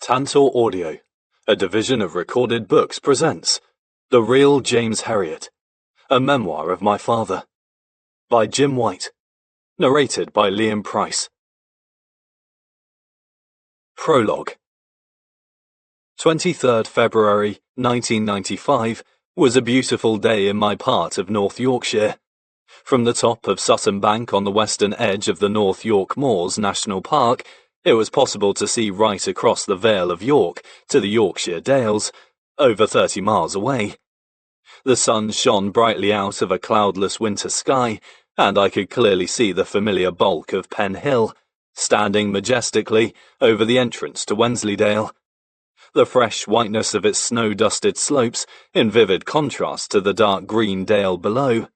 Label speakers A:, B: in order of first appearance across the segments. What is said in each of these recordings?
A: Tantor Audio, a division of Recorded Books, presents The Real James Herriot, a memoir of my father, by Jim White, narrated by Liam Price. Prologue. 23rd February 1995 was a beautiful day in my part of North Yorkshire. From the top of Sutton Bank on the western edge of the North York Moors National Park, it was possible to see right across the Vale of York to the Yorkshire Dales, over 30 miles away. The sun shone brightly out of a cloudless winter sky, and I could clearly see the familiar bulk of Pen Hill, standing majestically over the entrance to Wensleydale. The fresh whiteness of its snow-dusted slopes in vivid contrast to the dark green dale below.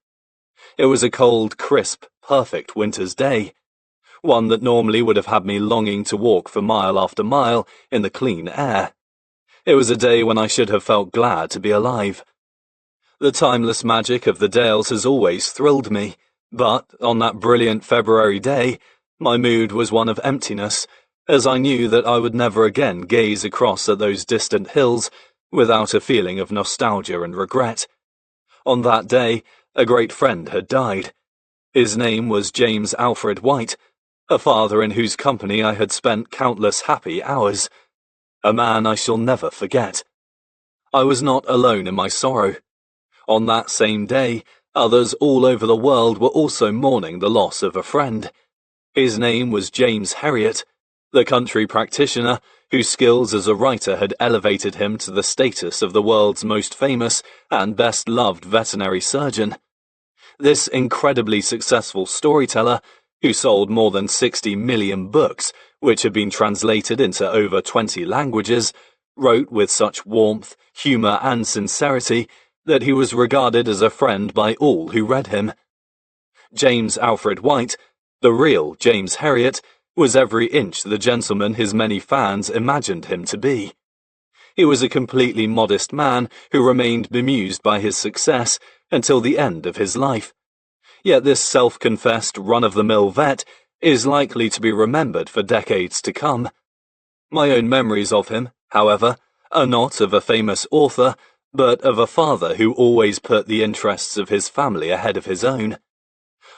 A: It was a cold, crisp, perfect winter's day, one that normally would have had me longing to walk for mile after mile in the clean air. It was a day when I should have felt glad to be alive. The timeless magic of the Dales has always thrilled me, but on that brilliant February day, my mood was one of emptiness, as I knew that I would never again gaze across at those distant hills without a feeling of nostalgia and regret. On that day, a great friend had died. His name was James Alfred White, a father in whose company I had spent countless happy hours. A man I shall never forget. I was not alone in my sorrow. On that same day, others all over the world were also mourning the loss of a friend. His name was James Herriot, the country practitioner whose skills as a writer had elevated him to the status of the world's most famous and best-loved veterinary surgeon. This incredibly successful storyteller, who sold more than 60 million books, which had been translated into over 20 languages, wrote with such warmth, humour and sincerity that he was regarded as a friend by all who read him. James Alfred White, the real James Herriot, was every inch the gentleman his many fans imagined him to be. He was a completely modest man who remained bemused by his success until the end of his life. Yet this self-confessed run-of-the-mill vet is likely to be remembered for decades to come. My own memories of him, however, are not of a famous author, but of a father who always put the interests of his family ahead of his own.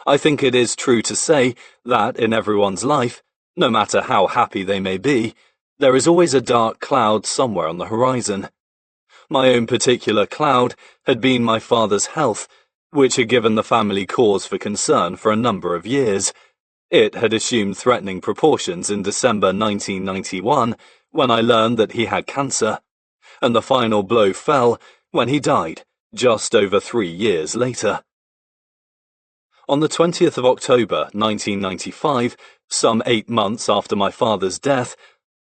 A: I think it is true to say that in everyone's life, no matter how happy they may be, there is always a dark cloud somewhere on the horizon. My own particular cloud had been my father's health, which had given the family cause for concern for a number of years. It had assumed threatening proportions in December 1991, when I learned that he had cancer, and the final blow fell when he died, just over 3 years later. On the 20th of October 1995, some 8 months after my father's death,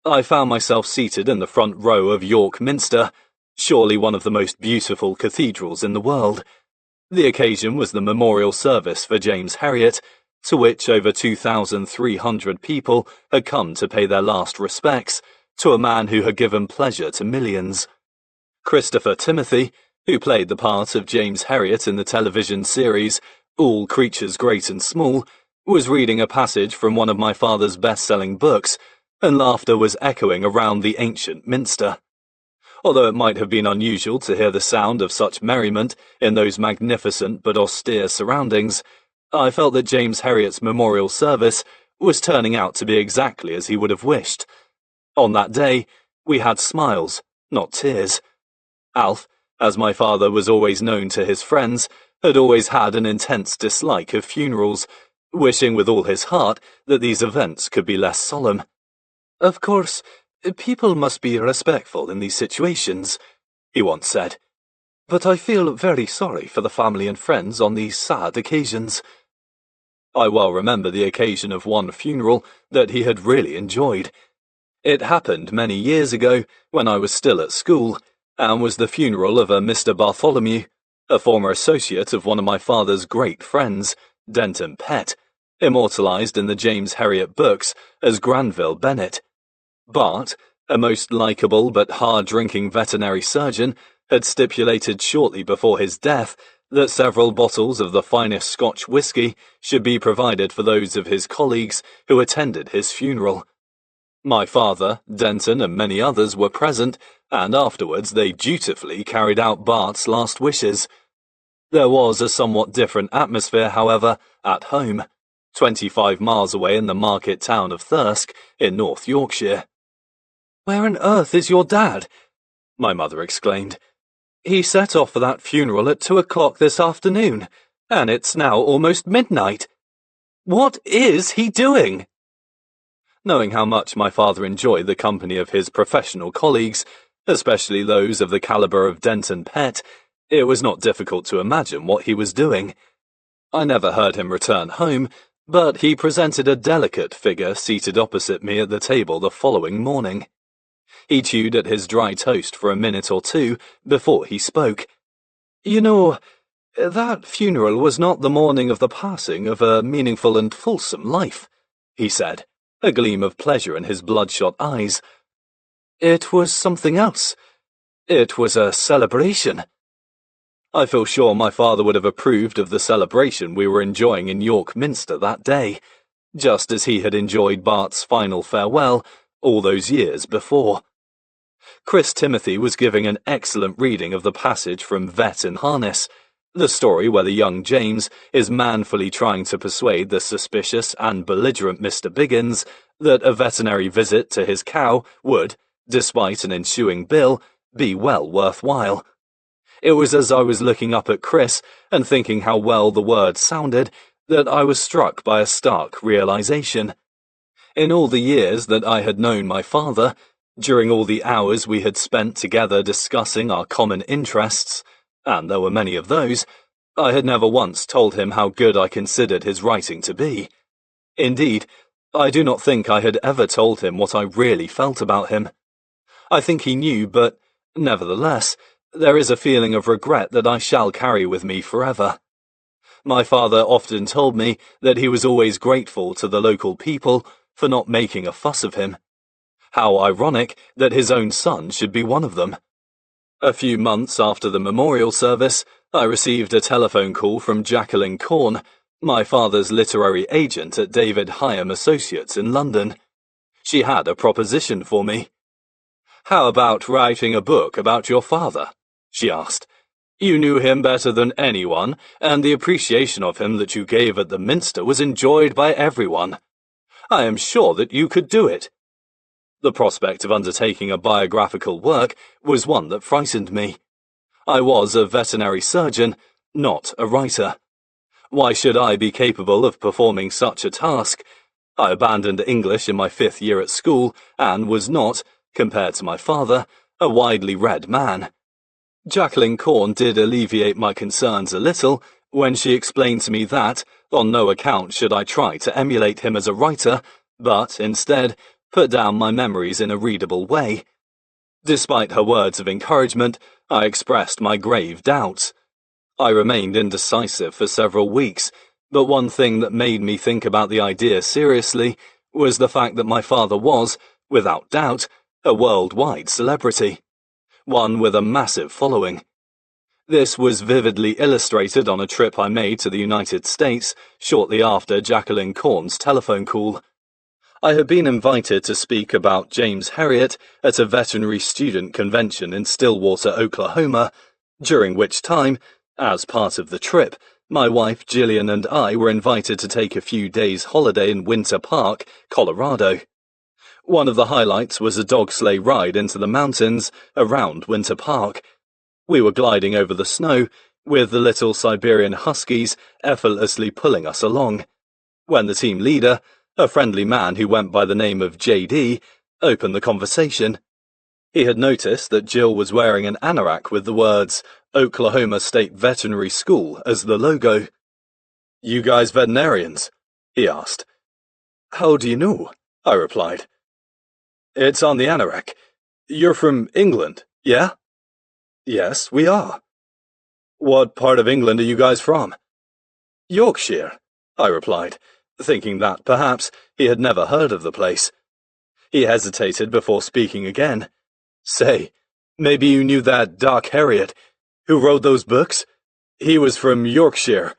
A: I found myself seated in the front row of York Minster, surely one of the most beautiful cathedrals in the world. The occasion was the memorial service for James Herriot, to which over 2,300 people had come to pay their last respects to a man who had given pleasure to millions. Christopher Timothy, who played the part of James Herriot in the television series All Creatures Great and Small, was reading a passage from one of my father's best-selling books, and laughter was echoing around the ancient minster. Although it might have been unusual to hear the sound of such merriment in those magnificent but austere surroundings, I felt that James Herriot's memorial service was turning out to be exactly as he would have wished. On that day, we had smiles, not tears. Alf, as my father was always known to his friends, had always had an intense dislike of funerals, wishing with all his heart that these events could be less solemn. "Of course, people must be respectful in these situations," he once said, "but I feel very sorry for the family and friends on these sad occasions." I well remember the occasion of one funeral that he had really enjoyed. It happened many years ago when I was still at school, and was the funeral of a Mr. Bartholomew, a former associate of one of my father's great friends, Denton Pett, immortalised in the James Herriot books as Granville Bennett. But a most likeable but hard-drinking veterinary surgeon had stipulated shortly before his death that several bottles of the finest Scotch whisky should be provided for those of his colleagues who attended his funeral. My father, Denton, and many others were present, and afterwards they dutifully carried out Bart's last wishes. There was a somewhat different atmosphere, however, at home, 25 miles away in the market town of Thirsk, in North Yorkshire. "Where on earth is your dad?" my mother exclaimed. "He set off for that funeral at 2 o'clock this afternoon, and it's now almost midnight. What is he doing?" Knowing how much my father enjoyed the company of his professional colleagues, especially those of the caliber of Denton Pett, it was not difficult to imagine what he was doing. I never heard him return home, but he presented a delicate figure seated opposite me at the table the following morning. He chewed at his dry toast for a minute or two before he spoke. "You know, that funeral was not the morning of the passing of a meaningful and fulsome life," he said, a gleam of pleasure in his bloodshot eyes. "It was something else. It was a celebration." I feel sure my father would have approved of the celebration we were enjoying in York Minster that day, just as he had enjoyed Bart's final farewell all those years before. Chris Timothy was giving an excellent reading of the passage from Vet in Harness, the story where the young James is manfully trying to persuade the suspicious and belligerent Mr. Biggins that a veterinary visit to his cow would, despite an ensuing bill, be well worthwhile. It was as I was looking up at Chris and thinking how well the words sounded that I was struck by a stark realization. In all the years that I had known my father, during all the hours we had spent together discussing our common interests, and there were many of those, I had never once told him how good I considered his writing to be. Indeed, I do not think I had ever told him what I really felt about him. I think he knew, but, nevertheless, there is a feeling of regret that I shall carry with me forever. My father often told me that he was always grateful to the local people for not making a fuss of him. How ironic that his own son should be one of them. A few months after the memorial service, I received a telephone call from Jacqueline Corn, my father's literary agent at David Hyam Associates in London. She had a proposition for me. "How about writing a book about your father?" she asked. "You knew him better than anyone, and the appreciation of him that you gave at the Minster was enjoyed by everyone. I am sure that you could do it." The prospect of undertaking a biographical work was one that frightened me. I was a veterinary surgeon, not a writer. Why should I be capable of performing such a task? I abandoned English in my 5th year at school and was not, compared to my father, a widely read man. Jacqueline Corn did alleviate my concerns a little when she explained to me that, on no account should I try to emulate him as a writer, but, instead, put down my memories in a readable way. Despite her words of encouragement, I expressed my grave doubts. I remained indecisive for several weeks, but one thing that made me think about the idea seriously was the fact that my father was, without doubt, a worldwide celebrity, one with a massive following. This was vividly illustrated on a trip I made to the United States shortly after Jacqueline Corn's telephone call. I had been invited to speak about James Herriot at a veterinary student convention in Stillwater, Oklahoma, during which time, as part of the trip, my wife Gillian and I were invited to take a few days' holiday in Winter Park, Colorado. One of the highlights was a dog sleigh ride into the mountains around Winter Park. We were gliding over the snow, with the little Siberian Huskies effortlessly pulling us along, when the team leader, a friendly man who went by the name of JD, opened the conversation. He had noticed that Jill was wearing an anorak with the words Oklahoma State Veterinary School as the logo. "You guys veterinarians?" he asked. "How do you know?" I replied. "It's on the anorak. You're from England, yeah?" "Yes, we are." "What part of England are you guys from?" "Yorkshire," I replied, thinking that, perhaps, he had never heard of the place. He hesitated before speaking again. "Say, maybe you knew that Doc Herriot, who wrote those books? He was from Yorkshire."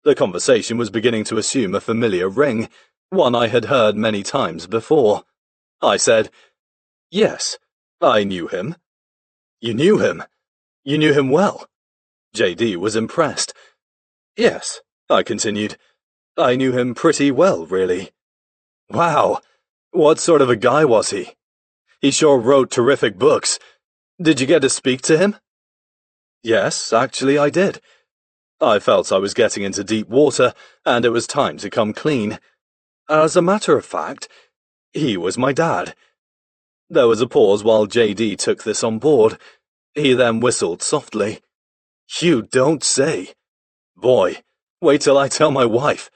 A: The conversation was beginning to assume a familiar ring, one I had heard many times before. I said, "Yes, I knew him." "You knew him? You knew him well?" JD was impressed. "Yes," I continued. "I knew him pretty well, really." "Wow, what sort of a guy was he? He sure wrote terrific books. Did you get to speak to him?" "Yes, actually I did. I felt I was getting into deep water, and it was time to come clean. As a matter of fact, he was my dad." There was a pause while JD took this on board. He then whistled softly. "You don't say. Boy, wait till I tell my wife.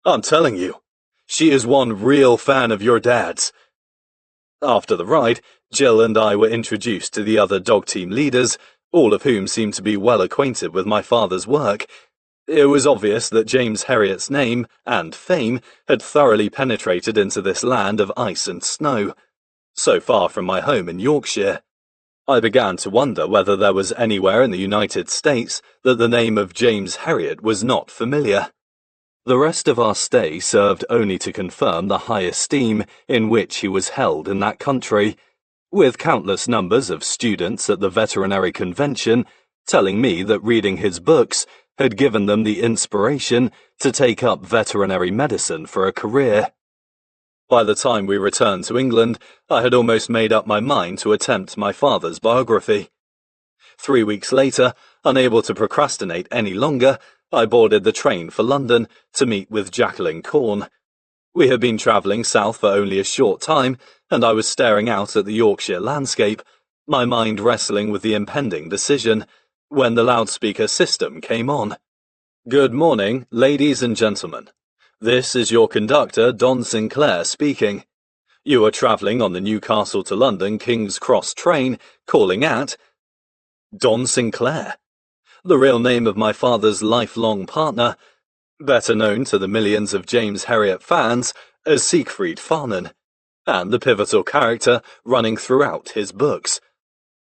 A: I'm telling you, she is one real fan of your dad's." After the ride, Jill and I were introduced to the other dog team leaders, all of whom seemed to be well acquainted with my father's work. It was obvious that James Herriot's name and fame had thoroughly penetrated into this land of ice and snow, so far from my home in Yorkshire. I began to wonder whether there was anywhere in the United States that the name of James Herriot was not familiar. The rest of our stay served only to confirm the high esteem in which he was held in that country, with countless numbers of students at the Veterinary Convention telling me that reading his books had given them the inspiration to take up veterinary medicine for a career. By the time we returned to England, I had almost made up my mind to attempt my father's biography. 3 weeks later, unable to procrastinate any longer, I boarded the train for London to meet with Jacqueline Corn. We had been travelling south for only a short time, and I was staring out at the Yorkshire landscape, my mind wrestling with the impending decision, when the loudspeaker system came on. "Good morning, ladies and gentlemen. This is your conductor, Don Sinclair, speaking. You are travelling on the Newcastle to London King's Cross train, calling at—" Don Sinclair, the real name of my father's lifelong partner, better known to the millions of James Herriot fans as Siegfried Farnan, and the pivotal character running throughout his books.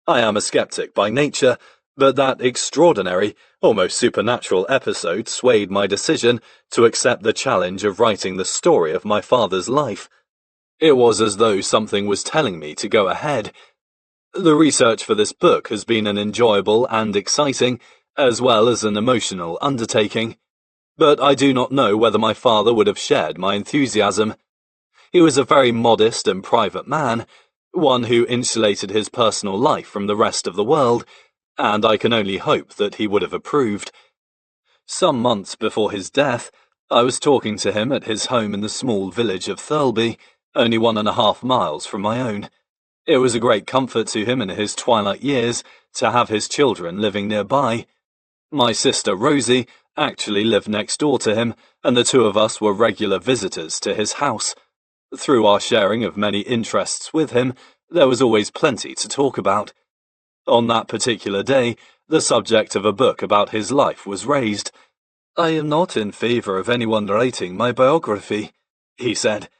A: I am a skeptic by nature, but that extraordinary, almost supernatural episode swayed my decision to accept the challenge of writing the story of my father's life. It was as though something was telling me to go ahead. The research for this book has been an enjoyable and exciting, as well as an emotional undertaking, but I do not know whether my father would have shared my enthusiasm. He was a very modest and private man, one who insulated his personal life from the rest of the world, and I can only hope that he would have approved. Some months before his death, I was talking to him at his home in the small village of Thirlby, only 1.5 miles from my own. It was a great comfort to him in his twilight years to have his children living nearby. My sister Rosie actually lived next door to him, and the two of us were regular visitors to his house. Through our sharing of many interests with him, there was always plenty to talk about. On that particular day, the subject of a book about his life was raised. "I am not in favour of anyone writing my biography," he said.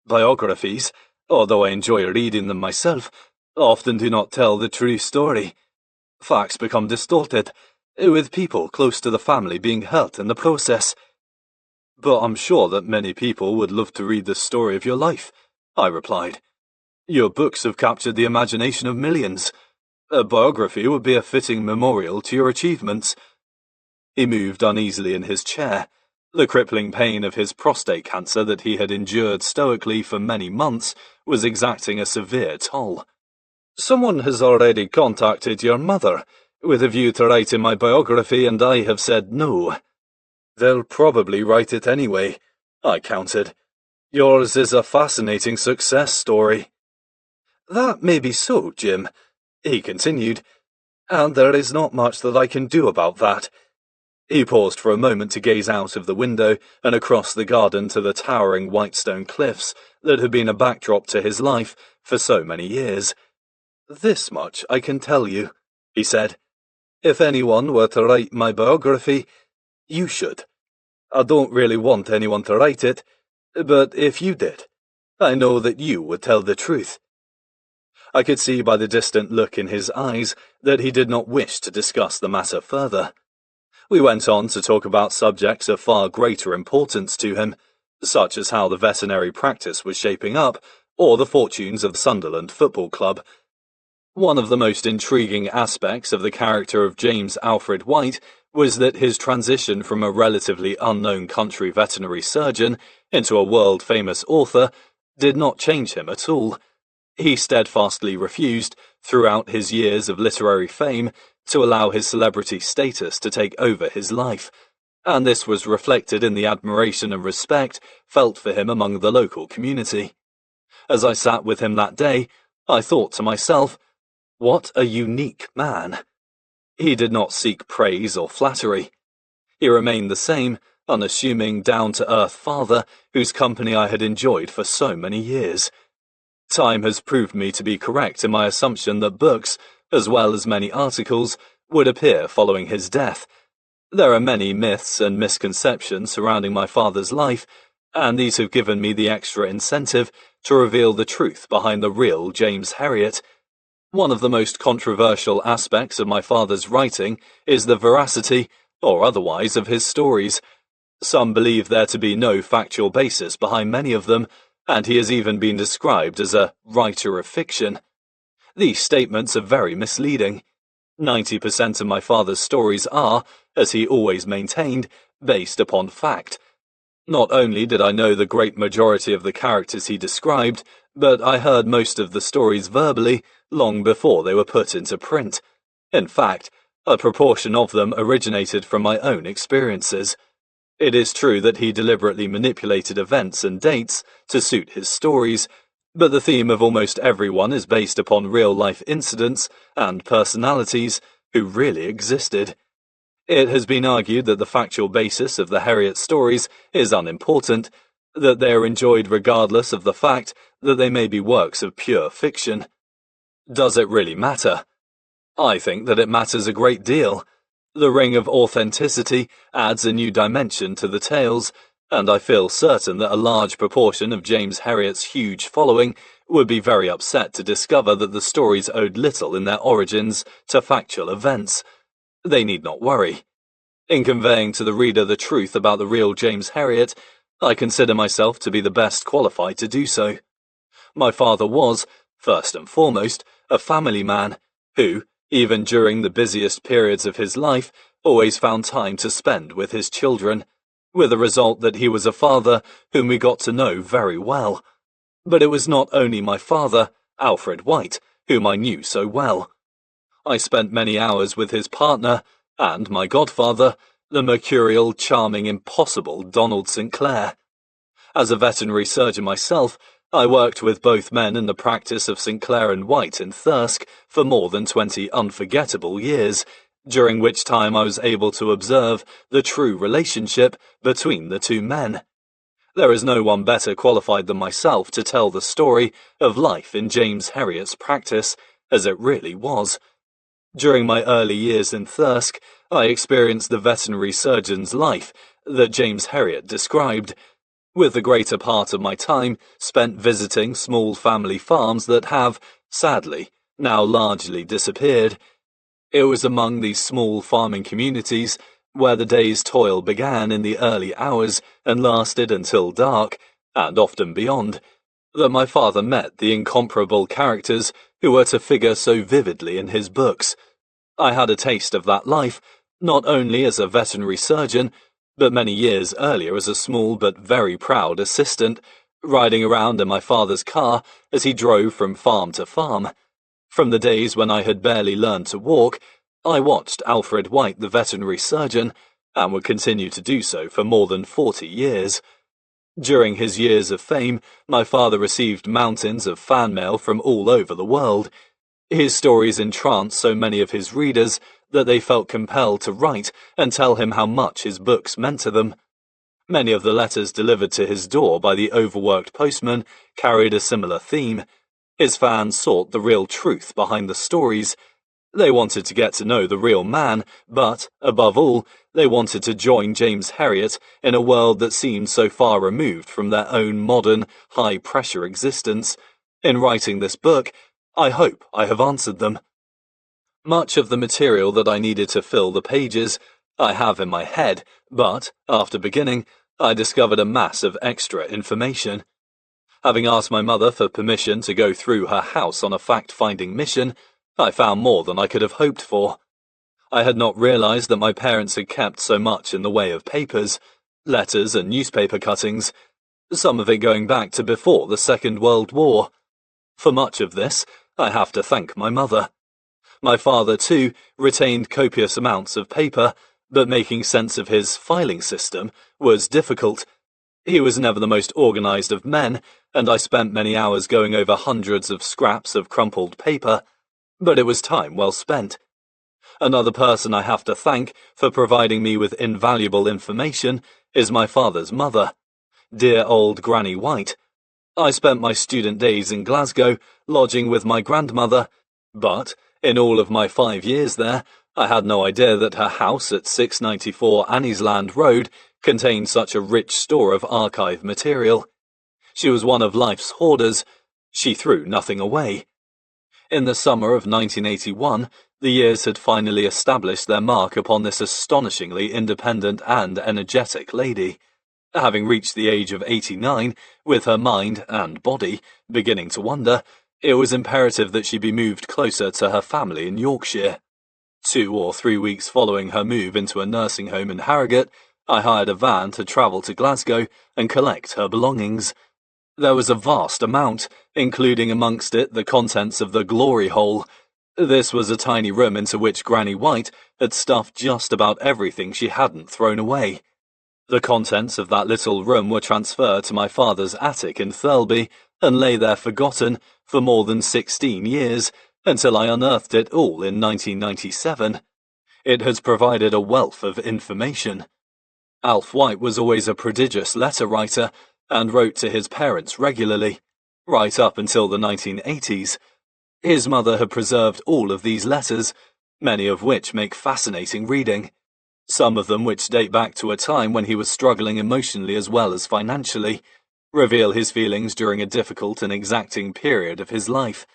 A: "Biographies, although I enjoy reading them myself, often do not tell the true story. Facts become distorted, with people close to the family being hurt in the process." "But I'm sure that many people would love to read the story of your life," I replied. "Your books have captured the imagination of millions. A biography would be a fitting memorial to your achievements." He moved uneasily in his chair. The crippling pain of his prostate cancer that he had endured stoically for many months was exacting a severe toll. "Someone has already contacted your mother with a view to writing my biography, and I have said no." "They'll probably write it anyway," I countered. "Yours is a fascinating success story." "That may be so, Jim," he continued, "and there is not much that I can do about that." He paused for a moment to gaze out of the window and across the garden to the towering white stone cliffs that had been a backdrop to his life for so many years. "This much I can tell you," he said. "If anyone were to write my biography, you should. I don't really want anyone to write it, but if you did, I know that you would tell the truth." I could see by the distant look in his eyes that he did not wish to discuss the matter further. We went on to talk about subjects of far greater importance to him, such as how the veterinary practice was shaping up, or the fortunes of the Sunderland Football Club. One of the most intriguing aspects of the character of James Alfred White was that his transition from a relatively unknown country veterinary surgeon into a world-famous author did not change him at all. He steadfastly refused, throughout his years of literary fame, to allow his celebrity status to take over his life, and this was reflected in the admiration and respect felt for him among the local community. As I sat with him that day, I thought to myself, what a unique man. He did not seek praise or flattery. He remained the same, unassuming, down-to-earth father whose company I had enjoyed for so many years. Time has proved me to be correct in my assumption that books, as well as many articles, would appear following his death. There are many myths and misconceptions surrounding my father's life, and these have given me the extra incentive to reveal the truth behind the real James Herriot. One of the most controversial aspects of my father's writing is the veracity, or otherwise, of his stories. Some believe there to be no factual basis behind many of them, and he has even been described as a writer of fiction. These statements are very misleading. 90% of my father's stories are, as he always maintained, based upon fact. Not only did I know the great majority of the characters he described, but I heard most of the stories verbally long before they were put into print. In fact, a proportion of them originated from my own experiences. It is true that he deliberately manipulated events and dates to suit his stories, but the theme of almost everyone is based upon real-life incidents and personalities who really existed. It has been argued that the factual basis of the Herriot stories is unimportant, that they are enjoyed regardless of the fact that they may be works of pure fiction. Does it really matter? I think that it matters a great deal. The ring of authenticity adds a new dimension to the tales, and I feel certain that a large proportion of James Herriot's huge following would be very upset to discover that the stories owed little in their origins to factual events. They need not worry. In conveying to the reader the truth about the real James Herriot, I consider myself to be the best qualified to do so. My father was, first and foremost, a family man, who, even during the busiest periods of his life, always found time to spend with his children, with the result that he was a father whom we got to know very well. But it was not only my father, Alfred White, whom I knew so well. I spent many hours with his partner, and my godfather, the mercurial, charming, impossible Donald St. Clair. As a veterinary surgeon myself, I worked with both men in the practice of St. Clair and White in Thirsk for more than 20 unforgettable years, during which time I was able to observe the true relationship between the two men. There is no one better qualified than myself to tell the story of life in James Herriot's practice, as it really was. During my early years in Thirsk, I experienced the veterinary surgeon's life that James Herriot described, with the greater part of my time spent visiting small family farms that have, sadly, now largely disappeared. It was among these small farming communities, where the day's toil began in the early hours and lasted until dark, and often beyond, that my father met the incomparable characters who were to figure so vividly in his books. I had a taste of that life, not only as a veterinary surgeon, but many years earlier as a small but very proud assistant, riding around in my father's car as he drove from farm to farm. From the days when I had barely learned to walk, I watched Alfred White, the veterinary surgeon, and would continue to do so for more than 40 years. During his years of fame, my father received mountains of fan mail from all over the world. His stories entranced so many of his readers that they felt compelled to write and tell him how much his books meant to them. Many of the letters delivered to his door by the overworked postman carried a similar theme. His fans sought the real truth behind the stories. They wanted to get to know the real man, but, above all, they wanted to join James Herriot in a world that seemed so far removed from their own modern, high-pressure existence. In writing this book, I hope I have answered them. Much of the material that I needed to fill the pages I have in my head, but, after beginning, I discovered a mass of extra information. Having asked my mother for permission to go through her house on a fact-finding mission, I found more than I could have hoped for. I had not realized that my parents had kept so much in the way of papers, letters and newspaper cuttings, some of it going back to before the Second World War. For much of this, I have to thank my mother. My father, too, retained copious amounts of paper, but making sense of his filing system was difficult. He was never the most organized of men, and I spent many hours going over hundreds of scraps of crumpled paper, but it was time well spent. Another person I have to thank for providing me with invaluable information is my father's mother, dear old Granny White. I spent my student days in Glasgow, lodging with my grandmother, but, in all of my 5 years there, I had no idea that her house at 694 Anniesland Road contained such a rich store of archive material. She was one of life's hoarders. She threw nothing away. In the summer of 1981, the years had finally established their mark upon this astonishingly independent and energetic lady. Having reached the age of 89, with her mind and body beginning to wander, it was imperative that she be moved closer to her family in Yorkshire. 2 or 3 weeks following her move into a nursing home in Harrogate, I hired a van to travel to Glasgow and collect her belongings. There was a vast amount, including amongst it the contents of the glory hole. This was a tiny room into which Granny White had stuffed just about everything she hadn't thrown away. The contents of that little room were transferred to my father's attic in Thirlby and lay there forgotten for more than 16 years, until I unearthed it all in 1997. It has provided a wealth of information. Alf White was always a prodigious letter writer and wrote to his parents regularly, right up until the 1980s. His mother had preserved all of these letters, many of which make fascinating reading. Some of them, which date back to a time when he was struggling emotionally as well as financially, reveal his feelings during a difficult and exacting period of his life.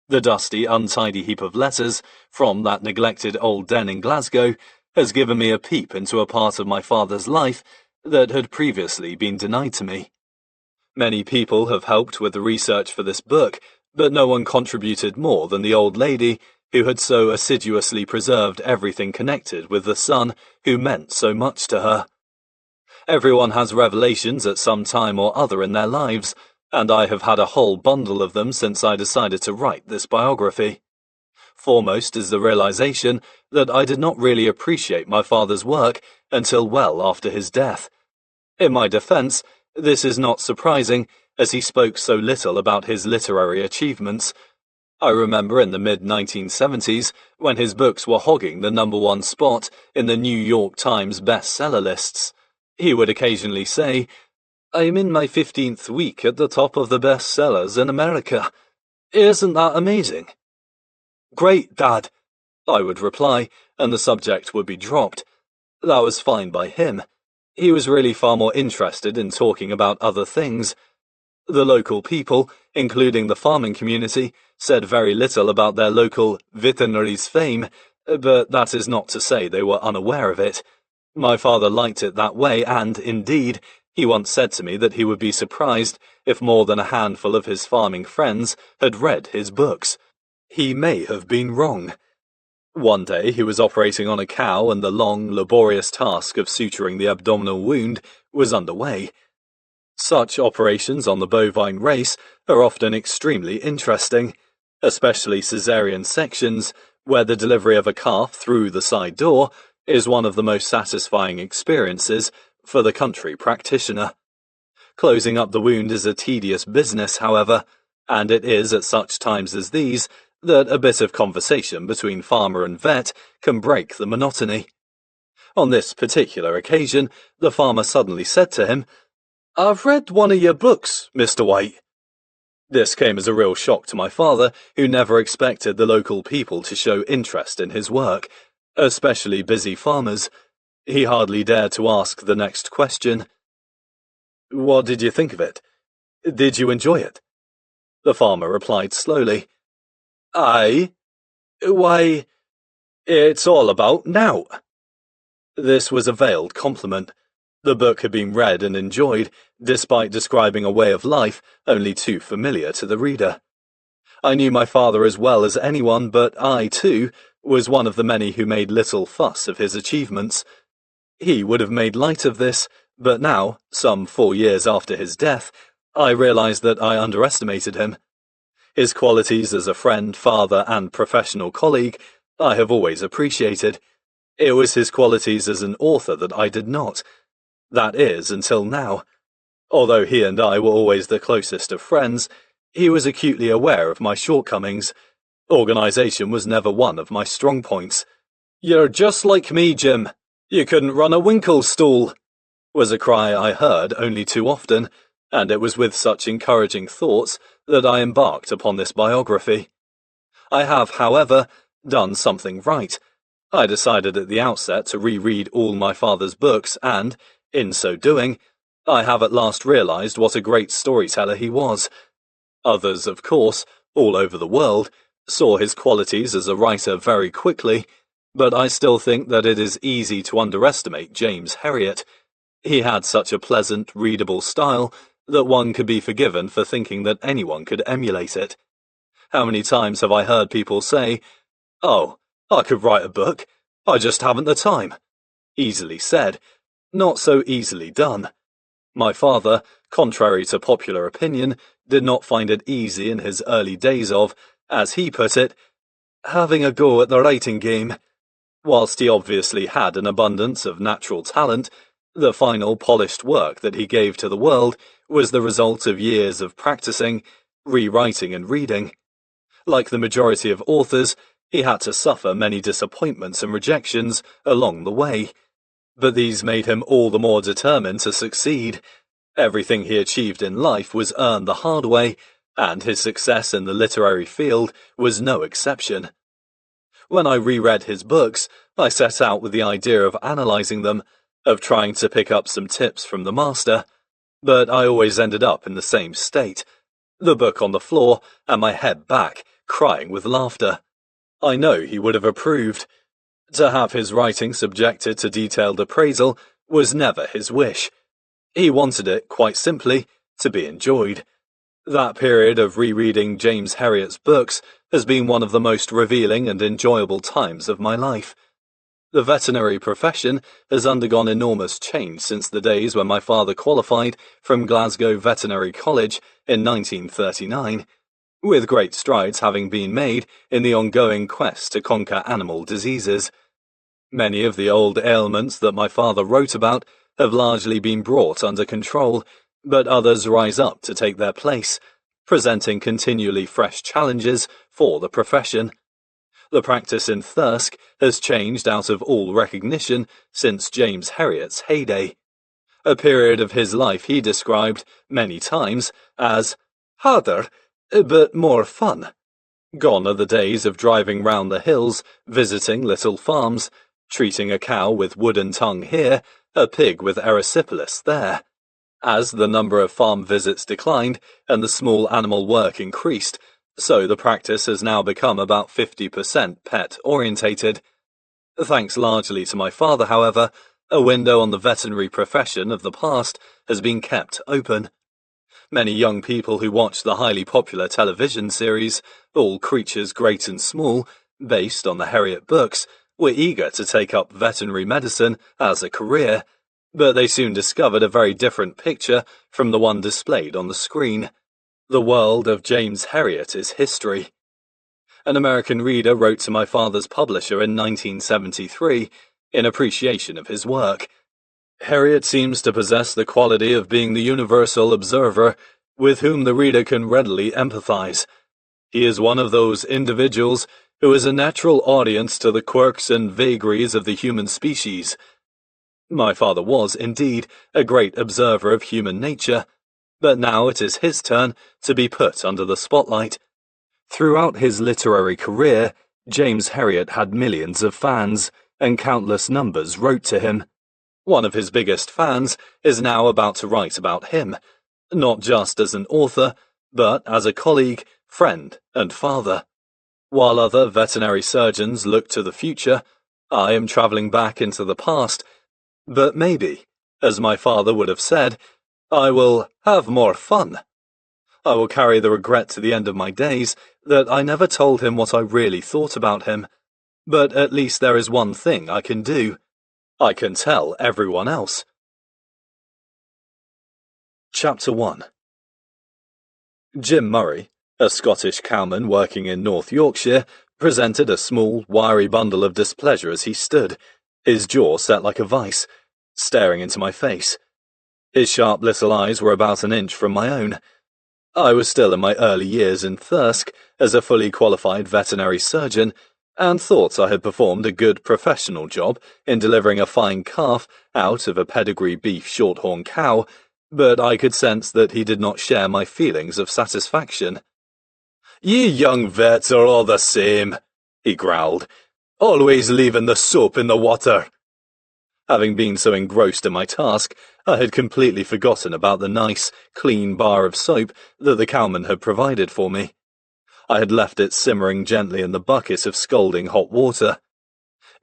A: The dusty, untidy heap of letters from that neglected old den in Glasgow has given me a peep into a part of my father's life that had previously been denied to me. Many people have helped with the research for this book, but no one contributed more than the old lady who had so assiduously preserved everything connected with the son who meant so much to her. Everyone has revelations at some time or other in their lives, and I have had a whole bundle of them since I decided to write this biography. Foremost is the realization that I did not really appreciate my father's work until well after his death. In my defense, this is not surprising, as he spoke so little about his literary achievements. I remember in the mid-1970s, when his books were hogging the #1 spot in the New York Times bestseller lists, he would occasionally say, "I'm in my 15th week at the top of the bestsellers in America. Isn't that amazing?" "Great, Dad," I would reply, and the subject would be dropped. That was fine by him. He was really far more interested in talking about other things. The local people, including the farming community, said very little about their local veterinary's fame, but that is not to say they were unaware of it. My father liked it that way, and, indeed, he once said to me that he would be surprised if more than a handful of his farming friends had read his books. He may have been wrong. One day he was operating on a cow, and the long, laborious task of suturing the abdominal wound was underway. Such operations on the bovine race are often extremely interesting, especially caesarean sections, where the delivery of a calf through the side door is one of the most satisfying experiences for the country practitioner. Closing up the wound is a tedious business, however, and it is at such times as these that a bit of conversation between farmer and vet can break the monotony. On this particular occasion, the farmer suddenly said to him, "I've read one of your books, Mr. White." This came as a real shock to my father, who never expected the local people to show interest in his work, especially busy farmers. He hardly dared to ask the next question. "What did you think of it? Did you enjoy it?" The farmer replied slowly, "Aye. Why, it's all about now." This was a veiled compliment. The book had been read and enjoyed, despite describing a way of life only too familiar to the reader. I knew my father as well as anyone, but I, too, was one of the many who made little fuss of his achievements. He would have made light of this, but now, some 4 years after his death, I realized that I underestimated him. His qualities as a friend, father, and professional colleague I have always appreciated. It was his qualities as an author that I did not. That is, until now. Although he and I were always the closest of friends, he was acutely aware of my shortcomings. Organisation was never one of my strong points. "You're just like me, Jim. You couldn't run a winkle stool," was a cry I heard only too often, and it was with such encouraging thoughts that I embarked upon this biography. I have, however, done something right. I decided at the outset to reread all my father's books and, in so doing, I have at last realized what a great storyteller he was. Others, of course, all over the world, saw his qualities as a writer very quickly, but I still think that it is easy to underestimate James Herriot. He had such a pleasant, readable style that one could be forgiven for thinking that anyone could emulate it. How many times have I heard people say, "Oh, I could write a book, I just haven't the time." Easily said, not so easily done. My father, contrary to popular opinion, did not find it easy in his early days of, as he put it, having a go at the writing game. Whilst he obviously had an abundance of natural talent, the final polished work that he gave to the world was the result of years of practicing, rewriting and reading. Like the majority of authors, he had to suffer many disappointments and rejections along the way. But these made him all the more determined to succeed. Everything he achieved in life was earned the hard way, and his success in the literary field was no exception. When I reread his books, I set out with the idea of analysing them, of trying to pick up some tips from the master, but I always ended up in the same state, the book on the floor and my head back, crying with laughter. I know he would have approved. To have his writing subjected to detailed appraisal was never his wish. He wanted it, quite simply, to be enjoyed. That period of rereading James Herriot's books has been one of the most revealing and enjoyable times of my life. The veterinary profession has undergone enormous change since the days when my father qualified from Glasgow Veterinary College in 1939, with great strides having been made in the ongoing quest to conquer animal diseases. Many of the old ailments that my father wrote about have largely been brought under control, but others rise up to take their place, presenting continually fresh challenges for the profession. The practice in Thirsk has changed out of all recognition since James Herriot's heyday. A period of his life he described, many times, as harder, but more fun. Gone are the days of driving round the hills, visiting little farms, treating a cow with wooden tongue here, a pig with erysipelas there. As the number of farm visits declined and the small animal work increased, so the practice has now become about 50% pet-orientated. Thanks largely to my father, however, a window on the veterinary profession of the past has been kept open. Many young people who watch the highly popular television series, All Creatures Great and Small, based on the Herriot books, were eager to take up veterinary medicine as a career, but they soon discovered a very different picture from the one displayed on the screen. The world of James Herriot is history. An American reader wrote to my father's publisher in 1973 in appreciation of his work. Herriot seems to possess the quality of being the universal observer with whom the reader can readily empathize. He is one of those individuals who is a natural audience to the quirks and vagaries of the human species. My father was, indeed, a great observer of human nature, but now it is his turn to be put under the spotlight. Throughout his literary career, James Herriot had millions of fans, and countless numbers wrote to him. One of his biggest fans is now about to write about him, not just as an author, but as a colleague, friend, and father. While other veterinary surgeons look to the future, I am travelling back into the past, but maybe, As my father would have said, I will have more fun. I will carry the regret to the end of my days that I never told him what I really thought about him. But at least there is one thing I can do. I can tell everyone else. Chapter 1. Jim Murray, a Scottish cowman working in North Yorkshire, presented a small, wiry bundle of displeasure as he stood, his jaw set like a vice, staring into my face. His sharp little eyes were about an inch from my own. I was still in my early years in Thirsk as a fully qualified veterinary surgeon, and thought I had performed a good professional job in delivering a fine calf out of a pedigree beef shorthorn cow, but I could sense that he did not share my feelings of satisfaction. "Ye young vets are all the same," he growled, "always leaving the soap in the water." Having been so engrossed in my task, I had completely forgotten about the nice, clean bar of soap that the cowman had provided for me. I had left it simmering gently in the bucket of scalding hot water.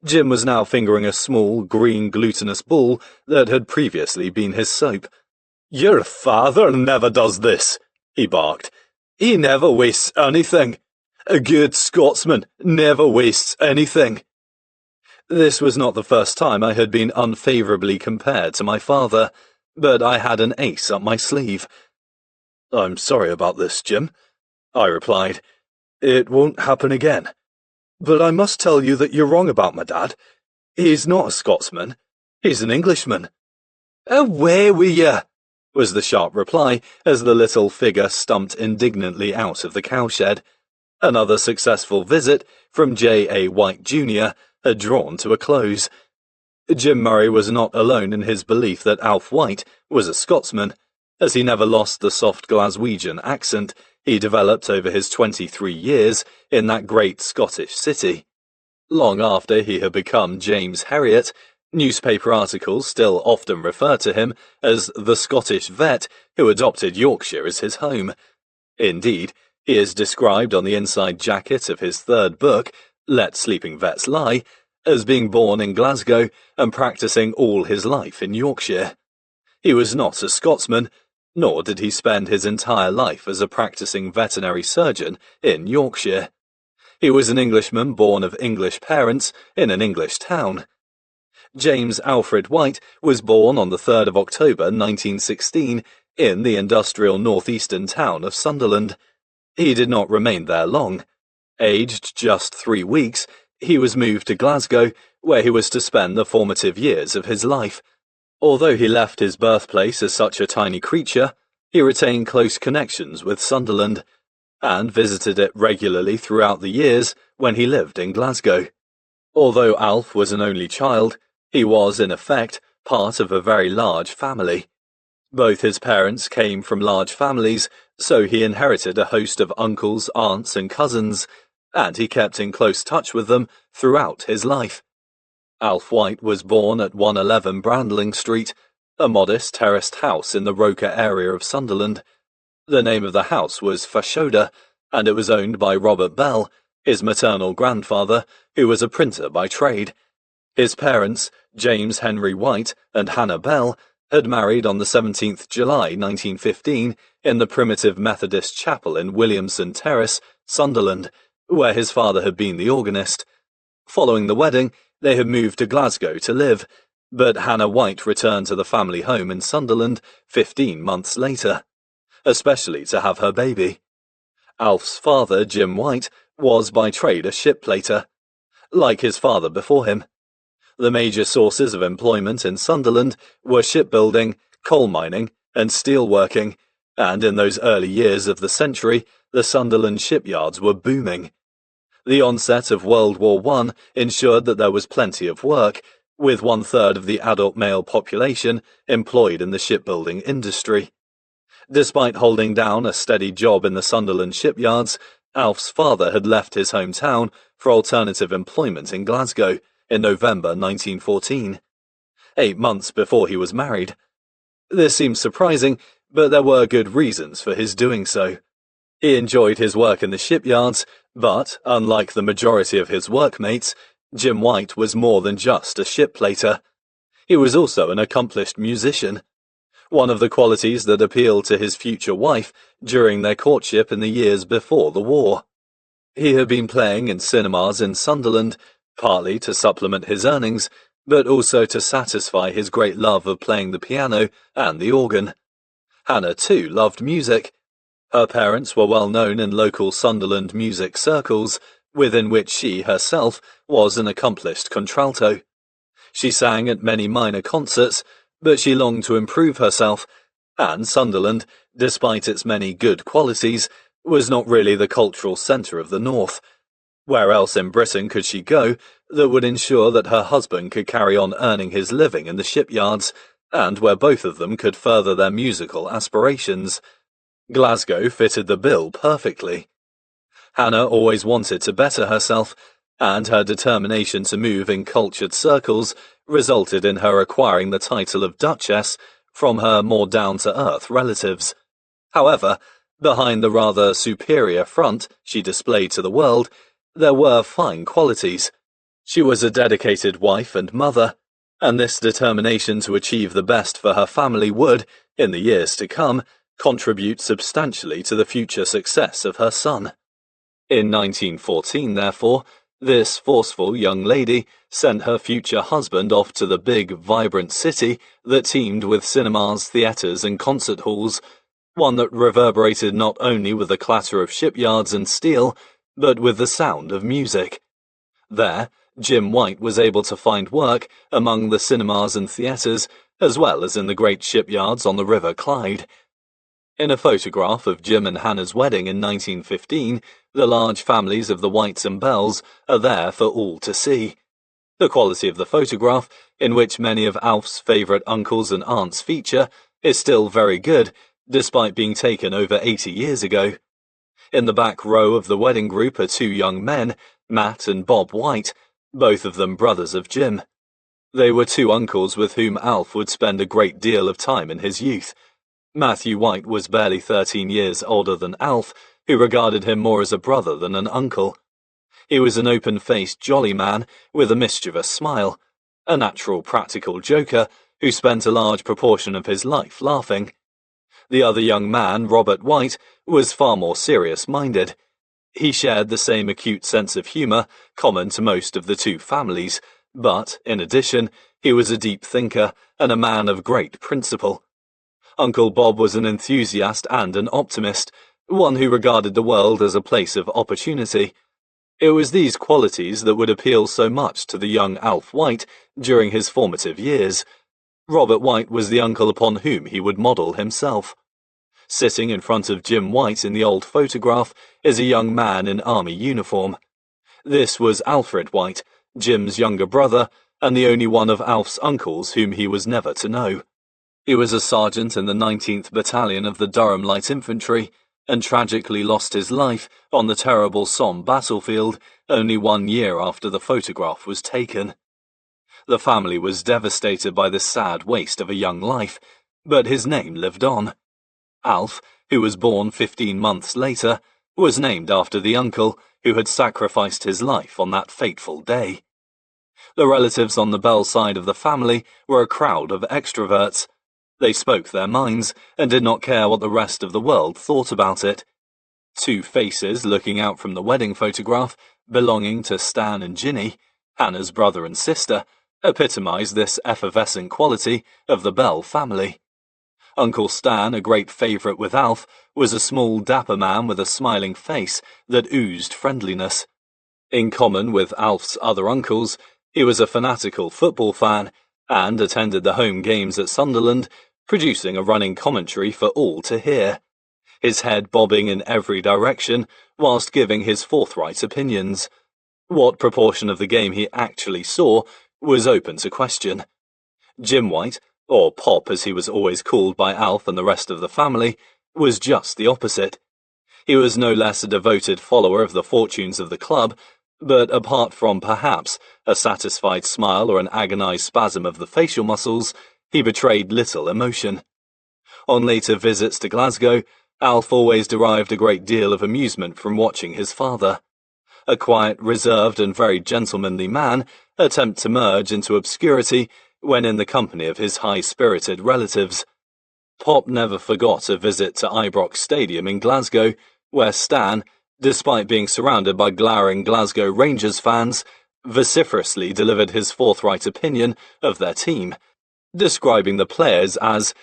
A: Jim was now fingering a small, green, glutinous ball that had previously been his soap. "Your father never does this," he barked. "He never wastes anything. A good Scotsman never wastes anything." This was not the first time I had been unfavourably compared to my father, but I had an ace up my sleeve. "I'm sorry about this, Jim," I replied. "It won't happen again. But I must tell you that you're wrong about my dad. He's not a Scotsman. He's an Englishman." "Away with you," was the sharp reply as the little figure stumped indignantly out of the cowshed. Another successful visit from J.A. White Jr. had drawn to a close. Jim Murray was not alone in his belief that Alf White was a Scotsman, as he never lost the soft Glaswegian accent he developed over his 23 years in that great Scottish city. Long after he had become James Herriot, newspaper articles still often refer to him as the Scottish vet who adopted Yorkshire as his home. Indeed, he is described on the inside jacket of his third book, Let Sleeping Vets Lie, as being born in Glasgow and practicing all his life in Yorkshire. He was not a Scotsman, nor did he spend his entire life as a practicing veterinary surgeon in Yorkshire. He was an Englishman born of English parents in an English town. James Alfred White was born on the 3rd of October 1916 in the industrial northeastern town of Sunderland. He did not remain there long. Aged just 3 weeks, he was moved to Glasgow, where he was to spend the formative years of his life. Although he left his birthplace as such a tiny creature, he retained close connections with Sunderland, and visited it regularly throughout the years when he lived in Glasgow. Although Alf was an only child, he was, in effect, part of a very large family. Both his parents came from large families, so he inherited a host of uncles, aunts, and cousins, and he kept in close touch with them throughout his life. Alf White was born at 111 Brandling Street, a modest terraced house in the Roker area of Sunderland. The name of the house was Fashoda, and it was owned by Robert Bell, his maternal grandfather, who was a printer by trade. His parents, James Henry White and Hannah Bell, had married on the 17th July 1915 in the primitive Methodist chapel in Williamson Terrace, Sunderland, where his father had been the organist. Following the wedding, they had moved to Glasgow to live, but Hannah White returned to the family home in Sunderland 15 months later, especially to have her baby. Alf's father, Jim White, was by trade a shipplater, like his father before him. The major sources of employment in Sunderland were shipbuilding, coal mining, and steelworking, and in those early years of the century, the Sunderland shipyards were booming. The onset of World War I ensured that there was plenty of work, with 1/3 of the adult male population employed in the shipbuilding industry. Despite holding down a steady job in the Sunderland shipyards, Alf's father had left his hometown for alternative employment in Glasgow in November 1914, 8 months before he was married. This seems surprising, but there were good reasons for his doing so. He enjoyed his work in the shipyards, but, unlike the majority of his workmates, Jim White was more than just a shipplater. He was also an accomplished musician, one of the qualities that appealed to his future wife during their courtship in the years before the war. He had been playing in cinemas in Sunderland, partly to supplement his earnings, but also to satisfy his great love of playing the piano and the organ. Hannah, too, loved music. Her parents were well known in local Sunderland music circles, within which she herself was an accomplished contralto. She sang at many minor concerts, but she longed to improve herself, and Sunderland, despite its many good qualities, was not really the cultural centre of the North. Where else in Britain could she go that would ensure that her husband could carry on earning his living in the shipyards, and where both of them could further their musical aspirations? Glasgow fitted the bill perfectly. Hannah always wanted to better herself, and her determination to move in cultured circles resulted in her acquiring the title of Duchess from her more down-to-earth relatives. However, behind the rather superior front she displayed to the world, there were fine qualities. She was a dedicated wife and mother, and this determination to achieve the best for her family would, in the years to come, contribute substantially to the future success of her son. In 1914, therefore, this forceful young lady sent her future husband off to the big, vibrant city that teemed with cinemas, theatres and concert halls, one that reverberated not only with the clatter of shipyards and steel, but with the sound of music. There, Jim White was able to find work among the cinemas and theatres, as well as in the great shipyards on the River Clyde. In a photograph of Jim and Hannah's wedding in 1915, the large families of the Whites and Bells are there for all to see. The quality of the photograph, in which many of Alf's favourite uncles and aunts feature, is still very good, despite being taken over 80 years ago. In the back row of the wedding group are two young men, Matt and Bob White, both of them brothers of Jim. They were two uncles with whom Alf would spend a great deal of time in his youth. Matthew White was barely 13 years older than Alf, who regarded him more as a brother than an uncle. He was an open-faced, jolly man with a mischievous smile, a natural practical joker who spent a large proportion of his life laughing. The other young man, Robert White, was far more serious-minded. He shared the same acute sense of humour common to most of the two families, but, in addition, he was a deep thinker and a man of great principle. Uncle Bob was an enthusiast and an optimist, one who regarded the world as a place of opportunity. It was these qualities that would appeal so much to the young Alf White during his formative years. Robert White was the uncle upon whom he would model himself. Sitting in front of Jim White in the old photograph is a young man in army uniform. This was Alfred White, Jim's younger brother, and the only one of Alf's uncles whom he was never to know. He was a sergeant in the 19th Battalion of the Durham Light Infantry, and tragically lost his life on the terrible Somme battlefield only 1 year after the photograph was taken. The family was devastated by the sad waste of a young life, but his name lived on. Alf, who was born 15 months later, was named after the uncle who had sacrificed his life on that fateful day. The relatives on the Bell side of the family were a crowd of extroverts. They spoke their minds and did not care what the rest of the world thought about it. Two faces looking out from the wedding photograph, belonging to Stan and Ginny, Hannah's brother and sister, epitomised this effervescent quality of the Bell family. Uncle Stan, a great favourite with Alf, was a small, dapper man with a smiling face that oozed friendliness. In common with Alf's other uncles, he was a fanatical football fan and attended the home games at Sunderland, producing a running commentary for all to hear, his head bobbing in every direction whilst giving his forthright opinions. What proportion of the game he actually saw was open to question. Jim White, or Pop as he was always called by Alf and the rest of the family, was just the opposite. He was no less a devoted follower of the fortunes of the club, but apart from perhaps a satisfied smile or an agonized spasm of the facial muscles, he betrayed little emotion. On later visits to Glasgow, Alf always derived a great deal of amusement from watching his father. A quiet, reserved and very gentlemanly man attempt to merge into obscurity when in the company of his high-spirited relatives. Pop never forgot a visit to Ibrox Stadium in Glasgow, where Stan, despite being surrounded by glowering Glasgow Rangers fans, vociferously delivered his forthright opinion of their team, describing the players as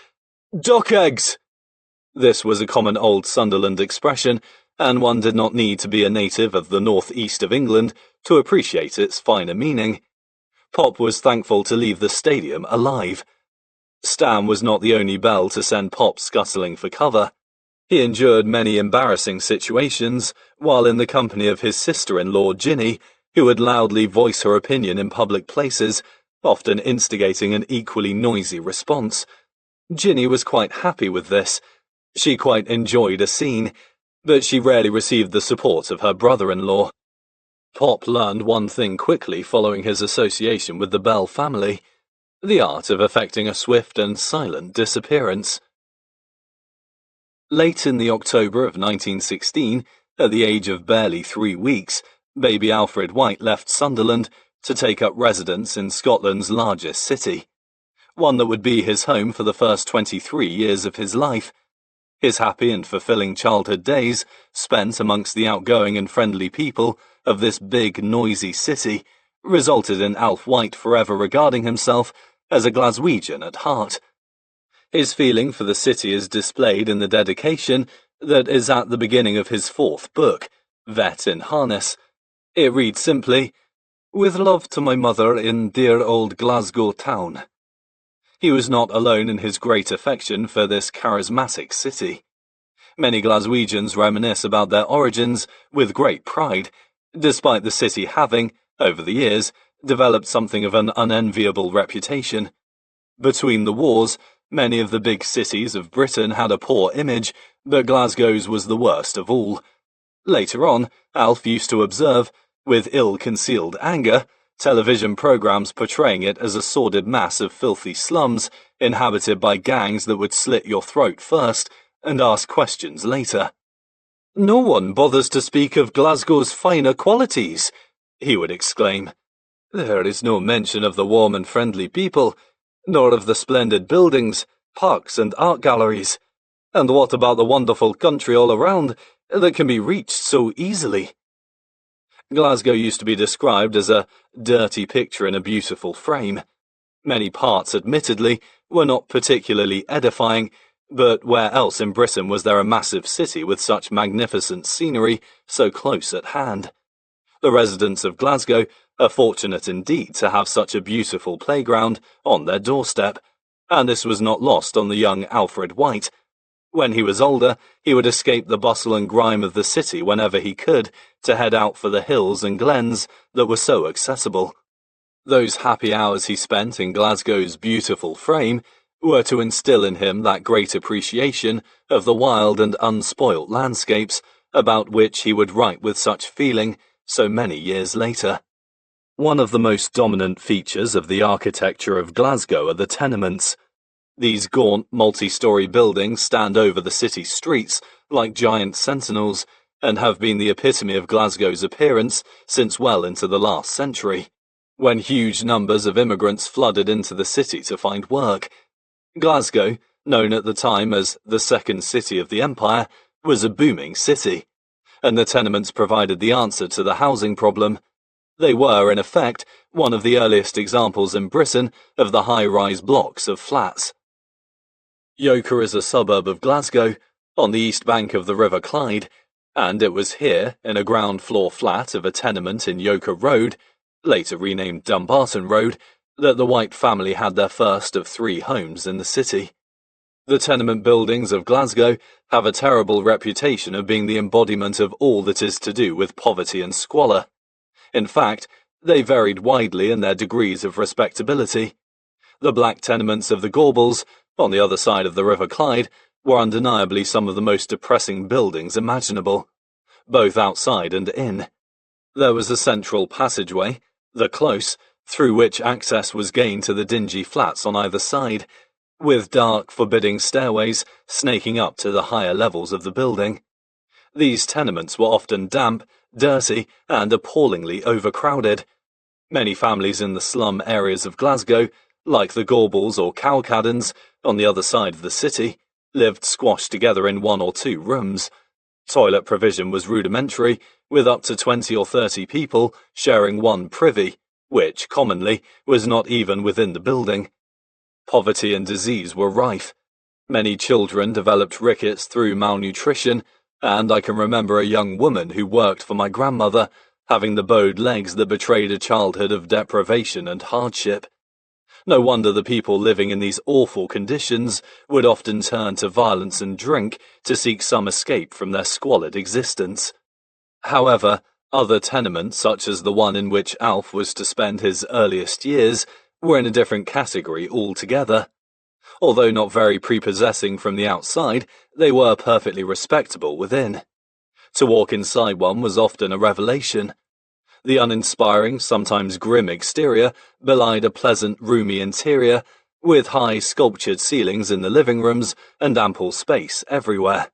A: duck eggs. This was a common old Sunderland expression, and one did not need to be a native of the north-east of England to appreciate its finer meaning. Pop was thankful to leave the stadium alive. Stan was not the only belle to send Pop scuttling for cover. He endured many embarrassing situations while in the company of his sister-in-law Ginny, who would loudly voice her opinion in public places, often instigating an equally noisy response. Ginny was quite happy with this. She quite enjoyed a scene, but she rarely received the support of her brother-in-law. Pop learned one thing quickly following his association with the Bell family: the art of effecting a swift and silent disappearance. Late in the October of 1916, at the age of barely 3 weeks, baby Alfred White left Sunderland to take up residence in Scotland's largest city, one that would be his home for the first 23 years of his life. His happy and fulfilling childhood days, spent amongst the outgoing and friendly people of this big, noisy city, resulted in Alf White forever regarding himself as a Glaswegian at heart. His feeling for the city is displayed in the dedication that is at the beginning of his 4th book, Vet in Harness. It reads simply, "With love to my mother in dear old Glasgow town." He was not alone in his great affection for this charismatic city. Many Glaswegians reminisce about their origins with great pride, despite the city having, over the years, developed something of an unenviable reputation. Between the wars, many of the big cities of Britain had a poor image, but Glasgow's was the worst of all. Later on, Alf used to observe, with ill-concealed anger, television programs portraying it as a sordid mass of filthy slums inhabited by gangs that would slit your throat first and ask questions later. "No one bothers to speak of Glasgow's finer qualities," he would exclaim. "There is no mention of the warm and friendly people, nor of the splendid buildings, parks and art galleries. And what about the wonderful country all around that can be reached so easily?" Glasgow used to be described as a dirty picture in a beautiful frame. Many parts, admittedly, were not particularly edifying, but where else in Britain was there a massive city with such magnificent scenery so close at hand? The residents of Glasgow are fortunate indeed to have such a beautiful playground on their doorstep, and this was not lost on the young Alfred White. When he was older, he would escape the bustle and grime of the city whenever he could to head out for the hills and glens that were so accessible. Those happy hours he spent in Glasgow's beautiful frame were to instill in him that great appreciation of the wild and unspoilt landscapes about which he would write with such feeling so many years later. One of the most dominant features of the architecture of Glasgow are the tenements. These gaunt, multi-storey buildings stand over the city streets like giant sentinels and have been the epitome of Glasgow's appearance since well into the last century, when huge numbers of immigrants flooded into the city to find work. Glasgow, known at the time as the second city of the empire, was a booming city, and the tenements provided the answer to the housing problem. They were, in effect, one of the earliest examples in Britain of the high-rise blocks of flats. Yorkshire is a suburb of Glasgow, on the east bank of the River Clyde, and it was here, in a ground-floor flat of a tenement in Yorkshire Road, later renamed Dumbarton Road, that the White family had their first of 3 homes in the city. The tenement buildings of Glasgow have a terrible reputation of being the embodiment of all that is to do with poverty and squalor. In fact, they varied widely in their degrees of respectability. The black tenements of the Gorbals, on the other side of the River Clyde, were undeniably some of the most depressing buildings imaginable, both outside and in. There was a central passageway, the Close, through which access was gained to the dingy flats on either side, with dark, forbidding stairways snaking up to the higher levels of the building. These tenements were often damp, dirty, and appallingly overcrowded. Many families in the slum areas of Glasgow like the Gaubles or Cowcaddens on the other side of the city, lived squashed together in 1 or 2 rooms. Toilet provision was rudimentary, with up to 20 or 30 people sharing one privy, which, commonly, was not even within the building. Poverty and disease were rife. Many children developed rickets through malnutrition, and I can remember a young woman who worked for my grandmother having the bowed legs that betrayed a childhood of deprivation and hardship. No wonder the people living in these awful conditions would often turn to violence and drink to seek some escape from their squalid existence. However, other tenements, such as the one in which Alf was to spend his earliest years, were in a different category altogether. Although not very prepossessing from the outside, they were perfectly respectable within. To walk inside one was often a revelation. The uninspiring, sometimes grim exterior belied a pleasant, roomy interior, with high sculptured ceilings in the living rooms and ample space everywhere.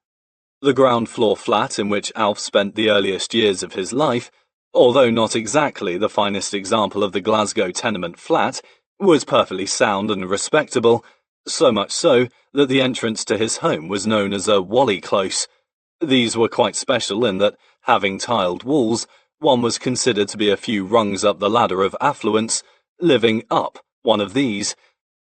A: The ground floor flat in which Alf spent the earliest years of his life, although not exactly the finest example of the Glasgow tenement flat, was perfectly sound and respectable, so much so that the entrance to his home was known as a Wally Close. These were quite special in that, having tiled walls, one was considered to be a few rungs up the ladder of affluence, living up one of these.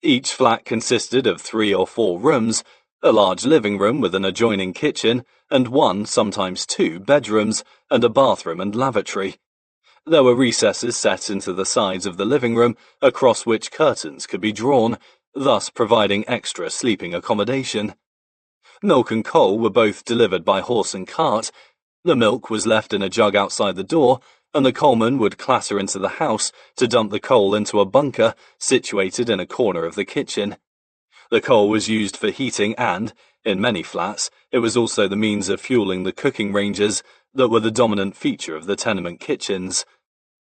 A: Each flat consisted of 3 or 4 rooms, a large living room with an adjoining kitchen, and 1, sometimes 2, bedrooms, and a bathroom and lavatory. There were recesses set into the sides of the living room, across which curtains could be drawn, thus providing extra sleeping accommodation. Milk and coal were both delivered by horse and cart. The milk was left in a jug outside the door, and the coalman would clatter into the house to dump the coal into a bunker situated in a corner of the kitchen. The coal was used for heating and, in many flats, it was also the means of fueling the cooking ranges that were the dominant feature of the tenement kitchens.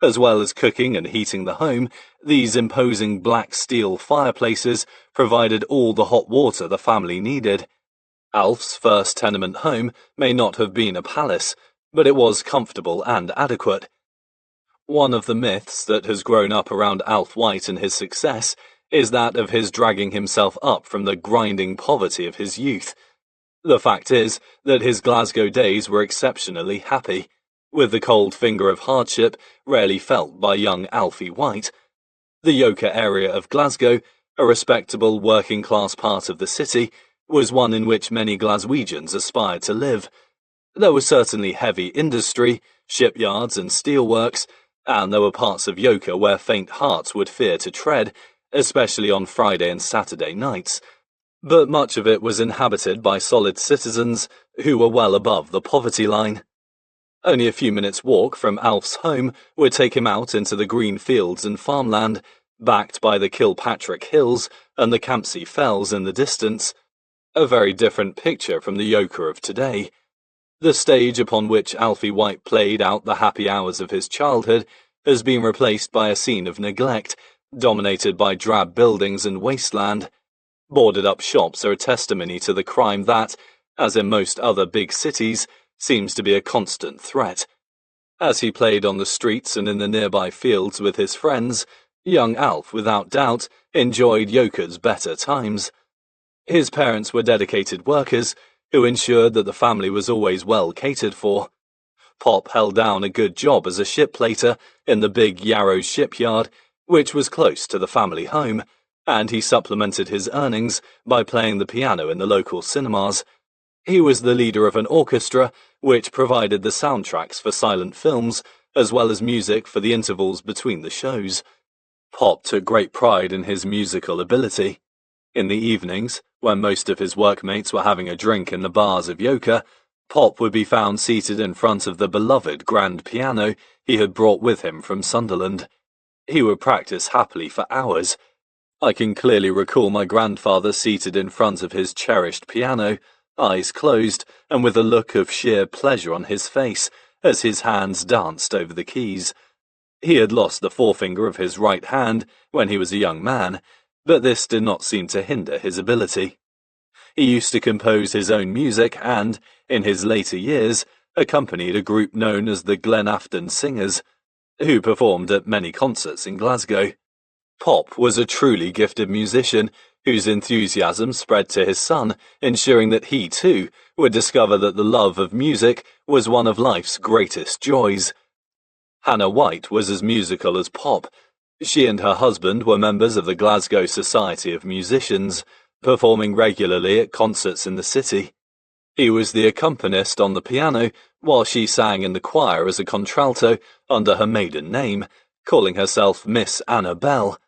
A: As well as cooking and heating the home, these imposing black steel fireplaces provided all the hot water the family needed. Alf's first tenement home may not have been a palace, but it was comfortable and adequate. One of the myths that has grown up around Alf White and his success is that of his dragging himself up from the grinding poverty of his youth. The fact is that his Glasgow days were exceptionally happy, with the cold finger of hardship rarely felt by young Alfie White. The Yorkshire area of Glasgow, a respectable working-class part of the city, was one in which many Glaswegians aspired to live. There was certainly heavy industry, shipyards and steelworks, and there were parts of Yorkshire where faint hearts would fear to tread, especially on Friday and Saturday nights. But much of it was inhabited by solid citizens who were well above the poverty line. Only a few minutes' walk from Alf's home would take him out into the green fields and farmland, backed by the Kilpatrick Hills and the Campsie Fells in the distance. A very different picture from the Yorkshire of today. The stage upon which Alfie White played out the happy hours of his childhood has been replaced by a scene of neglect, dominated by drab buildings and wasteland. Boarded-up shops are a testimony to the crime that, as in most other big cities, seems to be a constant threat. As he played on the streets and in the nearby fields with his friends, young Alf, without doubt, enjoyed Yokers's better times. His parents were dedicated workers who ensured that the family was always well catered for. Pop held down a good job as a shipplater in the big Yarrow shipyard, which was close to the family home, and he supplemented his earnings by playing the piano in the local cinemas. He was the leader of an orchestra which provided the soundtracks for silent films, as well as music for the intervals between the shows. Pop took great pride in his musical ability. In the evenings, when most of his workmates were having a drink in the bars of Yorkshire, Pop would be found seated in front of the beloved grand piano he had brought with him from Sunderland. He would practice happily for hours. I can clearly recall my grandfather seated in front of his cherished piano, eyes closed, and with a look of sheer pleasure on his face as his hands danced over the keys. He had lost the forefinger of his right hand when he was a young man, but this did not seem to hinder his ability. He used to compose his own music and, in his later years, accompanied a group known as the Glenafton Singers, who performed at many concerts in Glasgow. Pop was a truly gifted musician whose enthusiasm spread to his son, ensuring that he, too, would discover that the love of music was one of life's greatest joys. Hannah White was as musical as Pop. She and her husband were members of the Glasgow Society of Musicians, performing regularly at concerts in the city. He was the accompanist on the piano, while she sang in the choir as a contralto under her maiden name, calling herself Miss Annabelle.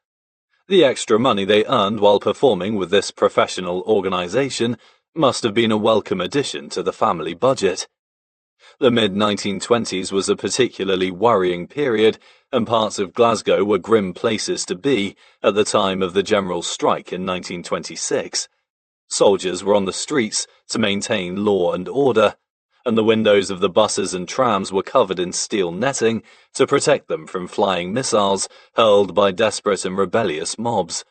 A: The extra money they earned while performing with this professional organisation must have been a welcome addition to the family budget. The mid-1920s was a particularly worrying period, and parts of Glasgow were grim places to be at the time of the general strike in 1926. Soldiers were on the streets to maintain law and order, and the windows of the buses and trams were covered in steel netting to protect them from flying missiles hurled by desperate and rebellious mobs.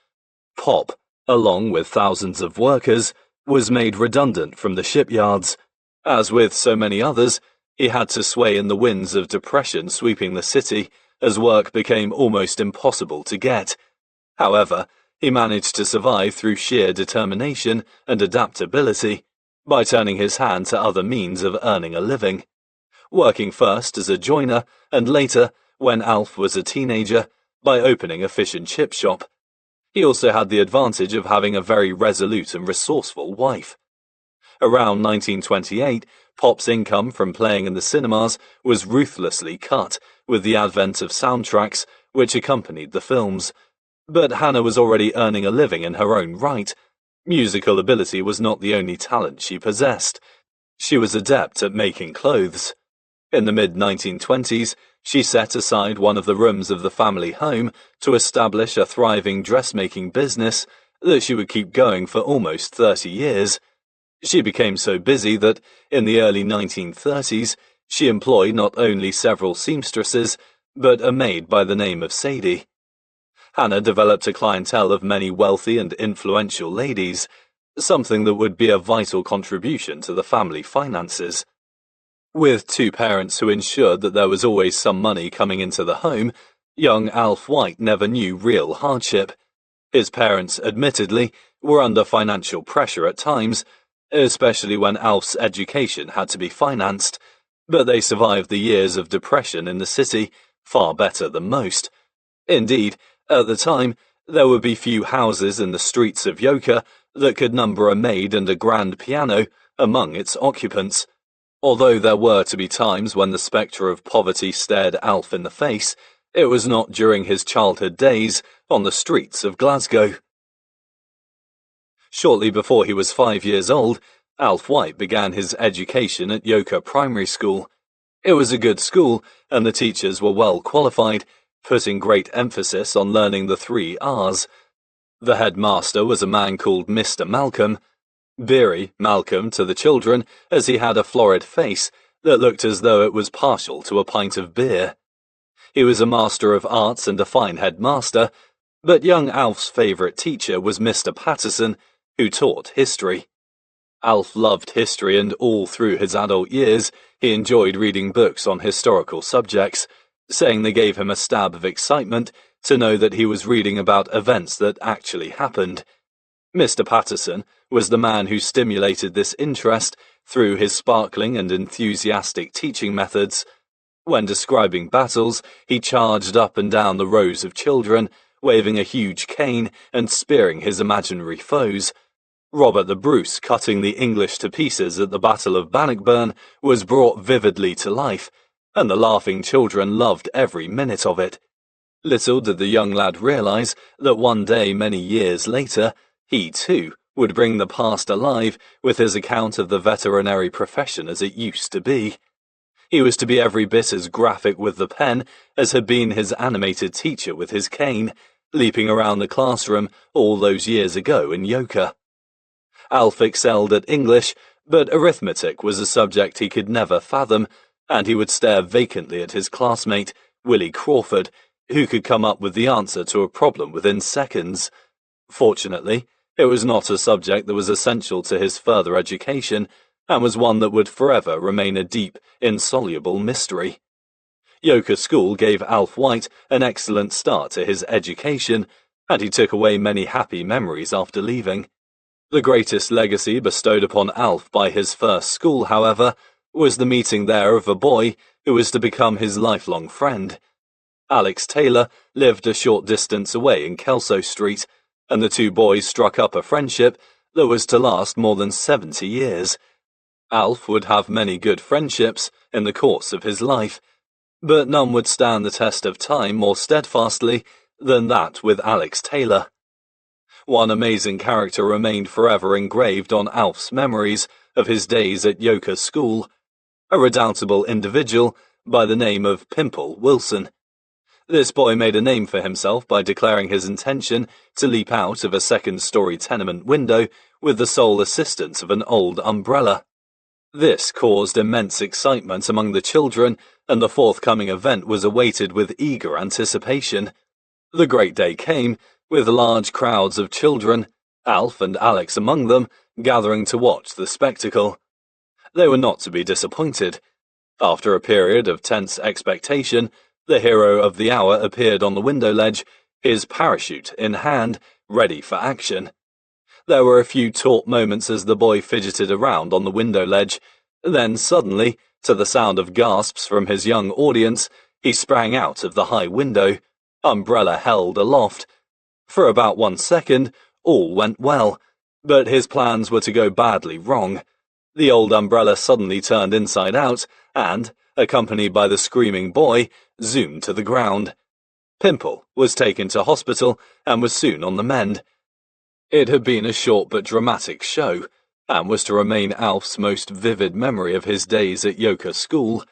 A: Pop, along with thousands of workers, was made redundant from the shipyards. As with so many others, he had to sway in the winds of depression sweeping the city as work became almost impossible to get. However, he managed to survive through sheer determination and adaptability, by turning his hand to other means of earning a living. Working first as a joiner, and later, when Alf was a teenager, by opening a fish and chip shop. He also had the advantage of having a very resolute and resourceful wife. Around 1928, Pop's income from playing in the cinemas was ruthlessly cut with the advent of soundtracks which accompanied the films. But Hannah was already earning a living in her own right. Musical ability was not the only talent she possessed. She was adept at making clothes. In the mid-1920s, she set aside one of the rooms of the family home to establish a thriving dressmaking business that she would keep going for almost 30 years. She became so busy that, in the early 1930s, she employed not only several seamstresses, but a maid by the name of Sadie. Hannah developed a clientele of many wealthy and influential ladies, something that would be a vital contribution to the family finances. With two parents who ensured that there was always some money coming into the home, young Alf White never knew real hardship. His parents, admittedly, were under financial pressure at times, especially when Alf's education had to be financed, but they survived the years of depression in the city far better than most. Indeed, at the time, there would be few houses in the streets of Yorkshire that could number a maid and a grand piano among its occupants. Although there were to be times when the spectre of poverty stared Alf in the face, it was not during his childhood days on the streets of Glasgow. Shortly before he was 5 years old, Alf White began his education at Yorkshire Primary School. It was a good school, and the teachers were well qualified, putting great emphasis on learning the 3 R's. The headmaster was a man called Mr. Malcolm. Beery Malcolm to the children, as he had a florid face that looked as though it was partial to a pint of beer. He was a master of arts and a fine headmaster, but young Alf's favourite teacher was Mr. Patterson, who taught history. Alf loved history, and all through his adult years he enjoyed reading books on historical subjects, saying they gave him a stab of excitement to know that he was reading about events that actually happened. Mr. Patterson was the man who stimulated this interest through his sparkling and enthusiastic teaching methods. When describing battles, he charged up and down the rows of children, waving a huge cane and spearing his imaginary foes. Robert the Bruce cutting the English to pieces at the Battle of Bannockburn was brought vividly to life, and the laughing children loved every minute of it. Little did the young lad realize that one day many years later, he too would bring the past alive with his account of the veterinary profession as it used to be. He was to be every bit as graphic with the pen as had been his animated teacher with his cane, leaping around the classroom all those years ago in Yorkshire. Alf excelled at English, but arithmetic was a subject he could never fathom, and he would stare vacantly at his classmate, Willie Crawford, who could come up with the answer to a problem within seconds. Fortunately, it was not a subject that was essential to his further education, and was one that would forever remain a deep, insoluble mystery. Yorkshire School gave Alf White an excellent start to his education, and he took away many happy memories after leaving. The greatest legacy bestowed upon Alf by his first school, however, was the meeting there of a boy who was to become his lifelong friend. Alex Taylor lived a short distance away in Kelso Street, and the two boys struck up a friendship that was to last more than 70 years. Alf would have many good friendships in the course of his life, but none would stand the test of time more steadfastly than that with Alex Taylor. One amazing character remained forever engraved on Alf's memories of his days at Yorkshire School, a redoubtable individual by the name of Pimple Wilson. This boy made a name for himself by declaring his intention to leap out of a second-story tenement window with the sole assistance of an old umbrella. This caused immense excitement among the children, and the forthcoming event was awaited with eager anticipation. The great day came, with large crowds of children, Alf and Alex among them, gathering to watch the spectacle. They were not to be disappointed. After a period of tense expectation, the hero of the hour appeared on the window ledge, his parachute in hand, ready for action. There were a few taut moments as the boy fidgeted around on the window ledge. Then suddenly, to the sound of gasps from his young audience, he sprang out of the high window, umbrella held aloft. For about 1 second, all went well, but his plans were to go badly wrong. The old umbrella suddenly turned inside out and, accompanied by the screaming boy, zoomed to the ground. Pimple was taken to hospital and was soon on the mend. It had been a short but dramatic show, and was to remain Alf's most vivid memory of his days at Yorkshire School.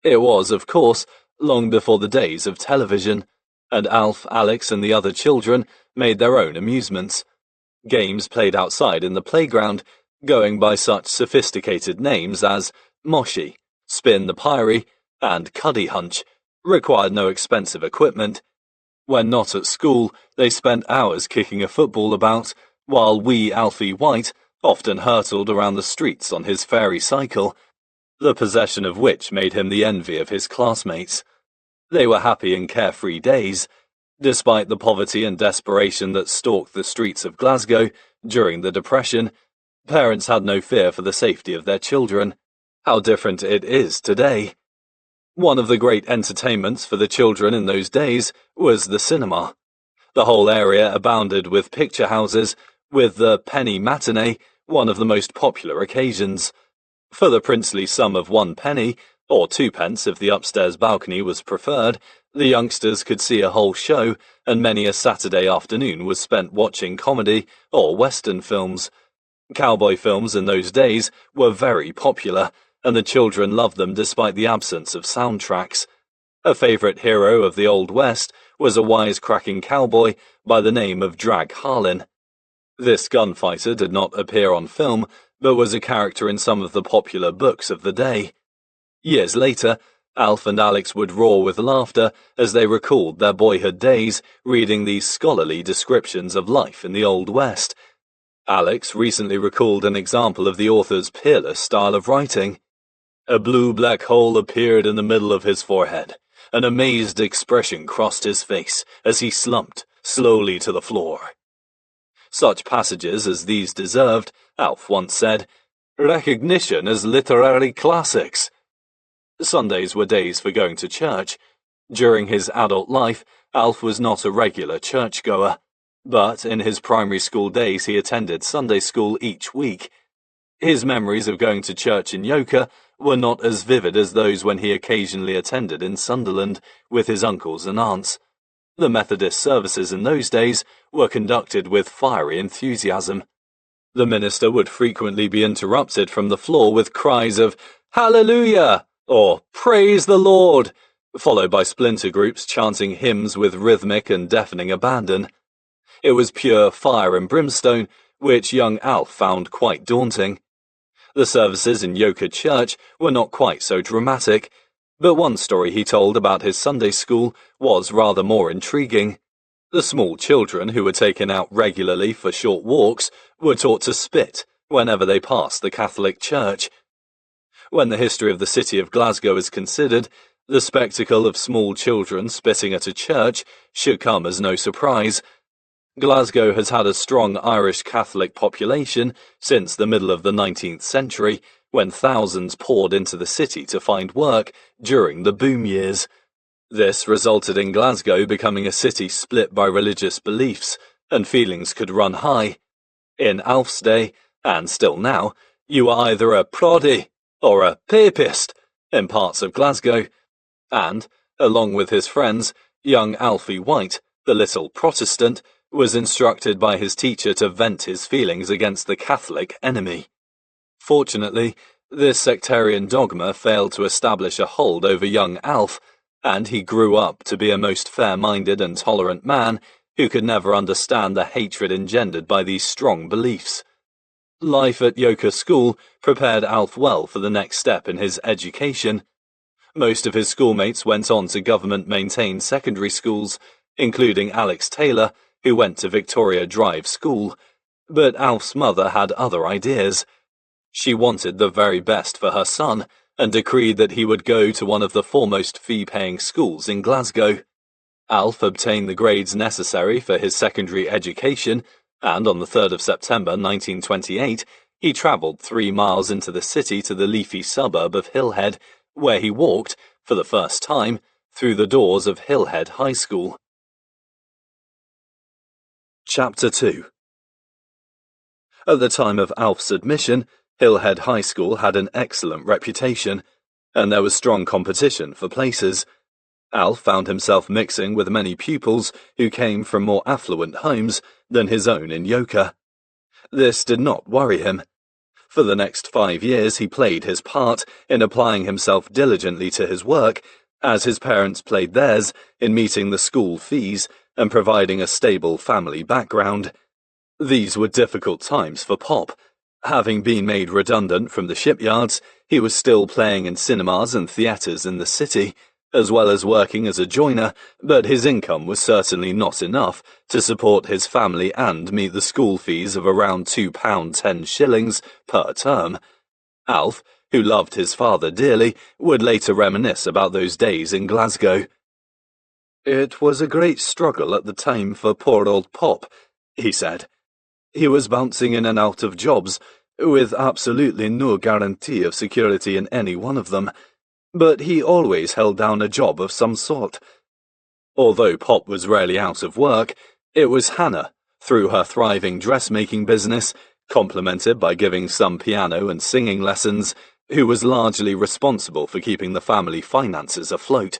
A: It was, of course, long before the days of television, and Alf, Alex, and the other children made their own amusements. Games played outside in the playground, going by such sophisticated names as Moshi, Spin the Pyrie, and Cuddy Hunch, required no expensive equipment. When not at school, they spent hours kicking a football about, while wee Alfie White often hurtled around the streets on his fairy cycle, the possession of which made him the envy of his classmates. They were happy and carefree days, despite the poverty and desperation that stalked the streets of Glasgow during the Depression. Parents had no fear for the safety of their children. How different it is today. One of the great entertainments for the children in those days was the cinema. The whole area abounded with picture houses, with the penny matinee one of the most popular occasions. For the princely sum of 1 penny, or 2p if the upstairs balcony was preferred, the youngsters could see a whole show, and many a Saturday afternoon was spent watching comedy or western films. Cowboy films in those days were very popular, and the children loved them despite the absence of soundtracks. A favorite hero of the Old West was a wisecracking cowboy by the name of Drag Harlin. This gunfighter did not appear on film, but was a character in some of the popular books of the day. Years later, Alf and Alex would roar with laughter as they recalled their boyhood days reading these scholarly descriptions of life in the Old West. Alex recently recalled an example of the author's peerless style of writing. A blue black hole appeared in the middle of his forehead. An amazed expression crossed his face as he slumped slowly to the floor. Such passages as these deserved, Alf once said, recognition as literary classics. Sundays were days for going to church. During his adult life, Alf was not a regular churchgoer, but in his primary school days he attended Sunday school each week. His memories of going to church in Yorkshire were not as vivid as those when he occasionally attended in Sunderland with his uncles and aunts. The Methodist services in those days were conducted with fiery enthusiasm. The minister would frequently be interrupted from the floor with cries of "Hallelujah!" or "Praise the Lord!" followed by splinter groups chanting hymns with rhythmic and deafening abandon. It was pure fire and brimstone, which young Alf found quite daunting. The services in Yorkshire Church were not quite so dramatic, but one story he told about his Sunday school was rather more intriguing. The small children who were taken out regularly for short walks were taught to spit whenever they passed the Catholic Church. When the history of the city of Glasgow is considered, the spectacle of small children spitting at a church should come as no surprise. Glasgow has had a strong Irish Catholic population since the middle of the 19th century, when thousands poured into the city to find work during the boom years. This resulted in Glasgow becoming a city split by religious beliefs, and feelings could run high. In Alf's day, and still now, you were either a proddy or a papist in parts of Glasgow, and, along with his friends, young Alfie White, the little Protestant, was instructed by his teacher to vent his feelings against the Catholic enemy. Fortunately, this sectarian dogma failed to establish a hold over young Alf, and he grew up to be a most fair-minded and tolerant man who could never understand the hatred engendered by these strong beliefs. Life at Yorkshire School prepared Alf well for the next step in his education. Most of his schoolmates went on to government-maintained secondary schools, including Alex Taylor, who went to Victoria Drive School, but Alf's mother had other ideas. She wanted the very best for her son, and decreed that he would go to one of the foremost fee-paying schools in Glasgow. Alf obtained the grades necessary for his secondary education, and on the 3rd of September 1928, he travelled 3 miles into the city to the leafy suburb of Hillhead, where he walked, for the first time, through the doors of Hillhead High School. Chapter 2. At the time of Alf's admission, Hillhead High School had an excellent reputation, and there was strong competition for places. Alf found himself mixing with many pupils who came from more affluent homes than his own in Yorkshire. This did not worry him. For the next 5 years he played his part in applying himself diligently to his work, as his parents played theirs in meeting the school fees and providing a stable family background. These were difficult times for Pop. Having been made redundant from the shipyards, he was still playing in cinemas and theatres in the city, as well as working as a joiner, but his income was certainly not enough to support his family and meet the school fees of around £2.10 per term. Alf, who loved his father dearly, would later reminisce about those days in Glasgow. "It was a great struggle at the time for poor old Pop," he said. "He was bouncing in and out of jobs, with absolutely no guarantee of security in any one of them, but he always held down a job of some sort." Although Pop was rarely out of work, it was Hannah, through her thriving dressmaking business, complemented by giving some piano and singing lessons, who was largely responsible for keeping the family finances afloat.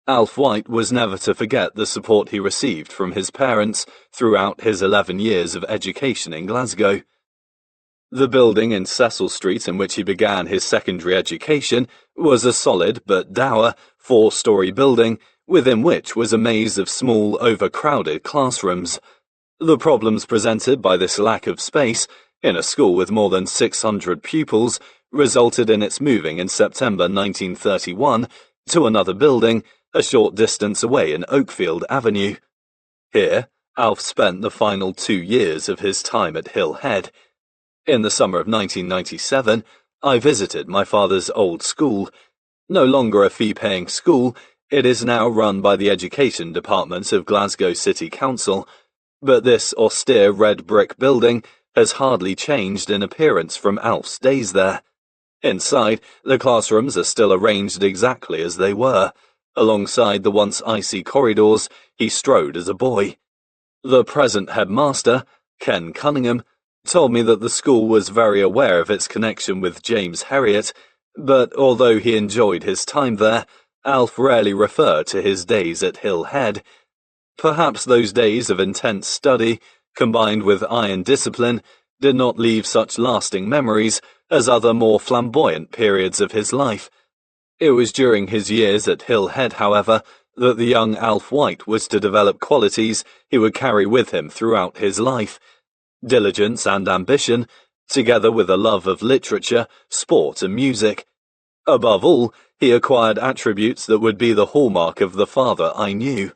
A: Alf White was never to forget the support he received from his parents throughout his 11 years of education in Glasgow. The building in Cecil Street in which he began his secondary education was a solid but dour 4-storey building within which was a maze of small, overcrowded classrooms. The problems presented by this lack of space in a school with more than 600 pupils resulted in its moving in September 1931 to another building a short distance away in Oakfield Avenue. Here, Alf spent the final 2 years of his time at Hillhead. In the summer of 1997, I visited my father's old school. No longer a fee-paying school, it is now run by the Education Department of Glasgow City Council, but this austere red brick building has hardly changed in appearance from Alf's days there. Inside, the classrooms are still arranged exactly as they were. Alongside the once icy corridors he strode as a boy. The present headmaster, Ken Cunningham, told me that the school was very aware of its connection with James Herriot, but although he enjoyed his time there, Alf rarely referred to his days at Hillhead. Perhaps those days of intense study, combined with iron discipline, did not leave such lasting memories as other more flamboyant periods of his life. It was during his years at Hillhead, however, that the young Alf White was to develop qualities he would carry with him throughout his life. Diligence and ambition, together with a love of literature, sport and music. Above all, he acquired attributes that would be the hallmark of the father I knew.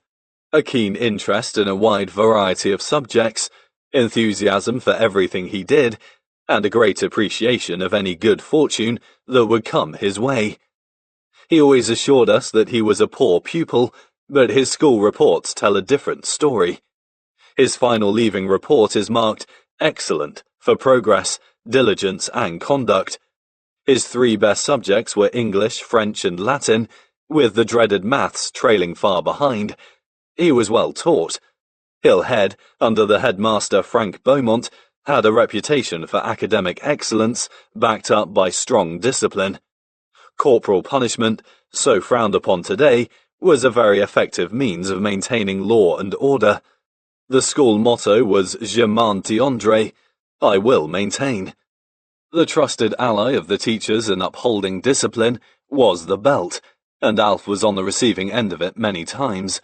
A: A keen interest in a wide variety of subjects, enthusiasm for everything he did, and a great appreciation of any good fortune that would come his way. He always assured us that he was a poor pupil, but his school reports tell a different story. His final leaving report is marked excellent for progress, diligence and conduct. His 3 best subjects were English, French and Latin, with the dreaded maths trailing far behind. He was well taught. Hill Head, under the headmaster Frank Beaumont, had a reputation for academic excellence backed up by strong discipline. Corporal punishment, so frowned upon today, was a very effective means of maintaining law and order. The school motto was Je maintiendrai, I will maintain. The trusted ally of the teachers in upholding discipline was the belt, and Alf was on the receiving end of it many times.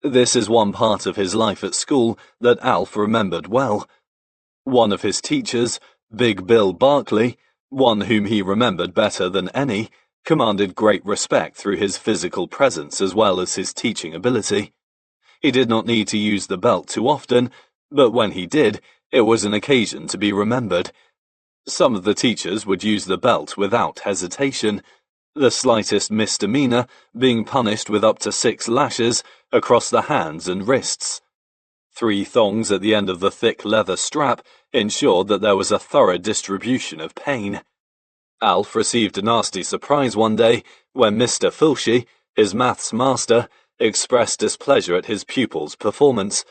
A: This is one part of his life at school that Alf remembered well. One of his teachers, Big Bill Barkley, one whom he remembered better than any, commanded great respect through his physical presence as well as his teaching ability. He did not need to use the belt too often, but when he did, it was an occasion to be remembered. Some of the teachers would use the belt without hesitation, the slightest misdemeanor being punished with up to 6 lashes across the hands and wrists. 3 thongs at the end of the thick leather strap ensured that there was a thorough distribution of pain. Alf received a nasty surprise one day when Mr. Filshy, his maths master, expressed displeasure at his pupil's performance.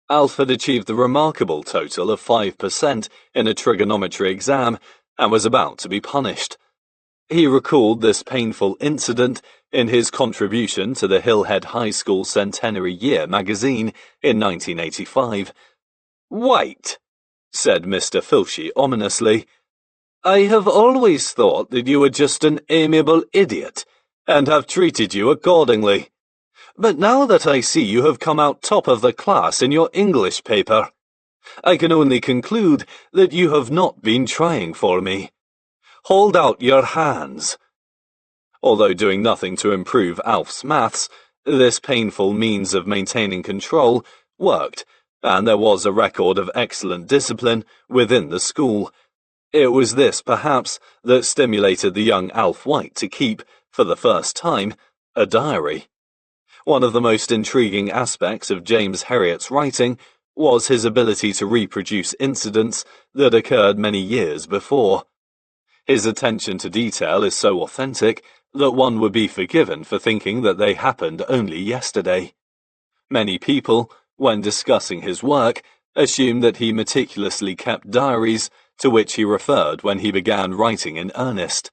A: Alf had achieved the remarkable total of 5% in a trigonometry exam and was about to be punished. He recalled this painful incident in his contribution to the Hillhead High School Centenary Year magazine in 1985. "Wait," said Mr. Filshy ominously. "I have always thought that you were just an amiable idiot, and have treated you accordingly. But now that I see you have come out top of the class in your English paper, I can only conclude that you have not been trying for me. Hold out your hands." Although doing nothing to improve Alf's maths, this painful means of maintaining control worked, and there was a record of excellent discipline within the school. It was this, perhaps, that stimulated the young Alf White to keep, for the first time, a diary. One of the most intriguing aspects of James Herriot's writing was his ability to reproduce incidents that occurred many years before. His attention to detail is so authentic that one would be forgiven for thinking that they happened only yesterday. Many people, when discussing his work, assumed that he meticulously kept diaries to which he referred when he began writing in earnest.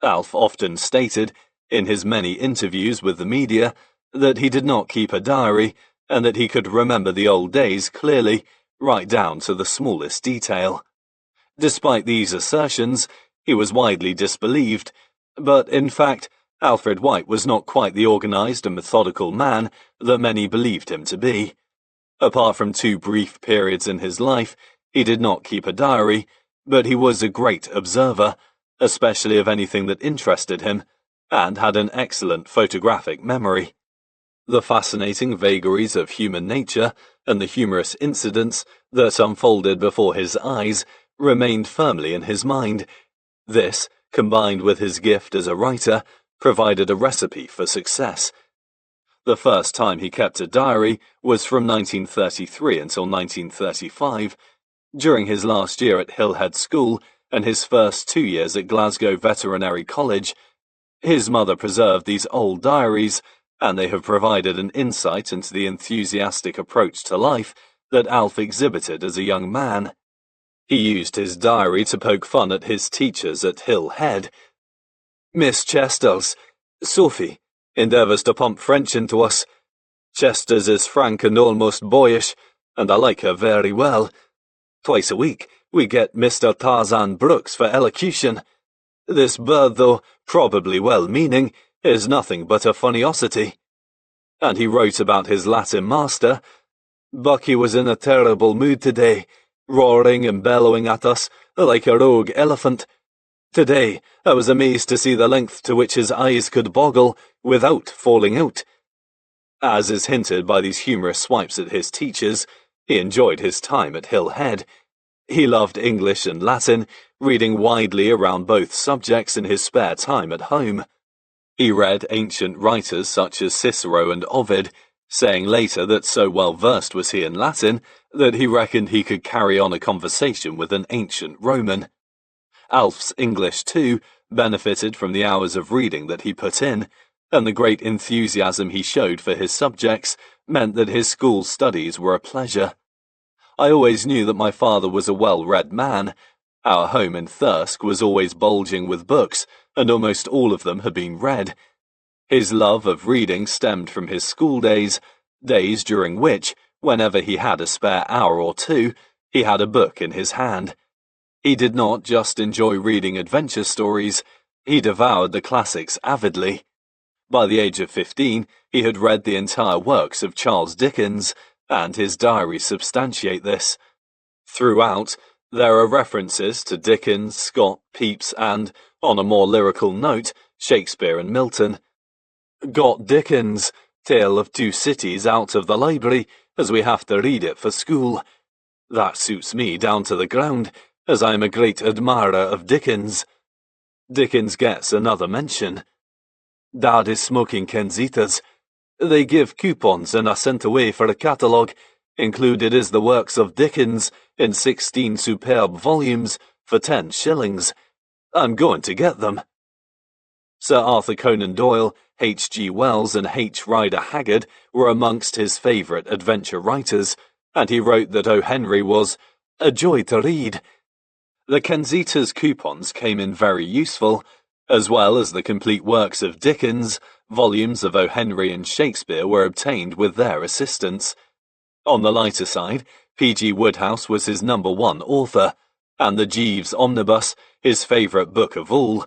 A: Alf often stated, in his many interviews with the media, that he did not keep a diary and that he could remember the old days clearly, right down to the smallest detail. Despite these assertions, he was widely disbelieved, but in fact, Alfred White was not quite the organized and methodical man that many believed him to be. Apart from 2 brief periods in his life, he did not keep a diary, but he was a great observer, especially of anything that interested him, and had an excellent photographic memory. The fascinating vagaries of human nature and the humorous incidents that unfolded before his eyes remained firmly in his mind. This, combined with his gift as a writer, provided a recipe for success. The first time he kept a diary was from 1933 until 1935, during his last year at Hillhead School and his first 2 years at Glasgow Veterinary College. His mother preserved these old diaries, and they have provided an insight into the enthusiastic approach to life that Alf exhibited as a young man. He used his diary to poke fun at his teachers at Hill Head. "Miss Chester's, Sophie, endeavours to pump French into us. Chester's is frank and almost boyish, and I like her very well. Twice a week we get Mr. Tarzan Brooks for elocution. This bird, though probably well-meaning, is nothing but a funniosity." And he wrote about his Latin master. "Bucky was in a terrible mood today, roaring and bellowing at us like a rogue elephant. Today I was amazed to see the length to which his eyes could boggle without falling out." As is hinted by these humorous swipes at his teachers, he enjoyed his time at Hill Head. He loved English and Latin, reading widely around both subjects in his spare time at home. He read ancient writers such as Cicero and Ovid, saying later that so well versed was he in Latin that he reckoned he could carry on a conversation with an ancient Roman. Alf's English, too, benefited from the hours of reading that he put in, and the great enthusiasm he showed for his subjects meant that his school studies were a pleasure. I always knew that my father was a well-read man. Our home in Thirsk was always bulging with books, and almost all of them had been read. His love of reading stemmed from his school days during which, whenever he had a spare hour or two, he had a book in his hand. He did not just enjoy reading adventure stories, he devoured the classics avidly. By the age of 15, he had read the entire works of Charles Dickens, and his diaries substantiate this. Throughout, there are references to Dickens, Scott, Pepys, and, on a more lyrical note, Shakespeare and Milton. Got Dickens' Tale of Two Cities out of the library, as we have to read it for school. That suits me down to the ground, as I am a great admirer of Dickens. Dickens gets another mention. Dad is smoking Kenzitas. They give coupons and are sent away for a catalogue. Included is the works of Dickens in 16 superb volumes for 10 shillings. I'm going to get them. Sir Arthur Conan Doyle, H.G. Wells and H. Rider Haggard were amongst his favourite adventure writers, and he wrote that O. Henry was a joy to read. The Kenzitas coupons came in very useful, as well as the complete works of Dickens. Volumes of O. Henry and Shakespeare were obtained with their assistance. On the lighter side, P.G. Wodehouse was his #1 author, and the Jeeves Omnibus his favourite book of all.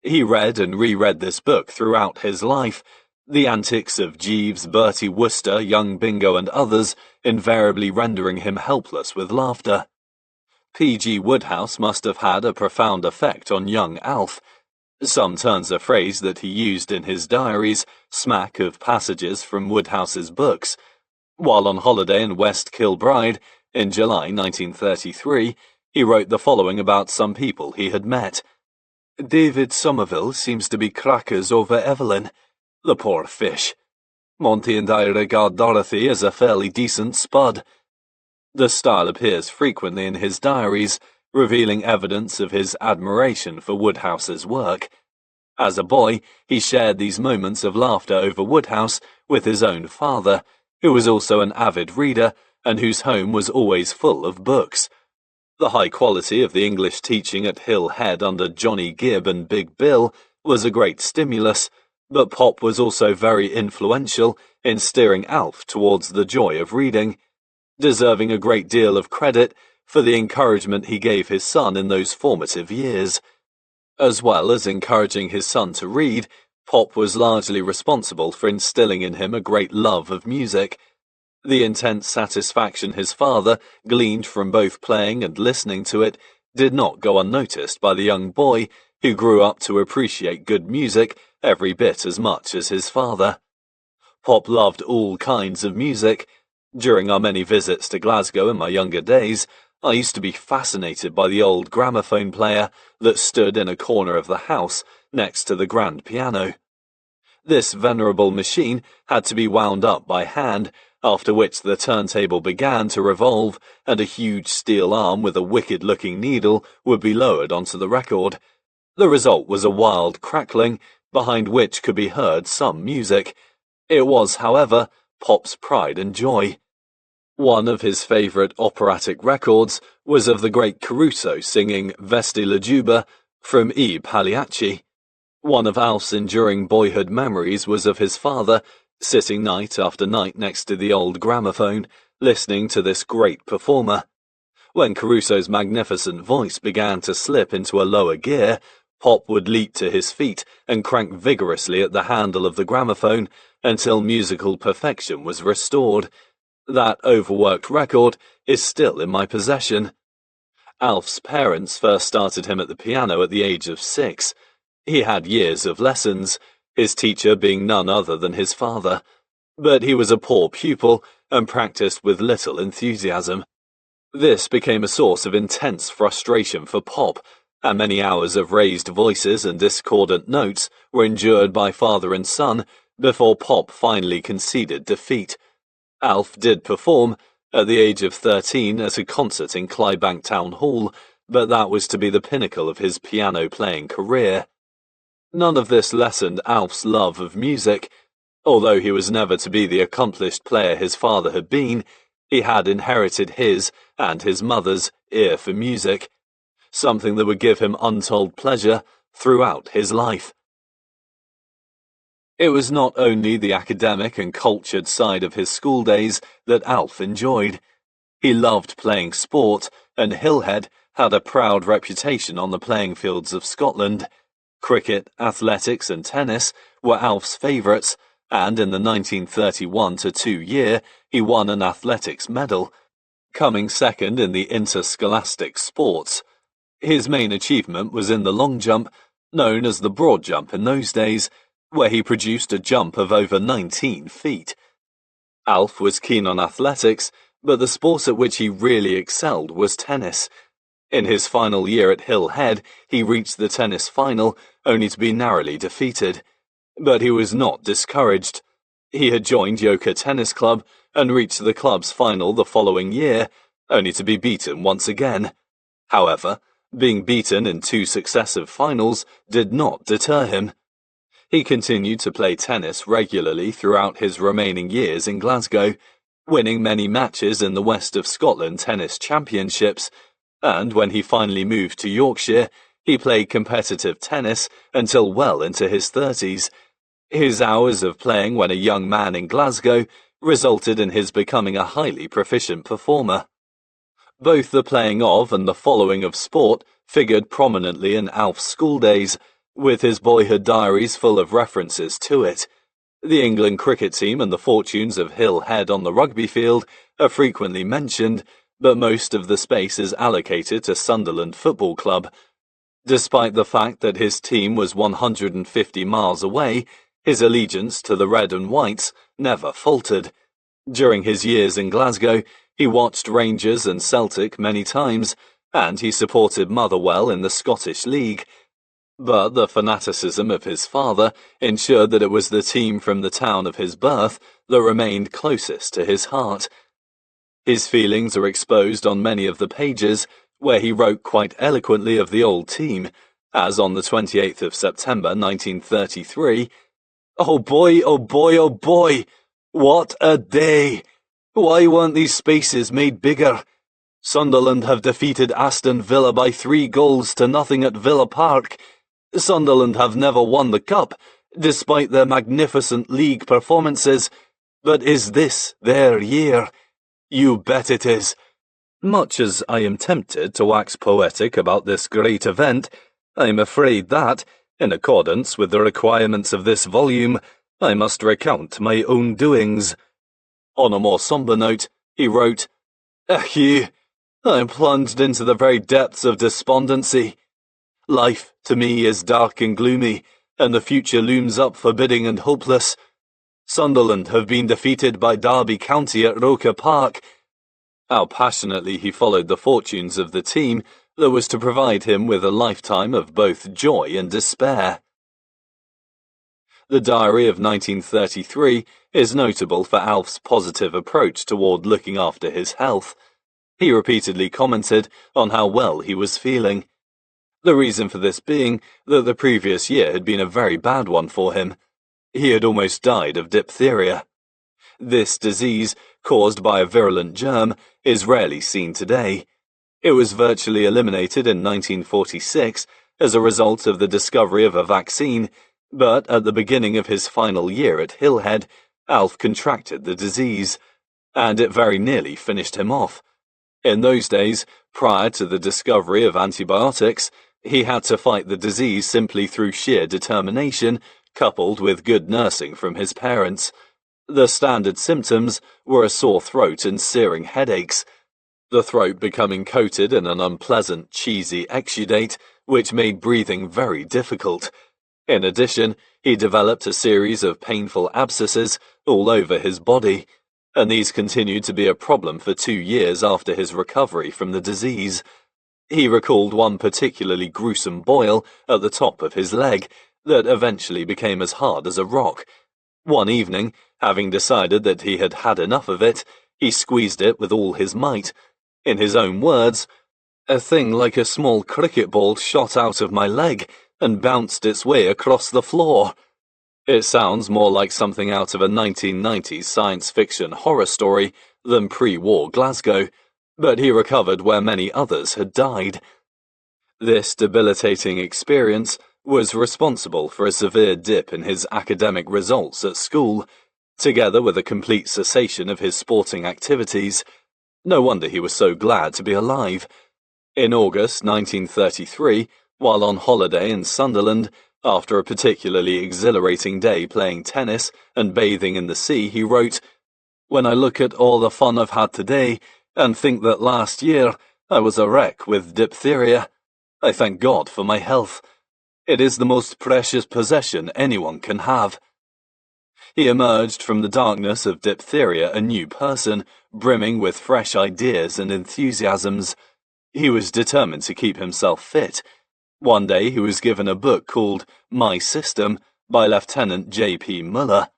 A: He read and reread this book throughout his life, the antics of Jeeves, Bertie Wooster, young Bingo and others invariably rendering him helpless with laughter. P.G. Wodehouse must have had a profound effect on young Alf. Some turns of phrase that he used in his diaries smack of passages from Wodehouse's books. While on holiday in West Kilbride in July 1933, he wrote the following about some people he had met. David Somerville seems to be crackers over Evelyn. The poor fish. Monty and I regard Dorothy as a fairly decent spud. The style appears frequently in his diaries, revealing evidence of his admiration for Wodehouse's work. As a boy, he shared these moments of laughter over Wodehouse with his own father, who was also an avid reader and whose home was always full of books. The high quality of the English teaching at Hill Head under Johnny Gibb and Big Bill was a great stimulus, but Pop was also very influential in steering Alf towards the joy of reading, deserving a great deal of credit for the encouragement he gave his son in those formative years. As well as encouraging his son to read, Pop was largely responsible for instilling in him a great love of music. The intense satisfaction his father gleaned from both playing and listening to it did not go unnoticed by the young boy, who grew up to appreciate good music every bit as much as his father. Pop loved all kinds of music. During our many visits to Glasgow in my younger days, I used to be fascinated by the old gramophone player that stood in a corner of the house next to the grand piano. This venerable machine had to be wound up by hand, after which the turntable began to revolve and a huge steel arm with a wicked-looking needle would be lowered onto the record. The result was a wild crackling, behind which could be heard some music. It was, however, Pop's pride and joy. One of his favourite operatic records was of the great Caruso singing Vesti la Juba from I Pagliacci. One of Alf's enduring boyhood memories was of his father sitting night after night next to the old gramophone, listening to this great performer. When Caruso's magnificent voice began to slip into a lower gear, Pop would leap to his feet and crank vigorously at the handle of the gramophone until musical perfection was restored. That overworked record is still in my possession. Alf's parents first started him at the piano at the age of 6. He had years of lessons, his teacher being none other than his father, but he was a poor pupil and practiced with little enthusiasm. This became a source of intense frustration for Pop, and many hours of raised voices and discordant notes were endured by father and son before Pop finally conceded defeat. Alf did perform, at the age of 13 at a concert in Clydebank Town Hall, but that was to be the pinnacle of his piano-playing career. None of this lessened Alf's love of music. Although he was never to be the accomplished player his father had been, he had inherited his and his mother's ear for music, something that would give him untold pleasure throughout his life. It was not only the academic and cultured side of his school days that Alf enjoyed. He loved playing sport, and Hillhead had a proud reputation on the playing fields of Scotland. Cricket, athletics and tennis were Alf's favourites, and in the 1931-2 year he won an athletics medal, coming second in the interscholastic sports. His main achievement was in the long jump, known as the broad jump in those days, where he produced a jump of over 19 feet. Alf was keen on athletics, but the sport at which he really excelled was tennis. In his final year at Hillhead, he reached the tennis final, only to be narrowly defeated. But he was not discouraged. He had joined Yorkshire Tennis Club and reached the club's final the following year, only to be beaten once again. However, being beaten in 2 successive finals did not deter him. He continued to play tennis regularly throughout his remaining years in Glasgow, winning many matches in the West of Scotland Tennis Championships, and when he finally moved to Yorkshire, he played competitive tennis until well into his 30s. His hours of playing when a young man in Glasgow resulted in his becoming a highly proficient performer. Both the playing of and the following of sport figured prominently in Alf's school days, with his boyhood diaries full of references to it. The England cricket team and the fortunes of Hillhead on the rugby field are frequently mentioned, but most of the space is allocated to Sunderland Football Club. Despite the fact that his team was 150 miles away, his allegiance to the Red and Whites never faltered. During his years in Glasgow, he watched Rangers and Celtic many times, and he supported Motherwell in the Scottish League. But the fanaticism of his father ensured that it was the team from the town of his birth that remained closest to his heart. His feelings are exposed on many of the pages, where he wrote quite eloquently of the old team, as on the 28th of September 1933, "Oh boy, oh boy, oh boy! What a day! Why weren't these spaces made bigger? Sunderland have defeated Aston Villa by 3 goals to nothing at Villa Park. Sunderland have never won the cup, despite their magnificent league performances. But is this their year? You bet it is." Much as I am tempted to wax poetic about this great event, I am afraid that, in accordance with the requirements of this volume, I must recount my own doings. On a more sombre note, he wrote, "Achoo, I am plunged into the very depths of despondency. Life, to me, is dark and gloomy, and the future looms up forbidding and hopeless. Sunderland have been defeated by Derby County at Roker Park." How passionately he followed the fortunes of the team that was to provide him with a lifetime of both joy and despair. The diary of 1933 is notable for Alf's positive approach toward looking after his health. He repeatedly commented on how well he was feeling. The reason for this being that the previous year had been a very bad one for him. He had almost died of diphtheria. This disease, caused by a virulent germ, is rarely seen today. It was virtually eliminated in 1946 as a result of the discovery of a vaccine, but at the beginning of his final year at Hillhead, Alf contracted the disease, and it very nearly finished him off. In those days, prior to the discovery of antibiotics, he had to fight the disease simply through sheer determination, coupled with good nursing from his parents. The standard symptoms were a sore throat and searing headaches, the throat becoming coated in an unpleasant, cheesy exudate, which made breathing very difficult. In addition, he developed a series of painful abscesses all over his body, and these continued to be a problem for 2 years after his recovery from the disease. He recalled one particularly gruesome boil at the top of his leg that eventually became as hard as a rock. One evening, having decided that he had had enough of it, He squeezed it with all his might. In his own words, "A thing like a small cricket ball shot out of my leg and bounced its way across the floor." It sounds more like something out of a 1990s science fiction horror story than pre-war Glasgow, but he recovered where many others had died. This debilitating experience was responsible for a severe dip in his academic results at school, together with a complete cessation of his sporting activities. No wonder he was so glad to be alive. In August 1933, while on holiday in Sunderland, after a particularly exhilarating day playing tennis and bathing in the sea, he wrote, "When I look at all the fun I've had today and think that last year I was a wreck with diphtheria, I thank God for my health. It is the most precious possession anyone can have." He emerged from the darkness of diphtheria a new person, brimming with fresh ideas and enthusiasms. He was determined to keep himself fit. One day he was given a book called My System by Lieutenant J.P. Muller.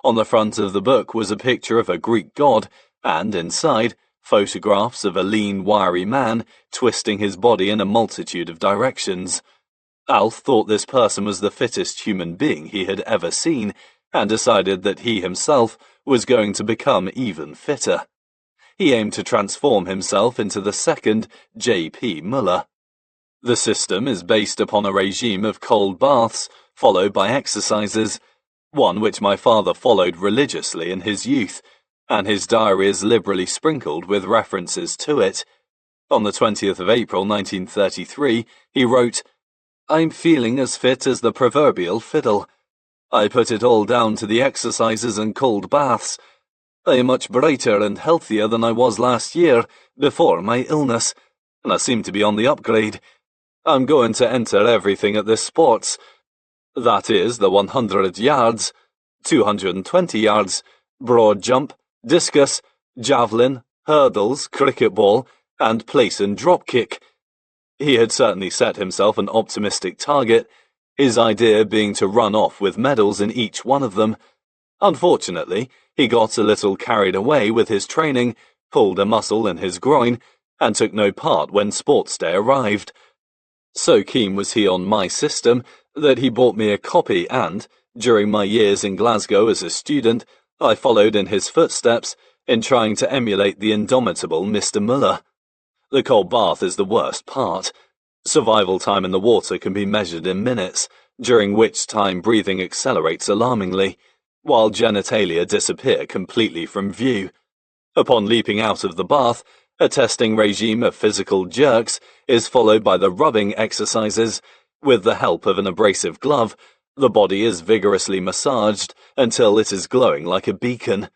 A: On the front of the book was a picture of a Greek god, and inside, photographs of a lean, wiry man twisting his body in a multitude of directions. Alf thought this person was the fittest human being he had ever seen, and decided that he himself was going to become even fitter. He aimed to transform himself into the second J.P. Muller. The system is based upon a regime of cold baths, followed by exercises, one which my father followed religiously in his youth, and his diary is liberally sprinkled with references to it. On the 20th of April 1933, he wrote, "I'm feeling as fit as the proverbial fiddle. I put it all down to the exercises and cold baths. I am much brighter and healthier than I was last year, before my illness, and I seem to be on the upgrade. I'm going to enter everything at this sports. That is the 100 yards, 220 yards, broad jump, discus, javelin, hurdles, cricket ball, and place and drop kick." He had certainly set himself an optimistic target, his idea being to run off with medals in each one of them. Unfortunately, he got a little carried away with his training, pulled a muscle in his groin, and took no part when sports day arrived. So keen was he on My System that he bought me a copy and, during my years in Glasgow as a student, I followed in his footsteps in trying to emulate the indomitable Mr. Muller. The cold bath is the worst part. Survival time in the water can be measured in minutes, during which time breathing accelerates alarmingly, while genitalia disappear completely from view. Upon leaping out of the bath, a testing regime of physical jerks is followed by the rubbing exercises. With the help of an abrasive glove, the body is vigorously massaged until it is glowing like a beacon.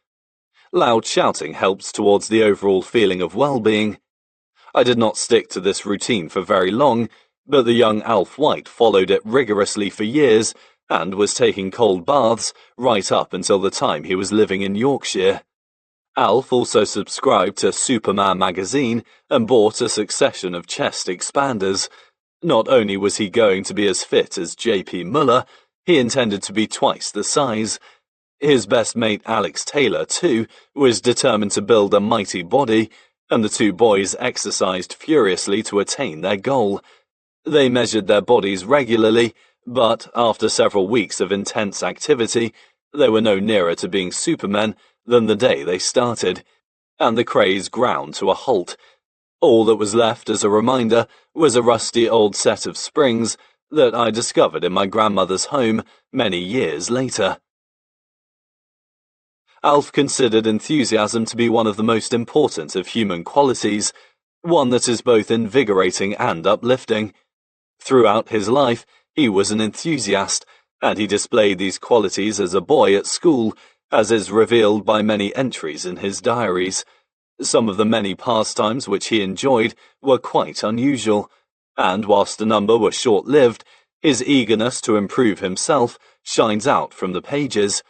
A: Loud shouting helps towards the overall feeling of well-being. I did not stick to this routine for very long, but the young Alf White followed it rigorously for years and was taking cold baths right up until the time he was living in Yorkshire. Alf also subscribed to Superman magazine and bought a succession of chest expanders. Not only was he going to be as fit as J.P. Muller, he intended to be twice the size. His best mate Alex Taylor, too, was determined to build a mighty body, and the two boys exercised furiously to attain their goal. They measured their bodies regularly, but after several weeks of intense activity, they were no nearer to being supermen than the day they started, and the craze ground to a halt. All that was left as a reminder was a rusty old set of springs that I discovered in my grandmother's home many years later. Alf considered enthusiasm to be one of the most important of human qualities, one that is both invigorating and uplifting. Throughout his life, he was an enthusiast, and he displayed these qualities as a boy at school, as is revealed by many entries in his diaries. Some of the many pastimes which he enjoyed were quite unusual, and whilst a number were short-lived, his eagerness to improve himself shines out from the pages.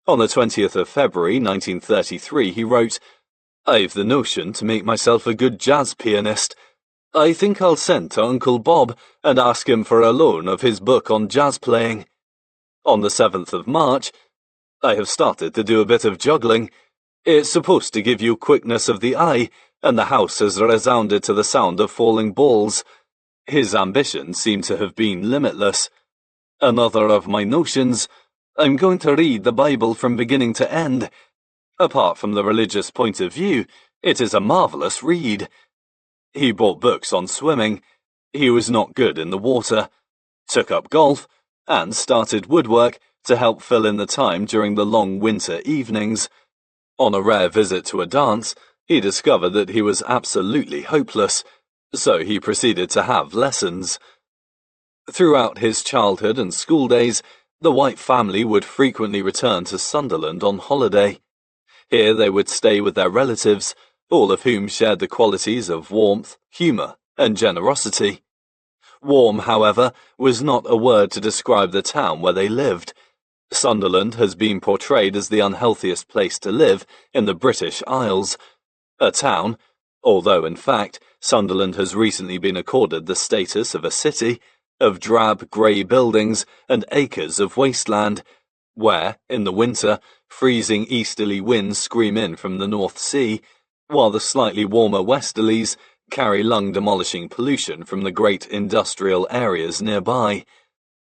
A: On the 20th of February 1933 he wrote, "I've the notion to make myself a good jazz pianist. I think I'll send to Uncle Bob and ask him for a loan of his book on jazz playing." On the 7th of March, "I have started to do a bit of juggling. It's supposed to give you quickness of the eye, and the house has resounded to the sound of falling balls. His ambition seemed to have been limitless. Another of my notions, I'm going to read the Bible from beginning to end. Apart from the religious point of view, it is a marvellous read. He bought books on swimming. He was not good in the water. Took up golf, and started woodwork to help fill in the time during the long winter evenings. On a rare visit to a dance, he discovered that he was absolutely hopeless, so he proceeded to have lessons. Throughout his childhood and school days, the White family would frequently return to Sunderland on holiday. Here they would stay with their relatives, all of whom shared the qualities of warmth, humour, and generosity. Warm, however, was not a word to describe the town where they lived. Sunderland has been portrayed as the unhealthiest place to live in the British Isles. A town, although in fact Sunderland has recently been accorded the status of a city, of drab grey buildings and acres of wasteland, where, in the winter, freezing easterly winds scream in from the North Sea, while the slightly warmer westerlies carry lung-demolishing pollution from the great industrial areas nearby.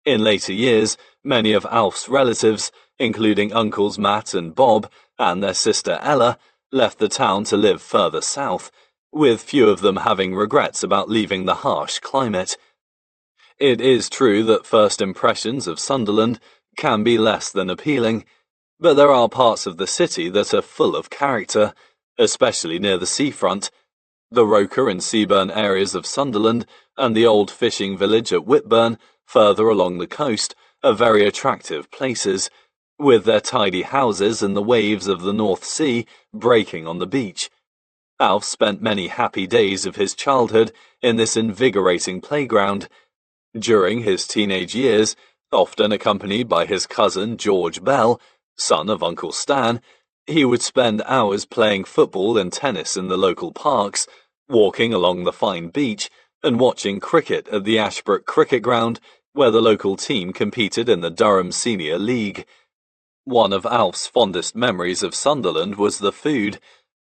A: In later years, many of Alf's relatives, including uncles Matt and Bob and their sister Ella, left the town to live further south, with few of them having regrets about leaving the harsh climate. It is true that first impressions of Sunderland can be less than appealing, but there are parts of the city that are full of character, especially near the seafront. The Roker and Seaburn areas of Sunderland and the old fishing village at Whitburn, further along the coast, are very attractive places, with their tidy houses and the waves of the North Sea breaking on the beach. Alf spent many happy days of his childhood in this invigorating playground. During his teenage years, often accompanied by his cousin George Bell, son of Uncle Stan, he would spend hours playing football and tennis in the local parks, walking along the fine beach, and watching cricket at the Ashbrook Cricket Ground, where the local team competed in the Durham Senior League. One of Alf's fondest memories of Sunderland was the food.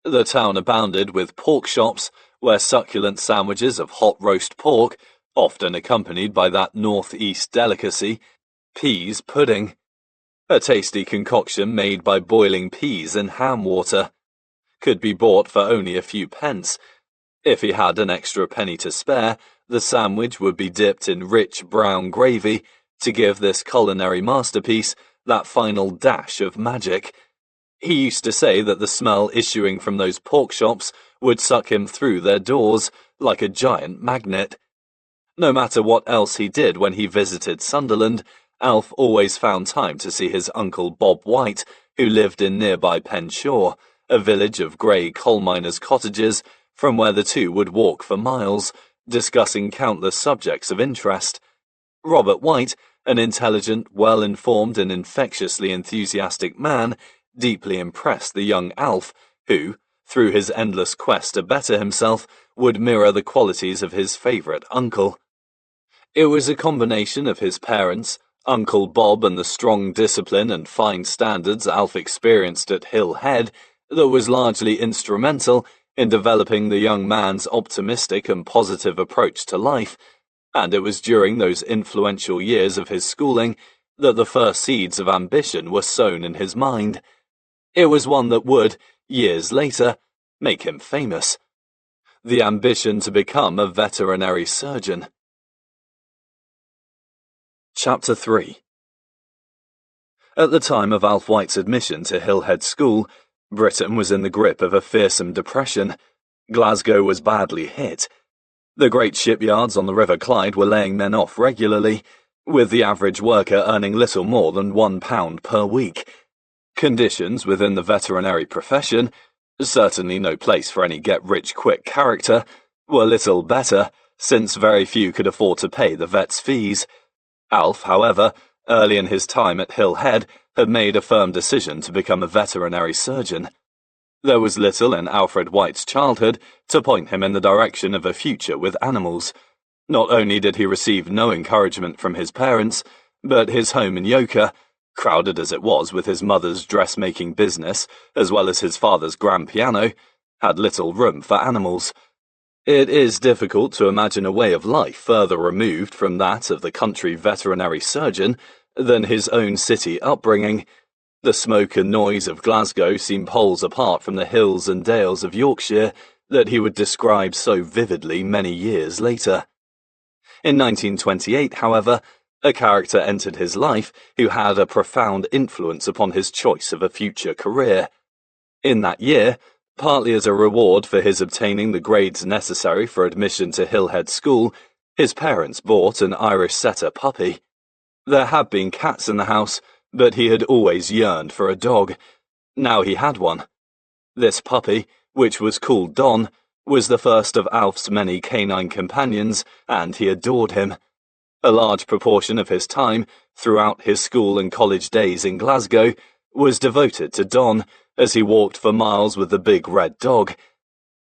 A: The town abounded with pork shops, where succulent sandwiches of hot roast pork, often accompanied by that north-east delicacy, peas pudding, a tasty concoction made by boiling peas in ham water, could be bought for only a few pence. If he had an extra penny to spare, the sandwich would be dipped in rich brown gravy to give this culinary masterpiece that final dash of magic. He used to say that the smell issuing from those pork shops would suck him through their doors like a giant magnet. No matter what else he did when he visited Sunderland, Alf always found time to see his uncle Bob White, who lived in nearby Penshaw, a village of grey coal miners' cottages, from where the two would walk for miles, discussing countless subjects of interest. Robert White, an intelligent, well-informed and infectiously enthusiastic man, deeply impressed the young Alf, who, through his endless quest to better himself, would mirror the qualities of his favourite uncle. It was a combination of his parents, Uncle Bob, and the strong discipline and fine standards Alf experienced at Hill Head that was largely instrumental in developing the young man's optimistic and positive approach to life, and it was during those influential years of his schooling that the first seeds of ambition were sown in his mind. It was one that would, years later, make him famous. The ambition to become a veterinary surgeon. Chapter 3. At the time of Alf White's admission to Hill Head School, Britain was in the grip of a fearsome depression. Glasgow was badly hit. The great shipyards on the River Clyde were laying men off regularly, with the average worker earning little more than £1 per week. Conditions within the veterinary profession, certainly no place for any get-rich-quick character, were little better, since very few could afford to pay the vet's fees. Alf, however, early in his time at Hill Head, had made a firm decision to become a veterinary surgeon. There was little in Alfred White's childhood to point him in the direction of a future with animals. Not only did he receive no encouragement from his parents, but his home in Yorkshire, Crowded as it was with his mother's dressmaking business, as well as his father's grand piano, had little room for animals. It is difficult to imagine a way of life further removed from that of the country veterinary surgeon than his own city upbringing. The smoke and noise of Glasgow seem poles apart from the hills and dales of Yorkshire that he would describe so vividly many years later. In 1928, however, a character entered his life who had a profound influence upon his choice of a future career. In that year, partly as a reward for his obtaining the grades necessary for admission to Hillhead School, his parents bought an Irish setter puppy. There had been cats in the house, but he had always yearned for a dog. Now he had one. This puppy, which was called Don, was the first of Alf's many canine companions, and he adored him. A large proportion of his time, throughout his school and college days in Glasgow, was devoted to Don, as he walked for miles with the big red dog.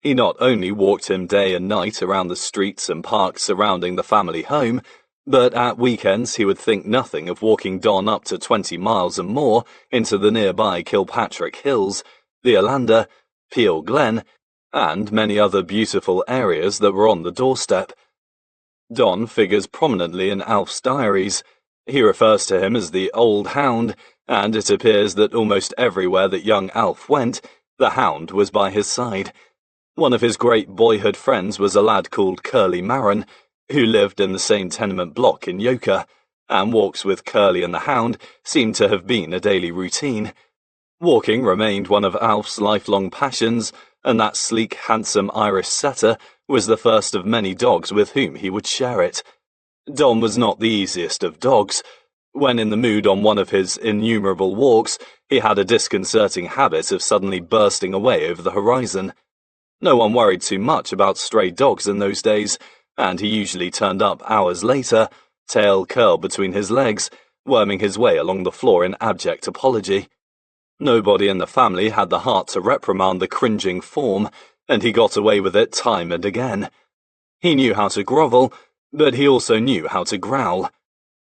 A: He not only walked him day and night around the streets and parks surrounding the family home, but at weekends he would think nothing of walking Don up to 20 miles and more into the nearby Kilpatrick Hills, the Alander, Peel Glen, and many other beautiful areas that were on the doorstep. Don figures prominently in Alf's diaries. He refers to him as the old hound, and it appears that almost everywhere that young Alf went, the hound was by his side. One of his great boyhood friends was a lad called Curly Marron, who lived in the same tenement block in Yorkshire, and walks with Curly and the hound seemed to have been a daily routine. Walking remained one of Alf's lifelong passions, and that sleek, handsome Irish setter was the first of many dogs with whom he would share it. Don was not the easiest of dogs. When in the mood on one of his innumerable walks, he had a disconcerting habit of suddenly bursting away over the horizon. No one worried too much about stray dogs in those days, and he usually turned up hours later, tail curled between his legs, worming his way along the floor in abject apology. Nobody in the family had the heart to reprimand the cringing form, and he got away with it time and again. He knew how to grovel, but he also knew how to growl.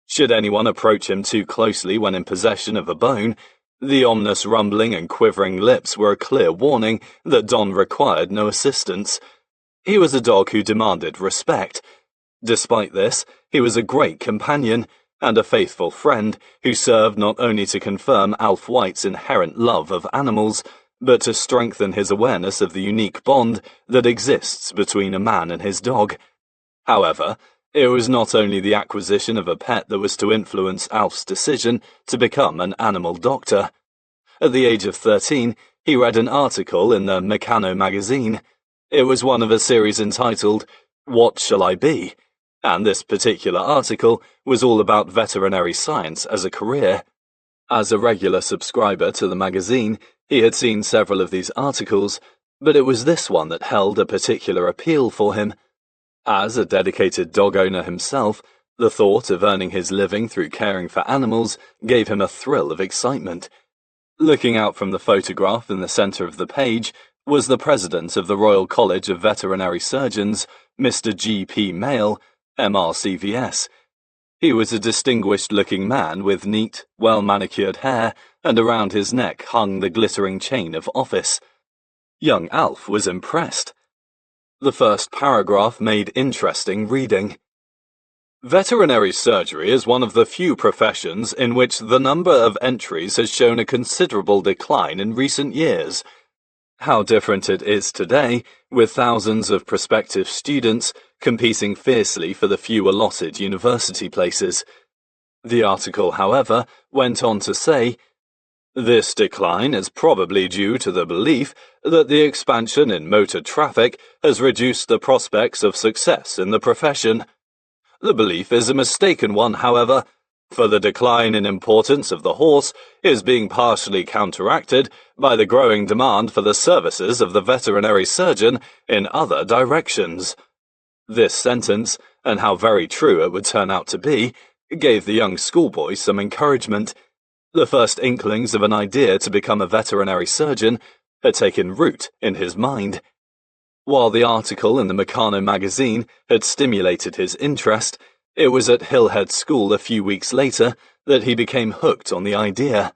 A: Should anyone approach him too closely when in possession of a bone, the ominous rumbling and quivering lips were a clear warning that Don required no assistance. He was a dog who demanded respect. Despite this, he was a great companion, and a faithful friend who served not only to confirm Alf White's inherent love of animals, but to strengthen his awareness of the unique bond that exists between a man and his dog. However, it was not only the acquisition of a pet that was to influence Alf's decision to become an animal doctor. At the age of 13, he read an article in the Meccano magazine. It was one of a series entitled, "What Shall I Be?" And this particular article was all about veterinary science as a career. As a regular subscriber to the magazine, he had seen several of these articles, but it was this one that held a particular appeal for him. As a dedicated dog owner himself, the thought of earning his living through caring for animals gave him a thrill of excitement. Looking out from the photograph in the centre of the page was the president of the Royal College of Veterinary Surgeons, Mr. G.P. Mayle, MRCVS. He was a distinguished-looking man with neat, well-manicured hair, and around his neck hung the glittering chain of office. Young Alf was impressed. The first paragraph made interesting reading. Veterinary surgery is one of the few professions in which the number of entries has shown a considerable decline in recent years. How different it is today, with thousands of prospective students competing fiercely for the few allotted university places. The article, however, went on to say, "This decline is probably due to the belief that the expansion in motor traffic has reduced the prospects of success in the profession. The belief is a mistaken one, however, for the decline in importance of the horse is being partially counteracted by the growing demand for the services of the veterinary surgeon in other directions." This sentence, and how very true it would turn out to be, gave the young schoolboy some encouragement. The first inklings of an idea to become a veterinary surgeon had taken root in his mind. While the article in the Meccano magazine had stimulated his interest, It was at Hillhead School a few weeks later that he became hooked on the idea.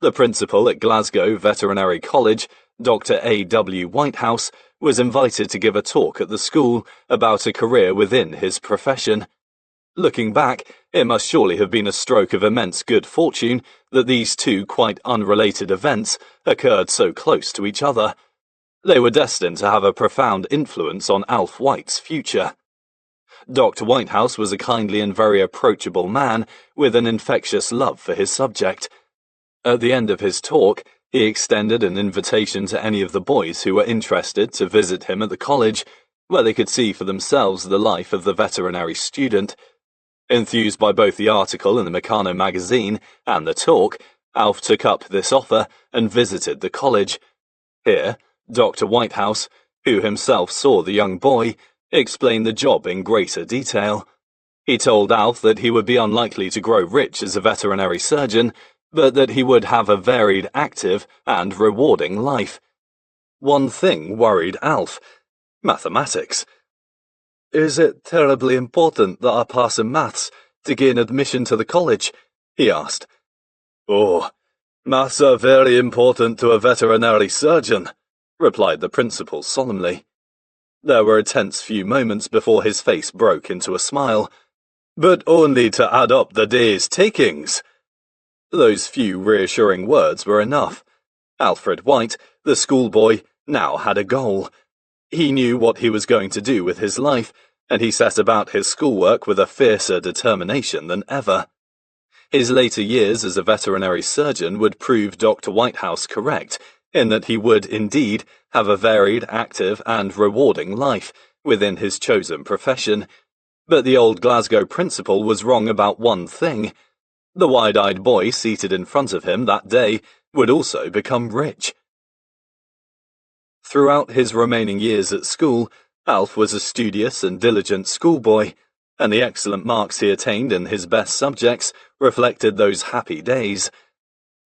A: The principal at Glasgow Veterinary College, Dr. A.W. Whitehouse, was invited to give a talk at the school about a career within his profession. Looking back, it must surely have been a stroke of immense good fortune that these two quite unrelated events occurred so close to each other. They were destined to have a profound influence on Alf White's future. Dr. Whitehouse was a kindly and very approachable man with an infectious love for his subject. At the end of his talk, he extended an invitation to any of the boys who were interested to visit him at the college, where they could see for themselves the life of the veterinary student. Enthused by both the article in the Meccano magazine and the talk, Alf took up this offer and visited the college. Here, Dr. Whitehouse, who himself saw the young boy, explained the job in greater detail. He told Alf that he would be unlikely to grow rich as a veterinary surgeon, but that he would have a varied, active, and rewarding life. One thing worried Alf: mathematics. "Is it terribly important that I pass in maths to gain admission to the college?" he asked. "Oh, maths are very important to a veterinary surgeon," replied the principal solemnly. There were a tense few moments before his face broke into a smile. "But only to add up the day's takings." Those few reassuring words were enough. Alfred White, the schoolboy, now had a goal. He knew what he was going to do with his life, and he set about his schoolwork with a fiercer determination than ever. His later years as a veterinary surgeon would prove Dr. Whitehouse correct, in that he would, indeed, have a varied, active, and rewarding life within his chosen profession. But the old Glasgow principal was wrong about one thing. The wide-eyed boy seated in front of him that day would also become rich. Throughout his remaining years at school, Alf was a studious and diligent schoolboy, and the excellent marks he attained in his best subjects reflected those happy days.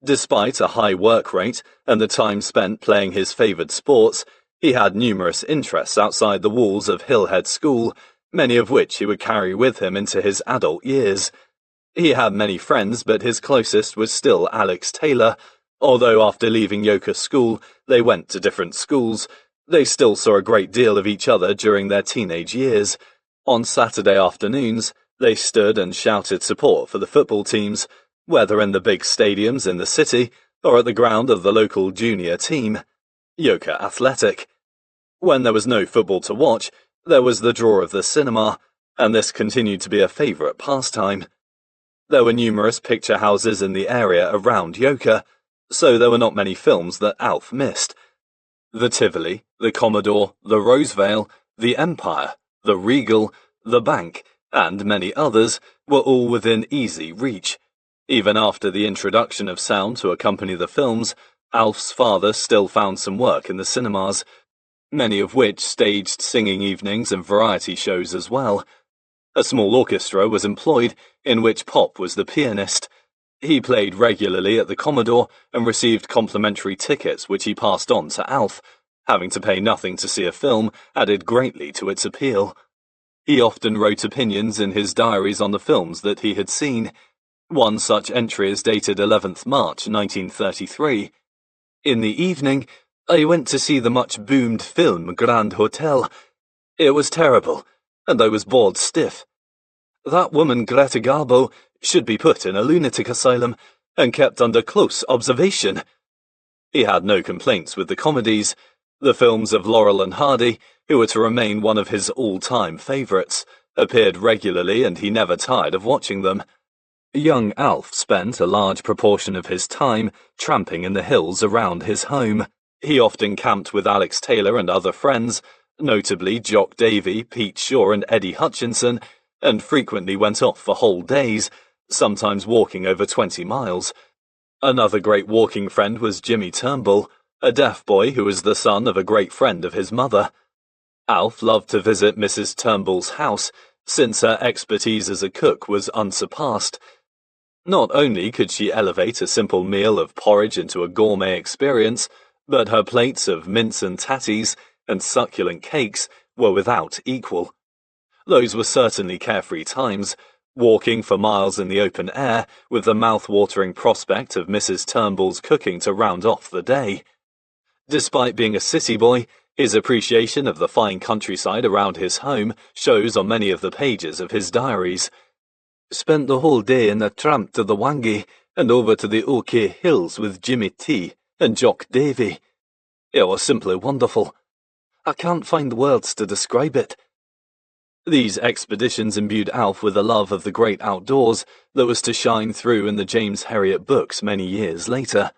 A: Despite a high work rate and the time spent playing his favoured sports, he had numerous interests outside the walls of Hillhead School, many of which he would carry with him into his adult years. He had many friends, but his closest was still Alex Taylor. Although after leaving Yorkshire School they went to different schools, they still saw a great deal of each other during their teenage years. On Saturday afternoons, they stood and shouted support for the football teams, whether in the big stadiums in the city or at the ground of the local junior team, Yorkshire Athletic. When there was no football to watch, there was the draw of the cinema, and this continued to be a favourite pastime. There were numerous picture houses in the area around Yorkshire, so there were not many films that Alf missed. The Tivoli, the Commodore, the Rosevale, the Empire, the Regal, the Bank, and many others were all within easy reach. Even after the introduction of sound to accompany the films, Alf's father still found some work in the cinemas, many of which staged singing evenings and variety shows as well. A small orchestra was employed, in which Pop was the pianist. He played regularly at the Commodore and received complimentary tickets which he passed on to Alf. Having to pay nothing to see a film added greatly to its appeal. He often wrote opinions in his diaries on the films that he had seen. One such entry is dated 11th March 1933. "In the evening, I went to see the much-boomed film Grand Hotel. It was terrible, and I was bored stiff. That woman Greta Garbo should be put in a lunatic asylum and kept under close observation." He had no complaints with the comedies. The films of Laurel and Hardy, who were to remain one of his all-time favourites, appeared regularly and he never tired of watching them. Young Alf spent a large proportion of his time tramping in the hills around his home. He often camped with Alex Taylor and other friends, notably Jock Davy, Pete Shaw and Eddie Hutchinson, and frequently went off for whole days, sometimes walking over 20 miles. Another great walking friend was Jimmy Turnbull, a deaf boy who was the son of a great friend of his mother. Alf loved to visit Mrs. Turnbull's house, since her expertise as a cook was unsurpassed. Not only could she elevate a simple meal of porridge into a gourmet experience, but her plates of mince and tatties and succulent cakes were without equal. Those were certainly carefree times, walking for miles in the open air with the mouth-watering prospect of Mrs. Turnbull's cooking to round off the day. Despite being a city boy, his appreciation of the fine countryside around his home shows on many of the pages of his diaries. Spent the whole day in a tramp to the Wangi and over to the OK Hills with Jimmy T and Jock Davy. It was simply wonderful. I can't find words to describe it. These expeditions imbued Alf with a love of the great outdoors that was to shine through in the James Herriot books many years later.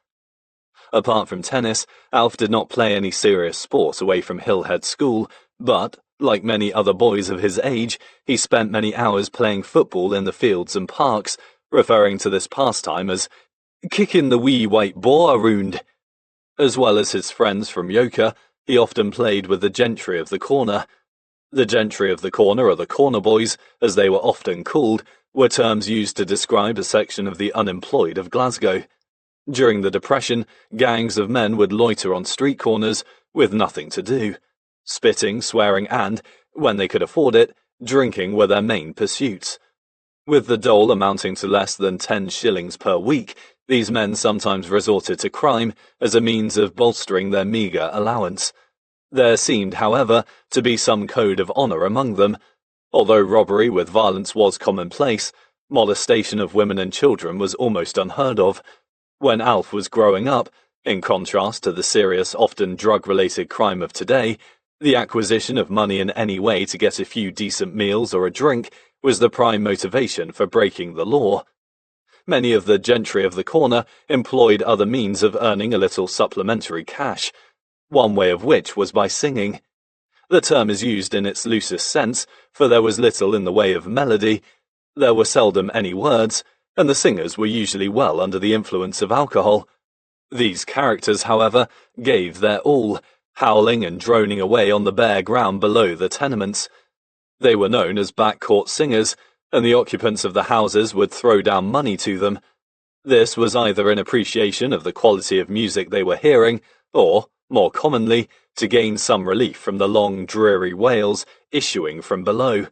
A: Apart from tennis, Alf did not play any serious sport away from Hillhead School, but, like many other boys of his age, he spent many hours playing football in the fields and parks, referring to this pastime as kicking the wee white ball around. As well as his friends from Yorkshire, he often played with the gentry of the corner. The gentry of the corner, or the corner boys, as they were often called, were terms used to describe a section of the unemployed of Glasgow. During the Depression, gangs of men would loiter on street corners with nothing to do. Spitting, swearing and, when they could afford it, drinking were their main pursuits. With the dole amounting to less than 10 shillings per week, these men sometimes resorted to crime as a means of bolstering their meagre allowance. There seemed, however, to be some code of honour among them. Although robbery with violence was commonplace, molestation of women and children was almost unheard of. When Alf was growing up, in contrast to the serious, often drug-related crime of today, the acquisition of money in any way to get a few decent meals or a drink was the prime motivation for breaking the law. Many of the gentry of the corner employed other means of earning a little supplementary cash, one way of which was by singing. The term is used in its loosest sense, for there was little in the way of melody, there were seldom any words, and the singers were usually well under the influence of alcohol. These characters, however, gave their all, howling and droning away on the bare ground below the tenements. They were known as backcourt singers, and the occupants of the houses would throw down money to them. This was either in appreciation of the quality of music they were hearing, or, more commonly, to gain some relief from the long, dreary wails issuing from below.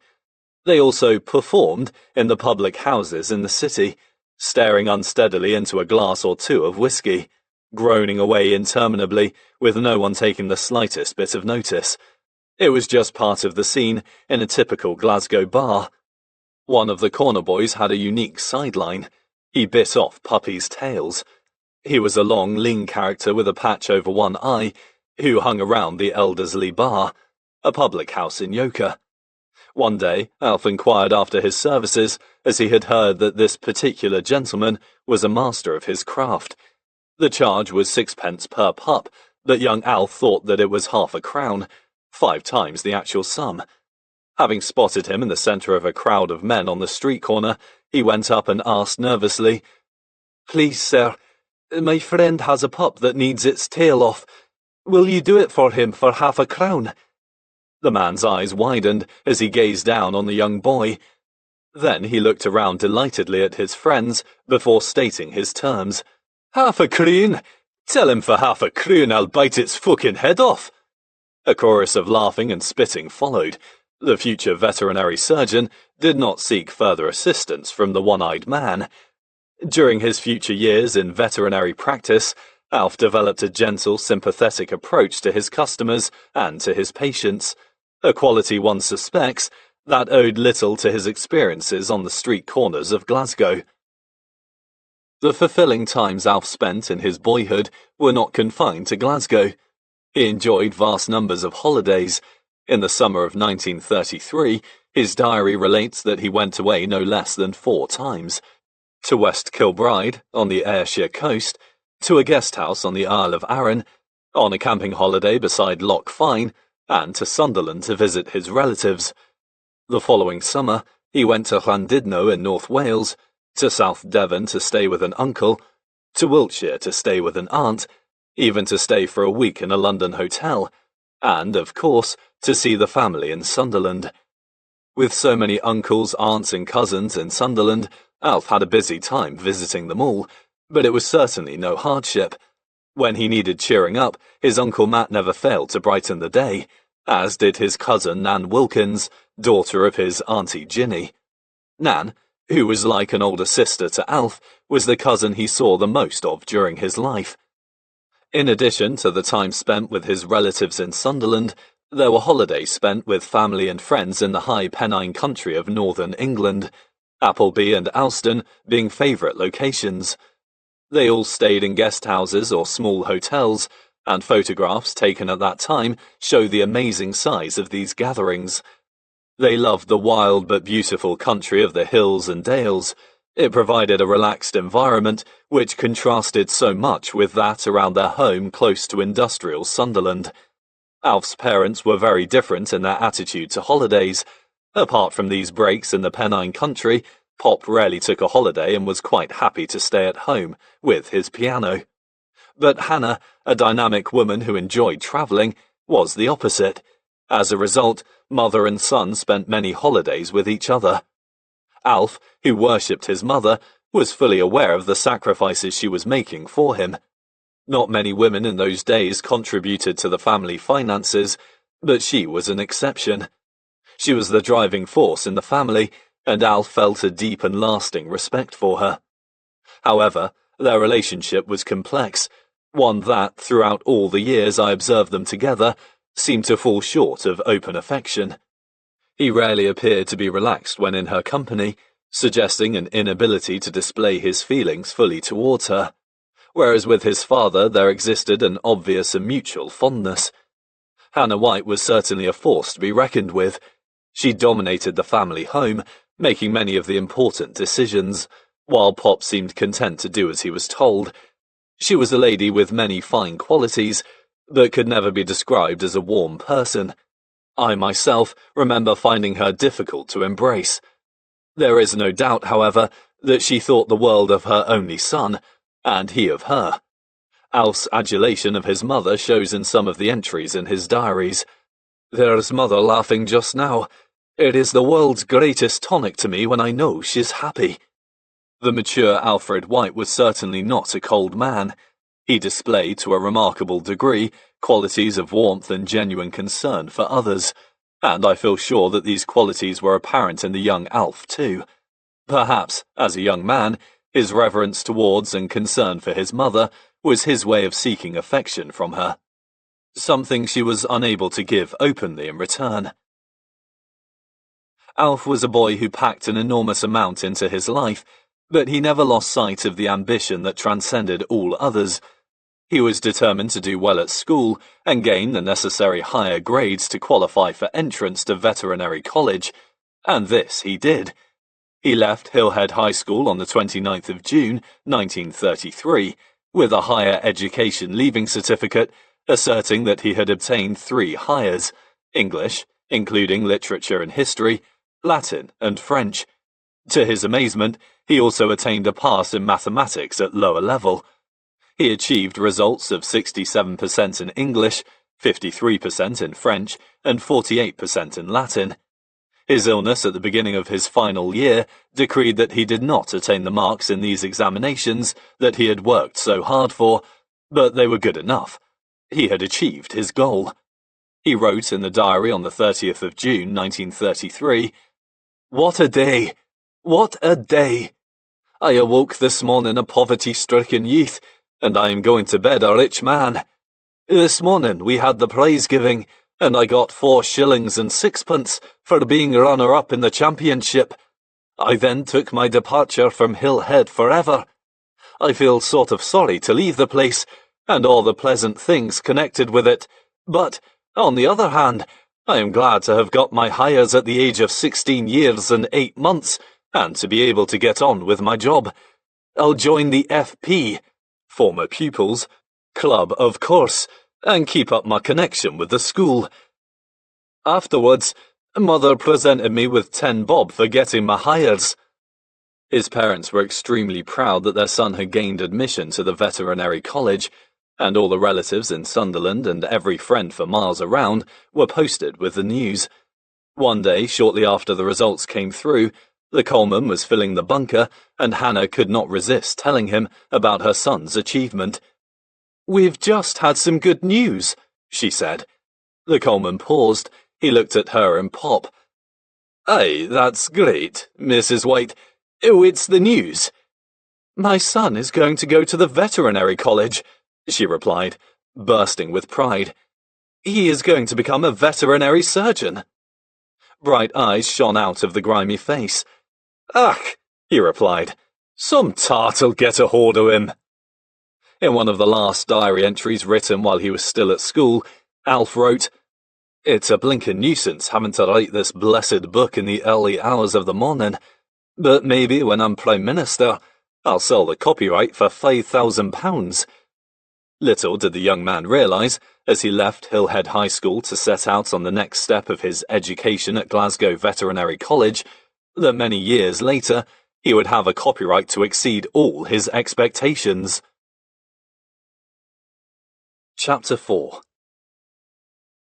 A: They also performed in the public houses in the city, staring unsteadily into a glass or two of whiskey, groaning away interminably, with no one taking the slightest bit of notice. It was just part of the scene in a typical Glasgow bar. One of the corner boys had a unique sideline. He bit off puppies' tails. He was a long, lean character with a patch over one eye, who hung around the Elderslie Bar, a public house in Yorkshire. One day, Alf inquired after his services, as he had heard that this particular gentleman was a master of his craft. The charge was 6p per pup, but young Alf thought that it was half a crown, 5 times the actual sum. Having spotted him in the centre of a crowd of men on the street corner, he went up and asked nervously, "Please, sir, my friend has a pup that needs its tail off. Will you do it for him for half a crown?" The man's eyes widened as he gazed down on the young boy. Then he looked around delightedly at his friends before stating his terms. "Half a croon? Tell him for half a croon I'll bite its fucking head off." A chorus of laughing and spitting followed. The future veterinary surgeon did not seek further assistance from the one-eyed man. During his future years in veterinary practice, Alf developed a gentle, sympathetic approach to his customers and to his patients, a quality one suspects that owed little to his experiences on the street corners of Glasgow. The fulfilling times Alf spent in his boyhood were not confined to Glasgow. He enjoyed vast numbers of holidays. In the summer of 1933, his diary relates that he went away no less than 4 times. To West Kilbride, on the Ayrshire coast, to a guest house on the Isle of Arran, on a camping holiday beside Loch Fyne, and to Sunderland to visit his relatives. The following summer, he went to Llandudno in North Wales, to South Devon to stay with an uncle, to Wiltshire to stay with an aunt, even to stay for a week in a London hotel, and, of course, to see the family in Sunderland. With so many uncles, aunts and cousins in Sunderland, Alf had a busy time visiting them all, but it was certainly no hardship. When he needed cheering up, his Uncle Matt never failed to brighten the day. as did his cousin Nan Wilkins, daughter of his Auntie Ginny. Nan, who was like an older sister to Alf, was the cousin he saw the most of during his life. In addition to the time spent with his relatives in Sunderland, there were holidays spent with family and friends in the high Pennine country of northern England, Appleby and Alston being favourite locations. They all stayed in guest houses or small hotels, and photographs taken at that time show the amazing size of these gatherings. They loved the wild but beautiful country of the hills and dales. It provided a relaxed environment which contrasted so much with that around their home close to industrial Sunderland. Alf's parents were very different in their attitude to holidays. Apart from these breaks in the Pennine country, Pop rarely took a holiday and was quite happy to stay at home with his piano. But Hannah, a dynamic woman who enjoyed travelling, was the opposite. As a result, mother and son spent many holidays with each other. Alf, who worshipped his mother, was fully aware of the sacrifices she was making for him. Not many women in those days contributed to the family finances, but she was an exception. She was the driving force in the family, and Alf felt a deep and lasting respect for her. However, their relationship was complex, one that, throughout all the years I observed them together, seemed to fall short of open affection. He rarely appeared to be relaxed when in her company, suggesting an inability to display his feelings fully towards her, whereas with his father there existed an obvious and mutual fondness. Hannah White was certainly a force to be reckoned with. She dominated the family home, making many of the important decisions, while Pop seemed content to do as he was told. She was a lady with many fine qualities, but could never be described as a warm person. I myself remember finding her difficult to embrace. There is no doubt, however, that she thought the world of her only son, and he of her. Alf's adulation of his mother shows in some of the entries in his diaries. "There's mother laughing just now. It is the world's greatest tonic to me when I know she's happy." The mature Alfred White was certainly not a cold man. He displayed, to a remarkable degree, qualities of warmth and genuine concern for others, and I feel sure that these qualities were apparent in the young Alf too. Perhaps, as a young man, his reverence towards and concern for his mother was his way of seeking affection from her, something she was unable to give openly in return. Alf was a boy who packed an enormous amount into his life, but he never lost sight of the ambition that transcended all others. He was determined to do well at school and gain the necessary higher grades to qualify for entrance to Veterinary College, and this he did. He left Hillhead High School on the 29th of June, 1933, with a higher education leaving certificate, asserting that he had obtained 3 Highers: English, including literature and history, Latin and French. To his amazement, he also attained a pass in mathematics at lower level. He achieved results of 67% in English, 53% in French, and 48% in Latin. His illness at the beginning of his final year decreed that he did not attain the marks in these examinations that he had worked so hard for, but they were good enough. He had achieved his goal. He wrote in the diary on the 30th of June, 1933, "What a day! What a day! I awoke this morning a poverty-stricken youth, and I am going to bed a rich man. This morning we had the prize-giving, and I got 4 shillings and 6pence for being runner-up in the championship. I then took my departure from Hillhead forever. I feel sort of sorry to leave the place, and all the pleasant things connected with it, but, on the other hand, I am glad to have got my Highers at the age of 16 years and 8 months, and to be able to get on with my job. I'll join the FP, former pupils, club, of course, and keep up my connection with the school. Afterwards, Mother presented me with 10 bob for getting my Highers." His parents were extremely proud that their son had gained admission to the Veterinary College, and all the relatives in Sunderland and every friend for miles around were posted with the news. One day, shortly after the results came through, the Coleman was filling the bunker, and Hannah could not resist telling him about her son's achievement. "We've just had some good news," she said. The Coleman paused. He looked at her and Pop. "Aye, that's great, Mrs. White. Oh, it's the news." "My son is going to go to the veterinary college," she replied, bursting with pride. "He is going to become a veterinary surgeon." Bright eyes shone out of the grimy face. "Ach," he replied, "some tart'll get a hold of him." In one of the last diary entries written while he was still at school, Alf wrote, "It's a blinking nuisance having to write this blessed book in the early hours of the morning, but maybe when I'm Prime Minister, I'll sell the copyright for £5,000. Little did the young man realise, as he left Hillhead High School to set out on the next step of his education at Glasgow Veterinary College, that many years later he would have a copyright to exceed all his expectations. Chapter 4.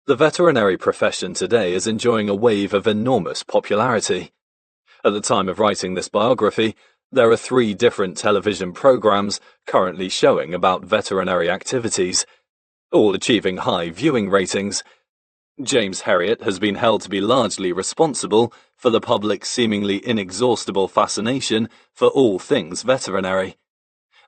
A: The veterinary profession today is enjoying a wave of enormous popularity. At the time of writing this biography, there are 3 different television programs currently showing about veterinary activities, all achieving high viewing ratings. James Herriot has been held to be largely responsible for the public's seemingly inexhaustible fascination for all things veterinary.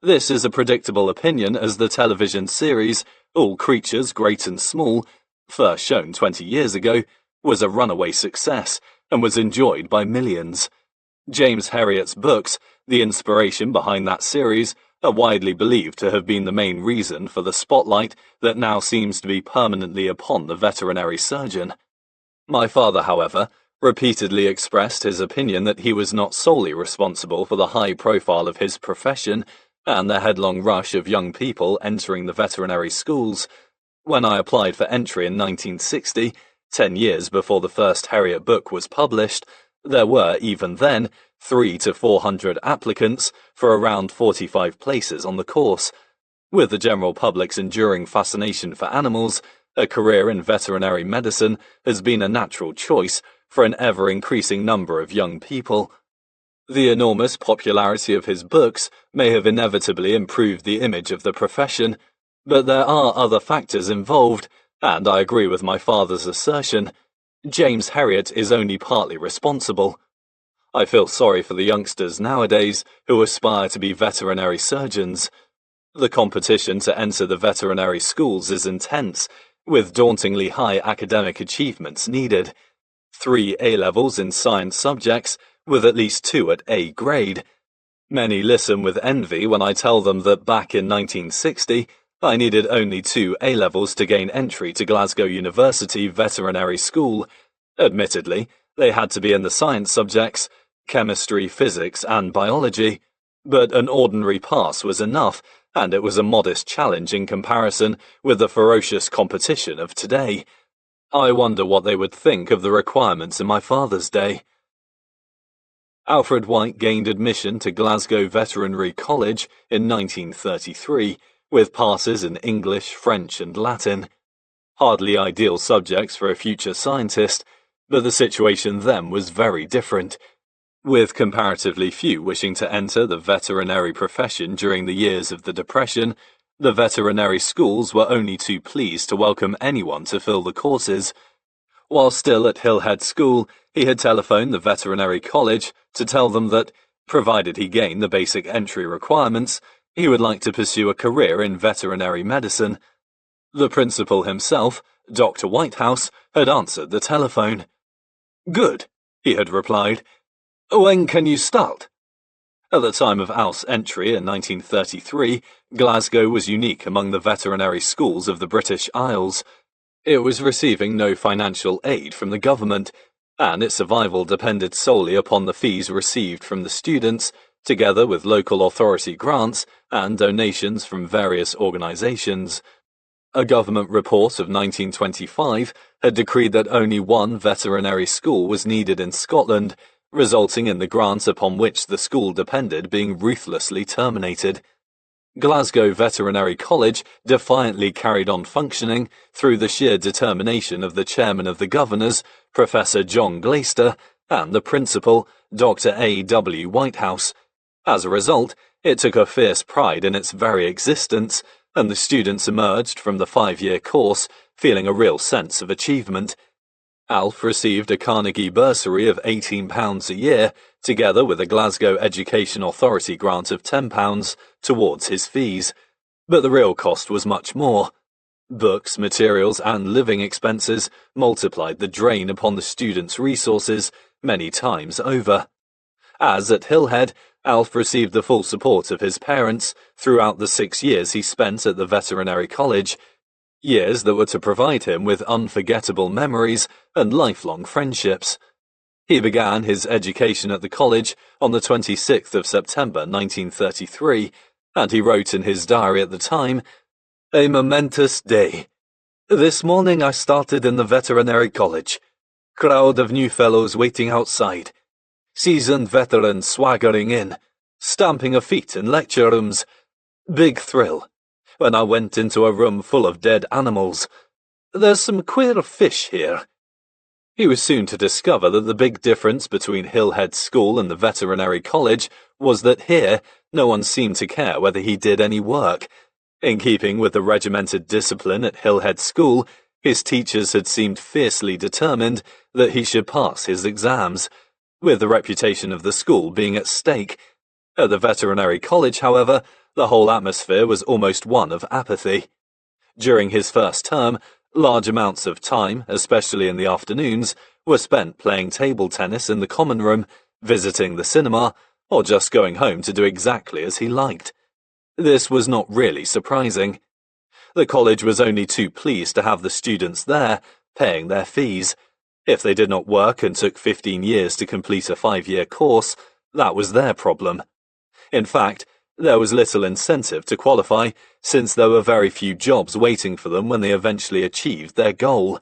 A: This is a predictable opinion, as the television series, All Creatures Great and Small, first shown 20 years ago, was a runaway success and was enjoyed by millions. James Herriot's books, the inspiration behind that series, are widely believed to have been the main reason for the spotlight that now seems to be permanently upon the veterinary surgeon. My father, however, repeatedly expressed his opinion that he was not solely responsible for the high profile of his profession and the headlong rush of young people entering the veterinary schools. When I applied for entry in 1960, 10 years before the first Herriot book was published, there were, even then, 300 to 400 applicants for around 45 places on the course. With the general public's enduring fascination for animals, a career in veterinary medicine has been a natural choice for an ever-increasing number of young people. The enormous popularity of his books may have inevitably improved the image of the profession, but there are other factors involved, and I agree with my father's assertion. James Herriot is only partly responsible. I feel sorry for the youngsters nowadays who aspire to be veterinary surgeons. The competition to enter the veterinary schools is intense, with dauntingly high academic achievements needed. 3 A-levels in science subjects, with at least 2 at A grade. Many listen with envy when I tell them that back in 1960, I needed only 2 A-levels to gain entry to Glasgow University Veterinary School. Admittedly, they had to be in the science subjects, chemistry, physics, and biology, but an ordinary pass was enough, and it was a modest challenge in comparison with the ferocious competition of today. I wonder what they would think of the requirements in my father's day. Alfred White gained admission to Glasgow Veterinary College in 1933, with passes in English, French, and Latin. Hardly ideal subjects for a future scientist, but the situation then was very different. With comparatively few wishing to enter the veterinary profession during the years of the Depression, the veterinary schools were only too pleased to welcome anyone to fill the courses. While still at Hillhead School, he had telephoned the veterinary college to tell them that, provided he gained the basic entry requirements, he would like to pursue a career in veterinary medicine. The principal himself, Dr. Whitehouse, had answered the telephone. "Good," he had replied. "When can you start?" At the time of Alf's entry in 1933, Glasgow was unique among the veterinary schools of the British Isles. It was receiving no financial aid from the government, and its survival depended solely upon the fees received from the students, together with local authority grants and donations from various organisations. A government report of 1925 had decreed that only 1 veterinary school was needed in Scotland, resulting in the grant upon which the school depended being ruthlessly terminated. Glasgow Veterinary College defiantly carried on functioning through the sheer determination of the chairman of the governors, Professor John Glaister, and the principal, Dr. A. W. Whitehouse. As a result, it took a fierce pride in its very existence, and the students emerged from the 5-year course feeling a real sense of achievement. Alf received a Carnegie bursary of £18 a year, together with a Glasgow Education Authority grant of £10 towards his fees. But the real cost was much more. Books, materials, and living expenses multiplied the drain upon the student's resources many times over. As at Hillhead, Alf received the full support of his parents throughout the 6 years he spent at the Veterinary College, years that were to provide him with unforgettable memories and lifelong friendships. He began his education at the college on the 26th of September 1933, and he wrote in his diary at the time, "A momentous day. This morning I started in the Veterinary College. Crowd of new fellows waiting outside. Seasoned veterans swaggering in, stamping of feet in lecture rooms. Big thrill when I went into a room full of dead animals. There's some queer fish here." He was soon to discover that the big difference between Hillhead School and the Veterinary College was that here no one seemed to care whether he did any work. In keeping with the regimented discipline at Hillhead School, his teachers had seemed fiercely determined that he should pass his exams, with the reputation of the school being at stake. At the Veterinary College, however, the whole atmosphere was almost one of apathy. During his first term, large amounts of time, especially in the afternoons, were spent playing table tennis in the common room, visiting the cinema, or just going home to do exactly as he liked. This was not really surprising. The college was only too pleased to have the students there, paying their fees. If they did not work and took 15 years to complete a 5-year course, that was their problem. In fact, there was little incentive to qualify, since there were very few jobs waiting for them when they eventually achieved their goal.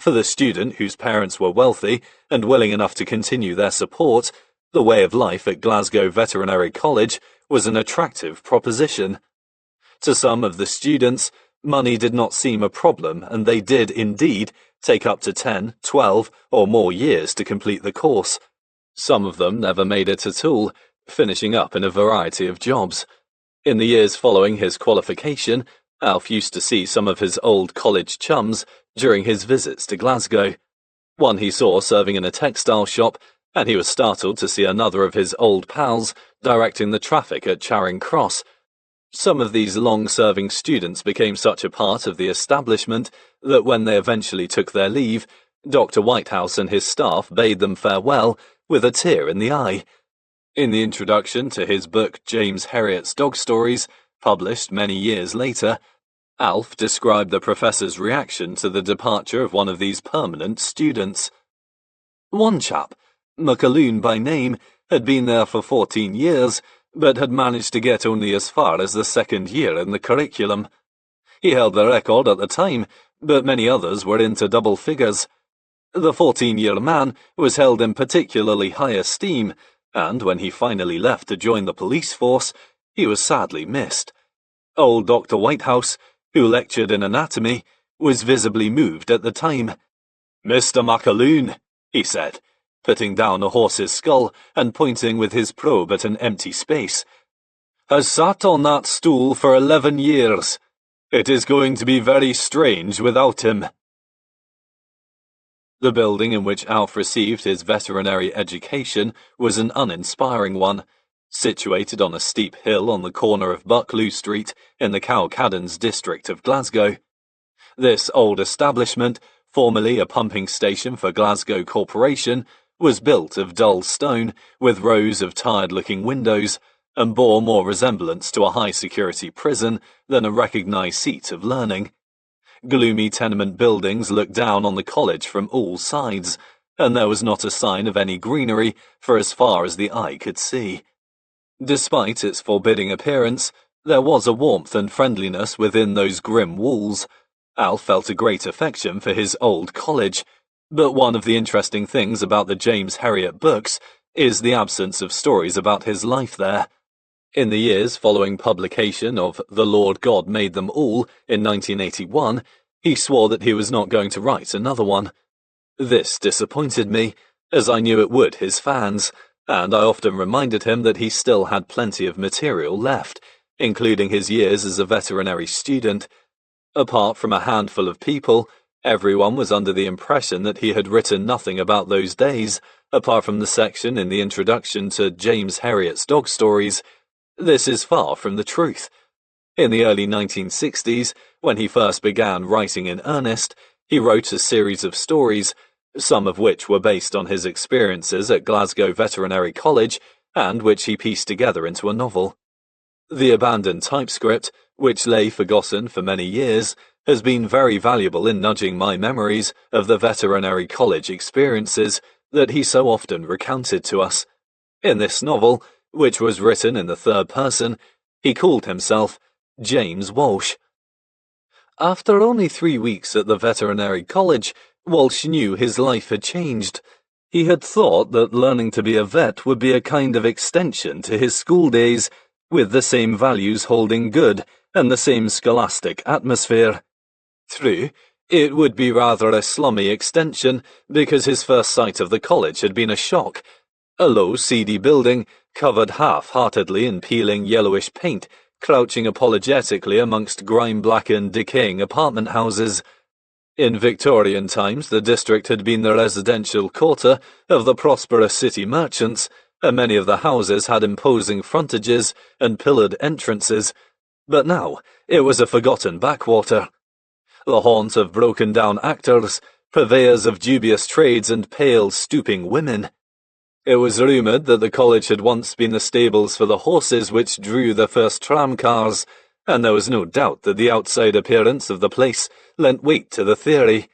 A: For the student whose parents were wealthy and willing enough to continue their support, the way of life at Glasgow Veterinary College was an attractive proposition. To some of the students, money did not seem a problem, and they did, indeed, take up to 10, 12, or more years to complete the course. Some of them never made it at all, finishing up in a variety of jobs. In the years following his qualification, Alf used to see some of his old college chums during his visits to Glasgow. One he saw serving in a textile shop, and he was startled to see another of his old pals directing the traffic at Charing Cross. Some of these long-serving students became such a part of the establishment that when they eventually took their leave, Dr. Whitehouse and his staff bade them farewell with a tear in the eye. In the introduction to his book James Herriot's Dog Stories, published many years later, Alf described the professor's reaction to the departure of one of these permanent students. One chap, McAloon by name, had been there for 14 years, but had managed to get only as far as the 2nd year in the curriculum. He held the record at the time, but many others were into double figures. The 14-year man was held in particularly high esteem, and when he finally left to join the police force, he was sadly missed. Old Dr. Whitehouse, who lectured in anatomy, was visibly moved at the time. "Mr. McAloon," he said, putting down a horse's skull and pointing with his probe at an empty space, "has sat on that stool for 11 years. It is going to be very strange without him." The building in which Alf received his veterinary education was an uninspiring one, situated on a steep hill on the corner of Buccleuch Street in the Cowcaddens district of Glasgow. This old establishment, formerly a pumping station for Glasgow Corporation, was built of dull stone with rows of tired-looking windows and bore more resemblance to a high-security prison than a recognised seat of learning. Gloomy tenement buildings looked down on the college from all sides, and there was not a sign of any greenery for as far as the eye could see. Despite its forbidding appearance, there was a warmth and friendliness within those grim walls. Alf felt a great affection for his old college, but one of the interesting things about the James Herriot books is the absence of stories about his life there. In the years following publication of The Lord God Made Them All in 1981, he swore that he was not going to write another one. This disappointed me, as I knew it would his fans, and I often reminded him that he still had plenty of material left, including his years as a veterinary student. Apart from a handful of people, everyone was under the impression that he had written nothing about those days, apart from the section in the introduction to James Herriot's dog stories. This is far from the truth. In the early 1960s, when he first began writing in earnest, he wrote a series of stories, some of which were based on his experiences at Glasgow Veterinary College and which he pieced together into a novel. The abandoned typescript, which lay forgotten for many years, has been very valuable in nudging my memories of the veterinary college experiences that he so often recounted to us. In this novel, which was written in the third person, he called himself James Walsh. After only 3 weeks at the veterinary college, Walsh knew his life had changed. He had thought that learning to be a vet would be a kind of extension to his school days, with the same values holding good and the same scholastic atmosphere. True, it would be rather a slummy extension, because his first sight of the college had been a shock. A low, seedy building, covered half-heartedly in peeling yellowish paint, crouching apologetically amongst grime-blackened, decaying apartment houses. In Victorian times, the district had been the residential quarter of the prosperous city merchants, and many of the houses had imposing frontages and pillared entrances. But now, it was a forgotten backwater. The haunt of broken-down actors, purveyors of dubious trades and pale, stooping women. It was rumoured that the college had once been the stables for the horses which drew the first tram-cars, and there was no doubt that the outside appearance of the place lent weight to the theory.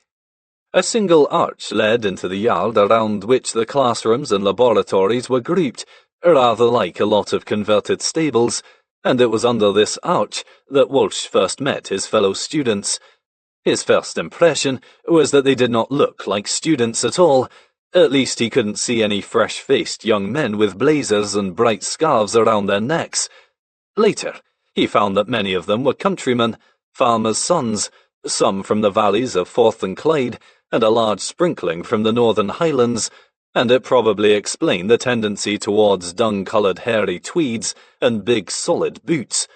A: A single arch led into the yard around which the classrooms and laboratories were grouped, rather like a lot of converted stables, and it was under this arch that Walsh first met his fellow students. His first impression was that they did not look like students at all. At least he couldn't see any fresh-faced young men with blazers and bright scarves around their necks. Later, he found that many of them were countrymen, farmers' sons, some from the valleys of Forth and Clyde, and a large sprinkling from the Northern Highlands, and it probably explained the tendency towards dung-coloured hairy tweeds and big solid boots.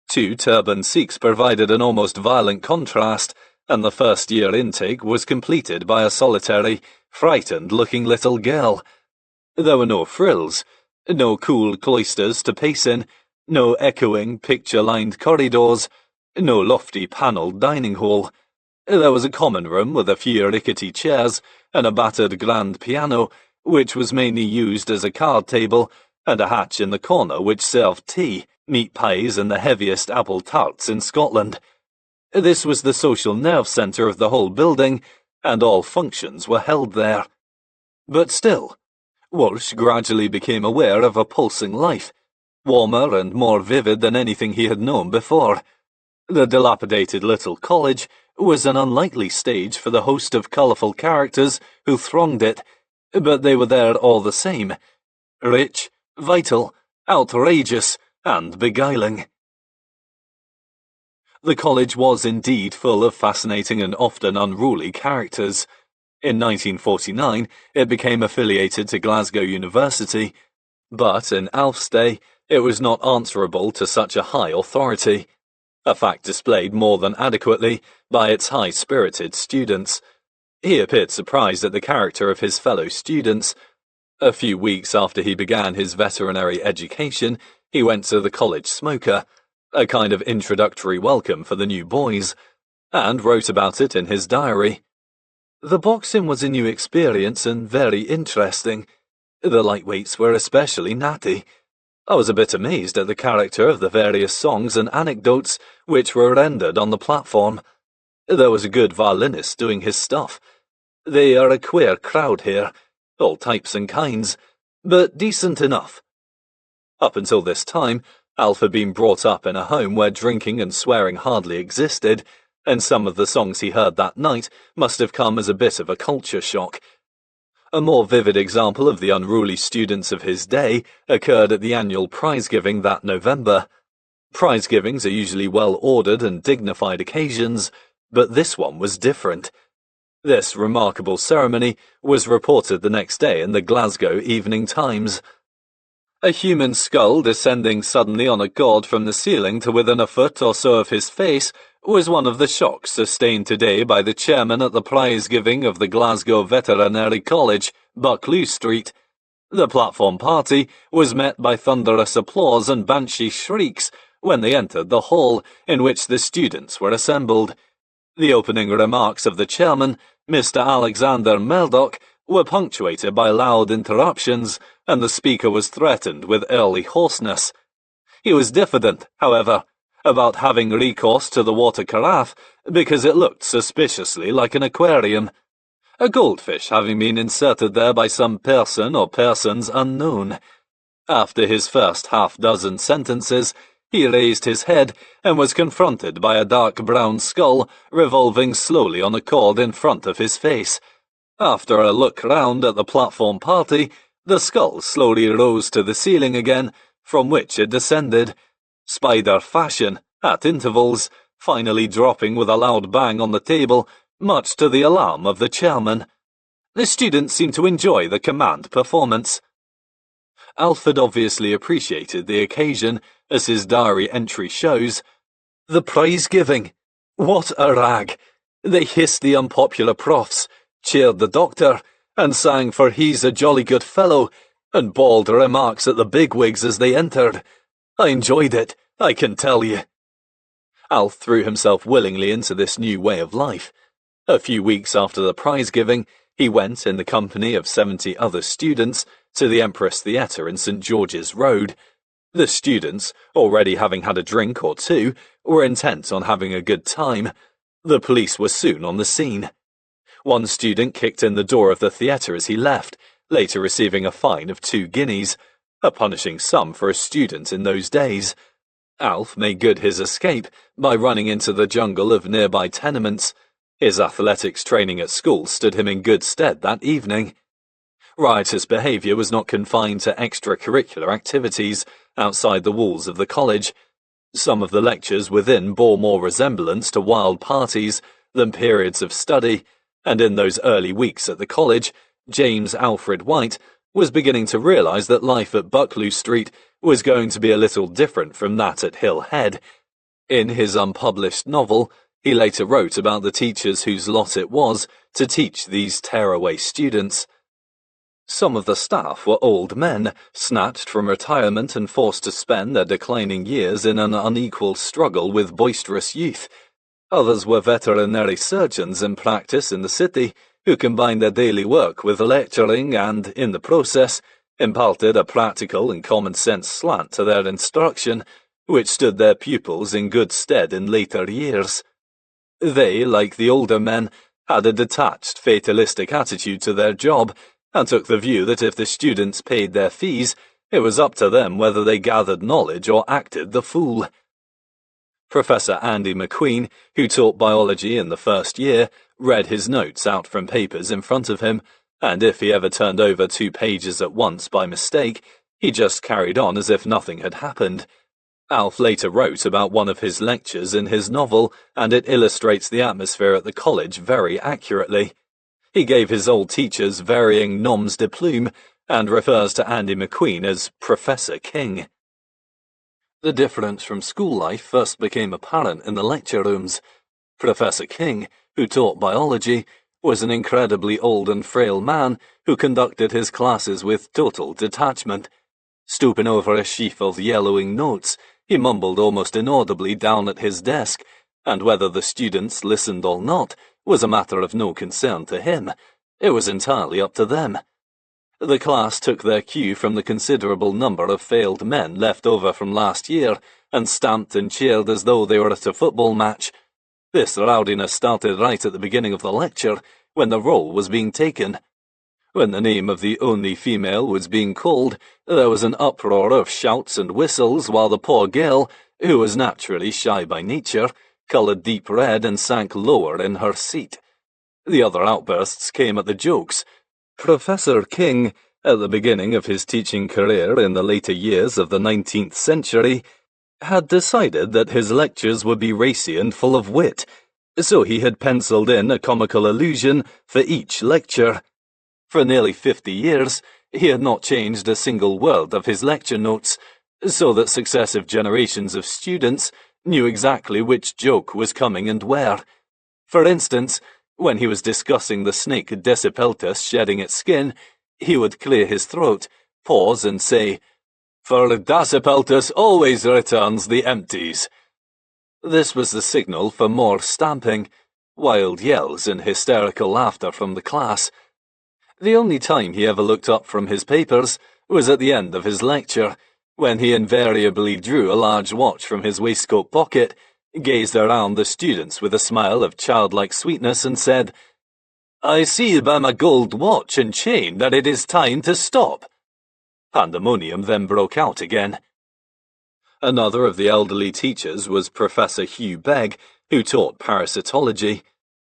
A: 2 turbaned Sikhs provided an almost violent contrast, and the first-year intake was completed by a solitary, frightened-looking little girl. There were no frills, no cool cloisters to pace in, no echoing, picture-lined corridors, no lofty panelled dining hall. There was a common room with a few rickety chairs and a battered grand piano, which was mainly used as a card table, and a hatch in the corner which served tea, meat pies and the heaviest apple tarts in Scotland. This was the social nerve centre of the whole building, and all functions were held there. But still, Walsh gradually became aware of a pulsing life, warmer and more vivid than anything he had known before. The dilapidated little college was an unlikely stage for the host of colourful characters who thronged it, but they were there all the same, rich, vital, outrageous, and beguiling. The college was indeed full of fascinating and often unruly characters. In 1949, it became affiliated to Glasgow University, but in Alf's day, it was not answerable to such a high authority, a fact displayed more than adequately by its high-spirited students. He appeared surprised at the character of his fellow students. A few weeks after he began his veterinary education, he went to the college smoker, a kind of introductory welcome for the new boys, and wrote about it in his diary. The boxing was a new experience and very interesting. The lightweights were especially natty. I was a bit amazed at the character of the various songs and anecdotes which were rendered on the platform. There was a good violinist doing his stuff. They are a queer crowd here, all types and kinds, but decent enough. Up until this time, Alf had been brought up in a home where drinking and swearing hardly existed, and some of the songs he heard that night must have come as a bit of a culture shock. A more vivid example of the unruly students of his day occurred at the annual prize-giving that November. Prize-givings are usually well-ordered and dignified occasions, but this one was different. This remarkable ceremony was reported the next day in the Glasgow Evening Times. A human skull descending suddenly on a god from the ceiling to within a foot or so of his face was one of the shocks sustained today by the chairman at the prize-giving of the Glasgow Veterinary College, Buccleuch Street. The platform party was met by thunderous applause and banshee shrieks when they entered the hall in which the students were assembled. The opening remarks of the chairman, Mr. Alexander Murdoch, were punctuated by loud interruptions, and the speaker was threatened with early hoarseness. He was diffident, however, about having recourse to the water carafe because it looked suspiciously like an aquarium, a goldfish having been inserted there by some person or persons unknown. After his first half-dozen sentences, he raised his head and was confronted by a dark brown skull revolving slowly on a cord in front of his face. After a look round at the platform party, the skull slowly rose to the ceiling again, from which it descended, spider fashion, at intervals, finally dropping with a loud bang on the table, much to the alarm of the chairman. The students seemed to enjoy the command performance. Alf had obviously appreciated the occasion, as his diary entry shows. The prize-giving. What a rag! They hissed the unpopular profs, cheered the doctor, and sang for "He's a jolly good fellow," and bawled remarks at the bigwigs as they entered. I enjoyed it, I can tell you. Alf threw himself willingly into this new way of life. A few weeks after the prize-giving, he went, in the company of 70 other students, to the Empress Theatre in St. George's Road. The students, already having had a drink or two, were intent on having a good time. The police were soon on the scene. One student kicked in the door of the theatre as he left, later receiving a fine of 2 guineas, a punishing sum for a student in those days. Alf made good his escape by running into the jungle of nearby tenements. His athletics training at school stood him in good stead that evening. Riotous behaviour was not confined to extracurricular activities outside the walls of the college. Some of the lectures within bore more resemblance to wild parties than periods of study, and in those early weeks at the college, James Alfred White was beginning to realise that life at Buccleuch Street was going to be a little different from that at Hill Head. In his unpublished novel, he later wrote about the teachers whose lot it was to teach these tearaway students. Some of the staff were old men, snatched from retirement and forced to spend their declining years in an unequal struggle with boisterous youth. Others were veterinary surgeons in practice in the city, who combined their daily work with lecturing and, in the process, imparted a practical and common-sense slant to their instruction, which stood their pupils in good stead in later years. They, like the older men, had a detached, fatalistic attitude to their job, and took the view that if the students paid their fees, it was up to them whether they gathered knowledge or acted the fool. Professor Andy McQueen, who taught biology in the first year, read his notes out from papers in front of him, and if he ever turned over 2 pages at once by mistake, he just carried on as if nothing had happened. Alf later wrote about one of his lectures in his novel, and it illustrates the atmosphere at the college very accurately. He gave his old teachers varying noms de plume, and refers to Andy McQueen as Professor King. The difference from school life first became apparent in the lecture rooms. Professor King, who taught biology, was an incredibly old and frail man who conducted his classes with total detachment. Stooping over a sheaf of yellowing notes, he mumbled almost inaudibly down at his desk, and whether the students listened or not was a matter of no concern to him. It was entirely up to them. The class took their cue from the considerable number of failed men left over from last year, and stamped and cheered as though they were at a football match. This rowdiness started right at the beginning of the lecture, when the roll was being taken. When the name of the only female was being called, there was an uproar of shouts and whistles, while the poor girl, who was naturally shy by nature, coloured deep red and sank lower in her seat. The other outbursts came at the jokes. Professor King, at the beginning of his teaching career in the later years of the 19th century, had decided that his lectures would be racy and full of wit, so he had penciled in a comical allusion for each lecture. For nearly 50 years, he had not changed a single word of his lecture notes, so that successive generations of students knew exactly which joke was coming and where. For instance, when he was discussing the snake Decipeltis shedding its skin, he would clear his throat, pause and say, "For Decipeltis always returns the empties." This was the signal for more stamping, wild yells and hysterical laughter from the class. The only time he ever looked up from his papers was at the end of his lecture, when he invariably drew a large watch from his waistcoat pocket, gazed around the students with a smile of childlike sweetness and said, "I see by my gold watch and chain that it is time to stop." Pandemonium then broke out again. Another of the elderly teachers was Professor Hugh Begg, who taught parasitology.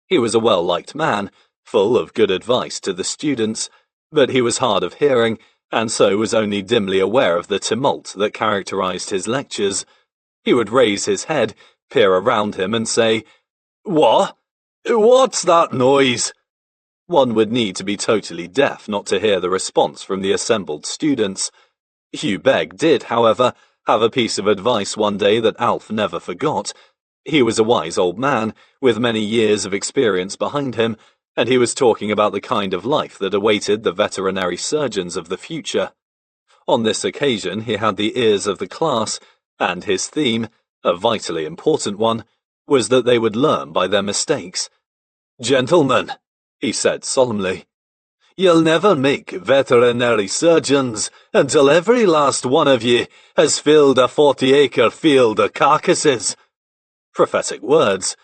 A: He was a well-liked man, full of good advice to the students, but he was hard of hearing, and so was only dimly aware of the tumult that characterized his lectures. He would raise his head, peer around him, and say, "What? What's that noise?" One would need to be totally deaf not to hear the response from the assembled students. Hugh Begg did, however, have a piece of advice one day that Alf never forgot. He was a wise old man, with many years of experience behind him, and he was talking about the kind of life that awaited the veterinary surgeons of the future. On this occasion he had the ears of the class, and his theme, a vitally important one, was that they would learn by their mistakes. "Gentlemen," he said solemnly, "you'll never make veterinary surgeons until every last one of ye has filled a 40-acre field of carcasses." Prophetic words.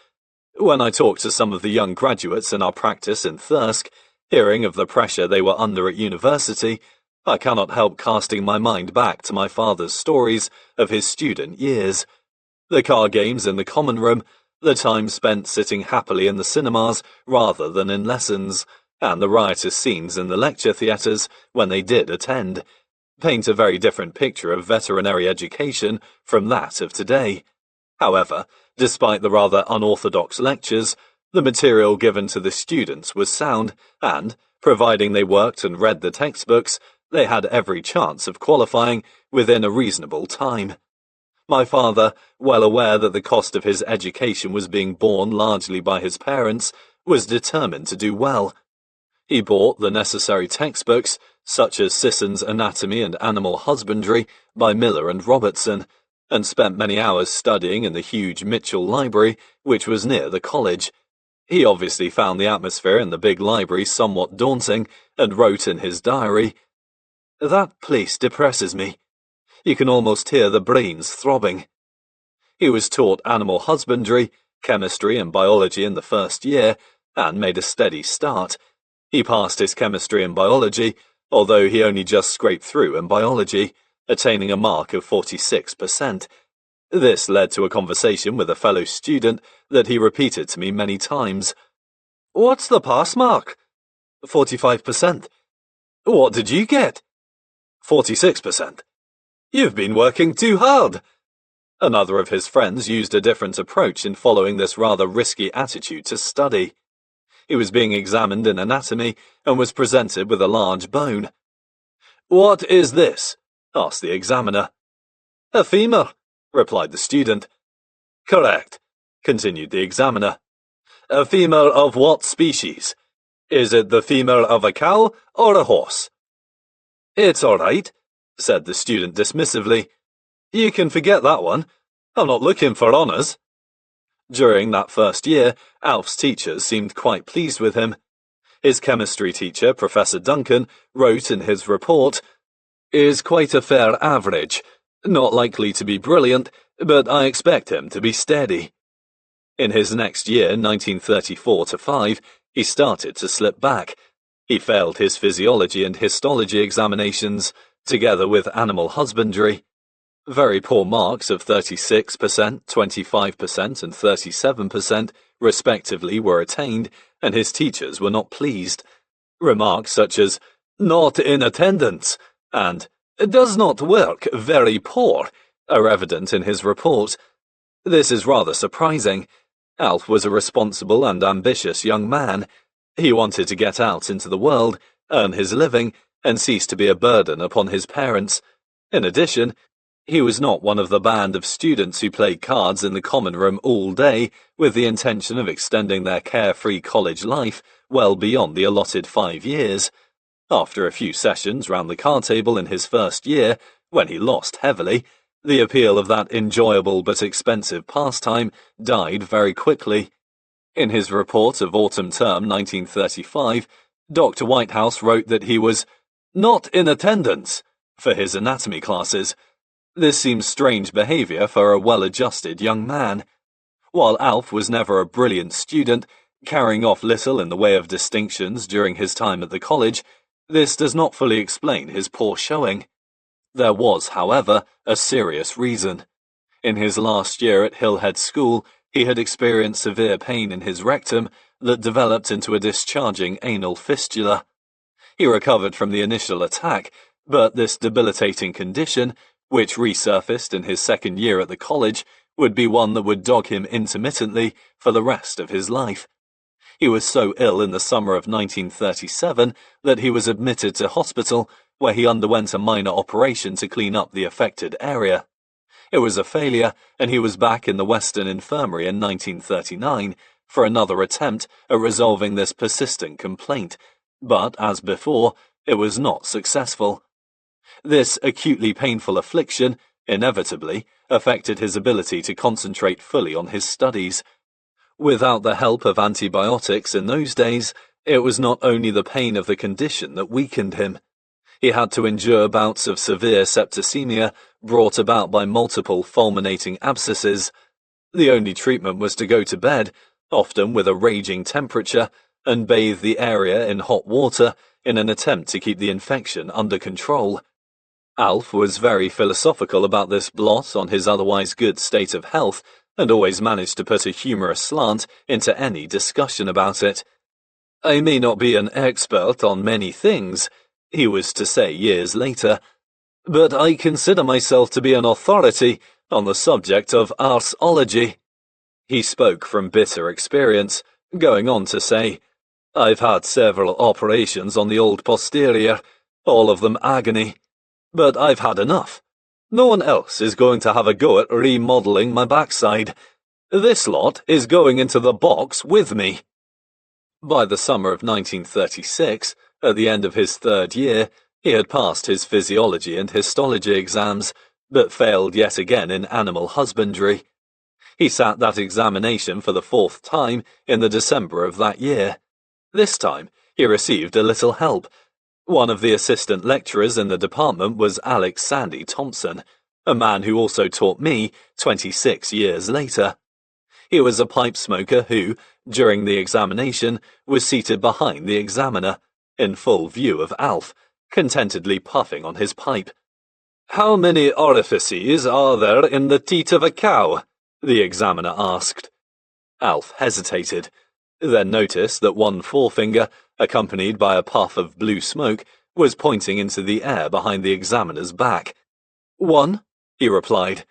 A: When I talked to some of the young graduates in our practice in Thirsk, hearing of the pressure they were under at university, I cannot help casting my mind back to my father's stories of his student years. The card games in the common room, the time spent sitting happily in the cinemas rather than in lessons, and the riotous scenes in the lecture theatres when they did attend, paint a very different picture of veterinary education from that of today. However, despite the rather unorthodox lectures, the material given to the students was sound, and, providing they worked and read the textbooks, they had every chance of qualifying within a reasonable time. My father, well aware that the cost of his education was being borne largely by his parents, was determined to do well. He bought the necessary textbooks, such as Sisson's Anatomy and Animal Husbandry by Miller and Robertson, and spent many hours studying in the huge Mitchell Library, which was near the college. He obviously found the atmosphere in the big library somewhat daunting, and wrote in his diary, "That place depresses me. You can almost hear the brains throbbing." He was taught animal husbandry, chemistry and biology in the first year, and made a steady start. He passed his chemistry and biology, although he only just scraped through in biology, attaining a mark of 46%. This led to a conversation with a fellow student that he repeated to me many times. "What's the pass mark?" 45%. "What did you get?" 46%. "You've been working too hard." Another of his friends used a different approach in following this rather risky attitude to study. He was being examined in anatomy and was presented with a large bone. "What is this?" asked the examiner. "A femur," replied the student. "Correct," continued the examiner. "A femur of what species? Is it the femur of a cow or a horse?" "It's all right," said the student dismissively. "You can forget that one. I'm not looking for honours." During that first year, Alf's teachers seemed quite pleased with him. His chemistry teacher, Professor Duncan, wrote in his report, "Is quite a fair average. Not likely to be brilliant, but I expect him to be steady." In his next year, 1934-5, he started to slip back. He failed his physiology and histology examinations, together with animal husbandry. Very poor marks of 36%, 25% and 37%, respectively, were attained, and his teachers were not pleased. Remarks such as, "not in attendance," and "does not work, very poor," are evident in his report. This is rather surprising. Alf was a responsible and ambitious young man. He wanted to get out into the world, earn his living, and cease to be a burden upon his parents. In addition, He was not one of the band of students who played cards in the common room all day with the intention of extending their carefree college life well beyond the allotted 5 years. After a few sessions round the card table in his first year, when he lost heavily, the appeal of that enjoyable but expensive pastime died very quickly. In his report of autumn term 1935, Dr. Whitehouse wrote that he was not in attendance for his anatomy classes. This seems strange behaviour for a well-adjusted young man. While Alf was never a brilliant student, carrying off little in the way of distinctions during his time at the college, this does not fully explain his poor showing. There was, however, a serious reason. In his last year at Hillhead School, he had experienced severe pain in his rectum that developed into a discharging anal fistula. He recovered from the initial attack, but this debilitating condition, which resurfaced in his second year at the college, would be one that would dog him intermittently for the rest of his life. He was so ill in the summer of 1937 that he was admitted to hospital, where he underwent a minor operation to clean up the affected area. It was a failure, and he was back in the Western Infirmary in 1939 for another attempt at resolving this persistent complaint, but, as before, it was not successful. This acutely painful affliction, inevitably, affected his ability to concentrate fully on his studies. Without the help of antibiotics in those days, it was not only the pain of the condition that weakened him. He had to endure bouts of severe septicemia brought about by multiple fulminating abscesses. The only treatment was to go to bed, often with a raging temperature, and bathe the area in hot water in an attempt to keep the infection under control. Alf was very philosophical about this blot on his otherwise good state of health, and always managed to put a humorous slant into any discussion about it. "I may not be an expert on many things," he was to say years later, "but I consider myself to be an authority on the subject of arseology." He spoke from bitter experience, going on to say, "I've had several operations on the old posterior, all of them agony. But I've had enough. No one else is going to have a go at remodelling my backside. This lot is going into the box with me." By the summer of 1936, at the end of his third year, he had passed his physiology and histology exams, but failed yet again in animal husbandry. He sat that examination for the 4th time in the December of that year. This time, he received a little help. One of the assistant lecturers in the department was Alex Sandy Thompson, a man who also taught me 26 years later. He was a pipe smoker who, during the examination, was seated behind the examiner, in full view of Alf, contentedly puffing on his pipe. "How many orifices are there in the teat of a cow?" the examiner asked. Alf hesitated, then noticed that one forefinger, accompanied by a puff of blue smoke, was pointing into the air behind the examiner's back. "One," he replied.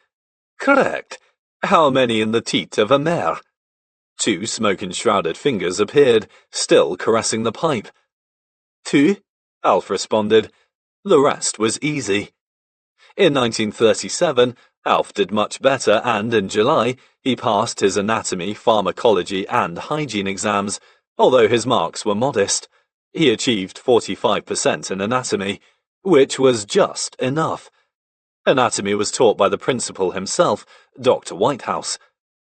A: "Correct. How many in the teat of a mare?" 2 smoke-enshrouded fingers appeared, still caressing the pipe. "2," Alf responded. The rest was easy. In 1937, Alf did much better, and in July, he passed his anatomy, pharmacology, and hygiene exams, although his marks were modest. He achieved 45% in anatomy, which was just enough. Anatomy was taught by the principal himself, Dr. Whitehouse.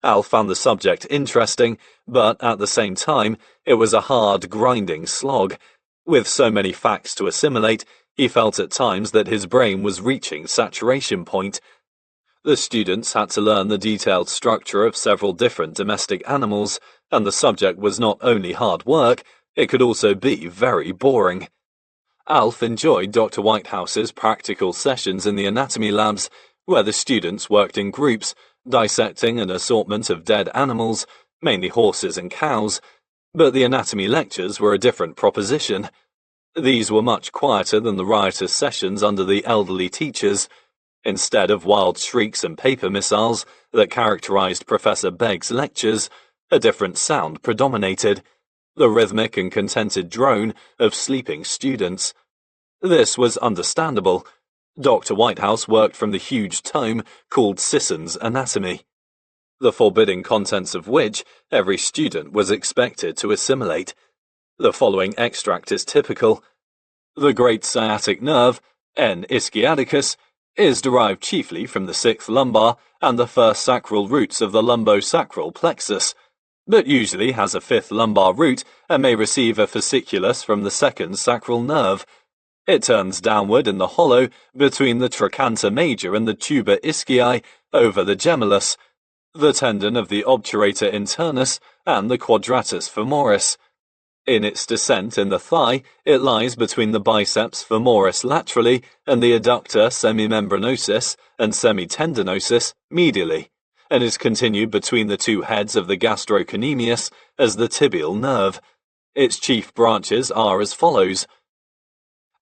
A: Alf found the subject interesting, but at the same time, it was a hard, grinding slog. With so many facts to assimilate, he felt at times that his brain was reaching saturation point. The students had to learn the detailed structure of several different domestic animals, and the subject was not only hard work, it could also be very boring. Alf enjoyed Dr. Whitehouse's practical sessions in the anatomy labs, where the students worked in groups, dissecting an assortment of dead animals, mainly horses and cows, but the anatomy lectures were a different proposition. These were much quieter than the riotous sessions under the elderly teachers. Instead of wild shrieks and paper missiles that characterized Professor Begg's lectures, a different sound predominated, the rhythmic and contented drone of sleeping students. This was understandable. Dr. Whitehouse worked from the huge tome called Sisson's Anatomy, the forbidding contents of which every student was expected to assimilate. The following extract is typical. The great sciatic nerve, N. ischiadicus, is derived chiefly from the sixth lumbar and the first sacral roots of the lumbosacral plexus, but usually has a fifth lumbar root and may receive a fasciculus from the second sacral nerve. It turns downward in the hollow between the trochanter major and the tuber ischii over the gemellus, the tendon of the obturator internus, and the quadratus femoris. In its descent in the thigh, it lies between the biceps femoris laterally and the adductor semimembranosus and semitendinosus medially, and is continued between the two heads of the gastrocnemius as the tibial nerve. Its chief branches are as follows.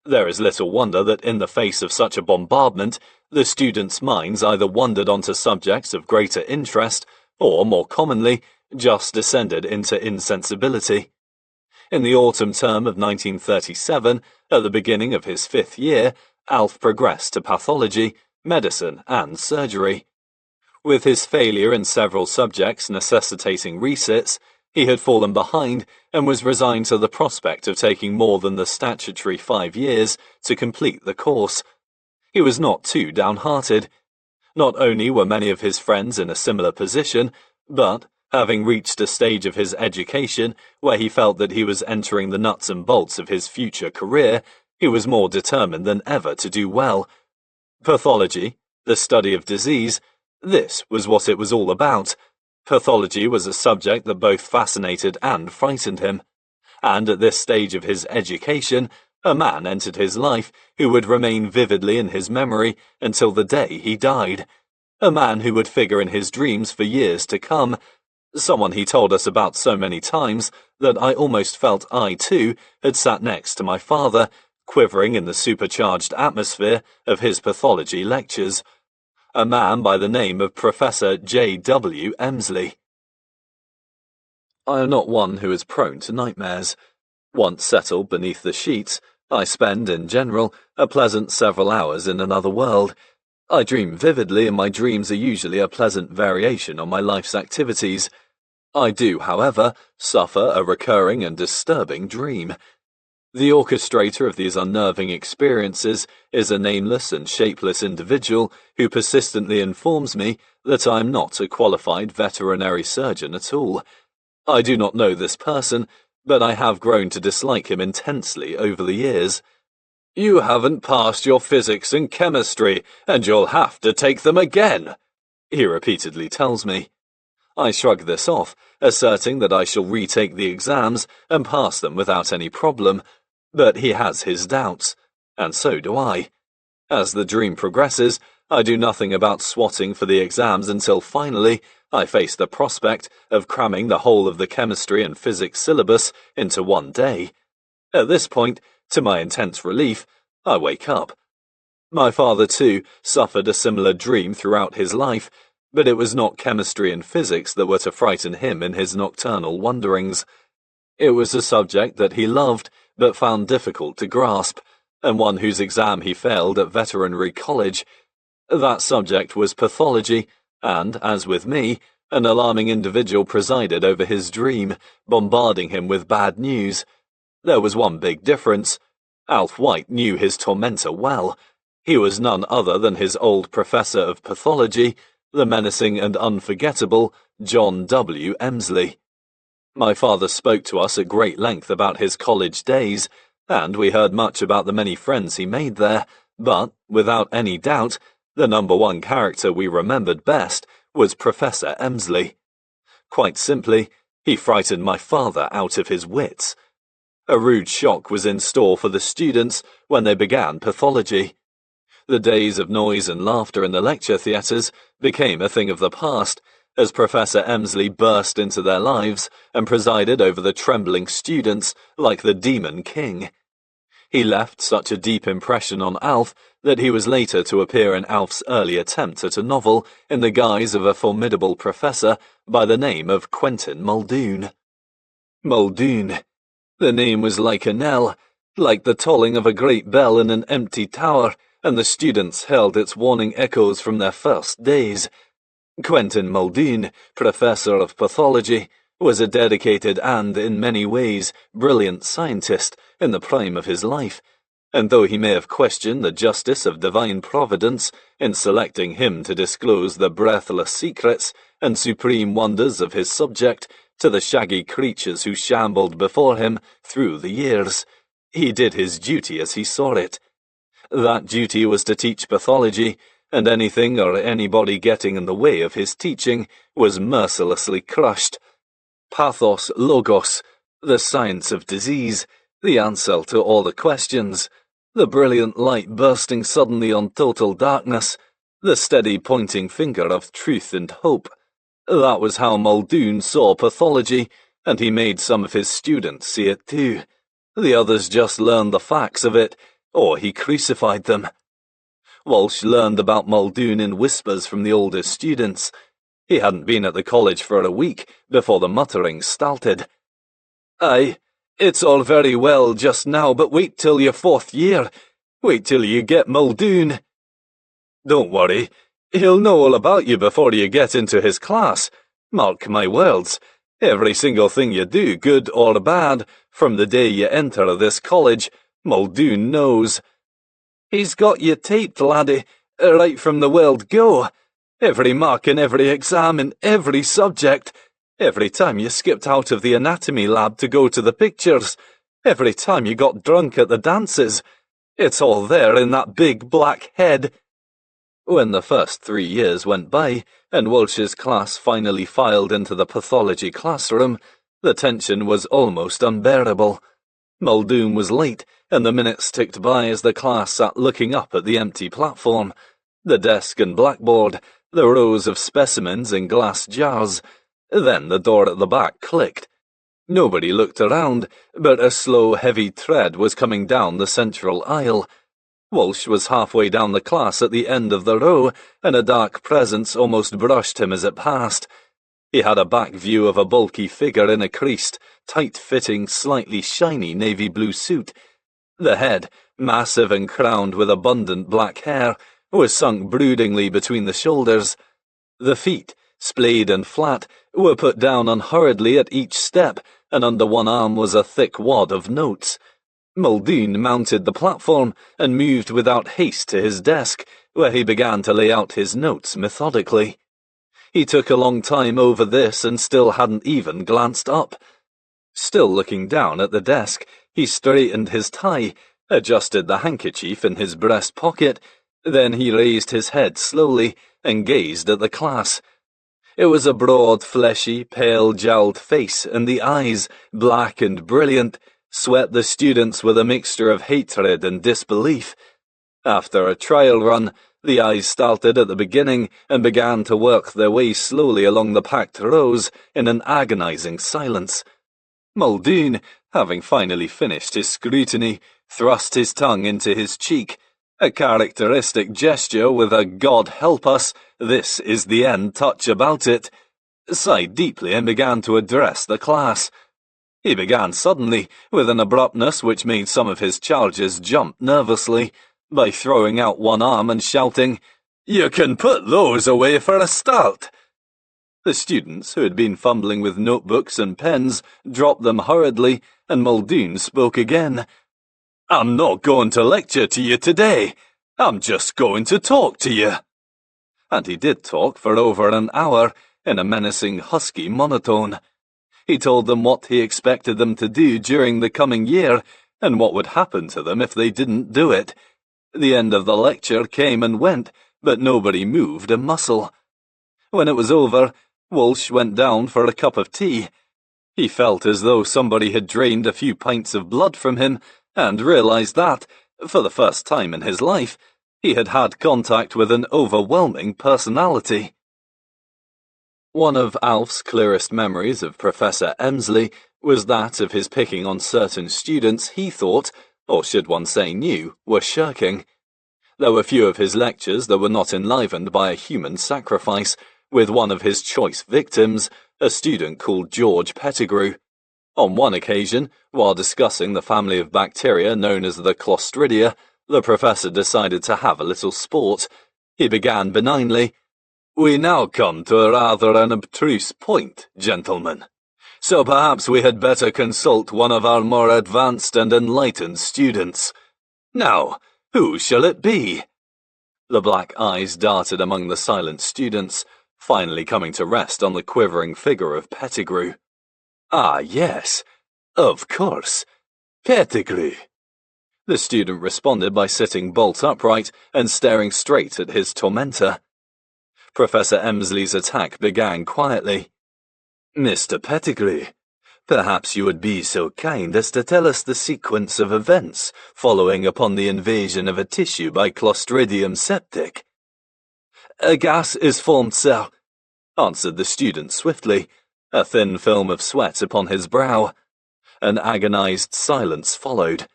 A: There is little wonder that in the face of such a bombardment, the students' minds either wandered onto subjects of greater interest, or, more commonly, just descended into insensibility. In the autumn term of 1937, at the beginning of his 5th year, Alf progressed to pathology, medicine, and surgery. With his failure in several subjects necessitating resits, he had fallen behind and was resigned to the prospect of taking more than the statutory 5 years to complete the course. He was not too downhearted. Not only were many of his friends in a similar position, but, having reached a stage of his education where he felt that he was entering the nuts and bolts of his future career, he was more determined than ever to do well. Pathology, the study of disease, this was what it was all about. Pathology was a subject that both fascinated and frightened him. And at this stage of his education, a man entered his life who would remain vividly in his memory until the day he died. A man who would figure in his dreams for years to come. Someone he told us about so many times that I almost felt I, too, had sat next to my father, quivering in the supercharged atmosphere of his pathology lectures. A man by the name of Professor J.W. Emsley. I am not one who is prone to nightmares. Once settled beneath the sheets, I spend, in general, a pleasant several hours in another world. I dream vividly, and my dreams are usually a pleasant variation on my life's activities. I do, however, suffer a recurring and disturbing dream. The orchestrator of these unnerving experiences is a nameless and shapeless individual who persistently informs me that I am not a qualified veterinary surgeon at all. I do not know this person, but I have grown to dislike him intensely over the years. "You haven't passed your physics and chemistry, and you'll have to take them again," he repeatedly tells me. I shrug this off, asserting that I shall retake the exams and pass them without any problem, but he has his doubts, and so do I. As the dream progresses, I do nothing about swatting for the exams until finally I face the prospect of cramming the whole of the chemistry and physics syllabus into one day. At this point, to my intense relief, I wake up. My father, too, suffered a similar dream throughout his life, but it was not chemistry and physics that were to frighten him in his nocturnal wanderings. It was a subject that he loved, but found difficult to grasp, and one whose exam he failed at veterinary college. That subject was pathology, and, as with me, an alarming individual presided over his dream, bombarding him with bad news. There was one big difference. Alf White knew his tormentor well. He was none other than his old professor of pathology, the menacing and unforgettable John W. Emsley. My father spoke to us at great length about his college days, and we heard much about the many friends he made there, but, without any doubt, the number one character we remembered best was Professor Emsley. Quite simply, he frightened my father out of his wits. A rude shock was in store for the students when they began pathology. The days of noise and laughter in the lecture theatres became a thing of the past, as Professor Emsley burst into their lives and presided over the trembling students like the Demon King. He left such a deep impression on Alf that he was later to appear in Alf's early attempt at a novel in the guise of a formidable professor by the name of Quentin Muldoon. Muldoon. The name was like a knell, like the tolling of a great bell in an empty tower, and the students held its warning echoes from their first days. Quentin Muldoon, professor of pathology, was a dedicated and, in many ways, brilliant scientist in the prime of his life, and though he may have questioned the justice of divine providence in selecting him to disclose the breathless secrets and supreme wonders of his subject to the shaggy creatures who shambled before him through the years, he did his duty as he saw it. That duty was to teach pathology, and anything or anybody getting in the way of his teaching was mercilessly crushed. Pathos Logos, the science of disease, the answer to all the questions, the brilliant light bursting suddenly on total darkness, the steady pointing finger of truth and hope. That was how Muldoon saw pathology, and he made some of his students see it too. The others just learned the facts of it, or he crucified them. Walsh learned about Muldoon in whispers from the older students. He hadn't been at the college for a week before the mutterings started. "Aye, it's all very well just now, but wait till your 4th year. Wait till you get Muldoon." "Don't worry, he'll know all about you before you get into his class. Mark my words, every single thing you do, good or bad, from the day you enter this college, Muldoon knows. He's got you taped, laddie, right from the word go. Every mark in every exam in every subject. Every time you skipped out of the anatomy lab to go to the pictures. Every time you got drunk at the dances. It's all there in that big black head." When the first 3 years went by, and Walsh's class finally filed into the pathology classroom, the tension was almost unbearable. Muldoon was late, and the minutes ticked by as the class sat looking up at the empty platform, the desk and blackboard, the rows of specimens in glass jars. Then the door at the back clicked. Nobody looked around, but a slow, heavy tread was coming down the central aisle. Walsh was halfway down the class at the end of the row, and a dark presence almost brushed him as it passed. He had a back view of a bulky figure in a creased, tight-fitting, slightly shiny navy blue suit. The head, massive and crowned with abundant black hair, was sunk broodingly between the shoulders. The feet, splayed and flat, were put down unhurriedly at each step, and under one arm was a thick wad of notes. Muldoon mounted the platform and moved without haste to his desk, where he began to lay out his notes methodically. He took a long time over this and still hadn't even glanced up. Still looking down at the desk, he straightened his tie, adjusted the handkerchief in his breast pocket. Then he raised his head slowly and gazed at the class. It was a broad, fleshy, pale-jowled face, and the eyes, black and brilliant, swept the students with a mixture of hatred and disbelief. After a trial run, the eyes started at the beginning and began to work their way slowly along the packed rows in an agonizing silence. Muldoon, having finally finished his scrutiny, thrust his tongue into his cheek, a characteristic gesture with a "God help us, this is the end" touch about it, sighed deeply and began to address the class. He began suddenly, with an abruptness which made some of his charges jump nervously, by throwing out one arm and shouting, "You can put those away for a start." The students, who had been fumbling with notebooks and pens, dropped them hurriedly, and Muldoon spoke again. "I'm not going to lecture to you today. I'm just going to talk to you." And he did talk for over an hour, in a menacing, husky monotone. He told them what he expected them to do during the coming year, and what would happen to them if they didn't do it. The end of the lecture came and went, but nobody moved a muscle. When it was over, Walsh went down for a cup of tea. He felt as though somebody had drained a few pints of blood from him, and realized that, for the first time in his life, he had had contact with an overwhelming personality. One of Alf's clearest memories of Professor Emsley was that of his picking on certain students he thought, or should one say knew, were shirking. There were few of his lectures that were not enlivened by a human sacrifice, with one of his choice victims, a student called George Pettigrew. On one occasion, while discussing the family of bacteria known as the Clostridia, The professor decided to have a little sport. He began benignly, "We now come to rather an abstruse point, gentlemen. So perhaps we had better consult one of our more advanced and enlightened students. Now, who shall it be?" The black eyes darted among the silent students, finally coming to rest on the quivering figure of Pettigrew. "Ah, yes, of course, Pettigrew." The student responded by sitting bolt upright and staring straight at his tormentor. Professor Emsley's attack began quietly. "Mr. Pettigrew, perhaps you would be so kind as to tell us the sequence of events following upon the invasion of a tissue by Clostridium septic." "A gas is formed, sir," answered the student swiftly, a thin film of sweat upon his brow. An agonized silence followed.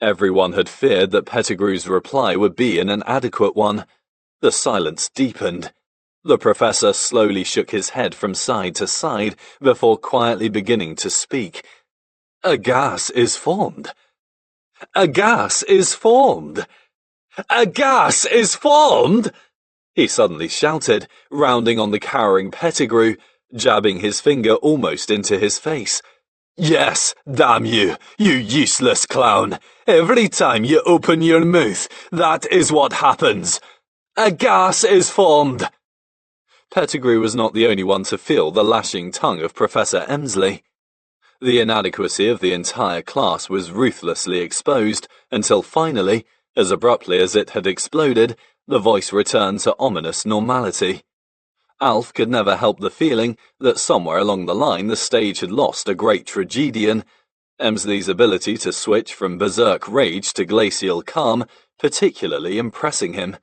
A: Everyone had feared that Pettigrew's reply would be an inadequate one. The silence deepened. The professor slowly shook his head from side to side before quietly beginning to speak. "A gas is formed. A gas is formed. A gas is formed!" he suddenly shouted, rounding on the cowering Pettigrew, jabbing his finger almost into his face. "Yes, damn you, you useless clown. Every time you open your mouth, that is what happens. A gas is formed." Pettigrew was not the only one to feel the lashing tongue of Professor Emsley. The inadequacy of the entire class was ruthlessly exposed until finally, as abruptly as it had exploded, the voice returned to ominous normality. Alf could never help the feeling that somewhere along the line the stage had lost a great tragedian, Emsley's ability to switch from berserk rage to glacial calm particularly impressing him.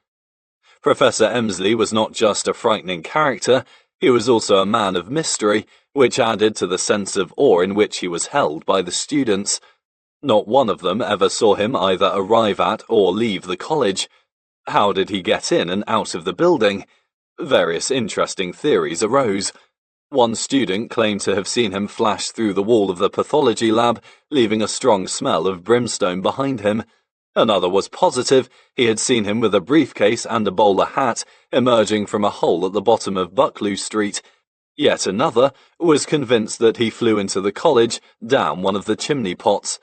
A: Professor Emsley was not just a frightening character, he was also a man of mystery, which added to the sense of awe in which he was held by the students. Not one of them ever saw him either arrive at or leave the college. How did he get in and out of the building? Various interesting theories arose. One student claimed to have seen him flash through the wall of the pathology lab, leaving a strong smell of brimstone behind him. Another was positive he had seen him with a briefcase and a bowler hat emerging from a hole at the bottom of Bucklew Street. Yet another was convinced that he flew into the college down one of the chimney pots.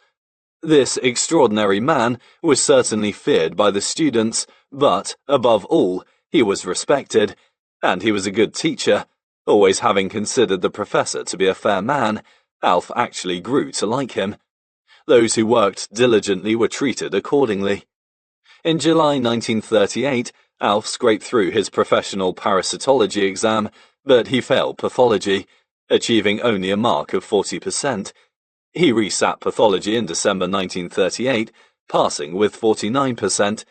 A: This extraordinary man was certainly feared by the students, but, above all, he was respected, and he was a good teacher. Always having considered the professor to be a fair man, Alf actually grew to like him. Those who worked diligently were treated accordingly. In July 1938, Alf scraped through his professional parasitology exam, but he failed pathology, achieving only a mark of 40%. He resat pathology in December 1938, passing with 49%.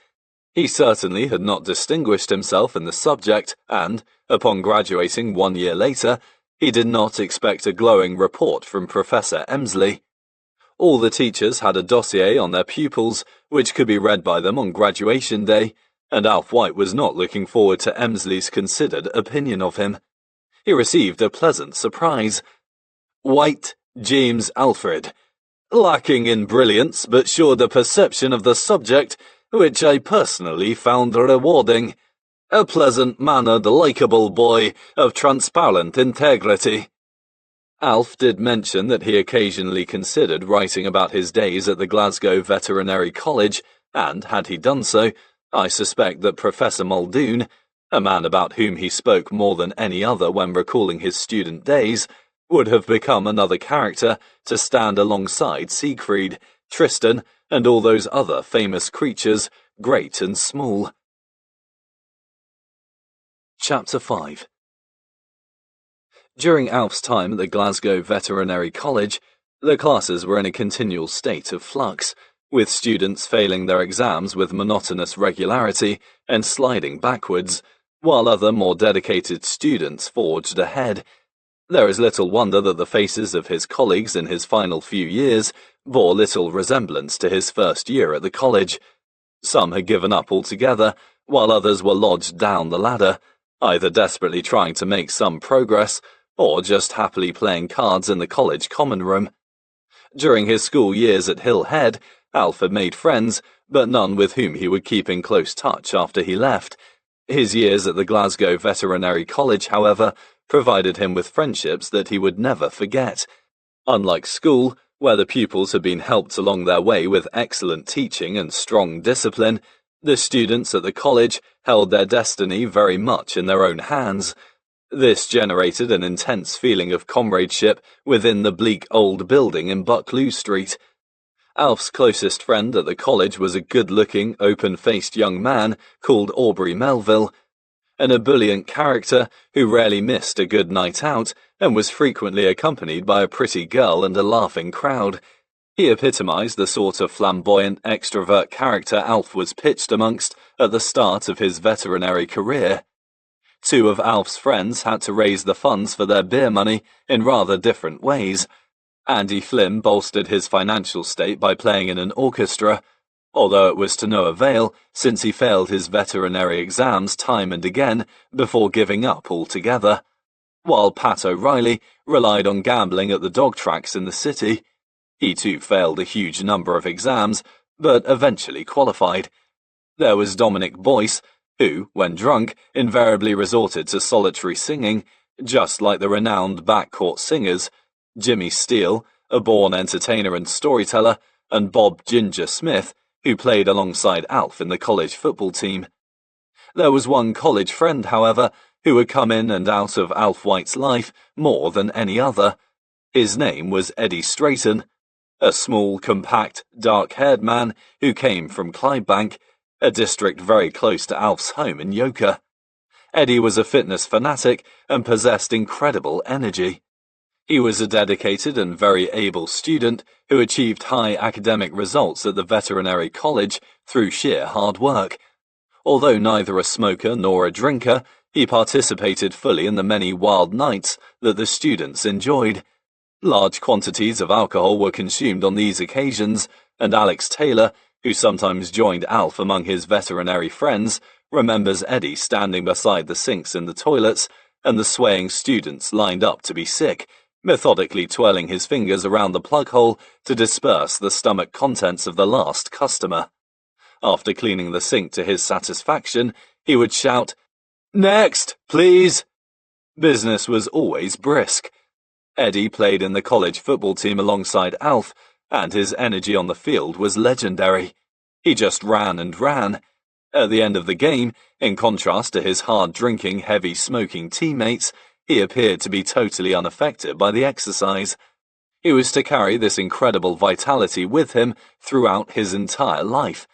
A: He certainly had not distinguished himself in the subject, and, upon graduating 1 year later, he did not expect a glowing report from Professor Emsley. All the teachers had a dossier on their pupils, which could be read by them on graduation day, and Alf White was not looking forward to Emsley's considered opinion of him. He received a pleasant surprise. White James Alfred, lacking in brilliance but showed a perception of the subject which I personally found rewarding. A pleasant-mannered, likeable boy of transparent integrity. Alf did mention that he occasionally considered writing about his days at the Glasgow Veterinary College, and, had he done so, I suspect that Professor Muldoon, a man about whom he spoke more than any other when recalling his student days, would have become another character to stand alongside Siegfried, Tristan, and all those other famous creatures, great and small. Chapter 5. During Alf's time at the Glasgow Veterinary College, the classes were in a continual state of flux, with students failing their exams with monotonous regularity and sliding backwards, while other more dedicated students forged ahead. There is little wonder that the faces of his colleagues in his final few years bore little resemblance to his first year at the college. Some had given up altogether, while others were lodged down the ladder, either desperately trying to make some progress, or just happily playing cards in the college common room. During his school years at Hill Head, Alf had made friends, but none with whom he would keep in close touch after he left. His years at the Glasgow Veterinary College, however, provided him with friendships that he would never forget. Unlike school, where the pupils had been helped along their way with excellent teaching and strong discipline, the students at the college held their destiny very much in their own hands. This generated an intense feeling of comradeship within the bleak old building in Buccleuch Street. Alf's closest friend at the college was a good-looking, open-faced young man called Aubrey Melville, an ebullient character who rarely missed a good night out and was frequently accompanied by a pretty girl and a laughing crowd. He epitomized the sort of flamboyant, extrovert character Alf was pitched amongst at the start of his veterinary career. Two of Alf's friends had to raise the funds for their beer money in rather different ways. Andy Flynn bolstered his financial state by playing in an orchestra, although it was to no avail since he failed his veterinary exams time and again before giving up altogether, while Pat O'Reilly relied on gambling at the dog tracks in the city. He too failed a huge number of exams, but eventually qualified. There was Dominic Boyce, who, when drunk, invariably resorted to solitary singing, just like the renowned backcourt singers, Jimmy Steele, a born entertainer and storyteller, and Bob Ginger Smith, who played alongside Alf in the college football team. There was one college friend, however, who had come in and out of Alf White's life more than any other. His name was Eddie Strayton, a small, compact, dark-haired man who came from Clydebank, a district very close to Alf's home in Yorkshire. Eddie was a fitness fanatic and possessed incredible energy. He was a dedicated and very able student who achieved high academic results at the veterinary college through sheer hard work. Although neither a smoker nor a drinker, he participated fully in the many wild nights that the students enjoyed. Large quantities of alcohol were consumed on these occasions, and Alex Taylor, who sometimes joined Alf among his veterinary friends, remembers Eddie standing beside the sinks in the toilets and the swaying students lined up to be sick, methodically twirling his fingers around the plug hole to disperse the stomach contents of the last customer. After cleaning the sink to his satisfaction, he would shout, "Next, please!" Business was always brisk. Eddie played in the college football team alongside Alf, and his energy on the field was legendary. He just ran and ran. At the end of the game, in contrast to his hard-drinking, heavy-smoking teammates, he appeared to be totally unaffected by the exercise. He was to carry this incredible vitality with him throughout his entire life.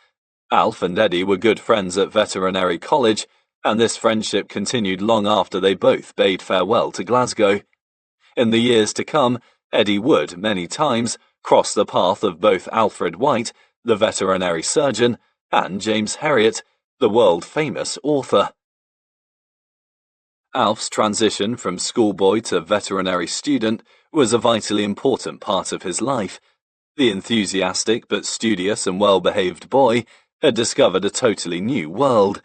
A: Alf and Eddie were good friends at Veterinary College, and this friendship continued long after they both bade farewell to Glasgow. In the years to come, Eddie would, many times, cross the path of both Alfred White, the veterinary surgeon, and James Herriot, the world-famous author. Alf's transition from schoolboy to veterinary student was a vitally important part of his life. The enthusiastic but studious and well-behaved boy had discovered a totally new world.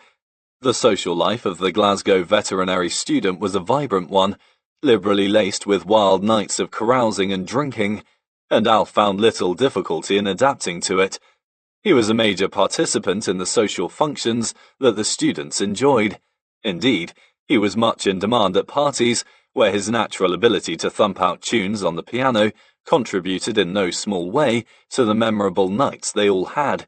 A: The social life of the Glasgow veterinary student was a vibrant one, liberally laced with wild nights of carousing and drinking, and Alf found little difficulty in adapting to it. He was a major participant in the social functions that the students enjoyed. Indeed, he was much in demand at parties, where his natural ability to thump out tunes on the piano contributed in no small way to the memorable nights they all had.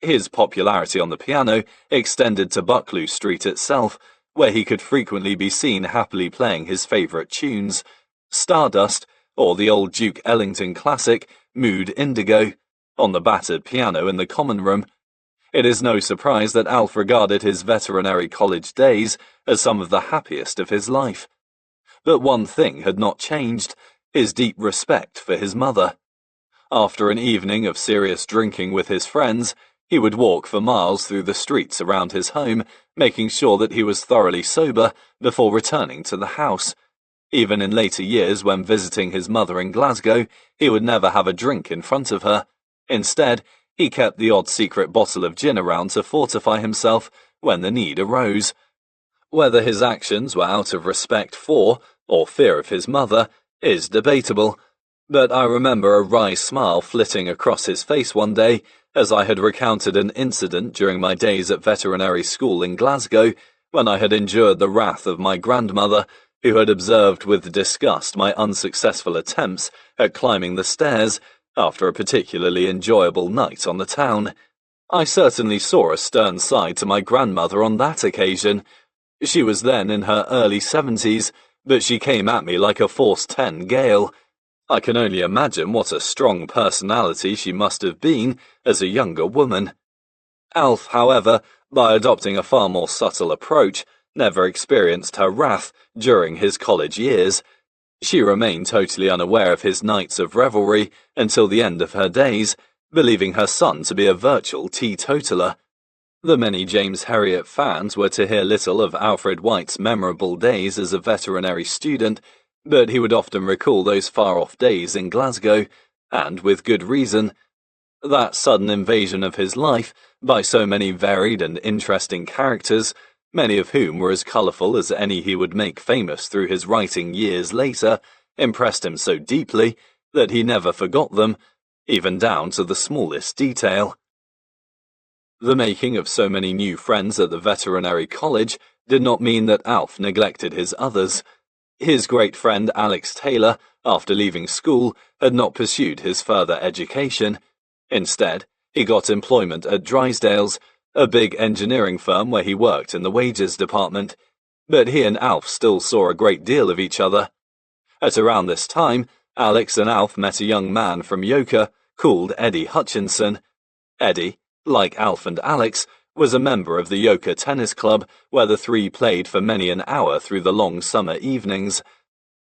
A: His popularity on the piano extended to Buccleuch Street itself, where he could frequently be seen happily playing his favourite tunes, Stardust, or the old Duke Ellington classic, Mood Indigo, on the battered piano in the common room. It is no surprise that Alf regarded his veterinary college days as some of the happiest of his life. But one thing had not changed, his deep respect for his mother. After an evening of serious drinking with his friends, he would walk for miles through the streets around his home, making sure that he was thoroughly sober before returning to the house. Even in later years, when visiting his mother in Glasgow, he would never have a drink in front of her. Instead, he kept the odd secret bottle of gin around to fortify himself when the need arose. Whether his actions were out of respect for, or fear of his mother, is debatable, but I remember a wry smile flitting across his face one day as I had recounted an incident during my days at veterinary school in Glasgow, when I had endured the wrath of my grandmother, who had observed with disgust my unsuccessful attempts at climbing the stairs after a particularly enjoyable night on the town. I certainly saw a stern side to my grandmother on that occasion. She was then in her early 70s, but she came at me like a force 10 gale. I can only imagine what a strong personality she must have been as a younger woman. Alf, however, by adopting a far more subtle approach, never experienced her wrath during his college years. She remained totally unaware of his nights of revelry until the end of her days, believing her son to be a virtual teetotaler. The many James Herriot fans were to hear little of Alfred White's memorable days as a veterinary student, but he would often recall those far-off days in Glasgow, and with good reason. That sudden invasion of his life by so many varied and interesting characters, many of whom were as colourful as any he would make famous through his writing years later, impressed him so deeply that he never forgot them, even down to the smallest detail. The making of so many new friends at the veterinary college did not mean that Alf neglected his others. His great friend Alex Taylor, after leaving school, had not pursued his further education. Instead, he got employment at Drysdale's, a big engineering firm where he worked in the wages department, but he and Alf still saw a great deal of each other. At around this time, Alex and Alf met a young man from Yorkshire called Eddie Hutchinson. Eddie, like Alf and Alex, was a member of the Yorkshire Tennis Club, where the three played for many an hour through the long summer evenings.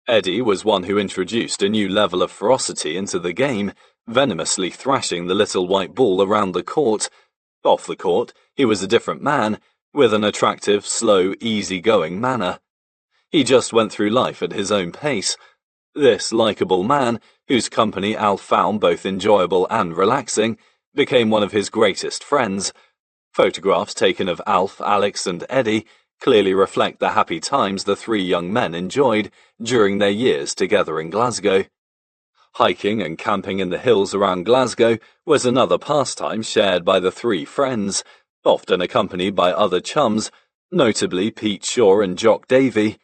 A: Eddie was one who introduced a new level of ferocity into the game, venomously thrashing the little white ball around the court. Off the court, he was a different man, with an attractive, slow, easy-going manner. He just went through life at his own pace. This likeable man, whose company Alf found both enjoyable and relaxing, became one of his greatest friends. Photographs taken of Alf, Alex, and Eddie clearly reflect the happy times the three young men enjoyed during their years together in Glasgow. Hiking and camping in the hills around Glasgow was another pastime shared by the three friends, often accompanied by other chums, notably Pete Shaw and Jock Davy.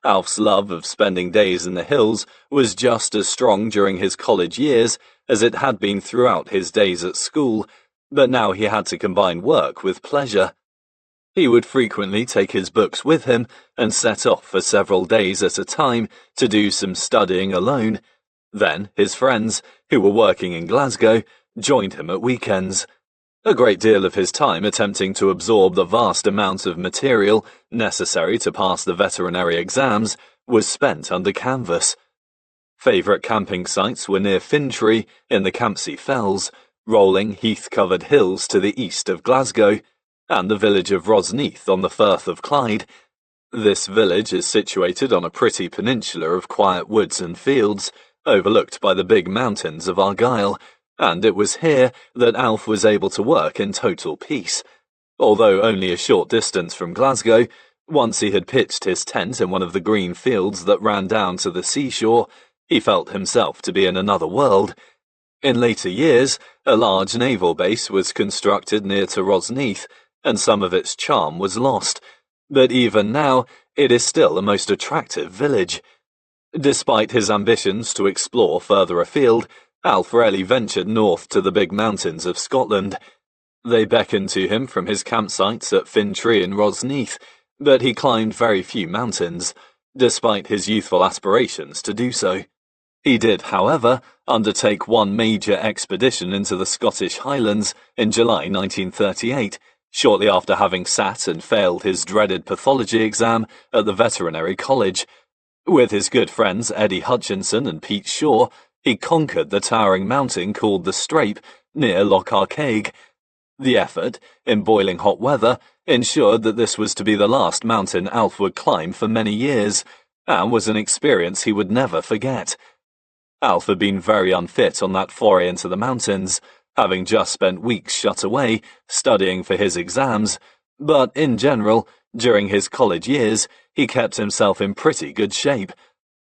A: Alf's love of spending days in the hills was just as strong during his college years as it had been throughout his days at school, but now he had to combine work with pleasure. He would frequently take his books with him and set off for several days at a time to do some studying alone. Then his friends, who were working in Glasgow, joined him at weekends. A great deal of his time attempting to absorb the vast amount of material necessary to pass the veterinary exams was spent under canvas. Favourite camping sites were near Fintry in the Campsie Fells, rolling heath-covered hills to the east of Glasgow, and the village of Rosneath on the Firth of Clyde. This village is situated on a pretty peninsula of quiet woods and fields, overlooked by the big mountains of Argyll, and it was here that Alf was able to work in total peace. Although only a short distance from Glasgow, once he had pitched his tent in one of the green fields that ran down to the seashore, he felt himself to be in another world. In later years, a large naval base was constructed near to Rosneath, and some of its charm was lost, but even now it is still a most attractive village. Despite his ambitions to explore further afield, Alf rarely ventured north to the big mountains of Scotland. They beckoned to him from his campsites at Fintry and Rosneath, but he climbed very few mountains, despite his youthful aspirations to do so. He did, however, undertake one major expedition into the Scottish Highlands in July 1938, shortly after having sat and failed his dreaded pathology exam at the veterinary college. With his good friends Eddie Hutchinson and Pete Shaw, he conquered the towering mountain called the Strape near Loch Arkaig. The effort, in boiling hot weather, ensured that this was to be the last mountain Alf would climb for many years, and was an experience he would never forget. Alf had been very unfit on that foray into the mountains, having just spent weeks shut away, studying for his exams, but in general, during his college years, he kept himself in pretty good shape.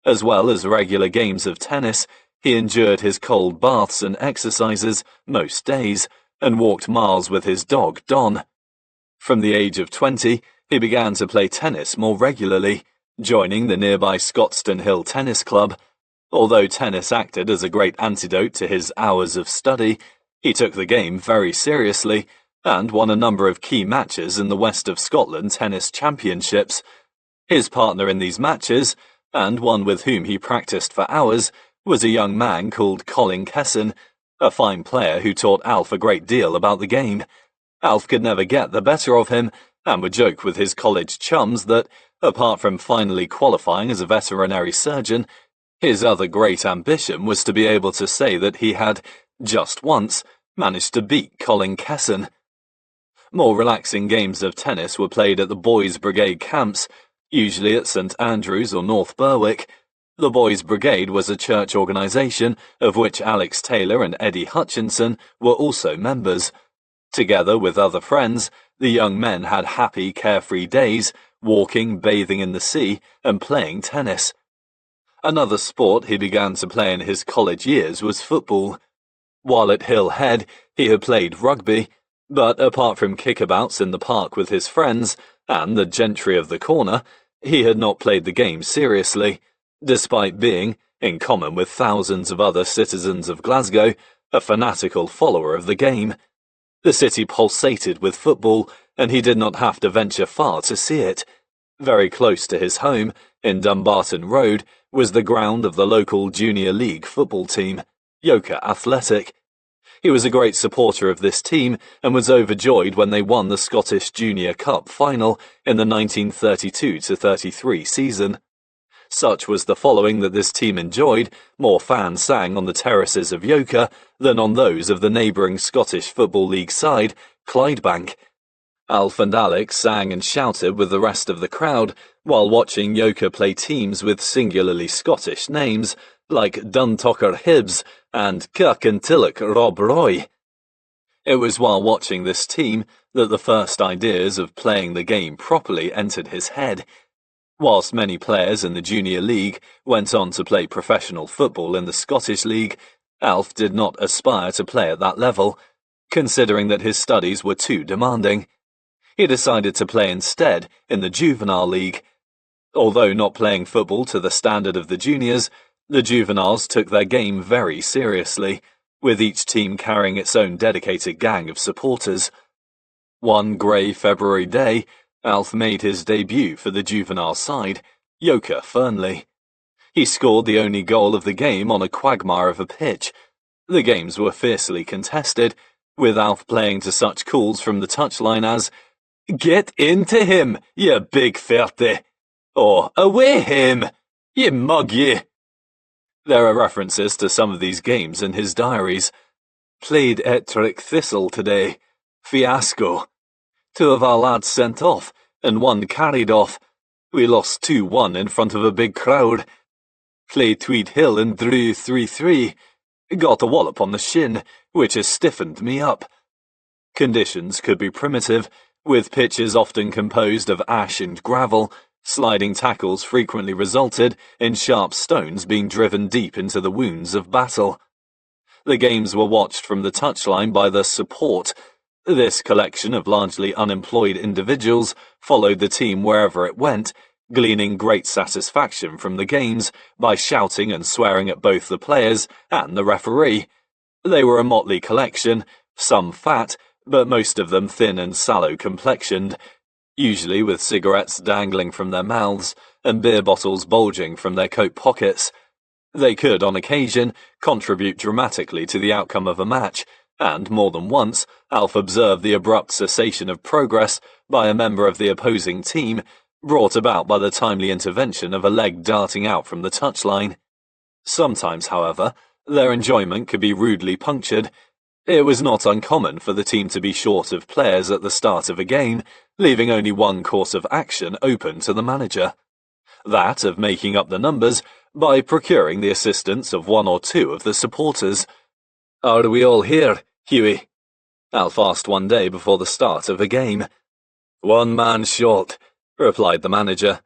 A: As well as regular games of tennis, he endured his cold baths and exercises most days, and walked miles with his dog, Don. From the age of 20, he began to play tennis more regularly, joining the nearby Scotstoun Hill Tennis Club. Although tennis acted as a great antidote to his hours of study, he took the game very seriously and won a number of key matches in the West of Scotland Tennis Championships. His partner in these matches, and one with whom he practiced for hours, was a young man called Colin Kesson, a fine player who taught Alf a great deal about the game. Alf could never get the better of him, and would joke with his college chums that, apart from finally qualifying as a veterinary surgeon, his other great ambition was to be able to say that he had, just once, managed to beat Colin Kesson. More relaxing games of tennis were played at the Boys' Brigade camps, usually at St Andrews or North Berwick. The Boys' Brigade was a church organisation of which Alex Taylor and Eddie Hutchinson were also members. Together with other friends, the young men had happy, carefree days, walking, bathing in the sea, and playing tennis. Another sport he began to play in his college years was football. While at Hill Head, he had played rugby, but apart from kickabouts in the park with his friends and the gentry of the corner, he had not played the game seriously, despite being, in common with thousands of other citizens of Glasgow, a fanatical follower of the game. The city pulsated with football, and he did not have to venture far to see it. Very close to his home, in Dumbarton Road, was the ground of the local Junior League football team, Yorkshire Athletic. He was a great supporter of this team and was overjoyed when they won the Scottish Junior Cup final in the 1932-33 season. Such was the following that this team enjoyed, more fans sang on the terraces of Yorkshire than on those of the neighbouring Scottish Football League side, Clydebank. Alf and Alex sang and shouted with the rest of the crowd while watching Yorkshire play teams with singularly Scottish names like Duntocker Hibs and Kirkintilloch Rob Roy. It was while watching this team that the first ideas of playing the game properly entered his head. Whilst many players in the Junior League went on to play professional football in the Scottish League, Alf did not aspire to play at that level, considering that his studies were too demanding. He decided to play instead in the Juvenile League. Although not playing football to the standard of the juniors, the juveniles took their game very seriously, with each team carrying its own dedicated gang of supporters. One grey February day, Alf made his debut for the juvenile side, Yorkshire Fernley. He scored the only goal of the game on a quagmire of a pitch. The games were fiercely contested, with Alf playing to such calls from the touchline as, "Get into him, you big ferty," or "Away him, you mug ye." There are references to some of these games in his diaries. "Played Ettrick Thistle today. Fiasco. 2 of our lads sent off, and 1 carried off. We lost 2-1 in front of a big crowd. Played Tweed Hill and drew 3-3. Got a wallop on the shin, which has stiffened me up." Conditions could be primitive, with pitches often composed of ash and gravel. Sliding tackles frequently resulted in sharp stones being driven deep into the wounds of battle. The games were watched from the touchline by the support. This collection of largely unemployed individuals followed the team wherever it went, gleaning great satisfaction from the games by shouting and swearing at both the players and the referee. They were a motley collection, some fat, but most of them thin and sallow-complexioned, usually with cigarettes dangling from their mouths and beer bottles bulging from their coat pockets. They could, on occasion, contribute dramatically to the outcome of a match, and more than once, Alf observed the abrupt cessation of progress by a member of the opposing team, brought about by the timely intervention of a leg darting out from the touchline. Sometimes, however, their enjoyment could be rudely punctured. It was not uncommon for the team to be short of players at the start of a game, leaving only one course of action open to the manager. That of making up the numbers by procuring the assistance of 1 or 2 of the supporters. "Are we all here, Hughie?" Alf asked one day before the start of a game. "1 man short," replied the manager.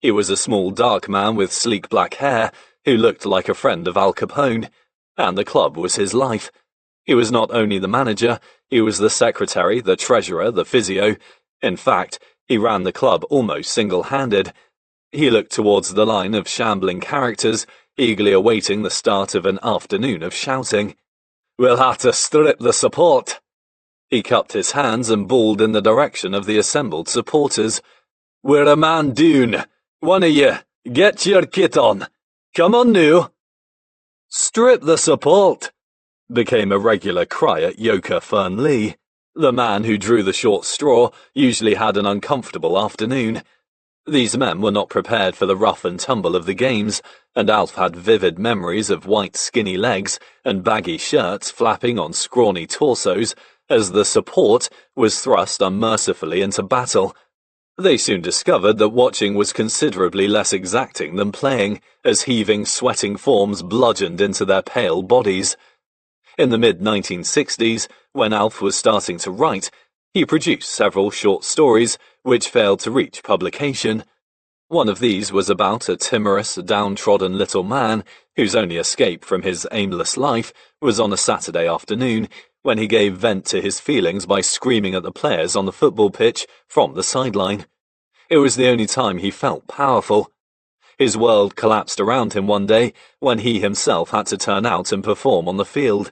A: He was a small dark man with sleek black hair, who looked like a friend of Al Capone, and the club was his life. He was not only the manager, he was the secretary, the treasurer, the physio. In fact, he ran the club almost single-handed. He looked towards the line of shambling characters, eagerly awaiting the start of an afternoon of shouting. "We'll have to strip the support." He cupped his hands and bawled in the direction of the assembled supporters. "We're a man down. One of you, get your kit on. Come on now." "Strip the support," became a regular cry at Yoker Fernley. The man who drew the short straw usually had an uncomfortable afternoon. These men were not prepared for the rough and tumble of the games, and Alf had vivid memories of white skinny legs and baggy shirts flapping on scrawny torsos as the support was thrust unmercifully into battle. They soon discovered that watching was considerably less exacting than playing, as heaving, sweating forms bludgeoned into their pale bodies. In the mid-1960s, when Alf was starting to write, he produced several short stories which failed to reach publication. One of these was about a timorous, downtrodden little man whose only escape from his aimless life was on a Saturday afternoon, when he gave vent to his feelings by screaming at the players on the football pitch from the sideline. It was the only time he felt powerful. His world collapsed around him one day when he himself had to turn out and perform on the field,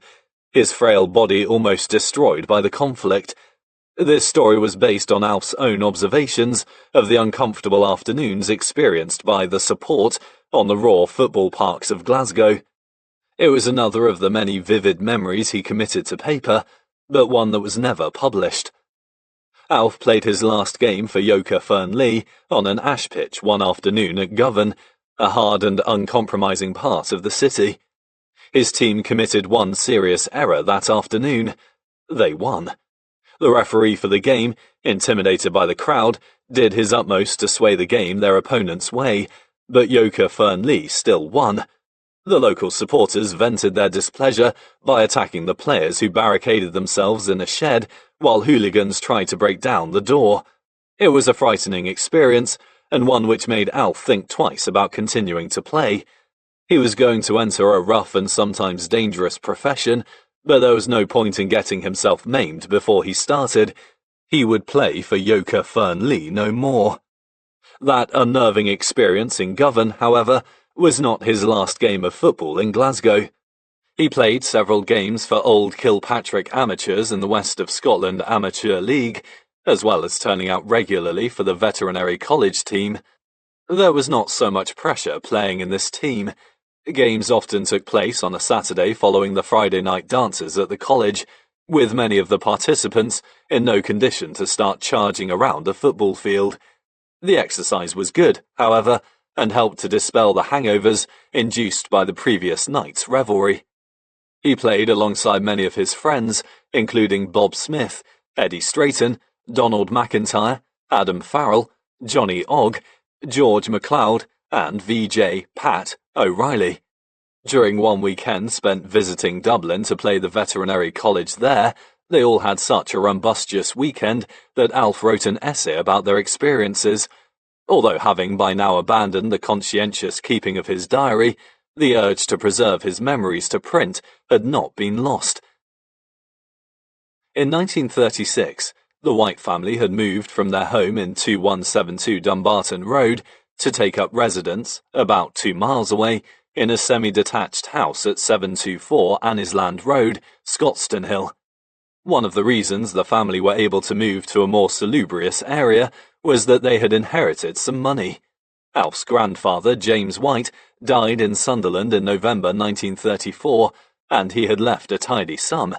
A: his frail body almost destroyed by the conflict. This story was based on Alf's own observations of the uncomfortable afternoons experienced by the support on the raw football parks of Glasgow. It was another of the many vivid memories he committed to paper, but one that was never published. Alf played his last game for Yoker Fernley on an ash pitch one afternoon at Govan, a hard and uncompromising part of the city. His team committed one serious error that afternoon. They won. The referee for the game, intimidated by the crowd, did his utmost to sway the game their opponent's way, but Yoker Fernley still won. The local supporters vented their displeasure by attacking the players who barricaded themselves in a shed while hooligans tried to break down the door. It was a frightening experience, and one which made Alf think twice about continuing to play. He was going to enter a rough and sometimes dangerous profession, but there was no point in getting himself maimed before he started. He would play for Yoker Fernley no more. That unnerving experience in Govan, however, was not his last game of football in Glasgow. He played several games for Old Kilpatrick Amateurs in the West of Scotland Amateur League, as well as turning out regularly for the Veterinary College team. There was not so much pressure playing in this team. Games often took place on a Saturday following the Friday night dances at the college, with many of the participants in no condition to start charging around a football field. The exercise was good, however, and helped to dispel the hangovers induced by the previous night's revelry. He played alongside many of his friends, including Bob Smith, Eddie Strayton, Donald McIntyre, Adam Farrell, Johnny Ogg, George MacLeod, and VJ Pat O'Reilly. During one weekend spent visiting Dublin to play the Veterinary College there, they all had such a rumbustious weekend that Alf wrote an essay about their experiences. Although having by now abandoned the conscientious keeping of his diary, the urge to preserve his memories to print had not been lost. In 1936, the White family had moved from their home in 2172 Dumbarton Road to take up residence, about 2 miles away, in a semi-detached house at 724 Annisland Road, Scotstoun Hill. One of the reasons the family were able to move to a more salubrious area was that they had inherited some money. Alf's grandfather, James White, died in Sunderland in November 1934, and he had left a tidy sum.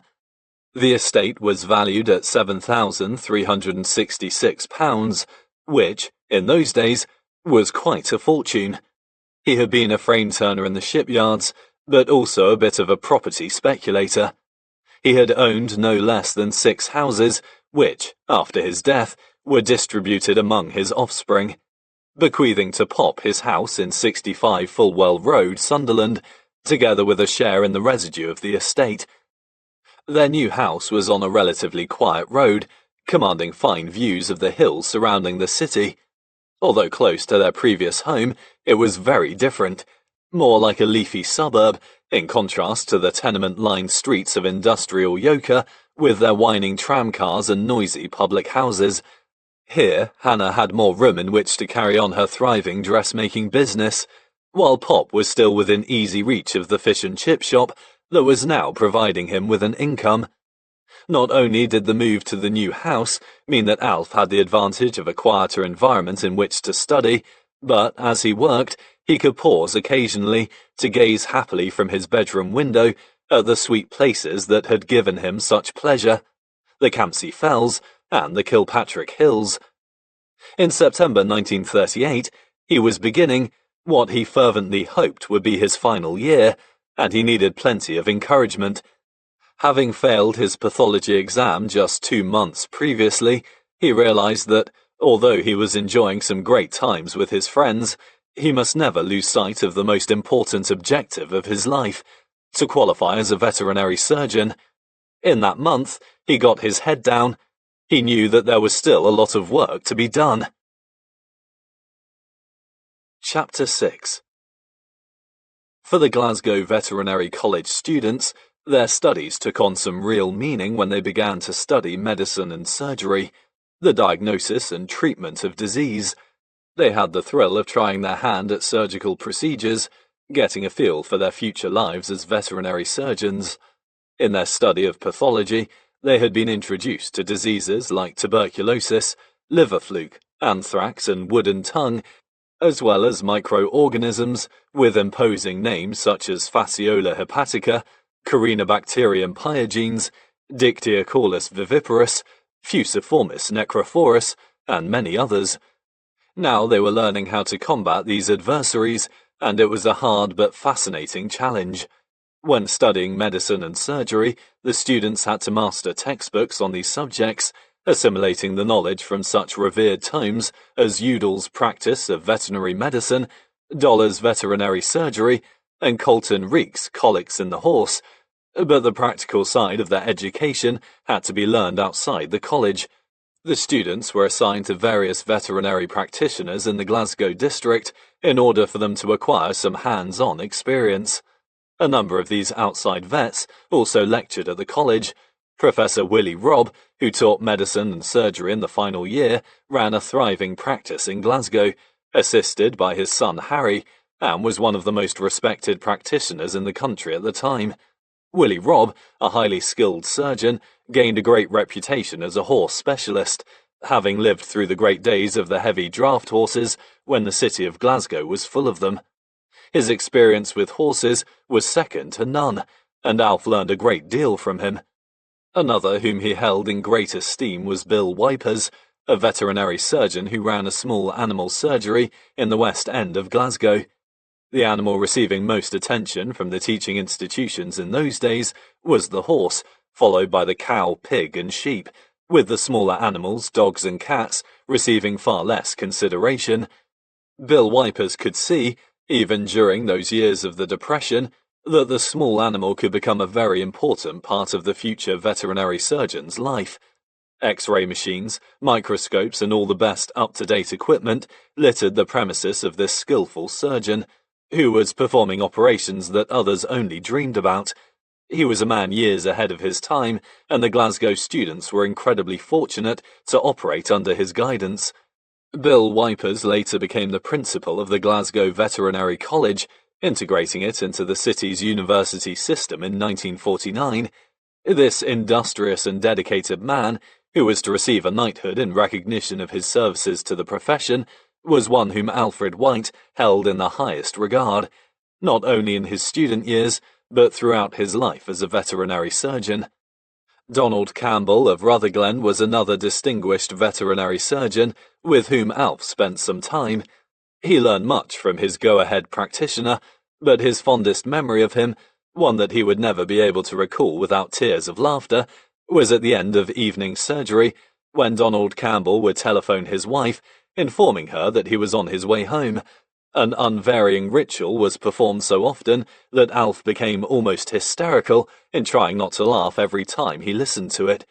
A: The estate was valued at £7,366, which, in those days, was quite a fortune. He had been a frame turner in the shipyards, but also a bit of a property speculator. He had owned no less than 6 houses, which, after his death, were distributed among his offspring, bequeathing to Pop his house in 65 Fulwell Road, Sunderland, together with a share in the residue of the estate. Their new house was on a relatively quiet road, commanding fine views of the hills surrounding the city. Although close to their previous home, it was very different. More like a leafy suburb, in contrast to the tenement-lined streets of industrial Yorkshire with their whining tramcars and noisy public houses. Here, Hannah had more room in which to carry on her thriving dressmaking business, while Pop was still within easy reach of the fish and chip shop that was now providing him with an income. Not only did the move to the new house mean that Alf had the advantage of a quieter environment in which to study, but as he worked, he could pause occasionally to gaze happily from his bedroom window at the sweet places that had given him such pleasure, the Campsie Fells and the Kilpatrick Hills. In September 1938, he was beginning what he fervently hoped would be his final year, and he needed plenty of encouragement. Having failed his pathology exam just 2 months previously, he realized that, although he was enjoying some great times with his friends, he must never lose sight of the most important objective of his life, to qualify as a veterinary surgeon. In that month, he got his head down. He knew that there was still a lot of work to be done. Chapter 6. For the Glasgow Veterinary College students, their studies took on some real meaning when they began to study medicine and surgery, the diagnosis and treatment of disease. They had the thrill of trying their hand at surgical procedures, getting a feel for their future lives as veterinary surgeons. In their study of pathology, they had been introduced to diseases like tuberculosis, liver fluke, anthrax, and wooden tongue, as well as microorganisms with imposing names such as Fasciola hepatica, Corynebacterium pyogenes, Dictyocaulus viviparus, Fusiformis necrophorus, and many others. Now they were learning how to combat these adversaries, and it was a hard but fascinating challenge. When studying medicine and surgery, the students had to master textbooks on these subjects, assimilating the knowledge from such revered tomes as Udall's Practice of Veterinary Medicine, Dollar's Veterinary Surgery, and Colton Reek's Colics in the Horse, but the practical side of their education had to be learned outside the college. The students were assigned to various veterinary practitioners in the Glasgow district in order for them to acquire some hands-on experience. A number of these outside vets also lectured at the college. Professor Willie Robb, who taught medicine and surgery in the final year, ran a thriving practice in Glasgow, assisted by his son Harry, and was one of the most respected practitioners in the country at the time. Willie Robb, a highly skilled surgeon, gained a great reputation as a horse specialist, having lived through the great days of the heavy draft horses when the city of Glasgow was full of them. His experience with horses was second to none, and Alf learned a great deal from him. Another whom he held in great esteem was Bill Wipers, a veterinary surgeon who ran a small animal surgery in the West End of Glasgow. The animal receiving most attention from the teaching institutions in those days was the horse, followed by the cow, pig, and sheep, with the smaller animals, dogs and cats, receiving far less consideration. Bill Wipers could see, even during those years of the Depression, that the small animal could become a very important part of the future veterinary surgeon's life. X-ray machines, microscopes, and all the best up-to-date equipment littered the premises of this skillful surgeon, who was performing operations that others only dreamed about. He was a man years ahead of his time, and the Glasgow students were incredibly fortunate to operate under his guidance. Bill Wipers later became the principal of the Glasgow Veterinary College, integrating it into the city's university system in 1949. This industrious and dedicated man, who was to receive a knighthood in recognition of his services to the profession, was one whom Alfred White held in the highest regard, not only in his student years, but throughout his life as a veterinary surgeon. Donald Campbell of Rutherglen was another distinguished veterinary surgeon with whom Alf spent some time. He learned much from his go-ahead practitioner, but his fondest memory of him, one that he would never be able to recall without tears of laughter, was at the end of evening surgery, when Donald Campbell would telephone his wife, informing her that he was on his way home. An unvarying ritual was performed so often that Alf became almost hysterical in trying not to laugh every time he listened to it.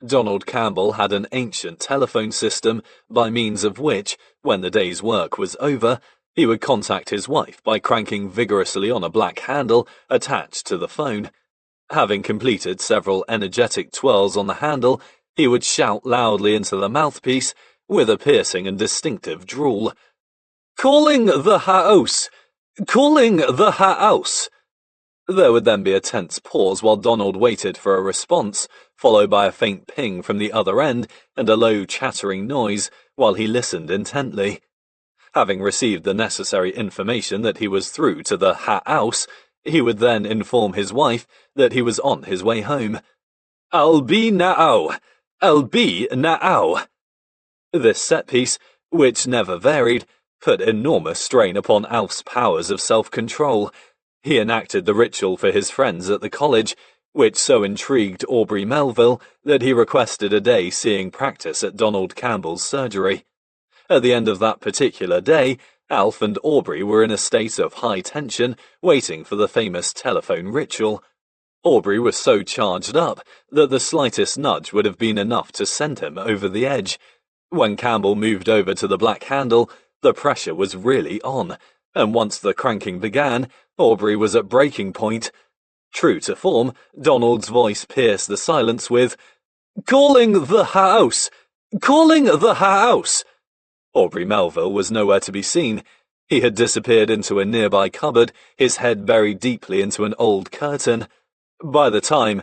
A: Donald Campbell had an ancient telephone system by means of which, when the day's work was over, He would contact his wife by cranking vigorously on a black handle attached to the phone. Having completed several energetic twirls on the handle, he would shout loudly into the mouthpiece with a piercing and distinctive drawl. "Calling the house! Calling the house!" There would then be a tense pause while Donald waited for a response, followed by a faint ping from the other end and a low chattering noise while he listened intently. Having received the necessary information that he was through to the house, he would then inform his wife that he was on his way home. "I'll be now! I'll be now!" This set-piece, which never varied, put enormous strain upon Alf's powers of self-control. He enacted the ritual for his friends at the college, which so intrigued Aubrey Melville that he requested a day seeing practice at Donald Campbell's surgery. At the end of that particular day, Alf and Aubrey were in a state of high tension, waiting for the famous telephone ritual. Aubrey was so charged up that the slightest nudge would have been enough to send him over the edge. When Campbell moved over to the black handle, the pressure was really on, and once the cranking began, Aubrey was at breaking point. True to form, Donald's voice pierced the silence with, "Calling the house! Calling the house!" Aubrey Melville was nowhere to be seen. He had disappeared into a nearby cupboard, his head buried deeply into an old curtain. By the time,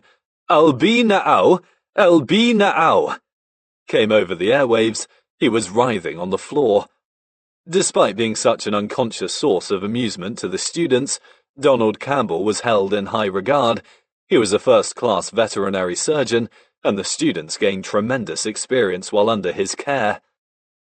A: "I'll be now! I'll be now!" came over the airwaves, he was writhing on the floor. Despite being such an unconscious source of amusement to the students, Donald Campbell was held in high regard. He was a first-class veterinary surgeon, and the students gained tremendous experience while under his care.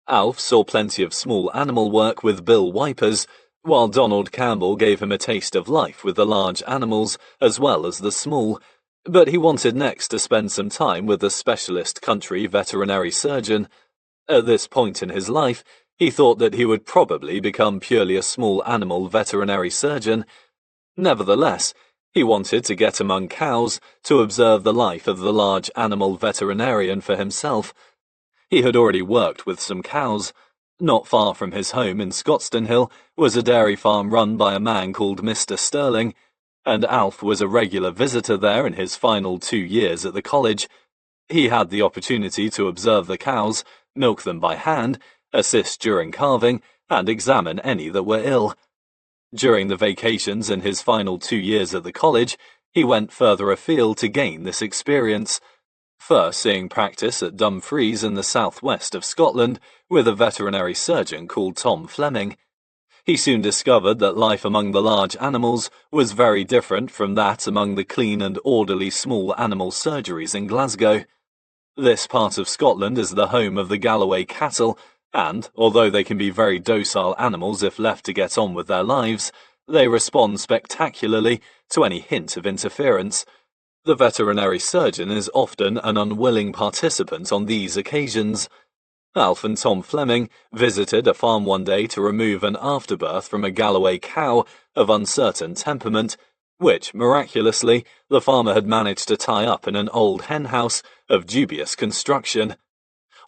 A: Alf saw plenty of small animal work with bill wipers, while Donald Campbell gave him a taste of life with the large animals as well as the small, but he wanted next to spend some time with the specialist country veterinary surgeon. At this point in his life, he thought that he would probably become purely a small animal veterinary surgeon. Nevertheless, he wanted to get among cows to observe the life of the large animal veterinarian for himself. He had already worked with some cows. Not far from his home in Scotstounhill was a dairy farm run by a man called Mr. Sterling, and Alf was a regular visitor there in his final 2 years at the college. He had the opportunity to observe the cows, milk them by hand, assist during calving, and examine any that were ill. During the vacations in his final 2 years at the college, he went further afield to gain this experience. First seeing practice at Dumfries in the southwest of Scotland with a veterinary surgeon called Tom Fleming. He soon discovered that life among the large animals was very different from that among the clean and orderly small animal surgeries in Glasgow. This part of Scotland is the home of the Galloway cattle, and, although they can be very docile animals if left to get on with their lives, they respond spectacularly to any hint of interference. The veterinary surgeon is often an unwilling participant on these occasions. Alf and Tom Fleming visited a farm one day to remove an afterbirth from a Galloway cow of uncertain temperament, which, miraculously, the farmer had managed to tie up in an old henhouse of dubious construction.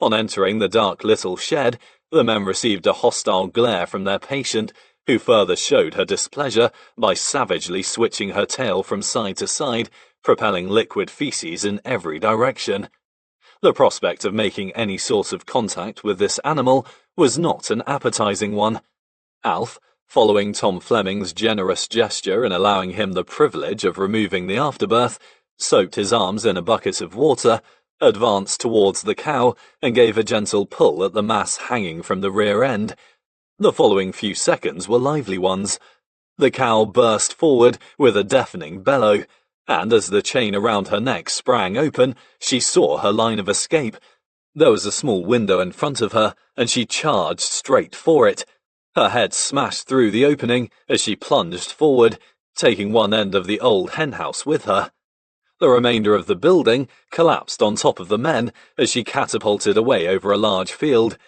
A: On entering the dark little shed, the men received a hostile glare from their patient, who further showed her displeasure by savagely switching her tail from side to side, propelling liquid feces in every direction. The prospect of making any sort of contact with this animal was not an appetizing one. Alf, following Tom Fleming's generous gesture in allowing him the privilege of removing the afterbirth, soaked his arms in a bucket of water, advanced towards the cow, and gave a gentle pull at the mass hanging from the rear end. The following few seconds were lively ones. The cow burst forward with a deafening bellow, and as the chain around her neck sprang open, she saw her line of escape. There was a small window in front of her, and she charged straight for it. Her head smashed through the opening as she plunged forward, taking one end of the old henhouse with her. The remainder of the building collapsed on top of the men as she catapulted away over a large field,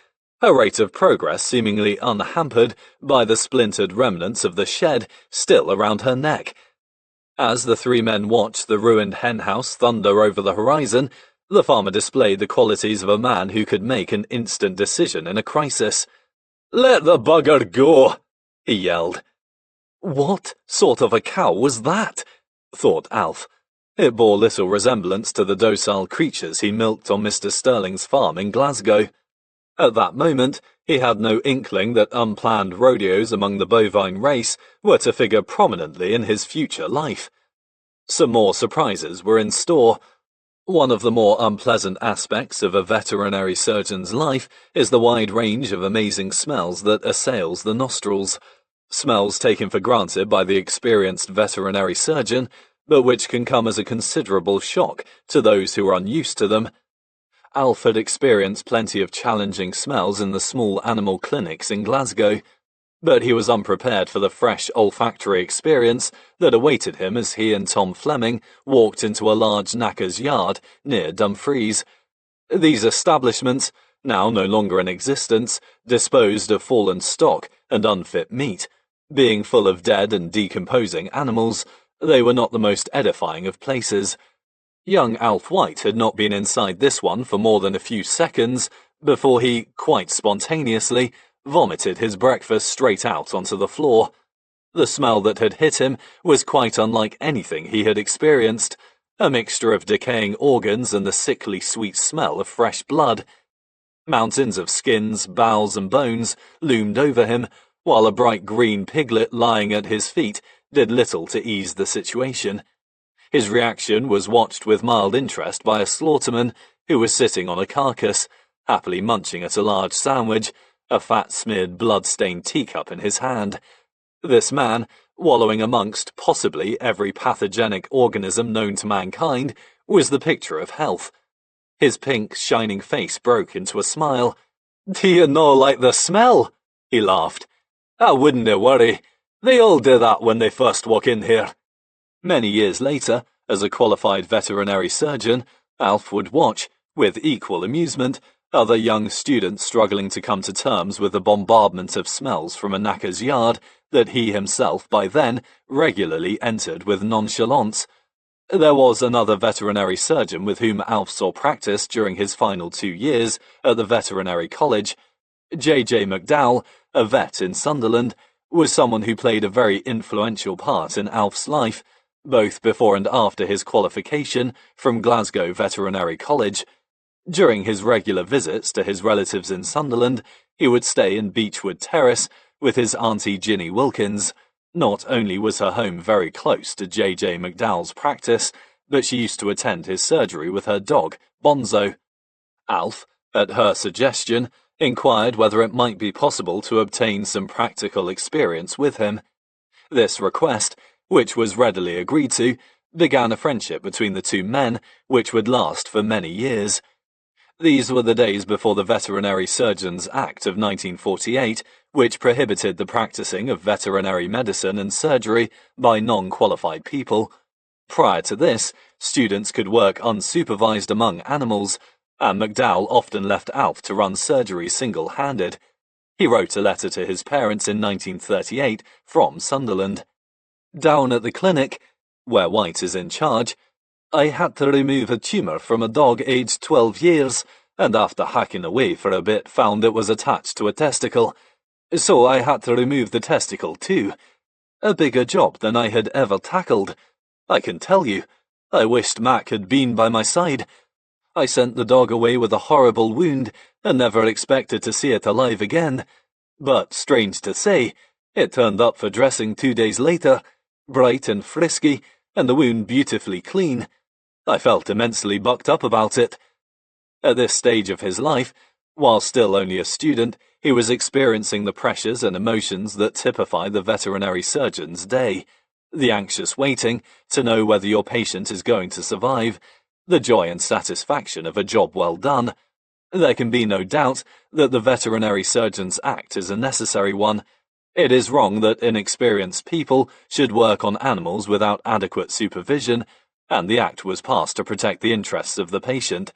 A: her rate of progress seemingly unhampered by the splintered remnants of the shed still around her neck. As the 3 men watched the ruined henhouse thunder over the horizon, the farmer displayed the qualities of a man who could make an instant decision in a crisis. "Let the bugger go," he yelled. What sort of a cow was that? Thought Alf. It bore little resemblance to the docile creatures he milked on Mr. Sterling's farm in Glasgow. At that moment, he had no inkling that unplanned rodeos among the bovine race were to figure prominently in his future life. Some more surprises were in store. One of the more unpleasant aspects of a veterinary surgeon's life is the wide range of amazing smells that assails the nostrils. Smells taken for granted by the experienced veterinary surgeon, but which can come as a considerable shock to those who are unused to them. Alf had experienced plenty of challenging smells in the small animal clinics in Glasgow, but he was unprepared for the fresh olfactory experience that awaited him as he and Tom Fleming walked into a large knacker's yard near Dumfries. These establishments, now no longer in existence, disposed of fallen stock and unfit meat. Being full of dead and decomposing animals, they were not the most edifying of places. Young Alf White had not been inside this one for more than a few seconds before he, quite spontaneously, vomited his breakfast straight out onto the floor. The smell that had hit him was quite unlike anything he had experienced, a mixture of decaying organs and the sickly sweet smell of fresh blood. Mountains of skins, bowels and bones loomed over him, while a bright green piglet lying at his feet did little to ease the situation. His reaction was watched with mild interest by a slaughterman who was sitting on a carcass, happily munching at a large sandwich, a fat-smeared, blood-stained teacup in his hand. This man, wallowing amongst possibly every pathogenic organism known to mankind, was the picture of health. His pink, shining face broke into a smile. "Do you no like the smell?" he laughed. "I wouldn't worry. They all do that when they first walk in here." Many years later, as a qualified veterinary surgeon, Alf would watch, with equal amusement, other young students struggling to come to terms with the bombardment of smells from a knacker's yard that he himself by then regularly entered with nonchalance. There was another veterinary surgeon with whom Alf saw practice during his final 2 years at the Veterinary College. J.J. McDowell, a vet in Sunderland, was someone who played a very influential part in Alf's life, both before and after his qualification from Glasgow Veterinary College. During his regular visits to his relatives in Sunderland, he would stay in Beechwood Terrace with his Auntie Ginny Wilkins. Not only was her home very close to J.J. McDowell's practice, but she used to attend his surgery with her dog, Bonzo. Alf, at her suggestion, inquired whether it might be possible to obtain some practical experience with him. This request, which was readily agreed to, began a friendship between the two men, which would last for many years. These were the days before the Veterinary Surgeons Act of 1948, which prohibited the practicing of veterinary medicine and surgery by non-qualified people. Prior to this, students could work unsupervised among animals, and McDowell often left Alf to run surgery single-handed. He wrote a letter to his parents in 1938 from Sunderland. "Down at the clinic, where White is in charge, I had to remove a tumour from a dog aged 12 years, and after hacking away for a bit found it was attached to a testicle. So I had to remove the testicle too. A bigger job than I had ever tackled. I can tell you, I wished Mac had been by my side. I sent the dog away with a horrible wound and never expected to see it alive again. But, strange to say, it turned up for dressing 2 days later, bright and frisky, and the wound beautifully clean. I felt immensely bucked up about it." At this stage of his life, while still only a student, he was experiencing the pressures and emotions that typify the veterinary surgeon's day. The anxious waiting to know whether your patient is going to survive, the joy and satisfaction of a job well done. There can be no doubt that the Veterinary Surgeons Act is a necessary one. It is wrong that inexperienced people should work on animals without adequate supervision, and the Act was passed to protect the interests of the patient.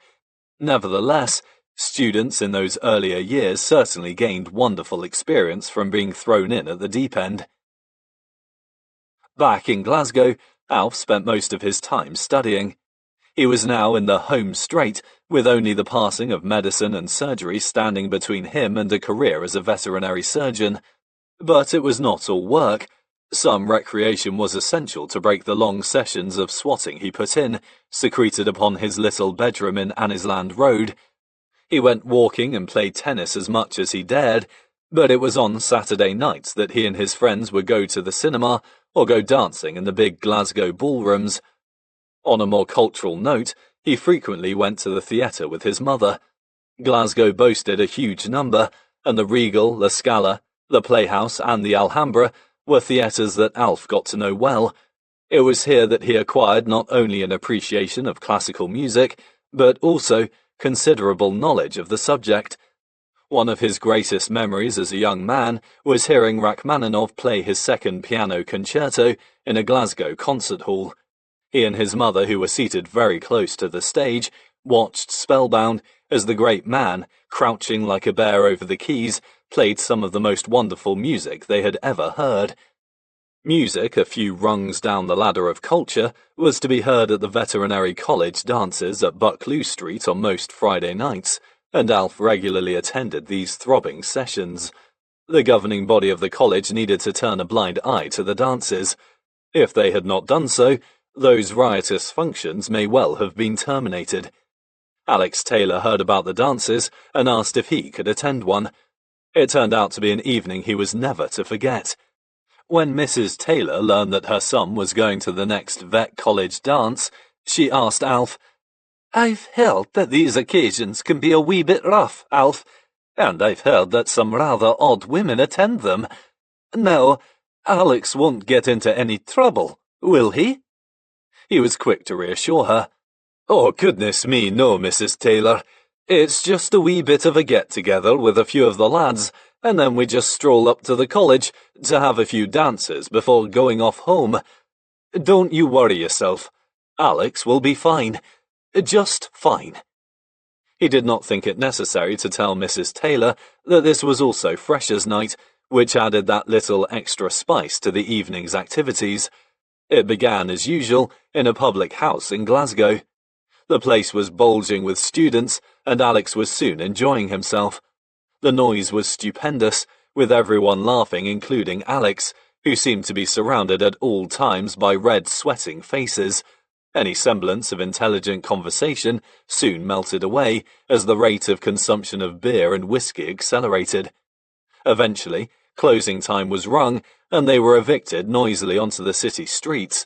A: Nevertheless, students in those earlier years certainly gained wonderful experience from being thrown in at the deep end. Back in Glasgow, Alf spent most of his time studying. He was now in the home straight, with only the passing of medicine and surgery standing between him and a career as a veterinary surgeon. But it was not all work. Some recreation was essential to break the long sessions of swatting he put in, secreted upon his little bedroom in Annisland Road. He went walking and played tennis as much as he dared, but it was on Saturday nights that he and his friends would go to the cinema or go dancing in the big Glasgow ballrooms. On a more cultural note, he frequently went to the theatre with his mother. Glasgow boasted a huge number, and the Regal, the Scala, the Playhouse and the Alhambra were theatres that Alf got to know well. It was here that he acquired not only an appreciation of classical music, but also considerable knowledge of the subject. One of his greatest memories as a young man was hearing Rachmaninoff play his second piano concerto in a Glasgow concert hall. He and his mother, who were seated very close to the stage, watched spellbound as the great man, crouching like a bear over the keys, played some of the most wonderful music they had ever heard. Music, a few rungs down the ladder of culture, was to be heard at the Veterinary College dances at Buccleuch Street on most Friday nights, and Alf regularly attended these throbbing sessions. The governing body of the college needed to turn a blind eye to the dances. If they had not done so, those riotous functions may well have been terminated. Alex Taylor heard about the dances and asked if he could attend one. It turned out to be an evening he was never to forget. When Mrs. Taylor learned that her son was going to the next vet college dance, she asked Alf, "I've heard that these occasions can be a wee bit rough, Alf, and I've heard that some rather odd women attend them. Now, Alex won't get into any trouble, will he?" He was quick to reassure her. "Oh, goodness me, no, Mrs. Taylor. It's just a wee bit of a get-together with a few of the lads, and then we just stroll up to the college to have a few dances before going off home. Don't you worry yourself. Alex will be fine. Just fine." He did not think it necessary to tell Mrs. Taylor that this was also Freshers' Night, which added that little extra spice to the evening's activities. It began, as usual, in a public house in Glasgow. The place was bulging with students, and Alex was soon enjoying himself. The noise was stupendous, with everyone laughing, including Alex, who seemed to be surrounded at all times by red, sweating faces. Any semblance of intelligent conversation soon melted away as the rate of consumption of beer and whiskey accelerated. Eventually, closing time was rung, and they were evicted noisily onto the city streets.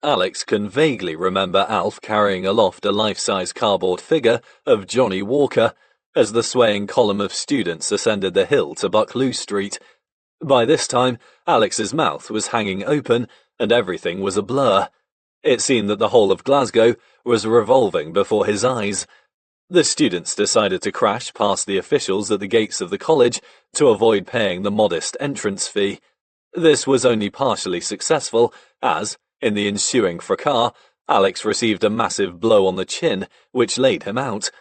A: Alex can vaguely remember Alf carrying aloft a life-size cardboard figure of Johnny Walker as the swaying column of students ascended the hill to Buccleuch Street. By this time, Alex's mouth was hanging open, and everything was a blur. It seemed that the whole of Glasgow was revolving before his eyes. The students decided to crash past the officials at the gates of the college to avoid paying the modest entrance fee. This was only partially successful, as, in the ensuing fracas, Alex received a massive blow on the chin, which laid him out.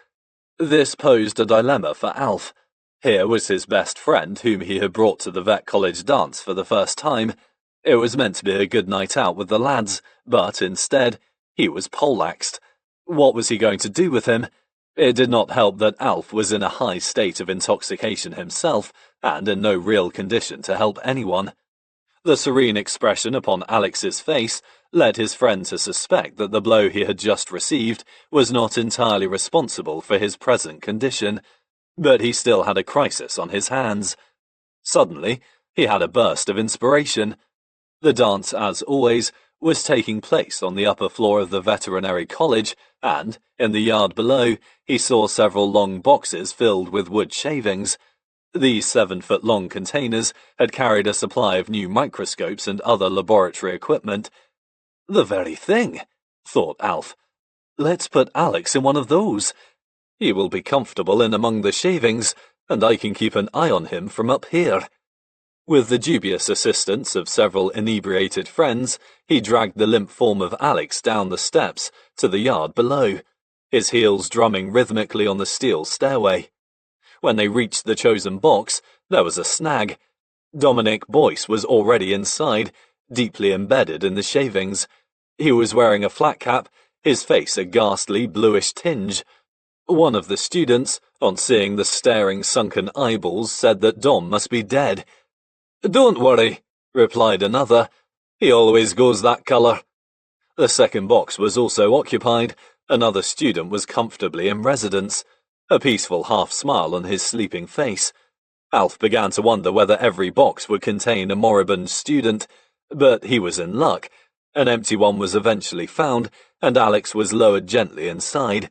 A: This posed a dilemma for Alf. Here was his best friend, whom he had brought to the vet college dance for the first time. It was meant to be a good night out with the lads, but instead, he was poleaxed. What was he going to do with him? It did not help that Alf was in a high state of intoxication himself, and in no real condition to help anyone. The serene expression upon Alex's face led his friend to suspect that the blow he had just received was not entirely responsible for his present condition, but he still had a crisis on his hands. Suddenly, he had a burst of inspiration. The dance, as always, was taking place on the upper floor of the Veterinary College, and, in the yard below, he saw several long boxes filled with wood shavings. These 7-foot-long containers had carried a supply of new microscopes and other laboratory equipment. "The very thing," thought Alf. "Let's put Alex in one of those. He will be comfortable in among the shavings, and I can keep an eye on him from up here." With the dubious assistance of several inebriated friends, he dragged the limp form of Alex down the steps to the yard below, his heels drumming rhythmically on the steel stairway. When they reached the chosen box, there was a snag. Dominic Boyce was already inside, deeply embedded in the shavings. He was wearing a flat cap, his face a ghastly bluish tinge. One of the students, on seeing the staring sunken eyeballs, said that Dom must be dead. Don't worry, replied another. He always goes that colour. The second box was also occupied. Another student was comfortably in residence, a peaceful half-smile on his sleeping face. Alf began to wonder whether every box would contain a moribund student, but he was in luck. An empty one was eventually found, and Alex was lowered gently inside.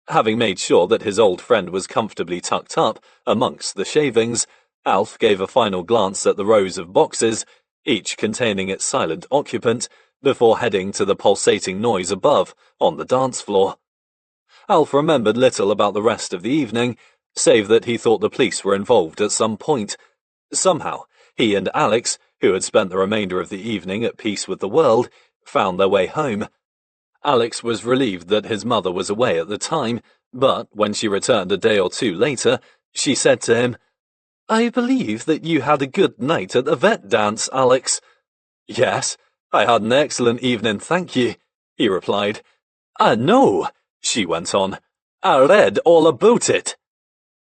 A: Having made sure that his old friend was comfortably tucked up amongst the shavings, Alf gave a final glance at the rows of boxes, each containing its silent occupant, before heading to the pulsating noise above on the dance floor. Alf remembered little about the rest of the evening, save that he thought the police were involved at some point. Somehow, he and Alex, who had spent the remainder of the evening at peace with the world, found their way home. Alex was relieved that his mother was away at the time, but when she returned a day or two later, she said to him, "I believe that you had a good night at the vet dance, Alex." "Yes, I had an excellent evening, thank you," he replied. "I know," she went on. "I read all about it."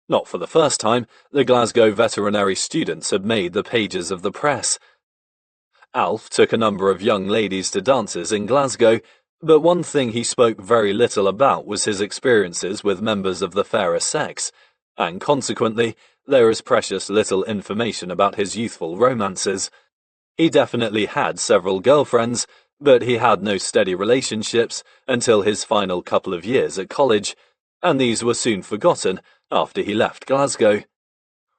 A: Not for the first time, the Glasgow veterinary students had made the pages of the press. Alf took a number of young ladies to dances in Glasgow, but one thing he spoke very little about was his experiences with members of the fairer sex, and consequently, there is precious little information about his youthful romances. He definitely had several girlfriends, but he had no steady relationships until his final couple of years at college, and these were soon forgotten after he left Glasgow.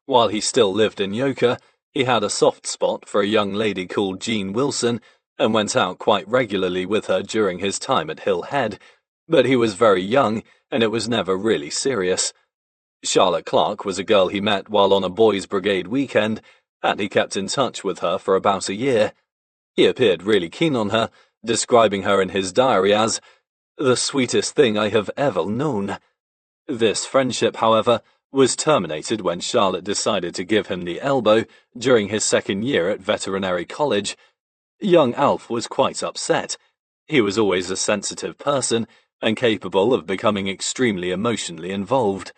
A: While he still lived in Yorkshire, he had a soft spot for a young lady called Jean Wilson, and went out quite regularly with her during his time at Hill Head, but he was very young, and it was never really serious. Charlotte Clark was a girl he met while on a boys' brigade weekend, and he kept in touch with her for about a year. He appeared really keen on her, describing her in his diary as the sweetest thing I have ever known. This friendship, however, was terminated when Charlotte decided to give him the elbow during his second year at Veterinary College. Young Alf was quite upset. He was always a sensitive person and capable of becoming extremely emotionally involved.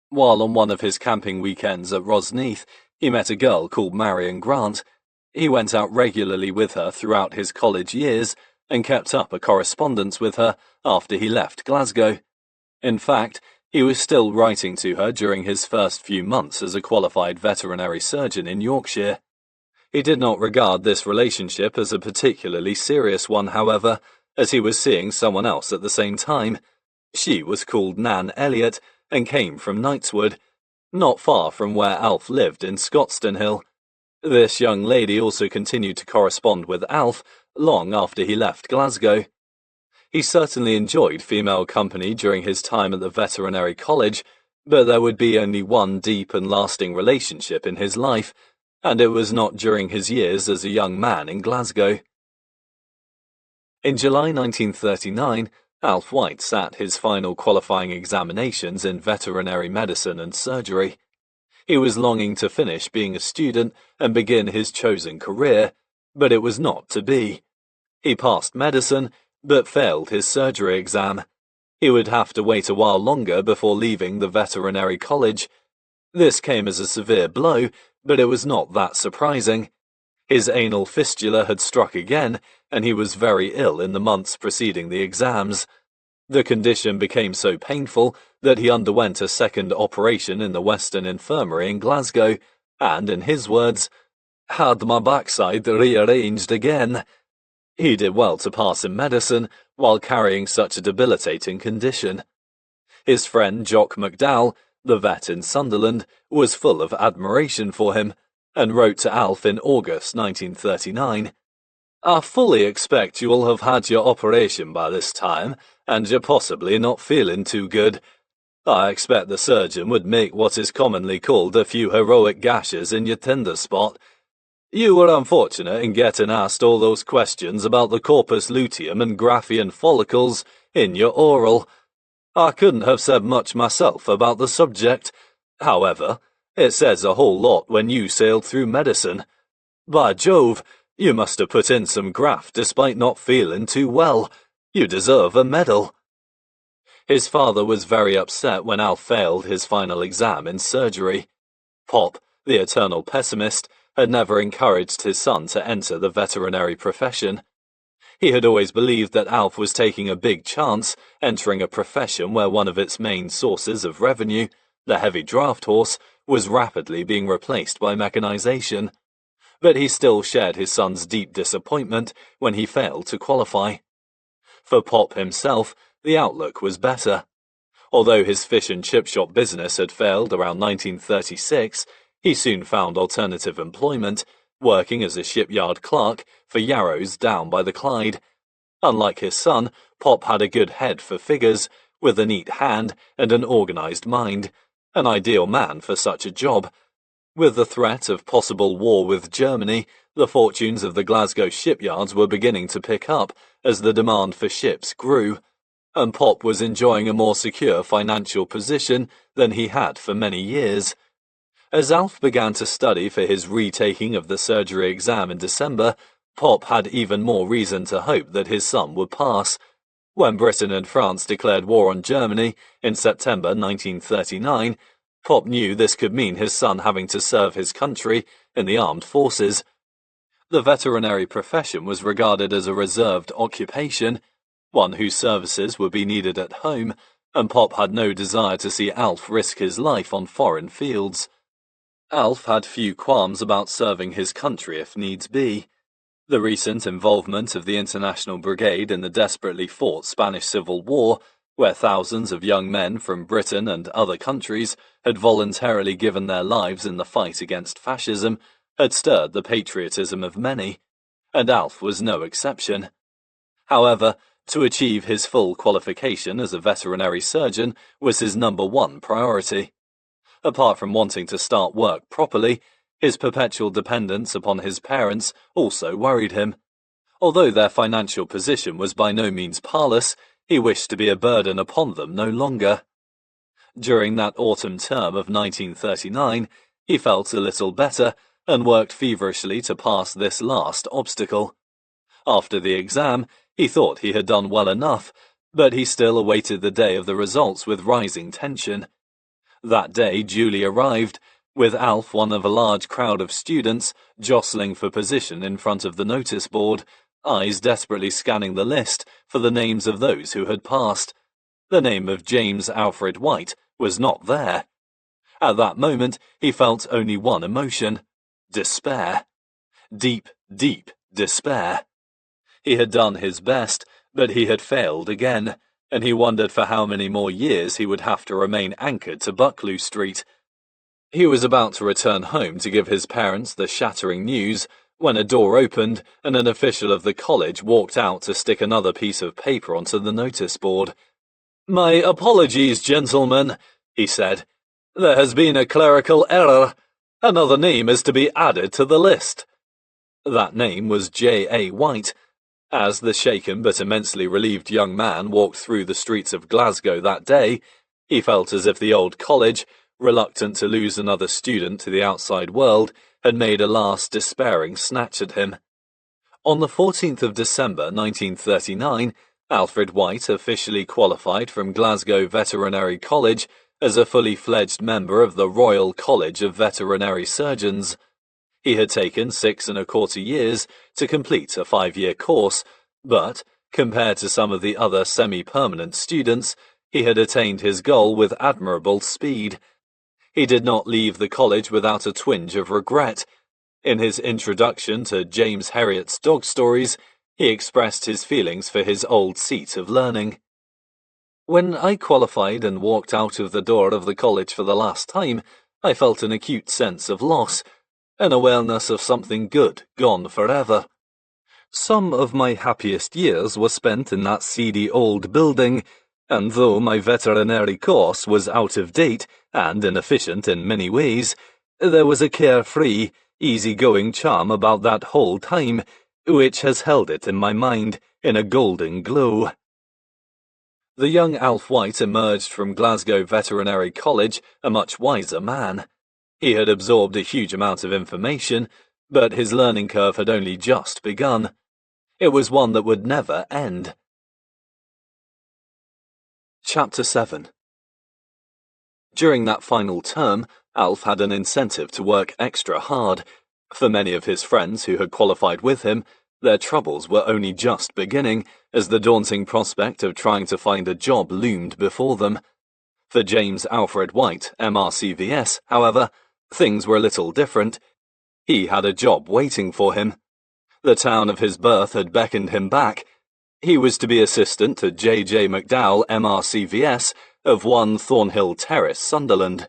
A: While on one of his camping weekends at Rosneath, he met a girl called Marion Grant. He went out regularly with her throughout his college years and kept up a correspondence with her after he left Glasgow. In fact, he was still writing to her during his first few months as a qualified veterinary surgeon in Yorkshire. He did not regard this relationship as a particularly serious one, however, as he was seeing someone else at the same time. She was called Nan Elliot and came from Knightswood, not far from where Alf lived in Scotstounhill. This young lady also continued to correspond with Alf long after he left Glasgow. He certainly enjoyed female company during his time at the Veterinary College, but there would be only one deep and lasting relationship in his life, and it was not during his years as a young man in Glasgow. In July 1939, Alf White sat his final qualifying examinations in veterinary medicine and surgery. He was longing to finish being a student and begin his chosen career, but it was not to be. He passed medicine, but failed his surgery exam. He would have to wait a while longer before leaving the veterinary college. This came as a severe blow, but it was not that surprising. His anal fistula had struck again, and he was very ill in the months preceding the exams. The condition became so painful that he underwent a second operation in the Western Infirmary in Glasgow, and, in his words, "had my backside rearranged again." He did well to pass in medicine while carrying such a debilitating condition. His friend Jock McDowell, the vet in Sunderland, was full of admiration for him, and wrote to Alf in August 1939, "I fully expect you'll have had your operation by this time, and you're possibly not feeling too good. I expect the surgeon would make what is commonly called a few heroic gashes in your tender spot. You were unfortunate in getting asked all those questions about the corpus luteum and Graafian follicles in your oral. I couldn't have said much myself about the subject. However, it says a whole lot when you sailed through medicine. By Jove, you must have put in some graft despite not feeling too well. You deserve a medal." His father was very upset when Alf failed his final exam in surgery. Pop, the eternal pessimist, had never encouraged his son to enter the veterinary profession. He had always believed that Alf was taking a big chance, entering a profession where one of its main sources of revenue, the heavy draft horse, was rapidly being replaced by mechanization. But he still shared his son's deep disappointment when he failed to qualify. For Pop himself, the outlook was better. Although his fish and chip shop business had failed around 1936, he soon found alternative employment, working as a shipyard clerk for Yarrows down by the Clyde. Unlike his son, Pop had a good head for figures, with a neat hand and an organized mind, an ideal man for such a job. With the threat of possible war with Germany, the fortunes of the Glasgow shipyards were beginning to pick up as the demand for ships grew, and Pop was enjoying a more secure financial position than he had for many years. As Alf began to study for his retaking of the surgery exam in December, Pop had even more reason to hope that his son would pass. When Britain and France declared war on Germany in September 1939, Pop knew this could mean his son having to serve his country in the armed forces. The veterinary profession was regarded as a reserved occupation, one whose services would be needed at home, and Pop had no desire to see Alf risk his life on foreign fields. Alf had few qualms about serving his country if needs be. The recent involvement of the International Brigade in the desperately fought Spanish Civil War, where thousands of young men from Britain and other countries had voluntarily given their lives in the fight against fascism, had stirred the patriotism of many, and Alf was no exception. However, to achieve his full qualification as a veterinary surgeon was his #1 priority. Apart from wanting to start work properly, his perpetual dependence upon his parents also worried him. Although their financial position was by no means parlous, he wished to be a burden upon them no longer. During that autumn term of 1939, he felt a little better and worked feverishly to pass this last obstacle. After the exam, he thought he had done well enough, but he still awaited the day of the results with rising tension. That day duly arrived, with Alf one of a large crowd of students jostling for position in front of the notice board, eyes desperately scanning the list for the names of those who had passed. The name of James Alfred White was not there. At that moment, he felt only one emotion: despair. Deep, deep despair. He had done his best, but he had failed again, and he wondered for how many more years he would have to remain anchored to Buccleuch Street. He was about to return home to give his parents the shattering news when a door opened and an official of the college walked out to stick another piece of paper onto the notice board. "My apologies, gentlemen," he said. "There has been a clerical error. Another name is to be added to the list." That name was J.A. White. As the shaken but immensely relieved young man walked through the streets of Glasgow that day, he felt as if the old college, reluctant to lose another student to the outside world, had made a last despairing snatch at him. On the 14th of December 1939, Alfred White officially qualified from Glasgow Veterinary College as a fully fledged member of the Royal College of Veterinary Surgeons. He had taken 6¼ years to complete a 5-year course, but, compared to some of the other semi-permanent students, he had attained his goal with admirable speed. He did not leave the college without a twinge of regret. In his introduction to James Herriot's dog stories, he expressed his feelings for his old seat of learning. "When I qualified and walked out of the door of the college for the last time, I felt an acute sense of loss, an awareness of something good gone forever. Some of my happiest years were spent in that seedy old building, and though my veterinary course was out of date and inefficient in many ways, there was a carefree, easy-going charm about that whole time, which has held it in my mind in a golden glow." The young Alf White emerged from Glasgow Veterinary College a much wiser man. He had absorbed a huge amount of information, but his learning curve had only just begun. It was one that would never end. Chapter 7. During that final term, Alf had an incentive to work extra hard. For many of his friends who had qualified with him, their troubles were only just beginning, as the daunting prospect of trying to find a job loomed before them. For James Alfred White, MRCVS, however, things were a little different. He had a job waiting for him. The town of his birth had beckoned him back. He was to be assistant to J.J. McDowell, MRCVS, of 1 Thornhill Terrace, Sunderland.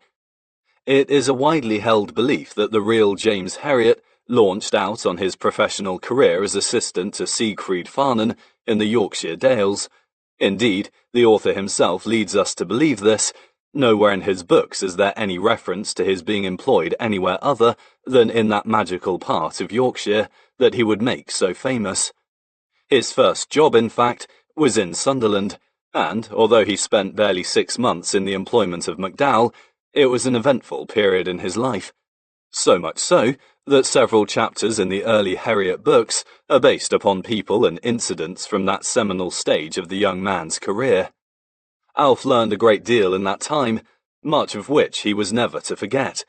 A: It is a widely held belief that the Real James Herriot launched out on his professional career as assistant to Siegfried Farnan in the Yorkshire Dales. Indeed, the author himself leads us to believe this. Nowhere in his books is there any reference to his being employed anywhere other than in that magical part of Yorkshire that he would make so famous. His first job, in fact, was in Sunderland, and, although he spent barely 6 months in the employment of McDowell, it was an eventful period in his life. So much so that several chapters in the early Herriot books are based upon people and incidents from that seminal stage of the young man's career. Alf learned a great deal in that time, much of which he was never to forget.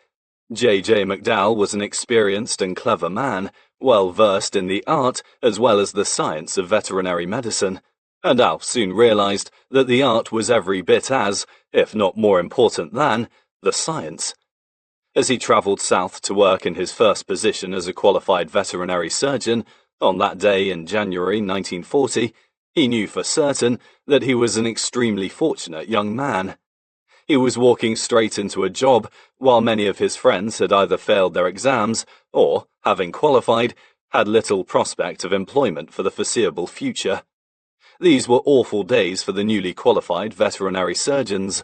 A: J.J. McDowell was an experienced and clever man, well versed in the art as well as the science of veterinary medicine, and Alf soon realized that the art was every bit as, if not more important than, the science. As he travelled south to work in his first position as a qualified veterinary surgeon, on that day in January 1940, he knew for certain that he was an extremely fortunate young man. He was walking straight into a job while many of his friends had either failed their exams or, having qualified, had little prospect of employment for the foreseeable future. These were awful days for the newly qualified veterinary surgeons.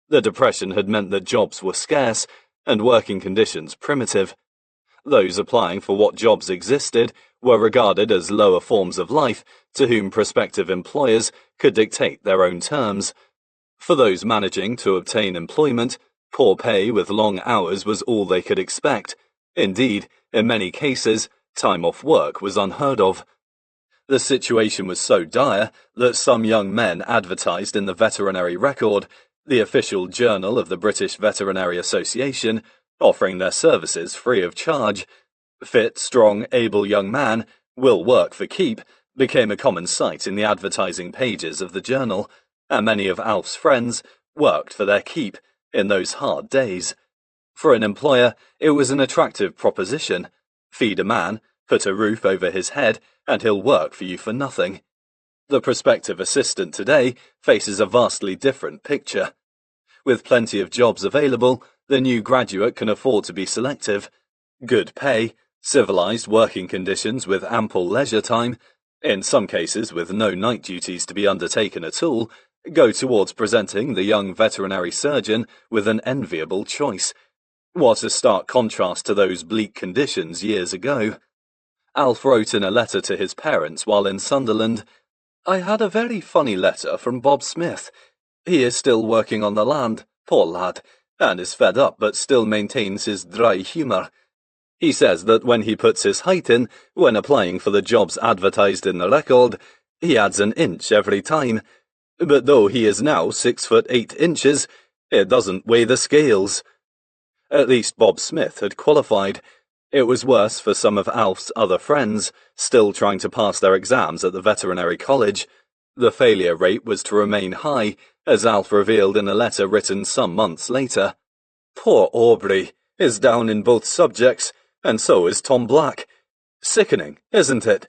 A: The Depression had meant that jobs were scarce and working conditions primitive. Those applying for what jobs existed were regarded as lower forms of life to whom prospective employers could dictate their own terms. For those managing to obtain employment, poor pay with long hours was all they could expect. Indeed, in many cases, time off work was unheard of. The situation was so dire that some young men advertised in the Veterinary Record, the official journal of the British Veterinary Association, offering their services free of charge. Fit, strong, able young man, will work for keep, became a common sight in the advertising pages of the journal, and many of Alf's friends worked for their keep in those hard days. For an employer, it was an attractive proposition. Feed a man, put a roof over his head, and he'll work for you for nothing. The prospective assistant today faces a vastly different picture. With plenty of jobs available, the new graduate can afford to be selective. Good pay, civilized working conditions with ample leisure time, in some cases with no night duties to be undertaken at all, go towards presenting the young veterinary surgeon with an enviable choice. What a stark contrast to those bleak conditions years ago. Alf wrote in a letter to his parents while in Sunderland, "I had a very funny letter from Bob Smith. He is still working on the land, poor lad, and is fed up but still maintains his dry humour. He says that when he puts his height in, when applying for the jobs advertised in the record, he adds an inch every time. But though he is now 6'8", it doesn't weigh the scales." At least Bob Smith had qualified. It was worse for some of Alf's other friends, still trying to pass their exams at the veterinary college. The failure rate was to remain high, as Alf revealed in a letter written some months later. "Poor Aubrey is down in both subjects, and so is Tom Black. Sickening, isn't it?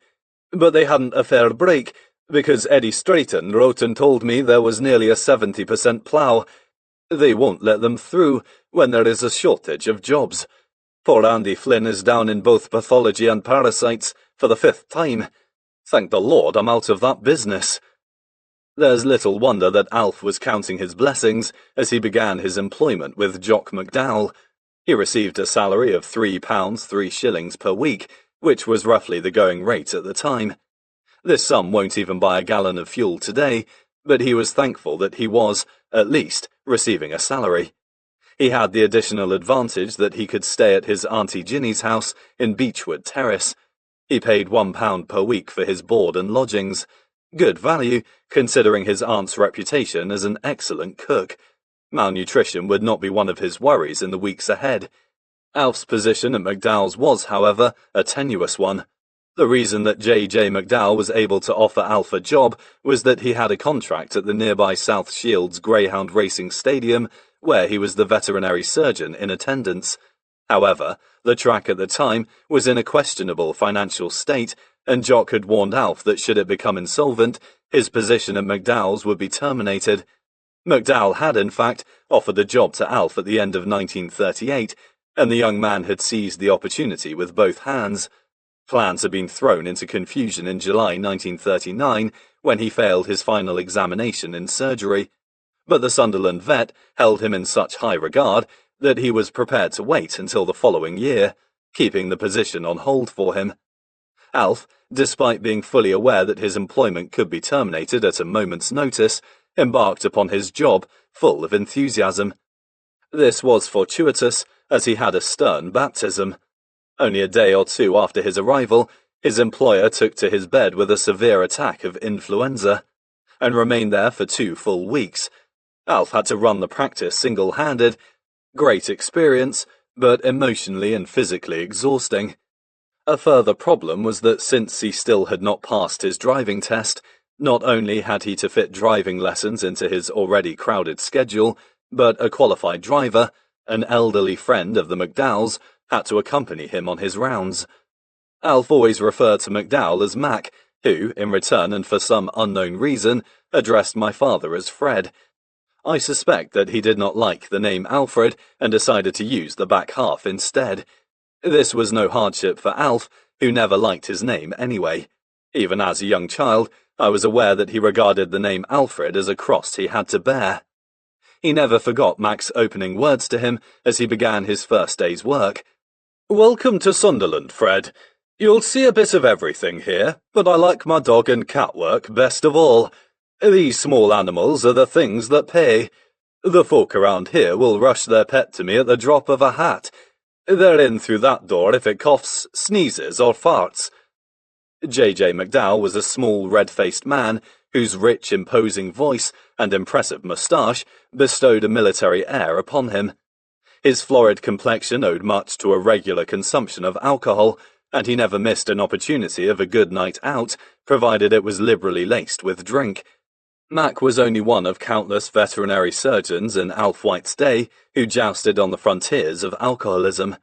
A: But they hadn't a fair break, because Eddie Strayton wrote and told me there was nearly a 70% plough. They won't let them through when there is a shortage of jobs. Poor Andy Flynn is down in both pathology and parasites for the 5th time. Thank the Lord I'm out of that business." There's little wonder that Alf was counting his blessings as he began his employment with Jock McDowell. He received a salary of £3 3 per week, which was roughly the going rate at the time. This sum won't even buy a gallon of fuel today, but he was thankful that he was, at least, receiving a salary. He had the additional advantage that he could stay at his Auntie Ginny's house in Beechwood Terrace. He paid £1 per week for his board and lodgings. Good value, considering his aunt's reputation as an excellent cook. Malnutrition would not be one of his worries in the weeks ahead. Alf's position at McDowell's was, however, a tenuous one. The reason that J.J. McDowell was able to offer Alf a job was that he had a contract at the nearby South Shields Greyhound Racing Stadium, where he was the veterinary surgeon in attendance. However, the track at the time was in a questionable financial state, and Jock had warned Alf that should it become insolvent, his position at McDowell's would be terminated. McDowell had, in fact, offered the job to Alf at the end of 1938, and the young man had seized the opportunity with both hands. Plans had been thrown into confusion in July 1939 when he failed his final examination in surgery, but the Sunderland vet held him in such high regard that he was prepared to wait until the following year, keeping the position on hold for him. Alf, despite being fully aware that his employment could be terminated at a moment's notice, embarked upon his job full of enthusiasm. This was fortuitous, as he had a stern baptism. Only a day or two after his arrival, his employer took to his bed with a severe attack of influenza, and remained there for 2 full weeks. Alf had to run the practice single-handed. Great experience, but emotionally and physically exhausting. A further problem was that since he still had not passed his driving test, not only had he to fit driving lessons into his already crowded schedule, but a qualified driver, an elderly friend of the McDowells, had to accompany him on his rounds. Alf always referred to McDowell as Mac, who, in return and for some unknown reason, addressed my father as Fred. I suspect that he did not like the name Alfred and decided to use the back half instead. This was no hardship for Alf, who never liked his name anyway. Even as a young child, I was aware that he regarded the name Alfred as a cross he had to bear. He never forgot Mac's opening words to him as he began his first day's work. "Welcome to Sunderland, Fred. You'll see a bit of everything here, but I like my dog and cat work best of all. These small animals are the things that pay. The folk around here will rush their pet to me at the drop of a hat. They're in through that door if it coughs, sneezes, or farts." J.J. McDowell was a small, red-faced man whose rich, imposing voice and impressive moustache bestowed a military air upon him. His florid complexion owed much to a regular consumption of alcohol, and he never missed an opportunity of a good night out, provided it was liberally laced with drink. Mac was only one of countless veterinary surgeons in Alf White's day who jousted on the frontiers of alcoholism.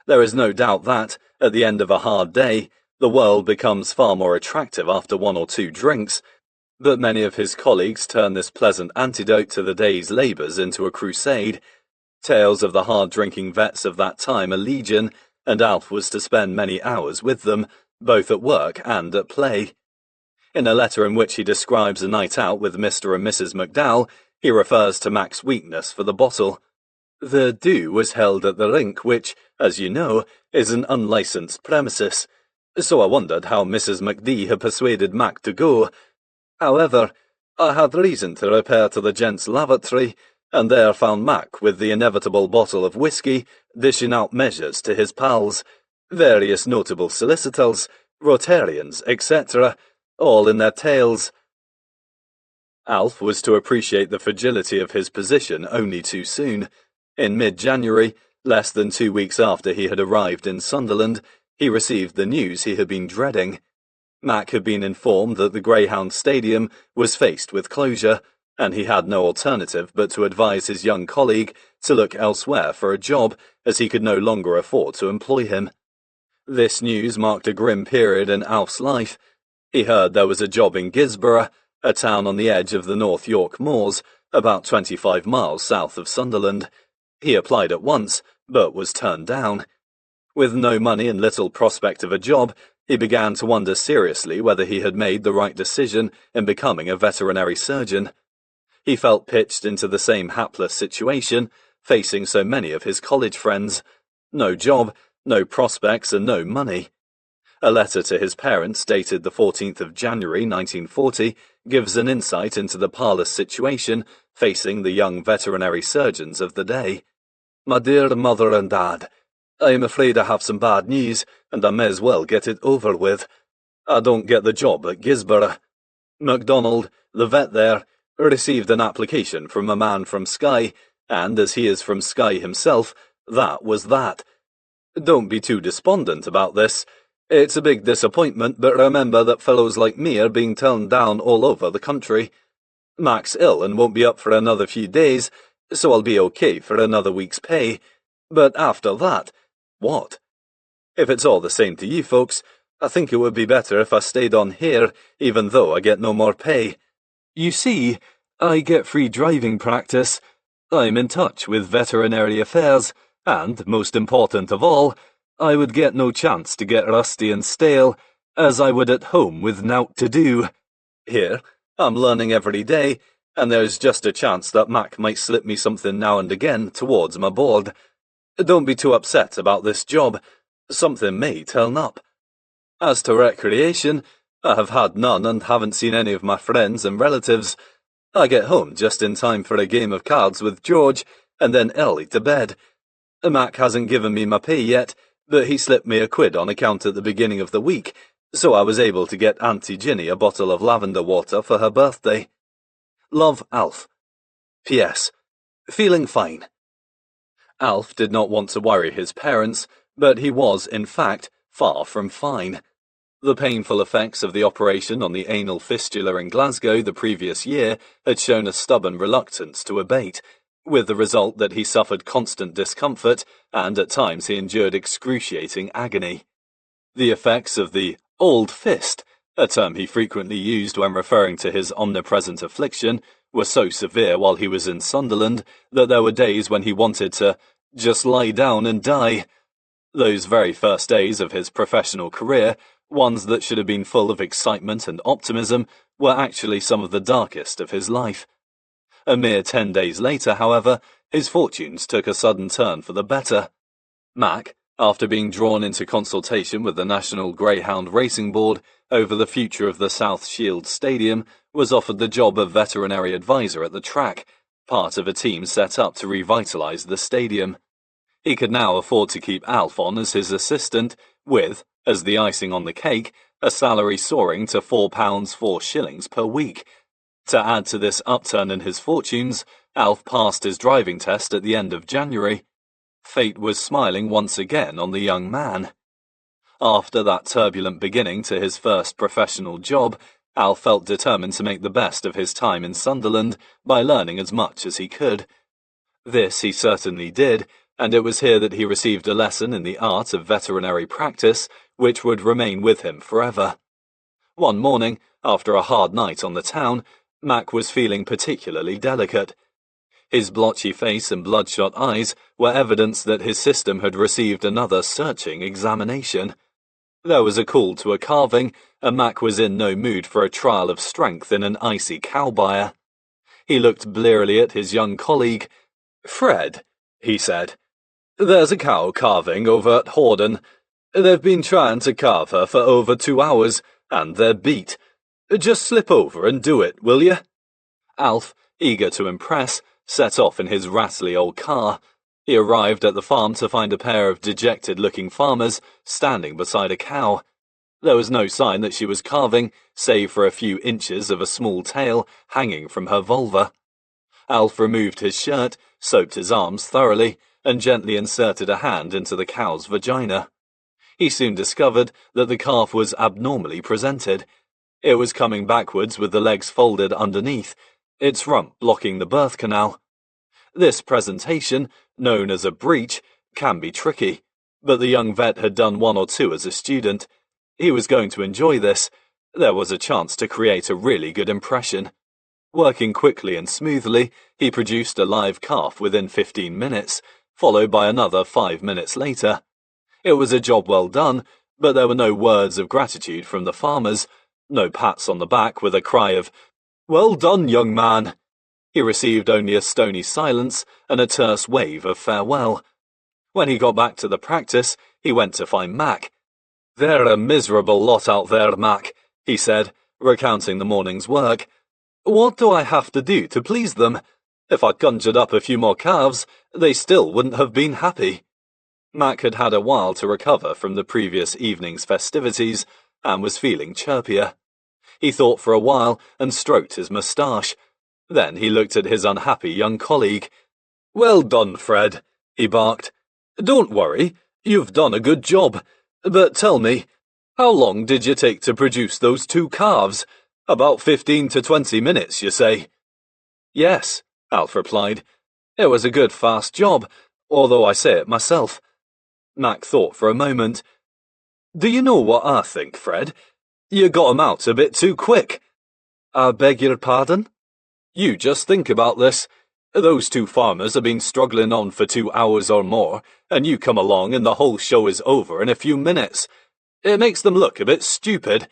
A: There is no doubt that, at the end of a hard day, the world becomes far more attractive after 1 or 2 drinks, but many of his colleagues turn this pleasant antidote to the day's labours into a crusade. Tales of the hard-drinking vets of that time are legion, and Alf was to spend many hours with them, both at work and at play. In a letter in which he describes a night out with Mr. and Mrs. McDowell, he refers to Mac's weakness for the bottle. "The do was held at the rink, which, as you know, is an unlicensed premises, so I wondered how Mrs. McD had persuaded Mac to go. However, I had reason to repair to the gents' lavatory, and there found Mac with the inevitable bottle of whiskey, dishing out measures to his pals, various notable solicitors, Rotarians, etc., all in their tails." Alf was to appreciate the fragility of his position only too soon. In mid-January, less than 2 weeks after he had arrived in Sunderland, he received the news he had been dreading. Mac had been informed that the Greyhound Stadium was faced with closure, and he had no alternative but to advise his young colleague to look elsewhere for a job, as he could no longer afford to employ him. This news marked a grim period in Alf's life. He heard there was a job in Gisborough, a town on the edge of the North York Moors, about 25 miles south of Sunderland. He applied at once, but was turned down. With no money and little prospect of a job, he began to wonder seriously whether he had made the right decision in becoming a veterinary surgeon. He felt pitched into the same hapless situation, facing so many of his college friends. No job, no prospects, and no money. A letter to his parents, dated the 14th of January 1940, gives an insight into the parlous situation facing the young veterinary surgeons of the day. "My dear mother and dad, I am afraid I have some bad news, and I may as well get it over with. I don't get the job at Gisborough. MacDonald, the vet there, received an application from a man from Skye, and as he is from Skye himself, that was that. Don't be too despondent about this. It's a big disappointment, but remember that fellows like me are being turned down all over the country. Mac's ill and won't be up for another few days, so I'll be okay for another week's pay. But after that, what? If it's all the same to you folks, I think it would be better if I stayed on here, even though I get no more pay. You see, I get free driving practice. I'm in touch with veterinary affairs, and, most important of all, I would get no chance to get rusty and stale, as I would at home with nowt to do. Here, I'm learning every day, and there's just a chance that Mac might slip me something now and again towards my board. Don't be too upset about this job. Something may turn up. As to recreation, I have had none and haven't seen any of my friends and relatives. I get home just in time for a game of cards with George, and then early to bed. Mac hasn't given me my pay yet, but he slipped me £1 on account at the beginning of the week, so I was able to get Auntie Ginny a bottle of lavender water for her birthday. Love, Alf. P.S. Feeling fine. Alf did not want to worry his parents, but he was, in fact, far from fine. The painful effects of the operation on the anal fistula in Glasgow the previous year had shown a stubborn reluctance to abate, with the result that he suffered constant discomfort and at times he endured excruciating agony. The effects of the old fist, a term he frequently used when referring to his omnipresent affliction, were so severe while he was in Sunderland that there were days when he wanted to just lie down and die. Those very first days of his professional career, ones that should have been full of excitement and optimism, were actually some of the darkest of his life. A mere 10 days later, however, his fortunes took a sudden turn for the better. Mac, after being drawn into consultation with the National Greyhound Racing Board over the future of the South Shields Stadium, was offered the job of veterinary advisor at the track, part of a team set up to revitalise the stadium. He could now afford to keep Alf on as his assistant, with, as the icing on the cake, a salary soaring to £4 4 per week. To add to this upturn in his fortunes, Alf passed his driving test at the end of January. Fate was smiling once again on the young man. After that turbulent beginning to his first professional job, Alf felt determined to make the best of his time in Sunderland by learning as much as he could. This he certainly did, and it was here that he received a lesson in the art of veterinary practice, which would remain with him forever. One morning, after a hard night on the town, Mac was feeling particularly delicate. His blotchy face and bloodshot eyes were evidence that his system had received another searching examination. There was a call to a calving, and Mac was in no mood for a trial of strength in an icy cow byre. He looked blearily at his young colleague. "Fred," he said, "there's a cow calving over at Hordon. They've been trying to calve her for over 2 hours, and they're beat. Just slip over and do it, will you?" Alf, eager to impress, set off in his rattly old car. He arrived at the farm to find a pair of dejected-looking farmers standing beside a cow. There was no sign that she was calving, save for a few inches of a small tail hanging from her vulva. Alf removed his shirt, soaped his arms thoroughly, and gently inserted a hand into the cow's vagina. He soon discovered that the calf was abnormally presented. It was coming backwards with the legs folded underneath, its rump blocking the birth canal. This presentation, known as a breech, can be tricky, but the young vet had done 1 or 2 as a student. He was going to enjoy this. There was a chance to create a really good impression. Working quickly and smoothly, he produced a live calf within 15 minutes, followed by another 5 minutes later. It was a job well done, but there were no words of gratitude from the farmers, no pats on the back with a cry of, "Well done, young man." He received only a stony silence and a terse wave of farewell. When he got back to the practice, he went to find Mac. "They're a miserable lot out there, Mac," he said, recounting the morning's work. "What do I have to do to please them? If I conjured up a few more calves, they still wouldn't have been happy." Mac had had a while to recover from the previous evening's festivities and was feeling chirpier. He thought for a while and stroked his moustache. Then he looked at his unhappy young colleague. "Well done, Fred," he barked. "Don't worry, You've done a good job, but tell me, how long did you take to produce those 2 calves? About 15 to 20 minutes, you say? Yes, Alf replied. It was a good fast job, although I say it myself. Mac thought for a moment. Do you know what I think, Fred? You got 'em out a bit too quick. I beg your pardon? You just think about this. Those 2 farmers have been struggling on for 2 hours or more, and you come along and the whole show is over in a few minutes. It makes them look a bit stupid.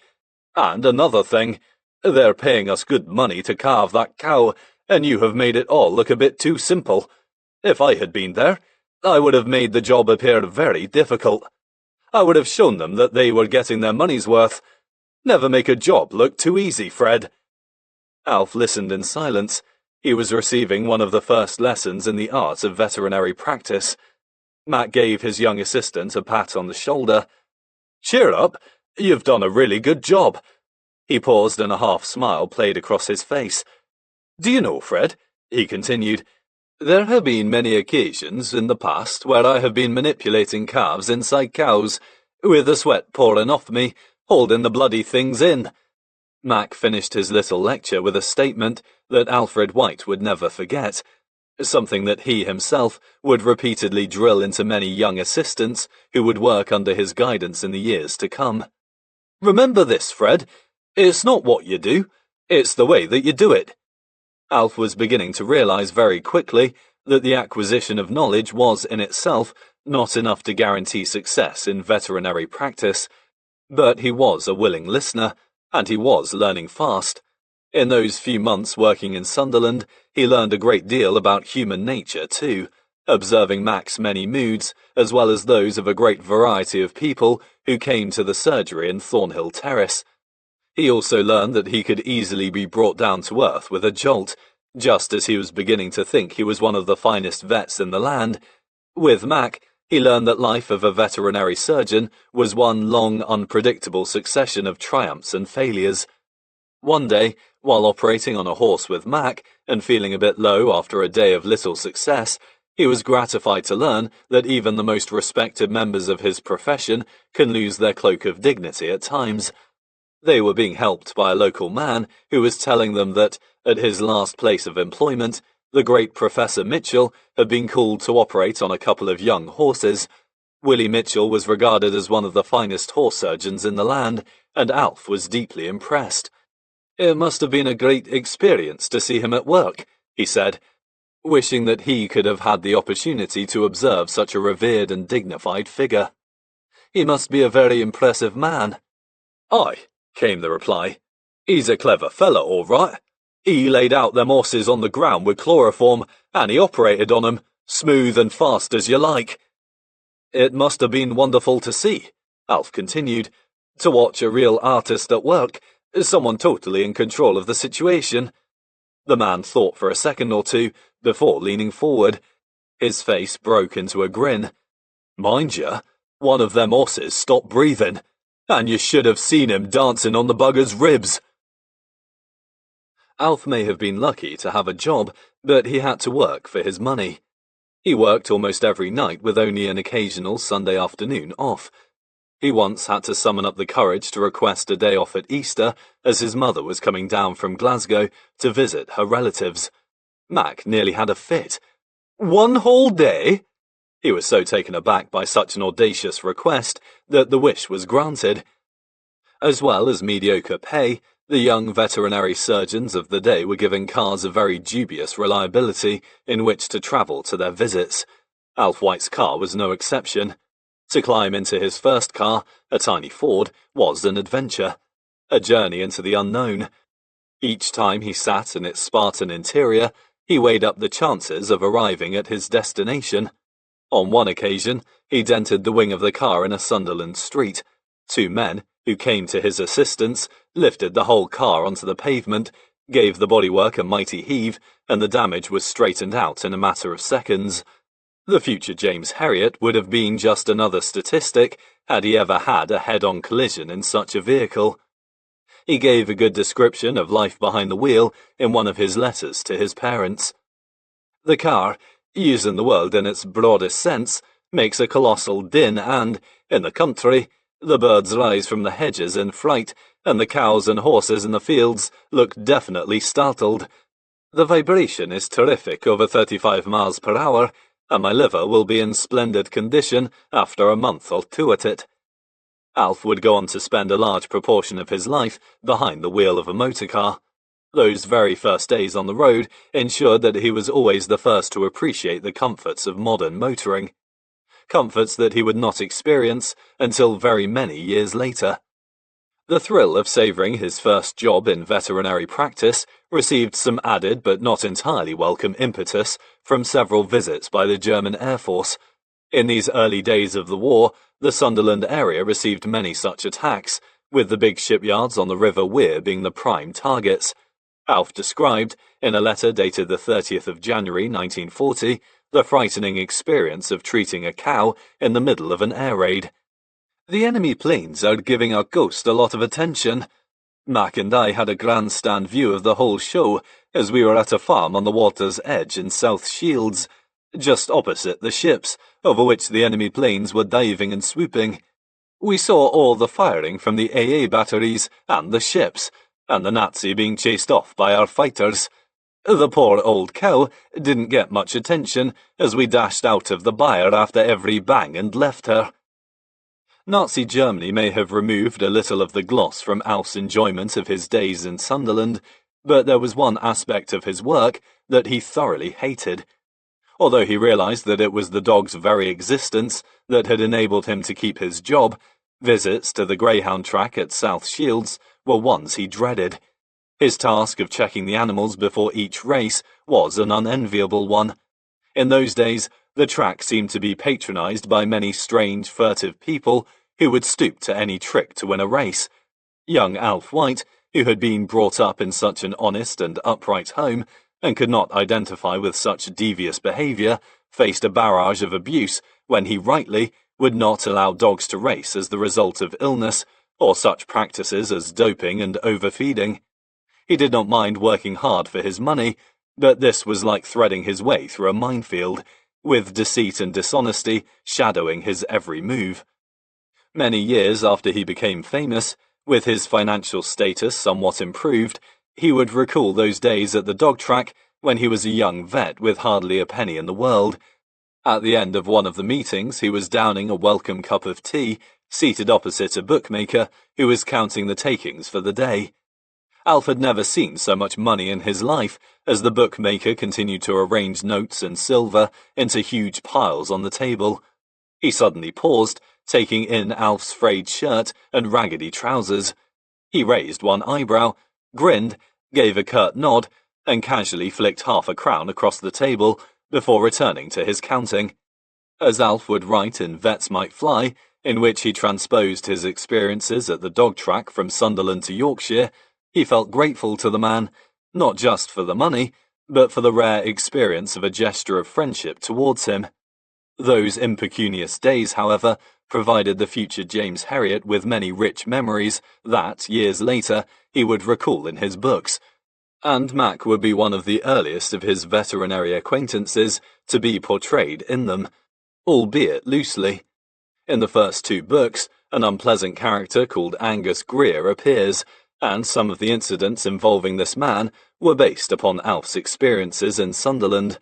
A: And another thing, they're paying us good money to carve that cow, and you have made it all look a bit too simple. If I had been there, I would have made the job appear very difficult. I would have shown them that they were getting their money's worth. Never make a job look too easy, Fred. Alf listened in silence. He was receiving one of the first lessons in the art of veterinary practice. Mac gave his young assistant a pat on the shoulder. Cheer up, you've done a really good job. He paused and a half smile played across his face. Do you know, Fred, he continued, there have been many occasions in the past where I have been manipulating calves inside cows, with the sweat pouring off me, holding the bloody things in. Mac finished his little lecture with a statement that Alfred White would never forget, something that he himself would repeatedly drill into many young assistants who would work under his guidance in the years to come. Remember this, Fred. It's not what you do, it's the way that you do it. Alf was beginning to realize very quickly that the acquisition of knowledge was in itself not enough to guarantee success in veterinary practice, but he was a willing listener, and he was learning fast. In those few months working in Sunderland, he learned a great deal about human nature too, observing Mac's many moods, as well as those of a great variety of people who came to the surgery in Thornhill Terrace. He also learned that he could easily be brought down to earth with a jolt, just as he was beginning to think he was one of the finest vets in the land. With Mac, he learned that life of a veterinary surgeon was one long, unpredictable succession of triumphs and failures. One day, while operating on a horse with Mac, and feeling a bit low after a day of little success, he was gratified to learn that even the most respected members of his profession can lose their cloak of dignity at times. They were being helped by a local man who was telling them that, at his last place of employment, the great Professor Mitchell had been called to operate on a couple of young horses. Willie Mitchell was regarded as one of the finest horse surgeons in the land, and Alf was deeply impressed. It must have been a great experience to see him at work, he said, wishing that he could have had the opportunity to observe such a revered and dignified figure. He must be a very impressive man. Aye, came the reply. He's a clever fellow, all right. He laid out them horses on the ground with chloroform, and he operated on 'em, smooth and fast as you like. It must have been wonderful to see, Alf continued, to watch a real artist at work, someone totally in control of the situation. The man thought for a second or two before leaning forward. His face broke into a grin. Mind you, one of them horses stopped breathing, and you should have seen him dancing on the bugger's ribs. Alf may have been lucky to have a job, but he had to work for his money. He worked almost every night with only an occasional Sunday afternoon off. He once had to summon up the courage to request a day off at Easter, as his mother was coming down from Glasgow to visit her relatives. Mac nearly had a fit. 1 whole day? He was so taken aback by such an audacious request that the wish was granted. As well as mediocre pay, the young veterinary surgeons of the day were giving cars of very dubious reliability in which to travel to their visits. Alf White's car was no exception. To climb into his first car, a tiny Ford, was an adventure, a journey into the unknown. Each time he sat in its Spartan interior, he weighed up the chances of arriving at his destination. On one occasion, he dented the wing of the car in a Sunderland street. 2 men, who came to his assistance, lifted the whole car onto the pavement, gave the bodywork a mighty heave, and the damage was straightened out in a matter of seconds. The future James Herriot would have been just another statistic had he ever had a head-on collision in such a vehicle. He gave a good description of life behind the wheel in one of his letters to his parents. The car, using the word in its broadest sense, makes a colossal din and, in the country, the birds rise from the hedges in fright, and the cows and horses in the fields look definitely startled. The vibration is terrific over 35 miles per hour, and my liver will be in splendid condition after a month or two at it. Alf would go on to spend a large proportion of his life behind the wheel of a motor car. Those very first days on the road ensured that he was always the first to appreciate the comforts of modern motoring. Comforts that he would not experience until very many years later. The thrill of savouring his first job in veterinary practice received some added but not entirely welcome impetus from several visits by the German Air Force. In these early days of the war, the Sunderland area received many such attacks, with the big shipyards on the River Wear being the prime targets. Alf described, in a letter dated the 30th of January 1940, the frightening experience of treating a cow in the middle of an air raid. "The enemy planes are giving our ghost a lot of attention. Mac and I had a grandstand view of the whole show as we were at a farm on the water's edge in South Shields, just opposite the ships, over which the enemy planes were diving and swooping. We saw all the firing from the AA batteries and the ships, and the Nazi being chased off by our fighters. The poor old cow didn't get much attention as we dashed out of the byre after every bang and left her." Nazi Germany may have removed a little of the gloss from Alf's enjoyment of his days in Sunderland, but there was one aspect of his work that he thoroughly hated. Although he realized that it was the dog's very existence that had enabled him to keep his job, visits to the greyhound track at South Shields were ones he dreaded. His task of checking the animals before each race was an unenviable one. In those days, the track seemed to be patronized by many strange, furtive people who would stoop to any trick to win a race. Young Alf White, who had been brought up in such an honest and upright home, and could not identify with such devious behaviour, faced a barrage of abuse when he rightly would not allow dogs to race as the result of illness, or such practices as doping and overfeeding. He did not mind working hard for his money, but this was like threading his way through a minefield, with deceit and dishonesty shadowing his every move. Many years after he became famous, with his financial status somewhat improved, he would recall those days at the dog track when he was a young vet with hardly a penny in the world. At the end of one of the meetings, he was downing a welcome cup of tea, seated opposite a bookmaker who was counting the takings for the day. Alf had never seen so much money in his life as the bookmaker continued to arrange notes and silver into huge piles on the table. He suddenly paused, taking in Alf's frayed shirt and raggedy trousers. He raised one eyebrow, grinned, gave a curt nod, and casually flicked half a crown across the table before returning to his counting. As Alf would write in Vets Might Fly, in which he transposed his experiences at the dog track from Sunderland to Yorkshire, he felt grateful to the man, not just for the money, but for the rare experience of a gesture of friendship towards him. Those impecunious days, however, provided the future James Herriot with many rich memories that, years later, he would recall in his books, and Mac would be one of the earliest of his veterinary acquaintances to be portrayed in them, albeit loosely. In the first two books, an unpleasant character called Angus Greer appears, and some of the incidents involving this man were based upon Alf's experiences in Sunderland.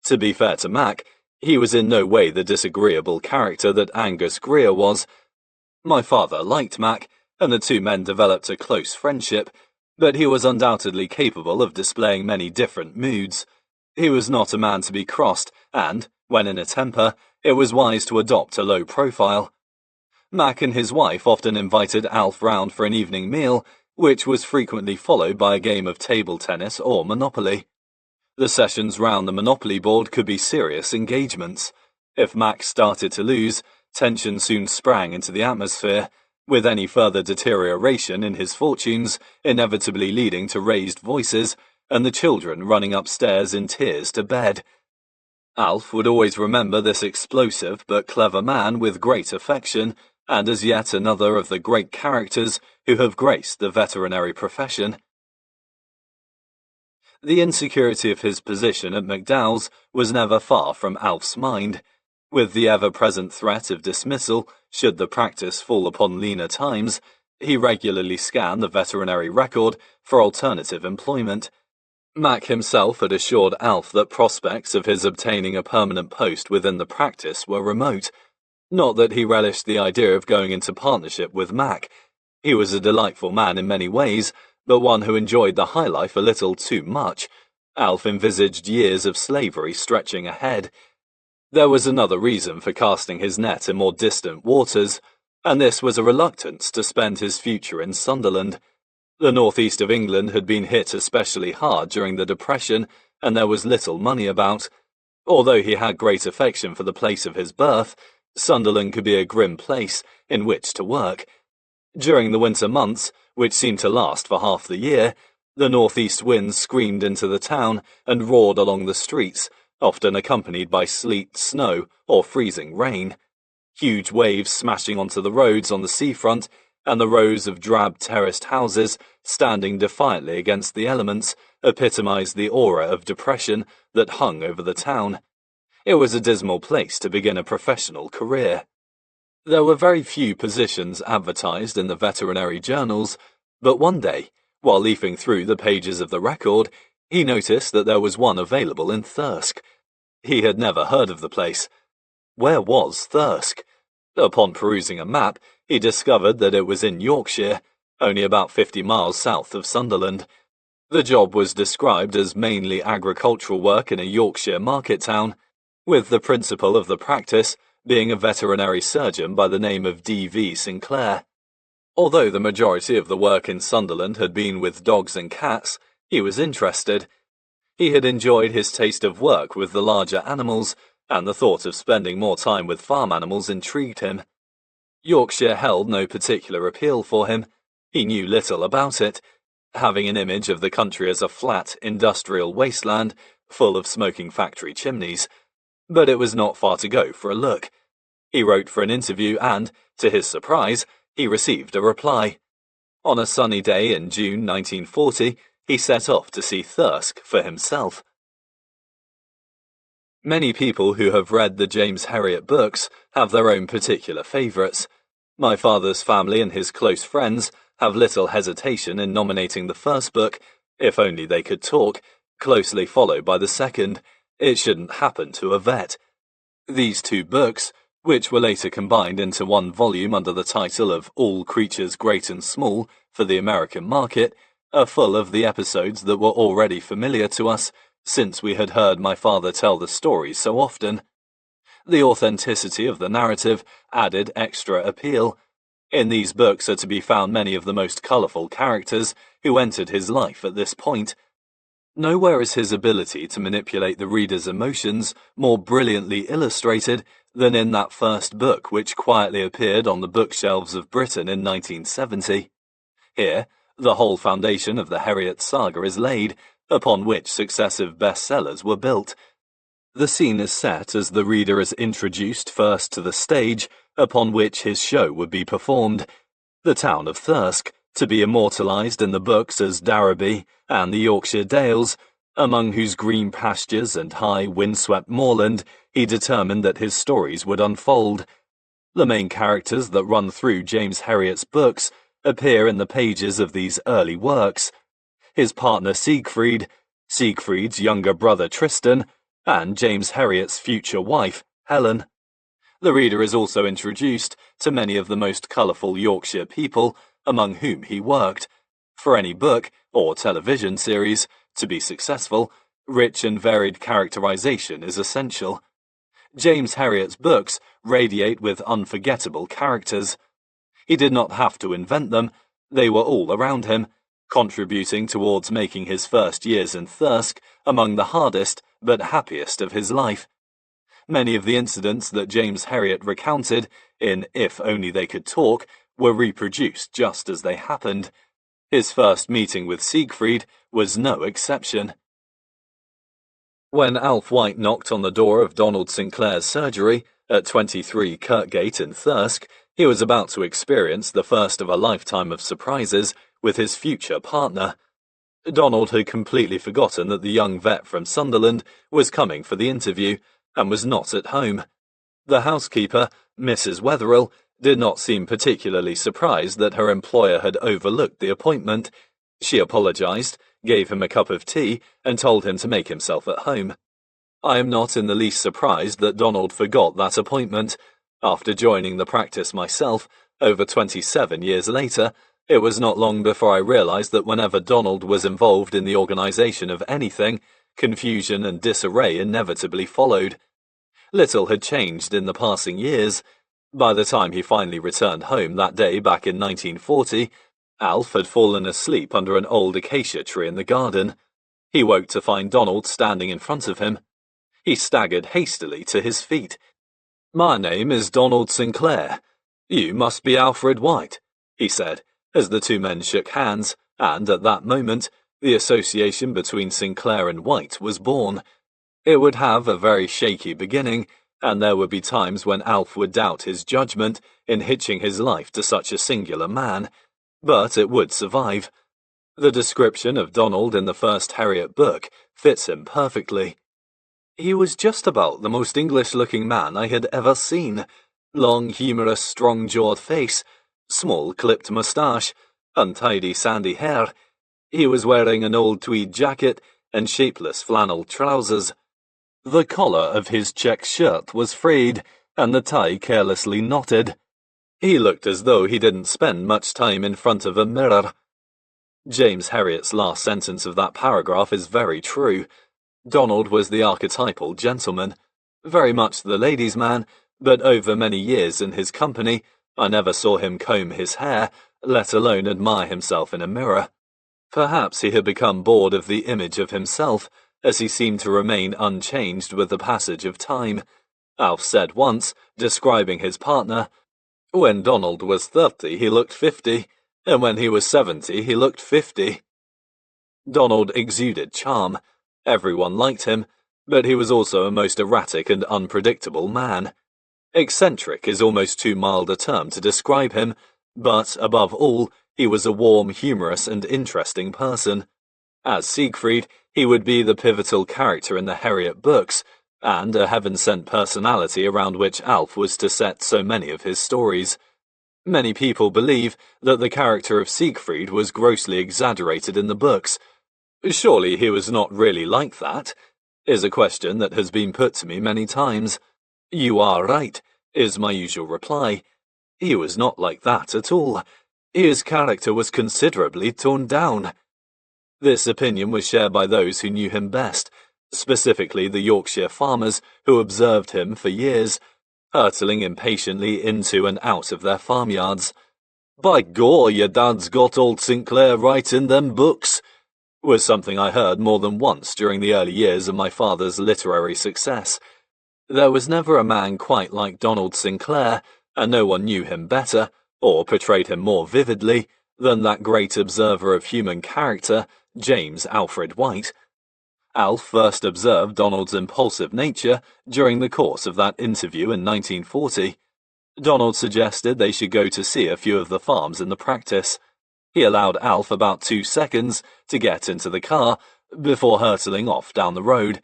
A: To be fair to Mac, he was in no way the disagreeable character that Angus Greer was. My father liked Mac, and the two men developed a close friendship, but he was undoubtedly capable of displaying many different moods. He was not a man to be crossed, and, when in a temper, it was wise to adopt a low profile. Mac and his wife often invited Alf round for an evening meal, which was frequently followed by a game of table tennis or Monopoly. The sessions round the Monopoly board could be serious engagements. If Mac started to lose, tension soon sprang into the atmosphere, with any further deterioration in his fortunes inevitably leading to raised voices and the children running upstairs in tears to bed. Alf would always remember this explosive but clever man with great affection, and as yet another of the great characters who have graced the veterinary profession. The insecurity of his position at McDowell's was never far from Alf's mind. With the ever-present threat of dismissal should the practice fall upon leaner times, he regularly scanned the veterinary record for alternative employment. Mac himself had assured Alf that prospects of his obtaining a permanent post within the practice were remote. Not that he relished the idea of going into partnership with Mac. He was a delightful man in many ways, but one who enjoyed the high life a little too much. Alf envisaged years of slavery stretching ahead. There was another reason for casting his net in more distant waters, and this was a reluctance to spend his future in Sunderland. The northeast of England had been hit especially hard during the Depression, and there was little money about. Although he had great affection for the place of his birth, Sunderland could be a grim place in which to work. During the winter months, which seemed to last for half the year, the northeast winds screamed into the town and roared along the streets, often accompanied by sleet, snow, or freezing rain. Huge waves smashing onto the roads on the seafront, and the rows of drab terraced houses standing defiantly against the elements epitomized the aura of depression that hung over the town. It was a dismal place to begin a professional career. There were very few positions advertised in the veterinary journals, but one day, while leafing through the pages of the record, he noticed that there was one available in Thirsk. He had never heard of the place. Where was Thirsk? Upon perusing a map, he discovered that it was in Yorkshire, only about 50 miles south of Sunderland. The job was described as mainly agricultural work in a Yorkshire market town, with the principal of the practice being a veterinary surgeon by the name of D.V. Sinclair. Although the majority of the work in Sunderland had been with dogs and cats, he was interested. He had enjoyed his taste of work with the larger animals, and the thought of spending more time with farm animals intrigued him. Yorkshire held no particular appeal for him. He knew little about it, having an image of the country as a flat, industrial wasteland full of smoking factory chimneys. But it was not far to go for a look. He wrote for an interview and, to his surprise, he received a reply. On a sunny day in June 1940, he set off to see Thirsk for himself. Many people who have read the James Herriot books have their own particular favourites. My father's family and his close friends have little hesitation in nominating the first book, If Only They Could Talk, closely followed by the second, It Shouldn't Happen to a Vet. These two books, which were later combined into one volume under the title of All Creatures Great and Small for the American market, are full of the episodes that were already familiar to us, since we had heard my father tell the stories so often. The authenticity of the narrative added extra appeal. In these books are to be found many of the most colourful characters who entered his life at this point. Nowhere is his ability to manipulate the reader's emotions more brilliantly illustrated than in that first book which quietly appeared on the bookshelves of Britain in 1970. Here, the whole foundation of the Herriot saga is laid, upon which successive bestsellers were built. The scene is set as the reader is introduced first to the stage upon which his show would be performed, the town of Thirsk, to be immortalised in the books as Darrowby and the Yorkshire Dales, among whose green pastures and high windswept moorland he determined that his stories would unfold. The main characters that run through James Herriot's books appear in the pages of these early works: his partner Siegfried, Siegfried's younger brother Tristan, and James Herriot's future wife, Helen. The reader is also introduced to many of the most colourful Yorkshire people among whom he worked. For any book, or television series, to be successful, rich and varied characterisation is essential. James Herriot's books radiate with unforgettable characters. He did not have to invent them, they were all around him, contributing towards making his first years in Thirsk among the hardest but happiest of his life. Many of the incidents that James Herriot recounted in If Only They Could Talk were reproduced just as they happened. His first meeting with Siegfried was no exception. When Alf White knocked on the door of Donald Sinclair's surgery at 23 Kirkgate in Thirsk, he was about to experience the first of a lifetime of surprises with his future partner. Donald had completely forgotten that the young vet from Sunderland was coming for the interview and was not at home. The housekeeper, Mrs. Wetherill, did not seem particularly surprised that her employer had overlooked the appointment. She apologized, gave him a cup of tea, and told him to make himself at home. I am not in the least surprised that Donald forgot that appointment. After joining the practice myself, over 27 years later, it was not long before I realized that whenever Donald was involved in the organization of anything, confusion and disarray inevitably followed. Little had changed in the passing years. By the time he finally returned home that day back in 1940, Alf had fallen asleep under an old acacia tree in the garden. He woke to find Donald standing in front of him. He staggered hastily to his feet. "My name is Donald Sinclair. You must be Alfred White," he said, as the two men shook hands, and at that moment, the association between Sinclair and White was born. It would have a very shaky beginning, and there would be times when Alf would doubt his judgment in hitching his life to such a singular man, but it would survive. The description of Donald in the first Herriot book fits him perfectly. He was just about the most English-looking man I had ever seen. Long, humorous, strong-jawed face, small clipped moustache, untidy sandy hair. He was wearing an old tweed jacket and shapeless flannel trousers. The collar of his check shirt was frayed, and the tie carelessly knotted. He looked as though he didn't spend much time in front of a mirror. James Herriot's last sentence of that paragraph is very true. Donald was the archetypal gentleman, very much the ladies' man, but over many years in his company, I never saw him comb his hair, let alone admire himself in a mirror. Perhaps he had become bored of the image of himself, as he seemed to remain unchanged with the passage of time. Alf said once, describing his partner, "When Donald was 30, he looked 50, and when he was 70, he looked 50. Donald exuded charm. Everyone liked him, but he was also a most erratic and unpredictable man. Eccentric is almost too mild a term to describe him, but, above all, he was a warm, humorous, and interesting person. As Siegfried, he would be the pivotal character in the Herriot books, and a heaven-sent personality around which Alf was to set so many of his stories. Many people believe that the character of Siegfried was grossly exaggerated in the books. Surely he was not really like that, is a question that has been put to me many times. You are right, is my usual reply. He was not like that at all. His character was considerably toned down. This opinion was shared by those who knew him best, specifically the Yorkshire farmers who observed him for years, hurtling impatiently into and out of their farmyards. "By Gor, your dad's got old Sinclair right in them books," was something I heard more than once during the early years of my father's literary success. There was never a man quite like Donald Sinclair, and no one knew him better, or portrayed him more vividly, than that great observer of human character, James Alfred White. Alf first observed Donald's impulsive nature during the course of that interview in 1940. Donald suggested they should go to see a few of the farms in the practice. He allowed Alf about 2 seconds to get into the car before hurtling off down the road.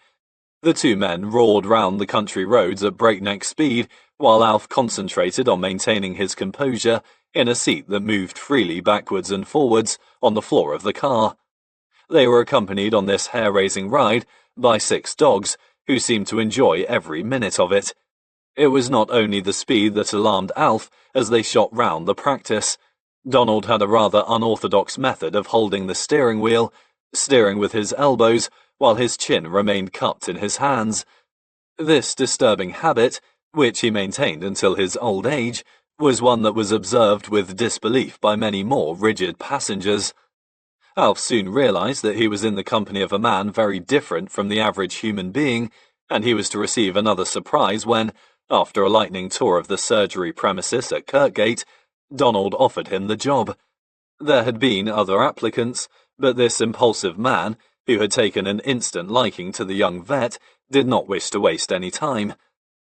A: The two men roared round the country roads at breakneck speed, while Alf concentrated on maintaining his composure in a seat that moved freely backwards and forwards on the floor of the car. They were accompanied on this hair-raising ride by 6 dogs, who seemed to enjoy every minute of it. It was not only the speed that alarmed Alf as they shot round the practice. Donald had a rather unorthodox method of holding the steering wheel, steering with his elbows while his chin remained cupped in his hands. This disturbing habit, which he maintained until his old age, was one that was observed with disbelief by many more rigid passengers. Alf soon realized that he was in the company of a man very different from the average human being, and he was to receive another surprise when, after a lightning tour of the surgery premises at Kirkgate, Donald offered him the job. There had been other applicants, but this impulsive man, who had taken an instant liking to the young vet, did not wish to waste any time.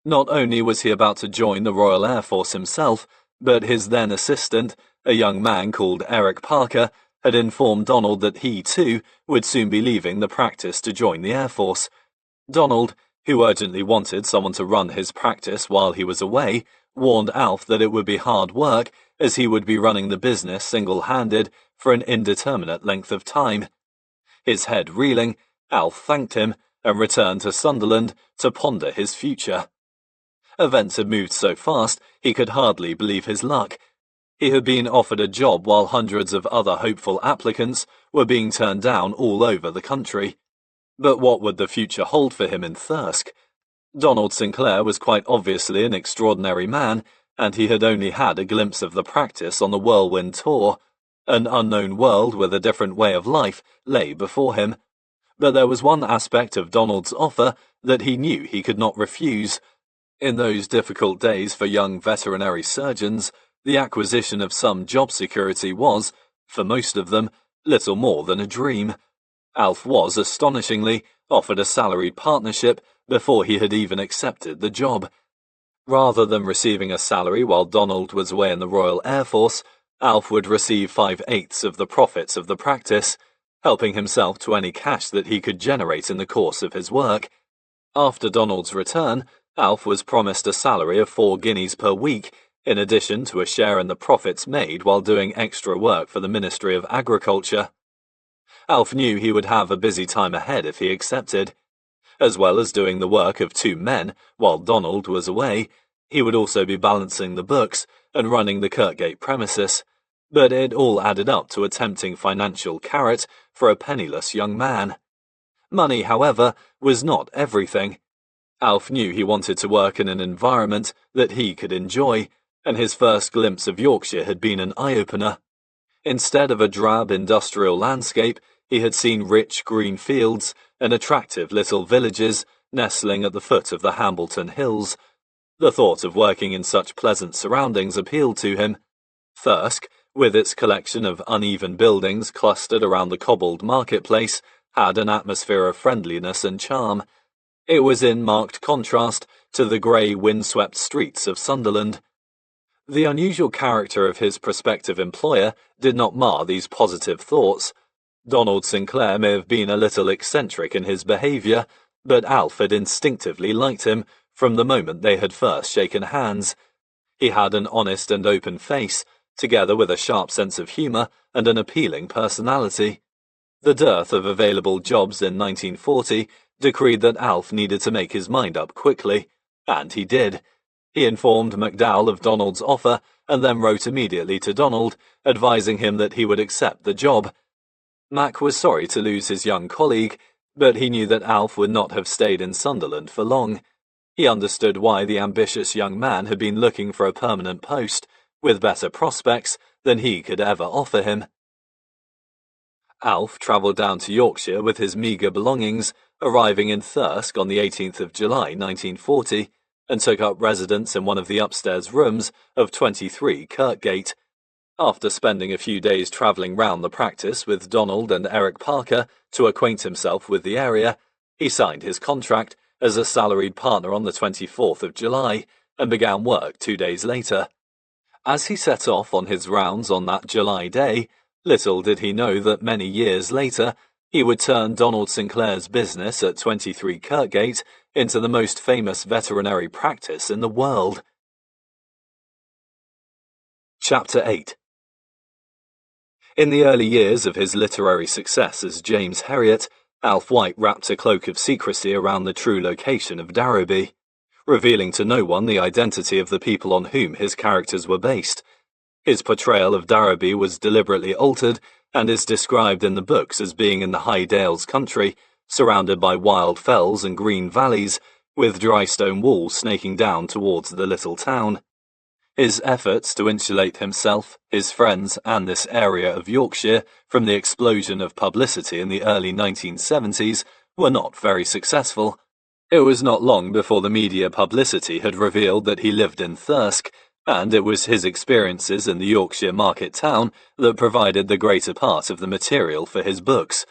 A: Not only was he about to join the Royal Air Force himself, but his then assistant, a young man called Eric Parker, had informed Donald that he, too, would soon be leaving the practice to join the Air Force. Donald, who urgently wanted someone to run his practice while he was away, warned Alf that it would be hard work as he would be running the business single-handed for an indeterminate length of time. His head reeling, Alf thanked him and returned to Sunderland to ponder his future. Events had moved so fast he could hardly believe his luck. He had been offered a job while hundreds of other hopeful applicants were being turned down all over the country. But what would the future hold for him in Thirsk? Donald Sinclair was quite obviously an extraordinary man, and he had only had a glimpse of the practice on the whirlwind tour. An unknown world with a different way of life lay before him. But there was one aspect of Donald's offer that he knew he could not refuse. In those difficult days for young veterinary surgeons, the acquisition of some job security was, for most of them, little more than a dream. Alf was, astonishingly, offered a salaried partnership before he had even accepted the job. Rather than receiving a salary while Donald was away in the Royal Air Force, Alf would receive 5/8 of the profits of the practice, helping himself to any cash that he could generate in the course of his work. After Donald's return, Alf was promised a salary of 4 guineas per week, in addition to a share in the profits made while doing extra work for the Ministry of Agriculture. Alf knew he would have a busy time ahead if he accepted. As well as doing the work of 2 men while Donald was away, he would also be balancing the books and running the Kirkgate premises. But it all added up to a tempting financial carrot for a penniless young man. Money, however, was not everything. Alf knew he wanted to work in an environment that he could enjoy, and his first glimpse of Yorkshire had been an eye-opener. Instead of a drab industrial landscape, he had seen rich green fields and attractive little villages nestling at the foot of the Hambleton Hills. The thought of working in such pleasant surroundings appealed to him. Thirsk, with its collection of uneven buildings clustered around the cobbled marketplace, had an atmosphere of friendliness and charm. It was in marked contrast to the grey, windswept streets of Sunderland. The unusual character of his prospective employer did not mar these positive thoughts. Donald Sinclair may have been a little eccentric in his behaviour, but Alf had instinctively liked him from the moment they had first shaken hands. He had an honest and open face, together with a sharp sense of humour and an appealing personality. The dearth of available jobs in 1940 decreed that Alf needed to make his mind up quickly, and he did. He informed McDowell of Donald's offer and then wrote immediately to Donald, advising him that he would accept the job. Mac was sorry to lose his young colleague, but he knew that Alf would not have stayed in Sunderland for long. He understood why the ambitious young man had been looking for a permanent post, with better prospects than he could ever offer him. Alf travelled down to Yorkshire with his meagre belongings, arriving in Thirsk on the 18th of July 1940, and took up residence in one of the upstairs rooms of 23 Kirkgate. After spending a few days travelling round the practice with Donald and Eric Parker to acquaint himself with the area, he signed his contract as a salaried partner on the 24th of July and began work 2 days later. As he set off on his rounds on that July day, little did he know that many years later he would turn Donald Sinclair's business at 23 Kirkgate into the most famous veterinary practice in the world. Chapter 8. In the early years of his literary success as James Herriot, Alf White wrapped a cloak of secrecy around the true location of Darrowby, revealing to no one the identity of the people on whom his characters were based. His portrayal of Darrowby was deliberately altered and is described in the books as being in the High Dales country, surrounded by wild fells and green valleys, with dry stone walls snaking down towards the little town. His efforts to insulate himself, his friends, and this area of Yorkshire from the explosion of publicity in the early 1970s were not very successful. It was not long before the media publicity had revealed that he lived in Thirsk, and it was his experiences in the Yorkshire market town that provided the greater part of the material for his books.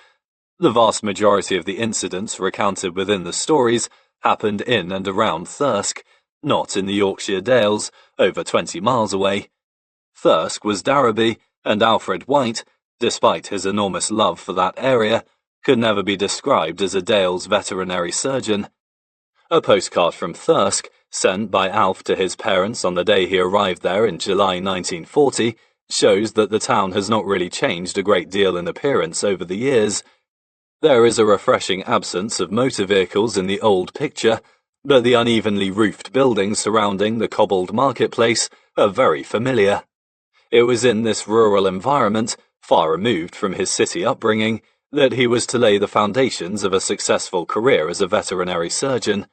A: The vast majority of the incidents recounted within the stories happened in and around Thirsk, not in the Yorkshire Dales, over 20 miles away. Thirsk was Darrowby, and Alfred White, despite his enormous love for that area, could never be described as a Dales veterinary surgeon. A postcard from Thirsk, sent by Alf to his parents on the day he arrived there in July 1940, shows that the town has not really changed a great deal in appearance over the years. There is a refreshing absence of motor vehicles in the old picture, but the unevenly roofed buildings surrounding the cobbled marketplace are very familiar. It was in this rural environment, far removed from his city upbringing, that he was to lay the foundations of a successful career as a veterinary surgeon.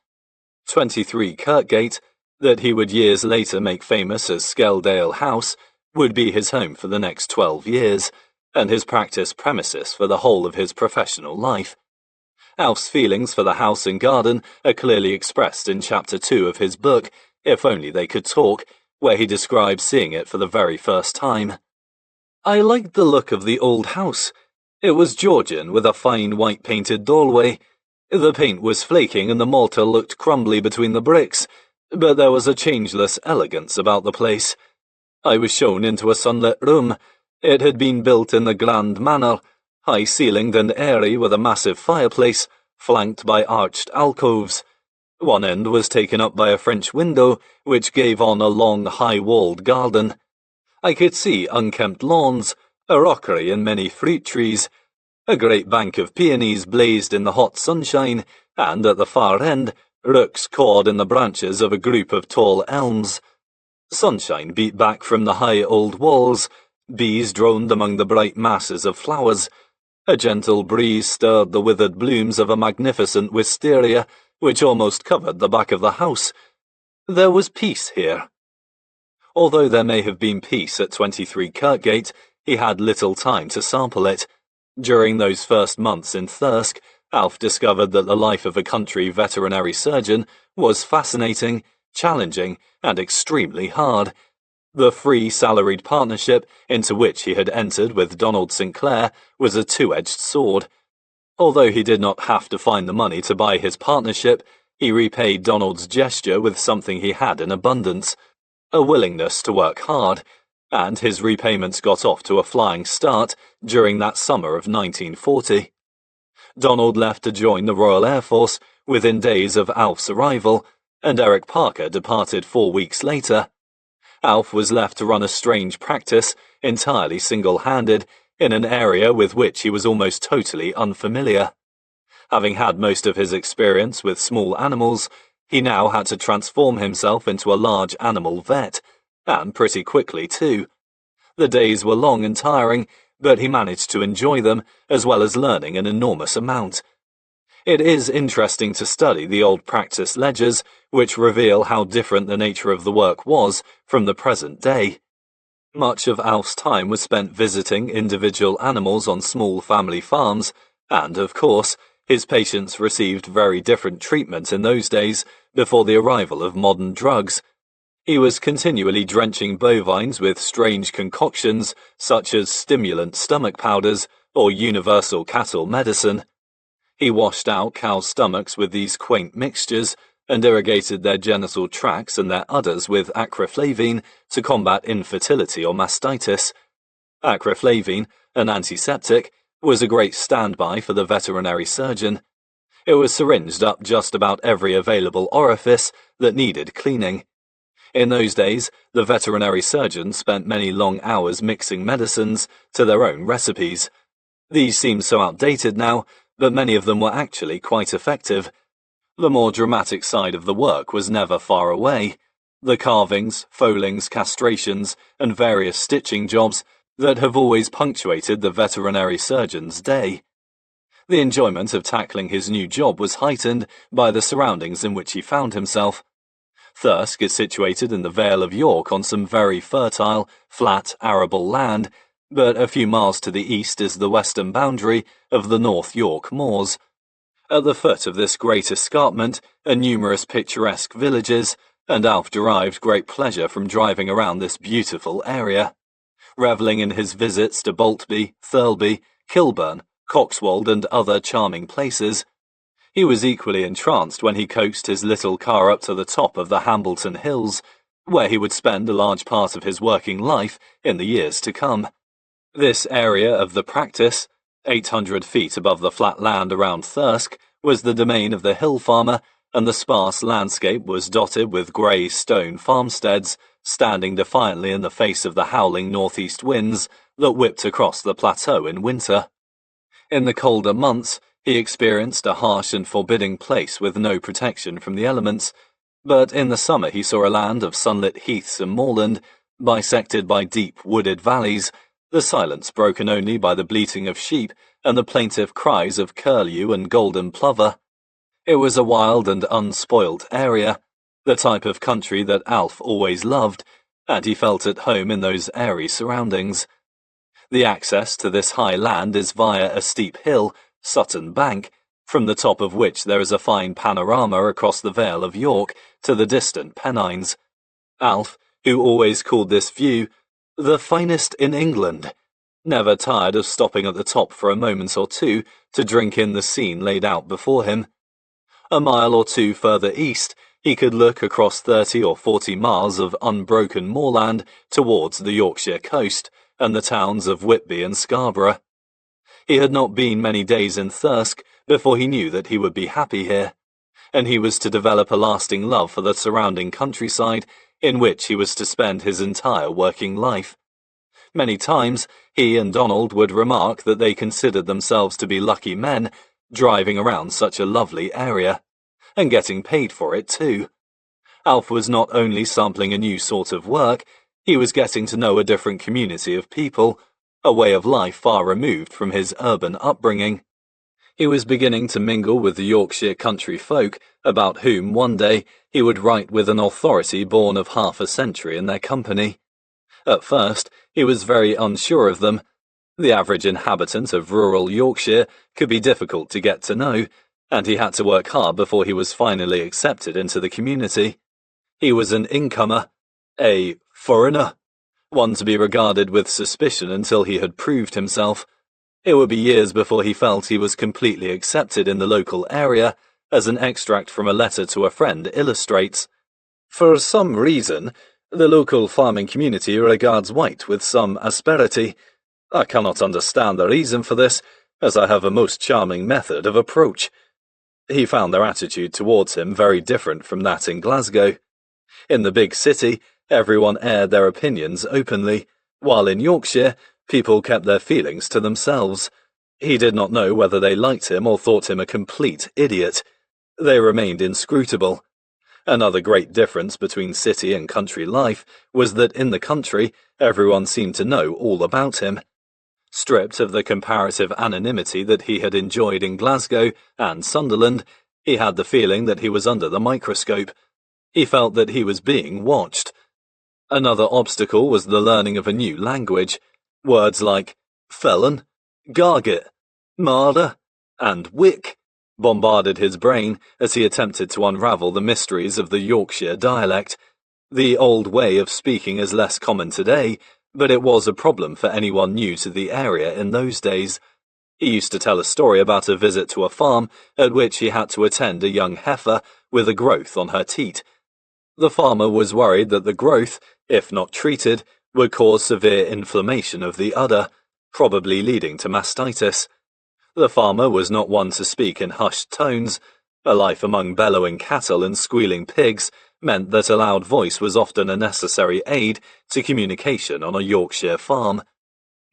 A: 23 Kirkgate, that he would years later make famous as Skeldale House, would be his home for the next 12 years, and his practice premises for the whole of his professional life. Alf's feelings for the house and garden are clearly expressed in Chapter 2 of his book, If Only They Could Talk, where he describes seeing it for the very first time. "I liked the look of the old house. It was Georgian, with a fine white-painted doorway. The paint was flaking and the mortar looked crumbly between the bricks, but there was a changeless elegance about the place. I was shown into a sunlit room. It had been built in the grand manner, high-ceilinged and airy, with a massive fireplace, flanked by arched alcoves. One end was taken up by a French window, which gave on a long, high-walled garden. I could see unkempt lawns, a rockery and many fruit trees. A great bank of peonies blazed in the hot sunshine, and at the far end, rooks cawed in the branches of a group of tall elms. Sunshine beat back from the high old walls. Bees droned among the bright masses of flowers. A gentle breeze stirred the withered blooms of a magnificent wisteria, which almost covered the back of the house. There was peace here." Although there may have been peace at 23 Kirkgate, he had little time to sample it. During those first months in Thirsk, Alf discovered that the life of a country veterinary surgeon was fascinating, challenging, and extremely hard. The free salaried partnership into which he had entered with Donald Sinclair was a two-edged sword. Although he did not have to find the money to buy his partnership, he repaid Donald's gesture with something he had in abundance, a willingness to work hard, and his repayments got off to a flying start during that summer of 1940. Donald left to join the Royal Air Force within days of Alf's arrival, and Eric Parker departed 4 weeks later. Alf was left to run a strange practice, entirely single-handed, in an area with which he was almost totally unfamiliar. Having had most of his experience with small animals, he now had to transform himself into a large animal vet, and pretty quickly too. The days were long and tiring, but he managed to enjoy them, as well as learning an enormous amount. It is interesting to study the old practice ledgers, which reveal how different the nature of the work was from the present day. Much of Alf's time was spent visiting individual animals on small family farms, and, of course, his patients received very different treatment in those days before the arrival of modern drugs. He was continually drenching bovines with strange concoctions such as stimulant stomach powders or universal cattle medicine. He washed out cows' stomachs with these quaint mixtures and irrigated their genital tracts and their udders with acroflavine to combat infertility or mastitis. Acroflavine, an antiseptic, was a great standby for the veterinary surgeon. It was syringed up just about every available orifice that needed cleaning. In those days, the veterinary surgeons spent many long hours mixing medicines to their own recipes. These seem so outdated now, but many of them were actually quite effective. The more dramatic side of the work was never far away. The carvings, folings, castrations, and various stitching jobs that have always punctuated the veterinary surgeon's day. The enjoyment of tackling his new job was heightened by the surroundings in which he found himself. Thirsk is situated in the Vale of York on some very fertile, flat, arable land, but a few miles to the east is the western boundary of the North York Moors. At the foot of this great escarpment are numerous picturesque villages, and Alf derived great pleasure from driving around this beautiful area. Revelling in his visits to Boltby, Thirlby, Kilburn, Coxwold, and other charming places, he was equally entranced when he coaxed his little car up to the top of the Hambleton Hills, where he would spend a large part of his working life in the years to come. This area of the practice, 800 feet above the flat land around Thirsk, was the domain of the hill farmer and the sparse landscape was dotted with grey stone farmsteads standing defiantly in the face of the howling northeast winds that whipped across the plateau in winter. In the colder months, he experienced a harsh and forbidding place with no protection from the elements, but in the summer he saw a land of sunlit heaths and moorland, bisected by deep wooded valleys, the silence broken only by the bleating of sheep and the plaintive cries of curlew and golden plover. It was a wild and unspoilt area, the type of country that Alf always loved, and he felt at home in those airy surroundings. The access to this high land is via a steep hill, Sutton Bank, from the top of which there is a fine panorama across the Vale of York to the distant Pennines. Alf, who always called this view the finest in England, never tired of stopping at the top for a moment or two to drink in the scene laid out before him. A mile or two further east, he could look across 30 or 40 miles of unbroken moorland towards the Yorkshire coast and the towns of Whitby and Scarborough. He had not been many days in Thirsk before he knew that he would be happy here, and he was to develop a lasting love for the surrounding countryside in which he was to spend his entire working life. Many times he and Donald would remark that they considered themselves to be lucky men driving around such a lovely area, and getting paid for it too. Alf was not only sampling a new sort of work, he was getting to know a different community of people, a way of life far removed from his urban upbringing. He was beginning to mingle with the Yorkshire country folk, about whom one day he would write with an authority born of half a century in their company. At first, he was very unsure of them. The average inhabitant of rural Yorkshire could be difficult to get to know, and he had to work hard before he was finally accepted into the community. He was an incomer, a foreigner, one to be regarded with suspicion until he had proved himself. It would be years before he felt he was completely accepted in the local area, as an extract from a letter to a friend illustrates. For some reason, the local farming community regards white with some asperity. I cannot understand the reason for this, as I have a most charming method of approach. He found their attitude towards him very different from that in Glasgow. In the big city, everyone aired their opinions openly, while in Yorkshire, people kept their feelings to themselves. He did not know whether they liked him or thought him a complete idiot. They remained inscrutable. Another great difference between city and country life was that in the country, everyone seemed to know all about him. Stripped of the comparative anonymity that he had enjoyed in Glasgow and Sunderland, he had the feeling that he was under the microscope. He felt that he was being watched. Another obstacle was the learning of a new language. Words like felon, garget, marder, and wick bombarded his brain as he attempted to unravel the mysteries of the Yorkshire dialect. The old way of speaking is less common today, but it was a problem for anyone new to the area in those days. He used to tell a story about a visit to a farm at which he had to attend a young heifer with a growth on her teat. The farmer was worried that the growth, if not treated, would cause severe inflammation of the udder, probably leading to mastitis. The farmer was not one to speak in hushed tones. A life among bellowing cattle and squealing pigs meant that a loud voice was often a necessary aid to communication on a Yorkshire farm.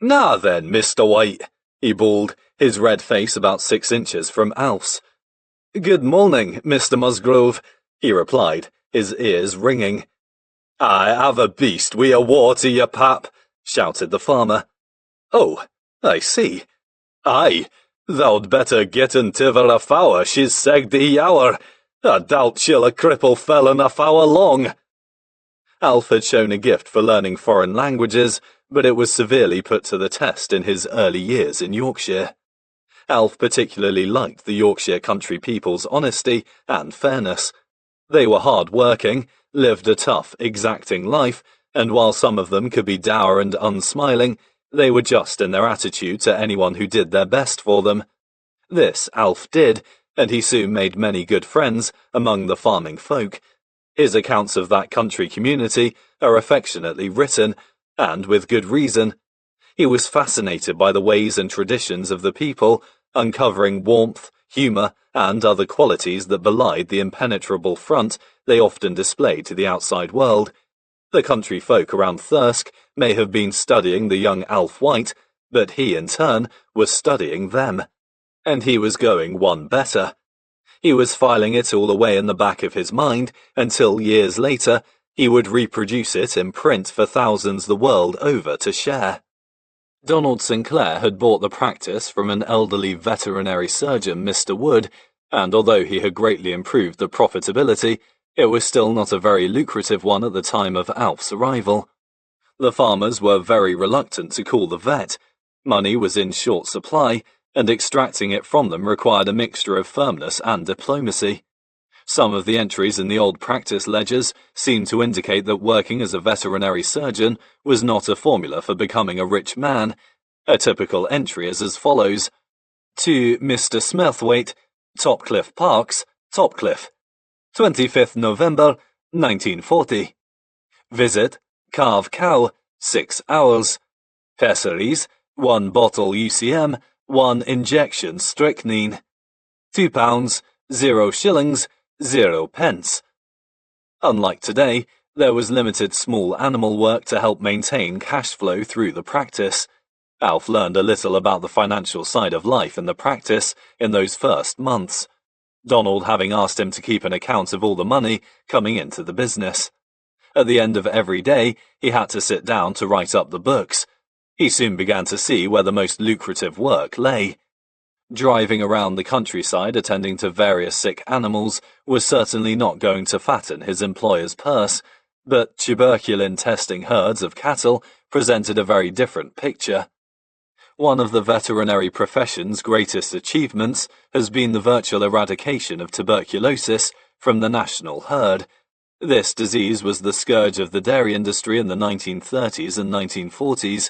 A: "Now then, Mr. White," he bawled, his red face about 6 inches from Alf's. "Good morning, Mr. Musgrove," he replied, his ears ringing. "I have a beast wi' a water, ye pap," shouted the farmer. "Oh, I see. Aye, thou'd better get into her a fower, she's segged the hour. I doubt she'll a cripple felon a fower long." Alf had shown a gift for learning foreign languages, but it was severely put to the test in his early years in Yorkshire. Alf particularly liked the Yorkshire country people's honesty and fairness. They were hard-working, lived a tough, exacting life, and while some of them could be dour and unsmiling, they were just in their attitude to anyone who did their best for them. This Alf did, and he soon made many good friends among the farming folk. His accounts of that country community are affectionately written, and with good reason. He was fascinated by the ways and traditions of the people, uncovering warmth, humour, and other qualities that belied the impenetrable front they often displayed to the outside world. The country folk around Thirsk may have been studying the young Alf White, but he in turn was studying them. And he was going one better. He was filing it all away in the back of his mind until years later he would reproduce it in print for thousands the world over to share. Donald Sinclair had bought the practice from an elderly veterinary surgeon, Mr. Wood, and although he had greatly improved the profitability, it was still not a very lucrative one at the time of Alf's arrival. The farmers were very reluctant to call the vet. Money was in short supply, and extracting it from them required a mixture of firmness and diplomacy. Some of the entries in the old practice ledgers seemed to indicate that working as a veterinary surgeon was not a formula for becoming a rich man. A typical entry is as follows: To Mr. Smethwaite, Topcliffe Parks, Topcliffe, 25th November, 1940. Visit, Carve Cow, 6 hours. Pessaries, 1 bottle UCM, 1 injection strychnine. £2, 0 shillings, 0 pence. Unlike today, there was limited small animal work to help maintain cash flow through the practice. Alf learned a little about the financial side of life in the practice in those first months, Donald having asked him to keep an account of all the money coming into the business. At the end of every day, he had to sit down to write up the books. He soon began to see where the most lucrative work lay. Driving around the countryside attending to various sick animals was certainly not going to fatten his employer's purse, but tuberculin testing herds of cattle presented a very different picture. One of the veterinary profession's greatest achievements has been the virtual eradication of tuberculosis from the national herd. This disease was the scourge of the dairy industry in the 1930s and 1940s.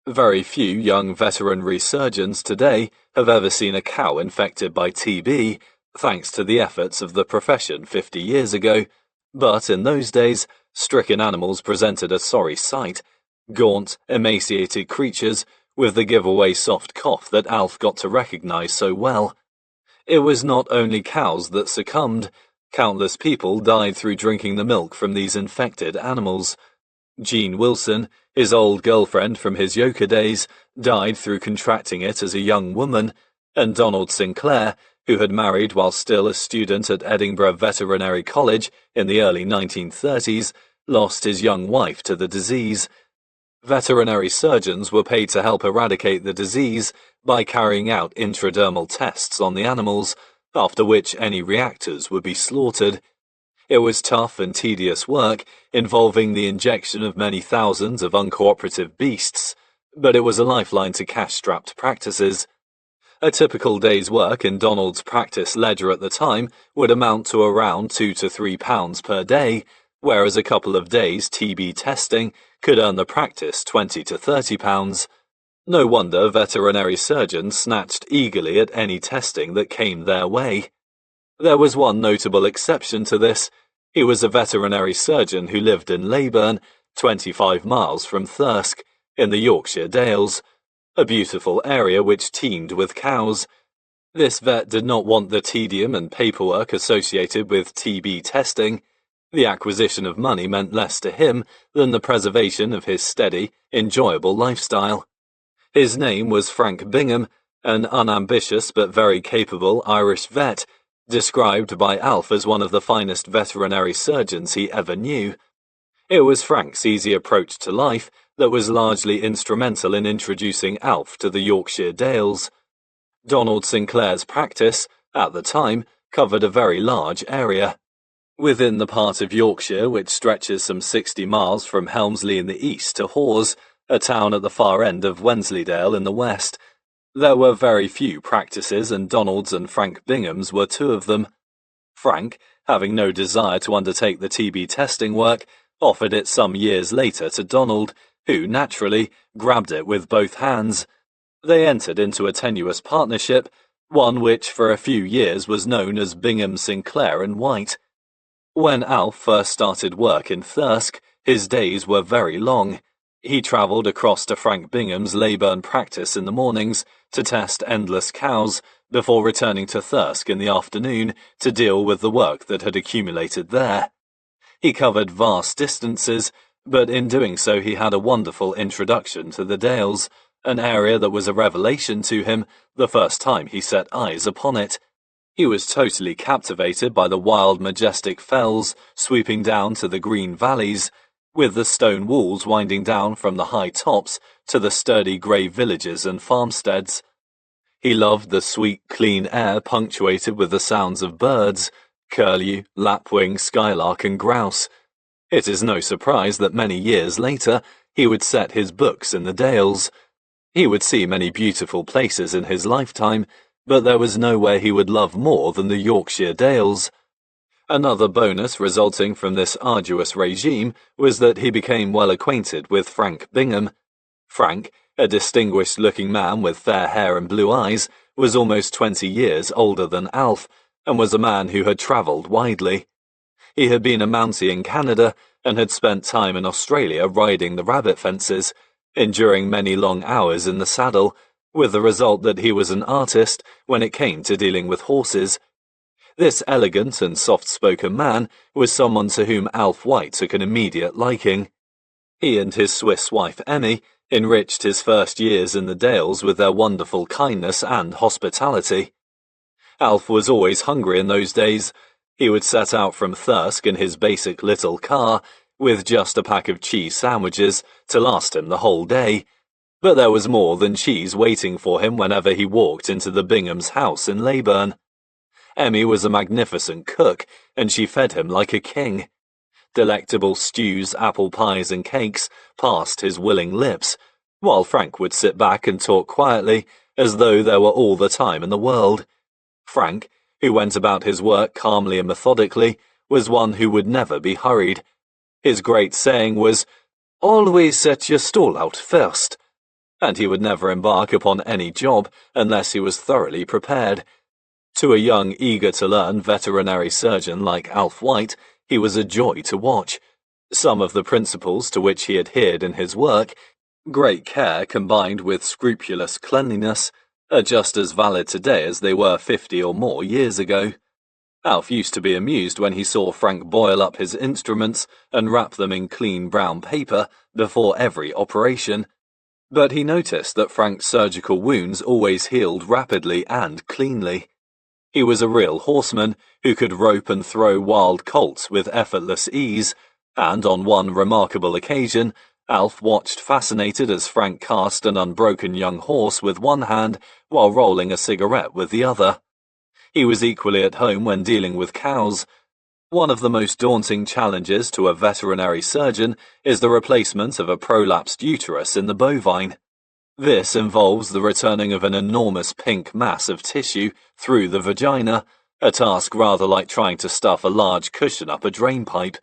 A: Very few young veterinary surgeons today have ever seen a cow infected by TB, thanks to the efforts of the profession 50 years ago. But in those days, stricken animals presented a sorry sight: gaunt, emaciated creatures with the giveaway soft cough that Alf got to recognize so well. It was not only cows that succumbed. Countless people died through drinking the milk from these infected animals. Jean Wilson, his old girlfriend from his Yoker days, died through contracting it as a young woman, and Donald Sinclair, who had married while still a student at Edinburgh Veterinary College in the early 1930s, lost his young wife to the disease. Veterinary surgeons were paid to help eradicate the disease by carrying out intradermal tests on the animals, after which any reactors would be slaughtered. It was tough and tedious work, involving the injection of many thousands of uncooperative beasts, but it was a lifeline to cash-strapped practices. A typical day's work in Donald's practice ledger at the time would amount to around £2 to £3 per day, whereas a couple of days' TB testing could earn the practice £20 to £30. No wonder veterinary surgeons snatched eagerly at any testing that came their way. There was one notable exception to this. He was a veterinary surgeon who lived in Leyburn, 25 miles from Thirsk, in the Yorkshire Dales, a beautiful area which teemed with cows. This vet did not want the tedium and paperwork associated with TB testing. The acquisition of money meant less to him than the preservation of his steady, enjoyable lifestyle. His name was Frank Bingham, an unambitious but very capable Irish vet, described by Alf as one of the finest veterinary surgeons he ever knew. It was Frank's easy approach to life that was largely instrumental in introducing Alf to the Yorkshire Dales. Donald Sinclair's practice, at the time, covered a very large area. Within the part of Yorkshire which stretches some 60 miles from Helmsley in the east to Hawes, a town at the far end of Wensleydale in the west, there were very few practices, and Donald's and Frank Bingham's were two of them. Frank, having no desire to undertake the TB testing work, offered it some years later to Donald, who, naturally, grabbed it with both hands. They entered into a tenuous partnership, one which for a few years was known as Bingham, Sinclair and White. When Alf first started work in Thirsk, his days were very long. He travelled across to Frank Bingham's Leyburn practice in the mornings to test endless cows, before returning to Thirsk in the afternoon to deal with the work that had accumulated there. He covered vast distances, but in doing so he had a wonderful introduction to the Dales, an area that was a revelation to him the first time he set eyes upon it. He was totally captivated by the wild, majestic fells sweeping down to the green valleys, with the stone walls winding down from the high tops to the sturdy grey villages and farmsteads. He loved the sweet, clean air punctuated with the sounds of birds, curlew, lapwing, skylark and grouse. It is no surprise that many years later he would set his books in the Dales. He would see many beautiful places in his lifetime, but there was nowhere he would love more than the Yorkshire Dales. Another bonus resulting from this arduous regime was that he became well acquainted with Frank Bingham. Frank, a distinguished-looking man with fair hair and blue eyes, was almost 20 years older than Alf, and was a man who had travelled widely. He had been a Mountie in Canada and had spent time in Australia riding the rabbit fences, enduring many long hours in the saddle, with the result that he was an artist when it came to dealing with horses. This elegant and soft-spoken man was someone to whom Alf White took an immediate liking. He and his Swiss wife Emmy enriched his first years in the Dales with their wonderful kindness and hospitality. Alf was always hungry in those days. He would set out from Thirsk in his basic little car, with just a pack of cheese sandwiches to last him the whole day. But there was more than cheese waiting for him whenever he walked into the Bingham's house in Leyburn. Emmy was a magnificent cook, and she fed him like a king. Delectable stews, apple pies and cakes passed his willing lips, while Frank would sit back and talk quietly, as though there were all the time in the world. Frank, who went about his work calmly and methodically, was one who would never be hurried. His great saying was, "Always set your stall out first," and he would never embark upon any job unless he was thoroughly prepared. To a young, eager-to-learn veterinary surgeon like Alf White, he was a joy to watch. Some of the principles to which he adhered in his work, great care combined with scrupulous cleanliness, are just as valid today as they were 50 or more years ago. Alf used to be amused when he saw Frank boil up his instruments and wrap them in clean brown paper before every operation. But he noticed that Frank's surgical wounds always healed rapidly and cleanly. He was a real horseman who could rope and throw wild colts with effortless ease, and on one remarkable occasion, Alf watched fascinated as Frank cast an unbroken young horse with one hand while rolling a cigarette with the other. He was equally at home when dealing with cows. One of the most daunting challenges to a veterinary surgeon is the replacement of a prolapsed uterus in the bovine. This involves the returning of an enormous pink mass of tissue through the vagina, a task rather like trying to stuff a large cushion up a drainpipe.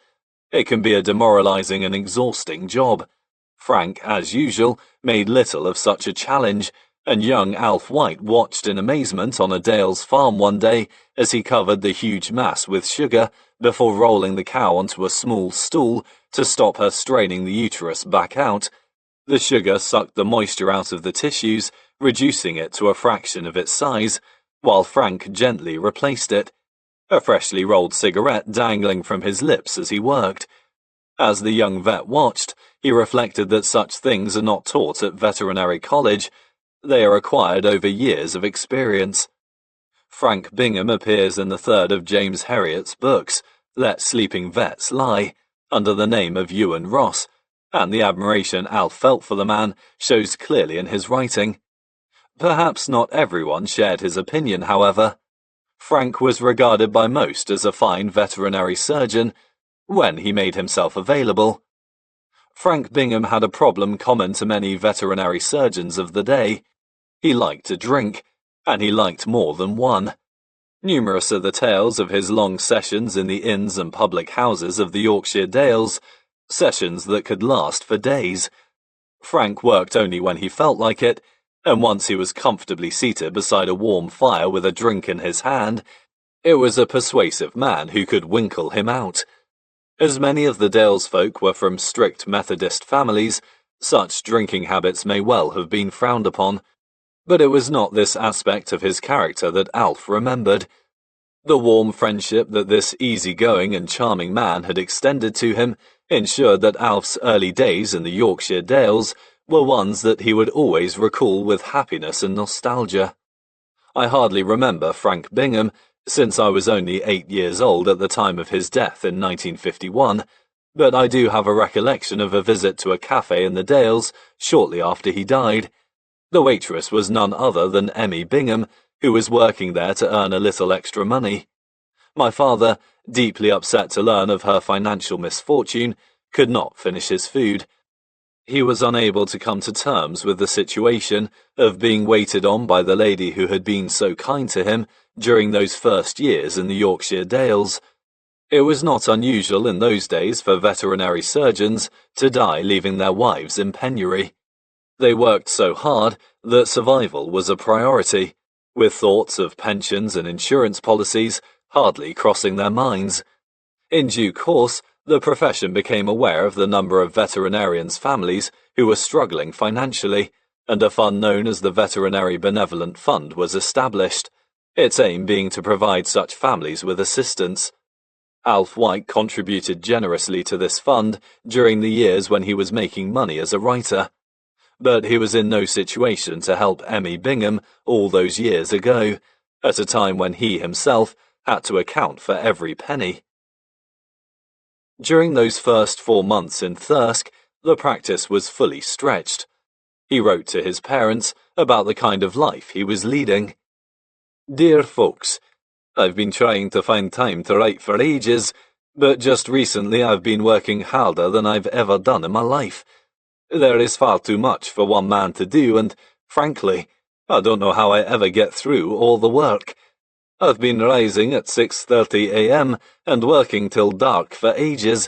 A: It can be a demoralizing and exhausting job. Frank, as usual, made little of such a challenge, and young Alf White watched in amazement on a Dales farm one day as he covered the huge mass with sugar before rolling the cow onto a small stool to stop her straining the uterus back out. The sugar sucked the moisture out of the tissues, reducing it to a fraction of its size, while Frank gently replaced it, a freshly rolled cigarette dangling from his lips as he worked. As the young vet watched, he reflected that such things are not taught at veterinary college. They are acquired over years of experience. Frank Bingham appears in the third of James Herriot's books, Let Sleeping Vets Lie, under the name of Ewan Ross, and the admiration Alf felt for the man shows clearly in his writing. Perhaps not everyone shared his opinion, however. Frank was regarded by most as a fine veterinary surgeon when he made himself available. Frank Bingham had a problem common to many veterinary surgeons of the day. He liked to drink, and he liked more than one. Numerous are the tales of his long sessions in the inns and public houses of the Yorkshire Dales, sessions that could last for days. Frank worked only when he felt like it, and once he was comfortably seated beside a warm fire with a drink in his hand, it was a persuasive man who could winkle him out. As many of the Dales folk were from strict Methodist families, such drinking habits may well have been frowned upon. But it was not this aspect of his character that Alf remembered. The warm friendship that this easygoing and charming man had extended to him ensured that Alf's early days in the Yorkshire Dales were ones that he would always recall with happiness and nostalgia. I hardly remember Frank Bingham, since I was only 8 years old at the time of his death in 1951, but I do have a recollection of a visit to a cafe in the Dales shortly after he died. The waitress was none other than Emmy Bingham, who was working there to earn a little extra money. My father, deeply upset to learn of her financial misfortune, could not finish his food. He was unable to come to terms with the situation of being waited on by the lady who had been so kind to him during those first years in the Yorkshire Dales. It was not unusual in those days for veterinary surgeons to die leaving their wives in penury. They worked so hard that survival was a priority, with thoughts of pensions and insurance policies hardly crossing their minds. In due course, the profession became aware of the number of veterinarians' families who were struggling financially, and a fund known as the Veterinary Benevolent Fund was established, its aim being to provide such families with assistance. Alf White contributed generously to this fund during the years when he was making money as a writer, but he was in no situation to help Emmy Bingham all those years ago, at a time when he himself had to account for every penny. During those first 4 months in Thirsk, the practice was fully stretched. He wrote to his parents about the kind of life he was leading. "Dear folks, I've been trying to find time to write for ages, but just recently I've been working harder than I've ever done in my life. There is far too much for one man to do, and, frankly, I don't know how I ever get through all the work. I've been rising at 6:30 a.m. and working till dark for ages,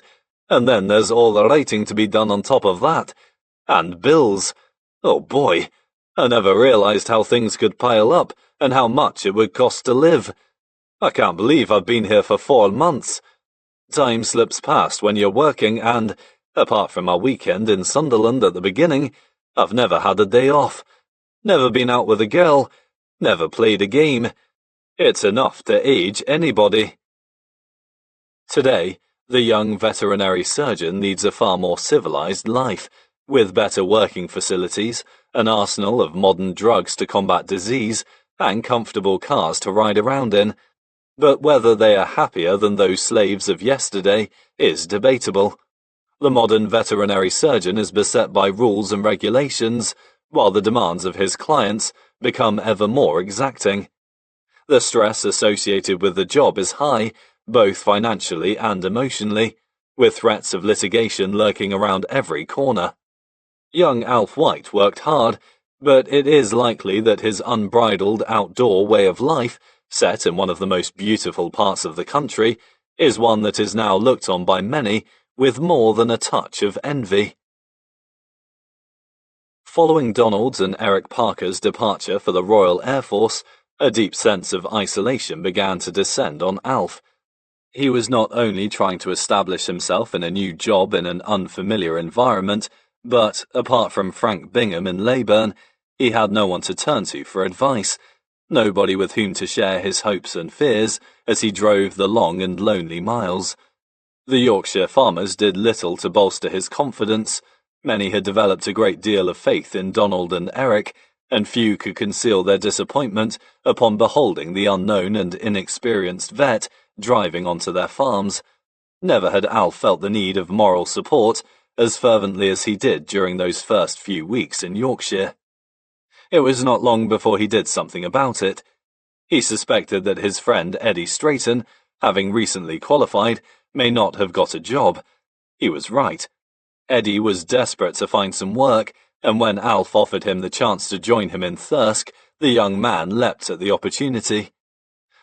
A: and then there's all the writing to be done on top of that. And bills. Oh boy, I never realized how things could pile up and how much it would cost to live. I can't believe I've been here for 4 months. Time slips past when you're working and, apart from our weekend in Sunderland at the beginning, I've never had a day off. Never been out with a girl. Never played a game. It's enough to age anybody." Today, the young veterinary surgeon needs a far more civilized life, with better working facilities, an arsenal of modern drugs to combat disease, and comfortable cars to ride around in. But whether they are happier than those slaves of yesterday is debatable. The modern veterinary surgeon is beset by rules and regulations, while the demands of his clients become ever more exacting. The stress associated with the job is high, both financially and emotionally, with threats of litigation lurking around every corner. Young Alf White worked hard, but it is likely that his unbridled outdoor way of life, set in one of the most beautiful parts of the country, is one that is now looked on by many with more than a touch of envy. Following Donald's and Eric Parker's departure for the Royal Air Force, a deep sense of isolation began to descend on Alf. He was not only trying to establish himself in a new job in an unfamiliar environment, but, apart from Frank Bingham in Leyburn, he had no one to turn to for advice, nobody with whom to share his hopes and fears as he drove the long and lonely miles. The Yorkshire farmers did little to bolster his confidence. Many had developed a great deal of faith in Donald and Eric, and few could conceal their disappointment upon beholding the unknown and inexperienced vet driving onto their farms. Never had Alf felt the need of moral support as fervently as he did during those first few weeks in Yorkshire. It was not long before he did something about it. He suspected that his friend Eddie Strayton, having recently qualified, may not have got a job. He was right. Eddie was desperate to find some work, and when Alf offered him the chance to join him in Thirsk, the young man leapt at the opportunity.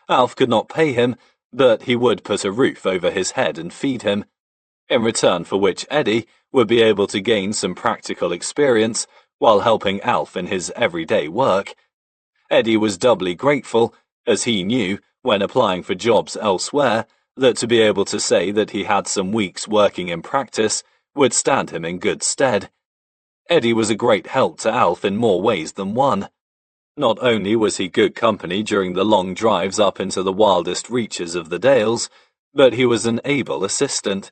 A: Alf could not pay him, but he would put a roof over his head and feed him, in return for which Eddie would be able to gain some practical experience while helping Alf in his everyday work. Eddie was doubly grateful, as he knew, when applying for jobs elsewhere, that to be able to say that he had some weeks working in practice would stand him in good stead. Eddie was a great help to Alf in more ways than one. Not only was he good company during the long drives up into the wildest reaches of the Dales, but he was an able assistant.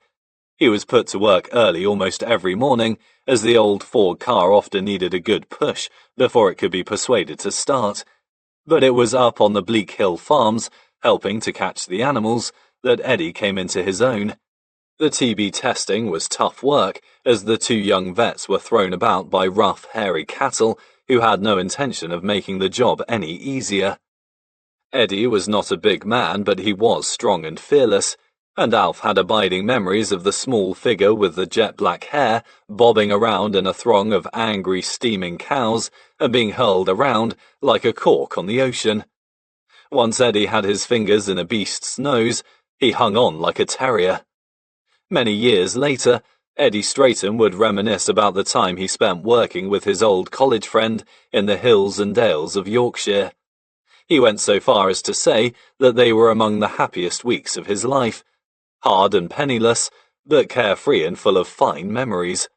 A: He was put to work early almost every morning, as the old Ford car often needed a good push before it could be persuaded to start. But it was up on the Bleak Hill farms, helping to catch the animals, that Eddie came into his own. The TB testing was tough work, as the two young vets were thrown about by rough, hairy cattle who had no intention of making the job any easier. Eddie was not a big man, but he was strong and fearless, and Alf had abiding memories of the small figure with the jet-black hair bobbing around in a throng of angry, steaming cows and being hurled around like a cork on the ocean. Once Eddie had his fingers in a beast's nose, he hung on like a terrier. Many years later, Eddie Strayton would reminisce about the time he spent working with his old college friend in the hills and dales of Yorkshire. He went so far as to say that they were among the happiest weeks of his life, hard and penniless, but carefree and full of fine memories.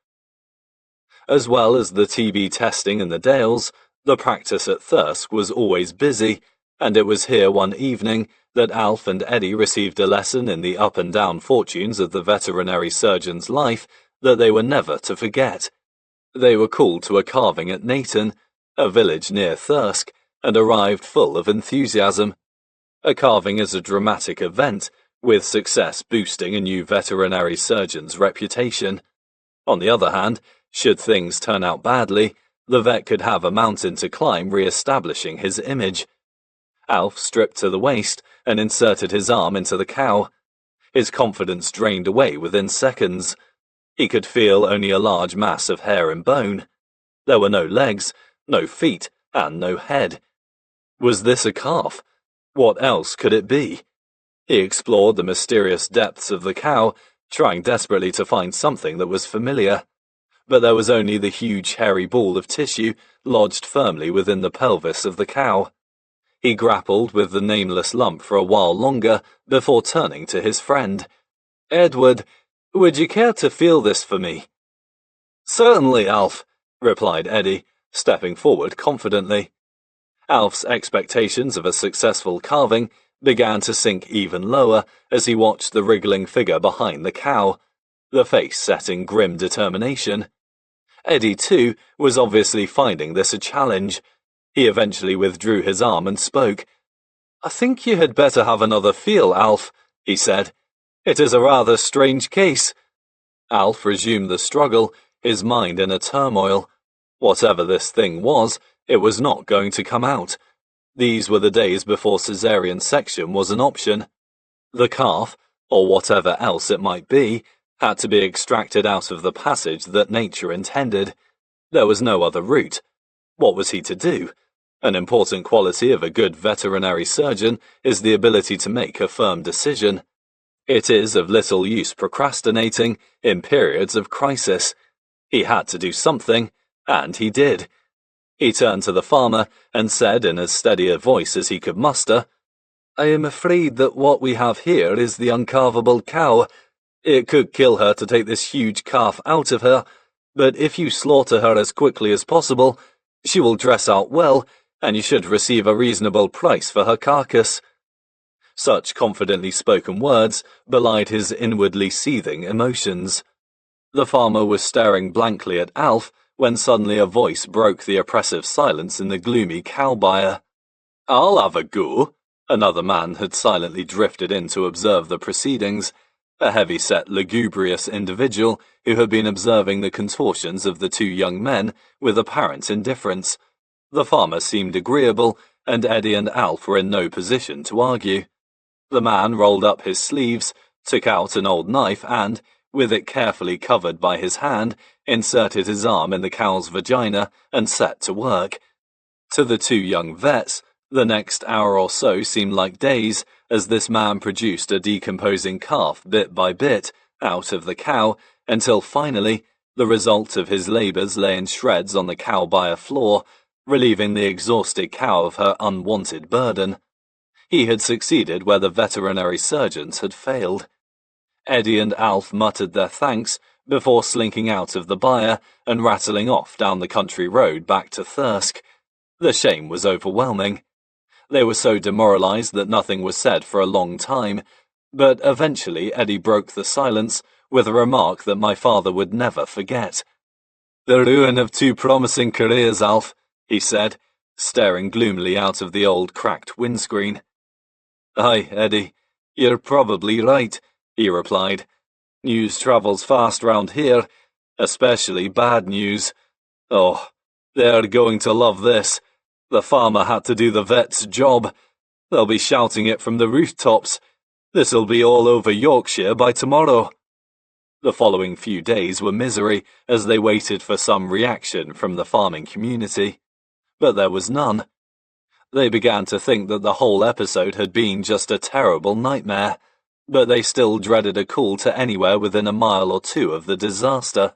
A: As well as the TB testing in the Dales, the practice at Thirsk was always busy, and it was here one evening that Alf and Eddie received a lesson in the up and down fortunes of the veterinary surgeon's life that they were never to forget. They were called to a carving at Nayton, a village near Thirsk, and arrived full of enthusiasm. A carving is a dramatic event, with success boosting a new veterinary surgeon's reputation. On the other hand, should things turn out badly, the vet could have a mountain to climb re-establishing his image. Alf stripped to the waist and inserted his arm into the cow. His confidence drained away within seconds. He could feel only a large mass of hair and bone. There were no legs, no feet, and no head. Was this a calf? What else could it be? He explored the mysterious depths of the cow, trying desperately to find something that was familiar. But there was only the huge hairy ball of tissue lodged firmly within the pelvis of the cow. He grappled with the nameless lump for a while longer before turning to his friend. "Edward, would you care to feel this for me?" "Certainly, Alf," replied Eddie, stepping forward confidently. Alf's expectations of a successful carving began to sink even lower as he watched the wriggling figure behind the cow, the face set in grim determination. Eddie, too, was obviously finding this a challenge. He eventually withdrew his arm and spoke. "I think you had better have another feel, Alf," he said. "It is a rather strange case." Alf resumed the struggle, his mind in a turmoil. Whatever this thing was, it was not going to come out. These were the days before caesarean section was an option. The calf, or whatever else it might be, had to be extracted out of the passage that nature intended. There was no other route. What was he to do? An important quality of a good veterinary surgeon is the ability to make a firm decision. It is of little use procrastinating in periods of crisis. He had to do something, and he did. He turned to the farmer and said in as steady a voice as he could muster, "I am afraid that what we have here is the uncarvable cow. It could kill her to take this huge calf out of her, but if you slaughter her as quickly as possible, she will dress out well, and you should receive a reasonable price for her carcass." Such confidently spoken words belied his inwardly seething emotions. The farmer was staring blankly at Alf when suddenly a voice broke the oppressive silence in the gloomy cow byre. "I'll have a go." Another man had silently drifted in to observe the proceedings, a heavy-set, lugubrious individual who had been observing the contortions of the two young men with apparent indifference. The farmer seemed agreeable, and Eddie and Alf were in no position to argue. The man rolled up his sleeves, took out an old knife and, with it carefully covered by his hand, inserted his arm in the cow's vagina and set to work. To the two young vets, the next hour or so seemed like days, as this man produced a decomposing calf bit by bit out of the cow, until finally the result of his labours lay in shreds on the cow byre floor, relieving the exhausted cow of her unwanted burden. He had succeeded where the veterinary surgeons had failed. Eddie and Alf muttered their thanks before slinking out of the byre and rattling off down the country road back to Thirsk. The shame was overwhelming. They were so demoralized that nothing was said for a long time, but eventually Eddie broke the silence with a remark that my father would never forget. "The ruin of two promising careers, Alf," he said, staring gloomily out of the old cracked windscreen. "Aye, Eddie, you're probably right," he replied. "News travels fast round here, especially bad news. Oh, they're going to love this. The farmer had to do the vet's job. They'll be shouting it from the rooftops. This'll be all over Yorkshire by tomorrow." The following few days were misery as they waited for some reaction from the farming community. But there was none. They began to think that the whole episode had been just a terrible nightmare, but they still dreaded a call to anywhere within a mile or two of the disaster.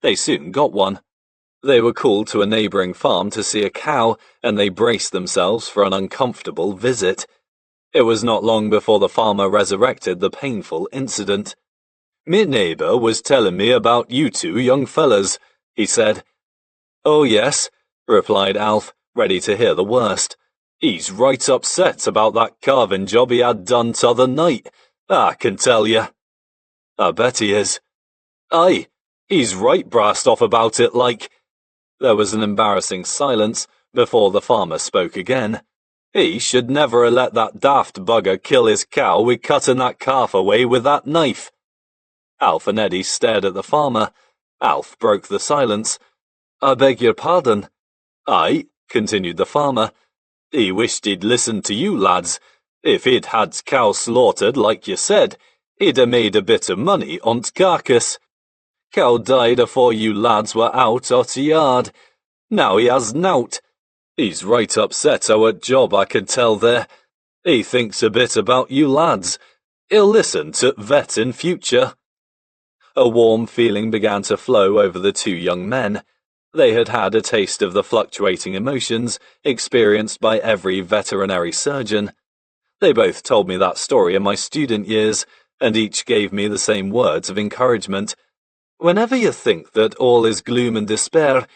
A: They soon got one. They were called to a neighbouring farm to see a cow, and they braced themselves for an uncomfortable visit. It was not long before the farmer resurrected the painful incident. "Me neighbour was telling me about you two young fellas," he said. "Oh yes," replied Alf, ready to hear the worst. "He's right upset about that carving job he had done t'other night, I can tell you." "I bet he is." "Aye, he's right brassed off about it like." There was an embarrassing silence before the farmer spoke again. "He should never have let that daft bugger kill his cow with cutting that calf away with that knife." Alf and Eddie stared at the farmer. Alf broke the silence. "I beg your pardon." "Aye," continued the farmer. "He wished he'd listened to you lads. If he'd had cow slaughtered like you said, he'd have made a bit of money on't carcass. Cow died afore you lads were out o' t' yard. Now he has nowt. He's right upset ower t' job, I can tell there. He thinks a bit about you lads. He'll listen to vet in future." A warm feeling began to flow over the two young men. They had had a taste of the fluctuating emotions experienced by every veterinary surgeon. They both told me that story in my student years, and each gave me the same words of encouragement. "Whenever you think that all is gloom and despair,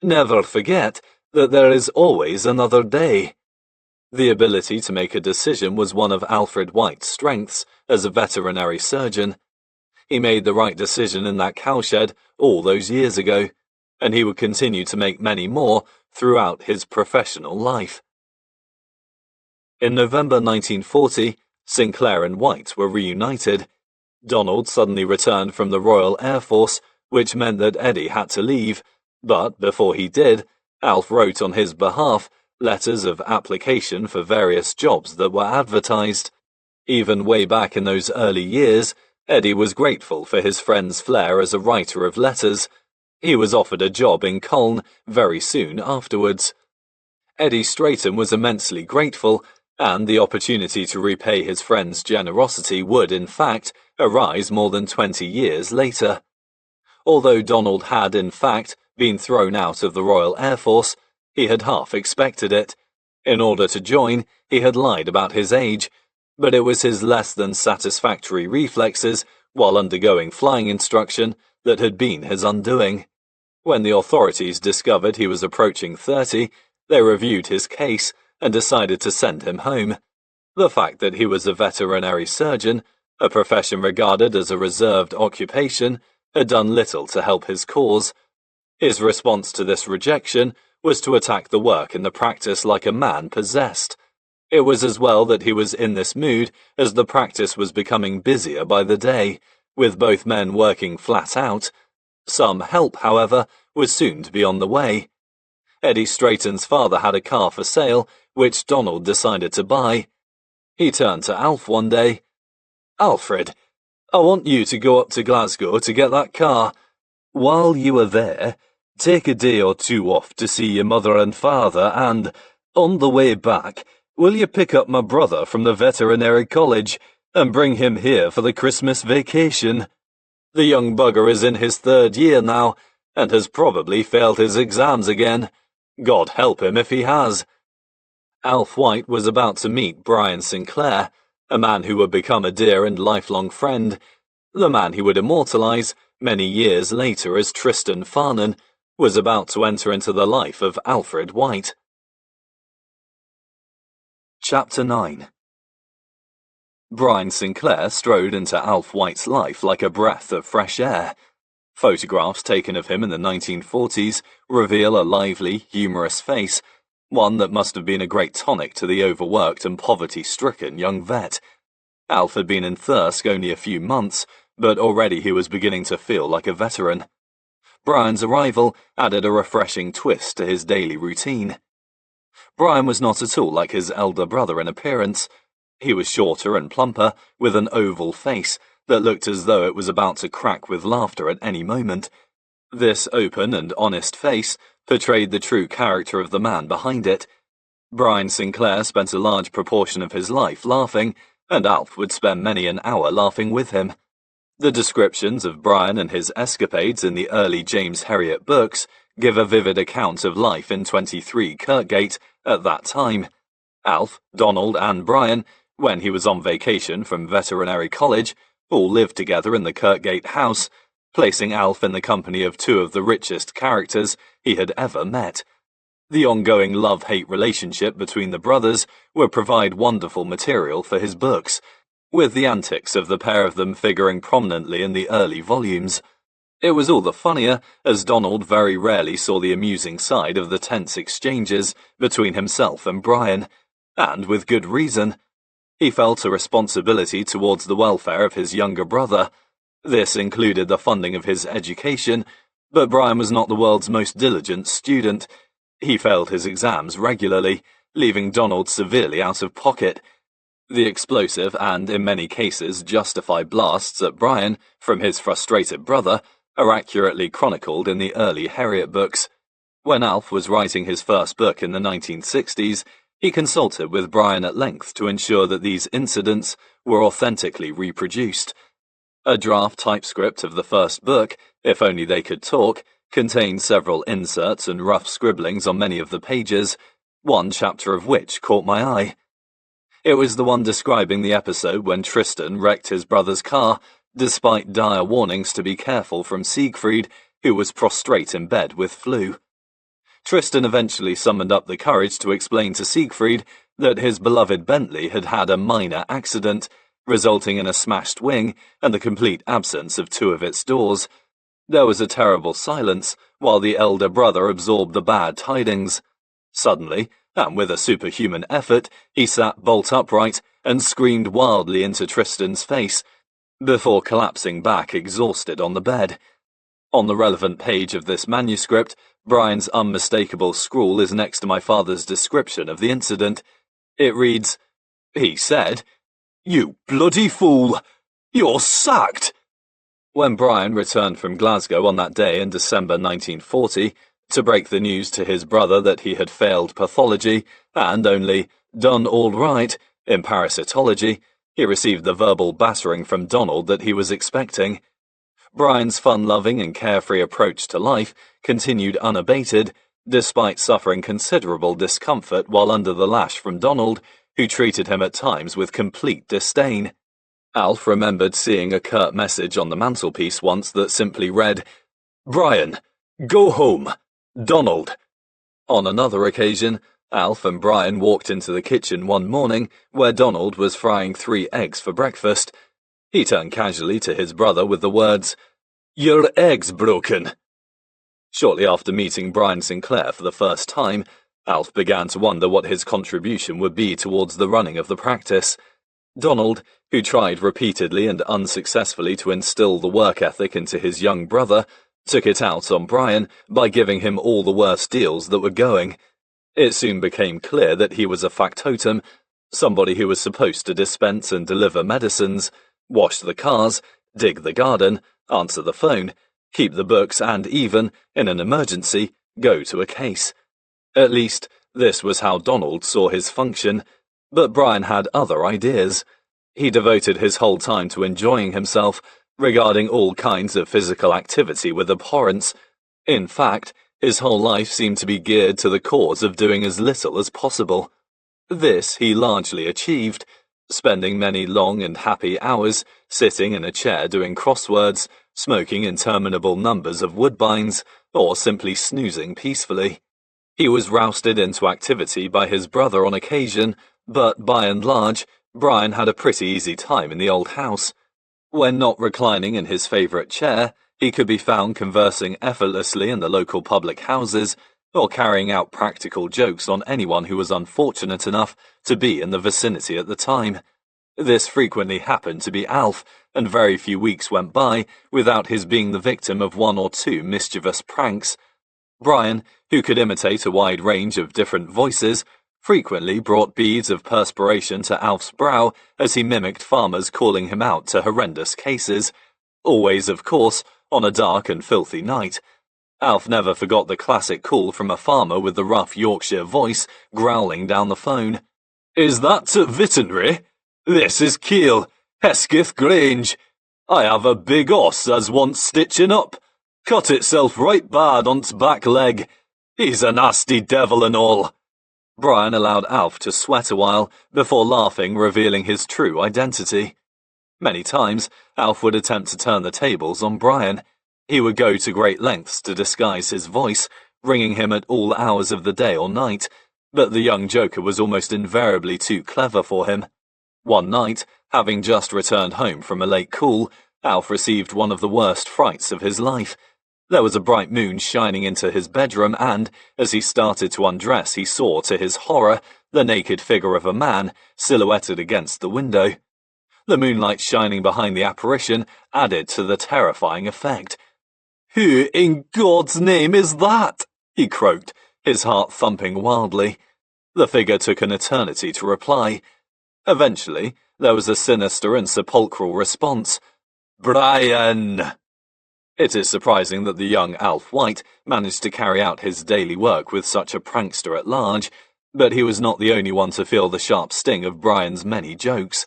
A: never forget that there is always another day." The ability to make a decision was one of Alfred White's strengths as a veterinary surgeon. He made the right decision in that cowshed all those years ago, and he would continue to make many more throughout his professional life. In November 1940, Sinclair and White were reunited. Donald suddenly returned from the Royal Air Force, which meant that Eddie had to leave, but before he did, Alf wrote on his behalf letters of application for various jobs that were advertised. Even way back in those early years, Eddie was grateful for his friend's flair as a writer of letters. He was offered a job in Cologne very soon afterwards. Eddie Strayton was immensely grateful, and the opportunity to repay his friend's generosity would, in fact, arise more than 20 years later. Although Donald had, in fact, been thrown out of the Royal Air Force, he had half expected it. In order to join, he had lied about his age, but it was his less than satisfactory reflexes while undergoing flying instruction that had been his undoing. When the authorities discovered he was approaching 30, they reviewed his case and decided to send him home. The fact that he was a veterinary surgeon, a profession regarded as a reserved occupation, had done little to help his cause. His response to this rejection was to attack the work and the practice like a man possessed. It was as well that he was in this mood as the practice was becoming busier by the day, with both men working flat out. Some help, however, was soon to be on the way. Eddie Strayton's father had a car for sale, which Donald decided to buy. He turned to Alf one day. "Alfred, I want you to go up to Glasgow to get that car. While you are there, take a day or two off to see your mother and father, and, on the way back, will you pick up my brother from the Veterinary College and bring him here for the Christmas vacation? The young bugger is in his 3rd year now, and has probably failed his exams again. God help him if he has." Alf White was about to meet Brian Sinclair, a man who would become a dear and lifelong friend. The man he would immortalize many years later as Tristan Farnan was about to enter into the life of Alfred White. Chapter 9. Brian Sinclair strode into Alf White's life like a breath of fresh air. Photographs taken of him in the 1940s reveal a lively, humorous face, one that must have been a great tonic to the overworked and poverty-stricken young vet. Alf had been in Thirsk only a few months, but already he was beginning to feel like a veteran. Brian's arrival added a refreshing twist to his daily routine. Brian was not at all like his elder brother in appearance. He was shorter and plumper, with an oval face that looked as though it was about to crack with laughter at any moment. This open and honest face portrayed the true character of the man behind it. Brian Sinclair spent a large proportion of his life laughing, and Alf would spend many an hour laughing with him. The descriptions of Brian and his escapades in the early James Herriot books give a vivid account of life in 23 Kirkgate at that time. Alf, Donald and Brian, when he was on vacation from Veterinary College, all lived together in the Kirkgate house, placing Alf in the company of two of the richest characters he had ever met. The ongoing love-hate relationship between the brothers would provide wonderful material for his books, with the antics of the pair of them figuring prominently in the early volumes. It was all the funnier as Donald very rarely saw the amusing side of the tense exchanges between himself and Brian, and with good reason. He felt a responsibility towards the welfare of his younger brother. This included the funding of his education, but Brian was not the world's most diligent student. He failed his exams regularly, leaving Donald severely out of pocket. The explosive and, in many cases, justified blasts at Brian from his frustrated brother are accurately chronicled in the early Herriot books. When Alf was writing his first book in the 1960s, he consulted with Brian at length to ensure that these incidents were authentically reproduced. A draft typescript of the first book, If Only They Could Talk, contained several inserts and rough scribblings on many of the pages, one chapter of which caught my eye. It was the one describing the episode when Tristan wrecked his brother's car, despite dire warnings to be careful from Siegfried, who was prostrate in bed with flu. Tristan eventually summoned up the courage to explain to Siegfried that his beloved Bentley had had a minor accident, resulting in a smashed wing and the complete absence of two of its doors. There was a terrible silence while the elder brother absorbed the bad tidings. Suddenly, and with a superhuman effort, he sat bolt upright and screamed wildly into Tristan's face, before collapsing back exhausted on the bed. On the relevant page of this manuscript, Brian's unmistakable scrawl is next to my father's description of the incident. It reads, "He said, 'You bloody fool! You're sacked!'" When Brian returned from Glasgow on that day in December 1940, to break the news to his brother that he had failed pathology and only done all right in parasitology, he received the verbal battering from Donald that he was expecting. Brian's fun-loving and carefree approach to life continued unabated, despite suffering considerable discomfort while under the lash from Donald, who treated him at times with complete disdain. Alf remembered seeing a curt message on the mantelpiece once that simply read, "Brian, go home. Donald." On another occasion, Alf and Brian walked into the kitchen one morning where Donald was frying 3 eggs for breakfast. He turned casually to his brother with the words, "Your egg's broken." Shortly after meeting Brian Sinclair for the first time, Alf began to wonder what his contribution would be towards the running of the practice. Donald, who tried repeatedly and unsuccessfully to instill the work ethic into his young brother, took it out on Brian by giving him all the worst deals that were going. It soon became clear that he was a factotum, somebody who was supposed to dispense and deliver medicines, wash the cars, dig the garden, answer the phone, keep the books and even, in an emergency, go to a case. At least, this was how Donald saw his function, but Brian had other ideas. He devoted his whole time to enjoying himself, regarding all kinds of physical activity with abhorrence. In fact, his whole life seemed to be geared to the cause of doing as little as possible. This he largely achieved, spending many long and happy hours sitting in a chair doing crosswords, smoking interminable numbers of woodbines, or simply snoozing peacefully. He was rousted into activity by his brother on occasion, But by and large, Brian had a pretty easy time in the old house. When not reclining in his favourite chair, he could be found conversing effortlessly in the local public houses, or carrying out practical jokes on anyone who was unfortunate enough to be in the vicinity at the time. This frequently happened to be Alf, and very few weeks went by without his being the victim of one or two mischievous pranks. Brian, who could imitate a wide range of different voices, frequently brought beads of perspiration to Alf's brow as he mimicked farmers calling him out to horrendous cases, always, of course, on a dark and filthy night. Alf never forgot the classic call from a farmer with the rough Yorkshire voice growling down the phone. "Is that Veterinary? This is Keel, Hesketh Grange. I have a big oss as wants stitching up. Cut itself right bad on's back leg. He's a nasty devil and all." Brian allowed Alf to sweat a while before laughing, revealing his true identity. Many times, Alf would attempt to turn the tables on Brian. He would go to great lengths to disguise his voice, ringing him at all hours of the day or night, but the young joker was almost invariably too clever for him. One night, having just returned home from a late call, Alf received one of the worst frights of his life. There was a bright moon shining into his bedroom and, as he started to undress, he saw, to his horror, the naked figure of a man silhouetted against the window. The moonlight shining behind the apparition added to the terrifying effect. "Who in God's name is that?" he croaked, his heart thumping wildly. The figure took an eternity to reply. Eventually, there was a sinister and sepulchral response. "Brian!" It is surprising that the young Alf White managed to carry out his daily work with such a prankster at large, but he was not the only one to feel the sharp sting of Brian's many jokes.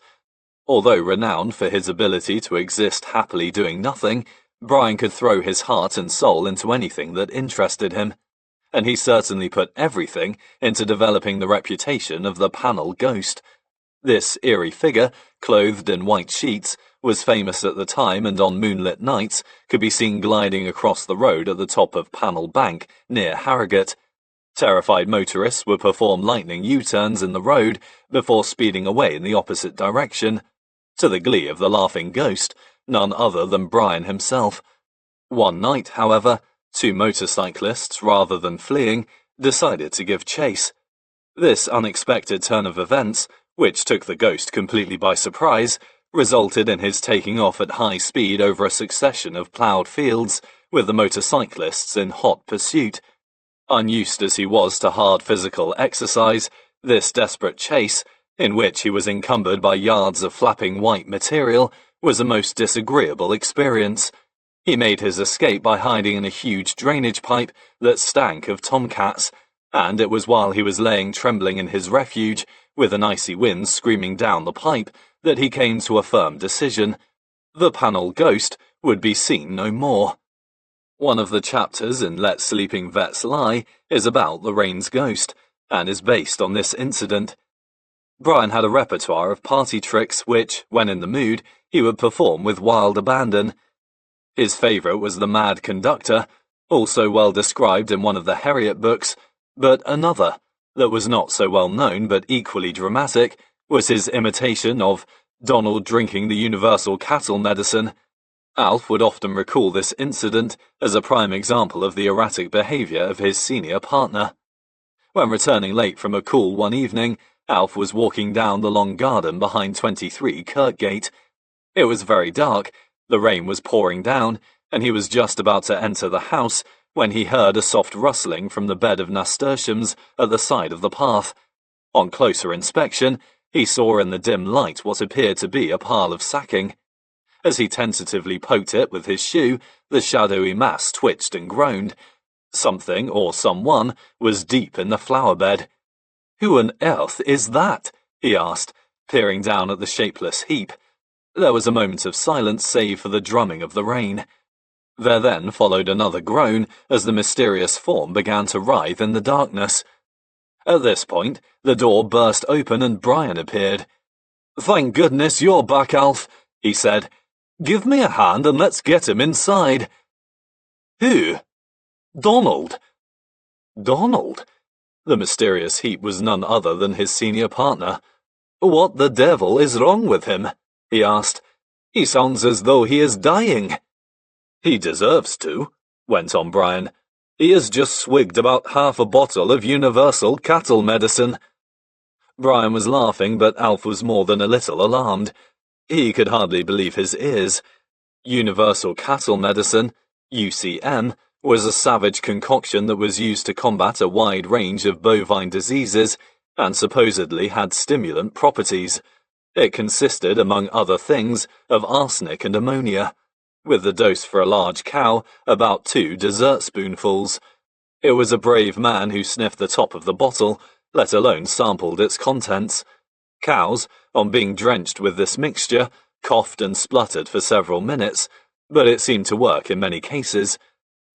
A: Although renowned for his ability to exist happily doing nothing, Brian could throw his heart and soul into anything that interested him, and he certainly put everything into developing the reputation of the panel ghost. This eerie figure, clothed in white sheets, was famous at the time and on moonlit nights could be seen gliding across the road at the top of Panel Bank near Harrogate. Terrified motorists would perform lightning U-turns in the road before speeding away in the opposite direction, to the glee of the laughing ghost, none other than Brian himself. One night, however, two motorcyclists, rather than fleeing, decided to give chase. This unexpected turn of events, which took the ghost completely by surprise, resulted in his taking off at high speed over a succession of ploughed fields, with the motorcyclists in hot pursuit. Unused as he was to hard physical exercise, this desperate chase, in which he was encumbered by yards of flapping white material, was a most disagreeable experience. He made his escape by hiding in a huge drainage pipe that stank of tomcats, and it was while he was laying trembling in his refuge, with an icy wind screaming down the pipe, that he came to a firm decision. The panel ghost would be seen no more. One of the chapters in Let Sleeping Vets Lie is about the rain's ghost, and is based on this incident. Brian had a repertoire of party tricks which, when in the mood, he would perform with wild abandon. His favourite was the Mad Conductor, also well described in one of the Herriot books, but another, that was not so well known but equally dramatic, was his imitation of Donald drinking the universal cattle medicine. Alf would often recall this incident as a prime example of the erratic behaviour of his senior partner. When returning late from a call one evening, Alf was walking down the long garden behind 23 Kirkgate. It was very dark, the rain was pouring down, and he was just about to enter the house when he heard a soft rustling from the bed of nasturtiums at the side of the path. On closer inspection, he saw in the dim light what appeared to be a pile of sacking. As he tentatively poked it with his shoe, the shadowy mass twitched and groaned. Something, or someone, was deep in the flower bed. "Who on earth is that?" he asked, peering down at the shapeless heap. There was a moment of silence save for the drumming of the rain. There then followed another groan as the mysterious form began to writhe in the darkness. At this point, the door burst open and Brian appeared. "Thank goodness you're back, Alf," he said. "Give me a hand and let's get him inside." "Who?" "Donald." "Donald? The mysterious heap was none other than his senior partner. "What the devil is wrong with him?" he asked. "He sounds as though he is dying." "He deserves to," went on Brian. "He has just swigged about half a bottle of universal cattle medicine." Brian was laughing, but Alf was more than a little alarmed. He could hardly believe his ears. Universal cattle medicine, UCM, was a savage concoction that was used to combat a wide range of bovine diseases and supposedly had stimulant properties. It consisted, among other things, of arsenic and ammonia, with the dose for a large cow about 2 dessert spoonfuls. It was a brave man who sniffed the top of the bottle, let alone sampled its contents. Cows, on being drenched with this mixture, coughed and spluttered for several minutes, but it seemed to work in many cases.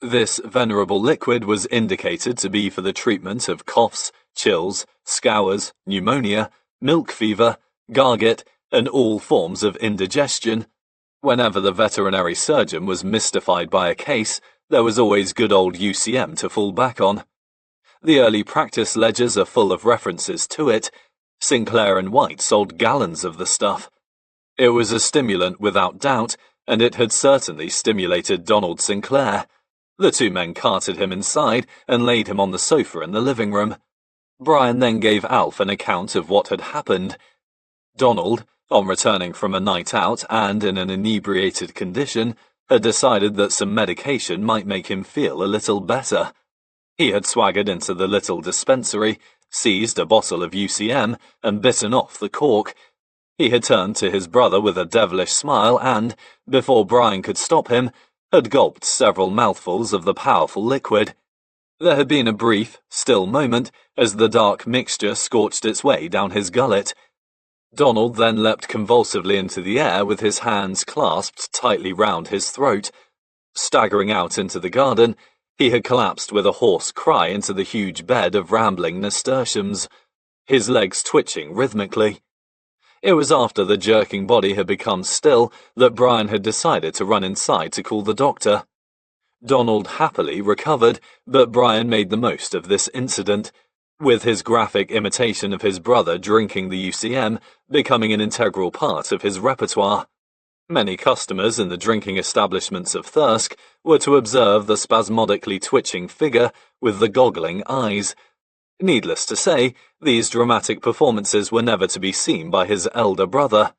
A: This venerable liquid was indicated to be for the treatment of coughs, chills, scours, pneumonia, milk fever, garget, and all forms of indigestion. Whenever the veterinary surgeon was mystified by a case, there was always good old UCM to fall back on. The early practice ledgers are full of references to it. Sinclair and White sold gallons of the stuff. It was a stimulant without doubt, and it had certainly stimulated Donald Sinclair. The two men carted him inside and laid him on the sofa in the living room. Brian then gave Alf an account of what had happened. Donald, on returning from a night out and in an inebriated condition, had decided that some medication might make him feel a little better. He had swaggered into the little dispensary, seized a bottle of UCM, and bitten off the cork. He had turned to his brother with a devilish smile and, before Brian could stop him, had gulped several mouthfuls of the powerful liquid. There had been a brief, still moment as the dark mixture scorched its way down his gullet. Donald then leapt convulsively into the air with his hands clasped tightly round his throat. Staggering out into the garden, he had collapsed with a hoarse cry into the huge bed of rambling nasturtiums, his legs twitching rhythmically. It was after the jerking body had become still that Brian had decided to run inside to call the doctor. Donald happily recovered, but Brian made the most of this incident, with his graphic imitation of his brother drinking the UCM becoming an integral part of his repertoire. Many customers in the drinking establishments of Thirsk were to observe the spasmodically twitching figure with the goggling eyes. Needless to say, these dramatic performances were never to be seen by his elder brother.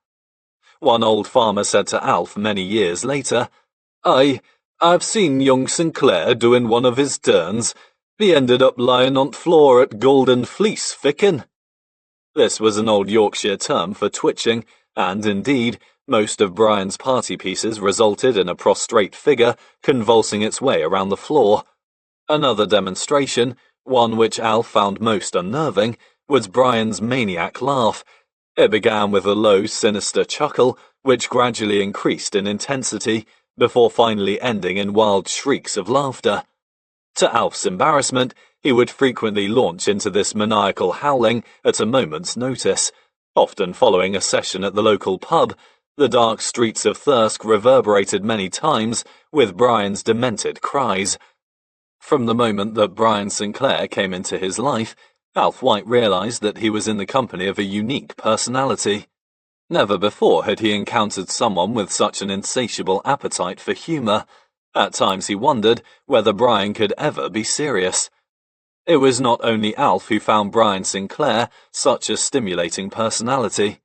A: One old farmer said to Alf many years later, I've seen young Sinclair doing one of his turns. He ended up lying on floor at Golden Fleece fickin'." This was an old Yorkshire term for twitching, and indeed, most of Brian's party pieces resulted in a prostrate figure convulsing its way around the floor. Another demonstration, one which Alf found most unnerving, was Brian's maniac laugh. It began with a low, sinister chuckle, which gradually increased in intensity, before finally ending in wild shrieks of laughter. To Alf's embarrassment, he would frequently launch into this maniacal howling at a moment's notice. Often following a session at the local pub, the dark streets of Thirsk reverberated many times with Brian's demented cries. From the moment that Brian Sinclair came into his life, Alf White realized that he was in the company of a unique personality. Never before had he encountered someone with such an insatiable appetite for humor. At times he wondered whether Brian could ever be serious. It was not only Alf who found Brian Sinclair such a stimulating personality.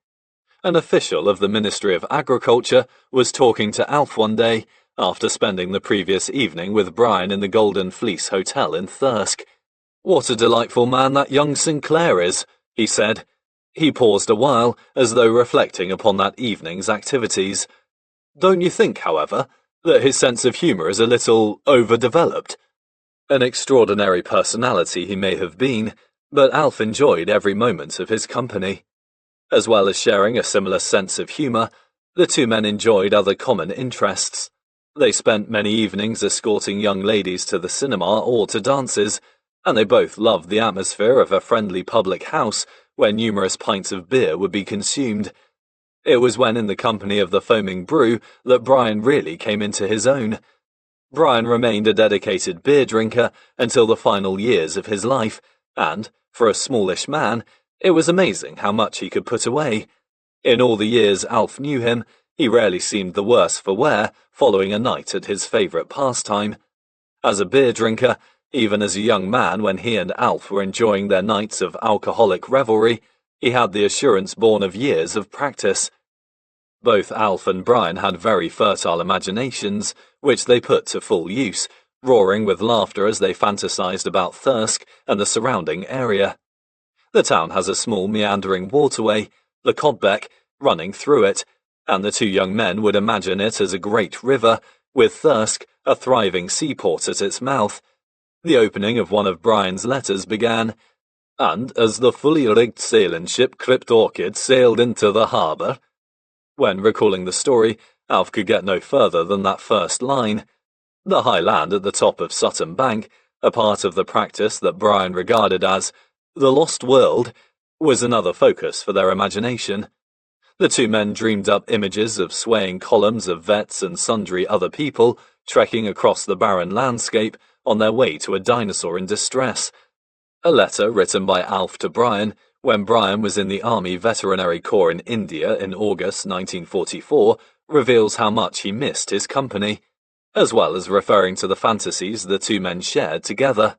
A: An official of the Ministry of Agriculture was talking to Alf one day, after spending the previous evening with Brian in the Golden Fleece Hotel in Thirsk. "What a delightful man that young Sinclair is," he said. He paused a while, as though reflecting upon that evening's activities. "Don't you think, however, that his sense of humour is a little overdeveloped?" An extraordinary personality he may have been, but Alf enjoyed every moment of his company. As well as sharing a similar sense of humour, the two men enjoyed other common interests. They spent many evenings escorting young ladies to the cinema or to dances, and they both loved the atmosphere of a friendly public house where numerous pints of beer would be consumed. It was when in the company of the foaming brew that Brian really came into his own. Brian remained a dedicated beer drinker until the final years of his life, and, For a smallish man, it was amazing how much he could put away. In all the years Alf knew him, he rarely seemed the worse for wear following a night at his favourite pastime. As a beer drinker, even as a young man when he and Alf were enjoying their nights of alcoholic revelry, he had the assurance born of years of practice. Both Alf and Brian had very fertile imaginations, which they put to full use, roaring with laughter as they fantasized about Thirsk and the surrounding area. The town has a small meandering waterway, the Codbeck, running through it, and the two young men would imagine it as a great river, with Thirsk, a thriving seaport at its mouth. The opening of one of Brian's letters began, "And as the fully rigged sailing ship Crypt Orchid sailed into the harbour." When recalling the story, Alf could get no further than that first line. The high land at the top of Sutton Bank, a part of the practice that Brian regarded as the lost world, was another focus for their imagination. The two men dreamed up images of swaying columns of vets and sundry other people trekking across the barren landscape on their way to a dinosaur in distress. A letter written by Alf to Brian when Brian was in the Army Veterinary Corps in India in August 1944 reveals how much he missed his company, as well as referring to the fantasies the two men shared together.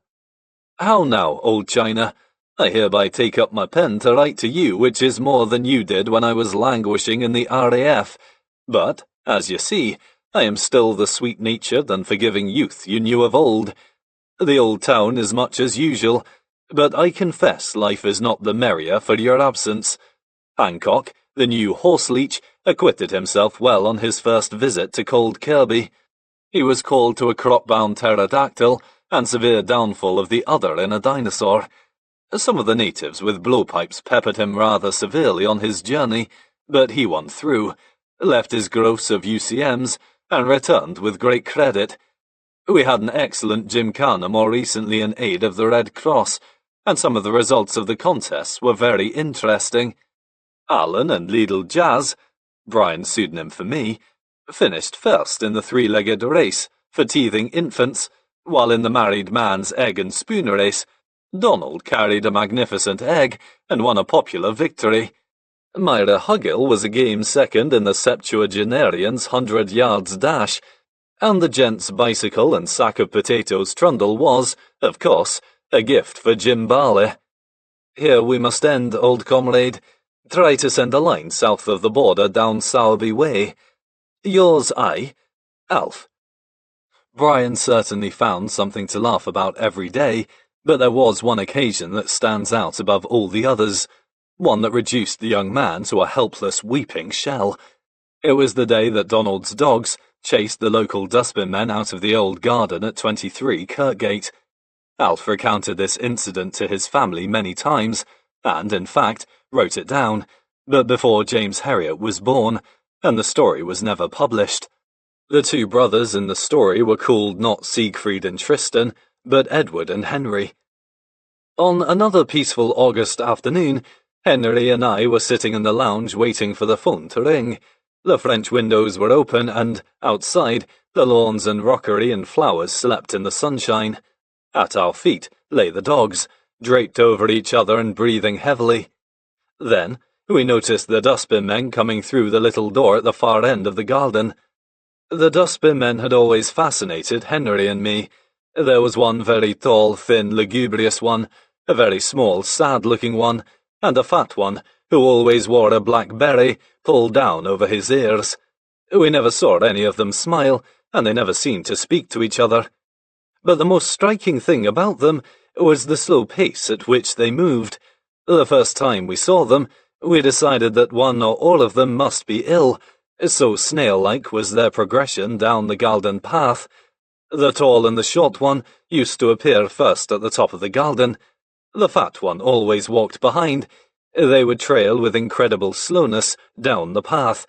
A: "How now, old China? I hereby take up my pen to write to you, which is more than you did when I was languishing in the RAF. But, as you see, I am still the sweet-natured and forgiving youth you knew of old. The old town is much as usual, but I confess life is not the merrier for your absence. Hancock, the new horse-leech, acquitted himself well on his first visit to Cold Kirby. He was called to a crop-bound pterodactyl, and severe downfall of the other in a dinosaur. Some of the natives with blowpipes peppered him rather severely on his journey, but he won through, left his gross of UCMs, and returned with great credit. We had an excellent gymkhana more recently in aid of the Red Cross, and some of the results of the contests were very interesting. Alan and Lidl Jazz, Brian's pseudonym for me, finished first in the three-legged race for teething infants, while in the married man's egg and spoon race, Donald carried a magnificent egg and won a popular victory. Myra Hugill was a game second in the septuagenarian's 100 yards dash, and the gent's bicycle and sack of potatoes trundle was, of course, a gift for Jim Barley. Here we must end, old comrade. Try to send a line south of the border down Sowerby Way. Yours, Alf. Brian certainly found something to laugh about every day, but there was one occasion that stands out above all the others, one that reduced the young man to a helpless weeping shell. It was the day that Donald's dogs chased the local dustbin men out of the old garden at 23 Kirkgate. Alf recounted this incident to his family many times, and, in fact, wrote it down, but before James Herriot was born, and the story was never published. The two brothers in the story were called not Siegfried and Tristan, but Edward and Henry. On another peaceful August afternoon, Henry and I were sitting in the lounge waiting for the phone to ring. The French windows were open and, outside, the lawns and rockery and flowers slept in the sunshine. At our feet lay the dogs, draped over each other and breathing heavily. Then we noticed the dustbin men coming through the little door at the far end of the garden. The dustbin men had always fascinated Henry and me. There was one very tall, thin, lugubrious one, a very small, sad-looking one, and a fat one, who always wore a black beret pulled down over his ears. We never saw any of them smile, and they never seemed to speak to each other. But the most striking thing about them was the slow pace at which they moved. The first time we saw them, we decided that one or all of them must be ill, so snail-like was their progression down the garden path. The tall and the short one used to appear first at the top of the garden. The fat one always walked behind. They would trail with incredible slowness down the path,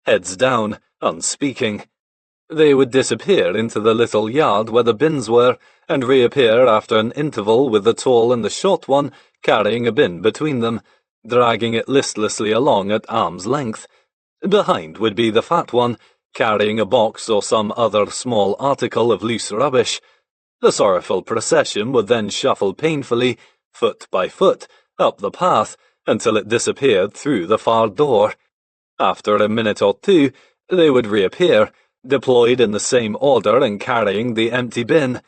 A: heads down, unspeaking. They would disappear into the little yard where the bins were, and reappear after an interval with the tall and the short one carrying a bin between them, dragging it listlessly along at arm's length. Behind would be the fat one, carrying a box or some other small article of loose rubbish. The sorrowful procession would then shuffle painfully, foot by foot, up the path, until it disappeared through the far door. After a minute or two, they would reappear, deployed in the same order and carrying the empty bin.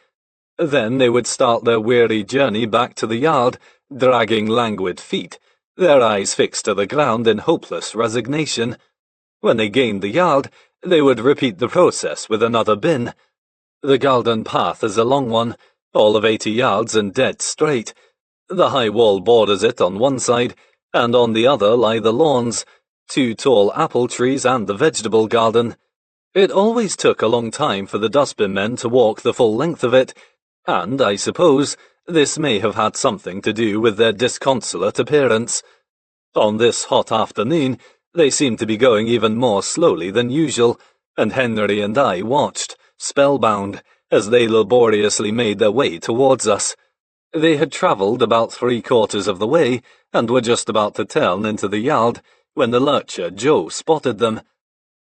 A: Then they would start their weary journey back to the yard, dragging languid feet, their eyes fixed to the ground in hopeless resignation. When they gained the yard, they would repeat the process with another bin. The garden path is a long one, all of 80 yards and dead straight. The high wall borders it on one side, and on the other lie the lawns, 2 tall apple trees and the vegetable garden. It always took a long time for the dustbin men to walk the full length of it, and, I suppose, this may have had something to do with their disconsolate appearance. On this hot afternoon, they seemed to be going even more slowly than usual, and Henry and I watched, spellbound, as they laboriously made their way towards us. They had travelled about 3/4 of the way, and were just about to turn into the yard, when the lurcher Joe spotted them.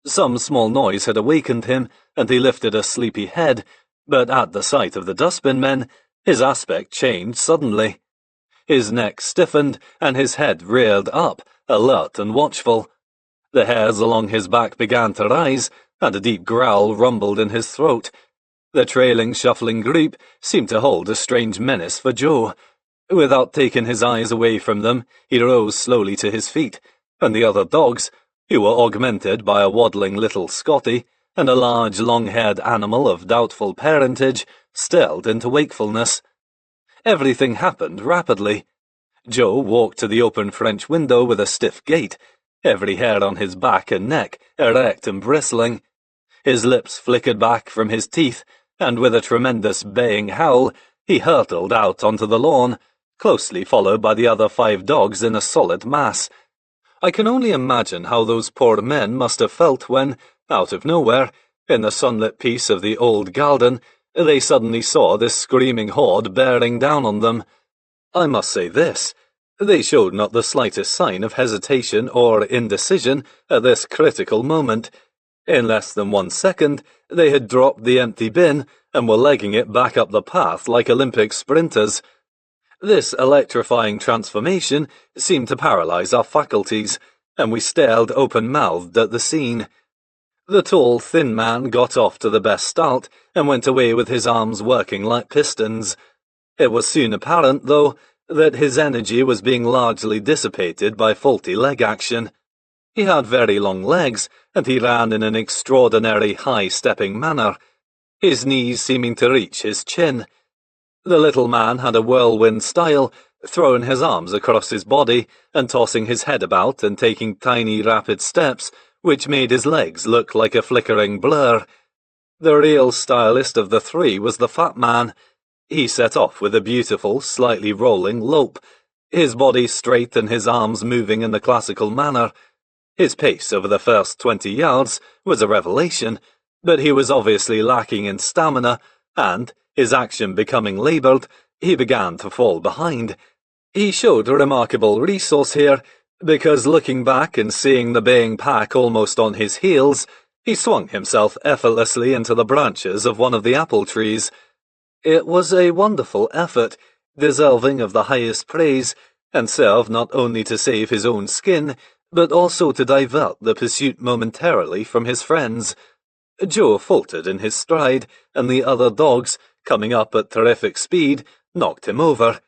A: Some small noise had awakened him, and he lifted a sleepy head, but at the sight of the dustbin men, his aspect changed suddenly. His neck stiffened, and his head reared up, alert and watchful. The hairs along his back began to rise, and a deep growl rumbled in his throat. The trailing, shuffling group seemed to hold a strange menace for Joe. Without taking his eyes away from them, he rose slowly to his feet, and the other dogs, who were augmented by a waddling little Scotty and a large long-haired animal of doubtful parentage, startled into wakefulness. Everything happened rapidly. Joe walked to the open French window with a stiff gait, every hair on his back and neck erect and bristling. His lips flickered back from his teeth, and with a tremendous baying howl, he hurtled out onto the lawn, closely followed by the other 5 dogs in a solid mass. I can only imagine how those poor men must have felt when, out of nowhere, in the sunlit peace of the old garden, they suddenly saw this screaming horde bearing down on them. I must say this. They showed not the slightest sign of hesitation or indecision at this critical moment. In less than 1 second, they had dropped the empty bin and were legging it back up the path like Olympic sprinters. This electrifying transformation seemed to paralyze our faculties, and we stared open-mouthed at the scene. The tall, thin man got off to the best start and went away with his arms working like pistons. It was soon apparent, though, that his energy was being largely dissipated by faulty leg action. He had very long legs, and he ran in an extraordinary high-stepping manner, his knees seeming to reach his chin. The little man had a whirlwind style, throwing his arms across his body and tossing his head about and taking tiny rapid steps, which made his legs look like a flickering blur. The real stylist of the 3 was the fat man. He set off with a beautiful, slightly rolling lope, his body straight and his arms moving in the classical manner. His pace over the first 20 yards was a revelation, but he was obviously lacking in stamina, and, his action becoming laboured, he began to fall behind. He showed a remarkable resource here, because looking back and seeing the baying pack almost on his heels, he swung himself effortlessly into the branches of one of the apple trees. It was a wonderful effort, deserving of the highest praise, and served not only to save his own skin, but also to divert the pursuit momentarily from his friends. Joe faltered in his stride, and the other dogs, coming up at terrific speed, knocked him over.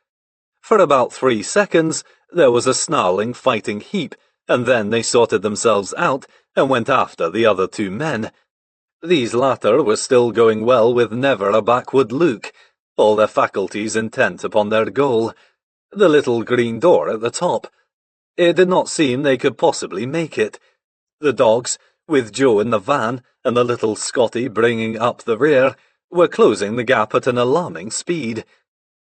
A: For about 3 seconds, there was a snarling, fighting heap, and then they sorted themselves out and went after the other 2 men. These latter were still going well with never a backward look, all their faculties intent upon their goal, the little green door at the top. It did not seem they could possibly make it. The dogs, with Joe in the van and the little Scotty bringing up the rear, were closing the gap at an alarming speed.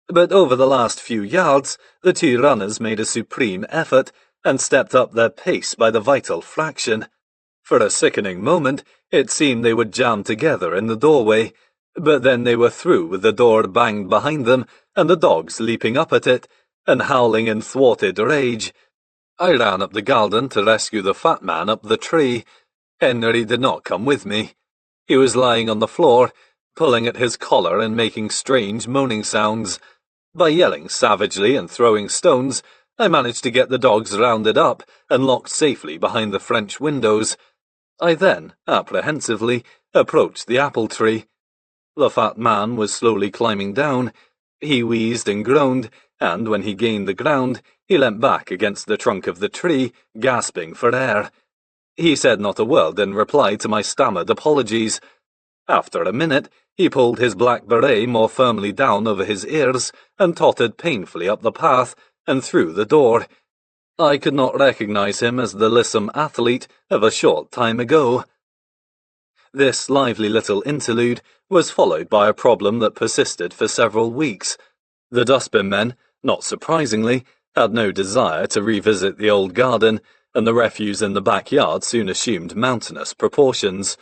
A: But over the last few yards, the 2 runners made a supreme effort and stepped up their pace by the vital fraction. For a sickening moment, it seemed they would jam together in the doorway, but then they were through with the door banged behind them and the dogs leaping up at it and howling in thwarted rage. I ran up the garden to rescue the fat man up the tree. Henry did not come with me. He was lying on the floor, pulling at his collar and making strange moaning sounds. By yelling savagely and throwing stones, I managed to get the dogs rounded up and locked safely behind the French windows. I then, apprehensively, approached the apple tree. The fat man was slowly climbing down. He wheezed and groaned, and when he gained the ground, he leant back against the trunk of the tree, gasping for air. He said not a word in reply to my stammered apologies. After a minute, he pulled his black beret more firmly down over his ears and tottered painfully up the path and through the door. I could not recognize him as the lissom athlete of a short time ago. This lively little interlude was followed by a problem that persisted for several weeks. The dustbin men, not surprisingly, had no desire to revisit the old garden, and the refuse in the backyard soon assumed mountainous proportions.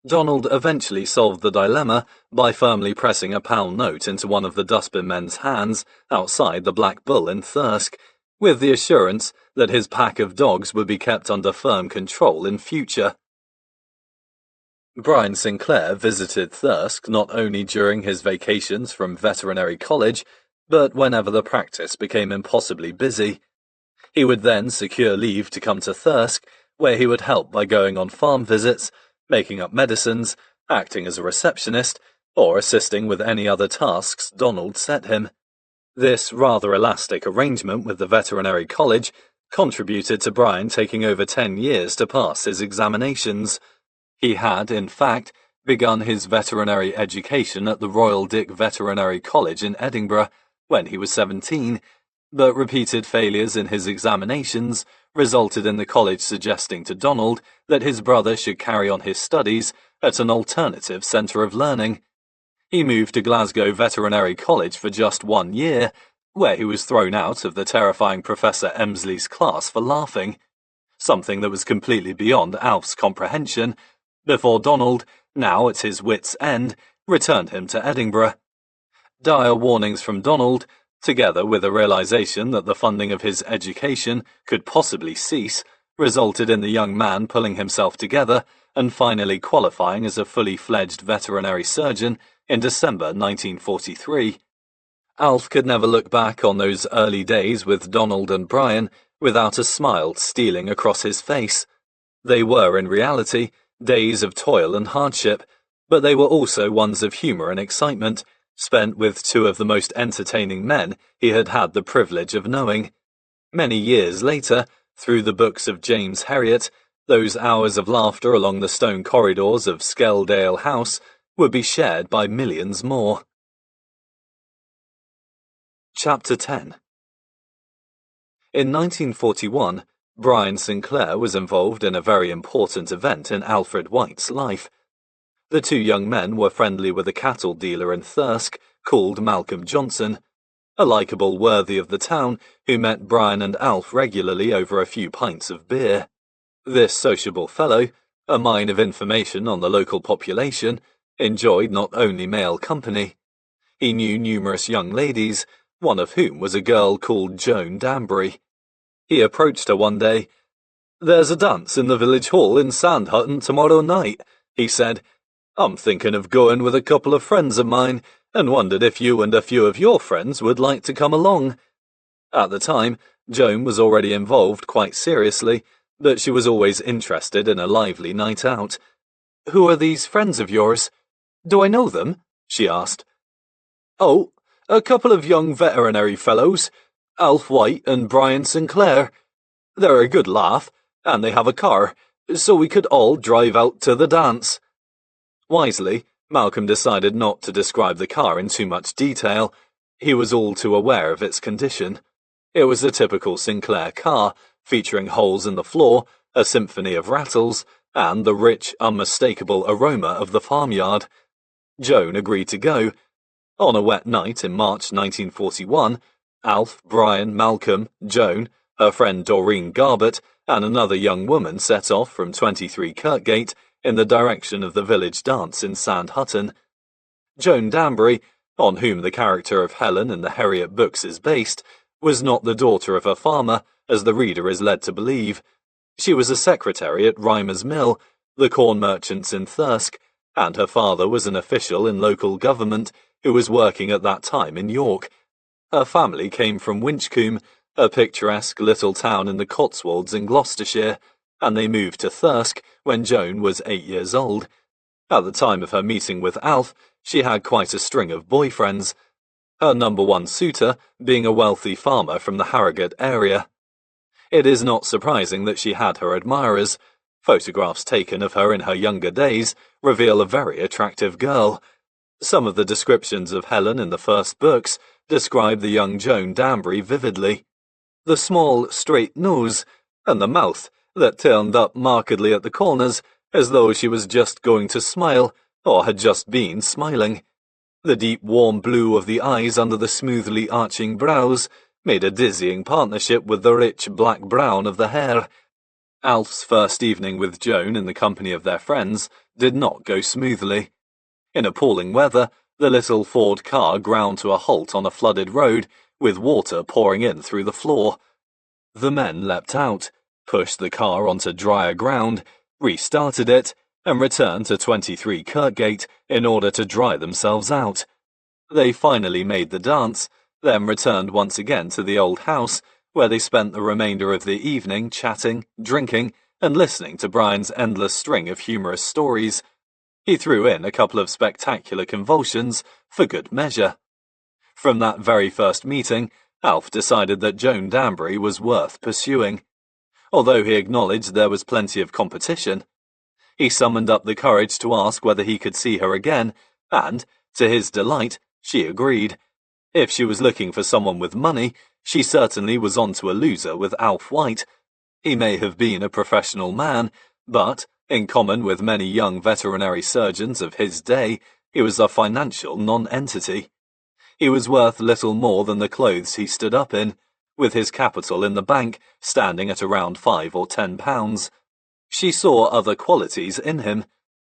A: Donald eventually solved the dilemma by firmly pressing a pound note into one of the dustbin men's hands outside the Black Bull in Thirsk, with the assurance that his pack of dogs would be kept under firm control in future. Brian Sinclair visited Thirsk not only during his vacations from Veterinary College, but whenever the practice became impossibly busy. He would then secure leave to come to Thirsk, where he would help by going on farm visits, making up medicines, acting as a receptionist, or assisting with any other tasks Donald set him. This rather elastic arrangement with the Veterinary College contributed to Brian taking over 10 years to pass his examinations. He had, in fact, begun his veterinary education at the Royal Dick Veterinary College in Edinburgh when he was 17, but repeated failures in his examinations resulted in the college suggesting to Donald that his brother should carry on his studies at an alternative centre of learning. He moved to Glasgow Veterinary College for just 1 year, where he was thrown out of the terrifying Professor Emsley's class for laughing, something that was completely beyond Alf's comprehension, before Donald, now at his wits' end, returned him to Edinburgh. Dire warnings from Donald, together with a realization that the funding of his education could possibly cease, resulted in the young man pulling himself together and finally qualifying as a fully fledged veterinary surgeon in December 1943. Alf could never look back on those early days with Donald and Brian without a smile stealing across his face. They were, in reality, days of toil and hardship, but they were also ones of humour and excitement, spent with two of the most entertaining men he had had the privilege of knowing. Many years later, through the books of James Herriot, those hours of laughter along the stone corridors of Skeldale House would be shared by millions more. Chapter 10. In 1941, Brian Sinclair was involved in a very important event in Alfred White's life. The two young men were friendly with a cattle dealer in Thirsk called Malcolm Johnson, a likeable worthy of the town who met Brian and Alf regularly over a few pints of beer. This sociable fellow, a mine of information on the local population, enjoyed not only male company. He knew numerous young ladies, one of whom was a girl called Joan Danbury. He approached her one day. "There's a dance in the village hall in Sandhutton tomorrow night," he said. "I'm thinking of going with a couple of friends of mine, and wondered if you and a few of your friends would like to come along." At the time, Joan was already involved quite seriously, but she was always interested in a lively night out. "Who are these friends of yours? Do I know them?" she asked. "Oh, a couple of young veterinary fellows, Alf White and Brian Sinclair. They're a good laugh, and they have a car, so we could all drive out to the dance." Wisely, Malcolm decided not to describe the car in too much detail. He was all too aware of its condition. It was a typical Sinclair car, featuring holes in the floor, a symphony of rattles, and the rich, unmistakable aroma of the farmyard. Joan agreed to go. On a wet night in March 1941, Alf, Brian, Malcolm, Joan, her friend Doreen Garbett, and another young woman set off from 23 Kirkgate in the direction of the village dance in Sandhutton. Joan Danbury, on whom the character of Helen in the Herriot books is based, was not the daughter of a farmer, as the reader is led to believe. She was a secretary at Rymer's Mill, the corn merchants in Thirsk, and her father was an official in local government who was working at that time in York. Her family came from Winchcombe, a picturesque little town in the Cotswolds in Gloucestershire, and they moved to Thirsk when Joan was 8 years old. At the time of her meeting with Alf, she had quite a string of boyfriends, her number one suitor being a wealthy farmer from the Harrogate area. It is not surprising that she had her admirers. Photographs taken of her in her younger days reveal a very attractive girl. Some of the descriptions of Helen in the first books describe the young Joan Danbury vividly. The small, straight nose, and the mouth that turned up markedly at the corners as though she was just going to smile or had just been smiling. The deep warm blue of the eyes under the smoothly arching brows made a dizzying partnership with the rich black brown of the hair. Alf's first evening with Joan in the company of their friends did not go smoothly. In appalling weather, the little Ford car ground to a halt on a flooded road with water pouring in through the floor. The men leapt out, pushed the car onto drier ground, restarted it, and returned to 23 Kirkgate in order to dry themselves out. They finally made the dance, then returned once again to the old house, where they spent the remainder of the evening chatting, drinking, and listening to Brian's endless string of humorous stories. He threw in a couple of spectacular convulsions for good measure. From that very first meeting, Alf decided that Joan Danbury was worth pursuing. Although he acknowledged there was plenty of competition, he summoned up the courage to ask whether he could see her again, and, to his delight, she agreed. If she was looking for someone with money, she certainly was on to a loser with Alf White. He may have been a professional man, but, in common with many young veterinary surgeons of his day, he was a financial non-entity. He was worth little more than the clothes he stood up in, with his capital in the bank standing at around £5 or £10. She saw other qualities in him.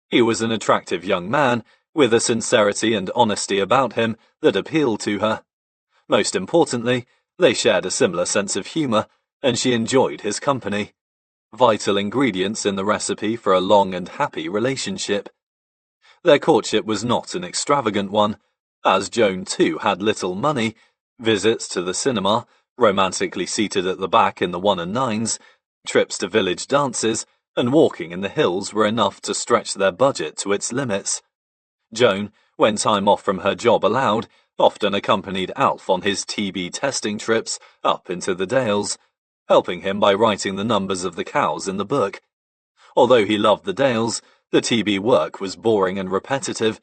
A: He was an attractive young man, with a sincerity and honesty about him that appealed to her. Most importantly, they shared a similar sense of humour, and she enjoyed his company. Vital ingredients in the recipe for a long and happy relationship. Their courtship was not an extravagant one, as Joan too had little money. Visits to the cinema, romantically seated at the back in the 1 and 9s, trips to village dances, and walking in the hills were enough to stretch their budget to its limits. Joan, when time off from her job allowed, often accompanied Alf on his TB testing trips up into the Dales, helping him by writing the numbers of the cows in the book. Although he loved the Dales, the TB work was boring and repetitive,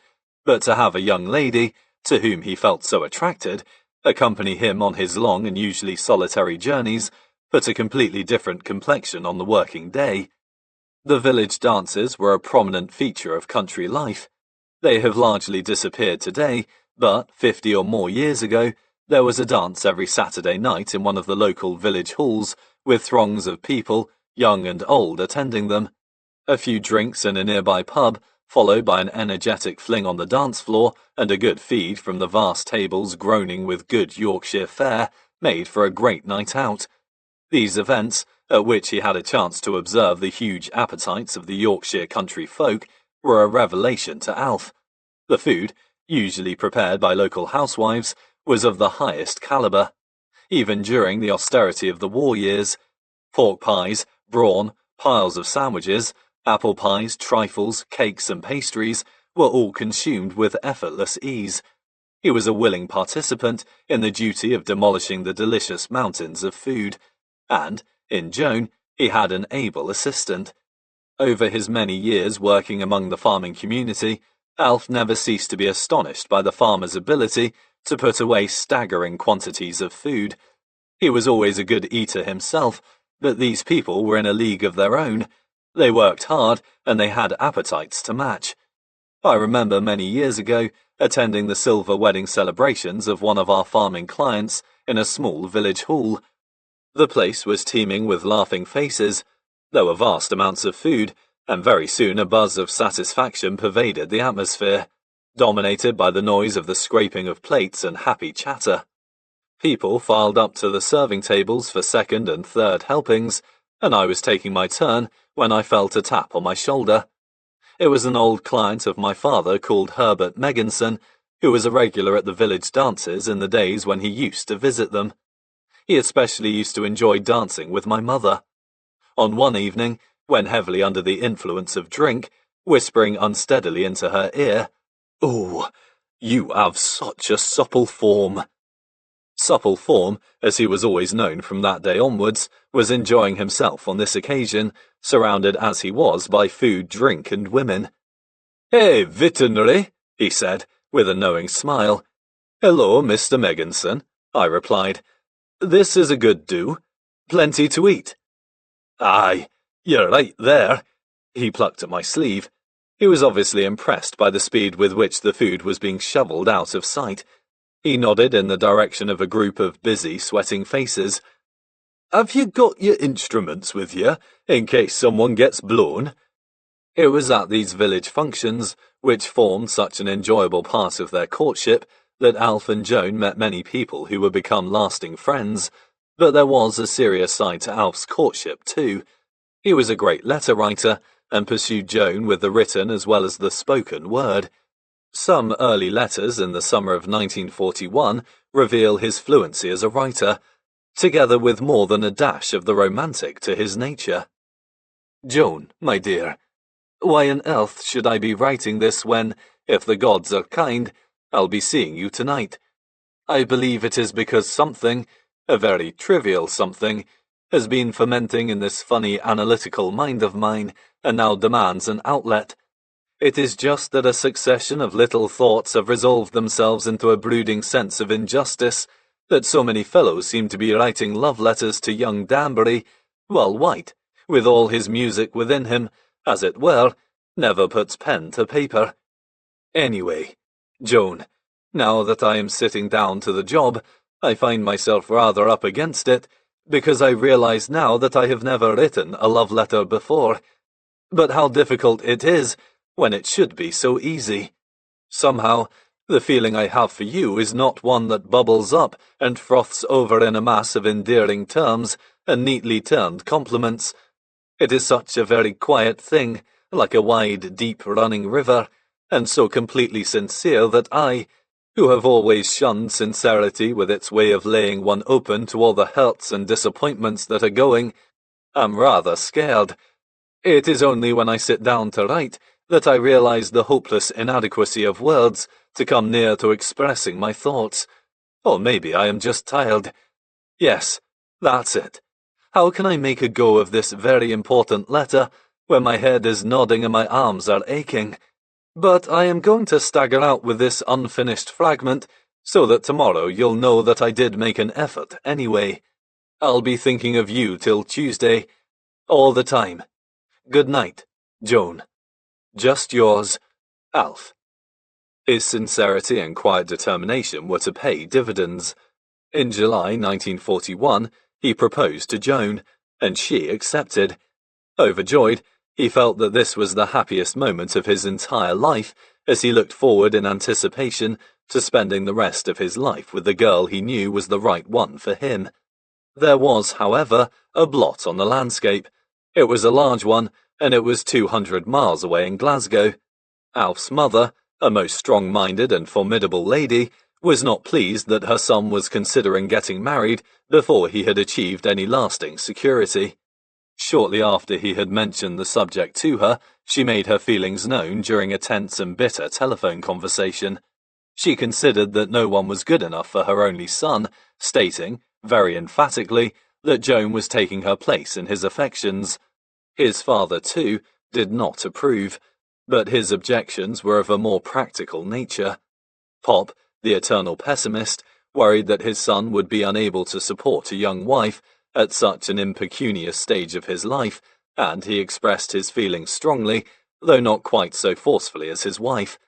A: but to have a young lady, to whom he felt so attracted, accompany him on his long and usually solitary journeys put a completely different complexion on the working day. The village dances were a prominent feature of country life. They have largely disappeared today, but 50 or more years ago, there was a dance every Saturday night in one of the local village halls, with throngs of people, young and old, attending them. A few drinks in a nearby pub, followed by an energetic fling on the dance floor and a good feed from the vast tables groaning with good Yorkshire fare, made for a great night out. These events, at which he had a chance to observe the huge appetites of the Yorkshire country folk, were a revelation to Alf. The food, usually prepared by local housewives, was of the highest calibre. Even during the austerity of the war years, pork pies, brawn, piles of sandwiches, apple pies, trifles, cakes and pastries were all consumed with effortless ease. He was a willing participant in the duty of demolishing the delicious mountains of food, and, in Joan, he had an able assistant. Over his many years working among the farming community, Alf never ceased to be astonished by the farmer's ability to put away staggering quantities of food. He was always a good eater himself, but these people were in a league of their own. They worked hard, and they had appetites to match. I remember many years ago attending the silver wedding celebrations of one of our farming clients in a small village hall. The place was teeming with laughing faces. There were vast amounts of food, and very soon a buzz of satisfaction pervaded the atmosphere, dominated by the noise of the scraping of plates and happy chatter. People filed up to the serving tables for second and third helpings, and I was taking my turn when I felt a tap on my shoulder. It was an old client of my father called Herbert Megginson, who was a regular at the village dances in the days when he used to visit them. He especially used to enjoy dancing with my mother. On one evening, when heavily under the influence of drink, whispering unsteadily into her ear, "Oh, you have such a supple form." Supple Form, as he was always known from that day onwards, was enjoying himself on this occasion, surrounded as he was by food, drink, and women. "Hey, Veterinary," he said, with a knowing smile. "Hello, Mr. Megginson," I replied. "This is a good do. Plenty to eat." "Aye, you're right there." He plucked at my sleeve. He was obviously impressed by the speed with which the food was being shoveled out of sight. He nodded in the direction of a group of busy, sweating faces. "Have you got your instruments with you, in case someone gets blown?" It was at these village functions, which formed such an enjoyable part of their courtship, that Alf and Joan met many people who would become lasting friends. But there was a serious side to Alf's courtship, too. He was a great letter writer, and pursued Joan with the written as well as the spoken word. Some early letters in the summer of 1941 reveal his fluency as a writer, together with more than a dash of the romantic to his nature. "Joan, my dear, why on earth should I be writing this when, if the gods are kind, I'll be seeing you tonight? I believe it is because something, a very trivial something, has been fermenting in this funny analytical mind of mine and now demands an outlet. It is just that a succession of little thoughts have resolved themselves into a brooding sense of injustice, that so many fellows seem to be writing love letters to young Danbury, while White, with all his music within him, as it were, never puts pen to paper. Anyway, Joan, now that I am sitting down to the job, I find myself rather up against it, because I realize now that I have never written a love letter before. But how difficult it is, when it should be so easy. Somehow, the feeling I have for you is not one that bubbles up and froths over in a mass of endearing terms and neatly turned compliments. It is such a very quiet thing, like a wide, deep-running river, and so completely sincere that I, who have always shunned sincerity with its way of laying one open to all the hurts and disappointments that are going, am rather scared. It is only when I sit down to write that I realize the hopeless inadequacy of words to come near to expressing my thoughts. Or maybe I am just tired. Yes, that's it. How can I make a go of this very important letter when my head is nodding and my arms are aching? But I am going to stagger out with this unfinished fragment, so that tomorrow you'll know that I did make an effort anyway. I'll be thinking of you till Tuesday, all the time. Good night, Joan. Just yours, Alf. His sincerity and quiet determination were to pay dividends. In July 1941, he proposed to Joan, and she accepted. Overjoyed, he felt that this was the happiest moment of his entire life, as he looked forward in anticipation to spending the rest of his life with the girl he knew was the right one for him. There was, however, a blot on the landscape. It was a large one, and it was 200 miles away in Glasgow. Alf's mother, a most strong-minded and formidable lady, was not pleased that her son was considering getting married before he had achieved any lasting security. Shortly after he had mentioned the subject to her, she made her feelings known during a tense and bitter telephone conversation. She considered that no one was good enough for her only son, stating, very emphatically, that Joan was taking her place in his affections. His father, too, did not approve, but his objections were of a more practical nature. Pop, the eternal pessimist, worried that his son would be unable to support a young wife at such an impecunious stage of his life, and he expressed his feelings strongly, though not quite so forcefully as his wife.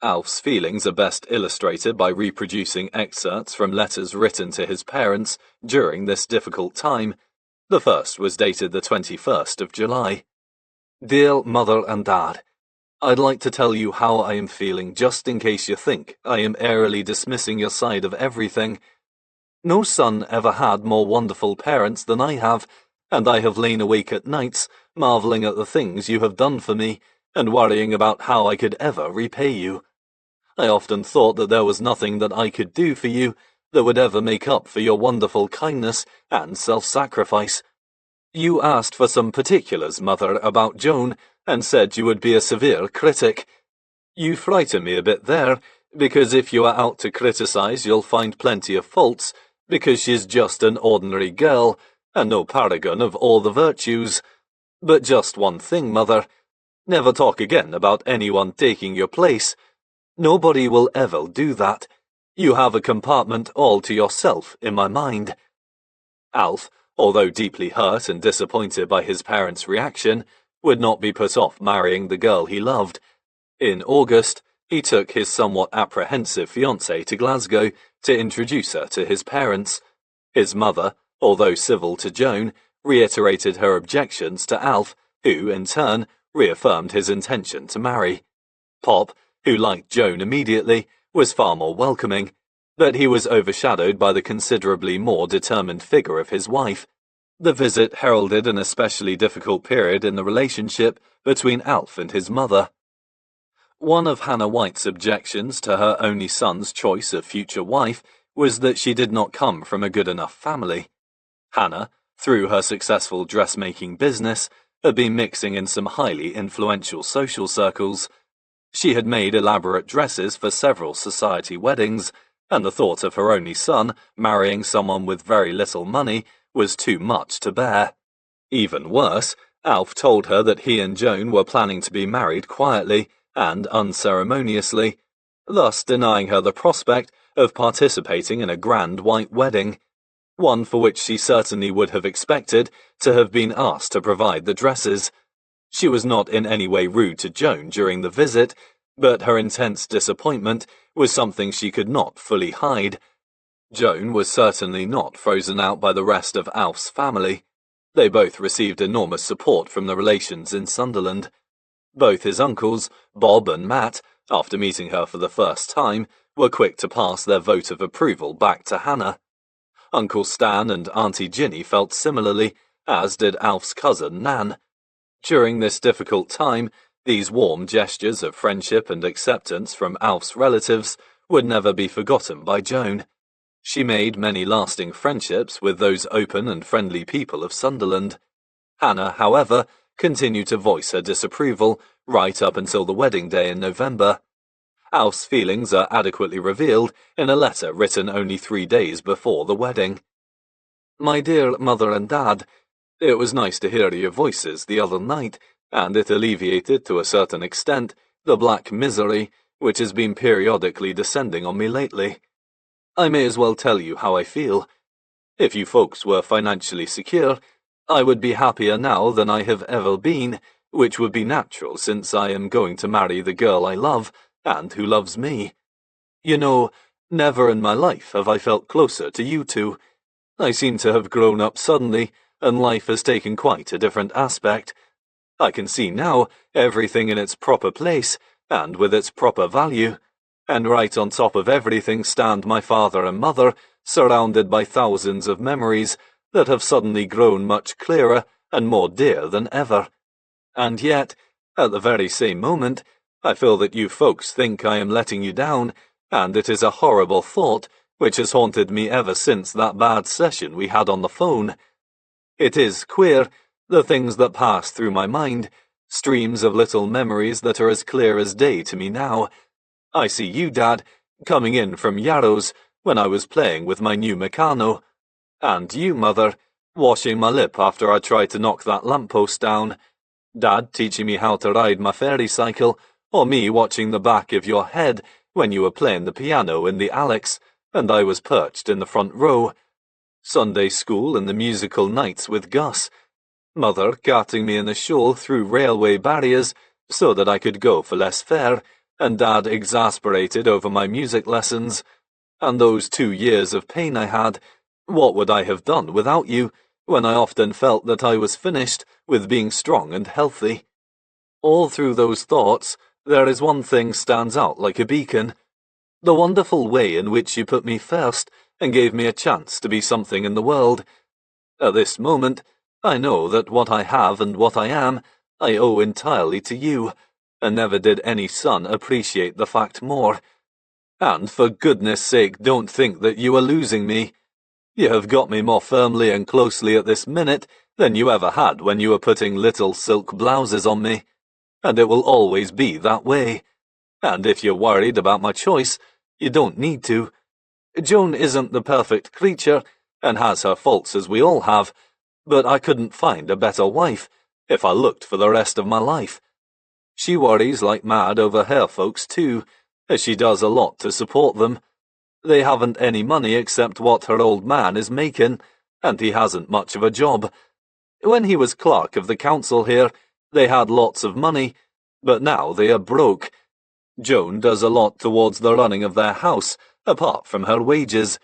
A: Alf's feelings are best illustrated by reproducing excerpts from letters written to his parents during this difficult time. The first was dated the 21st of July. Dear Mother and Dad, I'd like to tell you how I am feeling just in case you think I am airily dismissing your side of everything. No son ever had more wonderful parents than I have, and I have lain awake at nights, marveling at the things you have done for me, and worrying about how I could ever repay you. I often thought that there was nothing that I could do for you that would ever make up for your wonderful kindness and self-sacrifice. You asked for some particulars, Mother, about Joan, and said you would be a severe critic. You frighten me a bit there, because if you are out to criticize, you'll find plenty of faults, because she's just an ordinary girl, and no paragon of all the virtues. But just one thing, Mother. Never talk again about anyone taking your place. Nobody will ever do that. You have a compartment all to yourself in my mind. Alf, although deeply hurt and disappointed by his parents' reaction, would not be put off marrying the girl he loved. In August, he took his somewhat apprehensive fiancée to Glasgow to introduce her to his parents. His mother, although civil to Joan, reiterated her objections to Alf, who, in turn, reaffirmed his intention to marry. Pop, who liked Joan immediately, was far more welcoming, but he was overshadowed by the considerably more determined figure of his wife. The visit heralded an especially difficult period in the relationship between Alf and his mother. One of Hannah White's objections to her only son's choice of future wife was that she did not come from a good enough family. Hannah, through her successful dressmaking business, had been mixing in some highly influential social circles. She had made elaborate dresses for several society weddings, and the thought of her only son marrying someone with very little money was too much to bear. Even worse, Alf told her that he and Joan were planning to be married quietly and unceremoniously, thus denying her the prospect of participating in a grand white wedding, one for which she certainly would have expected to have been asked to provide the dresses. She was not in any way rude to Joan during the visit, but her intense disappointment was something she could not fully hide. Joan was certainly not frozen out by the rest of Alf's family. They both received enormous support from the relations in Sunderland. Both his uncles, Bob and Matt, after meeting her for the first time, were quick to pass their vote of approval back to Hannah. Uncle Stan and Auntie Ginny felt similarly, as did Alf's cousin Nan. During this difficult time, these warm gestures of friendship and acceptance from Alf's relatives would never be forgotten by Joan. She made many lasting friendships with those open and friendly people of Sunderland. Hannah, however, continued to voice her disapproval right up until the wedding day in November. Alf's feelings are adequately revealed in a letter written only 3 days before the wedding. My dear Mother and Dad, it was nice to hear your voices the other night, and it alleviated to a certain extent the black misery which has been periodically descending on me lately. I may as well tell you how I feel. If you folks were financially secure, I would be happier now than I have ever been, which would be natural since I am going to marry the girl I love and who loves me. You know, never in my life have I felt closer to you two. I seem to have grown up suddenly, and life has taken quite a different aspect. I can see now everything in its proper place and with its proper value, and right on top of everything stand my father and mother, surrounded by thousands of memories that have suddenly grown much clearer and more dear than ever. And yet, at the very same moment, I feel that you folks think I am letting you down, and it is a horrible thought which has haunted me ever since that bad session we had on the phone. It is queer, the things that pass through my mind, streams of little memories that are as clear as day to me now. I see you, Dad, coming in from Yarrow's when I was playing with my new Meccano. And you, Mother, washing my lip after I tried to knock that lamppost down. Dad teaching me how to ride my fairy cycle, or me watching the back of your head when you were playing the piano in the Alex, and I was perched in the front row. Sunday school and the musical nights with Gus. Mother carting me in a shawl through railway barriers so that I could go for less fare, and Dad exasperated over my music lessons. And those 2 years of pain I had. What would I have done without you, when I often felt that I was finished with being strong and healthy? All through those thoughts, there is one thing stands out like a beacon. The wonderful way in which you put me first and gave me a chance to be something in the world. At this moment, I know that what I have and what I am, I owe entirely to you, and never did any son appreciate the fact more, And for goodness sake, don't think that you are losing me. You have got me more firmly and closely at this minute than you ever had when you were putting little silk blouses on me, and it will always be that way. And if you're worried about my choice, you don't need to. Joan isn't the perfect creature, and has her faults as we all have, but I couldn't find a better wife if I looked for the rest of my life. She worries like mad over her folks too, as she does a lot to support them. They haven't any money except what her old man is making, and he hasn't much of a job. When he was clerk of the council here, they had lots of money, but now they are broke. Joan does a lot towards the running of their house, apart from her wages.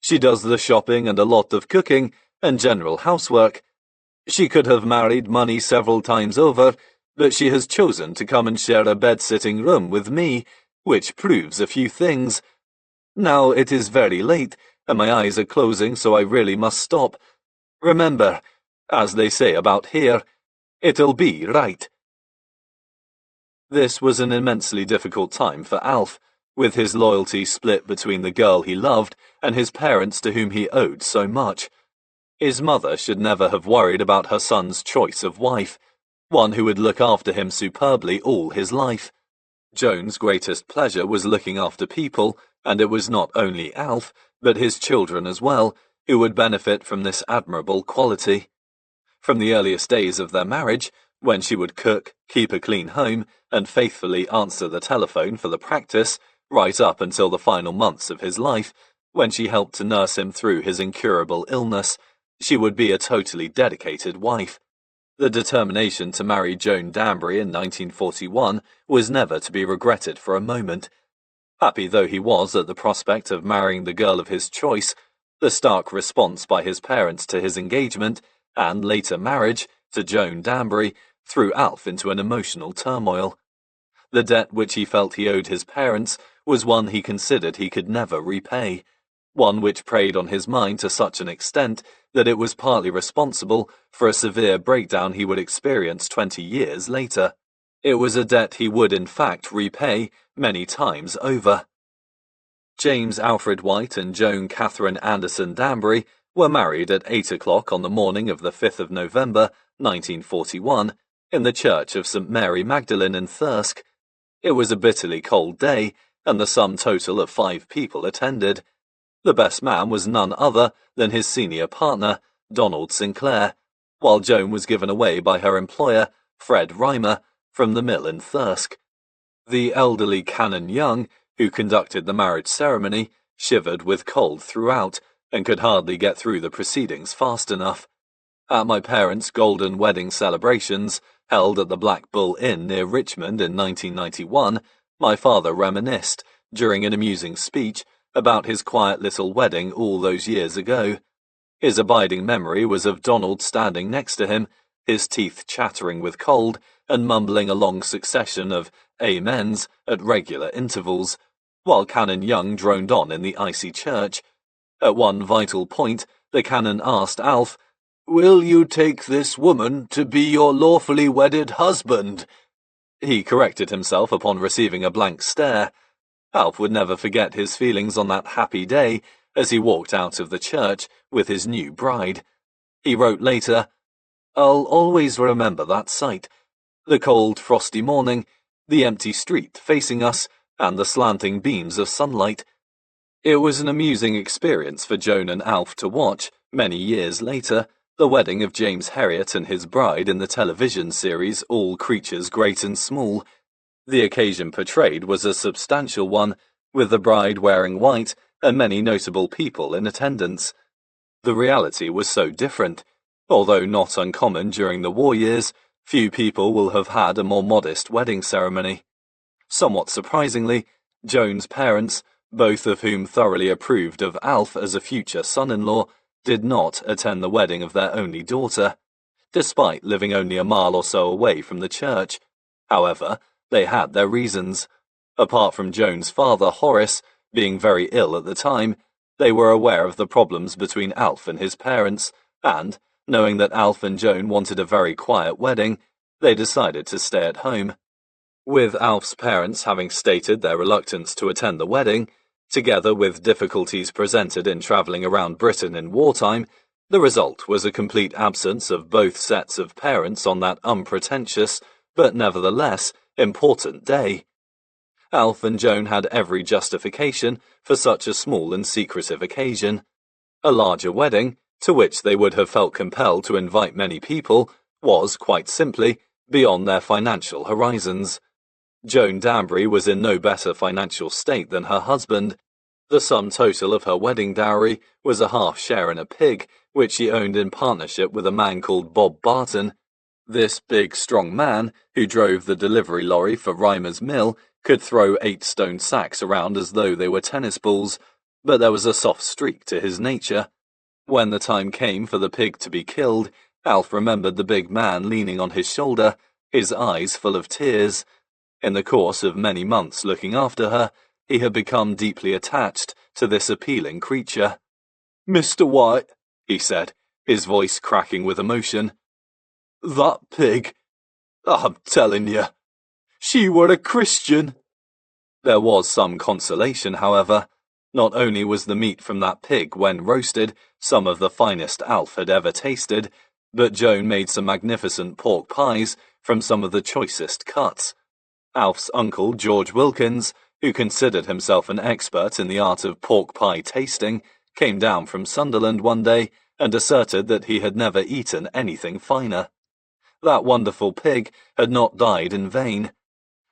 A: She does the shopping and a lot of cooking and general housework. She could have married money several times over, but she has chosen to come and share a bed-sitting room with me, which proves a few things. Now it is very late, and my eyes are closing, so I really must stop. Remember, as they say about here, it'll be right. This was an immensely difficult time for Alf, with his loyalty split between the girl he loved and his parents to whom he owed so much. His mother should never have worried about her son's choice of wife, one who would look after him superbly all his life. Joan's greatest pleasure was looking after people, and it was not only Alf, but his children as well, who would benefit from this admirable quality. From the earliest days of their marriage, when she would cook, keep a clean home, and faithfully answer the telephone for the practice, right up until the final months of his life, when she helped to nurse him through his incurable illness, she would be a totally dedicated wife. The determination to marry Joan Danbury in 1941 was never to be regretted for a moment. Happy though he was at the prospect of marrying the girl of his choice, the stark response by his parents to his engagement, and later marriage, to Joan Danbury, threw Alf into an emotional turmoil. The debt which he felt he owed his parents was one he considered he could never repay, one which preyed on his mind to such an extent that it was partly responsible for a severe breakdown he would experience 20 years later. It was a debt he would in fact repay many times over. James Alfred White and Joan Catherine Anderson Danbury were married at 8 o'clock on the morning of the 5th of November, 1941, in the church of St. Mary Magdalene in Thirsk. It was a bitterly cold day, and the sum total of 5 people attended. The best man was none other than his senior partner, Donald Sinclair, while Joan was given away by her employer, Fred Reimer, from the mill in Thirsk. The elderly Canon Young, who conducted the marriage ceremony, shivered with cold throughout, and could hardly get through the proceedings fast enough. At my parents' golden wedding celebrations, held at the Black Bull Inn near Richmond in 1991, my father reminisced, during an amusing speech, about his quiet little wedding all those years ago. His abiding memory was of Donald standing next to him, his teeth chattering with cold, and mumbling a long succession of amens at regular intervals, while Canon Young droned on in the icy church. At one vital point, the canon asked Alf, "Will you take this woman to be your lawfully wedded husband?" He corrected himself upon receiving a blank stare. Alf would never forget his feelings on that happy day as he walked out of the church with his new bride. He wrote later, "I'll always remember that sight. The cold, frosty morning, the empty street facing us, and the slanting beams of sunlight. It was an amusing experience for Joan and Alf to watch, many years later, the wedding of James Herriot and his bride in the television series All Creatures Great and Small. The occasion portrayed was a substantial one, with the bride wearing white and many notable people in attendance. The reality was so different. Although not uncommon during the war years, few people will have had a more modest wedding ceremony. Somewhat surprisingly, Joan's parents, both of whom thoroughly approved of Alf as a future son-in-law, did not attend the wedding of their only daughter, despite living only a mile or so away from the church. However, they had their reasons. Apart from Joan's father, Horace, being very ill at the time, they were aware of the problems between Alf and his parents, and, knowing that Alf and Joan wanted a very quiet wedding, they decided to stay at home. With Alf's parents having stated their reluctance to attend the wedding, together with difficulties presented in travelling around Britain in wartime, the result was a complete absence of both sets of parents on that unpretentious, but nevertheless important day. Alf and Joan had every justification for such a small and secretive occasion. A larger wedding, to which they would have felt compelled to invite many people, was, quite simply, beyond their financial horizons. Joan Danbury was in no better financial state than her husband. The sum total of her wedding dowry was a half share in a pig, which she owned in partnership with a man called Bob Barton. This big, strong man, who drove the delivery lorry for Rymer's Mill, could throw 8-stone sacks around as though they were tennis balls, but there was a soft streak to his nature. When the time came for the pig to be killed, Alf remembered the big man leaning on his shoulder, his eyes full of tears. In the course of many months looking after her, he had become deeply attached to this appealing creature. "Mr. White," he said, his voice cracking with emotion, "that pig, I'm telling you, she were a Christian." There was some consolation, however. Not only was the meat from that pig, when roasted, some of the finest Alf had ever tasted, but Joan made some magnificent pork pies from some of the choicest cuts. Alf's uncle, George Wilkins, who considered himself an expert in the art of pork pie tasting, came down from Sunderland one day and asserted that he had never eaten anything finer. That wonderful pig had not died in vain.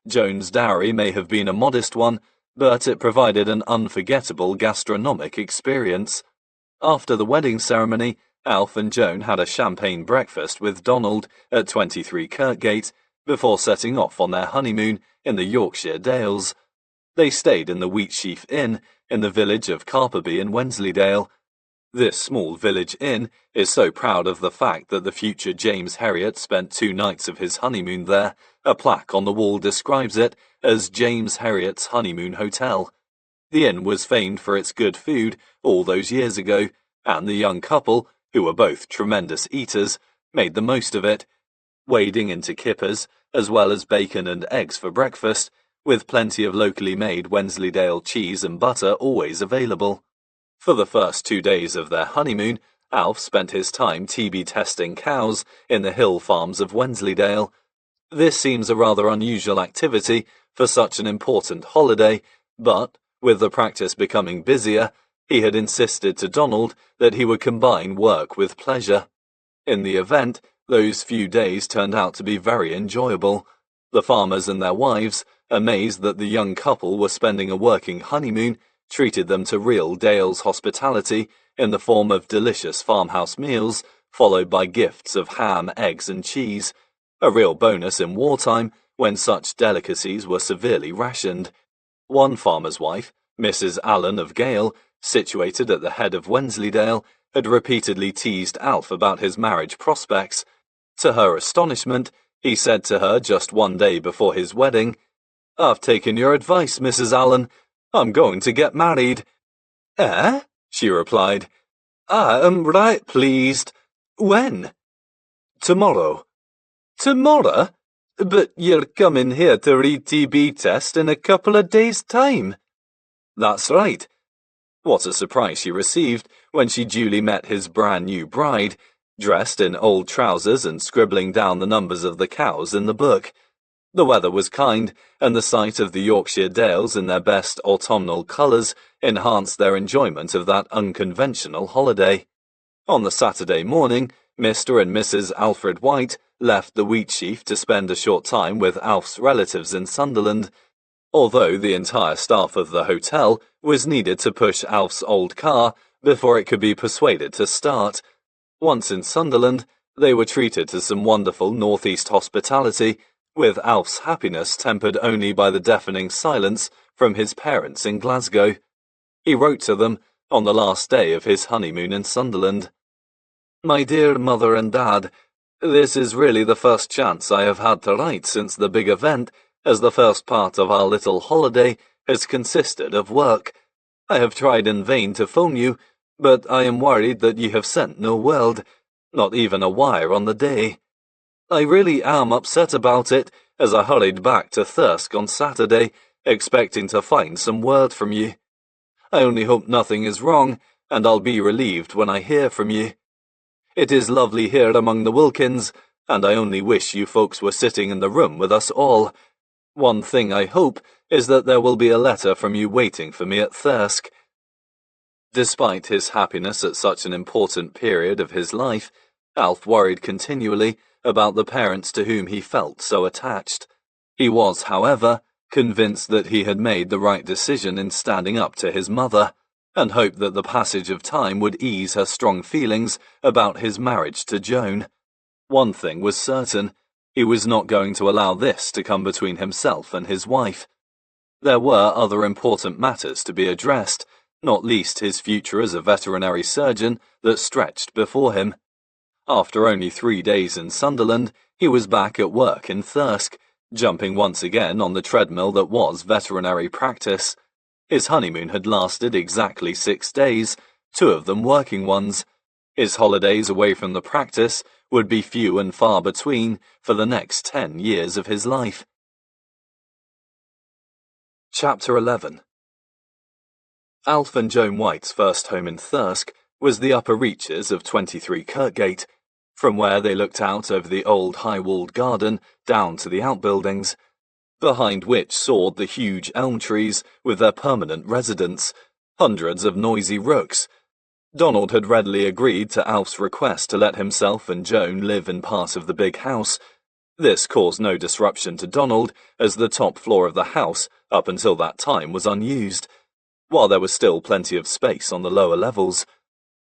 A: Joan's dowry may have been a modest one, but it provided an unforgettable gastronomic experience. After the wedding ceremony, Alf and Joan had a champagne breakfast with Donald at 23 Kirkgate before setting off on their honeymoon in the Yorkshire Dales. They stayed in the Wheatsheaf Inn in the village of Carperby in Wensleydale. This small village inn is so proud of the fact that the future James Herriot spent 2 nights of his honeymoon there, a plaque on the wall describes it as James Herriot's Honeymoon Hotel. The inn was famed for its good food all those years ago, and the young couple, who were both tremendous eaters, made the most of it, wading into kippers, as well as bacon and eggs for breakfast, with plenty of locally made Wensleydale cheese and butter always available. For the first 2 days of their honeymoon, Alf spent his time TB testing cows in the hill farms of Wensleydale. This seems a rather unusual activity for such an important holiday, but, with the practice becoming busier, he had insisted to Donald that he would combine work with pleasure. In the event, those few days turned out to be very enjoyable. The farmers and their wives, amazed that the young couple were spending a working honeymoon, treated them to real Dales hospitality in the form of delicious farmhouse meals, followed by gifts of ham, eggs and cheese, a real bonus in wartime when such delicacies were severely rationed. One farmer's wife, Mrs. Allen of Gale, situated at the head of Wensleydale, had repeatedly teased Alf about his marriage prospects. To her astonishment, he said to her just one day before his wedding, "I've taken your advice, Mrs. Allen. I'm going to get married." "Eh?" she replied. "I am right pleased. When?" "Tomorrow." "Tomorrow? But you're coming here to read TB test in a couple of days' time." "That's right." What a surprise she received when she duly met his brand new bride, dressed in old trousers and scribbling down the numbers of the cows in the book. The weather was kind, and the sight of the Yorkshire Dales in their best autumnal colours enhanced their enjoyment of that unconventional holiday. On the Saturday morning, Mr. and Mrs. Alfred White left the Wheatsheaf to spend a short time with Alf's relatives in Sunderland, although the entire staff of the hotel was needed to push Alf's old car before it could be persuaded to start. Once in Sunderland, they were treated to some wonderful northeast hospitality, with Alf's happiness tempered only by the deafening silence from his parents in Glasgow. He wrote to them on the last day of his honeymoon in Sunderland. "My dear mother and dad, this is really the first chance I have had to write since the big event, as the first part of our little holiday has consisted of work. I have tried in vain to phone you, but I am worried that you have sent no word, not even a wire on the day. I really am upset about it, as I hurried back to Thirsk on Saturday, expecting to find some word from you. I only hope nothing is wrong, and I'll be relieved when I hear from you. It is lovely here among the Wilkins, and I only wish you folks were sitting in the room with us all. One thing I hope is that there will be a letter from you waiting for me at Thirsk. Despite his happiness at such an important period of his life, Alf worried continually about the parents to whom he felt so attached. He was, however, convinced that he had made the right decision in standing up to his mother, and hoped that the passage of time would ease her strong feelings about his marriage to Joan. One thing was certain: he was not going to allow this to come between himself and his wife. There were other important matters to be addressed, not least his future as a veterinary surgeon, that stretched before him. After only 3 days in Sunderland, he was back at work in Thirsk, jumping once again on the treadmill that was veterinary practice. His honeymoon had lasted exactly 6 days, 2 of them working ones. His holidays away from the practice would be few and far between for the next 10 years of his life. Chapter 11. Alf and Joan White's first home in Thirsk was the upper reaches of 23 Kirkgate, from where they looked out over the old high-walled garden down to the outbuildings, behind which soared the huge elm trees with their permanent residents, hundreds of noisy rooks. Donald had readily agreed to Alf's request to let himself and Joan live in part of the big house. This caused no disruption to Donald, as the top floor of the house, up until that time, was unused, while there was still plenty of space on the lower levels.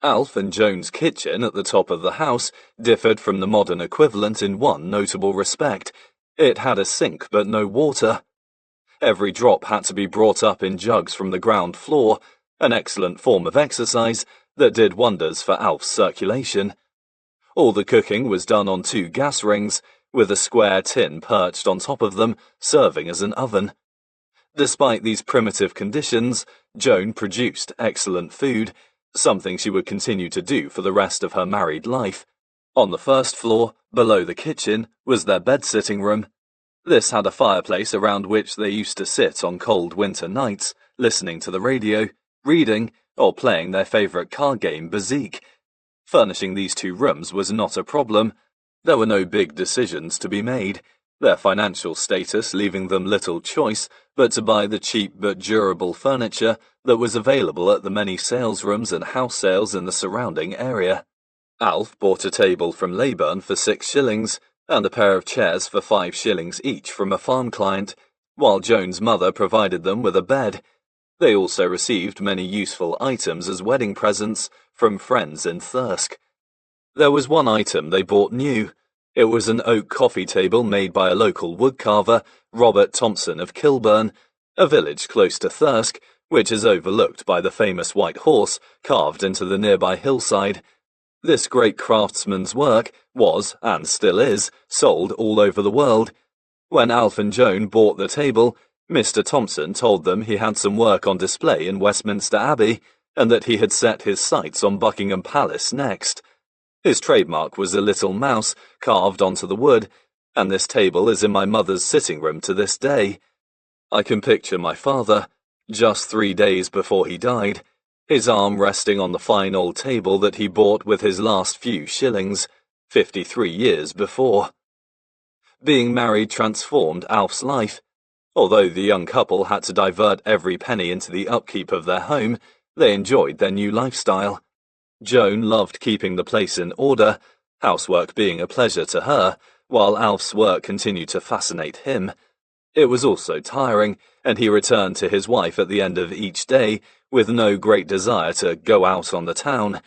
A: Alf and Joan's kitchen at the top of the house differed from the modern equivalent in one notable respect: it had a sink but no water. Every drop had to be brought up in jugs from the ground floor, an excellent form of exercise that did wonders for Alf's circulation. All the cooking was done on 2 gas rings, with a square tin perched on top of them, serving as an oven. Despite these primitive conditions, Joan produced excellent food, something she would continue to do for the rest of her married life. On the first floor, below the kitchen, was their bed-sitting room. This had a fireplace around which they used to sit on cold winter nights, listening to the radio, reading, or playing their favourite card game, Bezique. Furnishing these 2 rooms was not a problem. There were no big decisions to be made, their financial status leaving them little choice but to buy the cheap but durable furniture that was available at the many sales rooms and house sales in the surrounding area. Alf bought a table from Leyburn for 6 shillings, and a pair of chairs for 5 shillings each from a farm client, while Joan's mother provided them with a bed. They also received many useful items as wedding presents from friends in Thirsk. There was one item they bought new. It was an oak coffee table made by a local woodcarver, Robert Thompson of Kilburn, a village close to Thirsk, which is overlooked by the famous white horse carved into the nearby hillside. This great craftsman's work was, and still is, sold all over the world. When Alf and Joan bought the table, Mr. Thompson told them he had some work on display in Westminster Abbey, and that he had set his sights on Buckingham Palace next. His trademark was a little mouse carved onto the wood, and this table is in my mother's sitting room to this day. I can picture my father, just 3 days before he died, his arm resting on the fine old table that he bought with his last few shillings, 53 years before. Being married transformed Alf's life. Although the young couple had to divert every penny into the upkeep of their home, they enjoyed their new lifestyle. Joan loved keeping the place in order, housework being a pleasure to her, while Alf's work continued to fascinate him. It was also tiring, and he returned to his wife at the end of each day with no great desire to go out on the town,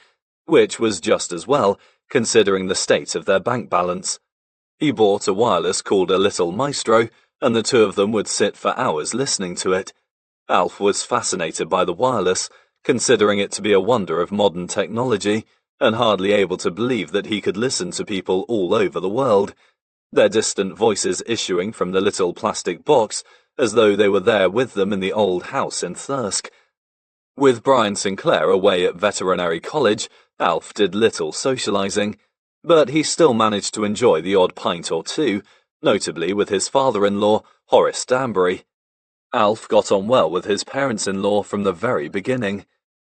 A: which was just as well, considering the state of their bank balance. He bought a wireless called a Little Maestro, and the 2 of them would sit for hours listening to it. Alf was fascinated by the wireless, considering it to be a wonder of modern technology, and hardly able to believe that he could listen to people all over the world, their distant voices issuing from the little plastic box as though they were there with them in the old house in Thirsk. With Brian Sinclair away at Veterinary College, Alf did little socializing, but he still managed to enjoy the odd pint or 2, notably with his father-in-law, Horace Danbury. Alf got on well with his parents-in-law from the very beginning.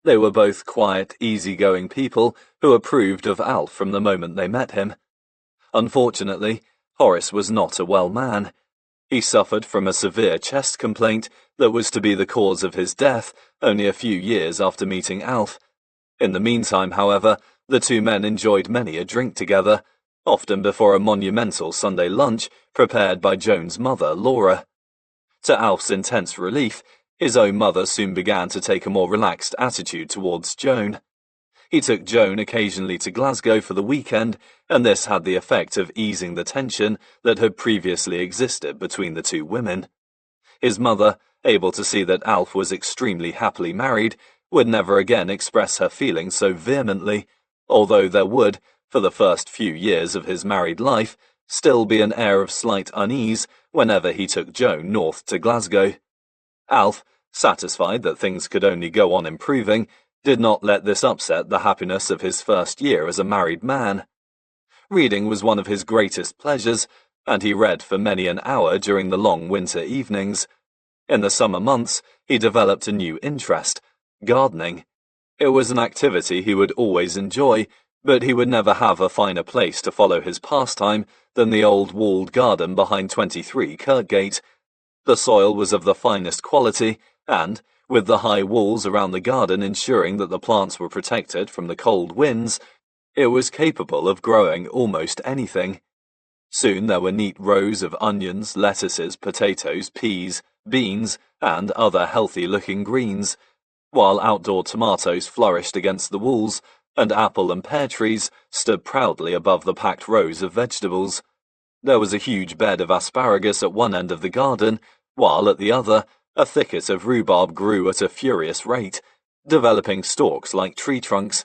A: They were both quiet, easy-going people who approved of Alf from the moment they met him. Unfortunately, Horace was not a well man. He suffered from a severe chest complaint that was to be the cause of his death only a few years after meeting Alf. In the meantime, however, the two men enjoyed many a drink together, often before a monumental Sunday lunch prepared by Joan's mother, Laura. To Alf's intense relief, his own mother soon began to take a more relaxed attitude towards Joan. He took Joan occasionally to Glasgow for the weekend, and this had the effect of easing the tension that had previously existed between the two women. His mother, able to see that Alf was extremely happily married, would never again express her feelings so vehemently, although there would, for the first few years of his married life, still be an air of slight unease whenever he took Joan north to Glasgow. Alf, satisfied that things could only go on improving, did not let this upset the happiness of his first year as a married man. Reading was one of his greatest pleasures, and he read for many an hour during the long winter evenings. In the summer months, he developed a new interest, gardening. It was an activity he would always enjoy, but he would never have a finer place to follow his pastime than the old walled garden behind 23 Kirkgate. The soil was of the finest quality, and, with the high walls around the garden ensuring that the plants were protected from the cold winds, it was capable of growing almost anything. Soon there were neat rows of onions, lettuces, potatoes, peas, beans, and other healthy-looking greens, while outdoor tomatoes flourished against the walls, and apple and pear trees stood proudly above the packed rows of vegetables. There was a huge bed of asparagus at one end of the garden, while at the other, a thicket of rhubarb grew at a furious rate, developing stalks like tree trunks.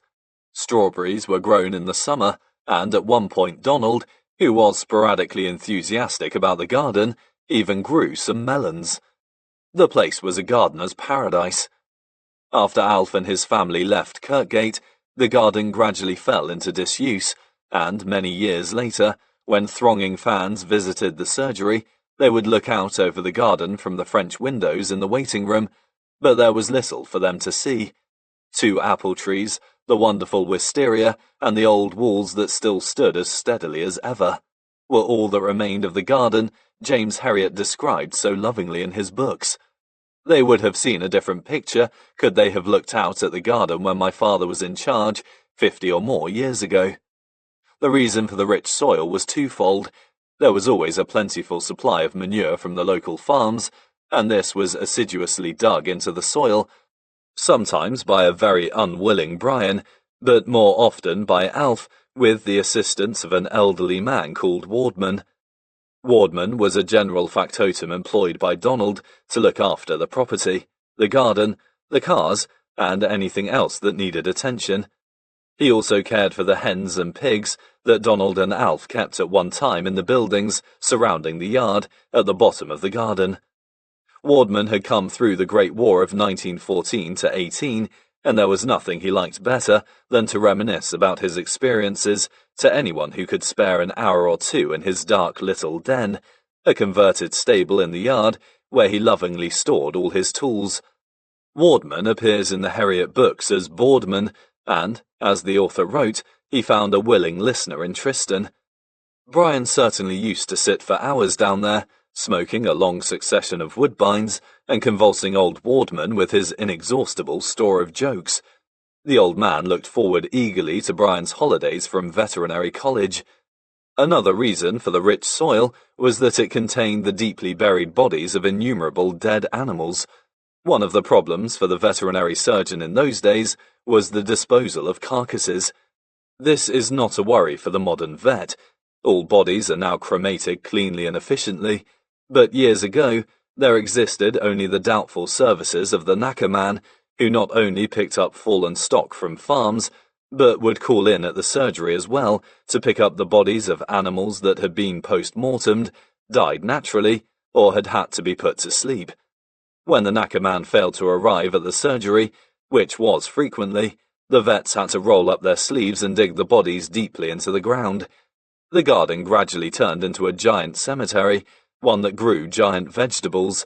A: Strawberries were grown in the summer, and at one point Donald, who was sporadically enthusiastic about the garden, even grew some melons. The place was a gardener's paradise. After Alf and his family left Kirkgate, the garden gradually fell into disuse, and many years later, when thronging fans visited the surgery, they would look out over the garden from the French windows in the waiting room, but there was little for them to see. 2 apple trees, the wonderful wisteria, and the old walls that still stood as steadily as ever, were all that remained of the garden James Herriot described so lovingly in his books. They would have seen a different picture could they have looked out at the garden when my father was in charge 50 or more years ago. The reason for the rich soil was twofold. There was always a plentiful supply of manure from the local farms, and this was assiduously dug into the soil, sometimes by a very unwilling Brian, but more often by Alf, with the assistance of an elderly man called Wardman. Wardman was a general factotum employed by Donald to look after the property, the garden, the cars, and anything else that needed attention. He also cared for the hens and pigs that Donald and Alf kept at one time in the buildings surrounding the yard at the bottom of the garden. Wardman had come through the Great War of 1914 to 18, and there was nothing he liked better than to reminisce about his experiences to anyone who could spare an hour or two in his dark little den, a converted stable in the yard where he lovingly stored all his tools. Wardman appears in the Herriot books as Boardman, and, as the author wrote, he found a willing listener in Tristan. Brian certainly used to sit for hours down there, smoking a long succession of woodbines and convulsing old Wardman with his inexhaustible store of jokes. The old man looked forward eagerly to Brian's holidays from Veterinary College. Another reason for the rich soil was that it contained the deeply buried bodies of innumerable dead animals. One of the problems for the veterinary surgeon in those days was the disposal of carcasses. This is not a worry for the modern vet. All bodies are now cremated cleanly and efficiently, but years ago there existed only the doubtful services of the knacker man, who not only picked up fallen stock from farms, but would call in at the surgery as well to pick up the bodies of animals that had been post-mortemed, died naturally, or had had to be put to sleep. When the knacker man failed to arrive at the surgery, which was frequently, the vets had to roll up their sleeves and dig the bodies deeply into the ground. The garden gradually turned into a giant cemetery, one that grew giant vegetables.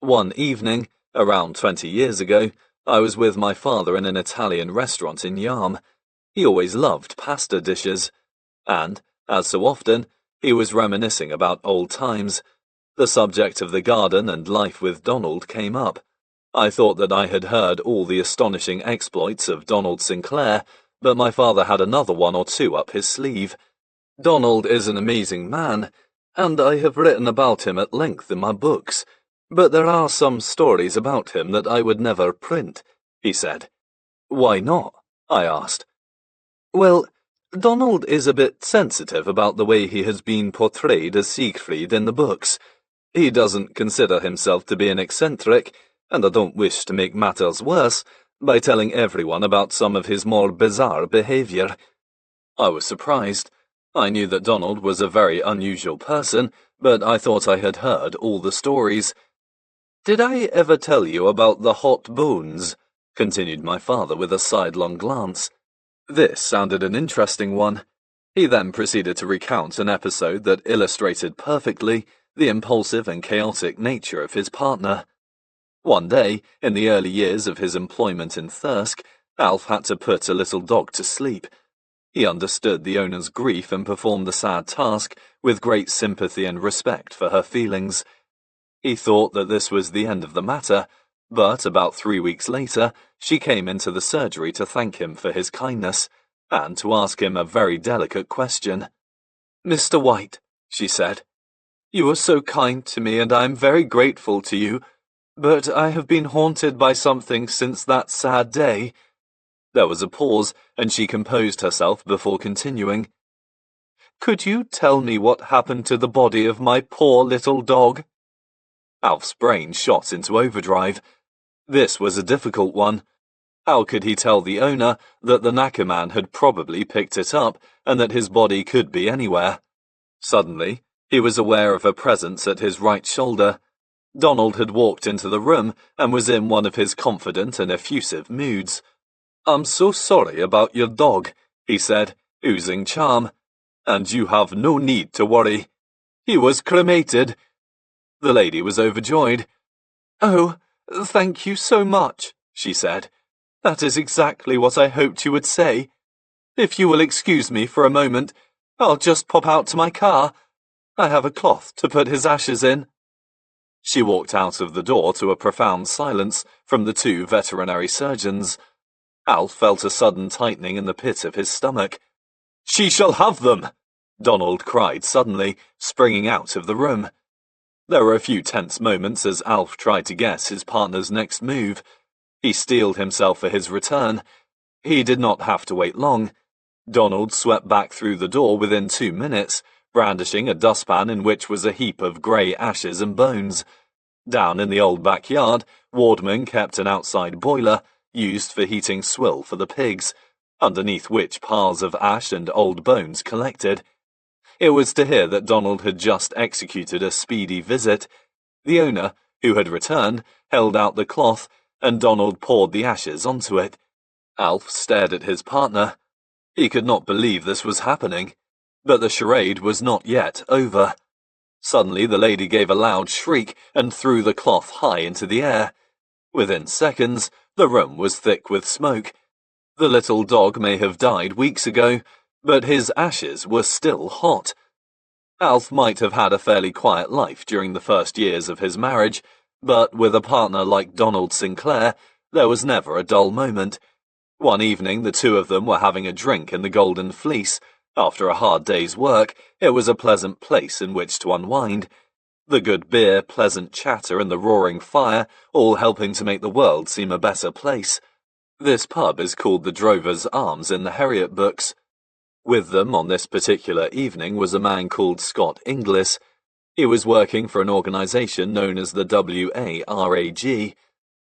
A: One evening, around 20 years ago, I was with my father in an Italian restaurant in Yarm. He always loved pasta dishes, and, as so often, he was reminiscing about old times. The subject of the garden and life with Donald came up. I thought that I had heard all the astonishing exploits of Donald Sinclair, but my father had another one or two up his sleeve. Donald is an amazing man, and I have written about him at length in my books, but there are some stories about him that I would never print, he said. Why not? I asked. Well, Donald is a bit sensitive about the way he has been portrayed as Siegfried in the books. He doesn't consider himself to be an eccentric, and I don't wish to make matters worse by telling everyone about some of his more bizarre behavior. I was surprised. I knew that Donald was a very unusual person, but I thought I had heard all the stories. Did I ever tell you about the hot bones? Continued my father with a sidelong glance. This sounded an interesting one. He then proceeded to recount an episode that illustrated perfectly the impulsive and chaotic nature of his partner. One day, in the early years of his employment in Thirsk, Alf had to put a little dog to sleep. He understood the owner's grief and performed the sad task with great sympathy and respect for her feelings. He thought that this was the end of the matter, but about 3 weeks later, she came into the surgery to thank him for his kindness, and to ask him a very delicate question. "Mr. White," she said, "you are so kind to me and I am very grateful to you, but I have been haunted by something since that sad day." There was a pause, and she composed herself before continuing. "Could you tell me what happened to the body of my poor little dog?" Alf's brain shot into overdrive. This was a difficult one. How could he tell the owner that the knackerman had probably picked it up and that his body could be anywhere? Suddenly, he was aware of a presence at his right shoulder. Donald had walked into the room and was in one of his confident and effusive moods. "I'm so sorry about your dog," he said, oozing charm. "And you have no need to worry. He was cremated." The lady was overjoyed. "Oh, thank you so much," she said. "That is exactly what I hoped you would say. If you will excuse me for a moment, I'll just pop out to my car. I have a cloth to put his ashes in." She walked out of the door to a profound silence from the two veterinary surgeons. Alf felt a sudden tightening in the pit of his stomach. "She shall have them!" Donald cried suddenly, springing out of the room. There were a few tense moments as Alf tried to guess his partner's next move. He steeled himself for his return. He did not have to wait long. Donald swept back through the door within 2 minutes, brandishing a dustpan in which was a heap of grey ashes and bones. Down in the old backyard, Wardman kept an outside boiler, used for heating swill for the pigs, underneath which piles of ash and old bones collected. It was to hear that Donald had just executed a speedy visit. The owner, who had returned, held out the cloth, and Donald poured the ashes onto it. Alf stared at his partner. He could not believe this was happening, but the charade was not yet over. Suddenly the lady gave a loud shriek and threw the cloth high into the air. Within seconds, the room was thick with smoke. The little dog may have died weeks ago, but his ashes were still hot. Alf might have had a fairly quiet life during the first years of his marriage, but with a partner like Donald Sinclair, there was never a dull moment. One evening the two of them were having a drink in the Golden Fleece. After a hard day's work, it was a pleasant place in which to unwind. The good beer, pleasant chatter, and the roaring fire, all helping to make the world seem a better place. This pub is called the Drover's Arms in the Herriot books. With them on this particular evening was a man called Scott Inglis. He was working for an organisation known as the WARAG.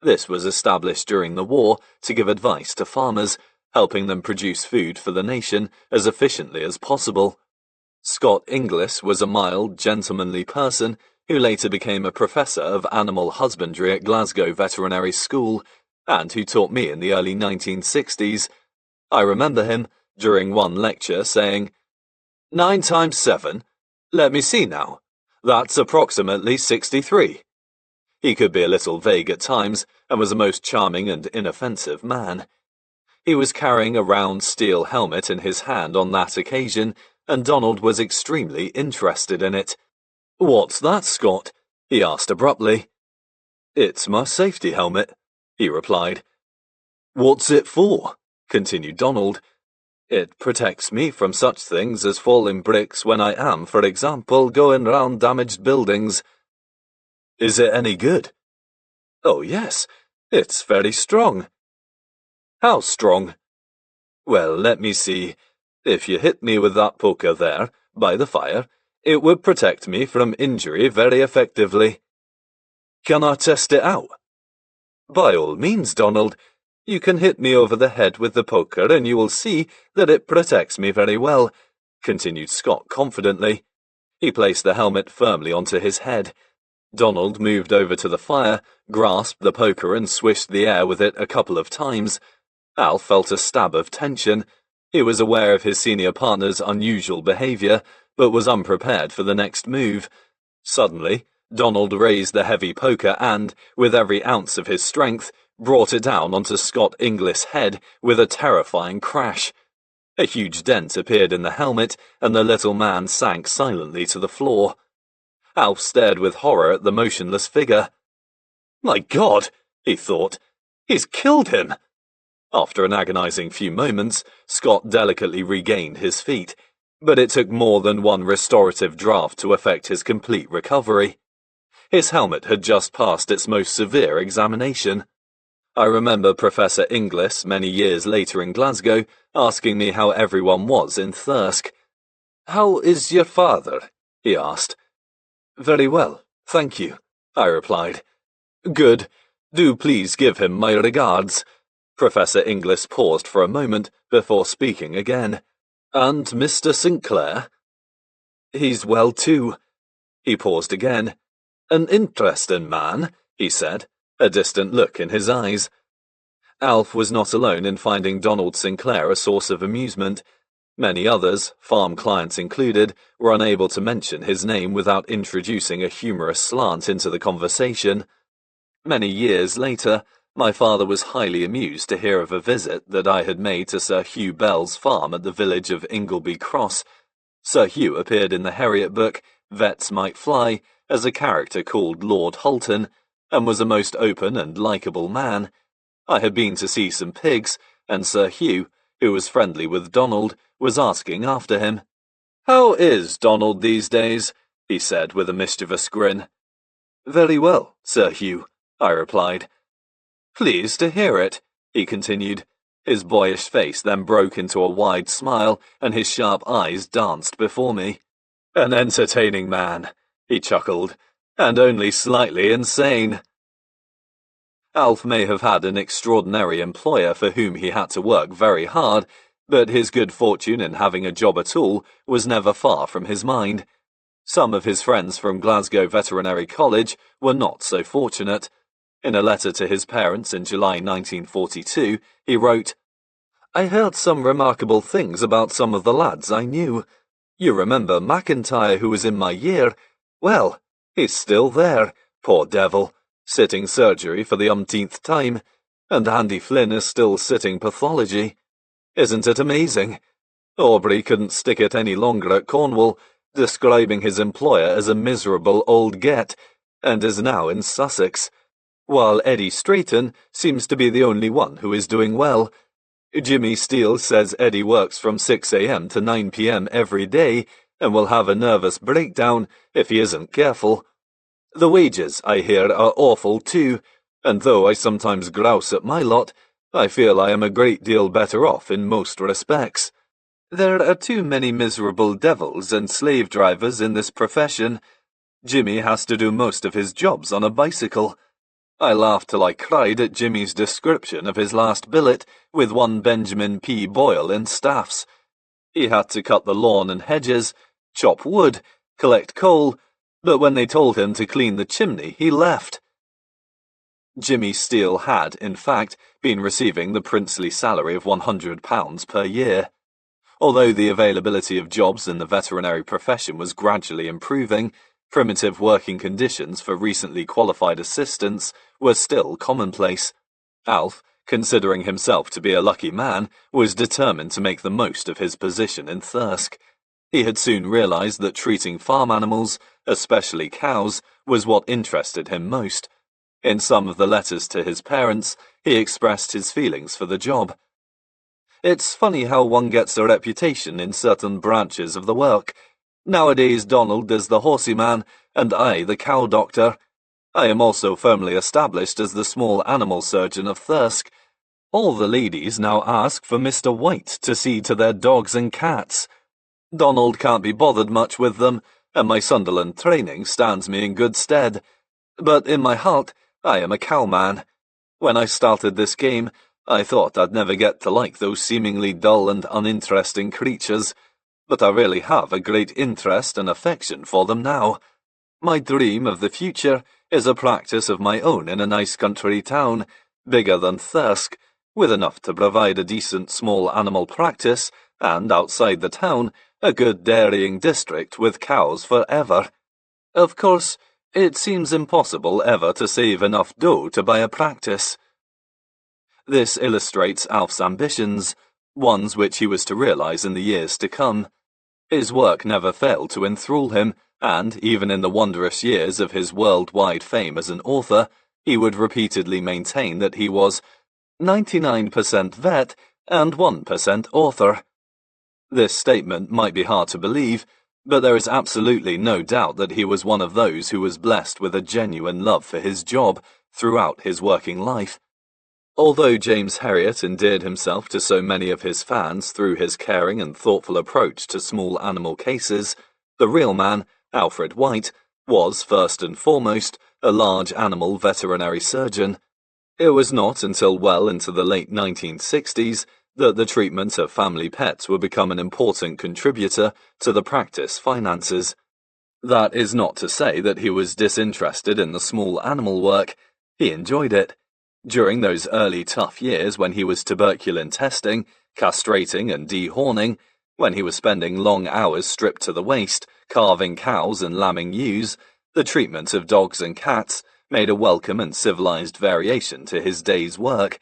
A: This was established during the war to give advice to farmers, helping them produce food for the nation as efficiently as possible. Scott Inglis was a mild, gentlemanly person who later became a professor of animal husbandry at Glasgow Veterinary School, and who taught me in the early 1960s. I remember him, during one lecture, saying, 9 times 7? Let me see now. That's approximately 63. He could be a little vague at times, and was a most charming and inoffensive man. He was carrying a round steel helmet in his hand on that occasion, and Donald was extremely interested in it. "What's that, Scott?" he asked abruptly. "It's my safety helmet," he replied. "What's it for?" continued Donald. "It protects me from such things as falling bricks when I am, for example, going round damaged buildings." "Is it any good?" "Oh, yes. It's very strong." "How strong?" "Well, let me see. If you hit me with that poker there, by the fire, it would protect me from injury very effectively." "Can I test it out?" "By all means, Donald. You can hit me over the head with the poker and you will see that it protects me very well," continued Scott confidently. He placed the helmet firmly onto his head. Donald moved over to the fire, grasped the poker and swished the air with it a couple of times. Alf felt a stab of tension. He was aware of his senior partner's unusual behavior, but was unprepared for the next move. Suddenly, Donald raised the heavy poker and, with every ounce of his strength, brought it down onto Scott Inglis' head with a terrifying crash. A huge dent appeared in the helmet, and the little man sank silently to the floor. Alf stared with horror at the motionless figure. "My God," he thought, "he's killed him." After an agonizing few moments, Scott delicately regained his feet, but it took more than one restorative draft to effect his complete recovery. His helmet had just passed its most severe examination. I remember Professor Inglis, many years later in Glasgow, asking me how everyone was in Thirsk. "How is your father?" he asked. "Very well, thank you," I replied. "Good. Do please give him my regards." Professor Inglis paused for a moment before speaking again. "And Mr. Sinclair?" "He's well too." He paused again. "An interesting man," he said, a distant look in his eyes. Alf was not alone in finding Donald Sinclair a source of amusement. Many others, farm clients included, were unable to mention his name without introducing a humorous slant into the conversation. Many years later, my father was highly amused to hear of a visit that I had made to Sir Hugh Bell's farm at the village of Ingleby Cross. Sir Hugh appeared in the Herriot book, Vets Might Fly, as a character called Lord Hulton, and was a most open and likeable man. I had been to see some pigs, and Sir Hugh, who was friendly with Donald, was asking after him. "How is Donald these days?" he said with a mischievous grin. "Very well, Sir Hugh," I replied. "Pleased to hear it," he continued. His boyish face then broke into a wide smile, and his sharp eyes danced before me. "An entertaining man," he chuckled, "and only slightly insane." Alf may have had an extraordinary employer for whom he had to work very hard, but his good fortune in having a job at all was never far from his mind. Some of his friends from Glasgow Veterinary College were not so fortunate. In a letter to his parents in July 1942, he wrote, "I heard some remarkable things about some of the lads I knew. You remember McIntyre, who was in my year? Well, he's still there, poor devil, sitting surgery for the umpteenth time, and Andy Flynn is still sitting pathology. Isn't it amazing? Aubrey couldn't stick it any longer at Cornwall, describing his employer as a miserable old get, and is now in Sussex, while Eddie Strayton seems to be the only one who is doing well. Jimmy Steele says Eddie works from 6 a.m. to 9 p.m. every day and will have a nervous breakdown if he isn't careful. The wages, I hear, are awful too, and though I sometimes grouse at my lot, I feel I am a great deal better off in most respects. There are too many miserable devils and slave drivers in this profession. Jimmy has to do most of his jobs on a bicycle. I laughed till I cried at Jimmy's description of his last billet with one Benjamin P. Boyle in staffs. He had to cut the lawn and hedges, chop wood, collect coal, but when they told him to clean the chimney, he left. Jimmy Steele had, in fact, been receiving the princely salary of £100 per year. Although the availability of jobs in the veterinary profession was gradually improving, primitive working conditions for recently qualified assistants were still commonplace. Alf, considering himself to be a lucky man, was determined to make the most of his position in Thirsk. He had soon realized that treating farm animals, especially cows, was what interested him most. In some of the letters to his parents, he expressed his feelings for the job. "It's funny how one gets a reputation in certain branches of the work. Nowadays Donald is the horsey man, and I the cow doctor. I am also firmly established as the small animal surgeon of Thirsk. All the ladies now ask for Mr. White to see to their dogs and cats. Donald can't be bothered much with them, and my Sunderland training stands me in good stead. But in my heart, I am a cowman. When I started this game, I thought I'd never get to like those seemingly dull and uninteresting creatures, but I really have a great interest and affection for them now. My dream of the future is a practice of my own in a nice country town, bigger than Thirsk, with enough to provide a decent small animal practice, and outside the town, a good dairying district with cows forever. Of course, it seems impossible ever to save enough dough to buy a practice." This illustrates Alf's ambitions, ones which he was to realize in the years to come. His work never failed to enthrall him, and even in the wondrous years of his worldwide fame as an author, he would repeatedly maintain that he was 99% vet and 1% author. This statement might be hard to believe, but there is absolutely no doubt that he was one of those who was blessed with a genuine love for his job throughout his working life. Although James Herriot endeared himself to so many of his fans through his caring and thoughtful approach to small animal cases, the real man, Alfred White, was, first and foremost, a large animal veterinary surgeon. It was not until well into the late 1960s that the treatment of family pets would become an important contributor to the practice finances. That is not to say that he was disinterested in the small animal work. He enjoyed it. During those early tough years when he was tuberculin testing, castrating and dehorning, when he was spending long hours stripped to the waist, carving cows and lambing ewes, the treatment of dogs and cats made a welcome and civilized variation to his day's work.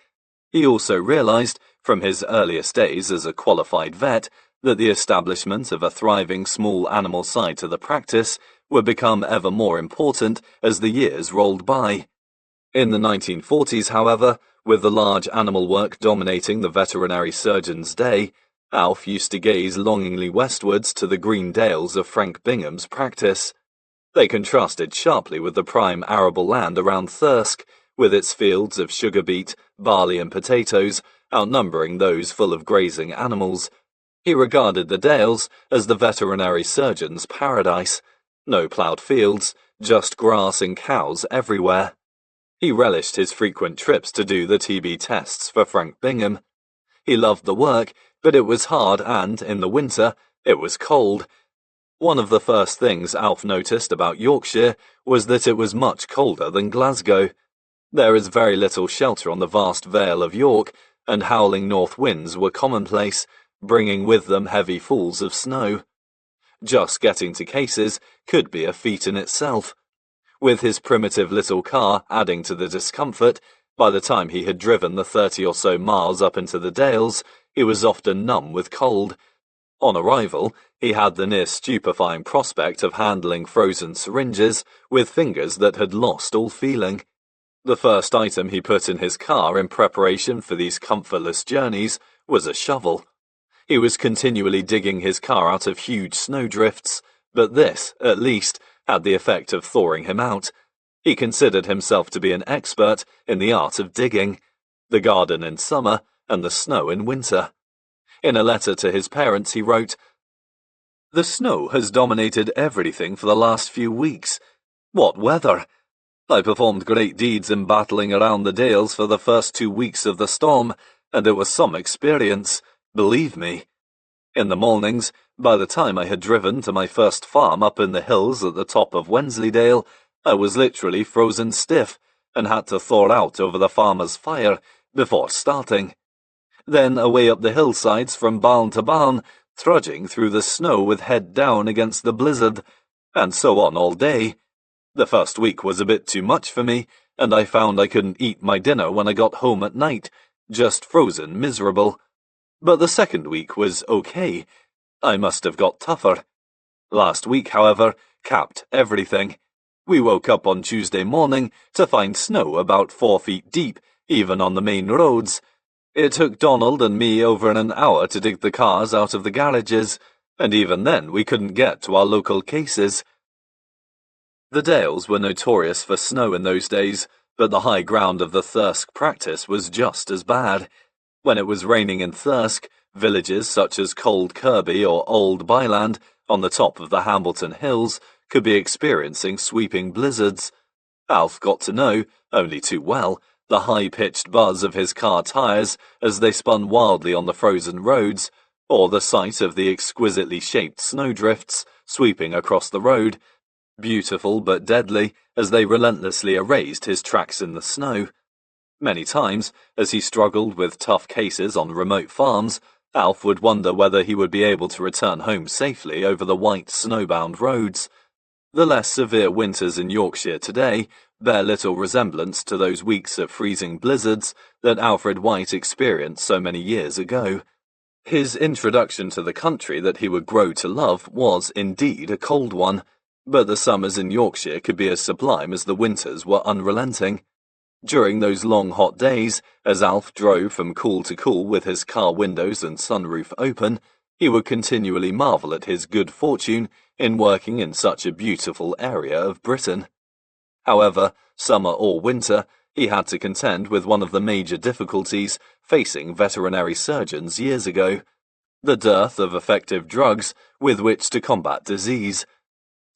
A: He also realized, from his earliest days as a qualified vet, that the establishment of a thriving small animal side to the practice would become ever more important as the years rolled by. In the 1940s, however, with the large animal work dominating the veterinary surgeon's day, Alf used to gaze longingly westwards to the green dales of Frank Bingham's practice. They contrasted sharply with the prime arable land around Thirsk, with its fields of sugar beet, barley and potatoes, outnumbering those full of grazing animals. He regarded the dales as the veterinary surgeon's paradise. No ploughed fields, just grass and cows everywhere. He relished his frequent trips to do the TB tests for Frank Bingham. He loved the work, but it was hard and, in the winter, it was cold. One of the first things Alf noticed about Yorkshire was that it was much colder than Glasgow. There is very little shelter on the vast Vale of York, and howling north winds were commonplace, bringing with them heavy falls of snow. Just getting to cases could be a feat in itself. With his primitive little car adding to the discomfort, by the time he had driven the 30 or so miles up into the dales, he was often numb with cold. On arrival, he had the near stupefying prospect of handling frozen syringes with fingers that had lost all feeling. The first item he put in his car in preparation for these comfortless journeys was a shovel. He was continually digging his car out of huge snowdrifts, but this, at least, had the effect of thawing him out. He considered himself to be an expert in the art of digging, the garden in summer and the snow in winter. In a letter to his parents he wrote, "The snow has dominated everything for the last few weeks. What weather! I performed great deeds in battling around the dales for the first 2 weeks of the storm, and it was some experience, believe me. In the mornings, by the time I had driven to my first farm up in the hills at the top of Wensleydale, I was literally frozen stiff and had to thaw out over the farmer's fire before starting. Then away up the hillsides from barn to barn, trudging through the snow with head down against the blizzard, and so on all day. The first week was a bit too much for me, and I found I couldn't eat my dinner when I got home at night, just frozen miserable. But the second week was okay. I must have got tougher. Last week, however, capped everything. We woke up on Tuesday morning to find snow about 4 feet deep, even on the main roads. It took Donald and me over an hour to dig the cars out of the garages, and even then we couldn't get to our local cases. The Dales were notorious for snow in those days, but the high ground of the Thirsk practice was just as bad. When it was raining in Thirsk, villages such as Cold Kirby or Old Byland, on the top of the Hambleton Hills, could be experiencing sweeping blizzards. Alf got to know, only too well, the high-pitched buzz of his car tyres as they spun wildly on the frozen roads, or the sight of the exquisitely shaped snowdrifts sweeping across the road, beautiful but deadly as they relentlessly erased his tracks in the snow. Many times, as he struggled with tough cases on remote farms, Alf would wonder whether he would be able to return home safely over the white snowbound roads. The less severe winters in Yorkshire today bear little resemblance to those weeks of freezing blizzards that Alfred White experienced so many years ago. His introduction to the country that he would grow to love was indeed a cold one, but the summers in Yorkshire could be as sublime as the winters were unrelenting. During those long hot days, as Alf drove from cool to cool with his car windows and sunroof open, he would continually marvel at his good fortune in working in such a beautiful area of Britain. However, summer or winter, he had to contend with one of the major difficulties facing veterinary surgeons years ago: the dearth of effective drugs with which to combat disease.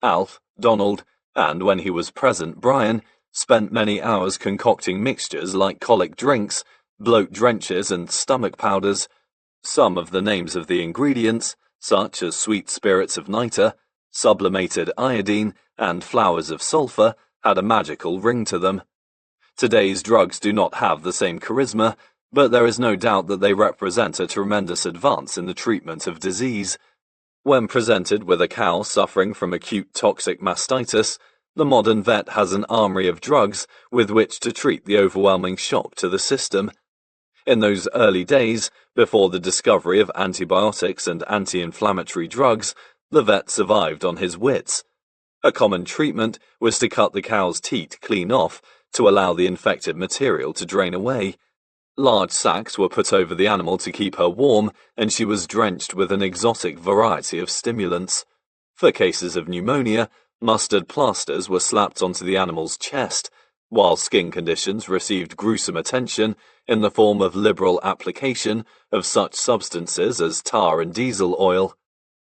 A: Alf, Donald, and when he was present, Brian, spent many hours concocting mixtures like colic drinks, bloat drenches, and stomach powders. Some of the names of the ingredients, such as sweet spirits of nitre, sublimated iodine, and flowers of sulphur, had a magical ring to them. Today's drugs do not have the same charisma, but there is no doubt that they represent a tremendous advance in the treatment of disease. When presented with a cow suffering from acute toxic mastitis, the modern vet has an armory of drugs with which to treat the overwhelming shock to the system. In those early days, before the discovery of antibiotics and anti-inflammatory drugs, the vet survived on his wits. A common treatment was to cut the cow's teat clean off to allow the infected material to drain away. Large sacks were put over the animal to keep her warm, and she was drenched with an exotic variety of stimulants. For cases of pneumonia, mustard plasters were slapped onto the animal's chest, while skin conditions received gruesome attention in the form of liberal application of such substances as tar and diesel oil.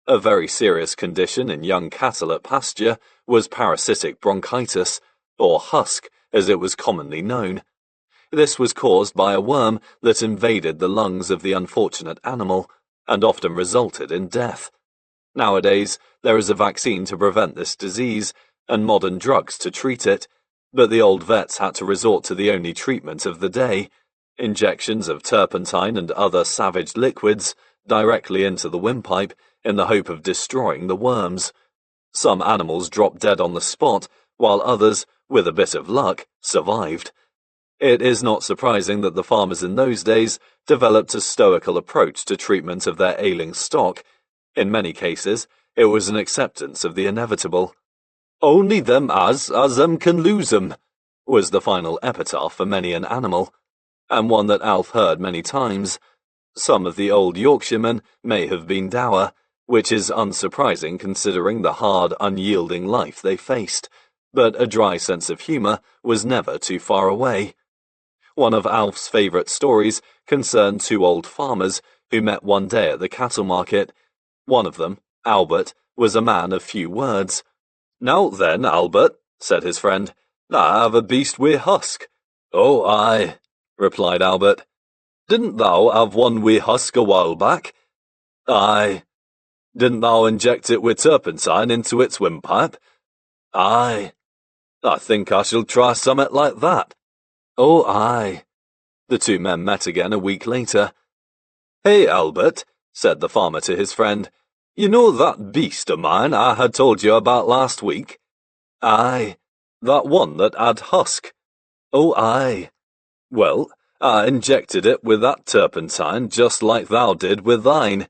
A: A very serious condition in young cattle at pasture was parasitic bronchitis, or husk as it was commonly known. This was caused by a worm that invaded the lungs of the unfortunate animal, and often resulted in death. Nowadays, there is a vaccine to prevent this disease, and modern drugs to treat it, but the old vets had to resort to the only treatment of the day: injections of turpentine and other savage liquids directly into the windpipe in the hope of destroying the worms. Some animals dropped dead on the spot, while others, with a bit of luck, survived. It is not surprising that the farmers in those days developed a stoical approach to treatment of their ailing stock. In many cases, it was an acceptance of the inevitable. "Only them as can lose 'em," was the final epitaph for many an animal, and one that Alf heard many times. Some of the old Yorkshiremen may have been dour, which is unsurprising considering the hard, unyielding life they faced, but a dry sense of humour was never too far away. One of Alf's favourite stories concerned two old farmers who met one day at the cattle market. One of them, Albert, was a man of few words. "Now then, Albert," said his friend, "I have a beast wi' husk." "Oh, aye," replied Albert. "Didn't thou have one wi' husk a while back?" "Aye." "Didn't thou inject it with turpentine into its windpipe?" "Aye." "I think I shall try summat like that." "Oh, aye." The two men met again a week later. "Hey, Albert," said the farmer to his friend. "You know that beast of mine I had told you about last week?" "Aye." "That one that had husk?" "Oh, aye." "Well, I injected it with that turpentine just like thou did with thine."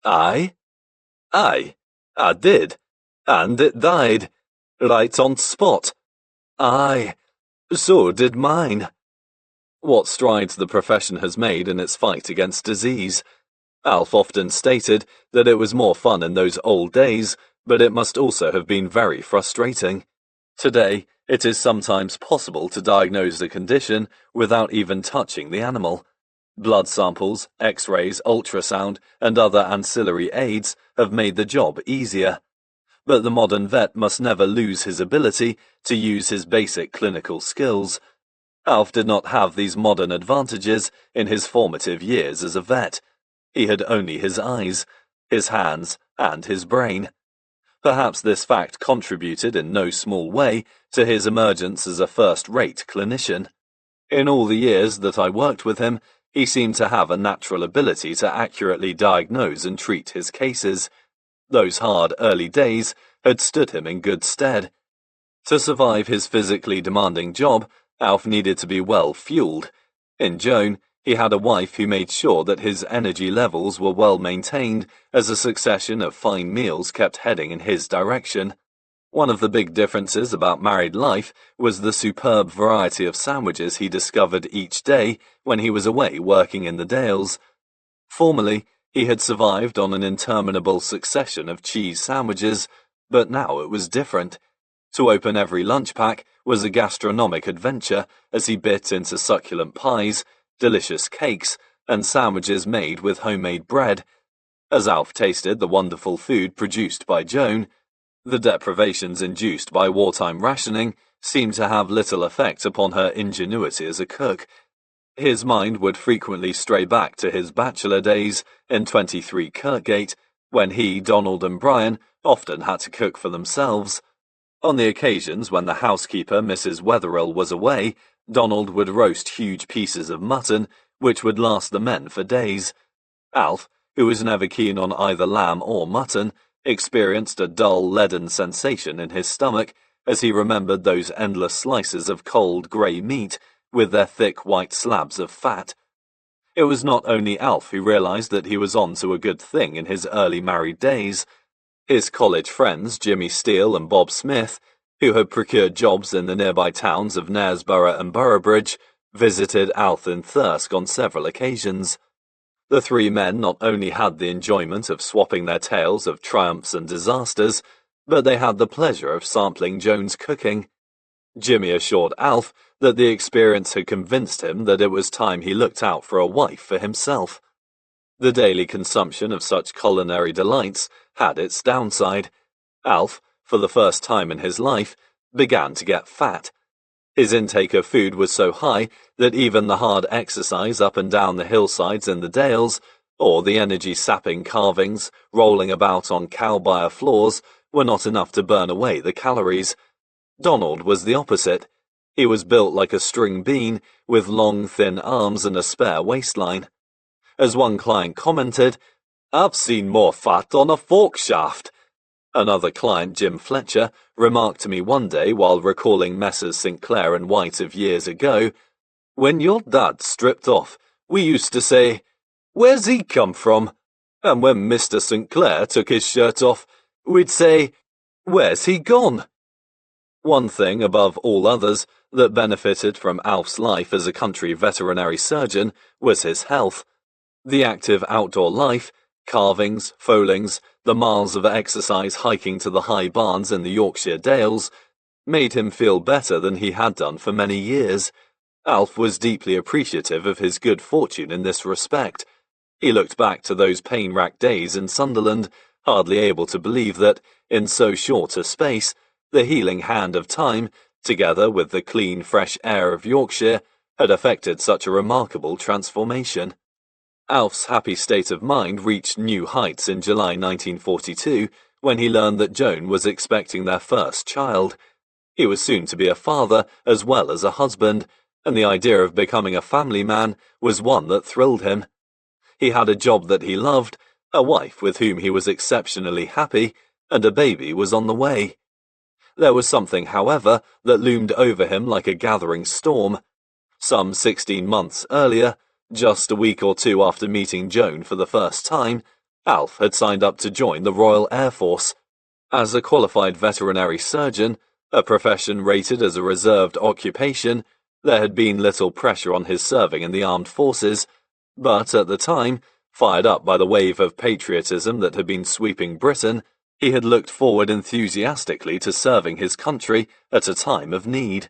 A: "Aye?" "Aye, I did, and it died, right on spot." "Aye, so did mine." What strides the profession has made in its fight against disease. Alf often stated that it was more fun in those old days, but it must also have been very frustrating. Today, it is sometimes possible to diagnose the condition without even touching the animal. Blood samples, X-rays, ultrasound, and other ancillary aids have made the job easier. But the modern vet must never lose his ability to use his basic clinical skills. Alf did not have these modern advantages in his formative years as a vet. He had only his eyes, his hands, and his brain. Perhaps this fact contributed in no small way to his emergence as a first-rate clinician. In all the years that I worked with him, he seemed to have a natural ability to accurately diagnose and treat his cases. Those hard early days had stood him in good stead. To survive his physically demanding job, Alf needed to be well fueled. In Joan, he had a wife who made sure that his energy levels were well maintained as a succession of fine meals kept heading in his direction. One of the big differences about married life was the superb variety of sandwiches he discovered each day when he was away working in the Dales. Formerly, he had survived on an interminable succession of cheese sandwiches, but now it was different. To open every lunch pack was a gastronomic adventure as he bit into succulent pies, delicious cakes, and sandwiches made with homemade bread. As Alf tasted the wonderful food produced by Joan, the deprivations induced by wartime rationing seemed to have little effect upon her ingenuity as a cook. His mind would frequently stray back to his bachelor days in 23 Kirkgate, when he, Donald, and Brian often had to cook for themselves. On the occasions when the housekeeper, Mrs. Wetherill, was away, Donald would roast huge pieces of mutton, which would last the men for days. Alf, who was never keen on either lamb or mutton, experienced a dull, leaden sensation in his stomach as he remembered those endless slices of cold, grey meat with their thick white slabs of fat. It was not only Alf who realized that he was on to a good thing in his early married days. His college friends, Jimmy Steele and Bob Smith, who had procured jobs in the nearby towns of Knaresborough and Boroughbridge, visited Alf in Thirsk on several occasions. The three men not only had the enjoyment of swapping their tales of triumphs and disasters, but they had the pleasure of sampling Joan's cooking. Jimmy assured Alf that the experience had convinced him that it was time he looked out for a wife for himself. The daily consumption of such culinary delights had its downside. Alf, for the first time in his life, began to get fat. His intake of food was so high that even the hard exercise up and down the hillsides in the Dales, or the energy-sapping carvings rolling about on cow-byre floors, were not enough to burn away the calories. Donald was the opposite. He was built like a string bean, with long, thin arms and a spare waistline. As one client commented, "I've seen more fat on a fork shaft." Another client, Jim Fletcher, remarked to me one day while recalling Messrs. Sinclair and White of years ago, "When your dad stripped off, we used to say, 'Where's he come from?' And when Mr. Sinclair took his shirt off, we'd say, 'Where's he gone?'" One thing above all others that benefited from Alf's life as a country veterinary surgeon was his health. The active outdoor life, carvings, foalings, the miles of exercise hiking to the high barns in the Yorkshire Dales, made him feel better than he had done for many years. Alf was deeply appreciative of his good fortune in this respect. He looked back to those pain-racked days in Sunderland, hardly able to believe that, in so short a space, the healing hand of time, together with the clean, fresh air of Yorkshire, had effected such a remarkable transformation. Alf's happy state of mind reached new heights in July 1942, when he learned that Joan was expecting their first child. He was soon to be a father as well as a husband, and the idea of becoming a family man was one that thrilled him. He had a job that he loved, a wife with whom he was exceptionally happy, and a baby was on the way. There was something, however, that loomed over him like a gathering storm. Some 16 months earlier, just a week or two after meeting Joan for the first time, Alf had signed up to join the Royal Air Force. As a qualified veterinary surgeon, a profession rated as a reserved occupation, there had been little pressure on his serving in the armed forces, but at the time, fired up by the wave of patriotism that had been sweeping Britain, he had looked forward enthusiastically to serving his country at a time of need.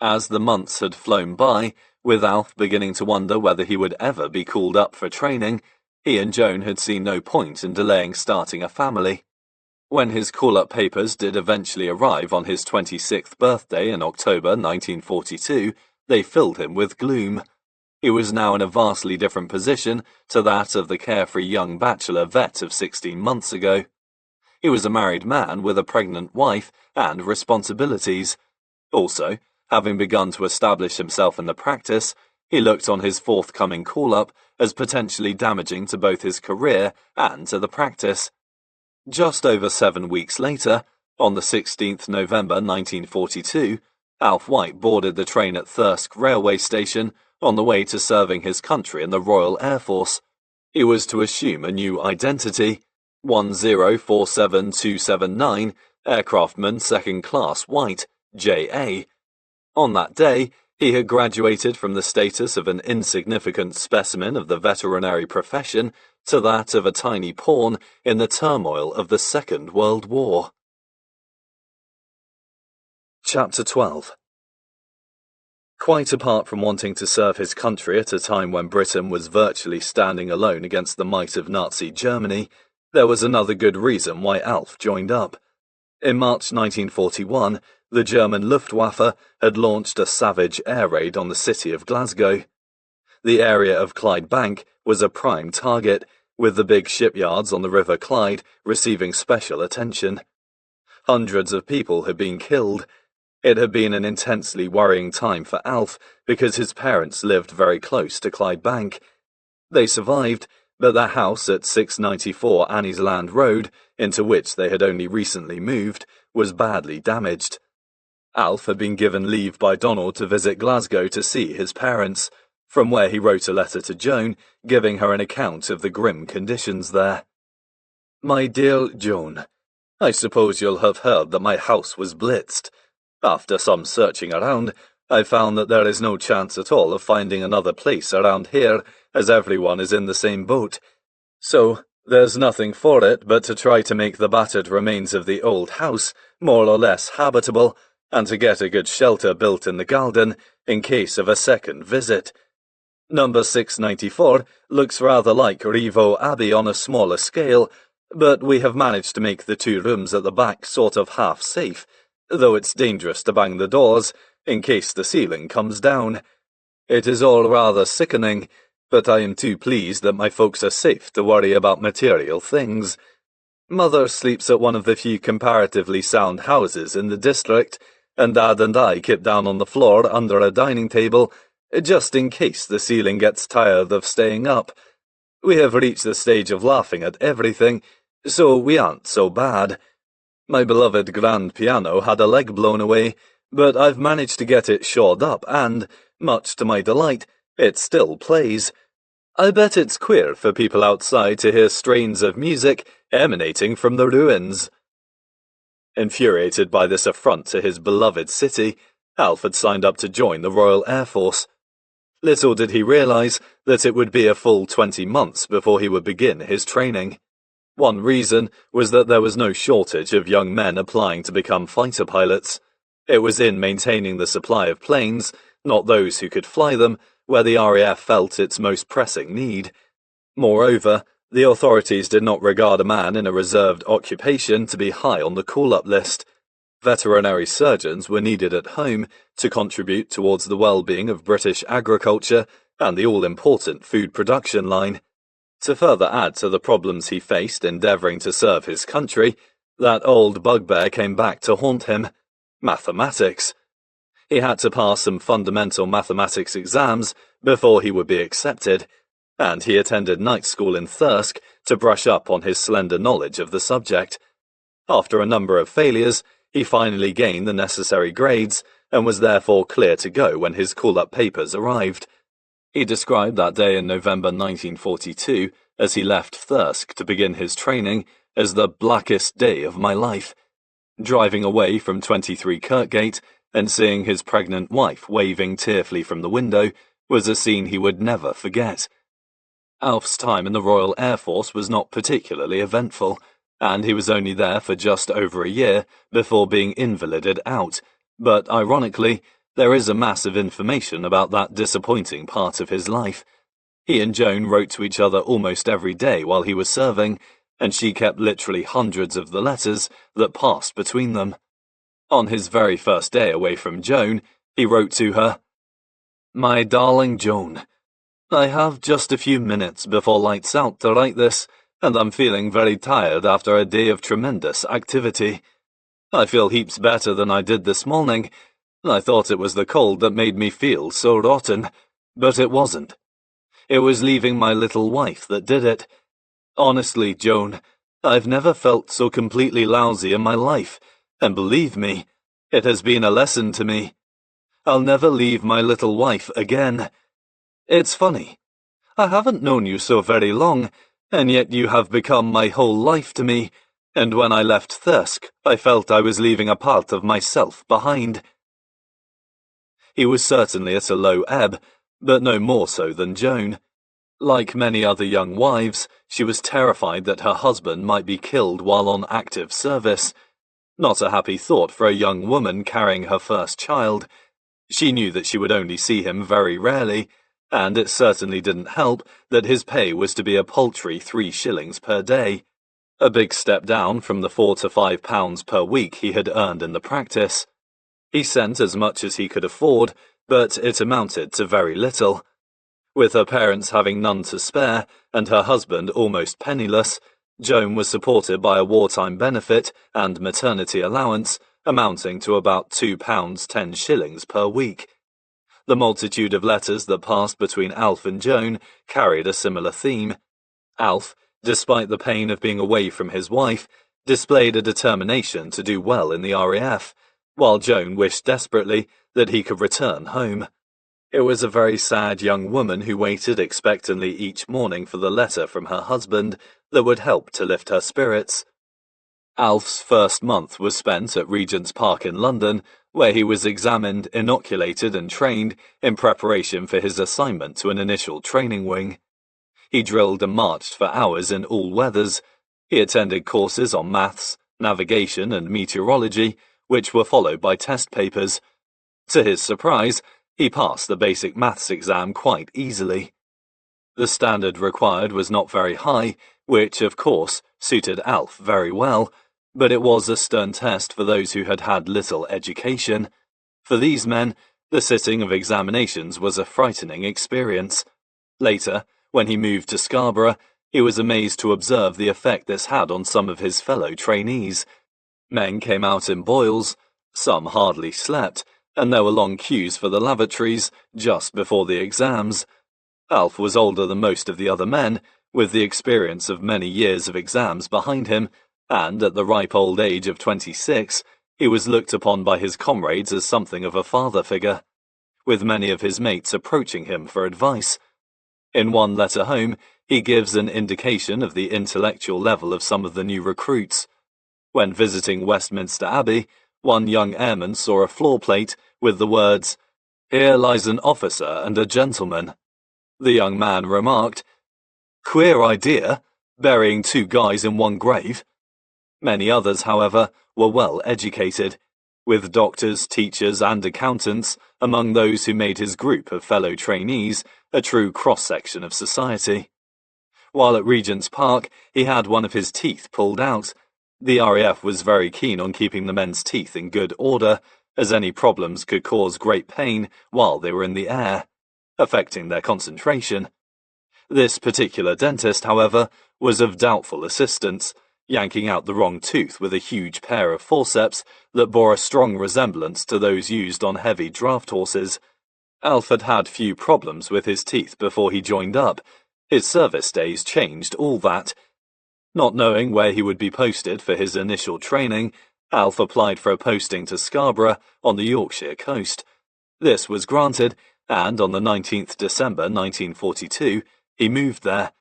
A: As the months had flown by, with Alf beginning to wonder whether he would ever be called up for training, he and Joan had seen no point in delaying starting a family. When his call-up papers did eventually arrive on his 26th birthday in October 1942, they filled him with gloom. He was now in a vastly different position to that of the carefree young bachelor vet of 16 months ago. He was a married man with a pregnant wife and responsibilities. Also, having begun to establish himself in the practice, he looked on his forthcoming call-up as potentially damaging to both his career and to the practice. Just over 7 weeks later, on the 16th November 1942, Alf White boarded the train at Thirsk railway station on the way to serving his country in the Royal Air Force. He was to assume a new identity, 1047279, Aircraftman 2nd Class White, J.A. On that day, he had graduated from the status of an insignificant specimen of the veterinary profession to that of a tiny pawn in the turmoil of the Second World War. Chapter 12. Quite apart from wanting to serve his country at a time when Britain was virtually standing alone against the might of Nazi Germany, there was another good reason why Alf joined up. In March 1941, the German Luftwaffe had launched a savage air raid on the city of Glasgow. The area of Clydebank was a prime target, with the big shipyards on the River Clyde receiving special attention. Hundreds of people had been killed. It had been an intensely worrying time for Alf because his parents lived very close to Clydebank. They survived, but their house at 694 Annie's Land Road, into which they had only recently moved, was badly damaged. Alf had been given leave by Donald to visit Glasgow to see his parents, from where he wrote a letter to Joan, giving her an account of the grim conditions there. My dear Joan, I suppose you'll have heard that my house was blitzed. After some searching around, I found that there is no chance at all of finding another place around here, as everyone is in the same boat. So, there's nothing for it but to try to make the battered remains of the old house more or less habitable, and to get a good shelter built in the garden in case of a second visit. Number 694 looks rather like Revo Abbey on a smaller scale, but we have managed to make the 2 rooms at the back sort of half safe, though it's dangerous to bang the doors in case the ceiling comes down. It is all rather sickening, but I am too pleased that my folks are safe to worry about material things. Mother sleeps at one of the few comparatively sound houses in the district, and Dad and I keep down on the floor under a dining table, just in case the ceiling gets tired of staying up. We have reached the stage of laughing at everything, so we aren't so bad. My beloved grand piano had a leg blown away, but I've managed to get it shored up and, much to my delight, it still plays. I bet it's queer for people outside to hear strains of music emanating from the ruins. Infuriated by this affront to his beloved city, Alf had signed up to join the Royal Air Force. Little did he realize that it would be a full 20 months before he would begin his training. One reason was that there was no shortage of young men applying to become fighter pilots. It was in maintaining the supply of planes, not those who could fly them, where the RAF felt its most pressing need. Moreover, the authorities did not regard a man in a reserved occupation to be high on the call-up list. Veterinary surgeons were needed at home to contribute towards the well-being of British agriculture and the all-important food production line. To further add to the problems he faced endeavouring to serve his country, that old bugbear came back to haunt him: mathematics. He had to pass some fundamental mathematics exams before he would be accepted, and he attended night school in Thirsk to brush up on his slender knowledge of the subject. After a number of failures, he finally gained the necessary grades and was therefore clear to go when his call-up papers arrived. He described that day in November 1942, as he left Thirsk to begin his training, as the blackest day of my life. Driving away from 23 Kirkgate and seeing his pregnant wife waving tearfully from the window was a scene he would never forget. Alf's time in the Royal Air Force was not particularly eventful, and he was only there for just over a year before being invalided out, but ironically, there is a mass of information about that disappointing part of his life. He and Joan wrote to each other almost every day while he was serving, and she kept literally hundreds of the letters that passed between them. On his very first day away from Joan, he wrote to her, "My darling Joan, I have just a few minutes before lights out to write this, and I'm feeling very tired after a day of tremendous activity. I feel heaps better than I did this morning. I thought it was the cold that made me feel so rotten, but it wasn't. It was leaving my little wife that did it. Honestly, Joan, I've never felt so completely lousy in my life, and believe me, it has been a lesson to me. I'll never leave my little wife again. It's funny. I haven't known you so very long, and yet you have become my whole life to me, and when I left Thirsk, I felt I was leaving a part of myself behind." He was certainly at a low ebb, but no more so than Joan. Like many other young wives, she was terrified that her husband might be killed while on active service. Not a happy thought for a young woman carrying her first child. She knew that she would only see him very rarely, and it certainly didn't help that his pay was to be a paltry 3 shillings per day, a big step down from the £4 to £5 per week he had earned in the practice. He sent as much as he could afford, but it amounted to very little. With her parents having none to spare, and her husband almost penniless, Joan was supported by a wartime benefit and maternity allowance, amounting to about £2 10 shillings per week. The multitude of letters that passed between Alf and Joan carried a similar theme. Alf, despite the pain of being away from his wife, displayed a determination to do well in the RAF, while Joan wished desperately that he could return home. It was a very sad young woman who waited expectantly each morning for the letter from her husband that would help to lift her spirits. Alf's first month was spent at Regent's Park in London, where he was examined, inoculated and trained in preparation for his assignment to an initial training wing. He drilled and marched for hours in all weathers. He attended courses on maths, navigation and meteorology, which were followed by test papers. To his surprise, he passed the basic maths exam quite easily. The standard required was not very high, which, of course, suited Alf very well, but it was a stern test for those who had had little education. For these men, the sitting of examinations was a frightening experience. Later, when he moved to Scarborough, he was amazed to observe the effect this had on some of his fellow trainees. Men came out in boils, some hardly slept, and there were long queues for the lavatories just before the exams. Alf was older than most of the other men, with the experience of many years of exams behind him, and at the ripe old age of 26, he was looked upon by his comrades as something of a father figure, with many of his mates approaching him for advice. In one letter home, he gives an indication of the intellectual level of some of the new recruits. When visiting Westminster Abbey, one young airman saw a floor plate with the words, "Here lies an officer and a gentleman." The young man remarked, "Queer idea, burying 2 guys in one grave." Many others, however, were well educated, with doctors, teachers and accountants among those who made his group of fellow trainees a true cross-section of society. While at Regent's Park, he had one of his teeth pulled out. The RAF was very keen on keeping the men's teeth in good order, as any problems could cause great pain while they were in the air, affecting their concentration. This particular dentist, however, was of doubtful assistance, yanking out the wrong tooth with a huge pair of forceps that bore a strong resemblance to those used on heavy draft horses. Alf had had few problems with his teeth before he joined up, His service days changed all that. Not knowing where he would be posted for his initial training, Alf applied for a posting to Scarborough on the Yorkshire coast. This was granted, and on the 19th December 1942, he moved there,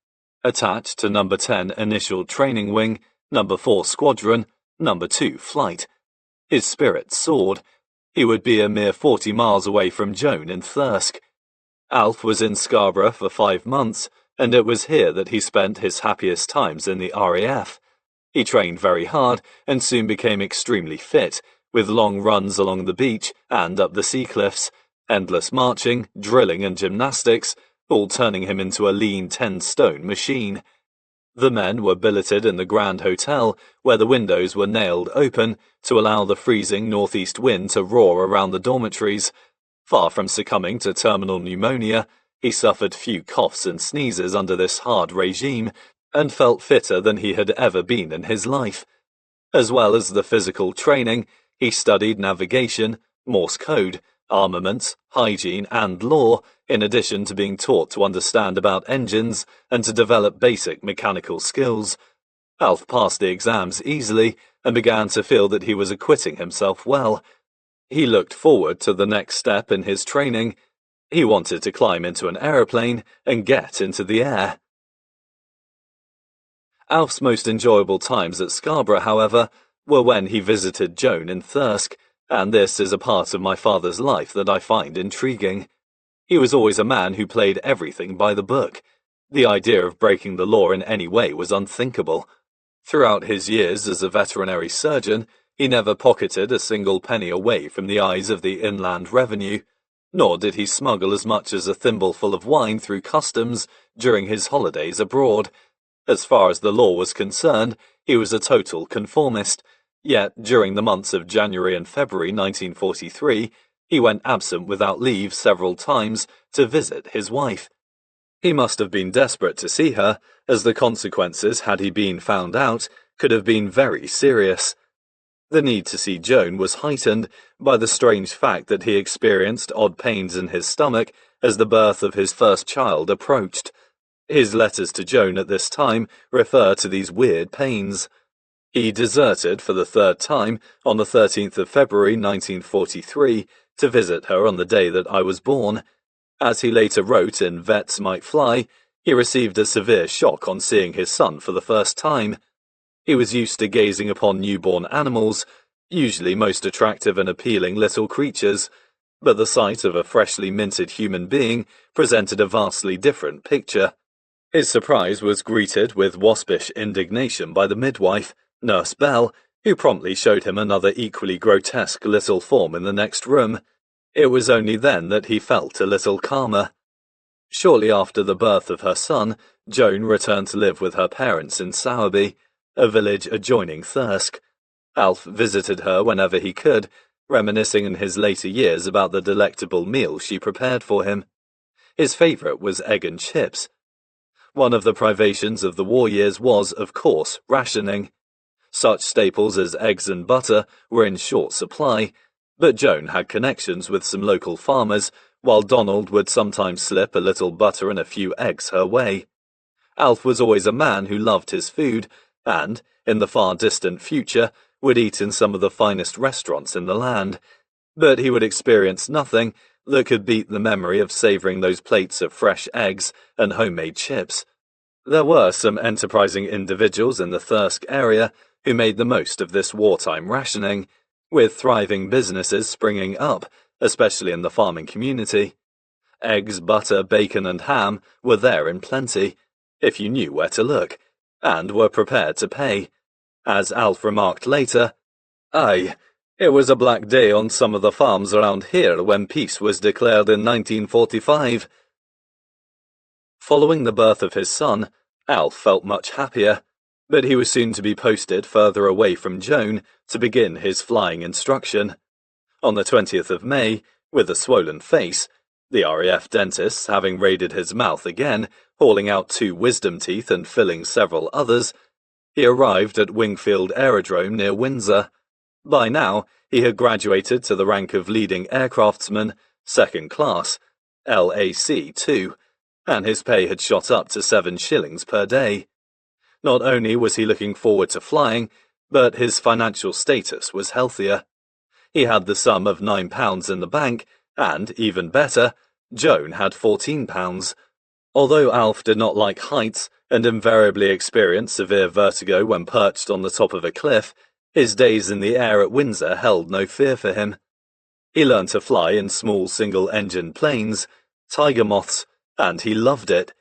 A: attached to No. 10 Initial Training Wing, No. 4 Squadron, No. 2 Flight. His spirits soared. He would be a mere 40 miles away from Joan in Thirsk. Alf was in Scarborough for 5 months, and it was here that he spent his happiest times in the RAF. He trained very hard and soon became extremely fit, with long runs along the beach and up the sea cliffs, endless marching, drilling and gymnastics, all turning him into a lean 10-stone machine. The men were billeted in the Grand Hotel, where the windows were nailed open to allow the freezing northeast wind to roar around the dormitories. Far from succumbing to terminal pneumonia, he suffered few coughs and sneezes under this hard regime, and felt fitter than he had ever been in his life. As well as the physical training, he studied navigation, Morse code, armaments, hygiene and law, in addition to being taught to understand about engines and to develop basic mechanical skills. Alf passed the exams easily and began to feel that he was acquitting himself well. He looked forward to the next step in his training. He wanted to climb into an aeroplane and get into the air. Alf's most enjoyable times at Scarborough, however, were when he visited Joan in Thirsk, and this is a part of my father's life that I find intriguing. He was always a man who played everything by the book. The idea of breaking the law in any way was unthinkable. Throughout his years as a veterinary surgeon, he never pocketed a single penny away from the eyes of the Inland Revenue, nor did he smuggle as much as a thimbleful of wine through customs during his holidays abroad. As far as the law was concerned, he was a total conformist, yet during the months of January and February 1943, he went absent without leave several times to visit his wife. He must have been desperate to see her, as the consequences, had he been found out, could have been very serious. The need to see Joan was heightened by the strange fact that he experienced odd pains in his stomach as the birth of his first child approached. His letters to Joan at this time refer to these weird pains. He deserted for the 3rd time on the 13th of February 1943 to visit her on the day that I was born. As he later wrote in Vets Might Fly, he received a severe shock on seeing his son for the first time. He was used to gazing upon newborn animals, usually most attractive and appealing little creatures, but the sight of a freshly minted human being presented a vastly different picture. His surprise was greeted with waspish indignation by the midwife, Nurse Bell, who promptly showed him another equally grotesque little form in the next room. It was only then that he felt a little calmer. Shortly after the birth of her son, Joan returned to live with her parents in Sowerby, a village adjoining Thirsk. Alf visited her whenever he could, reminiscing in his later years about the delectable meals she prepared for him. His favourite was egg and chips. One of the privations of the war years was, of course, rationing. Such staples as eggs and butter were in short supply, but Joan had connections with some local farmers, while Donald would sometimes slip a little butter and a few eggs her way. Alf was always a man who loved his food, and, in the far distant future, would eat in some of the finest restaurants in the land, but he would experience nothing that could beat the memory of savouring those plates of fresh eggs and homemade chips. There were some enterprising individuals in the Thirsk area who made the most of this wartime rationing, with thriving businesses springing up, especially in the farming community. Eggs, butter, bacon and ham were there in plenty, if you knew where to look, and were prepared to pay. As Alf remarked later, "Aye, it was a black day on some of the farms around here when peace was declared in 1945. Following the birth of his son, Alf felt much happier, but he was soon to be posted further away from Joan to begin his flying instruction. On the 20th of May, with a swollen face, the RAF dentists having raided his mouth again, hauling out 2 wisdom teeth and filling several others, he arrived at Wingfield Aerodrome near Windsor. By now, he had graduated to the rank of leading aircraftsman, 2nd class, LAC 2, and his pay had shot up to 7 shillings per day. Not only was he looking forward to flying, but his financial status was healthier. He had the sum of £9 in the bank, and, even better, Joan had £14. Although Alf did not like heights and invariably experienced severe vertigo when perched on the top of a cliff, his days in the air at Windsor held no fear for him. He learned to fly in small single-engine planes, tiger moths, and he loved it.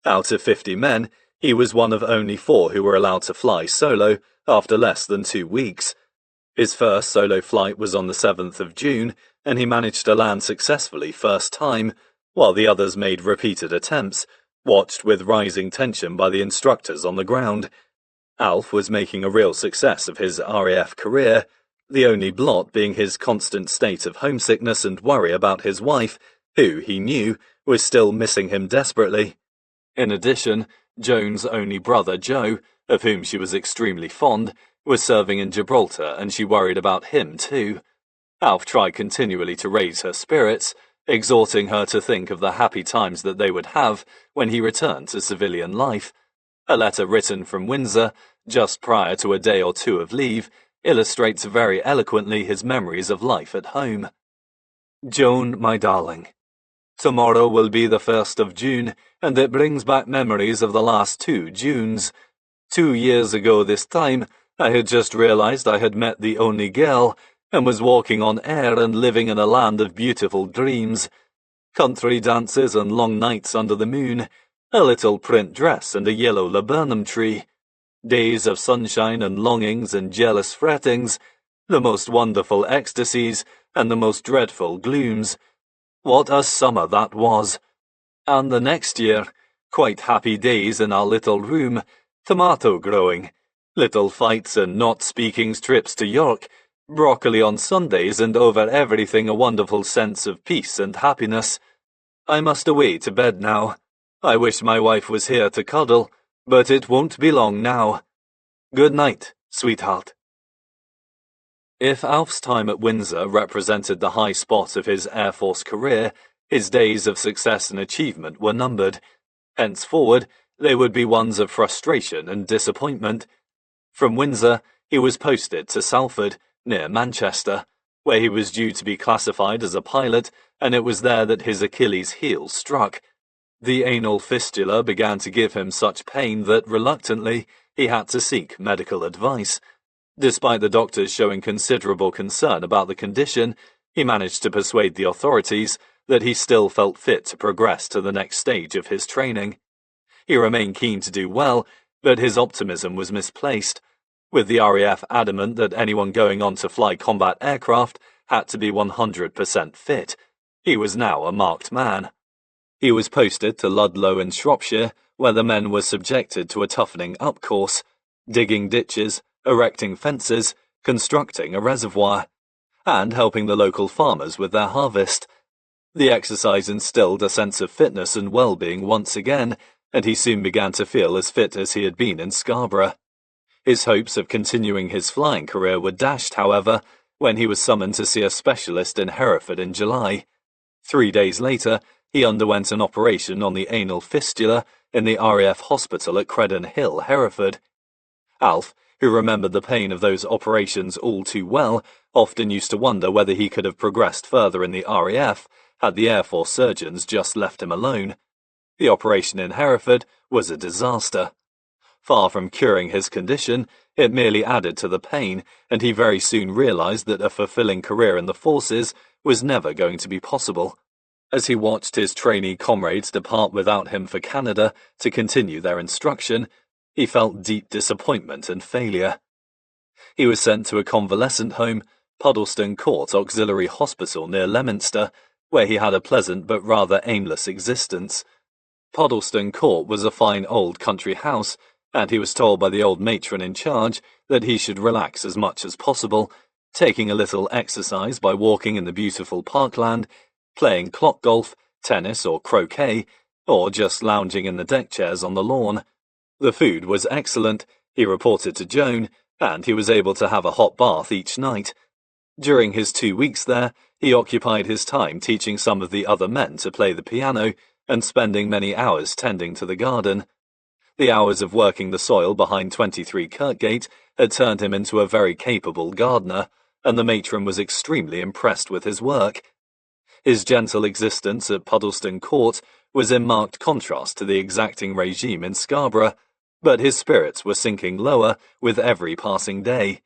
A: Out of 50 men, he was one of only 4 who were allowed to fly solo after less than 2 weeks. His first solo flight was on the 7th of June, and he managed to land successfully first time, while the others made repeated attempts, watched with rising tension by the instructors on the ground. Alf was making a real success of his RAF career, the only blot being his constant state of homesickness and worry about his wife, who, he knew, was still missing him desperately. In addition, Joan's only brother, Joe, of whom she was extremely fond, was serving in Gibraltar, and she worried about him too. Alf tried continually to raise her spirits, exhorting her to think of the happy times that they would have when he returned to civilian life. A letter written from Windsor, just prior to a day or 2 of leave, illustrates very eloquently his memories of life at home. Joan, my darling, tomorrow will be the 1st of June, and it brings back memories of the last 2 Junes. 2 years ago this time, I had just realized I had met the only girl, and was walking on air and living in a land of beautiful dreams. Country dances and long nights under the moon, a little print dress and a yellow laburnum tree. Days of sunshine and longings and jealous frettings, the most wonderful ecstasies and the most dreadful glooms. What a summer that was! And the next year, quite happy days in our little room, tomato growing, little fights and not-speaking trips to York, broccoli on Sundays, and over everything a wonderful sense of peace and happiness. I must away to bed now. I wish my wife was here to cuddle, but it won't be long now. Good night, sweetheart. If Alf's time at Windsor represented the high spot of his Air Force career, his days of success and achievement were numbered. Henceforward, they would be ones of frustration and disappointment. From Windsor, he was posted to Salford, near Manchester, where he was due to be classified as a pilot, and it was there that his Achilles heel struck. The anal fistula began to give him such pain that, reluctantly, he had to seek medical advice. Despite the doctors showing considerable concern about the condition, he managed to persuade the authorities that he still felt fit to progress to the next stage of his training. He remained keen to do well, but his optimism was misplaced. With the RAF adamant that anyone going on to fly combat aircraft had to be 100% fit, he was now a marked man. He was posted to Ludlow in Shropshire, where the men were subjected to a toughening up course, digging ditches, erecting fences, constructing a reservoir, and helping the local farmers with their harvest. The exercise instilled a sense of fitness and well-being once again, and he soon began to feel as fit as he had been in Scarborough. His hopes of continuing his flying career were dashed, however, when he was summoned to see a specialist in Hereford in July. 3 days later, he underwent an operation on the anal fistula in the RAF hospital at Credon Hill, Hereford. Alf, who remembered the pain of those operations all too well, often used to wonder whether he could have progressed further in the RAF had the Air Force surgeons just left him alone. The operation in Hereford was a disaster. Far from curing his condition, it merely added to the pain, and he very soon realized that a fulfilling career in the forces was never going to be possible. As he watched his trainee comrades depart without him for Canada to continue their instruction, he felt deep disappointment and failure. He was sent to a convalescent home, Puddleston Court Auxiliary Hospital near Leominster, where he had a pleasant but rather aimless existence. Puddleston Court was a fine old country house, and he was told by the old matron in charge that he should relax as much as possible, taking a little exercise by walking in the beautiful parkland, playing clock golf, tennis or croquet, or just lounging in the deck chairs on the lawn. The food was excellent, he reported to Joan, and he was able to have a hot bath each night. During his 2 weeks there, he occupied his time teaching some of the other men to play the piano, and spending many hours tending to the garden. The hours of working the soil behind 23 Kirkgate had turned him into a very capable gardener, and the matron was extremely impressed with his work. His gentle existence at Puddleston Court was in marked contrast to the exacting regime in Scarborough, but his spirits were sinking lower with every passing day.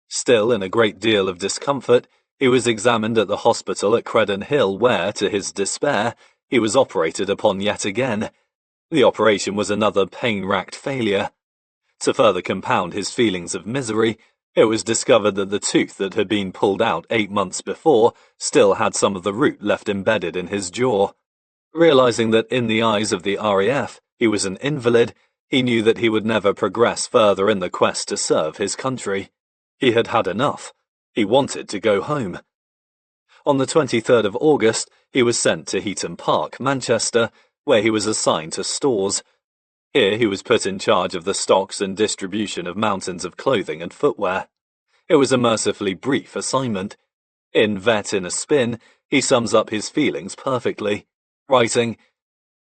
A: Still in a great deal of discomfort, he was examined at the hospital at Credon Hill where, to his despair, he was operated upon yet again. The operation was another pain-racked failure. To further compound his feelings of misery, it was discovered that the tooth that had been pulled out 8 months before still had some of the root left embedded in his jaw. Realizing that in the eyes of the RAF he was an invalid, he knew that he would never progress further in the quest to serve his country. He had had enough. He wanted to go home. On the 23rd of August, he was sent to Heaton Park, Manchester, where he was assigned to stores. Here he was put in charge of the stocks and distribution of mountains of clothing and footwear. It was a mercifully brief assignment. In Vet in a Spin, he sums up his feelings perfectly, writing,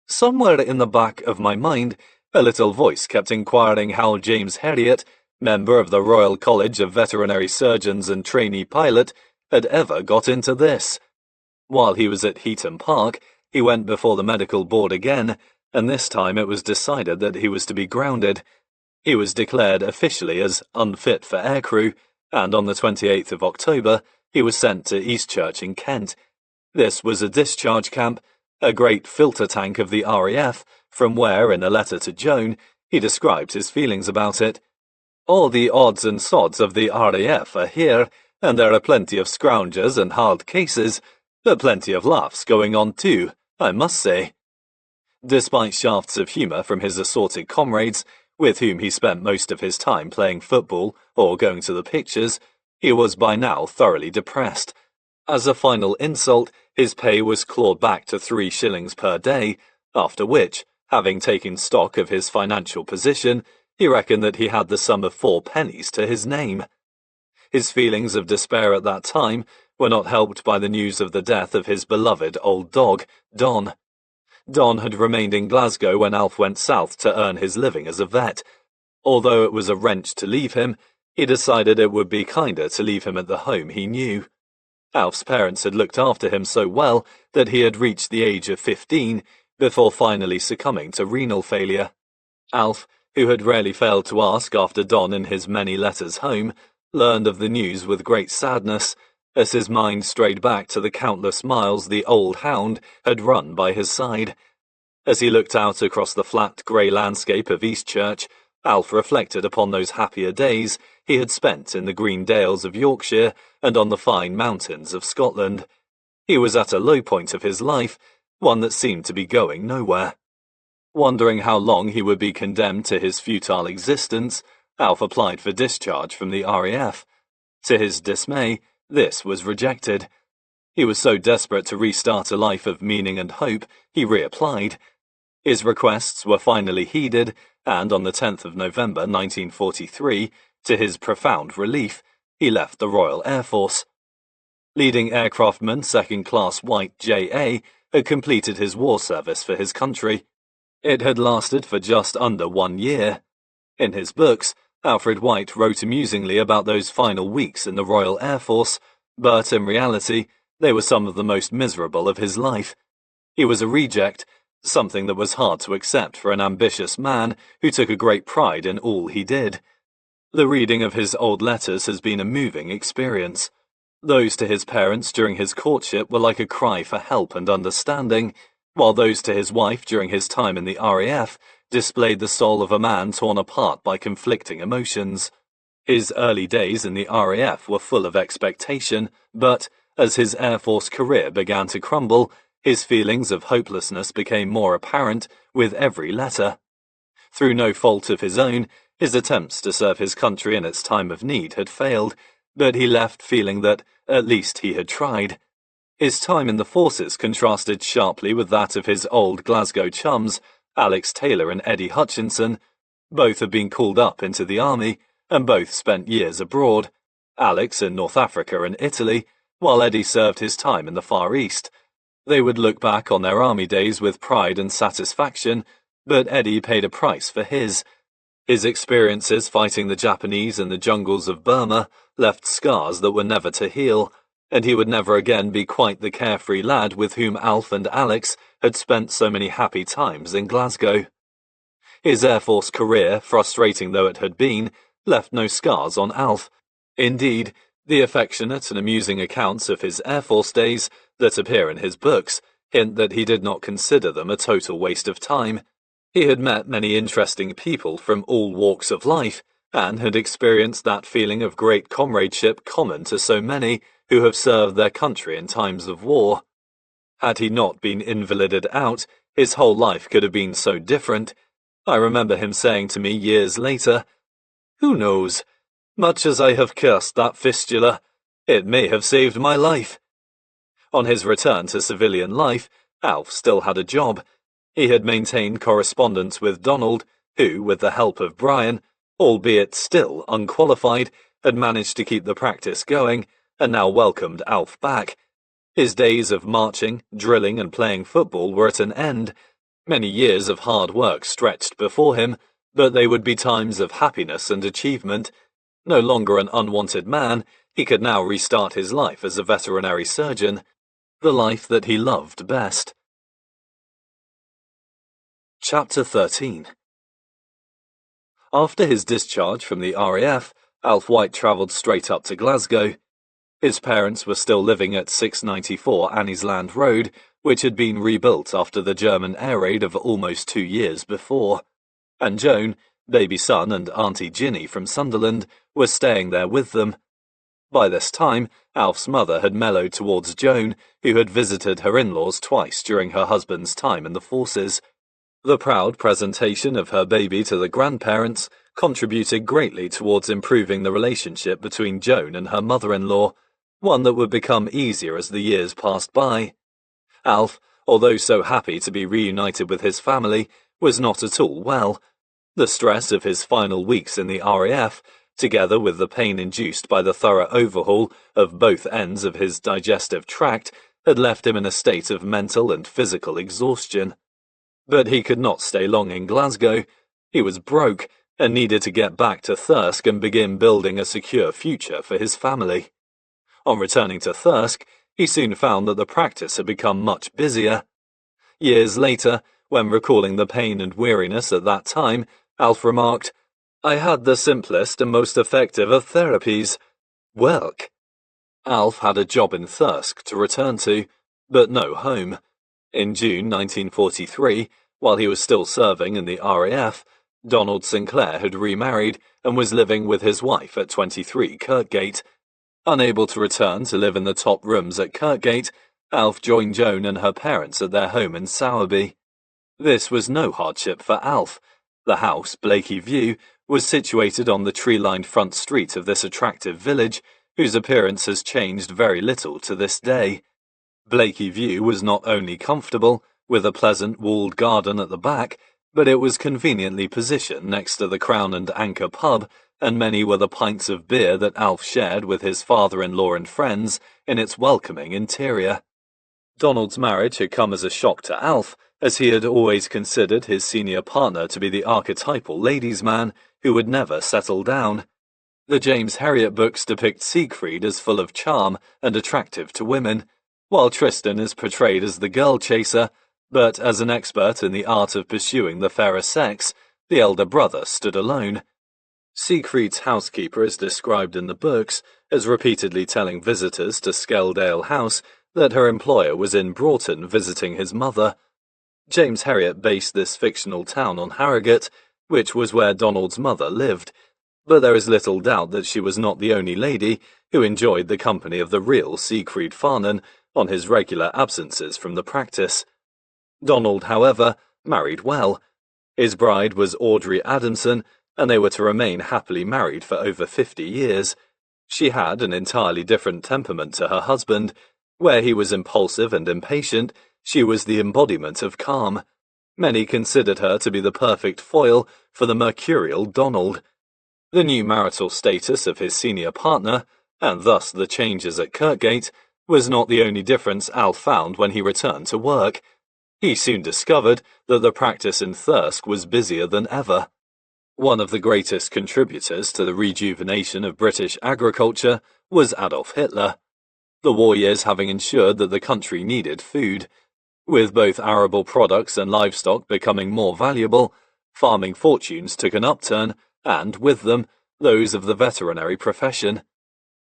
A: "Somewhere in the back of my mind, a little voice kept inquiring how James Herriot, member of the Royal College of Veterinary Surgeons and trainee pilot, had ever got into this." While he was at Heaton Park, he went before the medical board again, and this time it was decided that he was to be grounded. He was declared officially as unfit for aircrew, and on the 28th of October, he was sent to Eastchurch in Kent. This was a discharge camp, a great filter tank of the RAF, from where, in a letter to Joan, he described his feelings about it. "All the odds and sods of the RAF are here, and there are plenty of scroungers and hard cases, but plenty of laughs going on too, I must say." Despite shafts of humour from his assorted comrades, with whom he spent most of his time playing football or going to the pictures, he was by now thoroughly depressed. As a final insult, his pay was clawed back to 3 shillings per day, after which, having taken stock of his financial position, he reckoned that he had the sum of 4 pennies to his name. His feelings of despair at that time were not helped by the news of the death of his beloved old dog, Don. Don had remained in Glasgow when Alf went south to earn his living as a vet. Although it was a wrench to leave him, he decided it would be kinder to leave him at the home he knew. Alf's parents had looked after him so well that he had reached the age of 15 before finally succumbing to renal failure. Alf, who had rarely failed to ask after Don in his many letters home, learned of the news with great sadness, as his mind strayed back to the countless miles the old hound had run by his side. As he looked out across the flat grey landscape of Eastchurch, Alf reflected upon those happier days he had spent in the green dales of Yorkshire and on the fine mountains of Scotland. He was at a low point of his life, one that seemed to be going nowhere. Wondering how long he would be condemned to his futile existence, Alf applied for discharge from the RAF. To his dismay, this was rejected. He was so desperate to restart a life of meaning and hope, he reapplied. His requests were finally heeded, and on the 10th of November 1943, to his profound relief, he left the Royal Air Force. Leading aircraftman Second Class White J.A. had completed his war service for his country. It had lasted for just under 1 year. In his books, Alfred White wrote amusingly about those final weeks in the Royal Air Force, but in reality, they were some of the most miserable of his life. He was a reject, something that was hard to accept for an ambitious man who took a great pride in all he did. The reading of his old letters has been a moving experience. Those to his parents during his courtship were like a cry for help and understanding, while those to his wife during his time in the RAF displayed the soul of a man torn apart by conflicting emotions. His early days in the RAF were full of expectation, but, as his Air Force career began to crumble, his feelings of hopelessness became more apparent with every letter. Through no fault of his own, his attempts to serve his country in its time of need had failed, but he left feeling that, at least he had tried. His time in the forces contrasted sharply with that of his old Glasgow chums, Alex Taylor and Eddie Hutchinson. Both had been called up into the army, and both spent years abroad, Alex in North Africa and Italy, while Eddie served his time in the Far East. They would look back on their army days with pride and satisfaction, but Eddie paid a price for his. His experiences fighting the Japanese in the jungles of Burma left scars that were never to heal, and he would never again be quite the carefree lad with whom Alf and Alex had spent so many happy times in Glasgow. His Air Force career, frustrating though it had been, left no scars on Alf. Indeed, the affectionate and amusing accounts of his Air Force days that appear in his books hint that he did not consider them a total waste of time. He had met many interesting people from all walks of life, and had experienced that feeling of great comradeship common to so many who have served their country in times of war. Had he not been invalided out, his whole life could have been so different. I remember him saying to me years later, "Who knows? Much as I have cursed that fistula, it may have saved my life." On his return to civilian life, Alf still had a job. He had maintained correspondence with Donald, who, with the help of Brian, albeit still unqualified, had managed to keep the practice going, and now welcomed Alf back. His days of marching, drilling, and playing football were at an end. Many years of hard work stretched before him, but they would be times of happiness and achievement. No longer an unwanted man, he could now restart his life as a veterinary surgeon, the life that he loved best. Chapter 13. After his discharge from the RAF, Alf White travelled straight up to Glasgow. His parents were still living at 694 Annie's Land Road, which had been rebuilt after the German air raid of almost 2 years before, and Joan, baby son, and Auntie Ginny from Sunderland were staying there with them. By this time, Alf's mother had mellowed towards Joan, who had visited her in-laws twice during her husband's time in the forces. The proud presentation of her baby to the grandparents contributed greatly towards improving the relationship between Joan and her mother-in-law, one that would become easier as the years passed by. Alf, although so happy to be reunited with his family, was not at all well. The stress of his final weeks in the RAF, together with the pain induced by the thorough overhaul of both ends of his digestive tract, had left him in a state of mental and physical exhaustion. But he could not stay long in Glasgow. He was broke and needed to get back to Thirsk and begin building a secure future for his family. On returning to Thirsk, he soon found that the practice had become much busier. Years later, when recalling the pain and weariness at that time, Alf remarked, "I had the simplest and most effective of therapies, work." Alf had a job in Thirsk to return to, but no home. In June 1943, while he was still serving in the RAF, Donald Sinclair had remarried and was living with his wife at 23 Kirkgate. Unable to return to live in the top rooms at Kirkgate, Alf joined Joan and her parents at their home in Sowerby. This was no hardship for Alf. The house, Blakey View, was situated on the tree-lined front street of this attractive village, whose appearance has changed very little to this day. Blakey View was not only comfortable, with a pleasant walled garden at the back, but it was conveniently positioned next to the Crown and Anchor pub, and many were the pints of beer that Alf shared with his father-in-law and friends in its welcoming interior. Donald's marriage had come as a shock to Alf, as he had always considered his senior partner to be the archetypal ladies' man who would never settle down. The James Herriot books depict Siegfried as full of charm and attractive to women, while Tristan is portrayed as the girl chaser, but as an expert in the art of pursuing the fairer sex, the elder brother stood alone. Siegfried's housekeeper is described in the books as repeatedly telling visitors to Skeldale House that her employer was in Broughton visiting his mother. James Herriot based this fictional town on Harrogate, which was where Donald's mother lived, but there is little doubt that she was not the only lady who enjoyed the company of the real Siegfried Farnan on his regular absences from the practice. Donald, however, married well. His bride was Audrey Adamson, and they were to remain happily married for over 50 years. She had an entirely different temperament to her husband. Where he was impulsive and impatient, she was the embodiment of calm. Many considered her to be the perfect foil for the mercurial Donald. The new marital status of his senior partner, and thus the changes at Kirkgate, was not the only difference Alf found when he returned to work. He soon discovered that the practice in Thirsk was busier than ever. One of the greatest contributors to the rejuvenation of British agriculture was Adolf Hitler, the war years having ensured that the country needed food. With both arable products and livestock becoming more valuable, farming fortunes took an upturn, and, with them, those of the veterinary profession.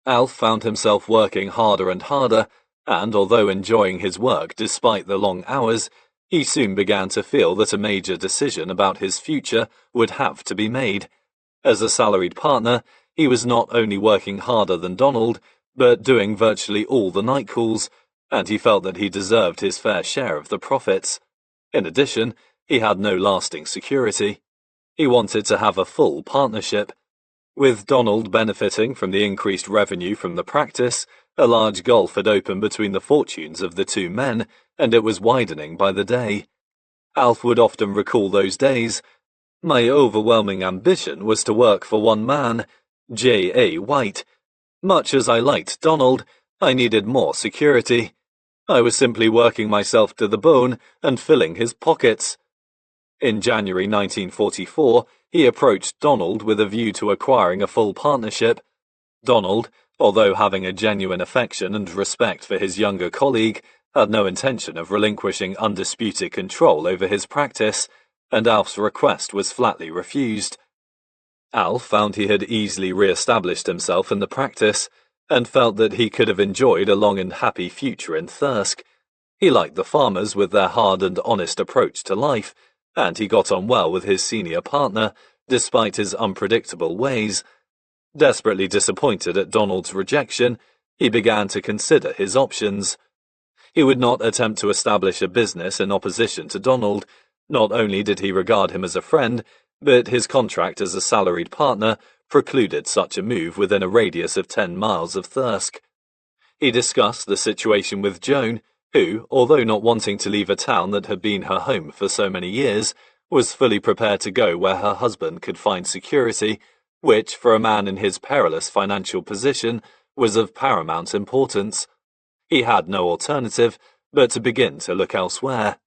A: Alf found himself working harder and harder, and although enjoying his work despite the long hours, he soon began to feel that a major decision about his future would have to be made. As a salaried partner, he was not only working harder than Donald, but doing virtually all the night calls, and he felt that he deserved his fair share of the profits. In addition, he had no lasting security. He wanted to have a full partnership. With Donald benefiting from the increased revenue from the practice, a large gulf had opened between the fortunes of the two men, and it was widening by the day. Alf would often recall those days. My overwhelming ambition was to work for one man, J.A. White. Much as I liked Donald, I needed more security. I was simply working myself to the bone and filling his pockets. In January 1944, he approached Donald with a view to acquiring a full partnership. Donald, although having a genuine affection and respect for his younger colleague, had no intention of relinquishing undisputed control over his practice, and Alf's request was flatly refused. Alf found he had easily re-established himself in the practice, and felt that he could have enjoyed a long and happy future in Thirsk. He liked the farmers with their hard and honest approach to life, and he got on well with his senior partner, despite his unpredictable ways. Desperately disappointed at Donald's rejection, he began to consider his options. He would not attempt to establish a business in opposition to Donald. Not only did he regard him as a friend, but his contract as a salaried partner precluded such a move within a radius of 10 miles of Thirsk. He discussed the situation with Joan, who, although not wanting to leave a town that had been her home for so many years, was fully prepared to go where her husband could find security, which, for a man in his perilous financial position, was of paramount importance. He had no alternative but to begin to look elsewhere.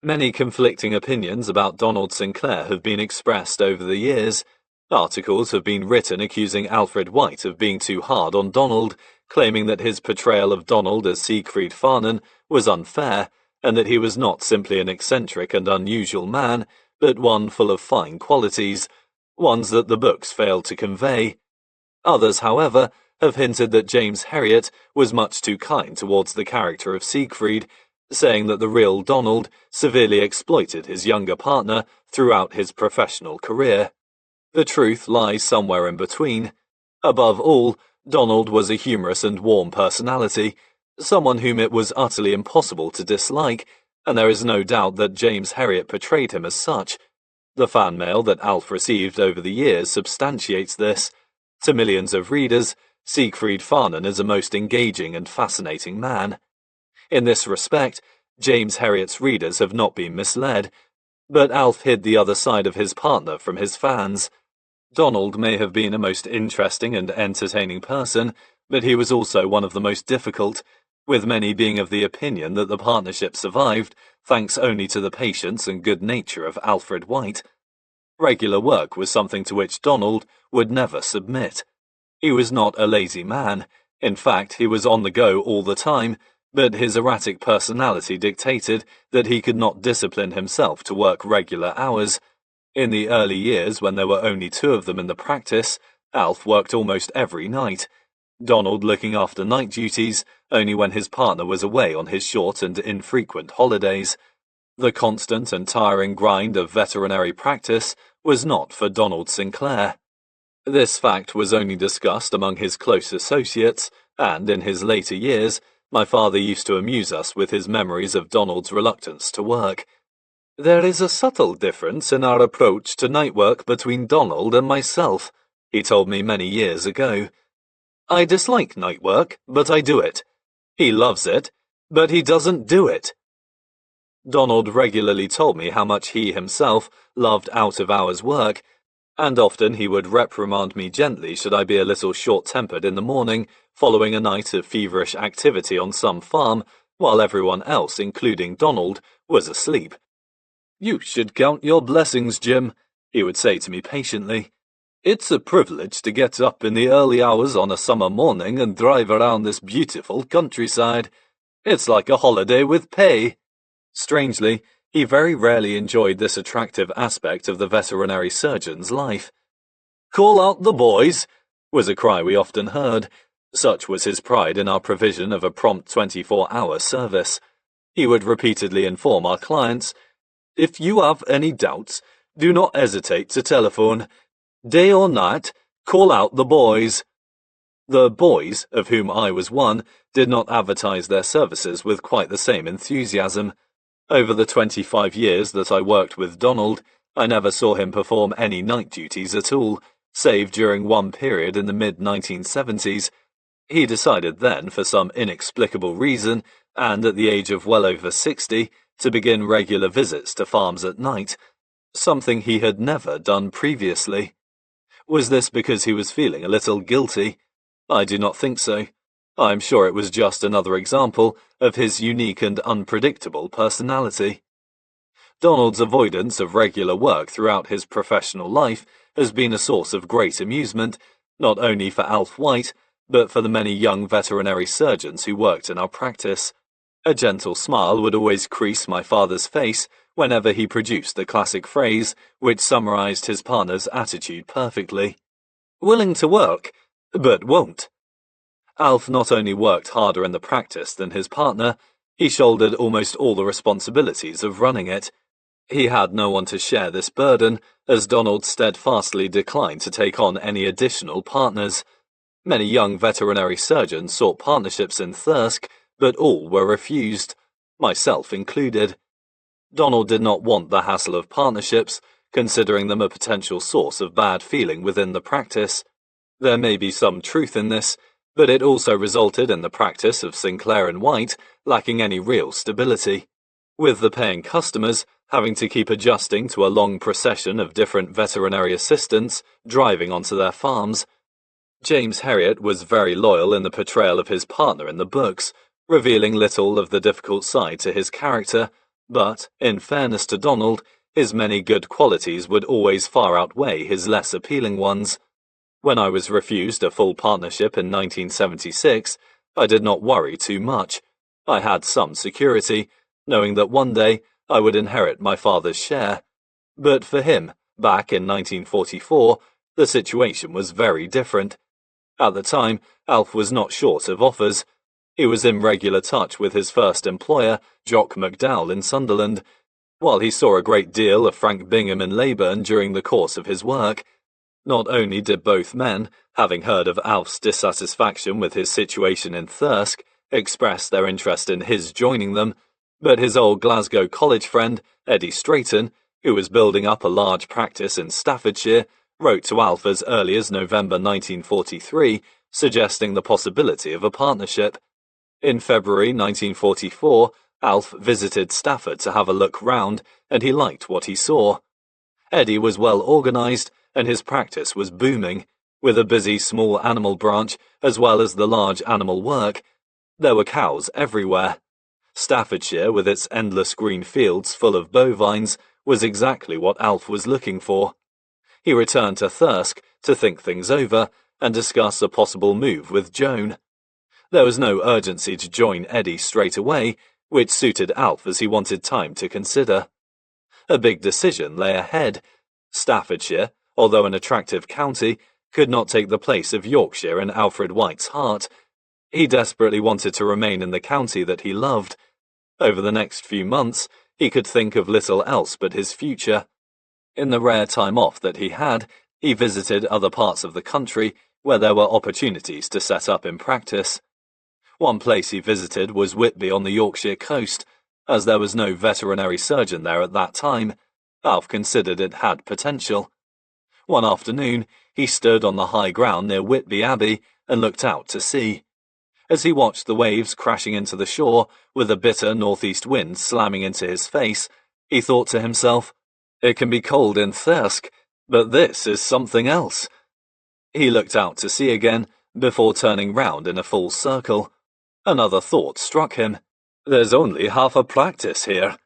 A: Many conflicting opinions about Donald Sinclair have been expressed over the years. Articles have been written accusing Alfred White of being too hard on Donald, claiming that his portrayal of Donald as Siegfried Farnan was unfair, and that he was not simply an eccentric and unusual man, but one full of fine qualities, ones that the books failed to convey. Others, however, have hinted that James Herriot was much too kind towards the character of Siegfried, saying that the real Donald severely exploited his younger partner throughout his professional career. The truth lies somewhere in between. Above all, Donald was a humorous and warm personality, someone whom it was utterly impossible to dislike, and there is no doubt that James Herriot portrayed him as such. The fan mail that Alf received over the years substantiates this. To millions of readers, Siegfried Farnan is a most engaging and fascinating man. In this respect, James Herriot's readers have not been misled, but Alf hid the other side of his partner from his fans. Donald may have been a most interesting and entertaining person, but he was also one of the most difficult, with many being of the opinion that the partnership survived thanks only to the patience and good nature of Alfred White. Regular work was something to which Donald would never submit. He was not a lazy man. In fact, he was on the go all the time, but his erratic personality dictated that he could not discipline himself to work regular hours. In the early years, when there were only two of them in the practice, Alf worked almost every night, Donald looking after night duties only when his partner was away on his short and infrequent holidays. The constant and tiring grind of veterinary practice was not for Donald Sinclair. This fact was only discussed among his close associates, and in his later years, my father used to amuse us with his memories of Donald's reluctance to work. There is a subtle difference in our approach to night work between Donald and myself, he told me many years ago. I dislike night work, but I do it. He loves it, but he doesn't do it. Donald regularly told me how much he himself loved out-of-hours work, and often he would reprimand me gently should I be a little short-tempered in the morning, following a night of feverish activity on some farm, while everyone else, including Donald, was asleep. "You should count your blessings, Jim," he would say to me patiently. "It's a privilege to get up in the early hours on a summer morning and drive around this beautiful countryside. It's like a holiday with pay." Strangely, he very rarely enjoyed this attractive aspect of the veterinary surgeon's life. "Call out the boys," was a cry we often heard. Such was his pride in our provision of a prompt 24-hour service. He would repeatedly inform our clients, "If you have any doubts, do not hesitate to telephone. Day or night, call out the boys." The boys, of whom I was one, did not advertise their services with quite the same enthusiasm. Over the 25 years that I worked with Donald, I never saw him perform any night duties at all, save during one period in the mid-1970s. He decided then, for some inexplicable reason, and at the age of well over 60, to begin regular visits to farms at night, something he had never done previously. Was this because he was feeling a little guilty? I do not think so. I am sure it was just another example of his unique and unpredictable personality. Donald's avoidance of regular work throughout his professional life has been a source of great amusement, not only for Alf White, but for the many young veterinary surgeons who worked in our practice. A gentle smile would always crease my father's face whenever he produced the classic phrase which summarized his partner's attitude perfectly. "Willing to work, but won't." Alf not only worked harder in the practice than his partner, he shouldered almost all the responsibilities of running it. He had no one to share this burden, as Donald steadfastly declined to take on any additional partners. Many young veterinary surgeons sought partnerships in Thirsk, but all were refused, myself included. Donald did not want the hassle of partnerships, considering them a potential source of bad feeling within the practice. There may be some truth in this, but it also resulted in the practice of Sinclair and White lacking any real stability, with the paying customers having to keep adjusting to a long procession of different veterinary assistants driving onto their farms. James Herriot was very loyal in the portrayal of his partner in the books, revealing little of the difficult side to his character, but, in fairness to Donald, his many good qualities would always far outweigh his less appealing ones. When I was refused a full partnership in 1976, I did not worry too much. I had some security, knowing that one day I would inherit my father's share. But for him, back in 1944, the situation was very different. At the time, Alf was not short of offers. He was in regular touch with his first employer, Jock McDowell in Sunderland. While he saw a great deal of Frank Bingham in Leyburn during the course of his work, not only did both men, having heard of Alf's dissatisfaction with his situation in Thirsk, express their interest in his joining them, but his old Glasgow college friend, Eddie Strayton, who was building up a large practice in Staffordshire, wrote to Alf as early as November 1943, suggesting the possibility of a partnership. In February 1944, Alf visited Stafford to have a look round, and he liked what he saw. Eddie was well organised, and his practice was booming, with a busy small animal branch as well as the large animal work. There were cows everywhere. Staffordshire, with its endless green fields full of bovines, was exactly what Alf was looking for. He returned to Thirsk to think things over and discuss a possible move with Joan. There was no urgency to join Eddie straight away, which suited Alf as he wanted time to consider. A big decision lay ahead. Staffordshire, although an attractive county, could not take the place of Yorkshire in Alfred White's heart. He desperately wanted to remain in the county that he loved. Over the next few months, he could think of little else but his future. In the rare time off that he had, he visited other parts of the country where there were opportunities to set up in practice. One place he visited was Whitby on the Yorkshire coast. As there was no veterinary surgeon there at that time, Alf considered it had potential. One afternoon, he stood on the high ground near Whitby Abbey and looked out to sea. As he watched the waves crashing into the shore, with a bitter northeast wind slamming into his face, he thought to himself, "It can be cold in Thirsk, But this is something else. He looked out to sea again, before turning round in a full circle. Another thought struck him. There's only half a practice here.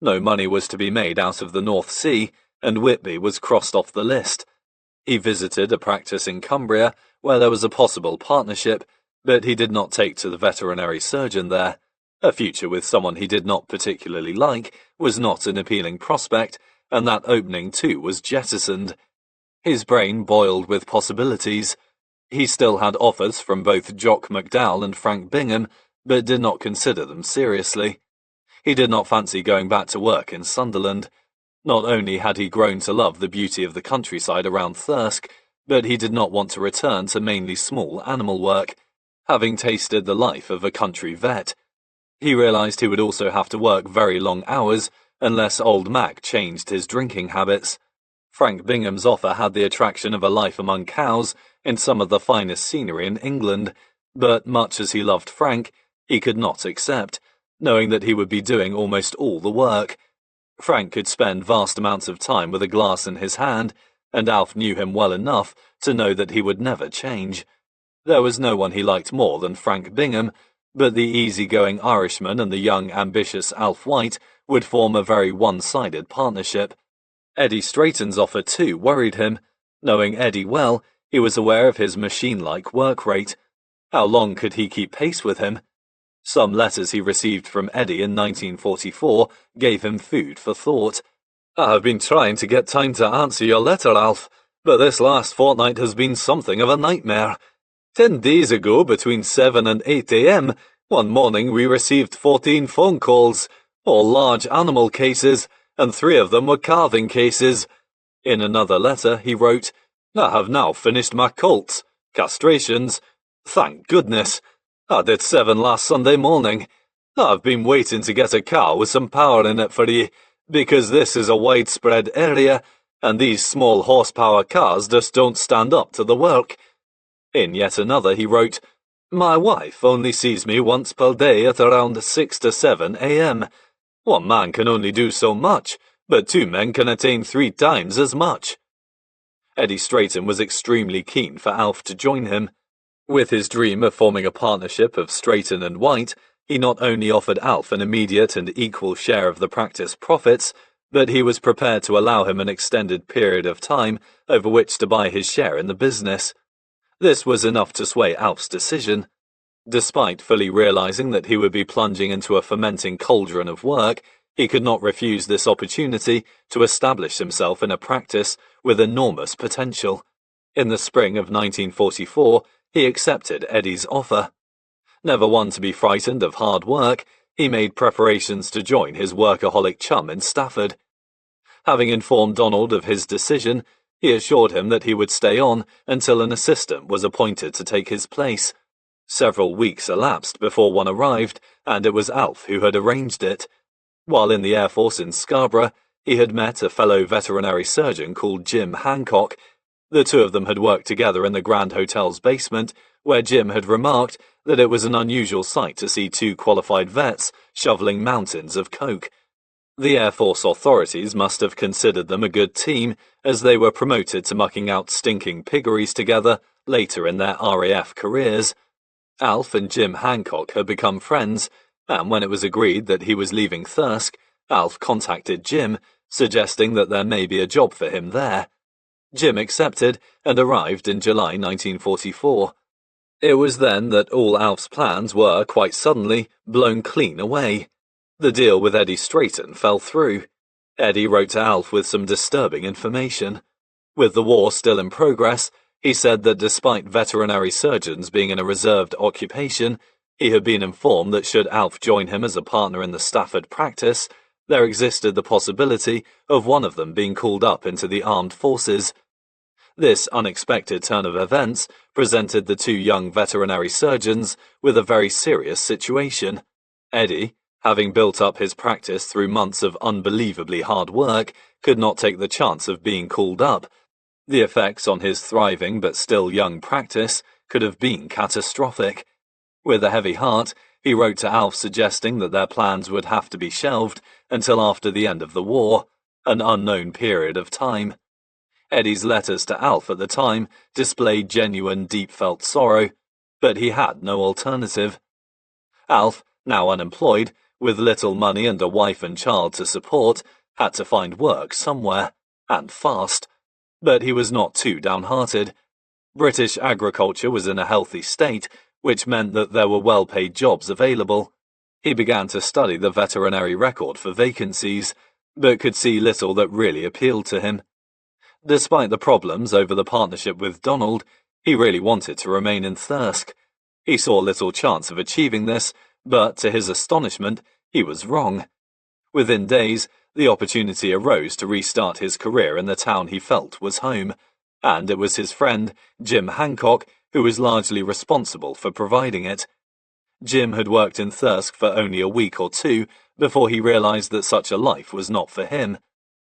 A: No money was to be made out of the North Sea, and Whitby was crossed off the list. He visited a practice in Cumbria, where there was a possible partnership, but he did not take to the veterinary surgeon there. A future with someone he did not particularly like was not an appealing prospect, and that opening too was jettisoned. His brain boiled with possibilities. He still had offers from both Jock McDowell and Frank Bingham, but did not consider them seriously. He did not fancy going back to work in Sunderland. Not only had he grown to love the beauty of the countryside around Thirsk, but he did not want to return to mainly small animal work, having tasted the life of a country vet. He realized he would also have to work very long hours unless old Mac changed his drinking habits. Frank Bingham's offer had the attraction of a life among cows in some of the finest scenery in England, but much as he loved Frank, he could not accept, knowing that he would be doing almost all the work. Frank could spend vast amounts of time with a glass in his hand, and Alf knew him well enough to know that he would never change. There was no one he liked more than Frank Bingham, but the easy-going Irishman and the young, ambitious Alf White would form a very one-sided partnership. Eddie Straighton's offer too worried him. Knowing Eddie well, he was aware of his machine-like work rate. How long could he keep pace with him? Some letters he received from Eddie in 1944 gave him food for thought. I have been trying to get time to answer your letter, Alf, but this last fortnight has been something of a nightmare. 10 days ago, between 7 and 8 a.m., one morning we received 14 phone calls, all large animal cases, and 3 of them were calving cases. In another letter he wrote, I have now finished my colts, castrations. Thank goodness. I did 7 last Sunday morning. I've been waiting to get a car with some power in it for ye, because this is a widespread area, and these small horsepower cars just don't stand up to the work. In yet another he wrote, My wife only sees me once per day at around 6 to 7 a.m. One man can only do so much, but 2 men can attain 3 times as much. Eddie Straighton was extremely keen for Alf to join him. With his dream of forming a partnership of Straighton and White, he not only offered Alf an immediate and equal share of the practice profits, but he was prepared to allow him an extended period of time over which to buy his share in the business. This was enough to sway Alf's decision. Despite fully realizing that he would be plunging into a fermenting cauldron of work, he could not refuse this opportunity to establish himself in a practice with enormous potential. In the spring of 1944, he accepted Eddie's offer. Never one to be frightened of hard work, he made preparations to join his workaholic chum in Stafford. Having informed Donald of his decision, he assured him that he would stay on until an assistant was appointed to take his place. Several weeks elapsed before one arrived, and it was Alf who had arranged it. While in the Air Force in Scarborough, he had met a fellow veterinary surgeon called Jim Hancock. The 2 of them had worked together in the Grand Hotel's basement, where Jim had remarked that it was an unusual sight to see 2 qualified vets shoveling mountains of coke. The Air Force authorities must have considered them a good team, as they were promoted to mucking out stinking piggeries together later in their RAF careers. Alf and Jim Hancock had become friends, and when it was agreed that he was leaving Thirsk, Alf contacted Jim, suggesting that there may be a job for him there. Jim accepted and arrived in July 1944. It was then that all Alf's plans were, quite suddenly, blown clean away. The deal with Eddie Straighton fell through. Eddie wrote to Alf with some disturbing information. With the war still in progress, he said that despite veterinary surgeons being in a reserved occupation, he had been informed that should Alf join him as a partner in the Stafford practice, there existed the possibility of one of them being called up into the armed forces. This unexpected turn of events presented the 2 young veterinary surgeons with a very serious situation. Eddie, having built up his practice through months of unbelievably hard work, could not take the chance of being called up. The effects on his thriving but still young practice could have been catastrophic. With a heavy heart, he wrote to Alf suggesting that their plans would have to be shelved until after the end of the war, an unknown period of time. Eddie's letters to Alf at the time displayed genuine, deep-felt sorrow, but he had no alternative. Alf, now unemployed, with little money and a wife and child to support, had to find work somewhere, and fast. But he was not too downhearted. British agriculture was in a healthy state, which meant that there were well-paid jobs available. He began to study the veterinary record for vacancies, but could see little that really appealed to him. Despite the problems over the partnership with Donald, he really wanted to remain in Thirsk. He saw little chance of achieving this, but to his astonishment, he was wrong. Within days, the opportunity arose to restart his career in the town he felt was home, and it was his friend, Jim Hancock, who was largely responsible for providing it. Jim had worked in Thirsk for only a week or two before he realized that such a life was not for him.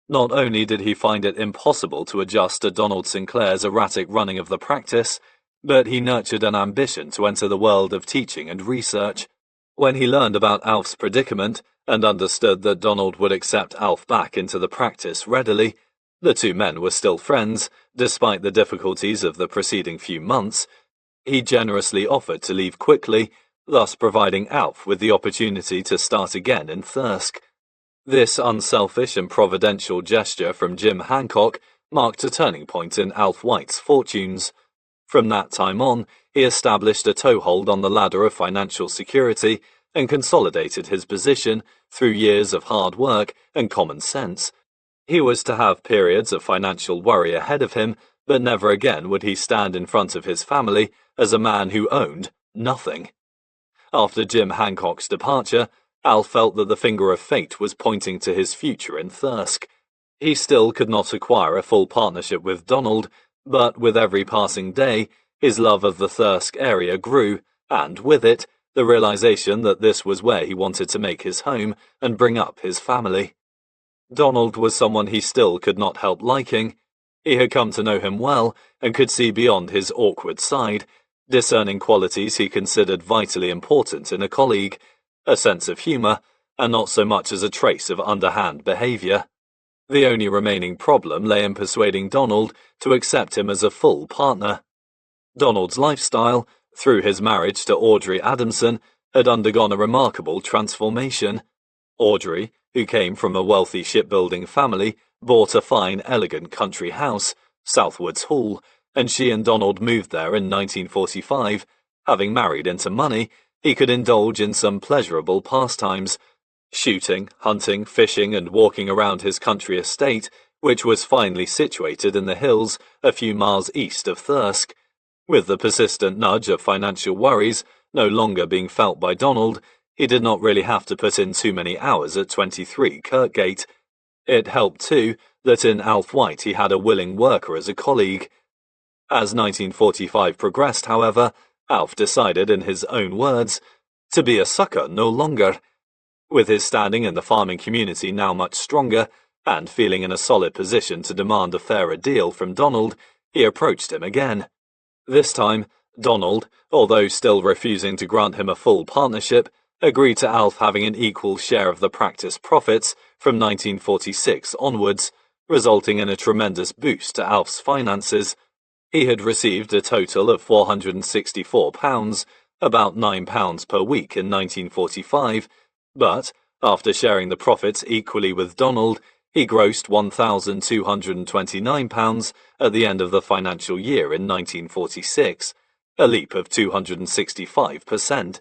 A: Not only did he find it impossible to adjust to Donald Sinclair's erratic running of the practice, but he nurtured an ambition to enter the world of teaching and research. When he learned about Alf's predicament and understood that Donald would accept Alf back into the practice readily, the two men were still friends, despite the difficulties of the preceding few months. He generously offered to leave quickly, thus providing Alf with the opportunity to start again in Thirsk. This unselfish and providential gesture from Jim Hancock marked a turning point in Alf White's fortunes. From that time on, he established a toehold on the ladder of financial security and consolidated his position through years of hard work and common sense. He was to have periods of financial worry ahead of him, but never again would he stand in front of his family as a man who owned nothing. After Jim Hancock's departure, Alf felt that the finger of fate was pointing to his future in Thirsk. He still could not acquire a full partnership with Donald, but with every passing day, his love of the Thirsk area grew, and with it, the realization that this was where he wanted to make his home and bring up his family. Donald was someone he still could not help liking. He had come to know him well and could see beyond his awkward side, discerning qualities he considered vitally important in a colleague, a sense of humour, and not so much as a trace of underhand behaviour. The only remaining problem lay in persuading Donald to accept him as a full partner. Donald's lifestyle, through his marriage to Audrey Adamson, had undergone a remarkable transformation. Audrey, who came from a wealthy shipbuilding family, bought a fine, elegant country house, Southwoods Hall, and she and Donald moved there in 1945. Having married into money, he could indulge in some pleasurable pastimes, shooting, hunting, fishing, and walking around his country estate, which was finely situated in the hills a few miles east of Thirsk. With the persistent nudge of financial worries no longer being felt by Donald, he did not really have to put in too many hours at 23 Kirkgate. It helped, too, that in Alf White he had a willing worker as a colleague. As 1945 progressed, however, Alf decided, in his own words, to be a sucker no longer. With his standing in the farming community now much stronger, and feeling in a solid position to demand a fairer deal from Donald, he approached him again. This time, Donald, although still refusing to grant him a full partnership, agreed to Alf having an equal share of the practice profits from 1946 onwards, resulting in a tremendous boost to Alf's finances. He had received a total of £464, about £9 per week in 1945, but, after sharing the profits equally with Donald, he grossed £1,229 at the end of the financial year in 1946, a leap of 265%.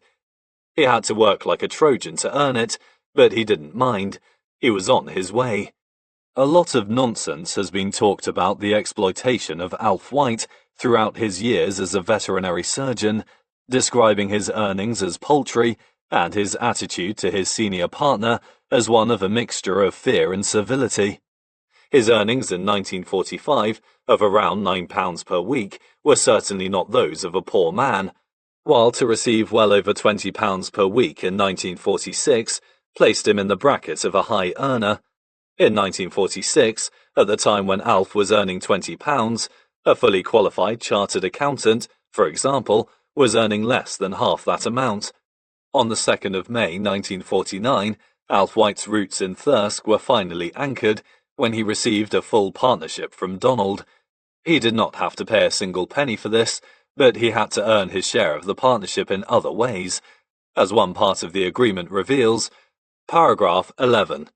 A: He had to work like a Trojan to earn it, but he didn't mind. He was on his way. A lot of nonsense has been talked about the exploitation of Alf White throughout his years as a veterinary surgeon, describing his earnings as paltry and his attitude to his senior partner as one of a mixture of fear and servility. His earnings in 1945, of around £9 per week, were certainly not those of a poor man, while to receive well over £20 per week in 1946 placed him in the bracket of a high earner. In 1946, at the time when Alf was earning £20, a fully qualified chartered accountant, for example, was earning less than half that amount. On the 2nd of May 1949, Alf White's roots in Thirsk were finally anchored when he received a full partnership from Donald. He did not have to pay a single penny for this, but he had to earn his share of the partnership in other ways. As one part of the agreement reveals, paragraph 11.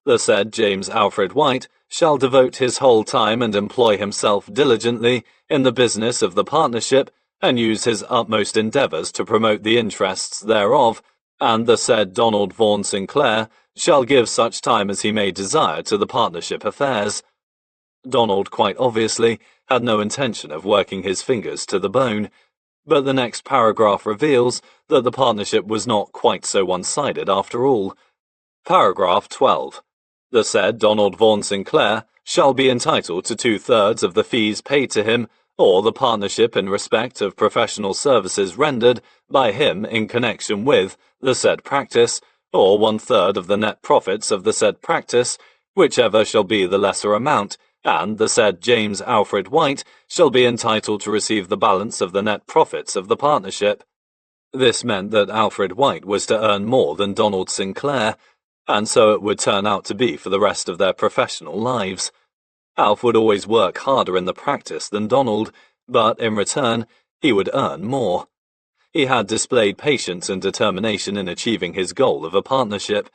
A: The said James Alfred White shall devote his whole time and employ himself diligently in the business of the partnership, and use his utmost endeavours to promote the interests thereof, and the said Donald Vaughan Sinclair shall give such time as he may desire to the partnership affairs. Donald, quite obviously, had no intention of working his fingers to the bone, but the next paragraph reveals that the partnership was not quite so one-sided after all. Paragraph 12. The said Donald Vaughan Sinclair shall be entitled to 2/3 of the fees paid to him, or the partnership in respect of professional services rendered by him in connection with the said practice, or 1/3 of the net profits of the said practice, whichever shall be the lesser amount, and the said James Alfred White shall be entitled to receive the balance of the net profits of the partnership. This meant that Alfred White was to earn more than Donald Sinclair, and so it would turn out to be for the rest of their professional lives. Alf would always work harder in the practice than Donald, but in return, he would earn more. He had displayed patience and determination in achieving his goal of a partnership,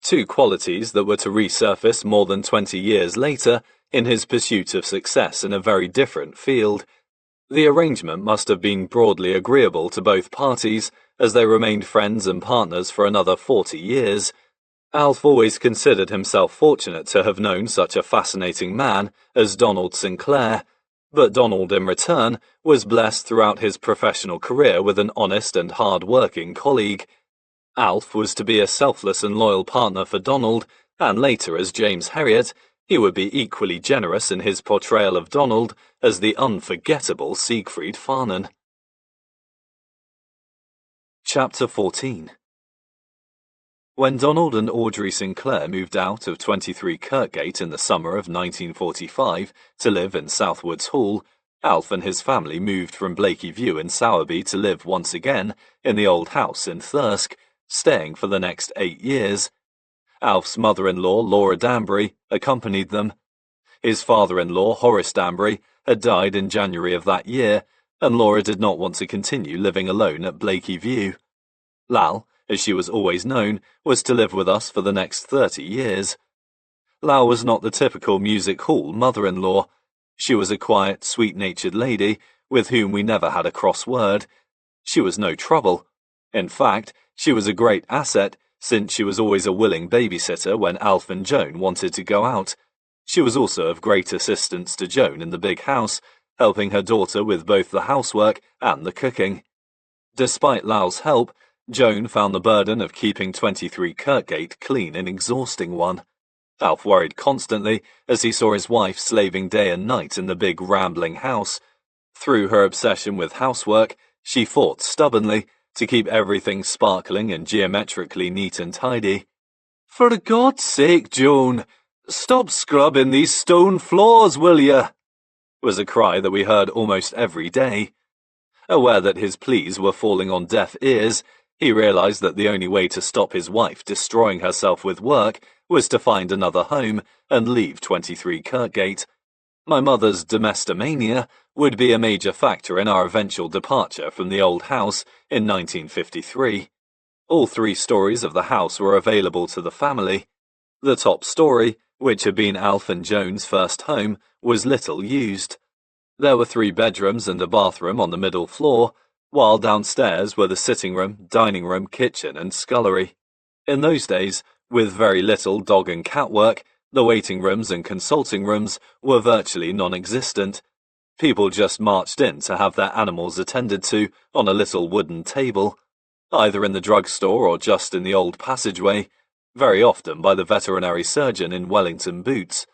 A: two qualities that were to resurface more than 20 years later in his pursuit of success in a very different field. The arrangement must have been broadly agreeable to both parties, as they remained friends and partners for another 40 years. Alf always considered himself fortunate to have known such a fascinating man as Donald Sinclair, but Donald, in return, was blessed throughout his professional career with an honest and hard-working colleague. Alf was to be a selfless and loyal partner for Donald, and later as James Herriot, he would be equally generous in his portrayal of Donald as the unforgettable Siegfried Farnan. Chapter 14. When Donald and Audrey Sinclair moved out of 23 Kirkgate in the summer of 1945 to live in Southwoods Hall, Alf and his family moved from Blakey View in Sowerby to live once again in the old house in Thirsk, staying for the next 8 years. Alf's mother-in-law, Laura Danbury, accompanied them. His father-in-law, Horace Danbury, had died in January of that year, and Laura did not want to continue living alone at Blakey View. Lal, as she was always known, was to live with us for the next 30 years. Lal was not the typical music hall mother-in-law. She was a quiet, sweet-natured lady with whom we never had a cross word. She was no trouble. In fact, she was a great asset, since she was always a willing babysitter when Alf and Joan wanted to go out. She was also of great assistance to Joan in the big house, helping her daughter with both the housework and the cooking. Despite Lal's help, Joan found the burden of keeping 23 Kirkgate clean an exhausting one. Alf worried constantly as he saw his wife slaving day and night in the big rambling house. Through her obsession with housework, she fought stubbornly to keep everything sparkling and geometrically neat and tidy. "For God's sake, Joan, stop scrubbing these stone floors, will you?" was a cry that we heard almost every day. Aware that his pleas were falling on deaf ears, he realized that the only way to stop his wife destroying herself with work was to find another home and leave 23 Kirkgate. My mother's domestomania would be a major factor in our eventual departure from the old house in 1953. All 3 stories of the house were available to the family. The top story, which had been Alf and Joan's first home, was little used. There were 3 bedrooms and a bathroom on the middle floor, while downstairs were the sitting room, dining room, kitchen and scullery. In those days, with very little dog and cat work, the waiting rooms and consulting rooms were virtually non-existent. People just marched in to have their animals attended to on a little wooden table, either in the drugstore or just in the old passageway, very often by the veterinary surgeon in Wellington boots.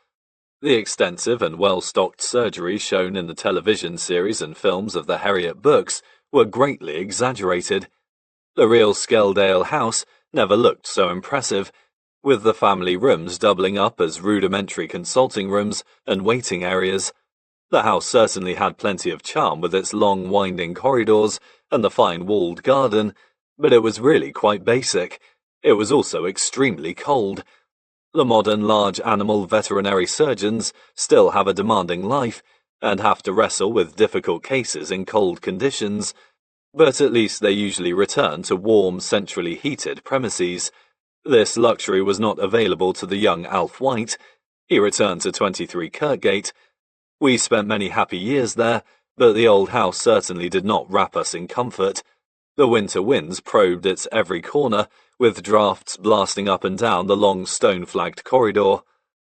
A: The extensive and well-stocked surgery shown in the television series and films of the Herriot books were greatly exaggerated. The real Skeldale house never looked so impressive, with the family rooms doubling up as rudimentary consulting rooms and waiting areas. The house certainly had plenty of charm with its long winding corridors and the fine walled garden, but it was really quite basic. It was also extremely cold. The modern large animal veterinary surgeons still have a demanding life and have to wrestle with difficult cases in cold conditions, but at least they usually return to warm, centrally heated premises. This luxury was not available to the young Alf White. He returned to 23 Kirkgate. We spent many happy years there, but the old house certainly did not wrap us in comfort. The winter winds probed its every corner, with drafts blasting up and down the long stone-flagged corridor.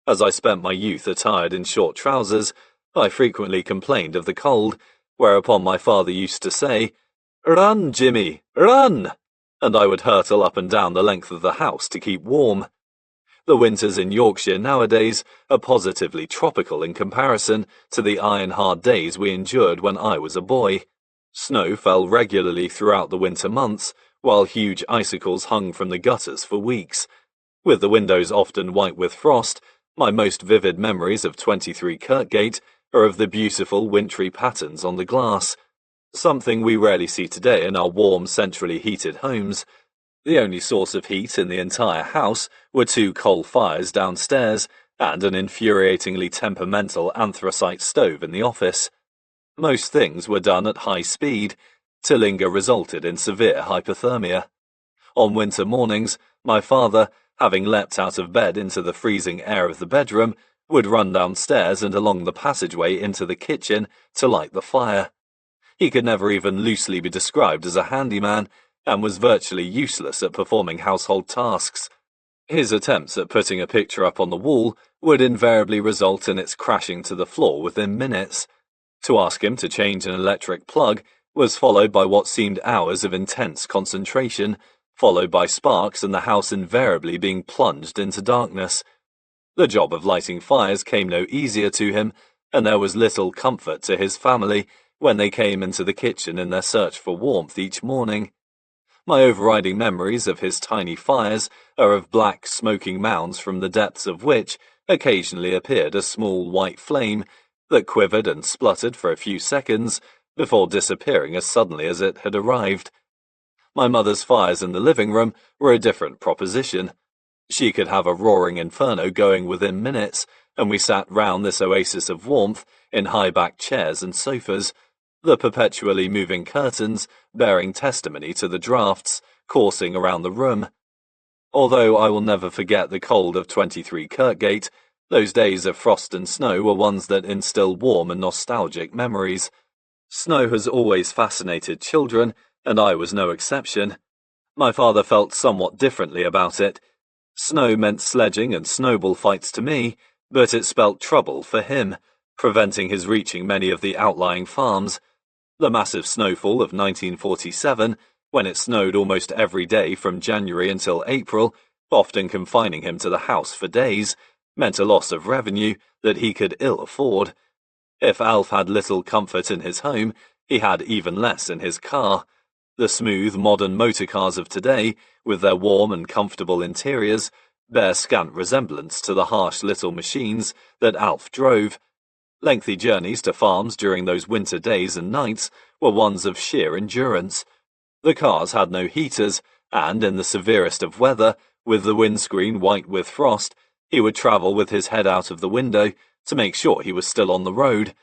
A: As I spent my youth attired in short trousers, I frequently complained of the cold, whereupon my father used to say, "Run, Jimmy, run!" and I would hurtle up and down the length of the house to keep warm. The winters in Yorkshire nowadays are positively tropical in comparison to the iron-hard days we endured when I was a boy. Snow fell regularly throughout the winter months, while huge icicles hung from the gutters for weeks. With the windows often white with frost, my most vivid memories of 23 Kirkgate are of the beautiful wintry patterns on the glass, something we rarely see today in our warm, centrally heated homes. The only source of heat in the entire house were 2 coal fires downstairs and an infuriatingly temperamental anthracite stove in the office. Most things were done at high speed. To linger resulted in severe hypothermia. On winter mornings, my father, having leapt out of bed into the freezing air of the bedroom, would run downstairs and along the passageway into the kitchen to light the fire. He could never even loosely be described as a handyman, and was virtually useless at performing household tasks. His attempts at putting a picture up on the wall would invariably result in its crashing to the floor within minutes. To ask him to change an electric plug was followed by what seemed hours of intense concentration, followed by sparks and the house invariably being plunged into darkness. The job of lighting fires came no easier to him, and there was little comfort to his family when they came into the kitchen in their search for warmth each morning. My overriding memories of his tiny fires are of black smoking mounds from the depths of which occasionally appeared a small white flame that quivered and spluttered for a few seconds before disappearing as suddenly as it had arrived. My mother's fires in the living room were a different proposition. She could have a roaring inferno going within minutes, and we sat round this oasis of warmth in high-backed chairs and sofas, the perpetually moving curtains bearing testimony to the draughts coursing around the room. Although I will never forget the cold of 23 Kirkgate, those days of frost and snow were ones that instill warm and nostalgic memories. Snow has always fascinated children, and I was no exception. My father felt somewhat differently about it. Snow meant sledging and snowball fights to me, but it spelt trouble for him, preventing his reaching many of the outlying farms. The massive snowfall of 1947, when it snowed almost every day from January until April, often confining him to the house for days, meant a loss of revenue that he could ill afford. If Alf had little comfort in his home, he had even less in his car. The smooth, modern motor cars of today, with their warm and comfortable interiors, bear scant resemblance to the harsh little machines that Alf drove. Lengthy journeys to farms during those winter days and nights were ones of sheer endurance. The cars had no heaters, and in the severest of weather, with the windscreen white with frost, he would travel with his head out of the window to make sure he was still on the road.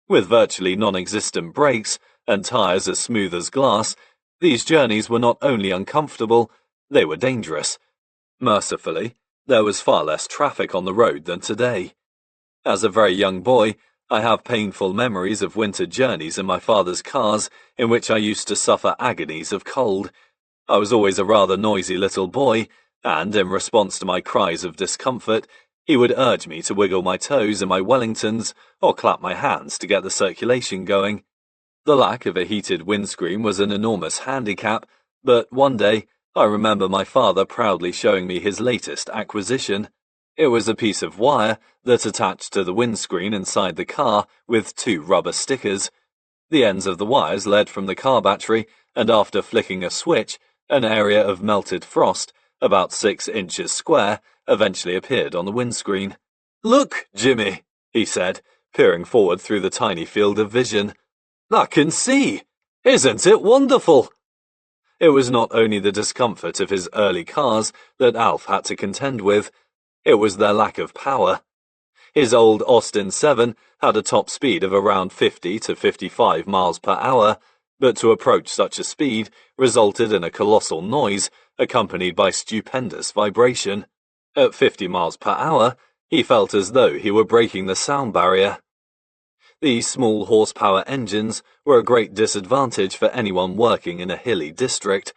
A: With virtually non-existent brakes and tyres as smooth as glass, these journeys were not only uncomfortable, they were dangerous. Mercifully, there was far less traffic on the road than today. As a very young boy, I have painful memories of winter journeys in my father's cars in which I used to suffer agonies of cold. I was always a rather noisy little boy, and in response to my cries of discomfort, he would urge me to wiggle my toes in my Wellingtons or clap my hands to get the circulation going. The lack of a heated windscreen was an enormous handicap, but one day I remember my father proudly showing me his latest acquisition. It was a piece of wire that attached to the windscreen inside the car with 2 rubber stickers. The ends of the wires led from the car battery, and after flicking a switch, an area of melted frost, about 6 inches square, eventually appeared on the windscreen. "Look, Jimmy," he said, peering forward through the tiny field of vision. "I can see! Isn't it wonderful?" It was not only the discomfort of his early cars that Alf had to contend with. It was their lack of power. His old Austin 7 had a top speed of around 50 to 55 miles per hour, but to approach such a speed resulted in a colossal noise accompanied by stupendous vibration. At 50 miles per hour, he felt as though he were breaking the sound barrier. These small horsepower engines were a great disadvantage for anyone working in a hilly district.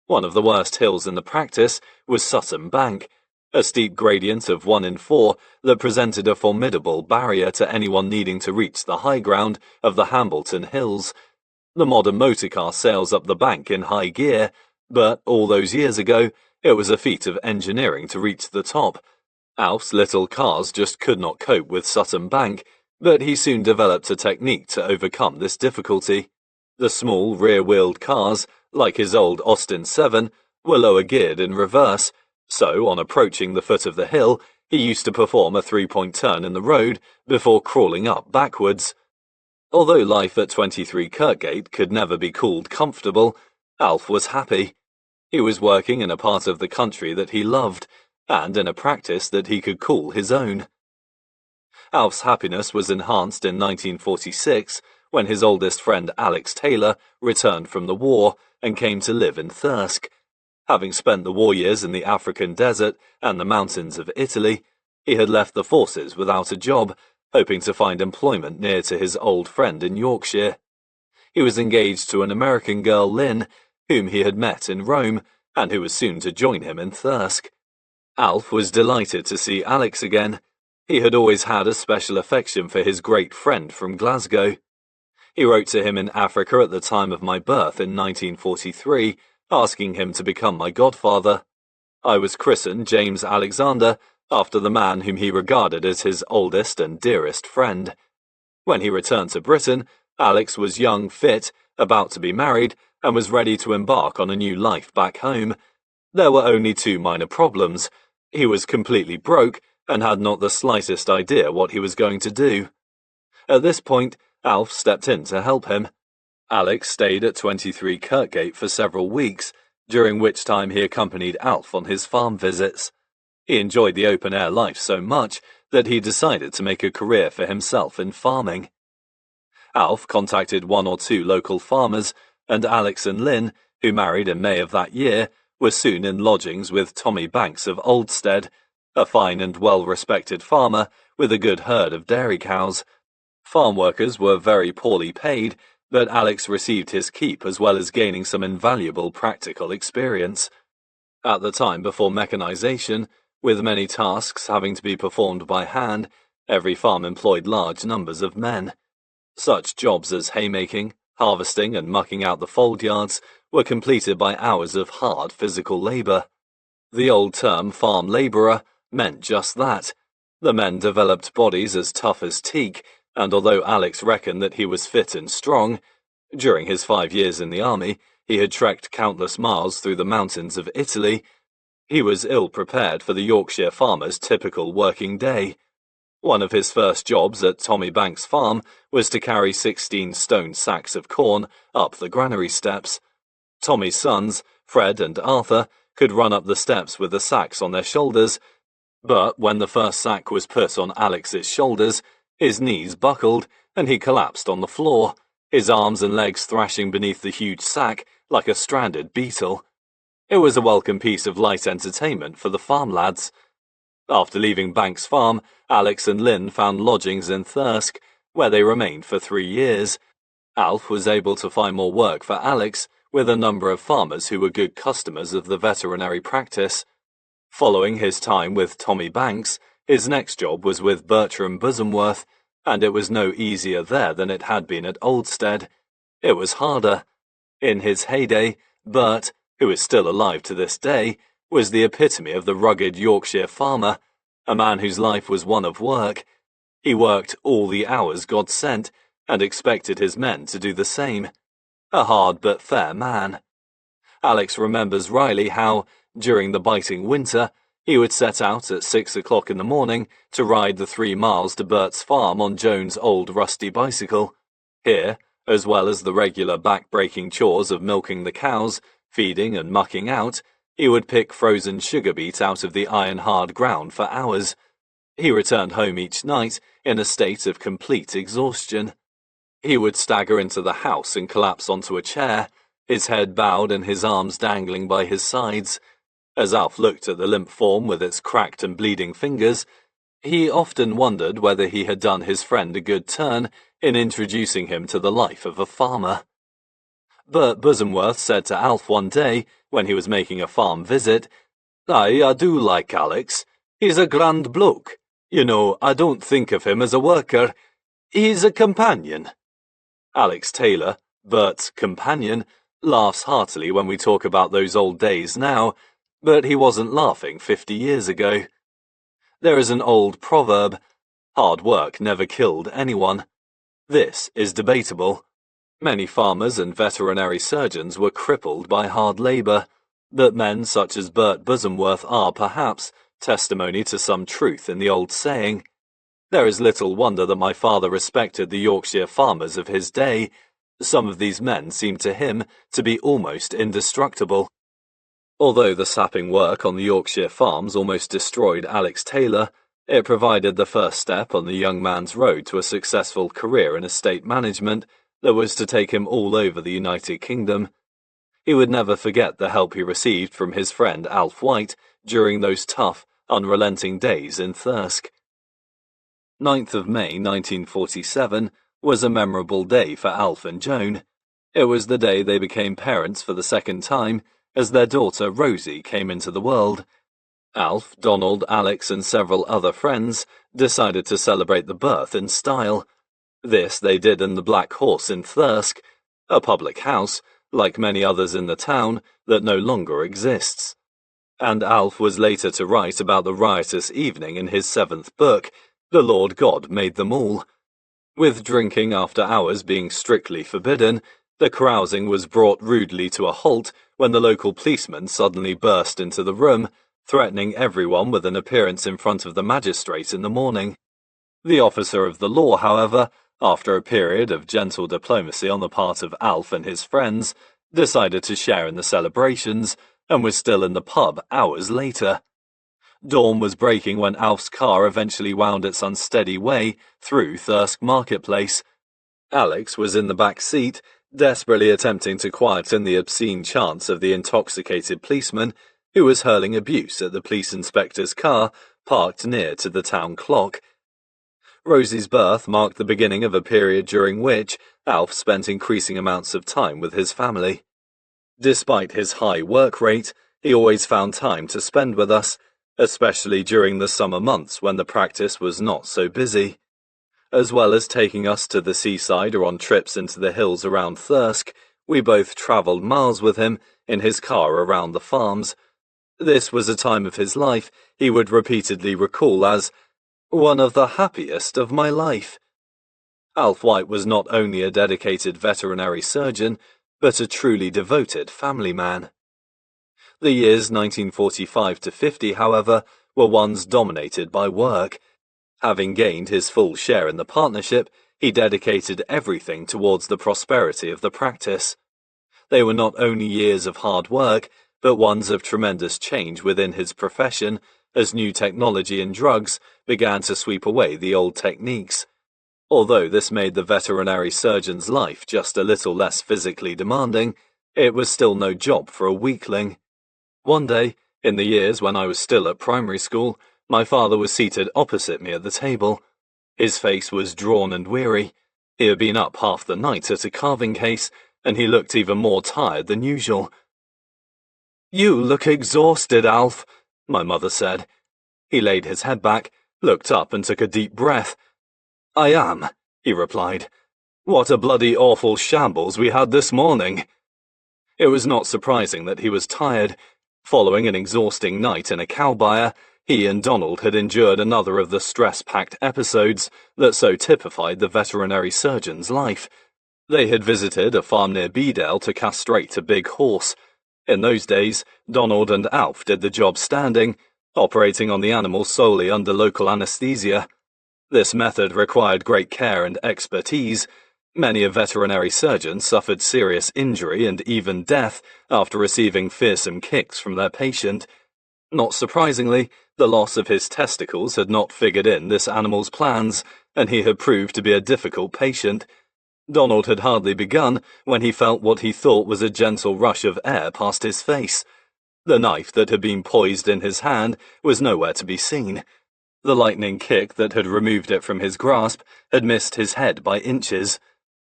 A: One of the worst hills in the practice was Sutton Bank, a steep gradient of 1 in 4 that presented a formidable barrier to anyone needing to reach the high ground of the Hambleton Hills. The modern motorcar sails up the bank in high gear, but all those years ago, it was a feat of engineering to reach the top. Alf's little cars just could not cope with Sutton Bank, but he soon developed a technique to overcome this difficulty. The small rear-wheeled cars, like his old Austin 7, were lower geared in reverse, so on approaching the foot of the hill, he used to perform a 3-point turn in the road before crawling up backwards. Although life at 23 Kirkgate could never be called comfortable, Alf was happy. He was working in a part of the country that he loved, and in a practice that he could call his own. Alf's happiness was enhanced in 1946 when his oldest friend Alex Taylor returned from the war and came to live in Thirsk. Having spent the war years in the African desert and the mountains of Italy, he had left the forces without a job, hoping to find employment near to his old friend in Yorkshire. He was engaged to an American girl, Lynn, whom he had met in Rome, and who was soon to join him in Thirsk. Alf was delighted to see Alex again. He had always had a special affection for his great friend from Glasgow. He wrote to him in Africa at the time of my birth in 1943, asking him to become my godfather. I was christened James Alexander, after the man whom he regarded as his oldest and dearest friend. When he returned to Britain, Alex was young, fit, about to be married, and was ready to embark on a new life back home. There were only 2 minor problems. He was completely broke and had not the slightest idea what he was going to do. At this point, Alf stepped in to help him. Alex stayed at 23 Kirkgate for several weeks, during which time he accompanied Alf on his farm visits. He enjoyed the open-air life so much that he decided to make a career for himself in farming. Alf contacted 1 or 2 local farmers, and Alex and Lynn, who married in May of that year, were soon in lodgings with Tommy Banks of Oldstead, a fine and well-respected farmer with a good herd of dairy cows. Farm workers were very poorly paid, but Alex received his keep as well as gaining some invaluable practical experience. At the time before mechanization, with many tasks having to be performed by hand, every farm employed large numbers of men. Such jobs as haymaking, harvesting and mucking out the fold yards were completed by hours of hard physical labor. The old term farm laborer meant just that. The men developed bodies as tough as teak, and although Alex reckoned that he was fit and strong, during his 5 years in the army, he had trekked countless miles through the mountains of Italy. He was ill prepared for the Yorkshire farmer's typical working day. One of his first jobs at Tommy Banks' farm was to carry 16 stone sacks of corn up the granary steps. Tommy's sons, Fred and Arthur, could run up the steps with the sacks on their shoulders, but when the first sack was put on Alex's shoulders, his knees buckled and he collapsed on the floor, his arms and legs thrashing beneath the huge sack like a stranded beetle. It was a welcome piece of light entertainment for the farm lads. After leaving Banks' farm, Alex and Lynn found lodgings in Thirsk, where they remained for 3 years. Alf was able to find more work for Alex with a number of farmers who were good customers of the veterinary practice. Following his time with Tommy Banks, his next job was with Bertram Bosomworth, and it was no easier there than it had been at Oldstead. It was harder. In his heyday, Bert, who is still alive to this day, was the epitome of the rugged Yorkshire farmer, a man whose life was one of work. He worked all the hours God sent, and expected his men to do the same. A hard but fair man. Alex remembers wryly how, during the biting winter, he would set out at 6 o'clock in the morning to ride the 3 miles to Bert's farm on Joan's old rusty bicycle. Here, as well as the regular back-breaking chores of milking the cows, feeding and mucking out, He would pick frozen sugar beet out of the iron-hard ground for hours. He returned home each night in a state of complete exhaustion. He would stagger into the house and collapse onto a chair, his head bowed and his arms dangling by his sides. As Alf looked at the limp form with its cracked and bleeding fingers, he often wondered whether he had done his friend a good turn in introducing him to the life of a farmer. Bert Bosomworth said to Alf one day, when he was making a farm visit, I do like Alex. He's a grand bloke. You know, I don't think of him as a worker. He's a companion." Alex Taylor, Bert's companion, laughs heartily when we talk about those old days now, but he wasn't laughing 50 years ago. There is an old proverb, "Hard work never killed anyone." This is debatable. Many farmers and veterinary surgeons were crippled by hard labour, but men such as Bert Bosomworth are, perhaps, testimony to some truth in the old saying. There is little wonder that my father respected the Yorkshire farmers of his day. Some of these men seemed to him to be almost indestructible. Although the sapping work on the Yorkshire farms almost destroyed Alex Taylor, it provided the first step on the young man's road to a successful career in estate management that was to take him all over the United Kingdom. He would never forget the help he received from his friend Alf White during those tough, unrelenting days in Thirsk. 9th of May 1947 was a memorable day for Alf and Joan. It was the day they became parents for the second time, as their daughter Rosie came into the world. Alf, Donald, Alex and several other friends decided to celebrate the birth in style. This they did in the Black Horse in Thirsk, a public house, like many others in the town, that no longer exists. And Alf was later to write about the riotous evening in his 7th book, The Lord God Made Them All. With drinking after hours being strictly forbidden, the carousing was brought rudely to a halt when the local policeman suddenly burst into the room, threatening everyone with an appearance in front of the magistrate in the morning. The officer of the law, however, after a period of gentle diplomacy on the part of Alf and his friends, decided to share in the celebrations and was still in the pub hours later. Dawn was breaking when Alf's car eventually wound its unsteady way through Thirsk Marketplace. Alex was in the back seat, desperately attempting to quieten the obscene chants of the intoxicated policeman who was hurling abuse at the police inspector's car parked near to the town clock. Rosie's birth marked the beginning of a period during which Alf spent increasing amounts of time with his family. Despite his high work rate, he always found time to spend with us, especially during the summer months when the practice was not so busy. As well as taking us to the seaside or on trips into the hills around Thirsk, we both travelled miles with him in his car around the farms. This was a time of his life he would repeatedly recall as one of the happiest of my life. Alf White was not only a dedicated veterinary surgeon, but a truly devoted family man. The years 1945 to 50, however, were ones dominated by work. Having gained his full share in the partnership, he dedicated everything towards the prosperity of the practice. They were not only years of hard work, but ones of tremendous change within his profession, as new technology and drugs began to sweep away the old techniques. Although this made the veterinary surgeon's life just a little less physically demanding, it was still no job for a weakling. One day, in the years when I was still at primary school, my father was seated opposite me at the table. His face was drawn and weary. He had been up half the night at a carving case, and he looked even more tired than usual. "You look exhausted, Alf," my mother said. He laid his head back, looked up and took a deep breath. "I am," he replied. "What a bloody awful shambles we had this morning." It was not surprising that he was tired. Following an exhausting night in a cow byre, he and Donald had endured another of the stress-packed episodes that so typified the veterinary surgeon's life. They had visited a farm near Bedale to castrate a big horse. In those days, Donald and Alf did the job standing, operating on the animal solely under local anesthesia. This method required great care and expertise. Many a veterinary surgeon suffered serious injury and even death after receiving fearsome kicks from their patient. Not surprisingly, the loss of his testicles had not figured in this animal's plans, and he had proved to be a difficult patient. Donald had hardly begun when he felt what he thought was a gentle rush of air past his face. The knife that had been poised in his hand was nowhere to be seen. The lightning kick that had removed it from his grasp had missed his head by inches.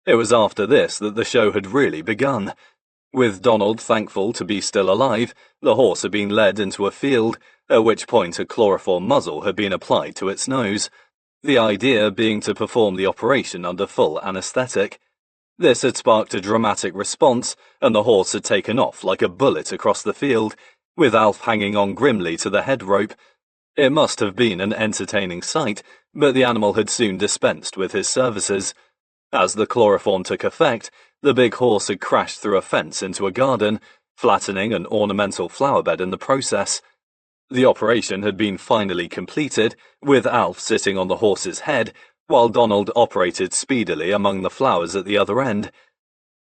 A: It was after this that the show had really begun. With Donald thankful to be still alive, the horse had been led into a field, at which point a chloroform muzzle had been applied to its nose, the idea being to perform the operation under full anaesthetic. This had sparked a dramatic response, and the horse had taken off like a bullet across the field, with Alf hanging on grimly to the head rope. It must have been an entertaining sight, but the animal had soon dispensed with his services. As the chloroform took effect, the big horse had crashed through a fence into a garden, flattening an ornamental flower bed in the process. The operation had been finally completed, with Alf sitting on the horse's head, while Donald operated speedily among the flowers at the other end.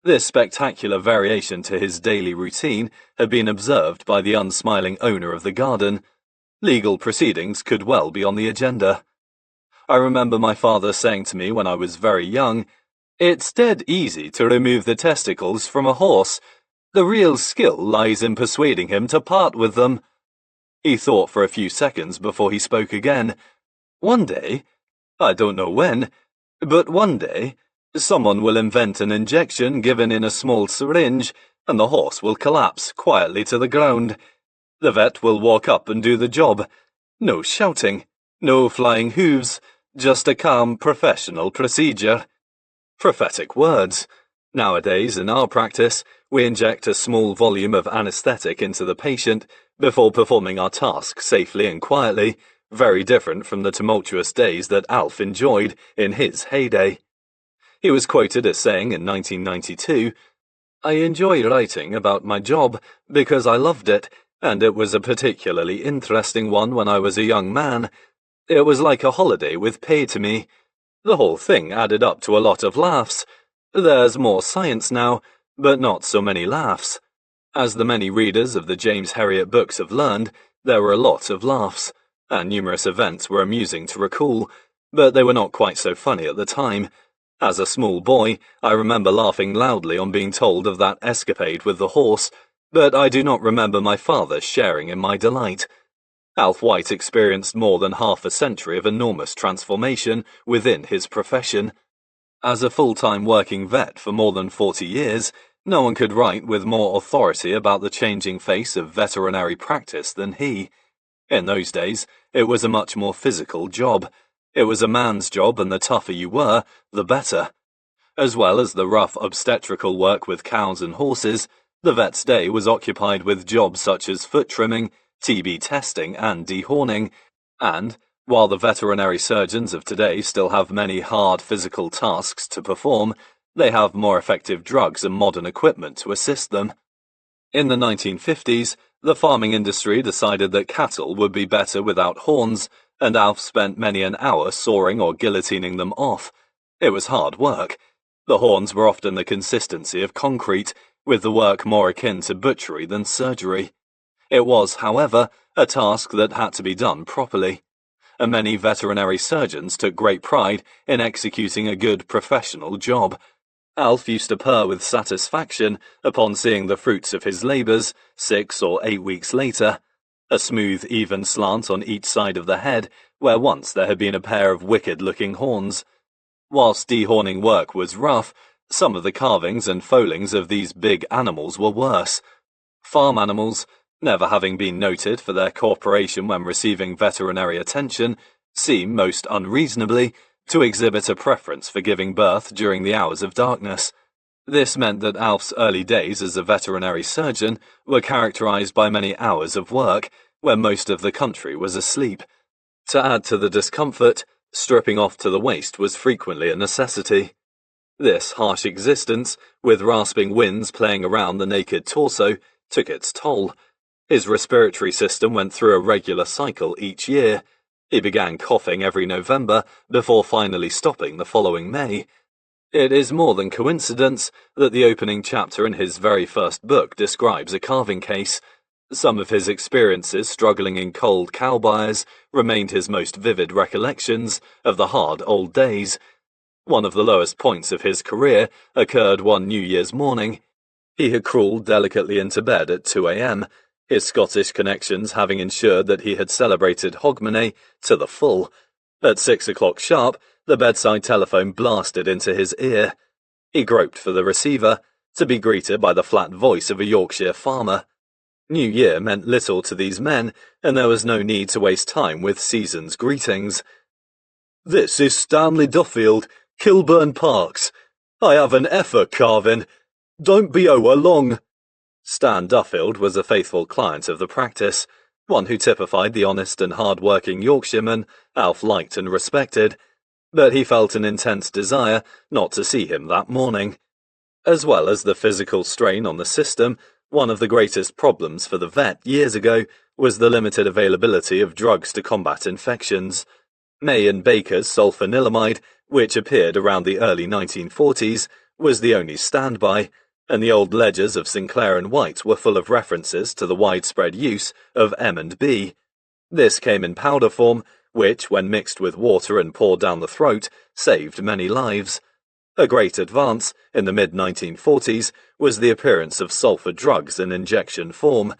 A: This spectacular variation to his daily routine had been observed by the unsmiling owner of the garden. Legal proceedings could well be on the agenda. I remember my father saying to me when I was very young, "It's dead easy to remove the testicles from a horse. The real skill lies in persuading him to part with them." He thought for a few seconds before he spoke again. "One day, I don't know when, but one day, someone will invent an injection given in a small syringe, and the horse will collapse quietly to the ground. The vet will walk up and do the job. No shouting, no flying hooves, just a calm professional procedure." Prophetic words. Nowadays, in our practice, we inject a small volume of anaesthetic into the patient before performing our task safely and quietly, very different from the tumultuous days that Alf enjoyed in his heyday. He was quoted as saying in 1992, "I enjoy writing about my job because I loved it, and it was a particularly interesting one when I was a young man. It was like a holiday with pay to me. The whole thing added up to a lot of laughs. There's more science now, but not so many laughs." As the many readers of the James Herriot books have learned, there were a lot of laughs, and numerous events were amusing to recall, but they were not quite so funny at the time. As a small boy, I remember laughing loudly on being told of that escapade with the horse, but I do not remember my father sharing in my delight. Alf White experienced more than half a century of enormous transformation within his profession. As a full-time working vet for more than 40 years, no one could write with more authority about the changing face of veterinary practice than he. In those days, it was a much more physical job. It was a man's job, and the tougher you were, the better. As well as the rough obstetrical work with cows and horses, the vet's day was occupied with jobs such as foot trimming, TB testing, and dehorning, and, while the veterinary surgeons of today still have many hard physical tasks to perform, they have more effective drugs and modern equipment to assist them. In the 1950s, the farming industry decided that cattle would be better without horns, and Alf spent many an hour sawing or guillotining them off. It was hard work. The horns were often the consistency of concrete, with the work more akin to butchery than surgery. It was, however, a task that had to be done properly, and many veterinary surgeons took great pride in executing a good professional job. Alf used to purr with satisfaction upon seeing the fruits of his labours 6 or 8 weeks later, a smooth, even slant on each side of the head, where once there had been a pair of wicked-looking horns. Whilst dehorning work was rough, some of the carvings and folings of these big animals were worse. Farm animals, never having been noted for their cooperation when receiving veterinary attention, seem, most unreasonably, to exhibit a preference for giving birth during the hours of darkness. This meant that Alf's early days as a veterinary surgeon were characterized by many hours of work, when most of the country was asleep. To add to the discomfort, stripping off to the waist was frequently a necessity. This harsh existence, with rasping winds playing around the naked torso, took its toll. His respiratory system went through a regular cycle each year. He began coughing every November before finally stopping the following May. It is more than coincidence that the opening chapter in his very first book describes a calving case. Some of his experiences struggling in cold cow byres remained his most vivid recollections of the hard old days. One of the lowest points of his career occurred one New Year's morning. He had crawled delicately into bed at 2 a.m., his Scottish connections having ensured that he had celebrated Hogmanay to the full. At 6 o'clock sharp, the bedside telephone blasted into his ear. He groped for the receiver, to be greeted by the flat voice of a Yorkshire farmer. New Year meant little to these men, and there was no need to waste time with season's greetings. "This is Stanley Duffield, Kilburn Parks. I have an effer carving. Don't be o'er long." Stan Duffield was a faithful client of the practice, one who typified the honest and hard-working Yorkshireman Alf liked and respected, but he felt an intense desire not to see him that morning. As well as the physical strain on the system, one of the greatest problems for the vet years ago was the limited availability of drugs to combat infections. May and Baker's sulfanilamide, which appeared around the early 1940s, was the only standby, and the old ledgers of Sinclair and White were full of references to the widespread use of M&B. This came in powder form, which, when mixed with water and poured down the throat, saved many lives. A great advance in the mid-1940s was the appearance of sulfur drugs in injection form.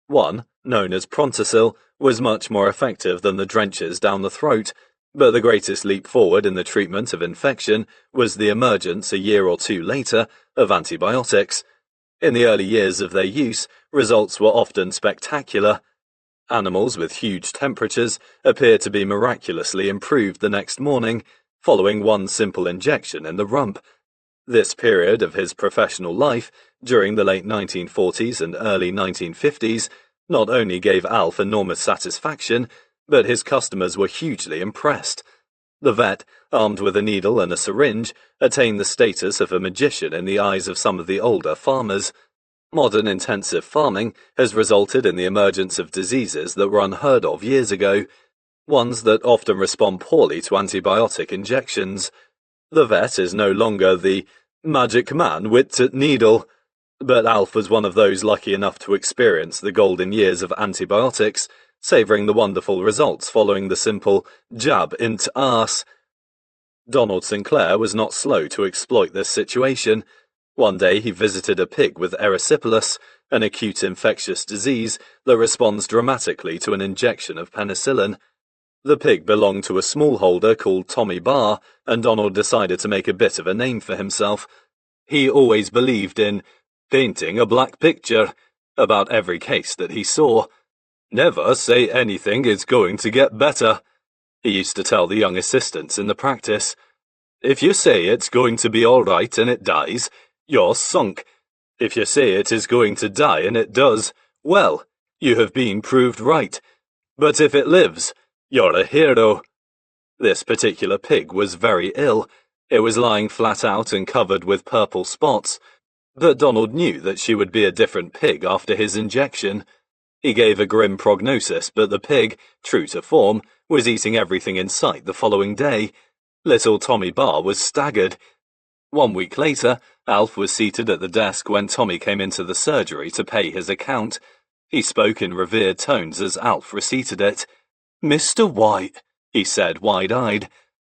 A: One, known as Prontosil, was much more effective than the drenches down the throat, but the greatest leap forward in the treatment of infection was the emergence a year or two later of antibiotics. In the early years of their use, results were often spectacular. Animals with huge temperatures appeared to be miraculously improved the next morning, following one simple injection in the rump. This period of his professional life, during the late 1940s and early 1950s, not only gave Alf enormous satisfaction, but his customers were hugely impressed. The vet, armed with a needle and a syringe, attained the status of a magician in the eyes of some of the older farmers. Modern intensive farming has resulted in the emergence of diseases that were unheard of years ago, ones that often respond poorly to antibiotic injections. The vet is no longer the magic man with the needle, but Alf was one of those lucky enough to experience the golden years of antibiotics, savouring the wonderful results following the simple jab into arse. Donald Sinclair was not slow to exploit this situation. One day he visited a pig with erysipelas, an acute infectious disease that responds dramatically to an injection of penicillin. The pig belonged to a smallholder called Tommy Barr, and Donald decided to make a bit of a name for himself. He always believed in painting a black picture about every case that he saw. "Never say anything is going to get better," he used to tell the young assistants in the practice. "If you say it's going to be all right and it dies, you're sunk. If you say it is going to die and it does, well, you have been proved right. But if it lives, you're a hero." This particular pig was very ill. It was lying flat out and covered with purple spots, but Donald knew that she would be a different pig after his injection. He gave a grim prognosis, but the pig, true to form, was eating everything in sight the following day. Little Tommy Barr was staggered. 1 week later, Alf was seated at the desk when Tommy came into the surgery to pay his account. He spoke in revered tones as Alf receipted it. "Mr. White," he said, wide-eyed,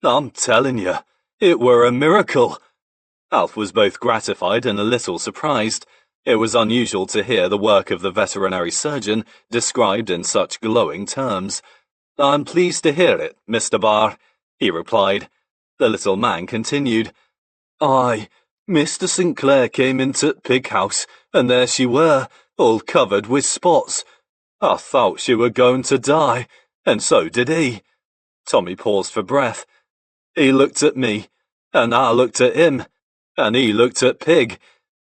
A: "I'm telling you, it were a miracle." Alf was both gratified and a little surprised. It was unusual to hear the work of the veterinary surgeon described in such glowing terms. "I'm pleased to hear it, Mr. Barr," he replied. The little man continued, "Aye, Mr. Sinclair came into pig house, and there she were, all covered with spots. I thought she were going to die, and so did he." Tommy paused for breath. "He looked at me, and I looked at him, and he looked at pig.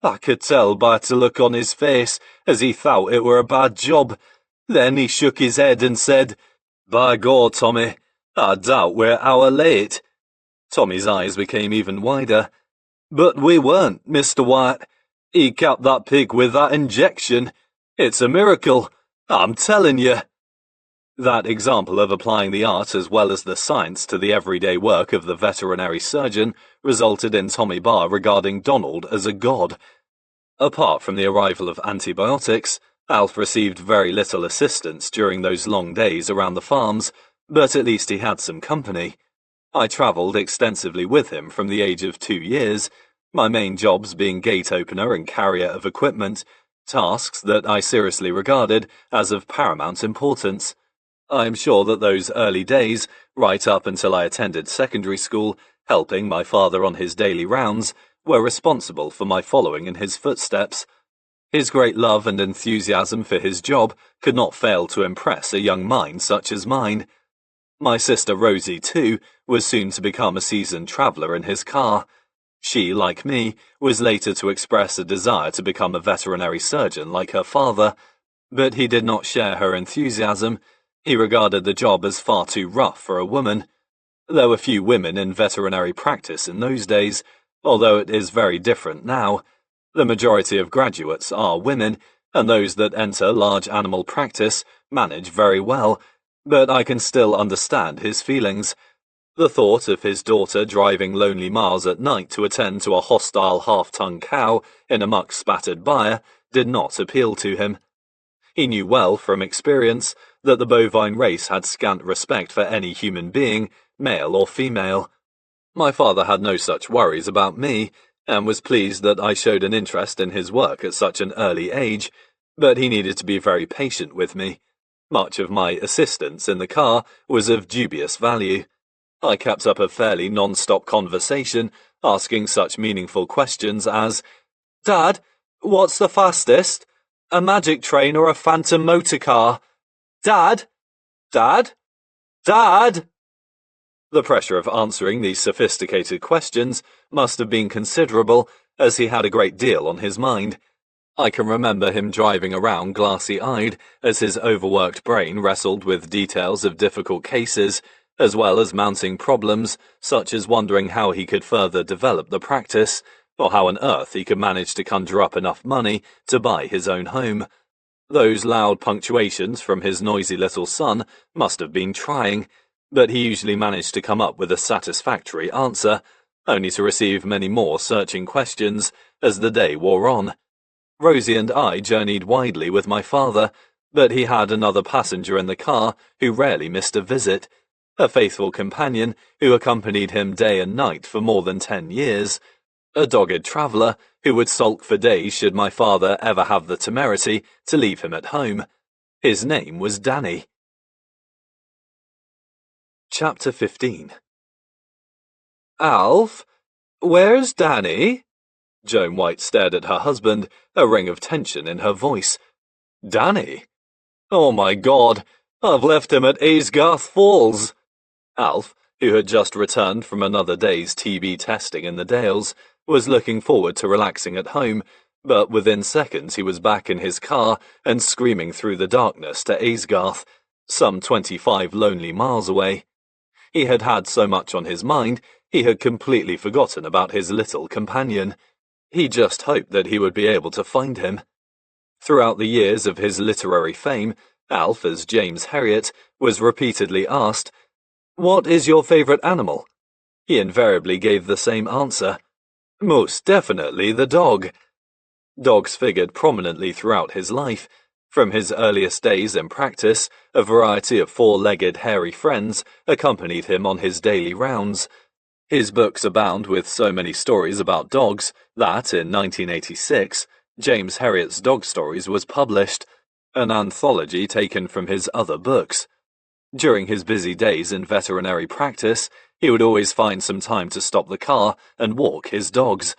A: I could tell by the look on his face as he thought it were a bad job. Then he shook his head and said, 'By God, Tommy, I doubt we're hour late.'" Tommy's eyes became even wider. "But we weren't, Mr. White. He capped that pig with that injection. It's a miracle, I'm telling you." That example of applying the art as well as the science to the everyday work of the veterinary surgeon resulted in Tommy Barr regarding Donald as a god. Apart from the arrival of antibiotics, Alf received very little assistance during those long days around the farms, but at least he had some company. I travelled extensively with him from the age of 2 years, my main jobs being gate opener and carrier of equipment, tasks that I seriously regarded as of paramount importance. I am sure that those early days, right up until I attended secondary school, helping my father on his daily rounds, were responsible for my following in his footsteps. His great love and enthusiasm for his job could not fail to impress a young mind such as mine. My sister Rosie, too, was soon to become a seasoned traveller in his car. She, like me, was later to express a desire to become a veterinary surgeon like her father, but he did not share her enthusiasm. He regarded the job as far too rough for a woman. There were few women in veterinary practice in those days, although it is very different now. The majority of graduates are women, and those that enter large animal practice manage very well, but I can still understand his feelings. The thought of his daughter driving lonely miles at night to attend to a hostile half-ton cow in a muck-spattered byre did not appeal to him. He knew well from experience that the bovine race had scant respect for any human being, male or female. My father had no such worries about me, and was pleased that I showed an interest in his work at such an early age, but he needed to be very patient with me. Much of my assistance in the car was of dubious value. I kept up a fairly non-stop conversation, asking such meaningful questions as, "Dad, what's the fastest? A magic train or a phantom motor car? Dad? Dad? Dad?" The pressure of answering these sophisticated questions must have been considerable, as he had a great deal on his mind. I can remember him driving around glassy-eyed as his overworked brain wrestled with details of difficult cases, as well as mounting problems such as wondering how he could further develop the practice, or how on earth he could manage to conjure up enough money to buy his own home. Those loud punctuations from his noisy little son must have been trying, but he usually managed to come up with a satisfactory answer, only to receive many more searching questions as the day wore on. Rosie and I journeyed widely with my father, but he had another passenger in the car who rarely missed a visit, a faithful companion who accompanied him day and night for more than 10 years, a dogged traveller who would sulk for days should my father ever have the temerity to leave him at home. His name was Danny. Chapter 15. "Alf, where's Danny?" Joan White stared at her husband, a ring of tension in her voice. "Danny? Oh my God, I've left him at Aysgarth Falls." Alf, who had just returned from another day's TB testing in the Dales, was looking forward to relaxing at home, but within seconds he was back in his car and screaming through the darkness to Aysgarth, some 25 lonely miles away. He had had so much on his mind, he had completely forgotten about his little companion. He just hoped that he would be able to find him. Throughout the years of his literary fame, Alf, as James Herriot, was repeatedly asked, "What is your favourite animal?" He invariably gave the same answer: "Most definitely the dog." Dogs figured prominently throughout his life. From his earliest days in practice, a variety of four-legged hairy friends accompanied him on his daily rounds. His books abound with so many stories about dogs that, in 1986, James Herriot's Dog Stories was published, an anthology taken from his other books. During his busy days in veterinary practice, he would always find some time to stop the car and walk his dogs.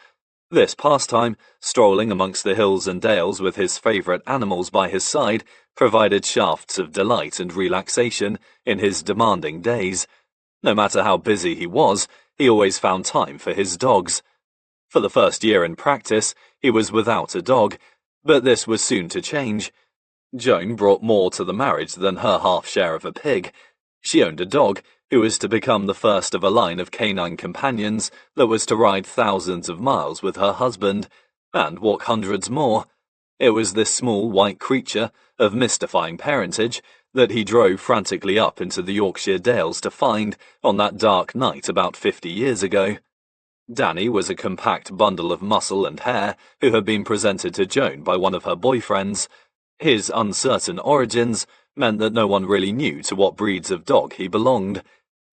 A: This pastime, strolling amongst the hills and dales with his favourite animals by his side, provided shafts of delight and relaxation in his demanding days. No matter how busy he was, he always found time for his dogs. For the first year in practice, he was without a dog, but this was soon to change. Joan brought more to the marriage than her half-share of a pig. She owned a dog who was to become the first of a line of canine companions that was to ride thousands of miles with her husband, and walk hundreds more. It was this small white creature, of mystifying parentage, that he drove frantically up into the Yorkshire Dales to find on that dark night about 50 years ago. Danny was a compact bundle of muscle and hair who had been presented to Joan by one of her boyfriends. His uncertain origins meant that no one really knew to what breeds of dog he belonged.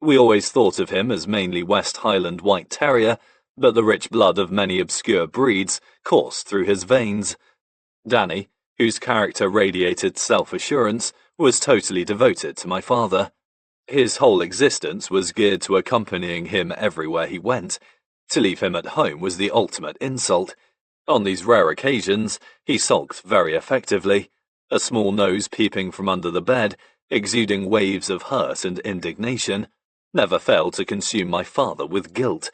A: We always thought of him as mainly West Highland White Terrier, but the rich blood of many obscure breeds coursed through his veins. Danny, whose character radiated self-assurance, was totally devoted to my father. His whole existence was geared to accompanying him everywhere he went. To leave him at home was the ultimate insult. On these rare occasions, he sulked very effectively, a small nose peeping from under the bed, exuding waves of hurt and indignation, never failed to consume my father with guilt.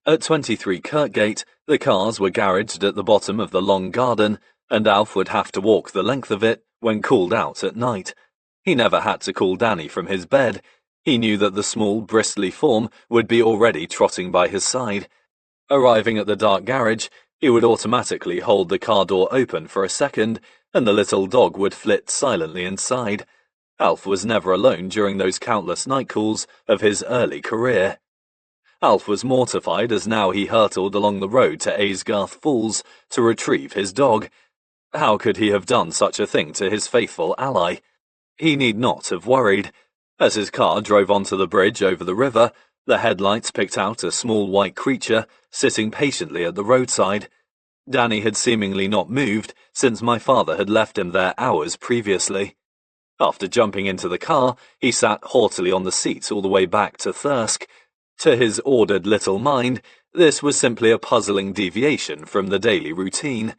A: At 23 Kirkgate, the cars were garaged at the bottom of the long garden, and Alf would have to walk the length of it when called out at night. He never had to call Danny from his bed. He knew that the small, bristly form would be already trotting by his side. Arriving at the dark garage, he would automatically hold the car door open for a second, and the little dog would flit silently inside. Alf was never alone during those countless night calls of his early career. Alf was mortified as now he hurtled along the road to Aysgarth Falls to retrieve his dog. How could he have done such a thing to his faithful ally? He need not have worried. As his car drove onto the bridge over the river, the headlights picked out a small white creature sitting patiently at the roadside. Danny had seemingly not moved since my father had left him there hours previously. After jumping into the car, he sat haughtily on the seat all the way back to Thirsk. To his ordered little mind, this was simply a puzzling deviation from the daily routine.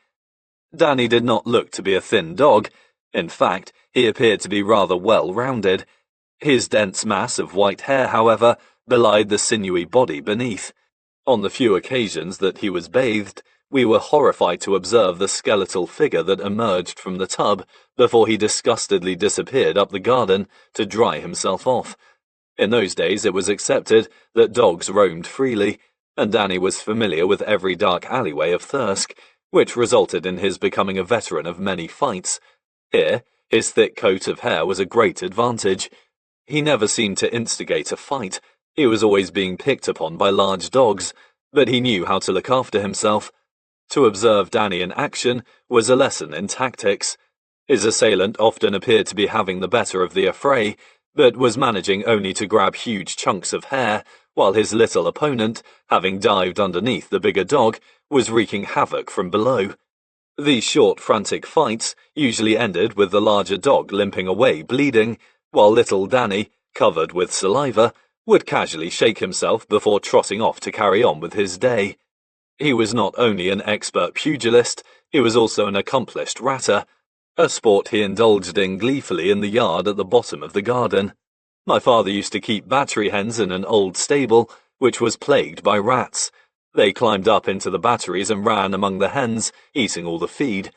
A: Danny did not look to be a thin dog. In fact, he appeared to be rather well-rounded. His dense mass of white hair, however, belied the sinewy body beneath. On the few occasions that he was bathed, we were horrified to observe the skeletal figure that emerged from the tub before he disgustedly disappeared up the garden to dry himself off. In those days it was accepted that dogs roamed freely, and Danny was familiar with every dark alleyway of Thirsk, which resulted in his becoming a veteran of many fights. Here, his thick coat of hair was a great advantage. He never seemed to instigate a fight. He was always being picked upon by large dogs, but he knew how to look after himself. To observe Danny in action was a lesson in tactics. His assailant often appeared to be having the better of the affray, but was managing only to grab huge chunks of hair, while his little opponent, having dived underneath the bigger dog, was wreaking havoc from below. These short, frantic fights usually ended with the larger dog limping away bleeding, while little Danny, covered with saliva, would casually shake himself before trotting off to carry on with his day. He was not only an expert pugilist, he was also an accomplished ratter, a sport he indulged in gleefully in the yard at the bottom of the garden. My father used to keep battery hens in an old stable, which was plagued by rats. They climbed up into the batteries and ran among the hens, eating all the feed,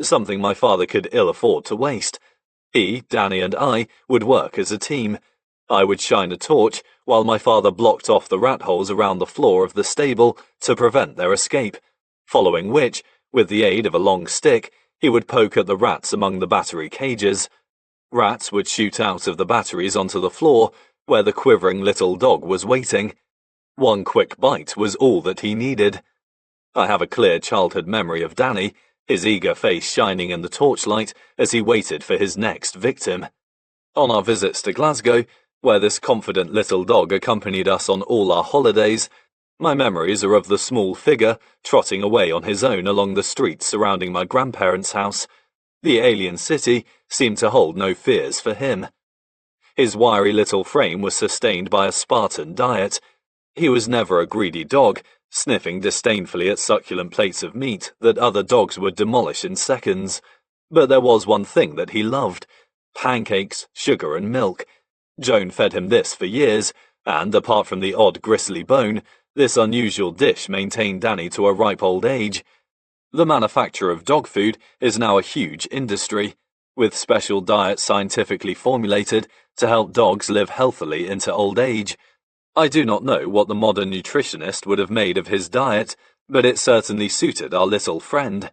A: something my father could ill afford to waste. He, Danny, and I would work as a team. I would shine a torch, while my father blocked off the rat holes around the floor of the stable to prevent their escape, following which, with the aid of a long stick, he would poke at the rats among the battery cages. Rats would shoot out of the batteries onto the floor, where the quivering little dog was waiting. One quick bite was all that he needed. I have a clear childhood memory of Danny, his eager face shining in the torchlight as he waited for his next victim. On our visits to Glasgow, where this confident little dog accompanied us on all our holidays, my memories are of the small figure trotting away on his own along the streets surrounding my grandparents' house. The alien city seemed to hold no fears for him. His wiry little frame was sustained by a Spartan diet. He was never a greedy dog, sniffing disdainfully at succulent plates of meat that other dogs would demolish in seconds. But there was one thing that he loved: pancakes, sugar, and milk. Joan fed him this for years, and, apart from the odd gristly bone, this unusual dish maintained Danny to a ripe old age. The manufacture of dog food is now a huge industry, with special diets scientifically formulated to help dogs live healthily into old age. I do not know what the modern nutritionist would have made of his diet, but it certainly suited our little friend.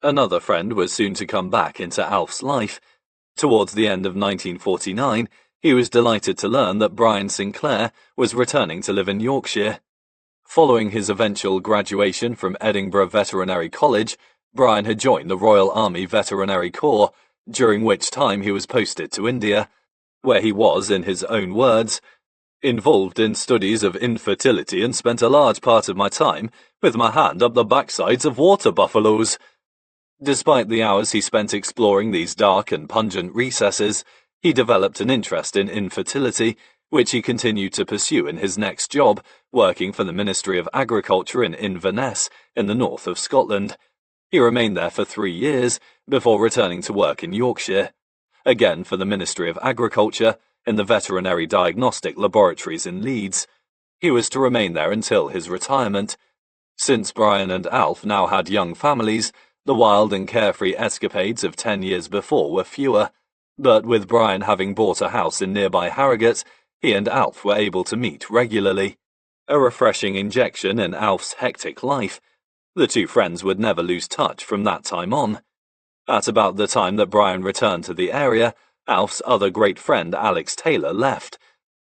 A: Another friend was soon to come back into Alf's life. Towards the end of 1949, he was delighted to learn that Brian Sinclair was returning to live in Yorkshire. Following his eventual graduation from Edinburgh Veterinary College, Brian had joined the Royal Army Veterinary Corps, during which time he was posted to India, where he was, in his own words, involved in studies of infertility and spent a large part of my time with my hand up the backsides of water buffaloes. Despite the hours he spent exploring these dark and pungent recesses, he developed an interest in infertility, which he continued to pursue in his next job, working for the Ministry of Agriculture in Inverness, in the north of Scotland. He remained there for 3 years, before returning to work in Yorkshire, again for the Ministry of Agriculture, in the Veterinary Diagnostic Laboratories in Leeds. He was to remain there until his retirement. Since Brian and Alf now had young families, the wild and carefree escapades of 10 years before were fewer, but with Brian having bought a house in nearby Harrogate, he and Alf were able to meet regularly. A refreshing injection in Alf's hectic life. The two friends would never lose touch from that time on. At about the time that Brian returned to the area, Alf's other great friend Alex Taylor left.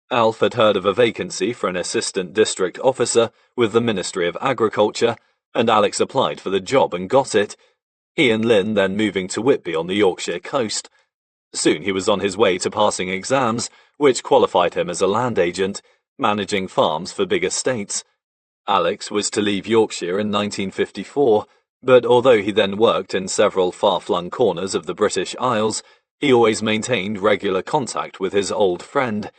A: Alf had heard of a vacancy for an assistant district officer with the Ministry of Agriculture, and Alex applied for the job and got it. He and Lynn then moving to Whitby on the Yorkshire coast. Soon he was on his way to passing exams, which qualified him as a land agent, managing farms for big estates. Alex was to leave Yorkshire in 1954, but although he then worked in several far-flung corners of the British Isles, he always maintained regular contact with his old friend.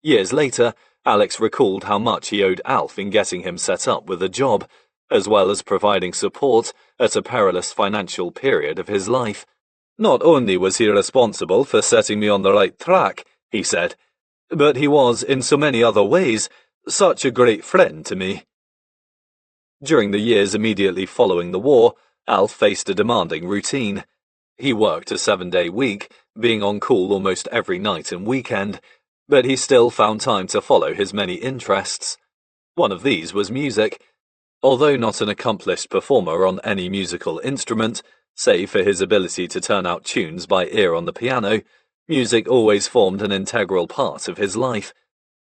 A: Years later, Alex recalled how much he owed Alf in getting him set up with a job, as well as providing support at a perilous financial period of his life. "Not only was he responsible for setting me on the right track," he said, "but he was, in so many other ways, such a great friend to me." During the years immediately following the war, Alf faced a demanding routine. He worked a 7-day week, being on call almost every night and weekend, but he still found time to follow his many interests. One of these was music. Although not an accomplished performer on any musical instrument, save for his ability to turn out tunes by ear on the piano, music always formed an integral part of his life.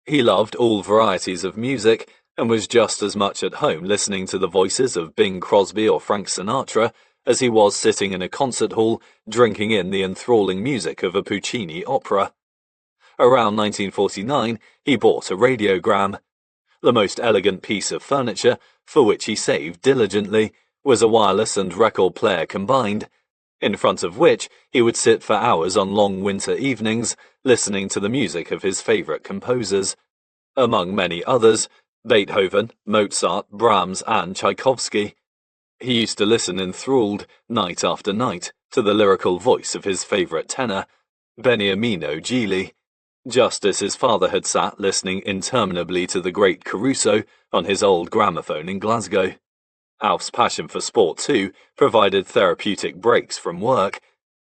A: He loved all varieties of music, and was just as much at home listening to the voices of Bing Crosby or Frank Sinatra as he was sitting in a concert hall drinking in the enthralling music of a Puccini opera. Around 1949, he bought a radiogram. The most elegant piece of furniture, for which he saved diligently, was a wireless and record player combined, in front of which he would sit for hours on long winter evenings, listening to the music of his favourite composers. Among many others, Beethoven, Mozart, Brahms, and Tchaikovsky. He used to listen enthralled, night after night, to the lyrical voice of his favourite tenor, Beniamino Gigli, just as his father had sat listening interminably to the great Caruso on his old gramophone in Glasgow. Alf's passion for sport, too, provided therapeutic breaks from work.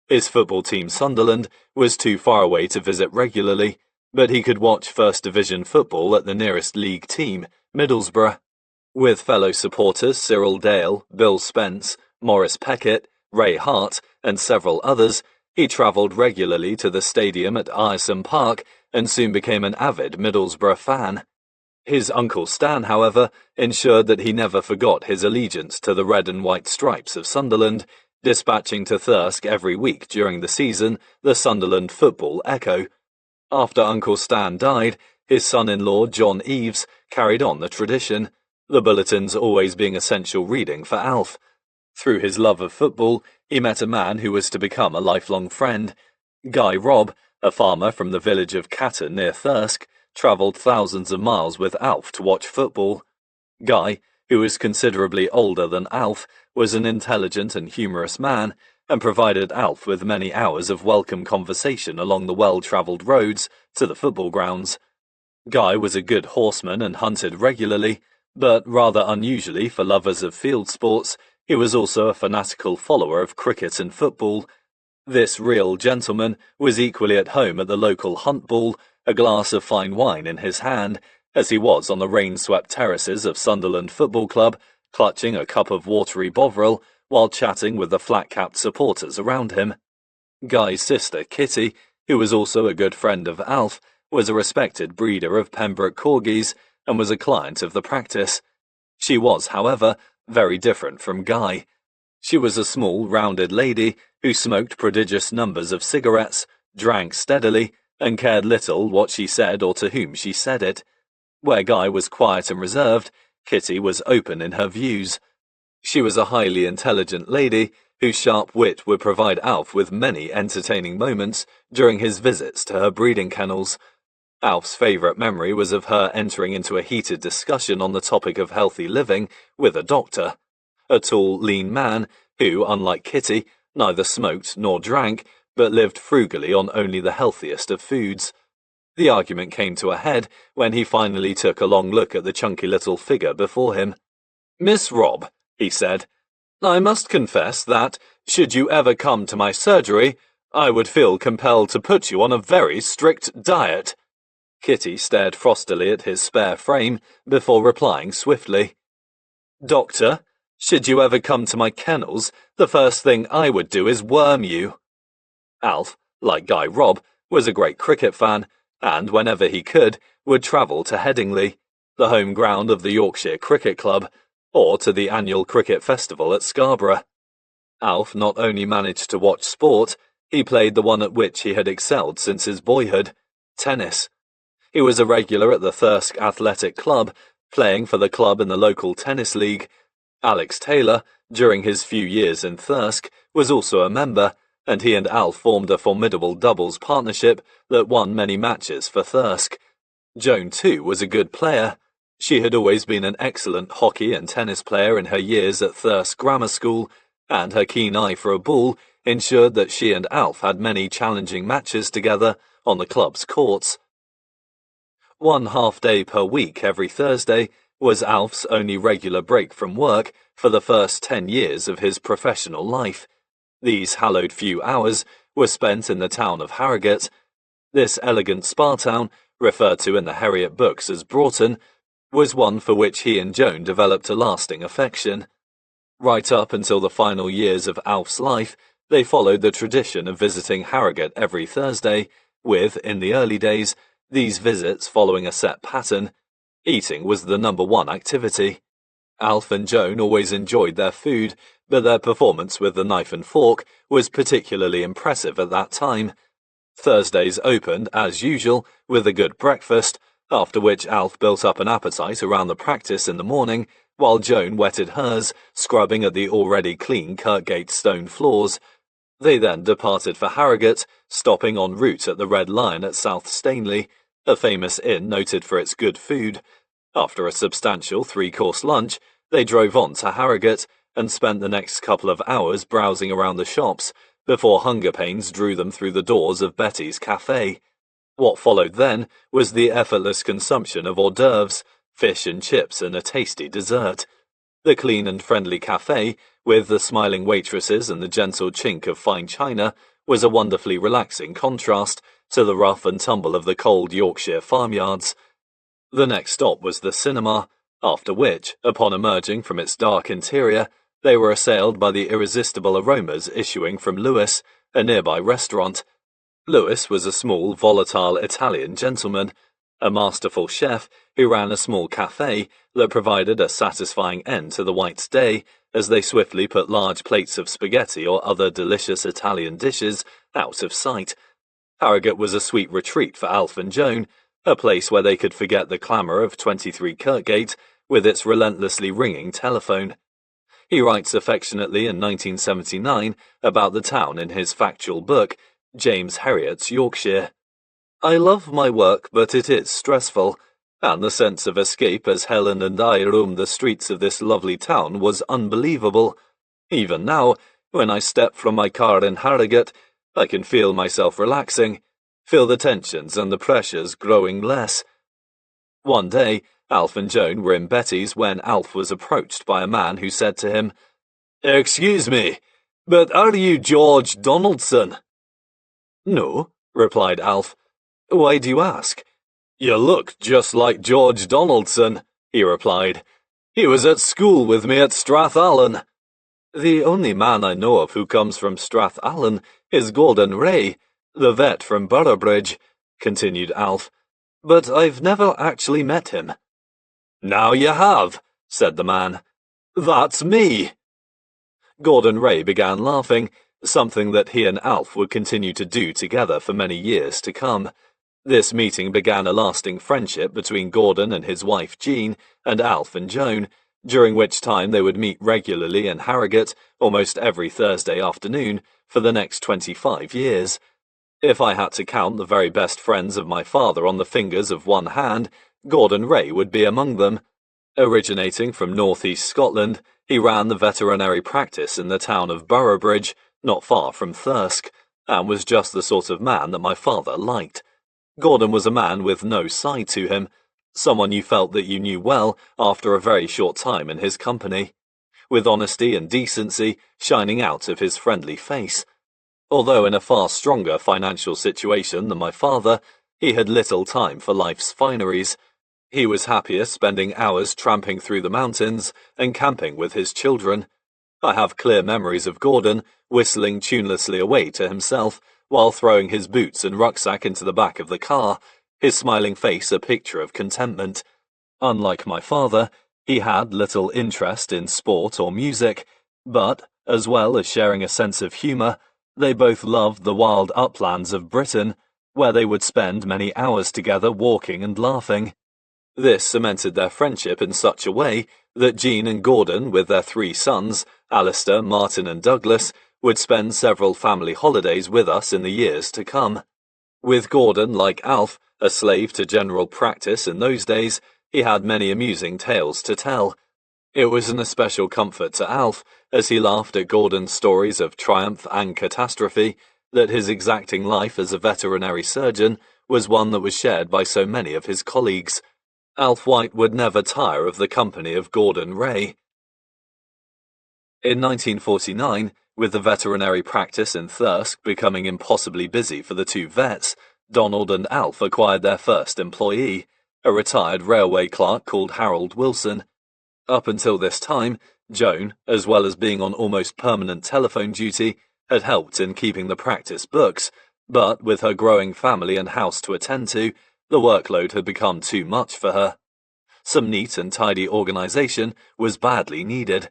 A: His football team Sunderland was too far away to visit regularly, but he could watch First Division football at the nearest league team, Middlesbrough. With fellow supporters Cyril Dale, Bill Spence, Maurice Peckett, Ray Hart, and several others, he travelled regularly to the stadium at Ayerson Park and soon became an avid Middlesbrough fan. His Uncle Stan, however, ensured that he never forgot his allegiance to the red and white stripes of Sunderland, dispatching to Thirsk every week during the season the Sunderland Football Echo. After Uncle Stan died, his son-in-law John Eaves carried on the tradition, the bulletins always being essential reading for Alf. Through his love of football, he met a man who was to become a lifelong friend. Guy Robb, a farmer from the village of Catton near Thirsk, travelled thousands of miles with Alf to watch football. Guy, who was considerably older than Alf, was an intelligent and humorous man, and provided Alf with many hours of welcome conversation along the well-travelled roads to the football grounds. Guy was a good horseman and hunted regularly, but rather unusually for lovers of field sports, he was also a fanatical follower of cricket and football. This real gentleman was equally at home at the local hunt ball, a glass of fine wine in his hand, as he was on the rain-swept terraces of Sunderland Football Club, clutching a cup of watery Bovril, while chatting with the flat-capped supporters around him. Guy's sister, Kitty, who was also a good friend of Alf, was a respected breeder of Pembroke Corgis and was a client of the practice. She was, however, very different from Guy. She was a small, rounded lady who smoked prodigious numbers of cigarettes, drank steadily, and cared little what she said or to whom she said it. Where Guy was quiet and reserved, Kitty was open in her views. She was a highly intelligent lady whose sharp wit would provide Alf with many entertaining moments during his visits to her breeding kennels. Alf's favourite memory was of her entering into a heated discussion on the topic of healthy living with a doctor, a tall, lean man who, unlike Kitty, neither smoked nor drank, but lived frugally on only the healthiest of foods. The argument came to a head when he finally took a long look at the chunky little figure before him. "Miss Robb," he said, "I must confess that, should you ever come to my surgery, I would feel compelled to put you on a very strict diet." Kitty stared frostily at his spare frame before replying swiftly, "Doctor, should you ever come to my kennels, the first thing I would do is worm you." Alf, like Guy Robb, was a great cricket fan, and whenever he could, would travel to Headingley, the home ground of the Yorkshire Cricket Club, or to the annual cricket festival at Scarborough. Alf not only managed to watch sport, he played the one at which he had excelled since his boyhood, tennis. He was a regular at the Thirsk Athletic Club, playing for the club in the local tennis league. Alex Taylor, during his few years in Thirsk, was also a member, and he and Alf formed a formidable doubles partnership that won many matches for Thirsk. Joan, too, was a good player. She had always been an excellent hockey and tennis player in her years at Thirsk Grammar School, and her keen eye for a ball ensured that she and Alf had many challenging matches together on the club's courts. 1 half-day per week every Thursday was Alf's only regular break from work for the first 10 years of his professional life. These hallowed few hours were spent in the town of Harrogate. This elegant spa town, referred to in the Herriot books as Broughton, was one for which he and Joan developed a lasting affection. Right up until the final years of Alf's life, they followed the tradition of visiting Harrogate every Thursday, with, in the early days, these visits following a set pattern. Eating was the number one activity. Alf and Joan always enjoyed their food, but their performance with the knife and fork was particularly impressive at that time. Thursdays opened, as usual, with a good breakfast, after which Alf built up an appetite around the practice in the morning, while Joan wetted hers, scrubbing at the already clean Kirkgate stone floors. They then departed for Harrogate, stopping en route at the Red Lion at South Stainley, a famous inn noted for its good food. After a substantial 3-course lunch, they drove on to Harrogate and spent the next couple of hours browsing around the shops before hunger pains drew them through the doors of Betty's Cafe. What followed then was the effortless consumption of hors d'oeuvres, fish and chips and a tasty dessert. The clean and friendly cafe, with the smiling waitresses and the gentle chink of fine china, was a wonderfully relaxing contrast to the rough and tumble of the cold Yorkshire farmyards. The next stop was the cinema, after which, upon emerging from its dark interior, they were assailed by the irresistible aromas issuing from Lewis, a nearby restaurant. Lewis was a small, volatile Italian gentleman, a masterful chef who ran a small cafe that provided a satisfying end to the White's day as they swiftly put large plates of spaghetti or other delicious Italian dishes out of sight. Harrogate was a sweet retreat for Alf and Joan, a place where they could forget the clamour of 23 Kirkgate with its relentlessly ringing telephone. He writes affectionately in 1979 about the town in his factual book, James Herriot's Yorkshire. "I love my work, but it is stressful, and the sense of escape as Helen and I roamed the streets of this lovely town was unbelievable. Even now, when I step from my car in Harrogate, I can feel myself relaxing, feel the tensions and the pressures growing less." One day, Alf and Joan were in Betty's when Alf was approached by a man who said to him, "Excuse me, but are you George Donaldson?" "No," replied Alf. "Why do you ask?" "You look just like George Donaldson," he replied. "He was at school with me at Strathallan." "The only man I know of who comes from Strathallan is Gordon Ray, the vet from Boroughbridge," continued Alf, "but I've never actually met him." "Now you have," said the man. "That's me." Gordon Ray began laughing, something that he and Alf would continue to do together for many years to come. This meeting began a lasting friendship between Gordon and his wife Jean and Alf and Joan, during which time they would meet regularly in Harrogate almost every Thursday afternoon for the next 25 years. If I had to count the very best friends of my father on the fingers of one hand, Gordon Ray would be among them. Originating from northeast Scotland, he ran the veterinary practice in the town of Boroughbridge, not far from Thirsk, and was just the sort of man that my father liked. Gordon was a man with no side to him, someone you felt that you knew well after a very short time in his company, with honesty and decency shining out of his friendly face. Although in a far stronger financial situation than my father, he had little time for life's fineries. He was happier spending hours tramping through the mountains and camping with his children. I have clear memories of Gordon whistling tunelessly away to himself while throwing his boots and rucksack into the back of the car, his smiling face a picture of contentment. Unlike my father, he had little interest in sport or music, but, as well as sharing a sense of humour, they both loved the wild uplands of Britain, where they would spend many hours together walking and laughing. This cemented their friendship in such a way that Jean and Gordon, with their 3 sons, Alistair, Martin and Douglas, would spend several family holidays with us in the years to come. With Gordon, like Alf, a slave to general practice in those days, he had many amusing tales to tell. It was an especial comfort to Alf, as he laughed at Gordon's stories of triumph and catastrophe, that his exacting life as a veterinary surgeon was one that was shared by so many of his colleagues. Alf White would never tire of the company of Gordon Ray. In 1949, with the veterinary practice in Thirsk becoming impossibly busy for the 2 vets, Donald and Alf acquired their first employee, a retired railway clerk called Harold Wilson. Up until this time, Joan, as well as being on almost permanent telephone duty, had helped in keeping the practice books, but with her growing family and house to attend to, the workload had become too much for her. Some neat and tidy organisation was badly needed.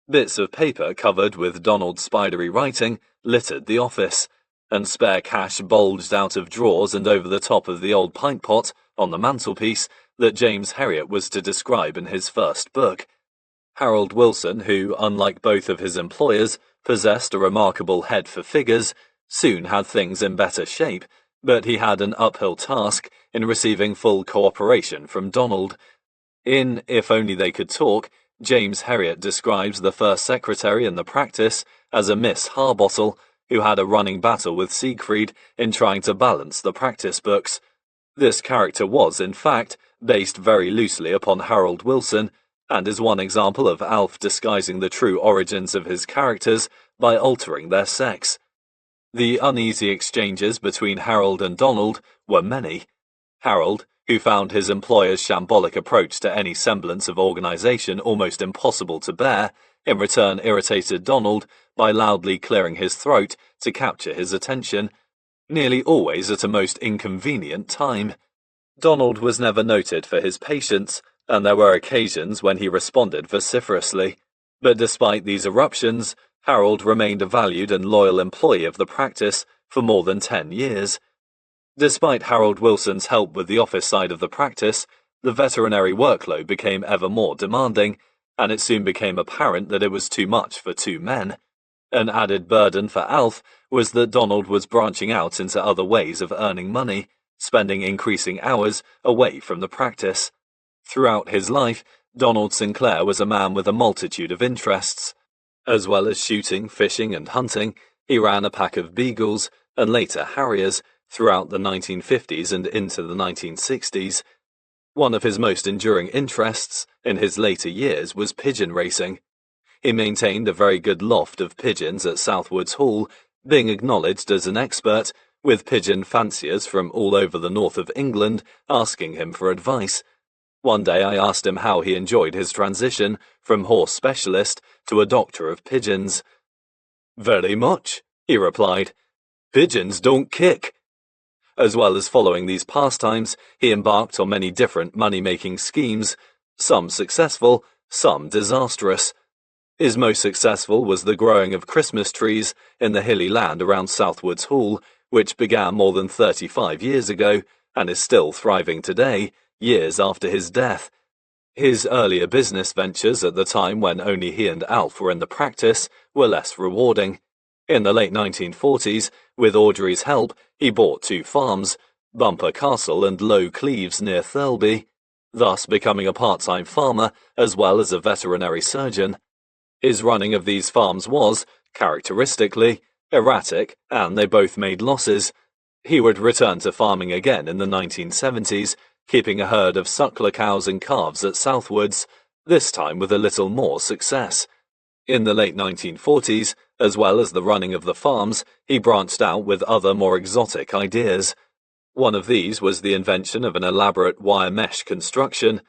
A: Bits of paper covered with Donald's spidery writing littered the office, and spare cash bulged out of drawers and over the top of the old pint pot on the mantelpiece that James Herriot was to describe in his first book. Harold Wilson, who, unlike both of his employers, possessed a remarkable head for figures, soon had things in better shape, but he had an uphill task in receiving full cooperation from Donald. In If Only They Could Talk, James Herriot describes the first secretary in the practice as a Miss Harbottle, who had a running battle with Siegfried in trying to balance the practice books. This character was, in fact, based very loosely upon Harold Wilson, and is one example of Alf disguising the true origins of his characters by altering their sex. The uneasy exchanges between Harold and Donald were many. Harold, who found his employer's shambolic approach to any semblance of organisation almost impossible to bear, in return irritated Donald by loudly clearing his throat to capture his attention, nearly always at a most inconvenient time. Donald was never noted for his patience, and there were occasions when he responded vociferously. But despite these eruptions, Harold remained a valued and loyal employee of the practice for more than 10 years. Despite Harold Wilson's help with the office side of the practice, the veterinary workload became ever more demanding, and it soon became apparent that it was too much for 2 men. An added burden for Alf was that Donald was branching out into other ways of earning money, spending increasing hours away from the practice. Throughout his life, Donald Sinclair was a man with a multitude of interests. As well as shooting, fishing and hunting, he ran a pack of beagles, and later harriers, throughout the 1950s and into the 1960s. One of his most enduring interests, in his later years, was pigeon racing. He maintained a very good loft of pigeons at Southwoods Hall, being acknowledged as an expert, with pigeon fanciers from all over the north of England asking him for advice. One day I asked him how he enjoyed his transition from horse specialist to a doctor of pigeons. "Very much," he replied. pigeons don't kick. As well as following these pastimes, he embarked on many different money-making schemes, some successful, some disastrous. His most successful was the growing of Christmas trees in the hilly land around Southwoods Hall, which began more than 35 years ago and is still thriving today, years after his death. His earlier business ventures at the time when only he and Alf were in the practice were less rewarding. In the late 1940s, with Audrey's help, he bought 2 farms, Bumper Castle and Low Cleeves near Thirlby, thus becoming a part-time farmer as well as a veterinary surgeon. His running of these farms was, characteristically, erratic, and they both made losses. He would return to farming again in the 1970s, keeping a herd of suckler cows and calves at Southwoods, this time with a little more success. In the late 1940s, as well as the running of the farms, he branched out with other more exotic ideas. One of these was the invention of an elaborate wire mesh construction,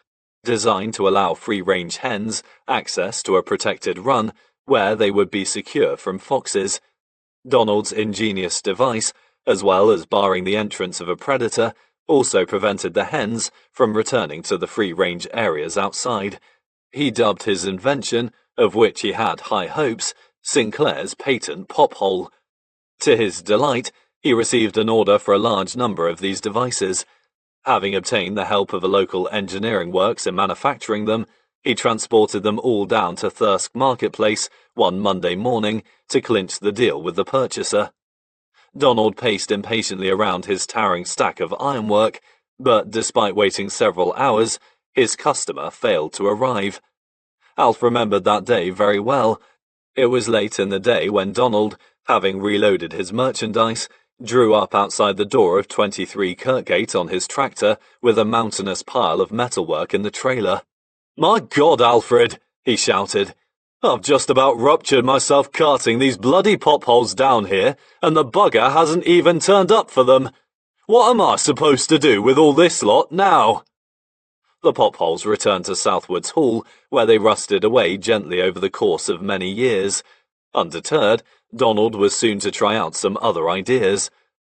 A: designed to allow free-range hens access to a protected run where they would be secure from foxes. Donald's ingenious device, as well as barring the entrance of a predator, also prevented the hens from returning to the free-range areas outside. He dubbed his invention, of which he had high hopes, Sinclair's patent pop hole. To his delight, he received an order for a large number of these devices. Having obtained the help of a local engineering works in manufacturing them, he transported them all down to Thirsk Marketplace one Monday morning to clinch the deal with the purchaser. Donald paced impatiently around his towering stack of ironwork, but despite waiting several hours, his customer failed to arrive. Alf remembered that day very well. It was late in the day when Donald, having reloaded his merchandise, drew up outside the door of 23 Kirkgate on his tractor with a mountainous pile of metalwork in the trailer. "My God, Alfred!" he shouted. "I've just about ruptured myself carting these bloody pop-holes down here, and the bugger hasn't even turned up for them. What am I supposed to do with all this lot now?" The pop-holes returned to Southwoods Hall, where they rusted away gently over the course of many years. Undeterred, Donald was soon to try out some other ideas.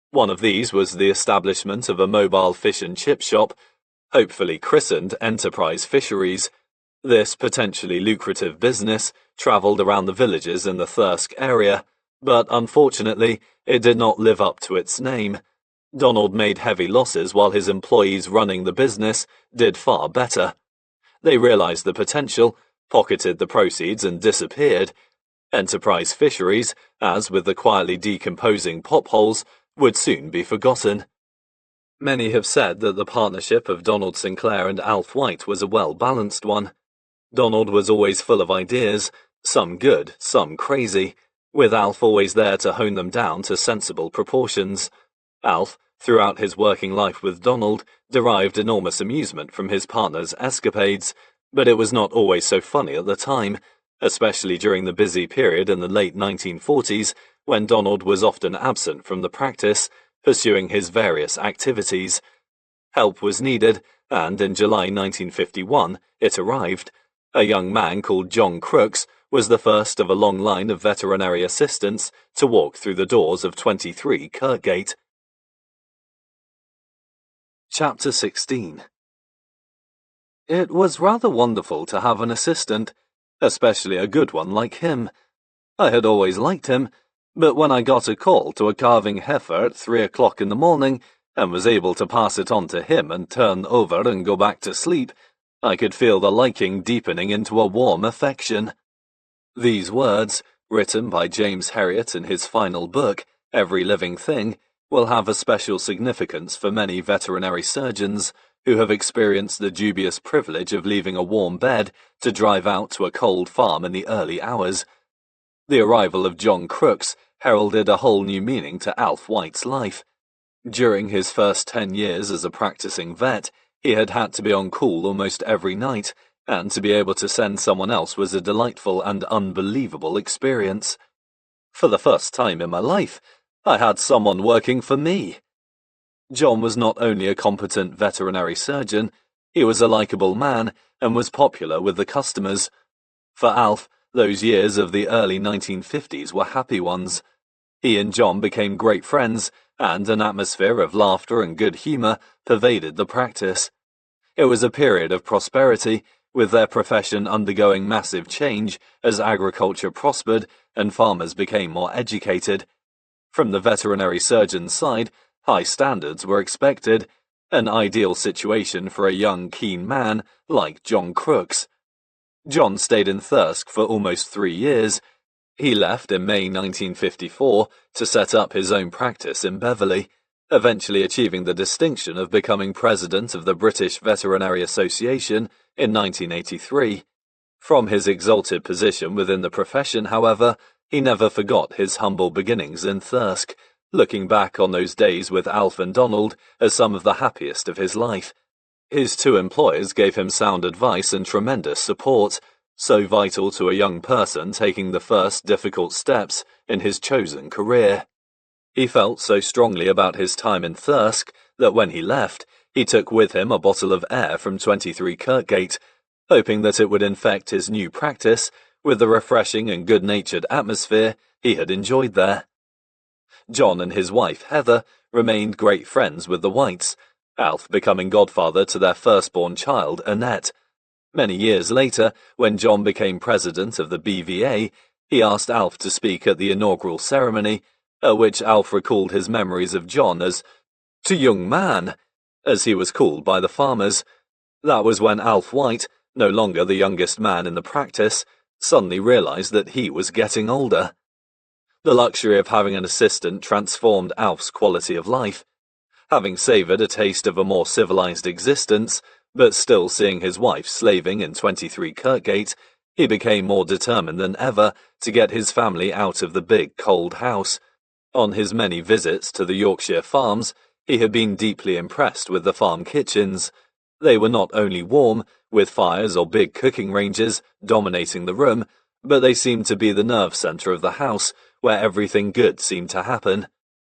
A: One of these was the establishment of a mobile fish and chip shop, hopefully christened Enterprise Fisheries. This potentially lucrative business travelled around the villages in the Thirsk area, but unfortunately it did not live up to its name. Donald made heavy losses while his employees running the business did far better. They realised the potential, pocketed the proceeds and disappeared. Enterprise Fisheries, as with the quietly decomposing pop-holes, would soon be forgotten. Many have said that the partnership of Donald Sinclair and Alf White was a well-balanced one. Donald was always full of ideas, some good, some crazy, with Alf always there to hone them down to sensible proportions. Alf, throughout his working life with Donald, derived enormous amusement from his partner's escapades, but it was not always so funny at the time, especially during the busy period in the late 1940s, when Donald was often absent from the practice, pursuing his various activities. Help was needed, and in July 1951 it arrived. A young man called John Crooks was the first of a long line of veterinary assistants to walk through the doors of 23 Kirkgate. Chapter 16. It was rather wonderful to have an assistant, especially a good one like him. I had always liked him, but when I got a call to a calving heifer at 3 o'clock in the morning, and was able to pass it on to him and turn over and go back to sleep, I could feel the liking deepening into a warm affection. These words, written by James Herriot in his final book, Every Living Thing, will have a special significance for many veterinary surgeons who have experienced the dubious privilege of leaving a warm bed to drive out to a cold farm in the early hours. The arrival of John Crooks heralded a whole new meaning to Alf White's life. During his first 10 years as a practicing vet, he had had to be on call almost every night, and to be able to send someone else was a delightful and unbelievable experience. For the first time in my life, I had someone working for me. John was not only a competent veterinary surgeon, he was a likable man and was popular with the customers. For Alf, those years of the early 1950s were happy ones. He and John became great friends, and an atmosphere of laughter and good humour pervaded the practice. It was a period of prosperity, with their profession undergoing massive change as agriculture prospered and farmers became more educated. From the veterinary surgeon's side, high standards were expected, an ideal situation for a young, keen man like John Crooks. John stayed in Thirsk for almost 3 years. He left in May 1954 to set up his own practice in Beverley, eventually achieving the distinction of becoming president of the British Veterinary Association in 1983. From his exalted position within the profession, however, he never forgot his humble beginnings in Thirsk, looking back on those days with Alf and Donald as some of the happiest of his life. His 2 employers gave him sound advice and tremendous support, so vital to a young person taking the first difficult steps in his chosen career. He felt so strongly about his time in Thirsk that when he left, he took with him a bottle of air from 23 Kirkgate, hoping that it would infect his new practice with the refreshing and good-natured atmosphere he had enjoyed there. John and his wife, Heather, remained great friends with the Whites, Alf becoming godfather to their firstborn child, Annette. Many years later, when John became president of the BVA, he asked Alf to speak at the inaugural ceremony, at which Alf recalled his memories of John as "t' young man," as he was called by the farmers. That was when Alf White, no longer the youngest man in the practice, suddenly realized that he was getting older. The luxury of having an assistant transformed Alf's quality of life. Having savoured a taste of a more civilized existence, but still seeing his wife slaving in 23 Kirkgate, he became more determined than ever to get his family out of the big, cold house. On his many visits to the Yorkshire farms, he had been deeply impressed with the farm kitchens. They were not only warm, with fires or big cooking ranges dominating the room, but they seemed to be the nerve centre of the house, where everything good seemed to happen.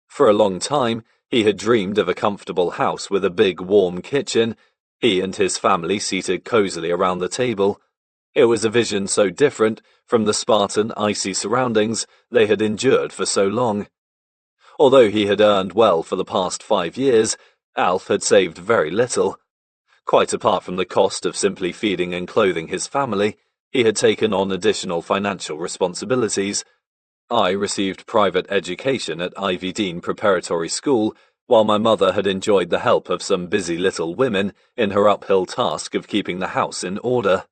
A: For a long time, he had dreamed of a comfortable house with a big, warm kitchen, he and his family seated cosily around the table. It was a vision so different from the Spartan, icy surroundings they had endured for so long. Although he had earned well for the past 5 years, Alf had saved very little. Quite apart from the cost of simply feeding and clothing his family, he had taken on additional financial responsibilities. I received private education at Ivy Dean Preparatory School, while my mother had enjoyed the help of some busy little women in her uphill task of keeping the house in order.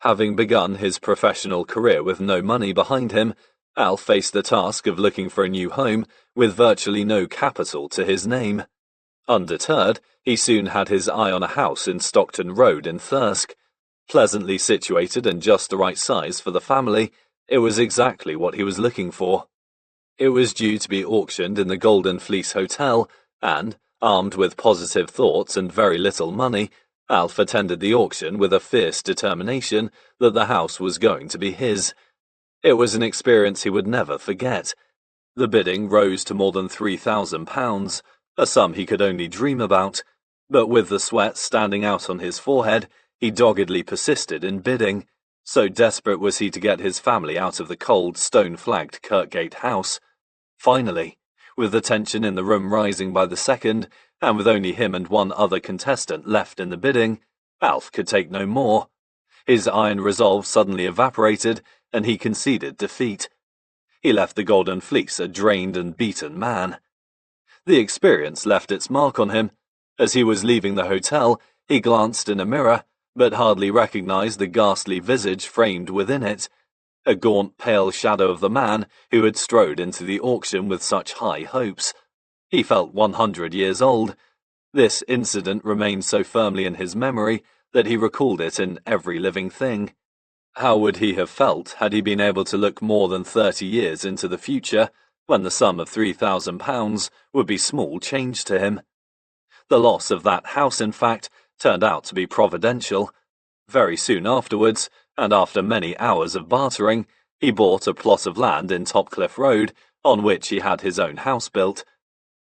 A: Having begun his professional career with no money behind him, Alf faced the task of looking for a new home with virtually no capital to his name. Undeterred, he soon had his eye on a house in Stockton Road in Thirsk. Pleasantly situated and just the right size for the family, it was exactly what he was looking for. It was due to be auctioned in the Golden Fleece Hotel, and, armed with positive thoughts and very little money, Alf attended the auction with a fierce determination that the house was going to be his. It was an experience he would never forget. The bidding rose to more than £3,000, a sum he could only dream about, but with the sweat standing out on his forehead, he doggedly persisted in bidding. So desperate was he to get his family out of the cold, stone-flagged Kirkgate house. Finally, with the tension in the room rising by the second, and with only him and one other contestant left in the bidding, Alf could take no more. His iron resolve suddenly evaporated, and he conceded defeat. He left the Golden Fleece a drained and beaten man. The experience left its mark on him. As he was leaving the hotel, he glanced in a mirror, but hardly recognized the ghastly visage framed within it, a gaunt, pale shadow of the man who had strode into the auction with such high hopes. He felt 100 years old. This incident remained so firmly in his memory that he recalled it in every living thing. How would he have felt had he been able to look more than 30 years into the future, when the sum of £3,000 would be small change to him? The loss of that house, in fact, turned out to be providential. Very soon afterwards, and after many hours of bartering, he bought a plot of land in Topcliffe Road, on which he had his own house built.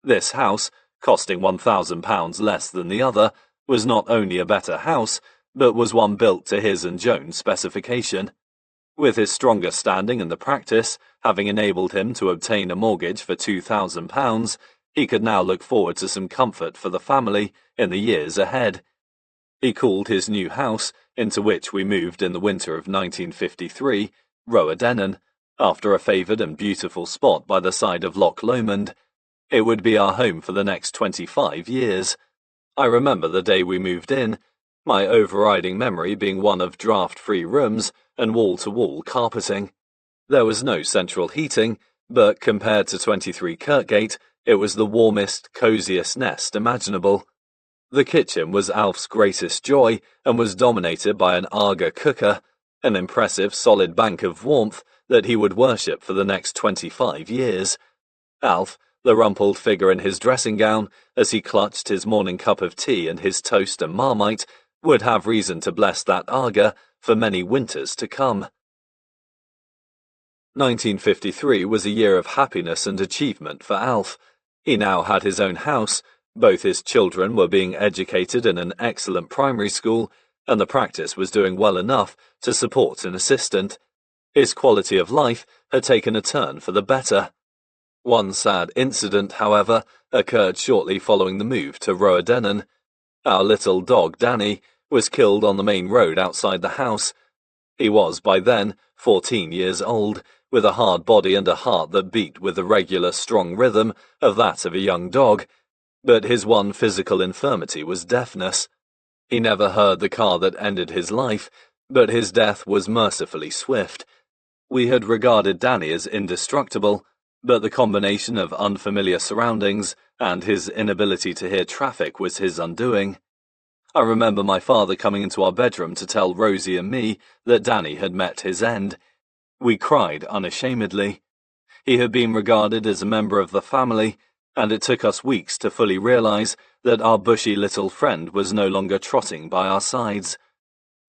A: This house, costing £1,000 less than the other, was not only a better house, but was one built to his and Joan's specification. With his stronger standing in the practice, having enabled him to obtain a mortgage for £2,000, he could now look forward to some comfort for the family in the years ahead. He called his new house, into which we moved in the winter of 1953, Roadennan, after a favoured and beautiful spot by the side of Loch Lomond. It would be our home for the next 25 years. I remember the day we moved in, my overriding memory being one of draft-free rooms and wall-to-wall carpeting. There was no central heating, but compared to 23 Kirkgate, it was the warmest, cosiest nest imaginable. The kitchen was Alf's greatest joy and was dominated by an Aga cooker, an impressive solid bank of warmth that he would worship for the next 25 years. Alf, the rumpled figure in his dressing gown, as he clutched his morning cup of tea and his toast and Marmite, would have reason to bless that Aga for many winters to come. 1953 was a year of happiness and achievement for Alf. He now had his own house, both his children were being educated in an excellent primary school, and the practice was doing well enough to support an assistant. His quality of life had taken a turn for the better. One sad incident, however, occurred shortly following the move to Roadennan. Our little dog, Danny, was killed on the main road outside the house. He was, by then, 14 years old, with a hard body and a heart that beat with the regular, strong rhythm of that of a young dog. But his one physical infirmity was deafness. He never heard the car that ended his life, but his death was mercifully swift. We had regarded Danny as indestructible, but the combination of unfamiliar surroundings and his inability to hear traffic was his undoing. I remember my father coming into our bedroom to tell Rosie and me that Danny had met his end. We cried unashamedly. He had been regarded as a member of the family, and it took us weeks to fully realize that our bushy little friend was no longer trotting by our sides.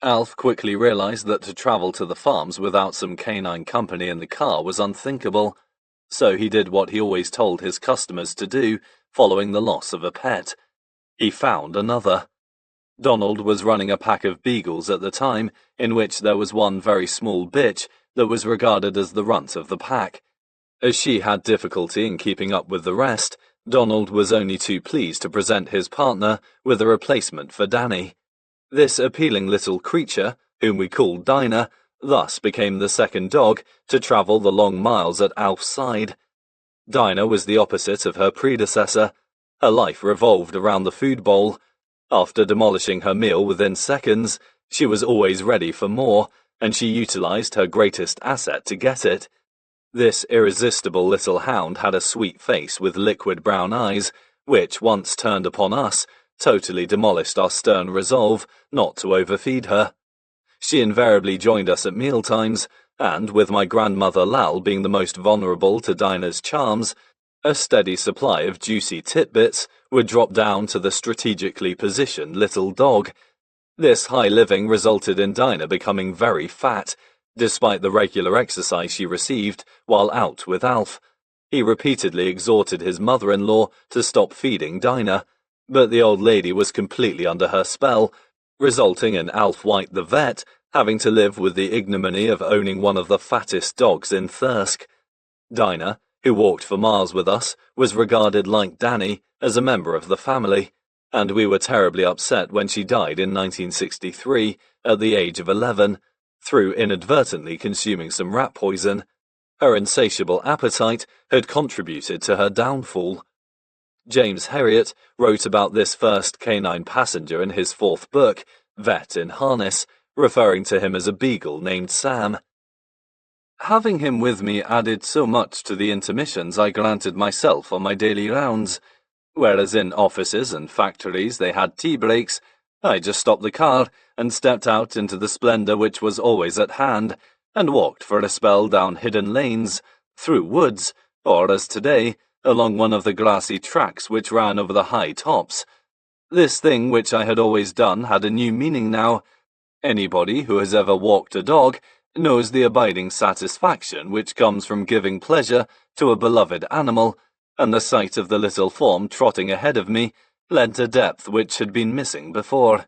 A: Alf quickly realized that to travel to the farms without some canine company in the car was unthinkable, so he did what he always told his customers to do following the loss of a pet. He found another. Donald was running a pack of beagles at the time, in which there was one very small bitch that was regarded as the runt of the pack. As she had difficulty in keeping up with the rest, Donald was only too pleased to present his partner with a replacement for Danny. This appealing little creature, whom we called Dinah, thus became the second dog to travel the long miles at Alf's side. Dinah was the opposite of her predecessor. Her life revolved around the food bowl. After demolishing her meal within seconds, she was always ready for more, and she utilized her greatest asset to get it. This irresistible little hound had a sweet face with liquid brown eyes, which, once turned upon us, totally demolished our stern resolve not to overfeed her. She invariably joined us at mealtimes, and, with my grandmother Lal being the most vulnerable to Dinah's charms, a steady supply of juicy titbits would drop down to the strategically positioned little dog. This high living resulted in Dinah becoming very fat, despite the regular exercise she received while out with Alf. He repeatedly exhorted his mother-in-law to stop feeding Dinah, but the old lady was completely under her spell, resulting in Alf White the vet having to live with the ignominy of owning one of the fattest dogs in Thirsk. Dinah, who walked for miles with us, was regarded like Danny as a member of the family, and we were terribly upset when she died in 1963 at the age of 11, through inadvertently consuming some rat poison. Her insatiable appetite had contributed to her downfall. James Herriot wrote about this first canine passenger in his fourth book, Vet in Harness, referring to him as a beagle named Sam. Having him with me added so much to the intermissions I granted myself on my daily rounds. Whereas in offices and factories they had tea breaks, I just stopped the car and stepped out into the splendour which was always at hand, and walked for a spell down hidden lanes, through woods, or, as today, along one of the grassy tracks which ran over the high tops. This thing which I had always done had a new meaning now. Anybody who has ever walked a dog knows the abiding satisfaction which comes from giving pleasure to a beloved animal, and the sight of the little form trotting ahead of me lent a depth which had been missing before.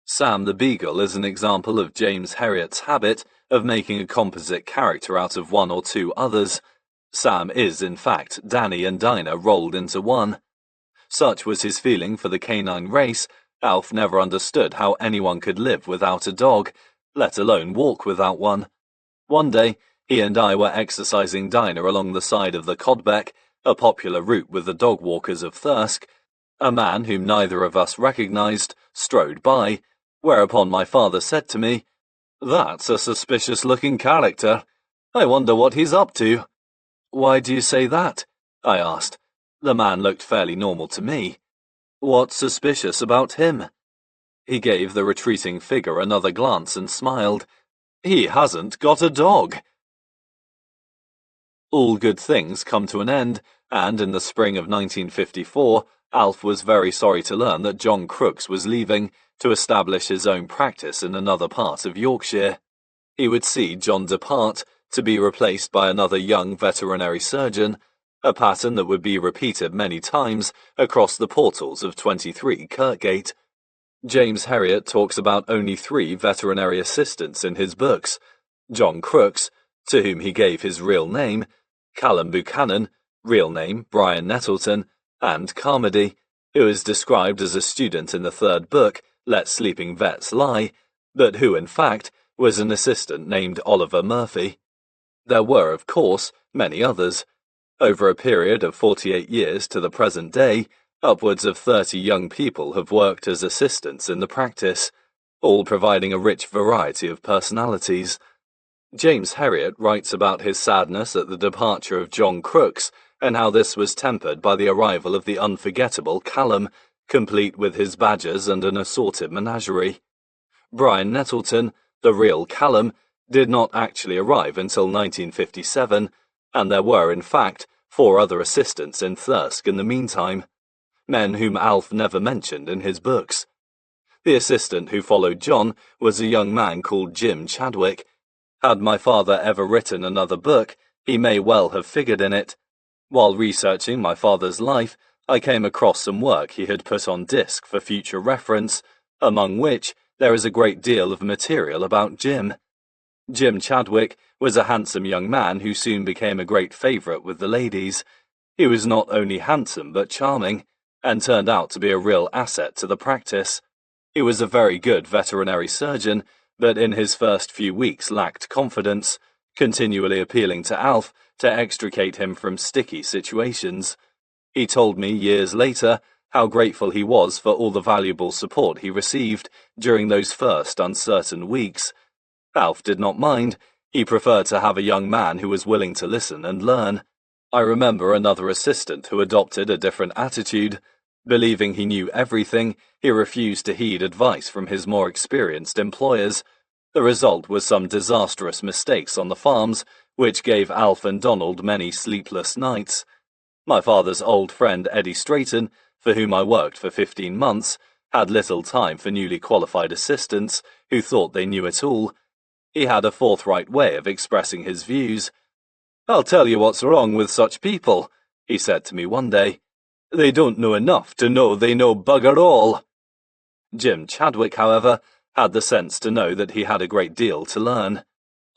A: Sam the Beagle is an example of James Herriot's habit of making a composite character out of one or two others. Sam is, in fact, Danny and Dinah rolled into one. Such was his feeling for the canine race, Alf never understood how anyone could live without a dog, let alone walk without one. One day, he and I were exercising Dinah along the side of the Codbeck, a popular route with the dog walkers of Thirsk. A man whom neither of us recognized strode by, whereupon my father said to me, "That's a suspicious-looking character. I wonder what he's up to." "Why do you say that?" I asked. The man looked fairly normal to me. "What's suspicious about him?" He gave the retreating figure another glance and smiled. "He hasn't got a dog." All good things come to an end, and in the spring of 1954, Alf was very sorry to learn that John Crooks was leaving to establish his own practice in another part of Yorkshire. He would see John depart, to be replaced by another young veterinary surgeon, a pattern that would be repeated many times across the portals of 23 Kirkgate. James Herriot talks about only 3 veterinary assistants in his books: John Crooks, to whom he gave his real name, Callum Buchanan, real name Brian Nettleton, and Carmody, who is described as a student in the 3rd book, Let Sleeping Vets Lie, but who in fact was an assistant named Oliver Murphy. There were, of course, many others. Over a period of 48 years to the present day, upwards of 30 young people have worked as assistants in the practice, all providing a rich variety of personalities. James Herriot writes about his sadness at the departure of John Crooks and how this was tempered by the arrival of the unforgettable Callum, complete with his badgers and an assorted menagerie. Brian Nettleton, the real Callum, did not actually arrive until 1957, and there were, in fact, 4 other assistants in Thirsk in the meantime, men whom Alf never mentioned in his books. The assistant who followed John was a young man called Jim Chadwick. Had my father ever written another book, he may well have figured in it. While researching my father's life, I came across some work he had put on disc for future reference, among which there is a great deal of material about Jim. Jim Chadwick was a handsome young man who soon became a great favourite with the ladies. He was not only handsome but charming, and turned out to be a real asset to the practice. He was a very good veterinary surgeon, but in his first few weeks lacked confidence, continually appealing to Alf to extricate him from sticky situations. He told me years later how grateful he was for all the valuable support he received during those first uncertain weeks. Alf did not mind. He preferred to have a young man who was willing to listen and learn. I remember another assistant who adopted a different attitude. Believing he knew everything, he refused to heed advice from his more experienced employers. The result was some disastrous mistakes on the farms, which gave Alf and Donald many sleepless nights. My father's old friend Eddie Strayton, for whom I worked for 15 months, had little time for newly qualified assistants who thought they knew it all. He had a forthright way of expressing his views. "I'll tell you what's wrong with such people," he said to me one day. "They don't know enough to know they know bugger all." Jim Chadwick, however, had the sense to know that he had a great deal to learn.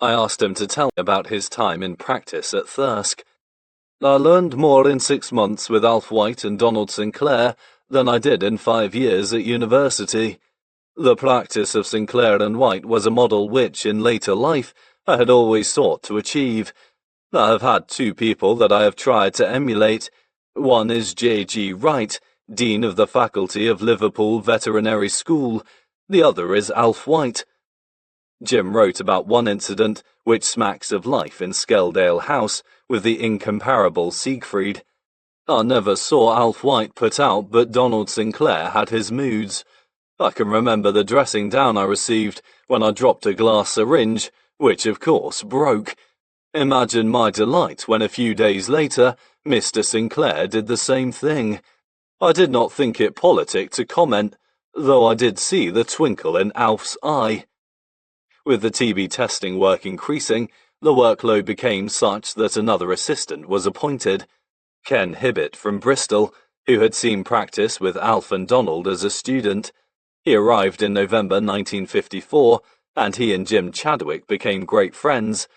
A: I asked him to tell me about his time in practice at Thirsk. "I learned more in 6 months with Alf White and Donald Sinclair than I did in 5 years at university. The practice of Sinclair and White was a model which, in later life, I had always sought to achieve. I have had 2 people that I have tried to emulate. One is J.G. Wright, Dean of the Faculty of Liverpool Veterinary School. The other is Alf White." Jim wrote about one incident which smacks of life in Skeldale House with the incomparable Siegfried. "I never saw Alf White put out, but Donald Sinclair had his moods. I can remember the dressing down I received when I dropped a glass syringe, which of course broke. Imagine my delight when a few days later Mr. Sinclair did the same thing. I did not think it politic to comment, though I did see the twinkle in Alf's eye." With the TB testing work increasing, the workload became such that another assistant was appointed, Ken Hibbett from Bristol, who had seen practice with Alf and Donald as a student. He arrived in November 1954, and he and Jim Chadwick became great friends.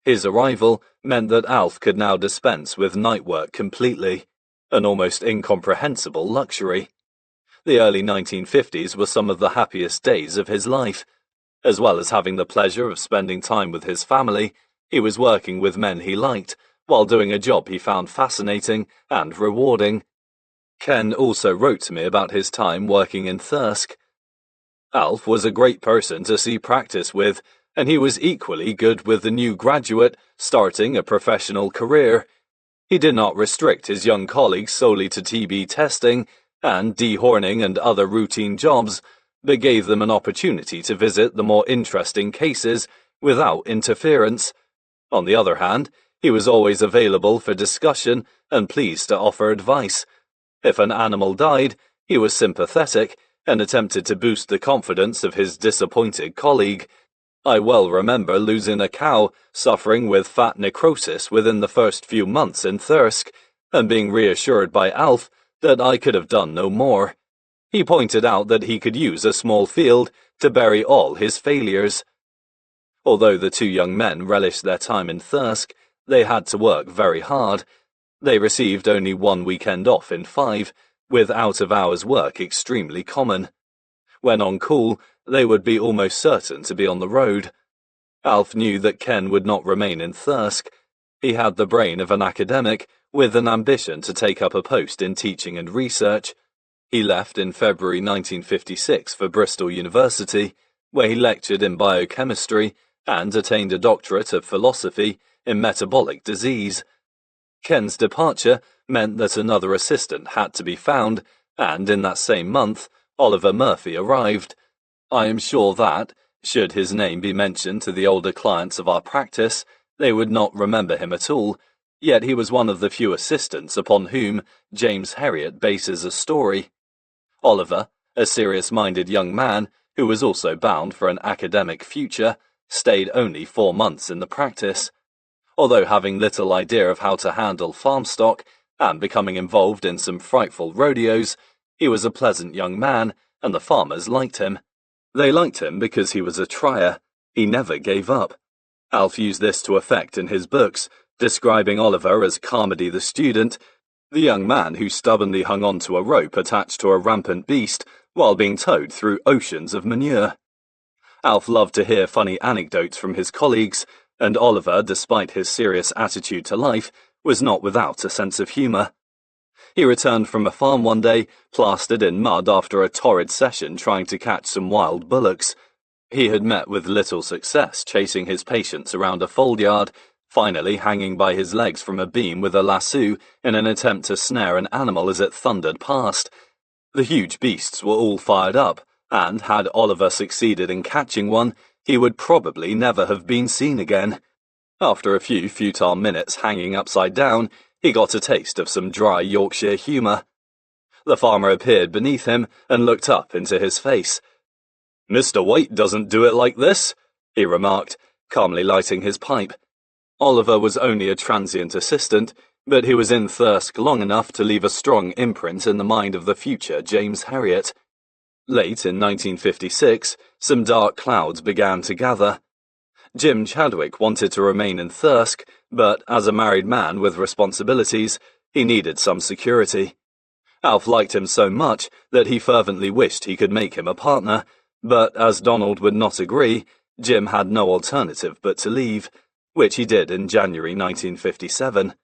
A: His arrival meant that Alf could now dispense with night work completely, an almost incomprehensible luxury. The early 1950s were some of the happiest days of his life. As well as having the pleasure of spending time with his family, he was working with men he liked, while doing a job he found fascinating and rewarding. Ken also wrote to me about his time working in Thirsk. Alf was a great person to see practice with, and he was equally good with the new graduate starting a professional career. He did not restrict his young colleagues solely to TB testing and dehorning and other routine jobs, but gave them an opportunity to visit the more interesting cases without interference. On the other hand, he was always available for discussion and pleased to offer advice. If an animal died, he was sympathetic and attempted to boost the confidence of his disappointed colleague. I well remember losing a cow suffering with fat necrosis within the first few months in Thirsk, and being reassured by Alf that I could have done no more. He pointed out that he could use a small field to bury all his failures. Although the two young men relished their time in Thirsk, they had to work very hard. They received only one weekend off in 5, with out-of-hours work extremely common. When on call, they would be almost certain to be on the road. Alf knew that Ken would not remain in Thirsk. He had the brain of an academic, with an ambition to take up a post in teaching and research. He left in February 1956 for Bristol University, where he lectured in biochemistry and attained a doctorate of philosophy in metabolic disease. Ken's departure meant that another assistant had to be found, and in that same month, Oliver Murphy arrived. I am sure that, should his name be mentioned to the older clients of our practice, they would not remember him at all, yet he was one of the few assistants upon whom James Herriot bases a story. Oliver, a serious-minded young man who was also bound for an academic future, stayed only 4 months in the practice. Although having little idea of how to handle farm stock and becoming involved in some frightful rodeos, he was a pleasant young man, and the farmers liked him. They liked him because he was a trier. He never gave up. Alf used this to effect in his books, describing Oliver as Carmody the student, the young man who stubbornly hung on to a rope attached to a rampant beast while being towed through oceans of manure. Alf loved to hear funny anecdotes from his colleagues, and Oliver, despite his serious attitude to life, was not without a sense of humour. He returned from a farm one day, plastered in mud after a torrid session trying to catch some wild bullocks. He had met with little success chasing his patients around a foldyard, finally hanging by his legs from a beam with a lasso in an attempt to snare an animal as it thundered past. The huge beasts were all fired up, and had Oliver succeeded in catching one, he would probably never have been seen again. After a few futile minutes hanging upside down, he got a taste of some dry Yorkshire humour. The farmer appeared beneath him and looked up into his face. "Mr. White doesn't do it like this," he remarked, calmly lighting his pipe. Oliver was only a transient assistant, but he was in Thirsk long enough to leave a strong imprint in the mind of the future James Herriot. Late in 1956, some dark clouds began to gather. Jim Chadwick wanted to remain in Thirsk, but as a married man with responsibilities, he needed some security. Alf liked him so much that he fervently wished he could make him a partner, but as Donald would not agree, Jim had no alternative but to leave, which he did in January 1957.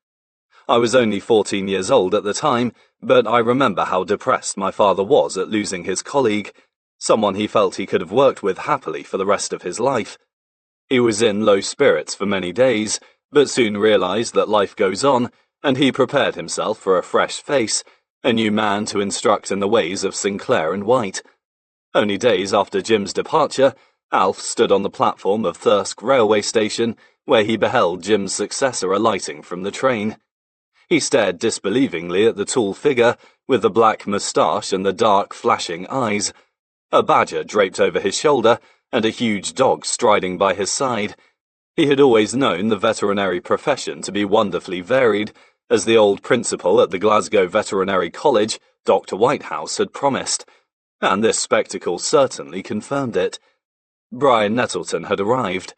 A: I was only 14 years old at the time, but I remember how depressed my father was at losing his colleague, someone he felt he could have worked with happily for the rest of his life. He was in low spirits for many days, but soon realized that life goes on, and he prepared himself for a fresh face, a new man to instruct in the ways of Sinclair and White. Only days after Jim's departure, Alf stood on the platform of Thirsk railway station, where he beheld Jim's successor alighting from the train. He stared disbelievingly at the tall figure, with the black moustache and the dark, flashing eyes, a badger draped over his shoulder, and a huge dog striding by his side. He had always known the veterinary profession to be wonderfully varied, as the old principal at the Glasgow Veterinary College, Dr. Whitehouse, had promised. and this spectacle certainly confirmed it. Brian Nettleton had arrived.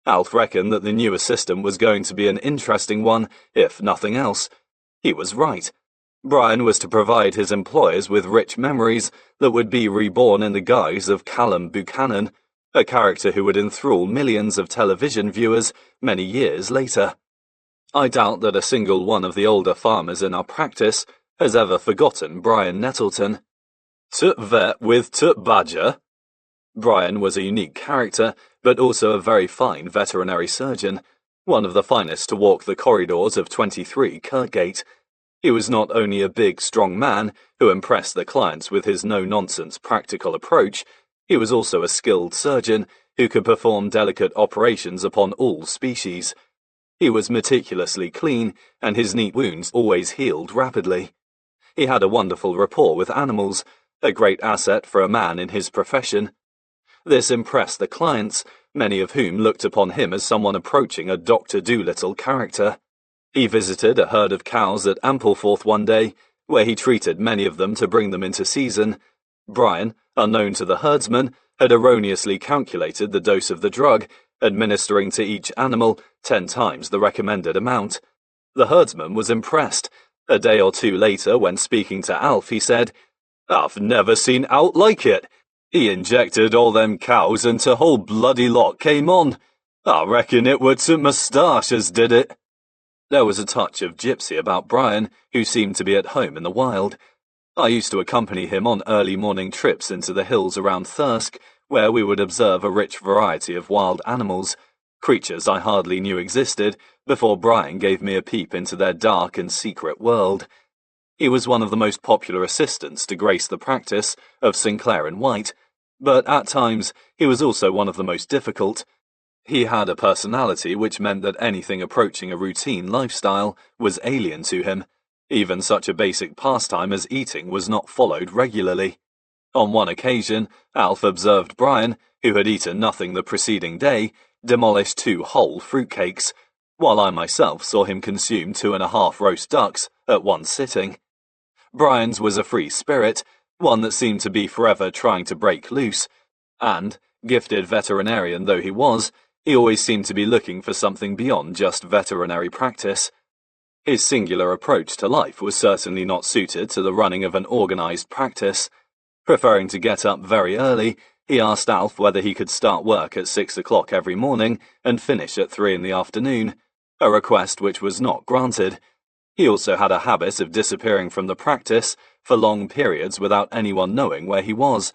A: Alf reckoned that the new assistant was going to be an interesting one, if nothing else. He was right. Brian was to provide his employers with rich memories that would be reborn in the guise of Callum Buchanan, a character who would enthrall millions of television viewers many years later. I doubt that a single one of the older farmers in our practice has ever forgotten Brian Nettleton. "Tut vet with tut badger." Brian was a unique character, but also a very fine veterinary surgeon, one of the finest to walk the corridors of 23 Kirkgate. He was not only a big, strong man who impressed the clients with his no-nonsense practical approach, he was also a skilled surgeon who could perform delicate operations upon all species. He was meticulously clean, and his neat wounds always healed rapidly. He had a wonderful rapport with animals, a great asset for a man in his profession. This impressed the clients, many of whom looked upon him as someone approaching a Dr. Dolittle character. He visited a herd of cows at Ampleforth one day, where he treated many of them to bring them into season. Brian, unknown to the herdsman, had erroneously calculated the dose of the drug, administering to each animal 10 times the recommended amount. The herdsman was impressed. A day or two later, when speaking to Alf, he said, "I've never seen out like it. He injected all them cows and the whole bloody lot came on. I reckon it was the moustache as did it." There was a touch of gypsy about Brian, who seemed to be at home in the wild. I used to accompany him on early morning trips into the hills around Thirsk, where we would observe a rich variety of wild animals, creatures I hardly knew existed, before Brian gave me a peep into their dark and secret world. He was one of the most popular assistants to grace the practice of Sinclair and White, but at times he was also one of the most difficult. He had a personality which meant that anything approaching a routine lifestyle was alien to him. Even such a basic pastime as eating was not followed regularly. On one occasion, Alf observed Brian, who had eaten nothing the preceding day, demolish 2 whole fruitcakes, while I myself saw him consume 2.5 roast ducks at one sitting. Brian's was a free spirit, one that seemed to be forever trying to break loose, and, gifted veterinarian though he was, he always seemed to be looking for something beyond just veterinary practice. His singular approach to life was certainly not suited to the running of an organized practice. Preferring to get up very early, he asked Alf whether he could start work at 6 o'clock every morning and finish at 3 in the afternoon, a request which was not granted. He also had a habit of disappearing from the practice for long periods without anyone knowing where he was.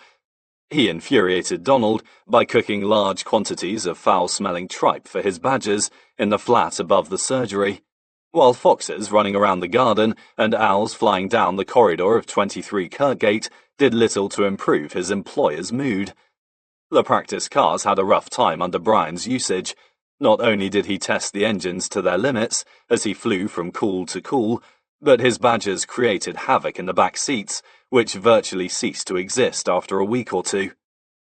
A: He infuriated Donald by cooking large quantities of foul-smelling tripe for his badgers in the flat above the surgery, while foxes running around the garden and owls flying down the corridor of 23 Kirkgate did little to improve his employer's mood. The practice cars had a rough time under Brian's usage. Not only did he test the engines to their limits as he flew from cool to cool, but his badgers created havoc in the back seats, which virtually ceased to exist after a week or two.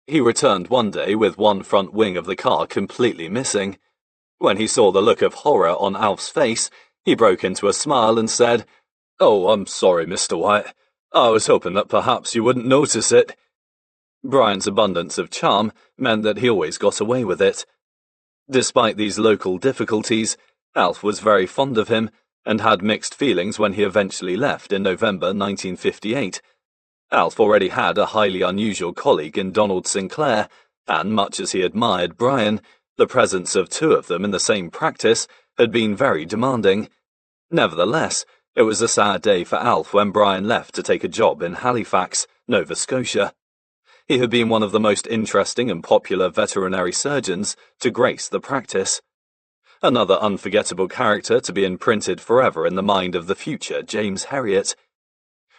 A: He returned one day with one front wing of the car completely missing. When he saw the look of horror on Alf's face, he broke into a smile and said, "Oh, I'm sorry, Mr. White. I was hoping that perhaps you wouldn't notice it." Brian's abundance of charm meant that he always got away with it. Despite these local difficulties, Alf was very fond of him and had mixed feelings when he eventually left in November 1958. Alf already had a highly unusual colleague in Donald Sinclair, and much as he admired Brian, the presence of 2 of them in the same practice had been very demanding. Nevertheless, it was a sad day for Alf when Brian left to take a job in Halifax, Nova Scotia. He had been one of the most interesting and popular veterinary surgeons to grace the practice. Another unforgettable character to be imprinted forever in the mind of the future James Herriot.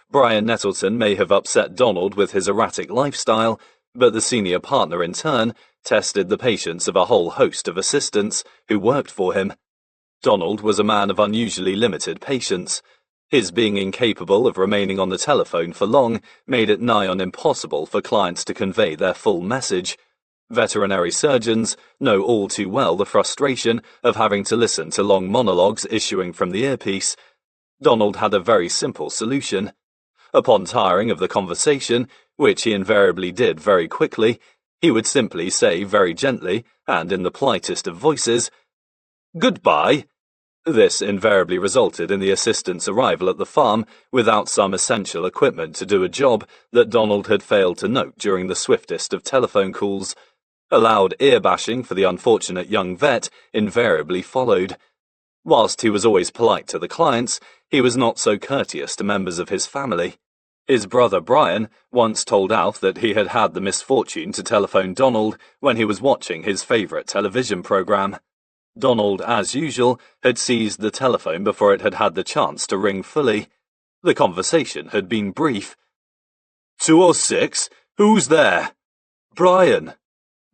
A: Brian Nettleton may have upset Donald with his erratic lifestyle, but the senior partner in turn tested the patience of a whole host of assistants who worked for him. Donald was a man of unusually limited patience. His being incapable of remaining on the telephone for long made it nigh on impossible for clients to convey their full message. Veterinary surgeons know all too well the frustration of having to listen to long monologues issuing from the earpiece. Donald had a very simple solution. Upon tiring of the conversation, which he invariably did very quickly, he would simply say very gently, and in the politest of voices, "Goodbye." This invariably resulted in the assistant's arrival at the farm without some essential equipment to do a job that Donald had failed to note during the swiftest of telephone calls. A loud ear-bashing for the unfortunate young vet invariably followed. Whilst he was always polite to the clients, he was not so courteous to members of his family. His brother Brian once told Alf that he had had the misfortune to telephone Donald when he was watching his favourite television programme. Donald, as usual, had seized the telephone before it had had the chance to ring fully. The conversation had been brief. 206? Who's there? Brian.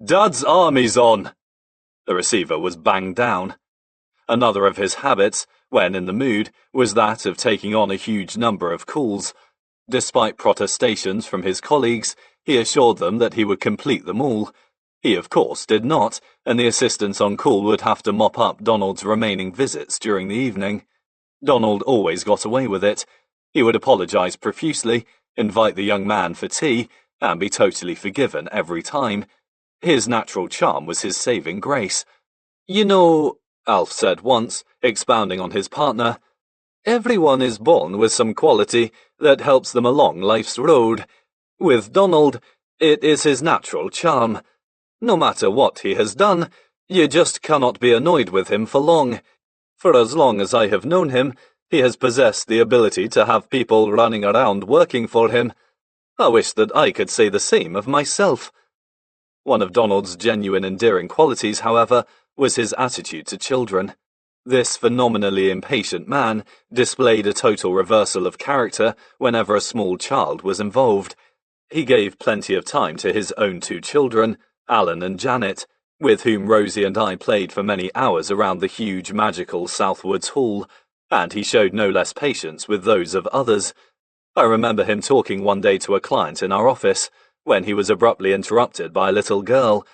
A: Dad's army's on. The receiver was banged down. Another of his habits, when in the mood, was that of taking on a huge number of calls. Despite protestations from his colleagues, he assured them that he would complete them all. He, of course, did not, and the assistants on call would have to mop up Donald's remaining visits during the evening. Donald always got away with it. He would apologise profusely, invite the young man for tea, and be totally forgiven every time. His natural charm was his saving grace. "You know," Alf said once, expounding on his partner, "everyone is born with some quality that helps them along life's road. With Donald, it is his natural charm. No matter what he has done, you just cannot be annoyed with him for long. For as long as I have known him, he has possessed the ability to have people running around working for him. I wish that I could say the same of myself." One of Donald's genuine endearing qualities, however, was his attitude to children. This phenomenally impatient man displayed a total reversal of character whenever a small child was involved. He gave plenty of time to his own two children, Alan and Janet, with whom Rosie and I played for many hours around the huge magical Southwoods Hall, and he showed no less patience with those of others. I remember him talking one day to a client in our office, when he was abruptly interrupted by a little girl.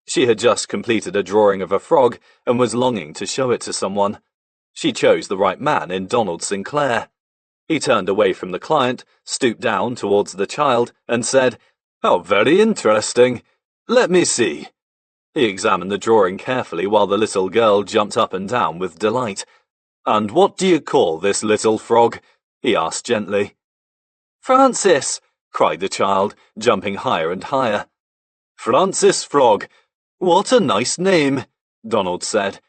A: She had just completed a drawing of a frog and was longing to show it to someone. She chose the right man in Donald Sinclair. He turned away from the client, stooped down towards the child, and said, "How very interesting. Let me see." He examined the drawing carefully while the little girl jumped up and down with delight. "And what do you call this little frog?" he asked gently. "Francis!" cried the child, jumping higher and higher. "Francis Frog. What a nice name," Donald said.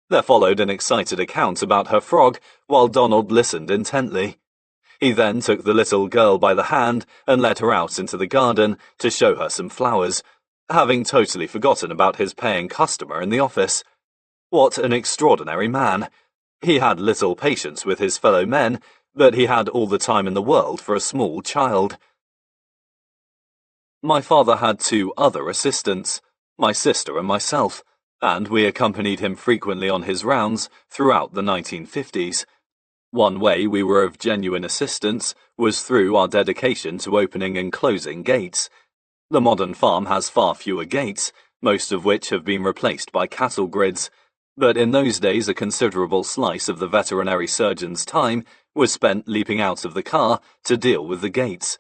A: There followed an excited account about her frog while Donald listened intently. He then took the little girl by the hand and led her out into the garden to show her some flowers, having totally forgotten about his paying customer in the office. What an extraordinary man! He had little patience with his fellow men, but he had all the time in the world for a small child. My father had two other assistants, my sister and myself, and we accompanied him frequently on his rounds throughout the 1950s. One way we were of genuine assistance was through our dedication to opening and closing gates. The modern farm has far fewer gates, most of which have been replaced by cattle grids, but in those days a considerable slice of the veterinary surgeon's time was spent leaping out of the car to deal with the gates.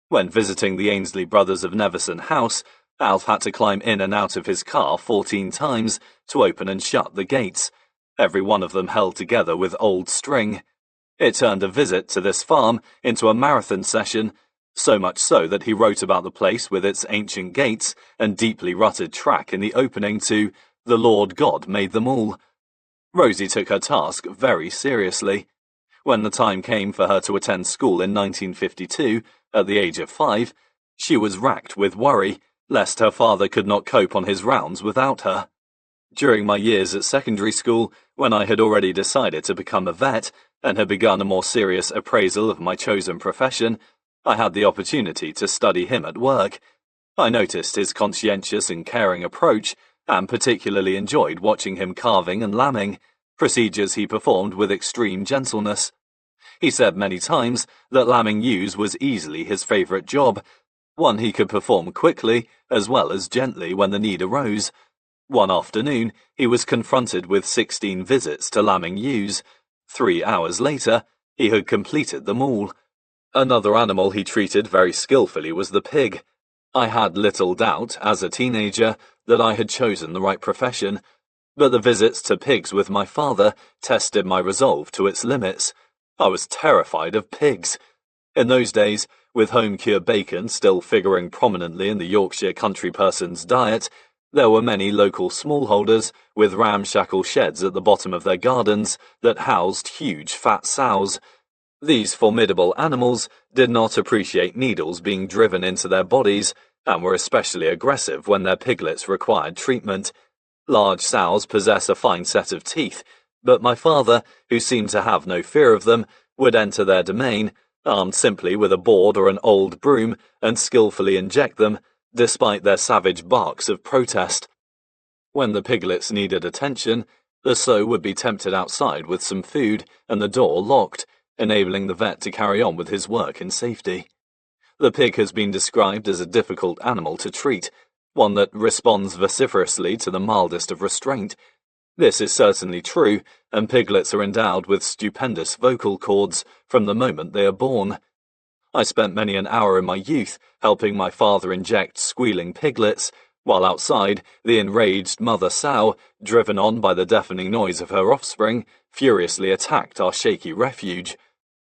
A: When visiting the Ainsley brothers of Neveson House, Alf had to climb in and out of his car 14 times to open and shut the gates, every one of them held together with old string. It turned a visit to this farm into a marathon session, so much so that he wrote about the place with its ancient gates and deeply rutted track in the opening to "The Lord God made them all." Rosie took her task very seriously. When the time came for her to attend school in 1952, at the age of 5, she was racked with worry, lest her father could not cope on his rounds without her. During my years at secondary school, when I had already decided to become a vet and had begun a more serious appraisal of my chosen profession, I had the opportunity to study him at work. I noticed his conscientious and caring approach, and particularly enjoyed watching him carving and lambing, procedures he performed with extreme gentleness. He said many times that lambing ewes was easily his favourite job, one he could perform quickly as well as gently when the need arose. One afternoon, he was confronted with 16 visits to lambing ewes. 3 hours later, he had completed them all. Another animal he treated very skillfully was the pig. I had little doubt, as a teenager, that I had chosen the right profession, but the visits to pigs with my father tested my resolve to its limits. I was terrified of pigs. In those days, with home-cured bacon still figuring prominently in the Yorkshire country person's diet, there were many local smallholders with ramshackle sheds at the bottom of their gardens that housed huge fat sows. These formidable animals did not appreciate needles being driven into their bodies and were especially aggressive when their piglets required treatment. Large sows possess a fine set of teeth, but my father, who seemed to have no fear of them, would enter their domain, armed simply with a board or an old broom, and skillfully inject them, despite their savage barks of protest. When the piglets needed attention, the sow would be tempted outside with some food and the door locked, enabling the vet to carry on with his work in safety. The pig has been described as a difficult animal to treat, one that responds vociferously to the mildest of restraint. This is certainly true, and piglets are endowed with stupendous vocal cords from the moment they are born. I spent many an hour in my youth helping my father inject squealing piglets, while outside, the enraged mother sow, driven on by the deafening noise of her offspring, furiously attacked our shaky refuge.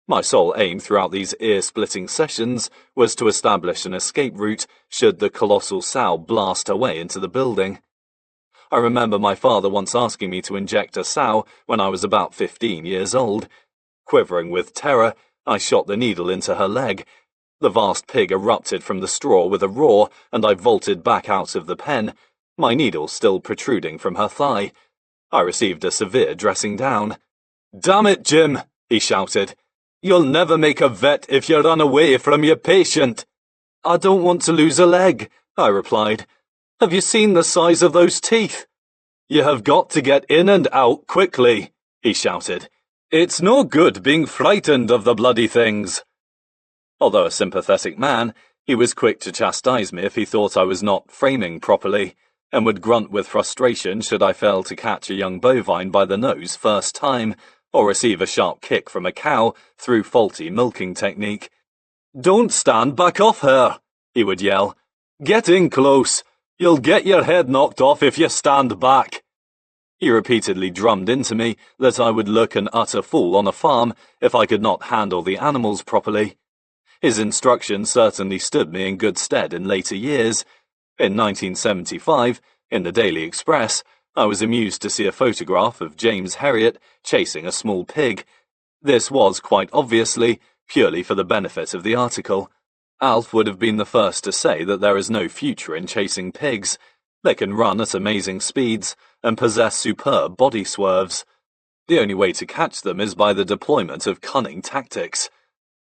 A: My sole aim throughout these ear-splitting sessions was to establish an escape route should the colossal sow blast her way into the building. I remember my father once asking me to inject a sow when I was about 15 years old. Quivering with terror, I shot the needle into her leg. The vast pig erupted from the straw with a roar, and I vaulted back out of the pen, my needle still protruding from her thigh. I received a severe dressing down. "Damn it, Jim," he shouted. "You'll never make a vet if you run away from your patient." "I don't want to lose a leg," I replied. "Have you seen the size of those teeth?" "You have got to get in and out quickly," he shouted. "It's no good being frightened of the bloody things." Although a sympathetic man, he was quick to chastise me if he thought I was not framing properly, and would grunt with frustration should I fail to catch a young bovine by the nose first time, or receive a sharp kick from a cow through faulty milking technique. "Don't stand back off her," he would yell. "Get in close. You'll get your head knocked off if you stand back." He repeatedly drummed into me that I would look an utter fool on a farm if I could not handle the animals properly. His instructions certainly stood me in good stead in later years. In 1975, in the Daily Express, I was amused to see a photograph of James Herriot chasing a small pig. This was, quite obviously, purely for the benefit of the article. Alf would have been the first to say that there is no future in chasing pigs. They can run at amazing speeds and possess superb body swerves. The only way to catch them is by the deployment of cunning tactics.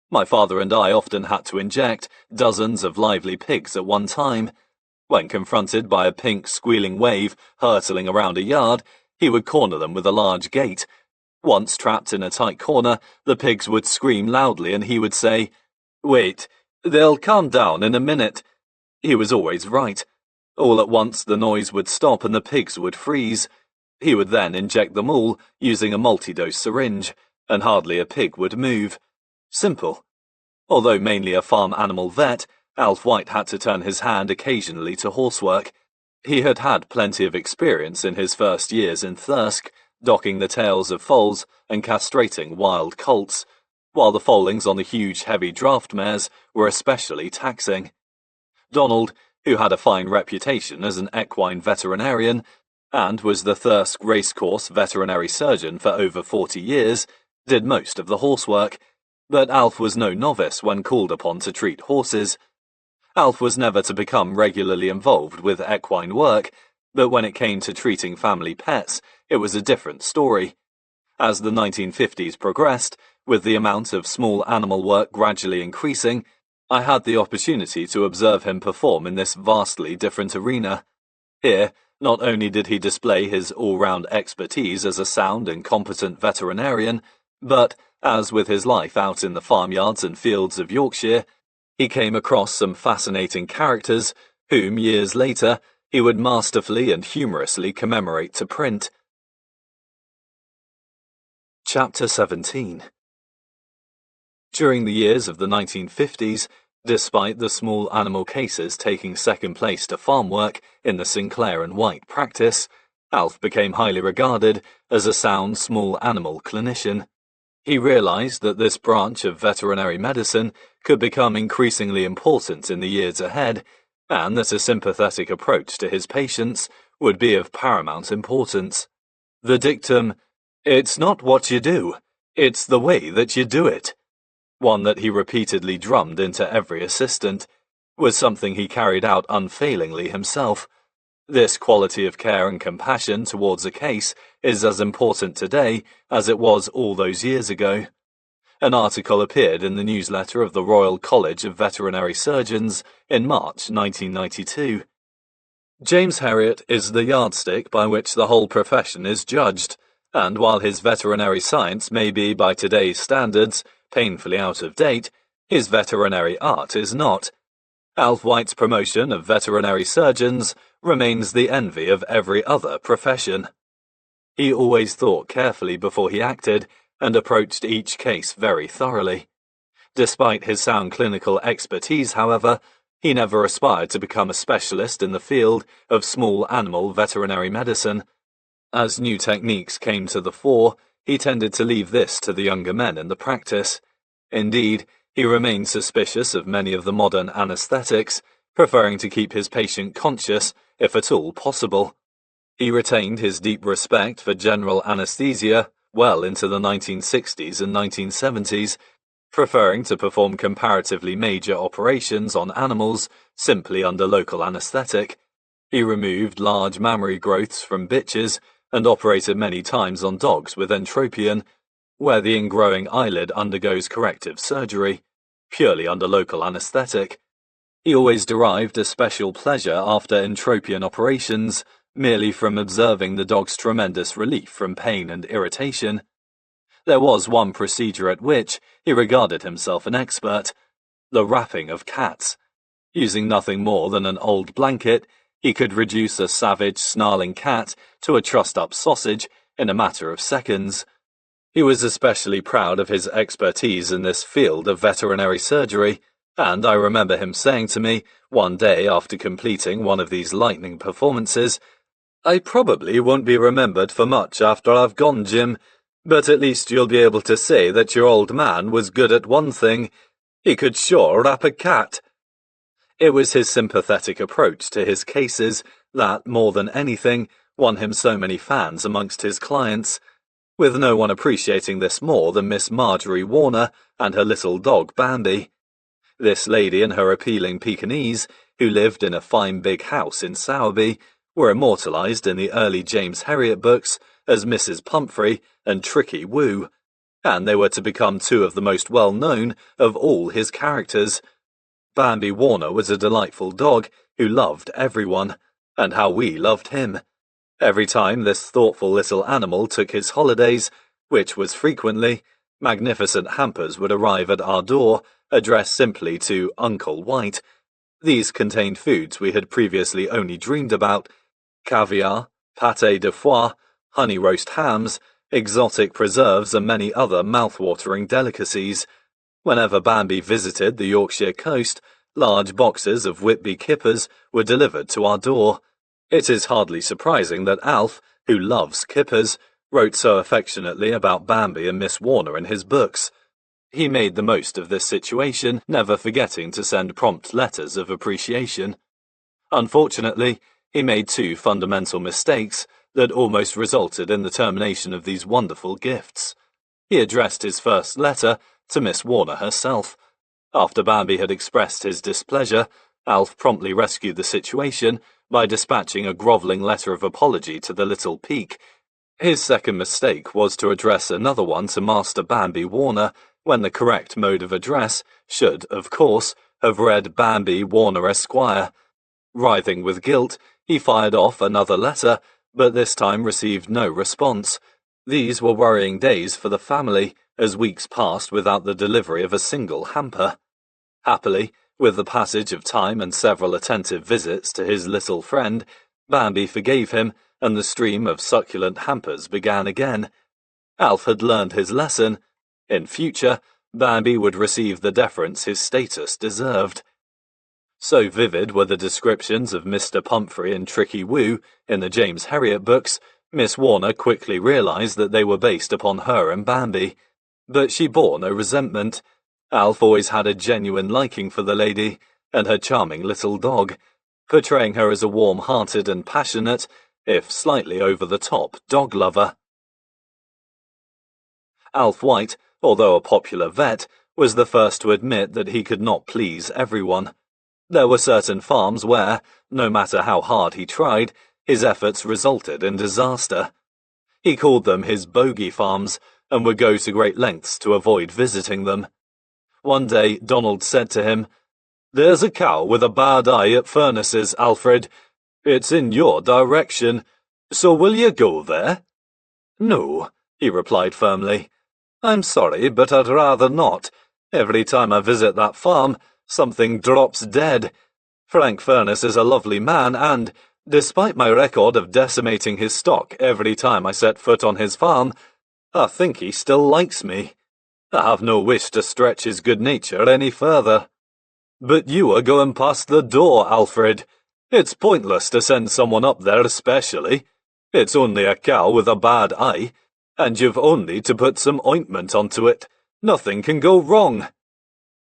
A: My father and I often had to inject dozens of lively pigs at one time. When confronted by a pink squealing wave hurtling around a yard, he would corner them with a large gate. Once trapped in a tight corner, the pigs would scream loudly and he would say, "Wait, they'll calm down in a minute." He was always right. All at once the noise would stop and the pigs would freeze. He would then inject them all using a multi-dose syringe, and hardly a pig would move. Simple. Although mainly a farm animal vet, Alf White had to turn his hand occasionally to horsework. He had had plenty of experience in his first years in Thirsk, docking the tails of foals and castrating wild colts, while the foalings on the huge heavy draft mares were especially taxing. Donald, who had a fine reputation as an equine veterinarian, and was the Thirsk racecourse veterinary surgeon for over 40 years, did most of the horsework, but Alf was no novice when called upon to treat horses. Alf was never to become regularly involved with equine work, but when it came to treating family pets, it was a different story. As the 1950s progressed, with the amount of small animal work gradually increasing, I had the opportunity to observe him perform in this vastly different arena. Here, not only did he display his all-round expertise as a sound and competent veterinarian, but, as with his life out in the farmyards and fields of Yorkshire, he came across some fascinating characters whom, years later, he would masterfully and humorously commemorate to print. Chapter 17 During the years of the 1950s, despite the small animal cases taking second place to farm work in the Sinclair and White practice, Alf became highly regarded as a sound small animal clinician. He realized that this branch of veterinary medicine could become increasingly important in the years ahead, and that a sympathetic approach to his patients would be of paramount importance. The dictum, "It's not what you do, it's the way that you do it," one that he repeatedly drummed into every assistant, was something he carried out unfailingly himself. This quality of care and compassion towards a case is as important today as it was all those years ago. An article appeared in the newsletter of the Royal College of Veterinary Surgeons in March 1992. James Herriot is the yardstick by which the whole profession is judged, and while his veterinary science may be, by today's standards, painfully out of date, his veterinary art is not. Alf White's promotion of veterinary surgeons remains the envy of every other profession. He always thought carefully before he acted and approached each case very thoroughly. Despite his sound clinical expertise, however, he never aspired to become a specialist in the field of small animal veterinary medicine. As new techniques came to the fore, he tended to leave this to the younger men in the practice. Indeed, he remained suspicious of many of the modern anesthetics, preferring to keep his patient conscious, if at all possible. He retained his deep respect for general anesthesia well into the 1960s and 1970s, preferring to perform comparatively major operations on animals simply under local anesthetic. He removed large mammary growths from bitches and operated many times on dogs with entropion, where the ingrowing eyelid undergoes corrective surgery, purely under local anesthetic. He always derived a special pleasure after entropion operations, merely from observing the dog's tremendous relief from pain and irritation. There was one procedure at which he regarded himself an expert: the wrapping of cats. Using nothing more than an old blanket, he could reduce a savage, snarling cat to a trussed-up sausage in a matter of seconds. He was especially proud of his expertise in this field of veterinary surgery, and I remember him saying to me one day after completing one of these lightning performances, "I probably won't be remembered for much after I've gone, Jim, but at least you'll be able to say that your old man was good at one thing: he could sure wrap a cat." It was his sympathetic approach to his cases that, more than anything, won him so many fans amongst his clients, with no one appreciating this more than Miss Marjorie Warner and her little dog Bambi. This lady and her appealing Pekingese, who lived in a fine big house in Sowerby, were immortalized in the early James Herriot books as Mrs. Pumphrey and Tricky Woo, and they were to become two of the most well-known of all his characters. Bambi Warner was a delightful dog who loved everyone, and how we loved him. Every time this thoughtful little animal took his holidays, which was frequently, magnificent hampers would arrive at our door, addressed simply to Uncle White. These contained foods we had previously only dreamed about: caviar, pâté de foie, honey roast hams, exotic preserves, and many other mouth-watering delicacies. Whenever Bambi visited the Yorkshire coast, large boxes of Whitby kippers were delivered to our door. It is hardly surprising that Alf, who loves kippers, wrote so affectionately about Bambi and Miss Warner in his books. He made the most of this situation, never forgetting to send prompt letters of appreciation. Unfortunately, he made two fundamental mistakes that almost resulted in the termination of these wonderful gifts. He addressed his first letter to Miss Warner herself. After Bambi had expressed his displeasure, Alf promptly rescued the situation by dispatching a grovelling letter of apology to the little Peak. His second mistake was to address another one to Master Bambi Warner, when the correct mode of address should, of course, have read Bambi Warner Esquire. Writhing with guilt, he fired off another letter, but this time received no response. These were worrying days for the family, as weeks passed without the delivery of a single hamper. Happily, with the passage of time and several attentive visits to his little friend, Bambi forgave him, and the stream of succulent hampers began again. Alf had learned his lesson. In future, Bambi would receive the deference his status deserved. So vivid were the descriptions of Mr. Pumphrey and Tricky Woo in the James Herriot books, Miss Warner quickly realised that they were based upon her and Bambi. But she bore no resentment. Alf always had a genuine liking for the lady and her charming little dog, portraying her as a warm-hearted and passionate, if slightly over-the-top, dog lover. Alf White, although a popular vet, was the first to admit that he could not please everyone. There were certain farms where, no matter how hard he tried, his efforts resulted in disaster. He called them his bogey farms and would go to great lengths to avoid visiting them. One day Donald said to him, "There's a cow with a bad eye at Furnaces, Alfred. It's in your direction, so will you go there?" "No," he replied firmly. "I'm sorry, but I'd rather not. Every time I visit that farm, something drops dead. Frank Furnace is a lovely man and, despite my record of decimating his stock every time I set foot on his farm, I think he still likes me. I have no wish to stretch his good nature any further." "But you are going past the door, Alfred. It's pointless to send someone up there especially. It's only a cow with a bad eye, and you've only to put some ointment onto it. Nothing can go wrong."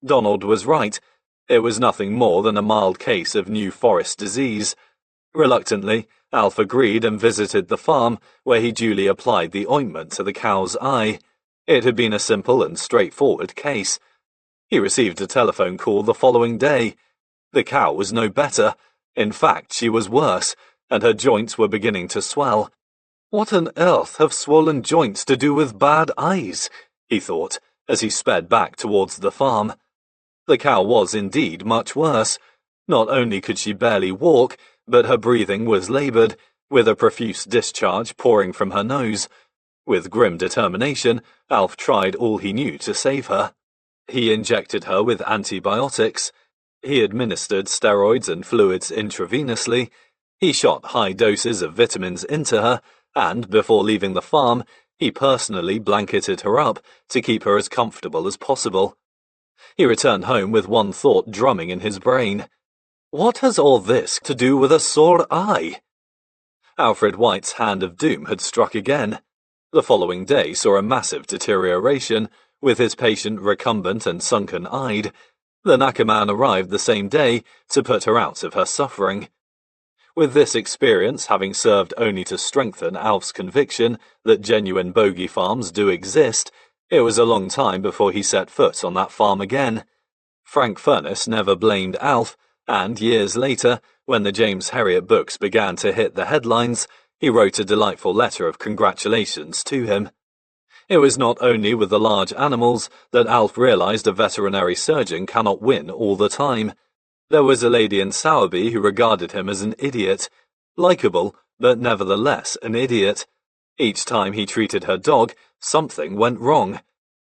A: Donald was right. It was nothing more than a mild case of New Forest disease. Reluctantly, Alf agreed and visited the farm, where he duly applied the ointment to the cow's eye. It had been a simple and straightforward case. He received a telephone call the following day. The cow was no better. In fact, she was worse, and her joints were beginning to swell. "What on earth have swollen joints to do with bad eyes?" he thought, as he sped back towards the farm. The cow was indeed much worse. Not only could she barely walk, but her breathing was laboured, with a profuse discharge pouring from her nose. With grim determination, Alf tried all he knew to save her. He injected her with antibiotics. He administered steroids and fluids intravenously. He shot high doses of vitamins into her, and, before leaving the farm, he personally blanketed her up to keep her as comfortable as possible. He returned home with one thought drumming in his brain. What has all this to do with a sore eye? Alfred White's hand of doom had struck again. The following day saw a massive deterioration, with his patient recumbent and sunken-eyed. The knacker man arrived the same day to put her out of her suffering. With this experience having served only to strengthen Alf's conviction that genuine bogey farms do exist, it was a long time before he set foot on that farm again. Frank Furnace never blamed Alf, and years later, when the James Herriot books began to hit the headlines, he wrote a delightful letter of congratulations to him. It was not only with the large animals that Alf realised a veterinary surgeon cannot win all the time. There was a lady in Sowerby who regarded him as an idiot. Likeable, but nevertheless an idiot. Each time he treated her dog, something went wrong.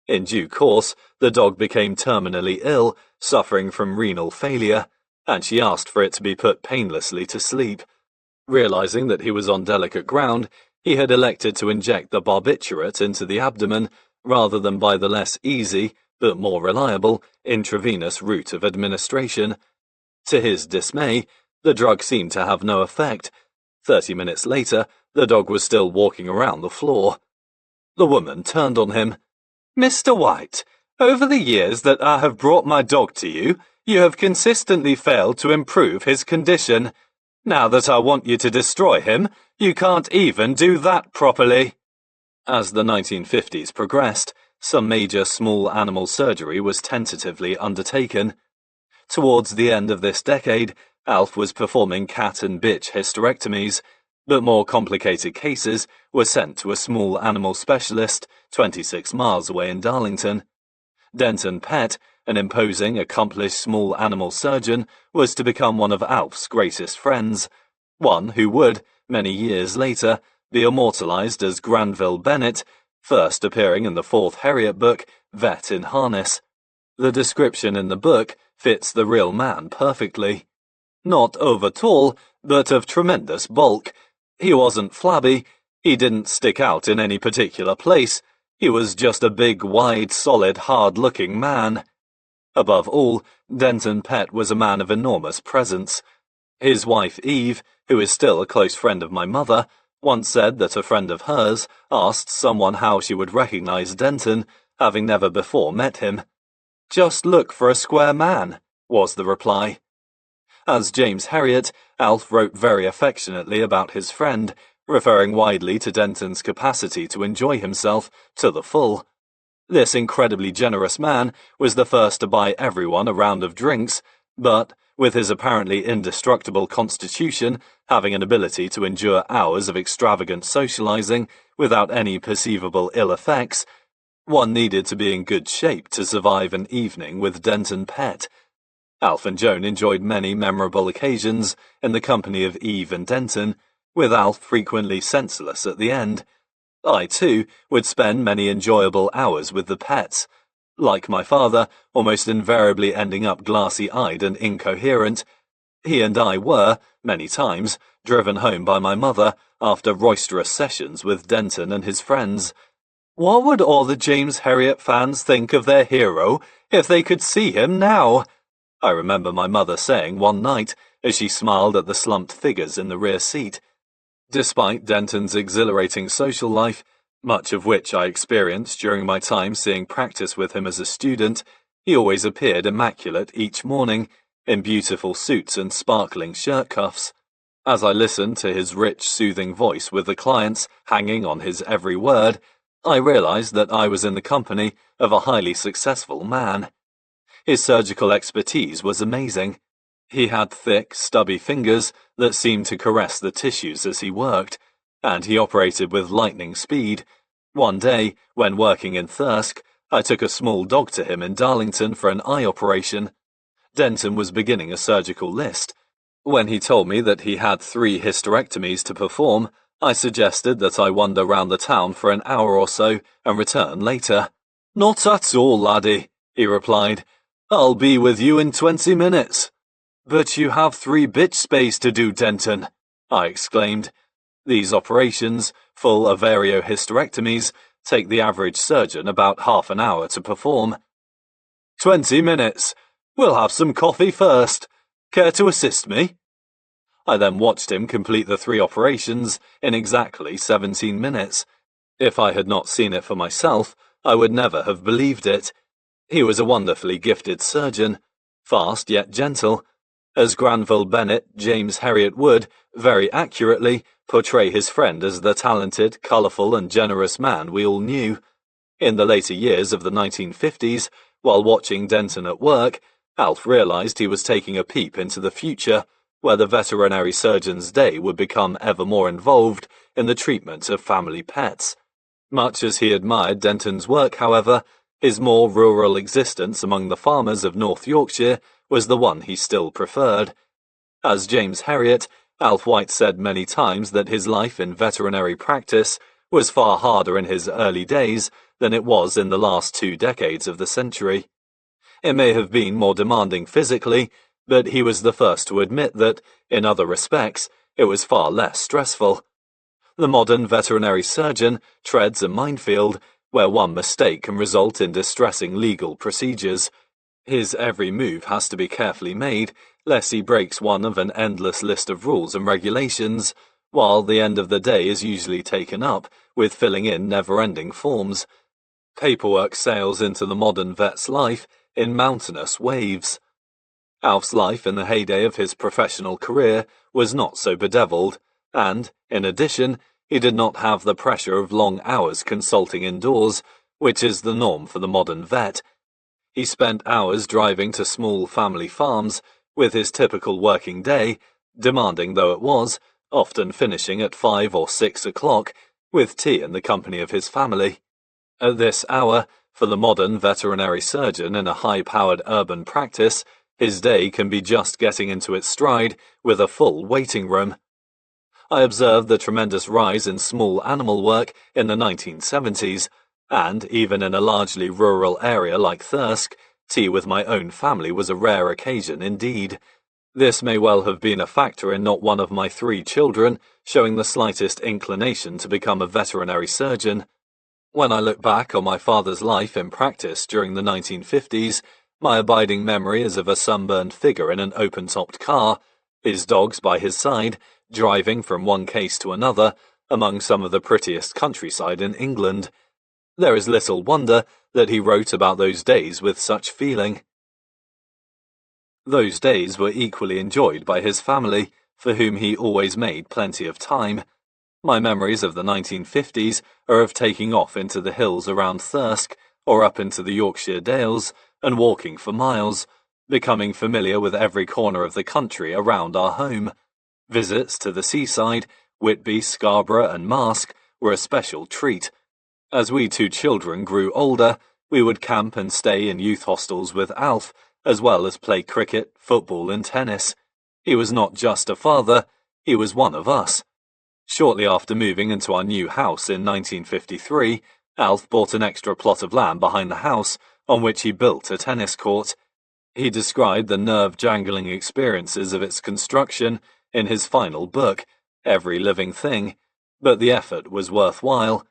A: In due course, the dog became terminally ill, suffering from renal failure, and she asked for it to be put painlessly to sleep. Realizing that he was on delicate ground, he had elected to inject the barbiturate into the abdomen, rather than by the less easy, but more reliable, intravenous route of administration. To his dismay, the drug seemed to have no effect. 30 minutes later, the dog was still walking around the floor. The woman turned on him. "Mr. White, over the years that I have brought my dog to you, you have consistently failed to improve his condition. Now that I want you to destroy him, you can't even do that properly." As the 1950s progressed, some major small animal surgery was tentatively undertaken. Towards the end of this decade, Alf was performing cat and bitch hysterectomies, but more complicated cases were sent to a small animal specialist 26 miles away in Darlington. Denton Pett, an imposing, accomplished small animal surgeon, was to become one of Alf's greatest friends, one who would, many years later, be immortalized as Granville Bennett, first appearing in the 4th Herriot book, Vet in Harness. The description in the book fits the real man perfectly. Not over tall, but of tremendous bulk. He wasn't flabby, he didn't stick out in any particular place, He was just a big, wide, solid, hard-looking man. Above all, Denton Pett was a man of enormous presence. His wife Eve, who is still a close friend of my mother, once said that a friend of hers asked someone how she would recognize Denton, having never before met him. "Just look for a square man," was the reply. As James Herriot, Alf wrote very affectionately about his friend, referring widely to Denton's capacity to enjoy himself to the full. This incredibly generous man was the first to buy everyone a round of drinks, but, with his apparently indestructible constitution having an ability to endure hours of extravagant socializing without any perceivable ill effects, one needed to be in good shape to survive an evening with Denton Pett. Alf and Joan enjoyed many memorable occasions in the company of Eve and Denton, with Alf frequently senseless at the end. I, too, would spend many enjoyable hours with the Petts. Like my father, almost invariably ending up glassy-eyed and incoherent, he and I were, many times, driven home by my mother after roisterous sessions with Denton and his friends. What would all the James Herriot fans think of their hero if they could see him now? I remember my mother saying one night as she smiled at the slumped figures in the rear seat. Despite Denton's exhilarating social life, much of which I experienced during my time seeing practice with him as a student, he always appeared immaculate each morning, in beautiful suits and sparkling shirt cuffs. As I listened to his rich, soothing voice with the clients hanging on his every word, I realized that I was in the company of a highly successful man. His surgical expertise was amazing. He had thick, stubby fingers that seemed to caress the tissues as he worked, and he operated with lightning speed. One day, when working in Thirsk, I took a small dog to him in Darlington for an eye operation. Denton was beginning a surgical list. When he told me that he had 3 hysterectomies to perform, I suggested that I wander round the town for an hour or so and return later. "Not at all, laddie," he replied. "I'll be with you in 20 minutes. "But you have 3 bitch space to do, Denton," I exclaimed. These operations, full of hysterectomies, take the average surgeon about half an hour to perform. 20 minutes. We'll have some coffee first. Care to assist me? I then watched him complete the 3 operations in exactly 17 minutes. If I had not seen it for myself, I would never have believed it. He was a wonderfully gifted surgeon, fast yet gentle. As Granville Bennett, James Herriot would, very accurately, portray his friend as the talented, colourful and generous man we all knew. In the later years of the 1950s, while watching Denton at work, Alf realised he was taking a peep into the future, where the veterinary surgeon's day would become ever more involved in the treatment of family pets. Much as he admired Denton's work, however, his more rural existence among the farmers of North Yorkshire was the one he still preferred. As James Herriot, Alf White said many times that his life in veterinary practice was far harder in his early days than it was in the last 2 decades of the century. It may have been more demanding physically, but he was the first to admit that, in other respects, it was far less stressful. The modern veterinary surgeon treads a minefield where one mistake can result in distressing legal procedures. His every move has to be carefully made, lest he breaks one of an endless list of rules and regulations, while the end of the day is usually taken up with filling in never-ending forms. Paperwork sails into the modern vet's life in mountainous waves. Alf's life in the heyday of his professional career was not so bedeviled, and, in addition, he did not have the pressure of long hours consulting indoors, which is the norm for the modern vet. He spent hours driving to small family farms, with his typical working day, demanding though it was, often finishing at 5 or 6 o'clock, with tea in the company of his family. At this hour, for the modern veterinary surgeon in a high-powered urban practice, his day can be just getting into its stride with a full waiting room. I observed the tremendous rise in small animal work in the 1970s, and even in a largely rural area like Thirsk, tea with my own family was a rare occasion indeed. This may well have been a factor in not one of my 3 children showing the slightest inclination to become a veterinary surgeon. When I look back on my father's life in practice during the 1950s, my abiding memory is of a sunburned figure in an open-topped car, his dogs by his side, driving from one case to another, among some of the prettiest countryside in England. There is little wonder that he wrote about those days with such feeling. Those days were equally enjoyed by his family, for whom he always made plenty of time. My memories of the 1950s are of taking off into the hills around Thirsk, or up into the Yorkshire Dales, and walking for miles, becoming familiar with every corner of the country around our home. Visits to the seaside, Whitby, Scarborough and Marske, were a special treat. As we two children grew older, we would camp and stay in youth hostels with Alf, as well as play cricket, football and tennis. He was not just a father, he was one of us. Shortly after moving into our new house in 1953, Alf bought an extra plot of land behind the house, on which he built a tennis court. He described the nerve-jangling experiences of its construction in his final book, Every Living Thing, but the effort was worthwhile.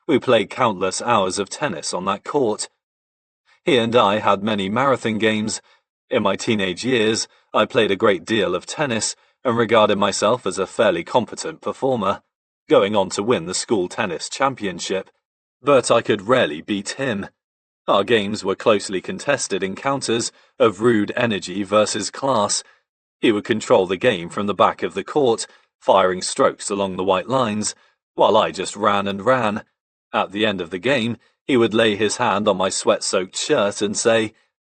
A: We played countless hours of tennis on that court. He and I had many marathon games. In my teenage years, I played a great deal of tennis and regarded myself as a fairly competent performer, going on to win the school tennis championship. But I could rarely beat him. Our games were closely contested encounters of rude energy versus class. He would control the game from the back of the court, firing strokes along the white lines, while I just ran and ran. At the end of the game, he would lay his hand on my sweat-soaked shirt and say,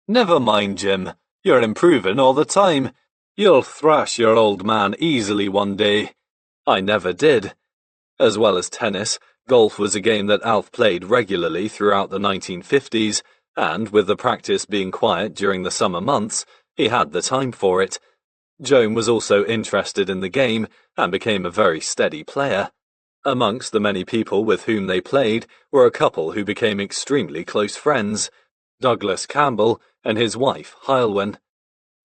A: "Never mind, Jim, you're improving all the time. You'll thrash your old man easily one day." I never did. As well as tennis, golf was a game that Alf played regularly throughout the 1950s, and with the practice being quiet during the summer months, he had the time for it. Joan was also interested in the game and became a very steady player. Amongst the many people with whom they played were a couple who became extremely close friends, Douglas Campbell and his wife, Heartwarming.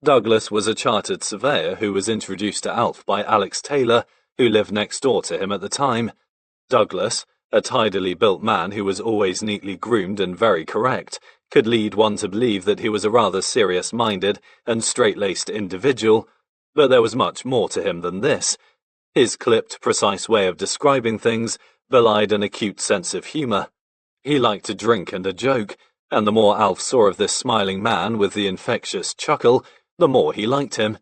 A: Douglas was a chartered surveyor who was introduced to Alf by Alex Taylor, who lived next door to him at the time. Douglas, a tidily built man who was always neatly groomed and very correct, could lead one to believe that he was a rather serious-minded and straight-laced individual, but there was much more to him than this. His clipped, precise way of describing things belied an acute sense of humour. He liked to drink and a joke, and the more Alf saw of this smiling man with the infectious chuckle, the more he liked him.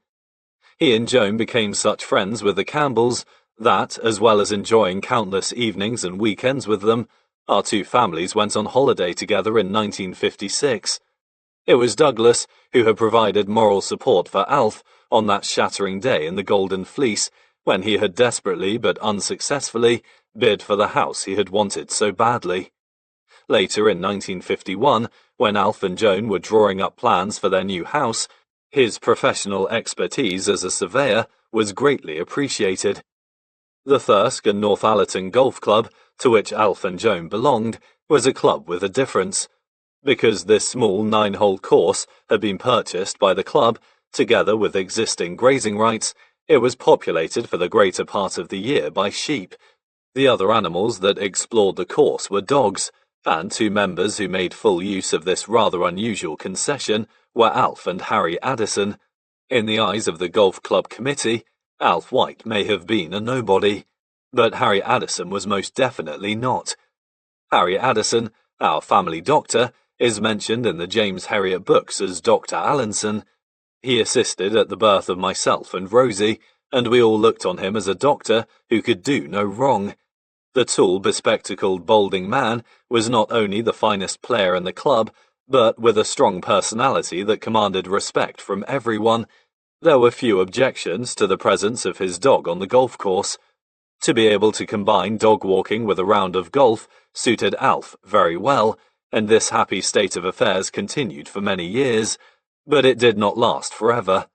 A: He and Joan became such friends with the Campbells that, as well as enjoying countless evenings and weekends with them, our two families went on holiday together in 1956. It was Douglas who had provided moral support for Alf on that shattering day in the Golden Fleece, when he had desperately but unsuccessfully bid for the house he had wanted so badly. Later in 1951, when Alf and Joan were drawing up plans for their new house, his professional expertise as a surveyor was greatly appreciated. The Thirsk and Northallerton Golf Club, to which Alf and Joan belonged, was a club with a difference. Because this small 9-hole course had been purchased by the club, together with existing grazing rights, it was populated for the greater part of the year by sheep. The other animals that explored the course were dogs, and two members who made full use of this rather unusual concession were Alf and Harry Addison. In the eyes of the golf club committee, Alf White may have been a nobody, but Harry Addison was most definitely not. Harry Addison, our family doctor, is mentioned in the James Herriot books as Dr. Allinson. He assisted at the birth of myself and Rosie, and we all looked on him as a doctor who could do no wrong. The tall, bespectacled, balding man was not only the finest player in the club, but with a strong personality that commanded respect from everyone. There were few objections to the presence of his dog on the golf course. To be able to combine dog walking with a round of golf suited Alf very well, and this happy state of affairs continued for many years, but it did not last forever.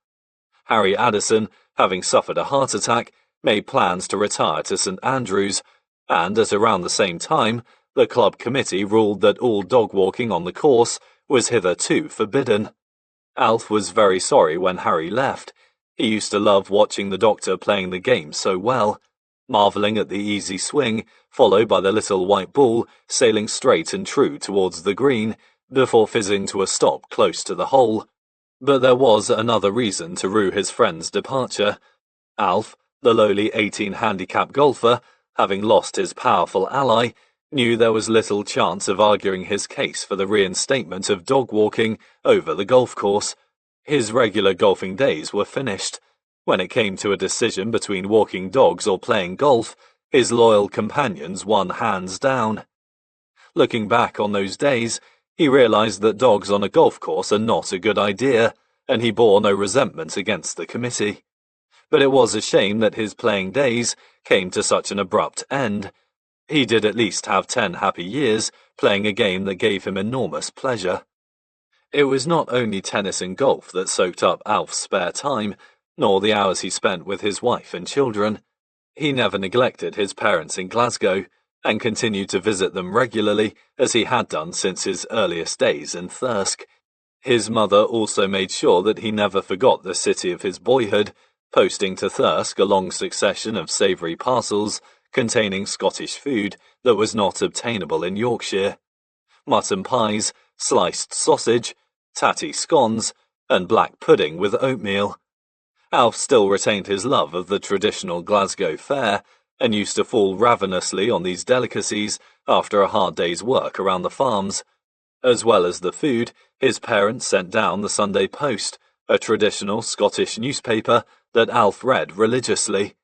A: Harry Addison, having suffered a heart attack, made plans to retire to St Andrews, and at around the same time, the club committee ruled that all dog walking on the course was hitherto forbidden. Alf was very sorry when Harry left. He used to love watching the doctor playing the game so well. marvelling at the easy swing, followed by the little white ball sailing straight and true towards the green, before fizzing to a stop close to the hole. But there was another reason to rue his friend's departure. Alf, the lowly 18 handicap golfer, having lost his powerful ally, knew there was little chance of arguing his case for the reinstatement of dog walking over the golf course. His regular golfing days were finished. When it came to a decision between walking dogs or playing golf, his loyal companions won hands down. Looking back on those days, he realized that dogs on a golf course are not a good idea, and he bore no resentment against the committee. But it was a shame that his playing days came to such an abrupt end. He did at least have 10 happy years playing a game that gave him enormous pleasure. It was not only tennis and golf that soaked up Alf's spare time, nor the hours he spent with his wife and children. He never neglected his parents in Glasgow, and continued to visit them regularly, as he had done since his earliest days in Thirsk. His mother also made sure that he never forgot the city of his boyhood, posting to Thirsk a long succession of savoury parcels containing Scottish food that was not obtainable in Yorkshire. Mutton pies, sliced sausage, tatty scones, and black pudding with oatmeal. Alf still retained his love of the traditional Glasgow fare, and used to fall ravenously on these delicacies after a hard day's work around the farms. As well as the food, his parents sent down the Sunday Post, a traditional Scottish newspaper that Alf read religiously.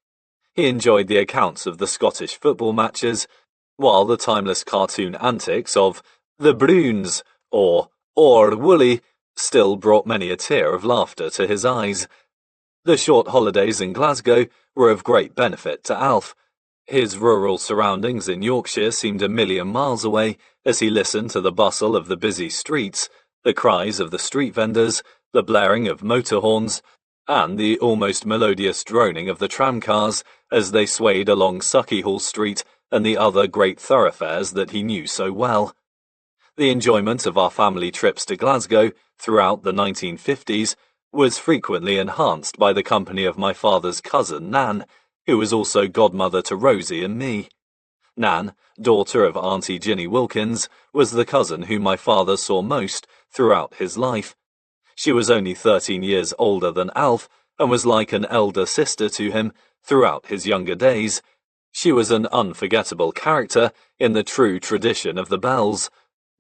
A: He enjoyed the accounts of the Scottish football matches, while the timeless cartoon antics of the Bruins or Woolly still brought many a tear of laughter to his eyes. The short holidays in Glasgow were of great benefit to Alf. His rural surroundings in Yorkshire seemed a million miles away as he listened to the bustle of the busy streets, the cries of the street vendors, the blaring of motor horns, and the almost melodious droning of the tramcars as they swayed along Suckyhall Street and the other great thoroughfares that he knew so well. The enjoyment of our family trips to Glasgow throughout the 1950s was frequently enhanced by the company of my father's cousin Nan, who was also godmother to Rosie and me. Nan, daughter of Auntie Ginny Wilkins, was the cousin whom my father saw most throughout his life. She was only 13 years older than Alf, and was like an elder sister to him throughout his younger days. She was an unforgettable character in the true tradition of the Bells.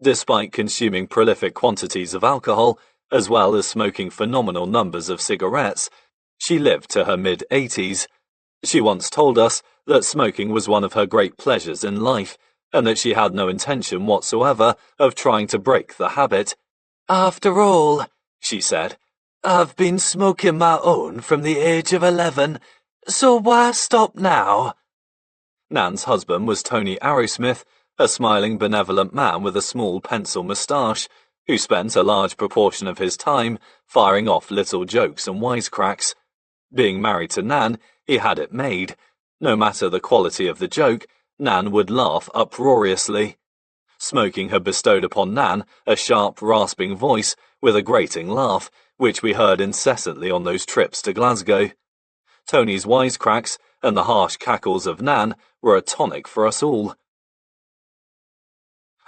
A: Despite consuming prolific quantities of alcohol, as well as smoking phenomenal numbers of cigarettes, she lived to her mid-80s. She once told us that smoking was one of her great pleasures in life, and that she had no intention whatsoever of trying to break the habit. "After all," she said, "I've been smoking my own from the age of 11, so why stop now?" Nan's husband was Tony Arrowsmith, a smiling, benevolent man with a small pencil moustache, who spent a large proportion of his time firing off little jokes and wisecracks. Being married to Nan, he had it made. No matter the quality of the joke, Nan would laugh uproariously. Smoking had bestowed upon Nan a sharp, rasping voice with a grating laugh, which we heard incessantly on those trips to Glasgow. Tony's wisecracks and the harsh cackles of Nan were a tonic for us all.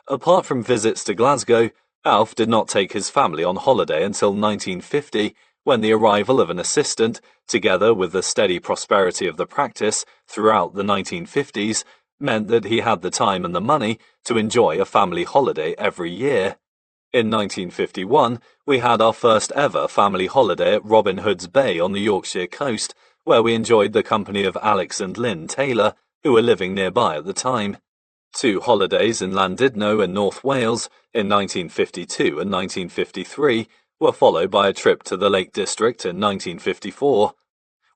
A: Apart from visits to Glasgow, Alf did not take his family on holiday until 1950, when the arrival of an assistant, together with the steady prosperity of the practice throughout the 1950s, meant that he had the time and the money to enjoy a family holiday every year. In 1951, we had our first ever family holiday at Robin Hood's Bay on the Yorkshire coast, where we enjoyed the company of Alex and Lynn Taylor, who were living nearby at the time. 2 holidays in Llandudno in North Wales in 1952 and 1953 were followed by a trip to the Lake District in 1954.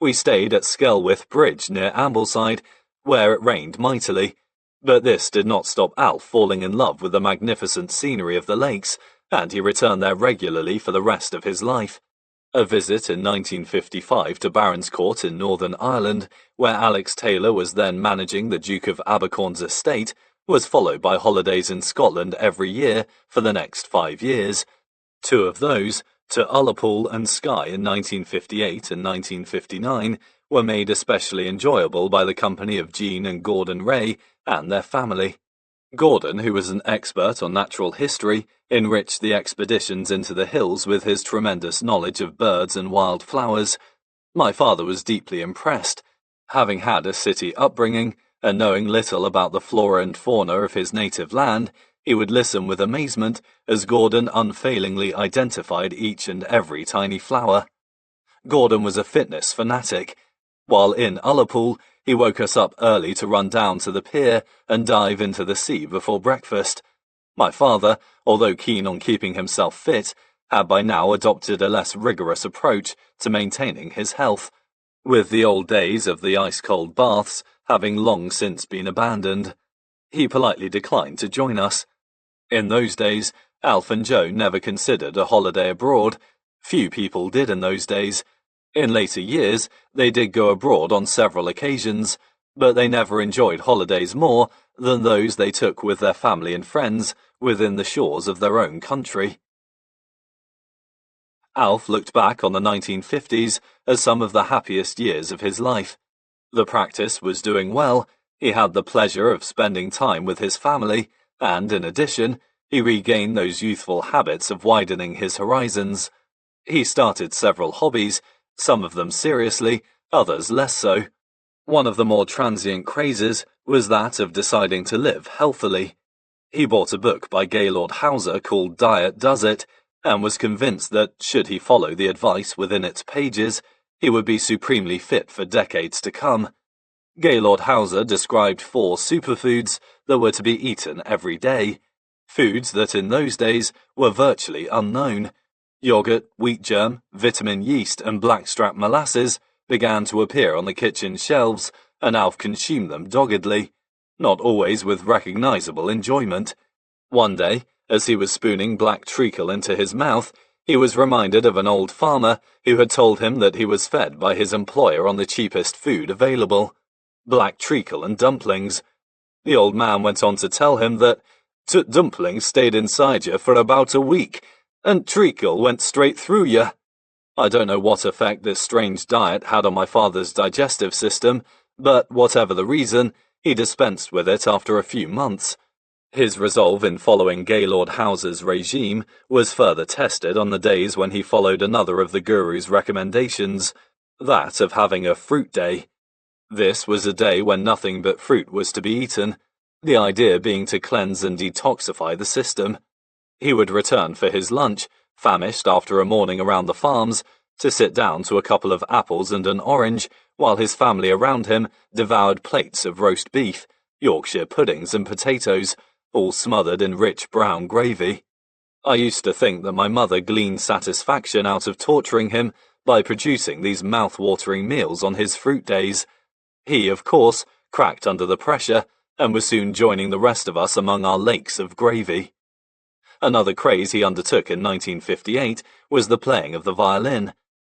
A: We stayed at Skelwith Bridge near Ambleside, where it rained mightily, but this did not stop Alf falling in love with the magnificent scenery of the lakes, and he returned there regularly for the rest of his life. A visit in 1955 to Baronscourt in Northern Ireland, where Alex Taylor was then managing the Duke of Abercorn's estate, was followed by holidays in Scotland every year for the next 5 years. 2 of those, to Ullapool and Skye in 1958 and 1959 were made especially enjoyable by the company of Jean and Gordon Ray and their family. Gordon, who was an expert on natural history, enriched the expeditions into the hills with his tremendous knowledge of birds and wild flowers. My father was deeply impressed. Having had a city upbringing, and knowing little about the flora and fauna of his native land, he would listen with amazement as Gordon unfailingly identified each and every tiny flower. Gordon was a fitness fanatic. While in Ullapool, he woke us up early to run down to the pier and dive into the sea before breakfast. My father, although keen on keeping himself fit, had by now adopted a less rigorous approach to maintaining his health, with the old days of the ice-cold baths having long since been abandoned. He politely declined to join us. In those days, Alf and Joe never considered a holiday abroad. Few people did in those days. In later years, they did go abroad on several occasions, but they never enjoyed holidays more than those they took with their family and friends within the shores of their own country. Alf looked back on the 1950s as some of the happiest years of his life. The practice was doing well, he had the pleasure of spending time with his family, and in addition, he regained those youthful habits of widening his horizons. He started several hobbies, some of them seriously, others less so. One of the more transient crazes was that of deciding to live healthily. He bought a book by Gaylord Hauser called Diet Does It, and was convinced that, should he follow the advice within its pages, he would be supremely fit for decades to come. Gaylord Hauser described 4 superfoods that were to be eaten every day, foods that in those days were virtually unknown. Yogurt, wheat germ, vitamin yeast, and blackstrap molasses began to appear on the kitchen shelves, and Alf consumed them doggedly, not always with recognizable enjoyment. One day, as he was spooning black treacle into his mouth, he was reminded of an old farmer who had told him that he was fed by his employer on the cheapest food available, black treacle and dumplings. The old man went on to tell him that dumplings stayed inside you for about a week, and treacle went straight through you. I don't know what effect this strange diet had on my father's digestive system, but whatever the reason, he dispensed with it after a few months. His resolve in following Gaylord Hauser's regime was further tested on the days when he followed another of the guru's recommendations, that of having a fruit day. This was a day when nothing but fruit was to be eaten, the idea being to cleanse and detoxify the system. He would return for his lunch, famished after a morning around the farms, to sit down to a couple of apples and an orange, while his family around him devoured plates of roast beef, Yorkshire puddings and potatoes, all smothered in rich brown gravy. I used to think that my mother gleaned satisfaction out of torturing him by producing these mouth-watering meals on his fruit days. He, of course, cracked under the pressure, and was soon joining the rest of us among our lakes of gravy. Another craze he undertook in 1958 was the playing of the violin.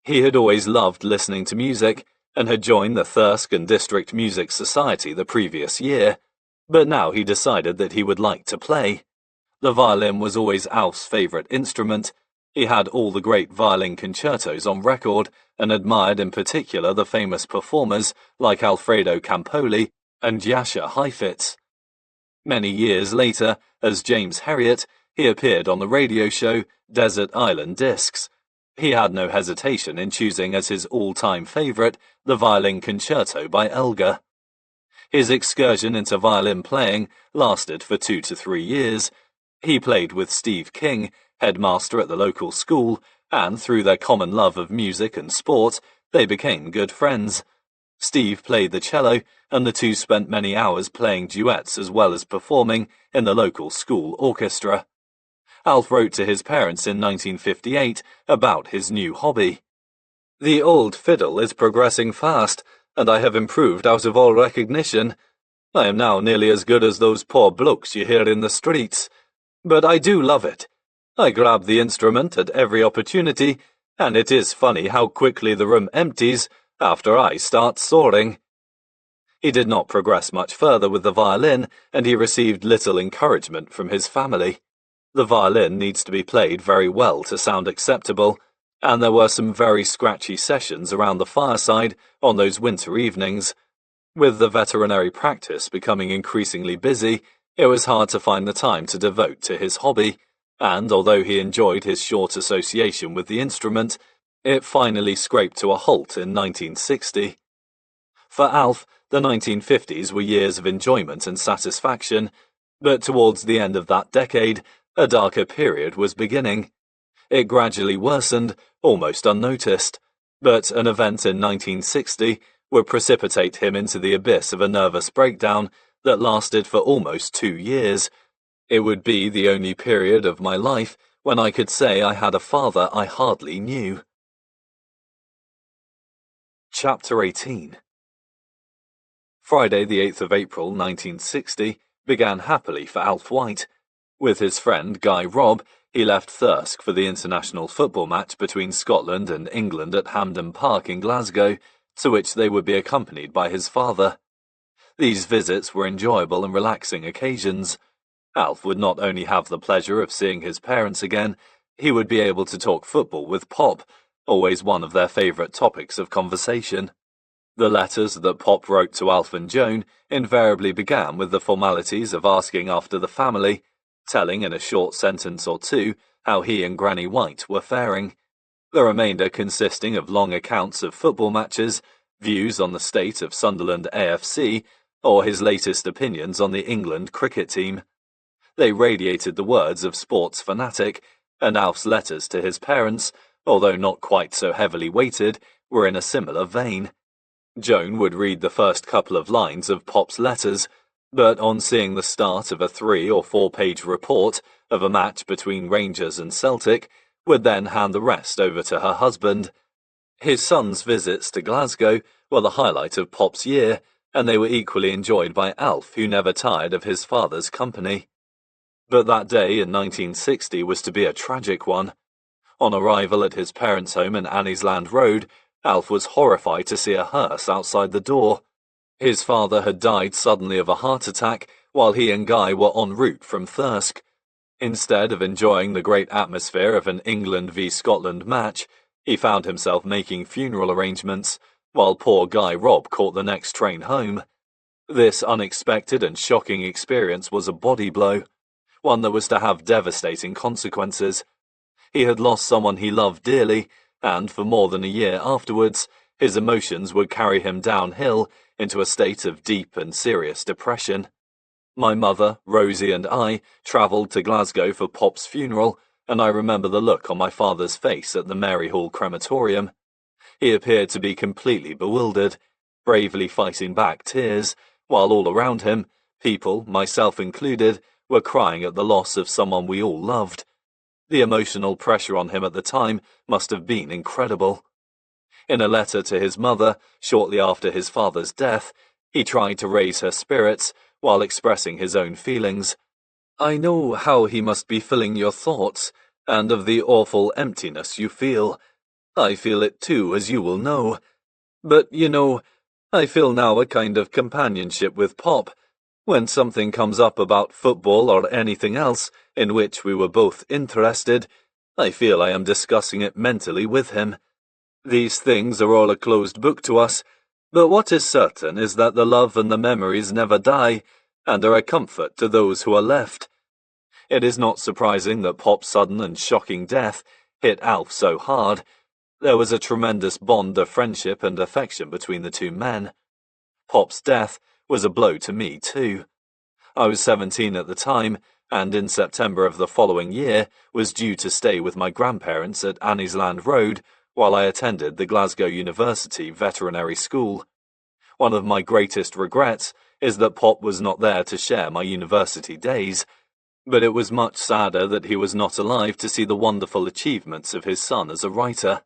A: He had always loved listening to music, and had joined the Thirsk and District Music Society the previous year, but now he decided that he would like to play. The violin was always Alf's favourite instrument. He had all the great violin concertos on record, and admired in particular the famous performers like Alfredo Campoli and Jascha Heifetz. Many years later, as James Herriot, he appeared on the radio show Desert Island Discs. He had no hesitation in choosing as his all-time favourite the violin concerto by Elgar. His excursion into violin playing lasted for 2 to 3 years. He played with Steve King, headmaster at the local school, and through their common love of music and sport, they became good friends. Steve played the cello, and the two spent many hours playing duets as well as performing in the local school orchestra. Alf wrote to his parents in 1958 about his new hobby. "The old fiddle is progressing fast, and I have improved out of all recognition. I am now nearly as good as those poor blokes you hear in the streets. But I do love it. I grab the instrument at every opportunity, and it is funny how quickly the room empties after I start soaring." He did not progress much further with the violin, and he received little encouragement from his family. The violin needs to be played very well to sound acceptable, and there were some very scratchy sessions around the fireside on those winter evenings. With the veterinary practice becoming increasingly busy, it was hard to find the time to devote to his hobby, and although he enjoyed his short association with the instrument, it finally scraped to a halt in 1960. For Alf, the 1950s were years of enjoyment and satisfaction, but towards the end of that decade, a darker period was beginning. It gradually worsened, almost unnoticed, but an event in 1960 would precipitate him into the abyss of a nervous breakdown that lasted for almost 2 years. It would be the only period of my life when I could say I had a father I hardly knew. Chapter 18. Friday the 8th of April 1960 began happily for Alf White. With his friend Guy Robb, he left Thirsk for the international football match between Scotland and England at Hampden Park in Glasgow, to which they would be accompanied by his father. These visits were enjoyable and relaxing occasions. Alf would not only have the pleasure of seeing his parents again, he would be able to talk football with Pop, always one of their favourite topics of conversation. The letters that Pop wrote to Alf and Joan invariably began with the formalities of asking after the family, telling in a short sentence or two how he and Granny White were faring, the remainder consisting of long accounts of football matches, views on the state of Sunderland AFC, or his latest opinions on the England cricket team. They radiated the words of sports fanatic, and Alf's letters to his parents, although not quite so heavily weighted, were in a similar vein. Joan would read the first couple of lines of Pop's letters, but on seeing the start of a 3- or 4-page report of a match between Rangers and Celtic, would then hand the rest over to her husband. His son's visits to Glasgow were the highlight of Pop's year, and they were equally enjoyed by Alf, who never tired of his father's company. But that day in 1960 was to be a tragic one. On arrival at his parents' home in Anniesland Road, Alf was horrified to see a hearse outside the door. His father had died suddenly of a heart attack while he and Guy were en route from Thirsk. Instead of enjoying the great atmosphere of an England v Scotland match, he found himself making funeral arrangements, while poor Guy Robb caught the next train home. This unexpected and shocking experience was a body blow, one that was to have devastating consequences. He had lost someone he loved dearly, and for more than a year afterwards, his emotions would carry him downhill into a state of deep and serious depression. My mother, Rosie, and I travelled to Glasgow for Pop's funeral, and I remember the look on my father's face at the Maryhall crematorium. He appeared to be completely bewildered, bravely fighting back tears, while all around him, people, myself included, were crying at the loss of someone we all loved. The emotional pressure on him at the time must have been incredible. In a letter to his mother, shortly after his father's death, he tried to raise her spirits while expressing his own feelings. "I know how he must be filling your thoughts, and of the awful emptiness you feel. I feel it too, as you will know. But, you know, I feel now a kind of companionship with Pop. When something comes up about football or anything else in which we were both interested, I feel I am discussing it mentally with him. These things are all a closed book to us, but what is certain is that the love and the memories never die, and are a comfort to those who are left." It is not surprising that Pop's sudden and shocking death hit Alf so hard. There was a tremendous bond of friendship and affection between the two men. Pop's death was a blow to me too. I was 17 at the time, and in September of the following year was due to stay with my grandparents at Anniesland Road while I attended the Glasgow University Veterinary School. One of my greatest regrets is that Pop was not there to share my university days, but it was much sadder that he was not alive to see the wonderful achievements of his son as a writer.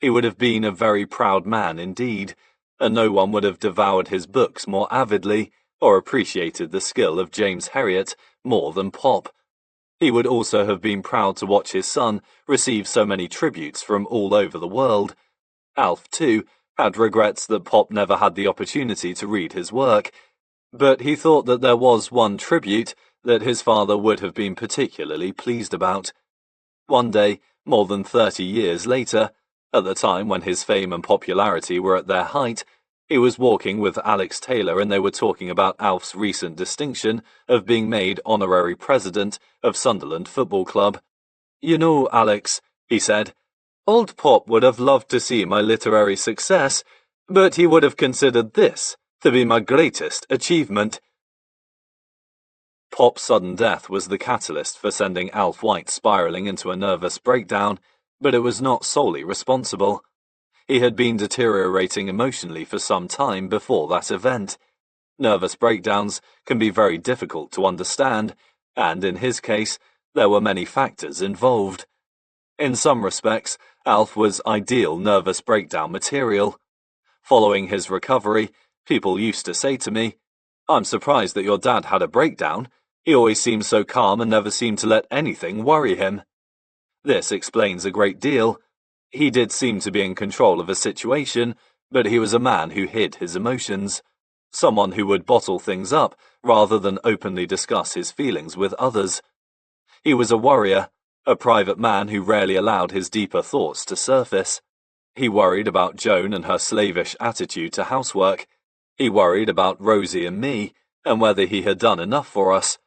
A: He would have been a very proud man indeed, and no one would have devoured his books more avidly or appreciated the skill of James Herriot more than Pop. He would also have been proud to watch his son receive so many tributes from all over the world. Alf, too, had regrets that Pop never had the opportunity to read his work, but he thought that there was one tribute that his father would have been particularly pleased about. One day, more than 30 years later, at the time when his fame and popularity were at their height, he was walking with Alex Taylor and they were talking about Alf's recent distinction of being made honorary president of Sunderland Football Club. "You know, Alex," he said, "old Pop would have loved to see my literary success, but he would have considered this to be my greatest achievement." Pop's sudden death was the catalyst for sending Alf White spiralling into a nervous breakdown, but it was not solely responsible. He had been deteriorating emotionally for some time before that event. Nervous breakdowns can be very difficult to understand, and in his case, there were many factors involved. In some respects, Alf was ideal nervous breakdown material. Following his recovery, people used to say to me, "I'm surprised that your dad had a breakdown. He always seemed so calm and never seemed to let anything worry him." This explains a great deal. He did seem to be in control of a situation, but he was a man who hid his emotions. Someone who would bottle things up rather than openly discuss his feelings with others. He was a worrier, a private man who rarely allowed his deeper thoughts to surface. He worried about Joan and her slavish attitude to housework. He worried about Rosie and me, and whether he had done enough for us.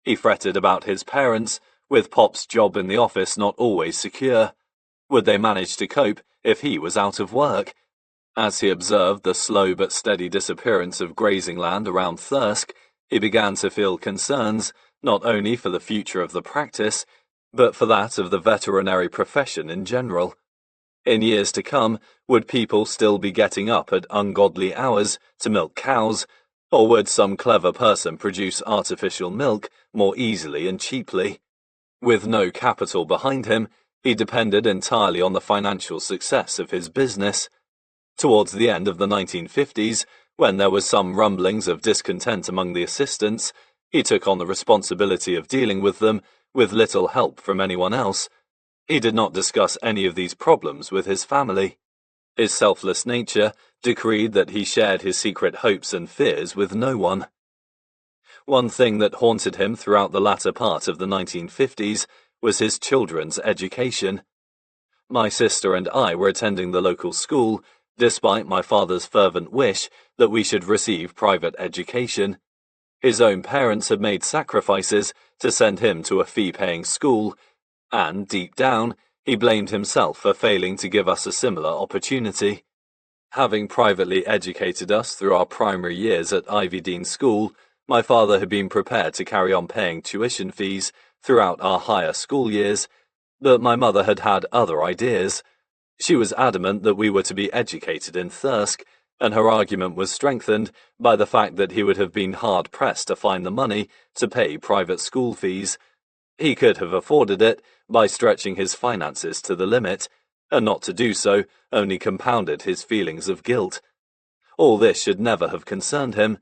A: He fretted about his parents, with Pop's job in the office not always secure. Would they manage to cope if he was out of work? As he observed the slow but steady disappearance of grazing land around Thirsk, he began to feel concerns, not only for the future of the practice, but for that of the veterinary profession in general. In years to come, would people still be getting up at ungodly hours to milk cows, or would some clever person produce artificial milk more easily and cheaply? With no capital behind him, he depended entirely on the financial success of his business. Towards the end of the 1950s, when there was some rumblings of discontent among the assistants, he took on the responsibility of dealing with them with little help from anyone else. He did not discuss any of these problems with his family. His selfless nature decreed that he shared his secret hopes and fears with no one. One thing that haunted him throughout the latter part of the 1950s was his children's education. My sister and I were attending the local school, despite my father's fervent wish that we should receive private education. His own parents had made sacrifices to send him to a fee-paying school, and, deep down, he blamed himself for failing to give us a similar opportunity. Having privately educated us through our primary years at Ivy Dean School, my father had been prepared to carry on paying tuition fees throughout our higher school years, but my mother had had other ideas. She was adamant that we were to be educated in Thirsk, and her argument was strengthened by the fact that he would have been hard-pressed to find the money to pay private school fees. He could have afforded it by stretching his finances to the limit, and not to do so only compounded his feelings of guilt. All this should never have concerned him.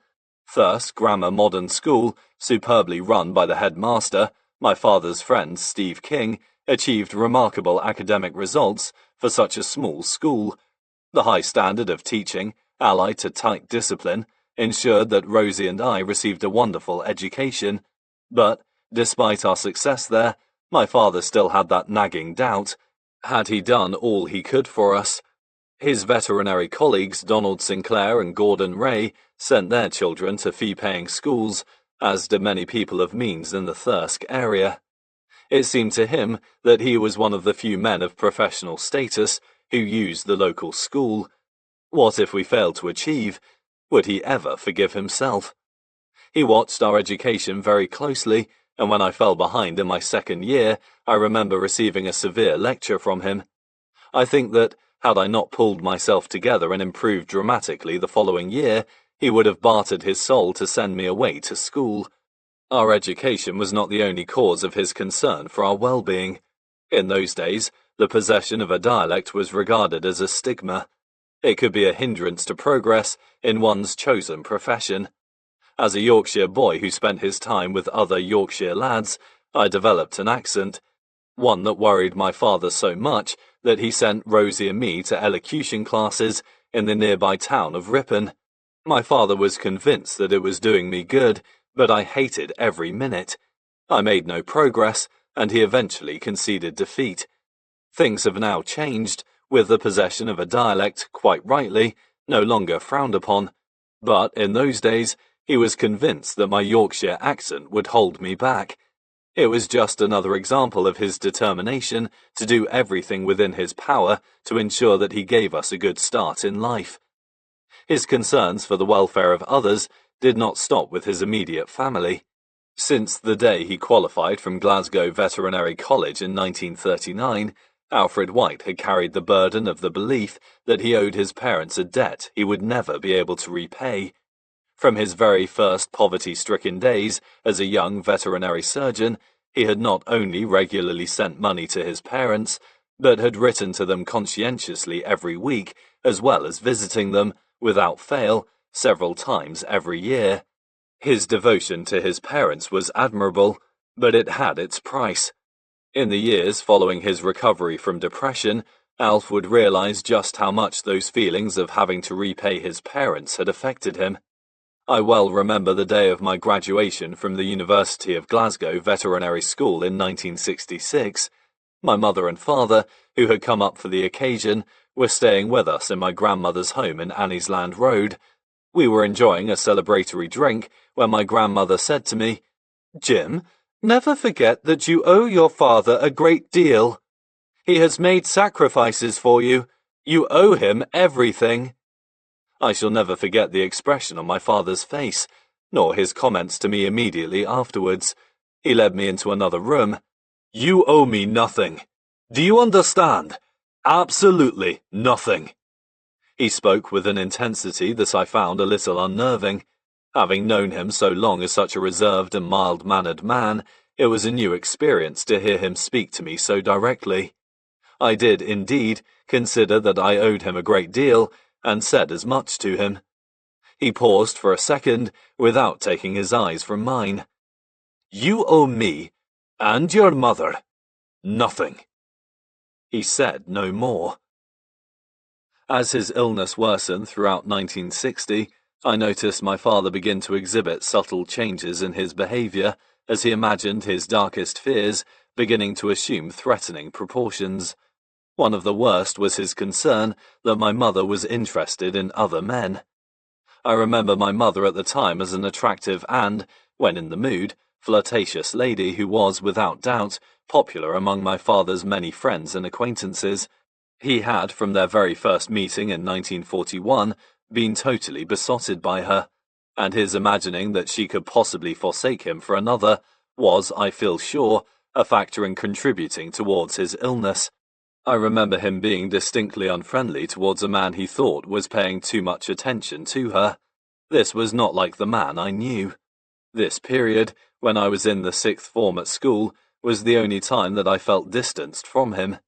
A: Thirsk Grammar Modern School, superbly run by the headmaster, my father's friend Steve King, achieved remarkable academic results for such a small school. The high standard of teaching, allied to tight discipline, ensured that Rosie and I received a wonderful education. But, despite our success there, my father still had that nagging doubt. Had he done all he could for us? His veterinary colleagues, Donald Sinclair and Gordon Ray, sent their children to fee-paying schools, as did many people of means in the Thirsk area. It seemed to him that he was one of the few men of professional status who used the local school. What if we failed to achieve? Would he ever forgive himself? He watched our education very closely, and when I fell behind in my second year, I remember receiving a severe lecture from him. I think that, had I not pulled myself together and improved dramatically the following year, he would have bartered his soul to send me away to school. Our education was not the only cause of his concern for our well-being. In those days, the possession of a dialect was regarded as a stigma. It could be a hindrance to progress in one's chosen profession. As a Yorkshire boy who spent his time with other Yorkshire lads, I developed an accent, one that worried my father so much that he sent Rosie and me to elocution classes in the nearby town of Ripon. My father was convinced that it was doing me good, but I hated every minute. I made no progress, and he eventually conceded defeat. Things have now changed, with the possession of a dialect, quite rightly, no longer frowned upon. But in those days, he was convinced that my Yorkshire accent would hold me back. It was just another example of his determination to do everything within his power to ensure that he gave us a good start in life. His concerns for the welfare of others did not stop with his immediate family. Since the day he qualified from Glasgow Veterinary College in 1939, Alfred White had carried the burden of the belief that he owed his parents a debt he would never be able to repay. From his very first poverty-stricken days as a young veterinary surgeon, he had not only regularly sent money to his parents, but had written to them conscientiously every week, as well as visiting them, without fail, several times every year. His devotion to his parents was admirable, but it had its price. In the years following his recovery from depression, Alf would realize just how much those feelings of having to repay his parents had affected him. I well remember the day of my graduation from the University of Glasgow Veterinary School in 1966. My mother and father, who had come up for the occasion, were staying with us in my grandmother's home in Anniesland Road. We were enjoying a celebratory drink when my grandmother said to me, "Jim, never forget that you owe your father a great deal. He has made sacrifices for you. You owe him everything." I shall never forget the expression on my father's face, nor his comments to me immediately afterwards. He led me into another room. "You owe me nothing. Do you understand? Absolutely nothing." He spoke with an intensity that I found a little unnerving. Having known him so long as such a reserved and mild-mannered man, it was a new experience to hear him speak to me so directly. I did, indeed, consider that I owed him a great deal, and said as much to him. He paused for a second, without taking his eyes from mine. "You owe me, and your mother, nothing." He said no more. As his illness worsened throughout 1960, I noticed my father begin to exhibit subtle changes in his behavior as he imagined his darkest fears beginning to assume threatening proportions. One of the worst was his concern that my mother was interested in other men. I remember my mother at the time as an attractive and, when in the mood, flirtatious lady who was, without doubt, popular among my father's many friends and acquaintances. He had, from their very first meeting in 1941, been totally besotted by her, and his imagining that she could possibly forsake him for another was, I feel sure, a factor in contributing towards his illness. I remember him being distinctly unfriendly towards a man he thought was paying too much attention to her. This was not like the man I knew. This period, when I was in the 6th form at school, was the only time that I felt distanced from him.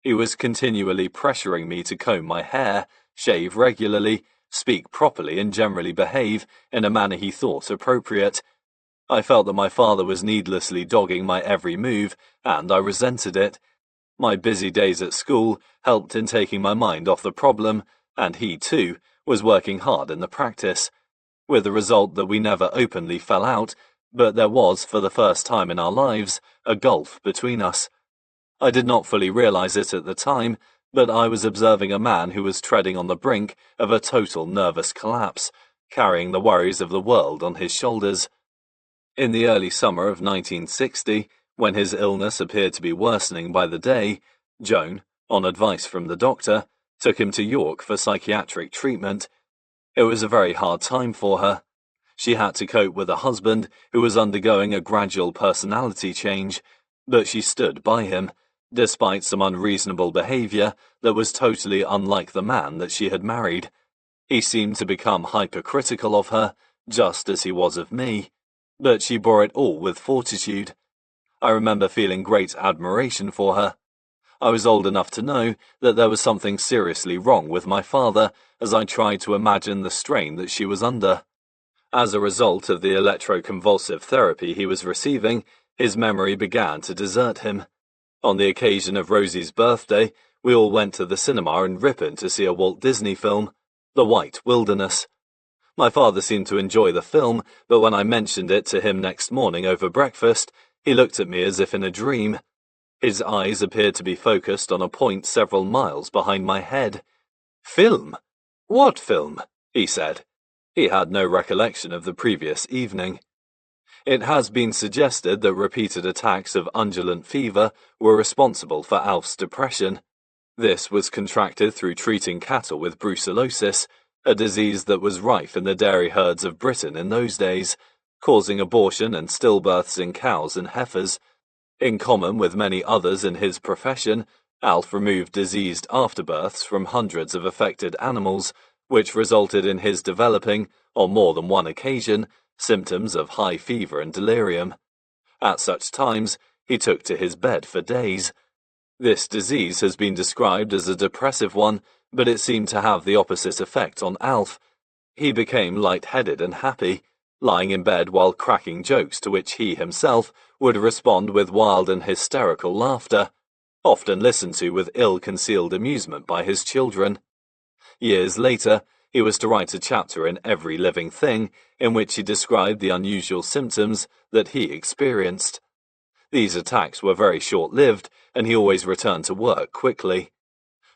A: He was continually pressuring me to comb my hair, shave regularly, speak properly and generally behave in a manner he thought appropriate. I felt that my father was needlessly dogging my every move, and I resented it. My busy days at school helped in taking my mind off the problem, and he, too, was working hard in the practice, with the result that we never openly fell out, but there was, for the first time in our lives, a gulf between us. I did not fully realize it at the time, but I was observing a man who was treading on the brink of a total nervous collapse, carrying the worries of the world on his shoulders. In the early summer of 1960, when his illness appeared to be worsening by the day, Joan, on advice from the doctor, took him to York for psychiatric treatment. It was a very hard time for her. She had to cope with a husband who was undergoing a gradual personality change, but she stood by him, despite some unreasonable behavior that was totally unlike the man that she had married. He seemed to become hypercritical of her, just as he was of me, but she bore it all with fortitude. I remember feeling great admiration for her. I was old enough to know that there was something seriously wrong with my father as I tried to imagine the strain that she was under. As a result of the electroconvulsive therapy he was receiving, his memory began to desert him. On the occasion of Rosie's birthday, we all went to the cinema in Ripon to see a Walt Disney film, The White Wilderness. My father seemed to enjoy the film, but when I mentioned it to him next morning over breakfast, he looked at me as if in a dream. His eyes appeared to be focused on a point several miles behind my head. "Film? What film?" he said. He had no recollection of the previous evening. It has been suggested that repeated attacks of undulant fever were responsible for Alf's depression. This was contracted through treating cattle with brucellosis, a disease that was rife in the dairy herds of Britain in those days, causing abortion and stillbirths in cows and heifers. In common with many others in his profession, Alf removed diseased afterbirths from hundreds of affected animals, which resulted in his developing, on more than one occasion, symptoms of high fever and delirium. At such times, he took to his bed for days. This disease has been described as a depressive one, but it seemed to have the opposite effect on Alf. He became light-headed and happy, lying in bed while cracking jokes to which he himself would respond with wild and hysterical laughter, often listened to with ill-concealed amusement by his children. Years later, he was to write a chapter in Every Living Thing in which he described the unusual symptoms that he experienced. These attacks were very short-lived, and he always returned to work quickly.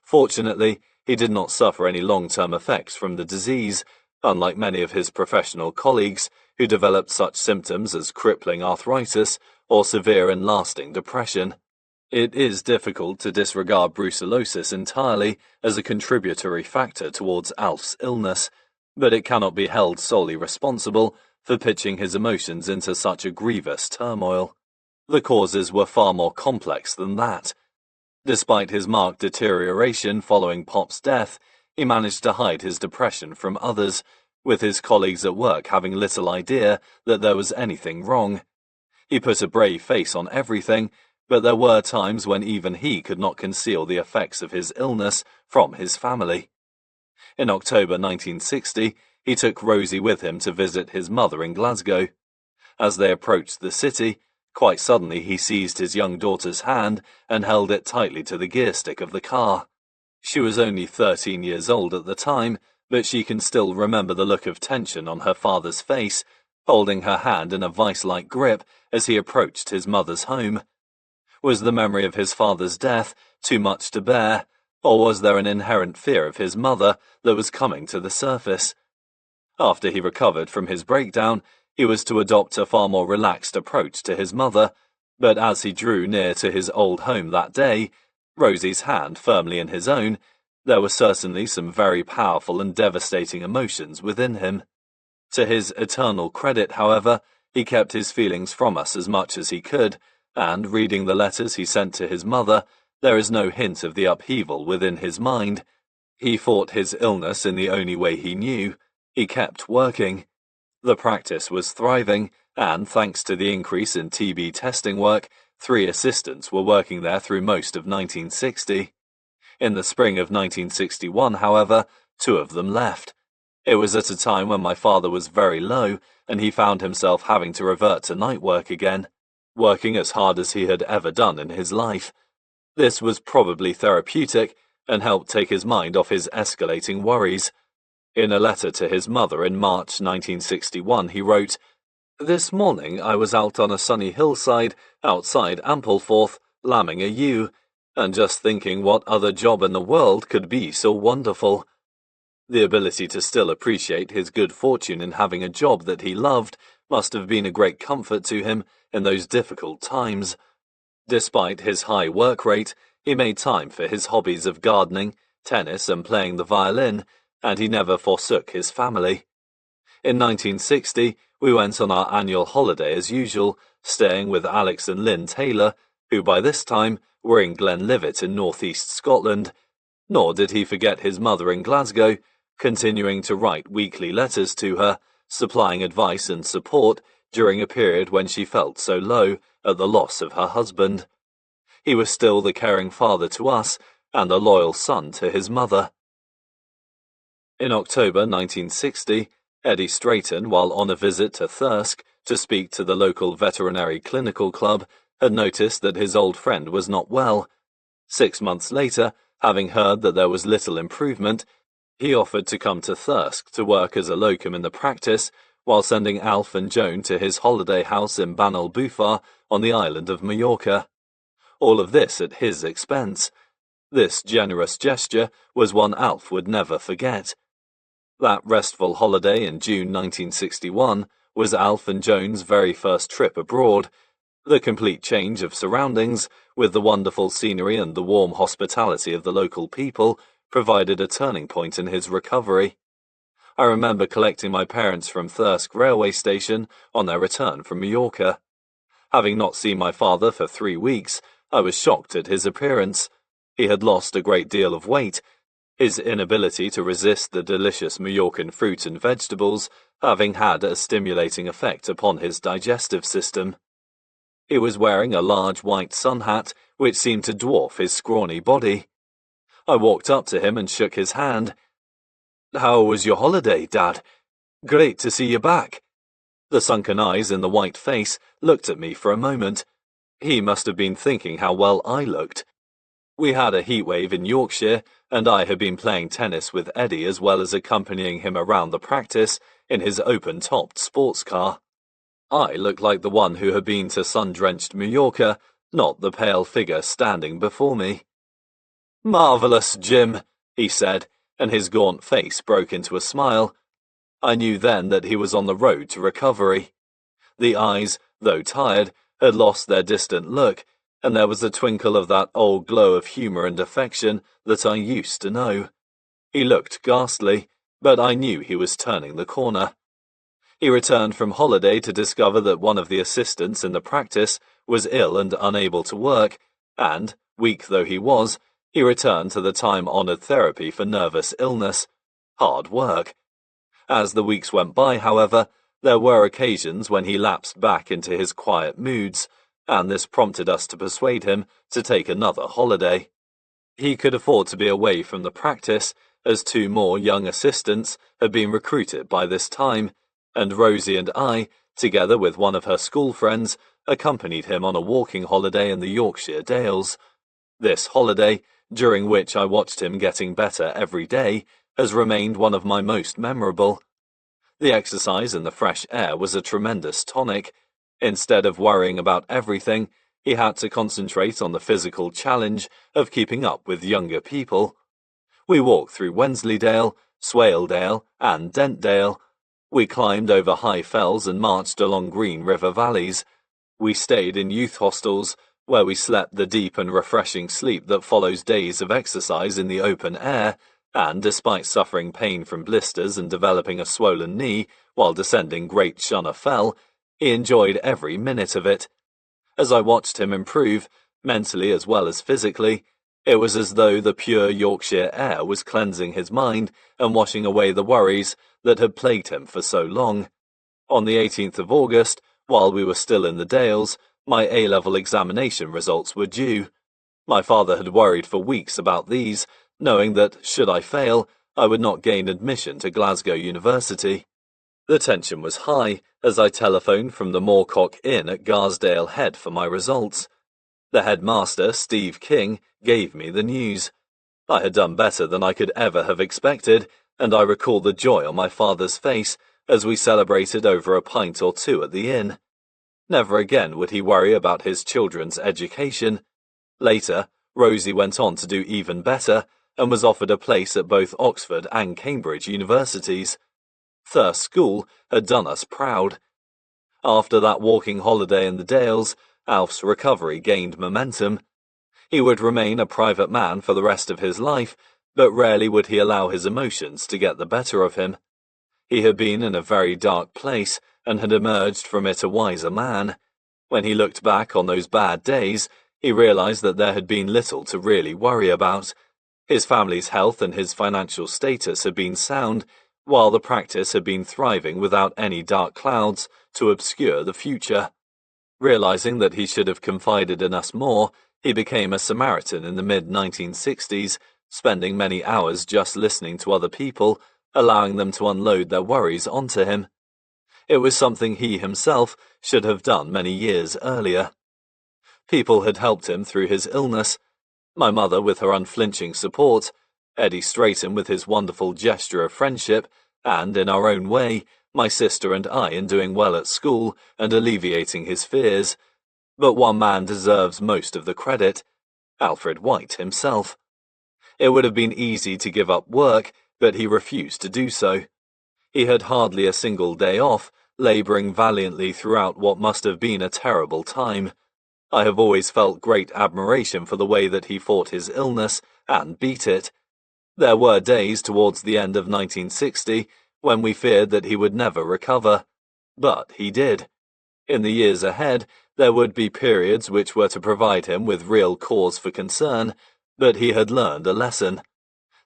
A: Fortunately, he did not suffer any long-term effects from the disease, unlike many of his professional colleagues who developed such symptoms as crippling arthritis or severe and lasting depression. It is difficult to disregard brucellosis entirely as a contributory factor towards Alf's illness, but it cannot be held solely responsible for pitching his emotions into such a grievous turmoil. The causes were far more complex than that. Despite his marked deterioration following Pop's death, he managed to hide his depression from others, with his colleagues at work having little idea that there was anything wrong. He put a brave face on everything, but there were times when even he could not conceal the effects of his illness from his family. In October 1960, he took Rosie with him to visit his mother in Glasgow. As they approached the city, quite suddenly he seized his young daughter's hand and held it tightly to the gear stick of the car. She was only 13 years old at the time, but she can still remember the look of tension on her father's face, holding her hand in a vice-like grip as he approached his mother's home. Was the memory of his father's death too much to bear, or was there an inherent fear of his mother that was coming to the surface? After he recovered from his breakdown, he was to adopt a far more relaxed approach to his mother, but as he drew near to his old home that day, Rosie's hand firmly in his own, there were certainly some very powerful and devastating emotions within him. To his eternal credit, however, he kept his feelings from us as much as he could, and, reading the letters he sent to his mother, there is no hint of the upheaval within his mind. He fought his illness in the only way he knew. He kept working. The practice was thriving, and, thanks to the increase in TB testing work, 3 assistants were working there through most of 1960. In the spring of 1961, however, 2 of them left. It was at a time when my father was very low, and he found himself having to revert to night work again, working as hard as he had ever done in his life. This was probably therapeutic and helped take his mind off his escalating worries. In a letter to his mother in March 1961, he wrote, "This morning I was out on a sunny hillside outside Ampleforth, lambing a ewe, and just thinking what other job in the world could be so wonderful." The ability to still appreciate his good fortune in having a job that he loved must have been a great comfort to him in those difficult times. Despite his high work rate, he made time for his hobbies of gardening, tennis, and playing the violin, and he never forsook his family. In 1960, we went on our annual holiday as usual, staying with Alex and Lynn Taylor, who by this time were in Glenlivet in northeast Scotland. Nor did he forget his mother in Glasgow, continuing to write weekly letters to her, supplying advice and support during a period when she felt so low at the loss of her husband. He was still the caring father to us and a loyal son to his mother. In October 1960, Eddie Strayton, while on a visit to Thirsk to speak to the local veterinary clinical club, had noticed that his old friend was not well. 6 months later, having heard that there was little improvement, He offered to come to Thirsk to work as a locum in the practice, while sending Alf and Joan to his holiday house in Banal Bufar on the island of Majorca. All of this at his expense. This generous gesture was one Alf would never forget. That restful holiday in June 1961 was Alf and Joan's very first trip abroad. The complete change of surroundings, with the wonderful scenery and the warm hospitality of the local people, provided a turning point in his recovery. I remember collecting my parents from Thirsk railway station on their return from Majorca. Having not seen my father for 3 weeks, I was shocked at his appearance. He had lost a great deal of weight, his inability to resist the delicious Majorcan fruit and vegetables having had a stimulating effect upon his digestive system. He was wearing a large white sun hat, which seemed to dwarf his scrawny body. I walked up to him and shook his hand. "How was your holiday, Dad? Great to see you back." The sunken eyes in the white face looked at me for a moment. He must have been thinking how well I looked. We had a heatwave in Yorkshire, and I had been playing tennis with Eddie as well as accompanying him around the practice in his open-topped sports car. I looked like the one who had been to sun-drenched Majorca, not the pale figure standing before me. "Marvellous, Jim," he said, and his gaunt face broke into a smile. I knew then that he was on the road to recovery. The eyes, though tired, had lost their distant look, and there was a twinkle of that old glow of humour and affection that I used to know. He looked ghastly, but I knew he was turning the corner. He returned from holiday to discover that one of the assistants in the practice was ill and unable to work, and, weak though he was, he returned to the time-honoured therapy for nervous illness. Hard work. As the weeks went by, however, there were occasions when he lapsed back into his quiet moods, and this prompted us to persuade him to take another holiday. He could afford to be away from the practice, as 2 more young assistants had been recruited by this time, and Rosie and I, together with one of her school friends, accompanied him on a walking holiday in the Yorkshire Dales. This holiday, during which I watched him getting better every day, has remained one of my most memorable. The exercise and the fresh air was a tremendous tonic. Instead of worrying about everything, he had to concentrate on the physical challenge of keeping up with younger people. We walked through Wensleydale, Swaledale, and Dentdale. We climbed over high fells and marched along green river valleys. We stayed in youth hostels, where we slept the deep and refreshing sleep that follows days of exercise in the open air, and despite suffering pain from blisters and developing a swollen knee while descending Great Shunner Fell, he enjoyed every minute of it. As I watched him improve, mentally as well as physically, it was as though the pure Yorkshire air was cleansing his mind and washing away the worries that had plagued him for so long. On the 18th of August, while we were still in the Dales, my A-level examination results were due. My father had worried for weeks about these, knowing that, should I fail, I would not gain admission to Glasgow University. The tension was high as I telephoned from the Moorcock Inn at Garsdale Head for my results. The headmaster, Steve King, gave me the news. I had done better than I could ever have expected, and I recall the joy on my father's face as we celebrated over a pint or 2 at the inn. Never again would he worry about his children's education. Later, Rosie went on to do even better and was offered a place at both Oxford and Cambridge universities. Thirsk School had done us proud. After that walking holiday in the Dales, Alf's recovery gained momentum. He would remain a private man for the rest of his life, but rarely would he allow his emotions to get the better of him. He had been in a very dark place and had emerged from it a wiser man. When he looked back on those bad days, he realized that there had been little to really worry about. His family's health and his financial status had been sound, while the practice had been thriving without any dark clouds to obscure the future. Realizing that he should have confided in us more, he became a Samaritan in the mid-1960s, spending many hours just listening to other people, allowing them to unload their worries onto him. It was something he himself should have done many years earlier. People had helped him through his illness, my mother with her unflinching support, Eddie Straighten with his wonderful gesture of friendship, and, in our own way, my sister and I in doing well at school and alleviating his fears. But one man deserves most of the credit: Alfred White himself. It would have been easy to give up work, but he refused to do so. He had hardly a single day off, labouring valiantly throughout what must have been a terrible time. I have always felt great admiration for the way that he fought his illness and beat it. There were days towards the end of 1960 when we feared that he would never recover. But he did. In the years ahead, there would be periods which were to provide him with real cause for concern, but he had learned a lesson.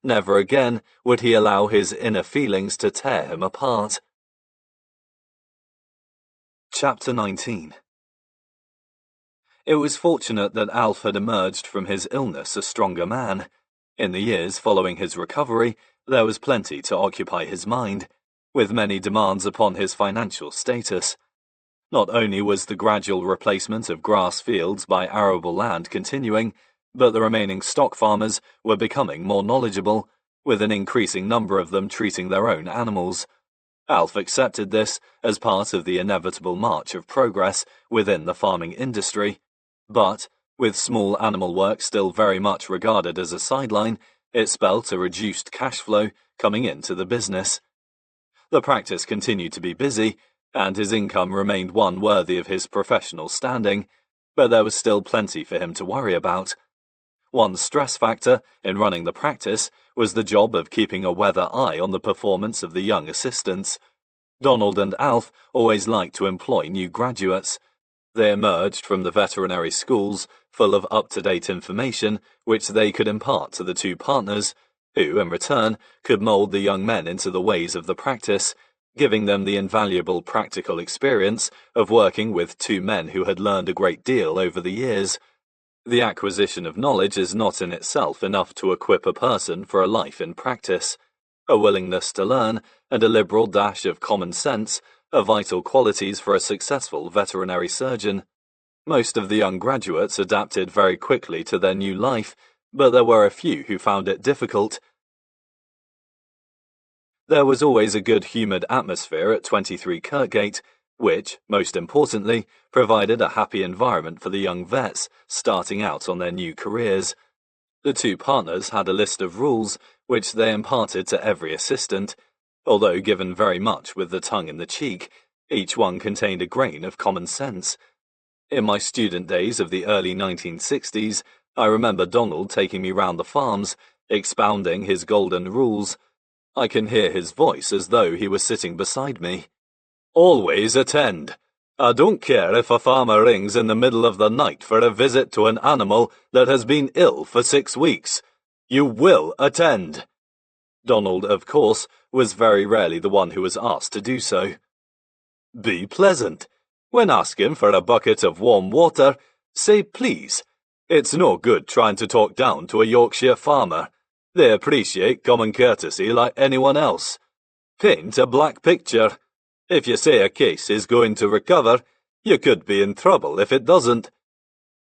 A: Never again would he allow his inner feelings to tear him apart. Chapter 19. It was fortunate that Alf had emerged from his illness a stronger man. In the years following his recovery, there was plenty to occupy his mind, with many demands upon his financial status. Not only was the gradual replacement of grass fields by arable land continuing, but the remaining stock farmers were becoming more knowledgeable, with an increasing number of them treating their own animals. Alf accepted this as part of the inevitable march of progress within the farming industry, but, with small animal work still very much regarded as a sideline, it spelt a reduced cash flow coming into the business. The practice continued to be busy, and his income remained one worthy of his professional standing, but there was still plenty for him to worry about. One stress factor in running the practice was the job of keeping a weather eye on the performance of the young assistants. Donald and Alf always liked to employ new graduates. They emerged from the veterinary schools full of up-to-date information which they could impart to the two partners, who, in return, could mould the young men into the ways of the practice, giving them the invaluable practical experience of working with two men who had learned a great deal over the years. The acquisition of knowledge is not in itself enough to equip a person for a life in practice. A willingness to learn and a liberal dash of common sense are vital qualities for a successful veterinary surgeon. Most of the young graduates adapted very quickly to their new life, but there were a few who found it difficult. There was always a good-humoured atmosphere at 23 Kirkgate, which, most importantly, provided a happy environment for the young vets starting out on their new careers. The two partners had a list of rules which they imparted to every assistant. Although given very much with the tongue in the cheek, each one contained a grain of common sense. In my student days of the early 1960s, I remember Donald taking me round the farms, expounding his golden rules. I can hear his voice as though he was sitting beside me. Always attend. I don't care if a farmer rings in the middle of the night for a visit to an animal that has been ill for 6 weeks. You will attend. Donald, of course, was very rarely the one who was asked to do so. Be pleasant. When asking for a bucket of warm water, say please. It's no good trying to talk down to a Yorkshire farmer. They appreciate common courtesy like anyone else. Paint a black picture. If you say a case is going to recover, you could be in trouble if it doesn't.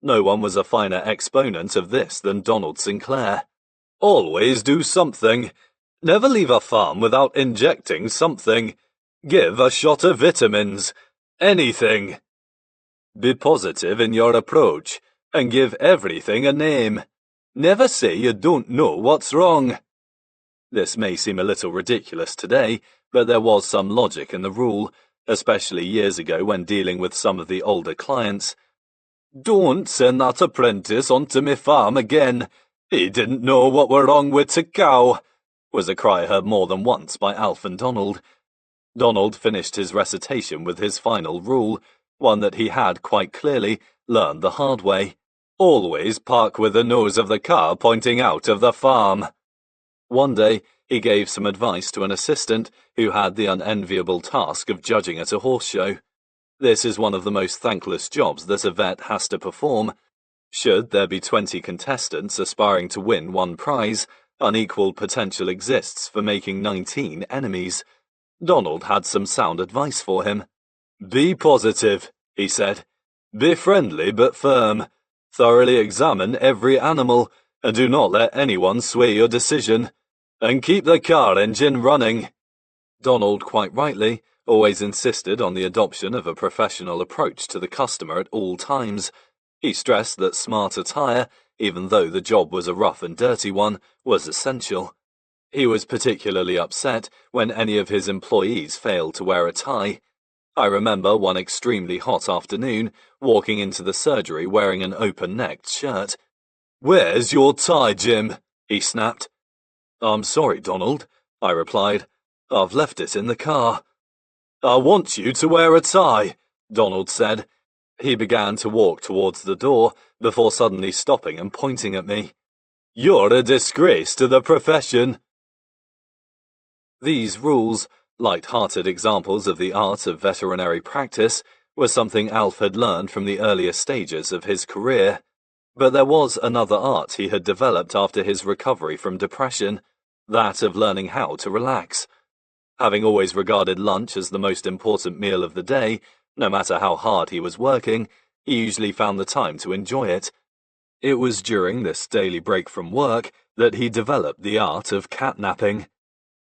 A: No one was a finer exponent of this than Donald Sinclair. Always do something. Never leave a farm without injecting something. Give a shot of vitamins. Anything. Be positive in your approach, and give everything a name. Never say you don't know what's wrong. This may seem a little ridiculous today, but there was some logic in the rule, especially years ago when dealing with some of the older clients. Don't send that apprentice onto me farm again. He didn't know what were wrong with the cow, was a cry heard more than once by Alf and Donald. Donald finished his recitation with his final rule, one that he had quite clearly learned the hard way. Always park with the nose of the car pointing out of the farm. One day, he gave some advice to an assistant who had the unenviable task of judging at a horse show. This is one of the most thankless jobs that a vet has to perform. Should there be 20 contestants aspiring to win one prize, unequaled potential exists for making 19 enemies. Donald had some sound advice for him. Be positive, he said. Be friendly but firm. Thoroughly examine every animal, and do not let anyone sway your decision. And keep the car engine running." Donald, quite rightly, always insisted on the adoption of a professional approach to the customer at all times. He stressed that smart attire, even though the job was a rough and dirty one, was essential. He was particularly upset when any of his employees failed to wear a tie. I remember one extremely hot afternoon walking into the surgery wearing an open-necked shirt. "Where's your tie, Jim?" he snapped. "I'm sorry, Donald," I replied. "I've left it in the car." "I want you to wear a tie," Donald said. He began to walk towards the door before suddenly stopping and pointing at me. "You're a disgrace to the profession." These rules, light-hearted examples of the art of veterinary practice, were something Alf had learned from the earlier stages of his career. But there was another art he had developed after his recovery from depression, that of learning how to relax. Having always regarded lunch as the most important meal of the day, no matter how hard he was working, he usually found the time to enjoy it. It was during this daily break from work that he developed the art of catnapping.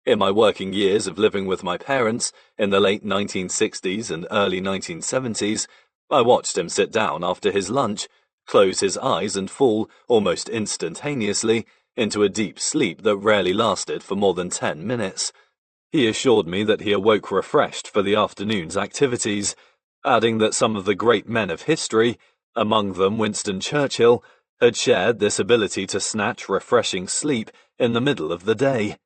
A: In my working years of living with my parents in the late 1960s and early 1970s, I watched him sit down after his lunch, close his eyes and fall, almost instantaneously, into a deep sleep that rarely lasted for more than 10 minutes. He assured me that he awoke refreshed for the afternoon's activities, adding that some of the great men of history, among them Winston Churchill, had shared this ability to snatch refreshing sleep in the middle of the day.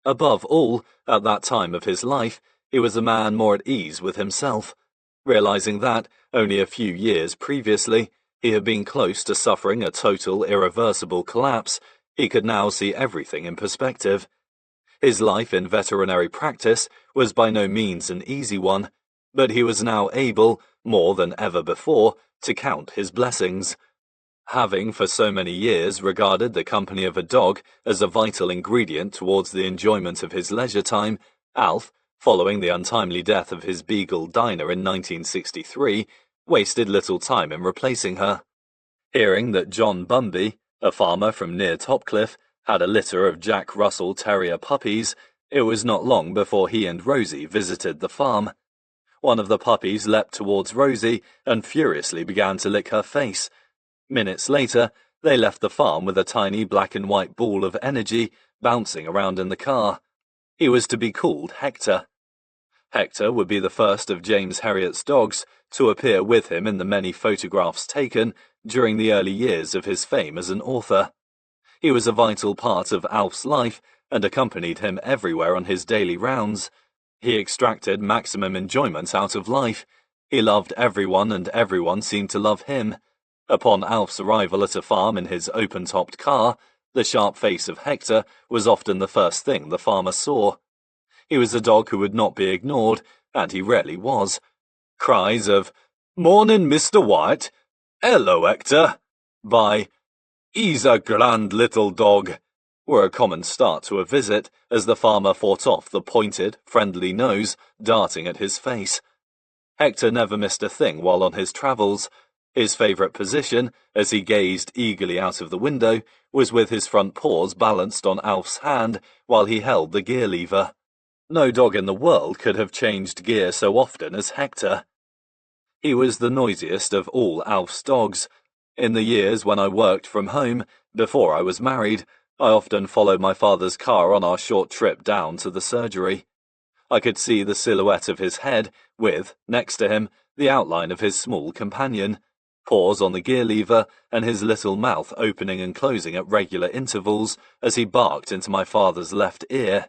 A: Above all, at that time of his life, he was a man more at ease with himself, realizing that, only a few years previously, he had been close to suffering a total, irreversible collapse. He could now see everything in perspective. His life in veterinary practice was by no means an easy one, but he was now able, more than ever before, to count his blessings. Having for so many years regarded the company of a dog as a vital ingredient towards the enjoyment of his leisure time, Alf, following the untimely death of his beagle Dinah in 1963, wasted little time in replacing her. Hearing that John Bumby, a farmer from near Topcliffe, had a litter of Jack Russell Terrier puppies, it was not long before he and Rosie visited the farm. One of the puppies leapt towards Rosie and furiously began to lick her face. Minutes later, they left the farm with a tiny black and white ball of energy bouncing around in the car. He was to be called Hector. Hector would be the first of James Herriot's dogs to appear with him in the many photographs taken during the early years of his fame as an author. He was a vital part of Alf's life and accompanied him everywhere on his daily rounds. He extracted maximum enjoyment out of life. He loved everyone and everyone seemed to love him. Upon Alf's arrival at a farm in his open-topped car, the sharp face of Hector was often the first thing the farmer saw. He was a dog who would not be ignored, and he rarely was. Cries of, "Morning, Mr. White," "Hello, Hector," by "He's a grand little dog," were a common start to a visit as the farmer fought off the pointed, friendly nose darting at his face. Hector never missed a thing while on his travels. His favourite position, as he gazed eagerly out of the window, was with his front paws balanced on Alf's hand while he held the gear lever. No dog in the world could have changed gear so often as Hector. He was the noisiest of all Alf's dogs. In the years when I worked from home, before I was married, I often followed my father's car on our short trip down to the surgery. I could see the silhouette of his head, with, next to him, the outline of his small companion, paws on the gear lever, and his little mouth opening and closing at regular intervals as he barked into my father's left ear.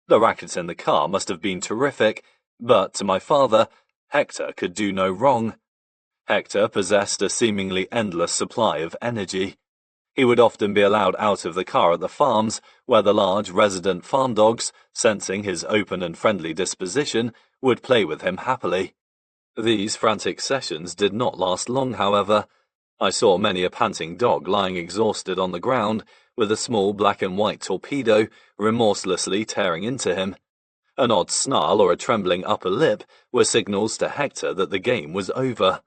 A: The racket in the car must have been terrific, but to my father, Hector could do no wrong. Hector possessed a seemingly endless supply of energy. He would often be allowed out of the car at the farms, where the large resident farm dogs, sensing his open and friendly disposition, would play with him happily. These frantic sessions did not last long, however. I saw many a panting dog lying exhausted on the ground, with a small black and white torpedo remorselessly tearing into him. An odd snarl or a trembling upper lip were signals to Hector that the game was over.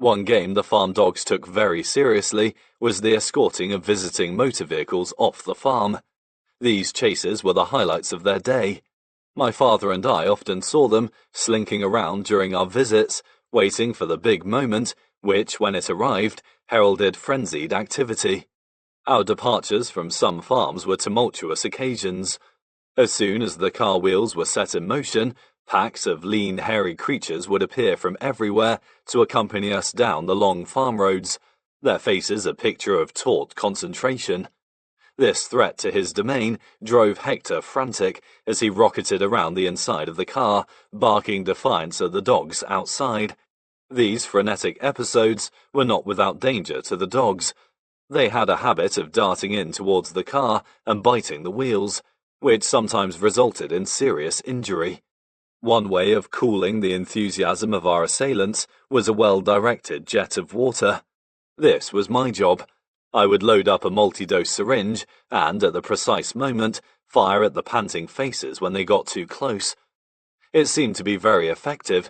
A: One game the farm dogs took very seriously was the escorting of visiting motor vehicles off the farm. These chases were the highlights of their day. My father and I often saw them slinking around during our visits, waiting for the big moment, which, when it arrived, heralded frenzied activity. Our departures from some farms were tumultuous occasions. As soon as the car wheels were set in motion, packs of lean, hairy creatures would appear from everywhere to accompany us down the long farm roads, their faces a picture of taut concentration. This threat to his domain drove Hector frantic as he rocketed around the inside of the car, barking defiance at the dogs outside. These frenetic episodes were not without danger to the dogs. They had a habit of darting in towards the car and biting the wheels, which sometimes resulted in serious injury. One way of cooling the enthusiasm of our assailants was a well-directed jet of water. This was my job. I would load up a multi-dose syringe and, at the precise moment, fire at the panting faces when they got too close. It seemed to be very effective.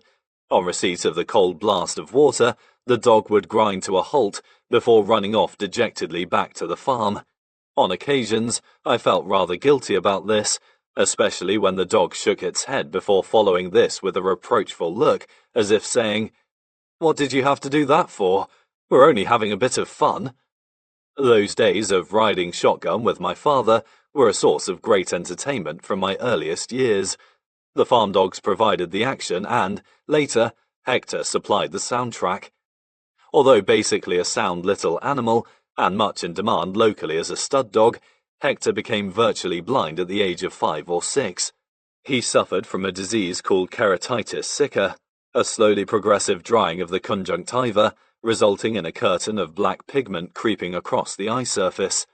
A: On receipt of the cold blast of water, the dog would grind to a halt before running off dejectedly back to the farm. On occasions, I felt rather guilty about this, especially when the dog shook its head before following this with a reproachful look, as if saying, "What did you have to do that for? We're only having a bit of fun." Those days of riding shotgun with my father were a source of great entertainment from my earliest years. The farm dogs provided the action and, later, Hector supplied the soundtrack. Although basically a sound little animal, and much in demand locally as a stud dog, Hector became virtually blind at the age of 5 or 6. He suffered from a disease called keratitis sicca, a slowly progressive drying of the conjunctiva, resulting in a curtain of black pigment creeping across the eye surface.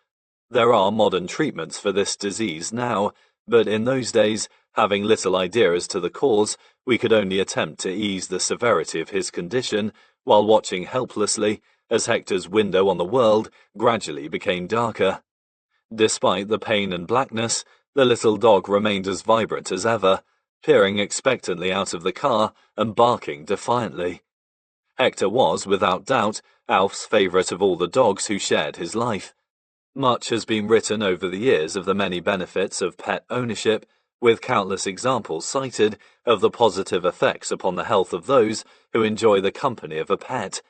A: There are modern treatments for this disease now, but in those days, having little idea as to the cause, we could only attempt to ease the severity of his condition while watching helplessly as Hector's window on the world gradually became darker. Despite the pain and blackness, the little dog remained as vibrant as ever, peering expectantly out of the car and barking defiantly. Hector was, without doubt, Alf's favourite of all the dogs who shared his life. Much has been written over the years of the many benefits of pet ownership, with countless examples cited of the positive effects upon the health of those who enjoy the company of a pet.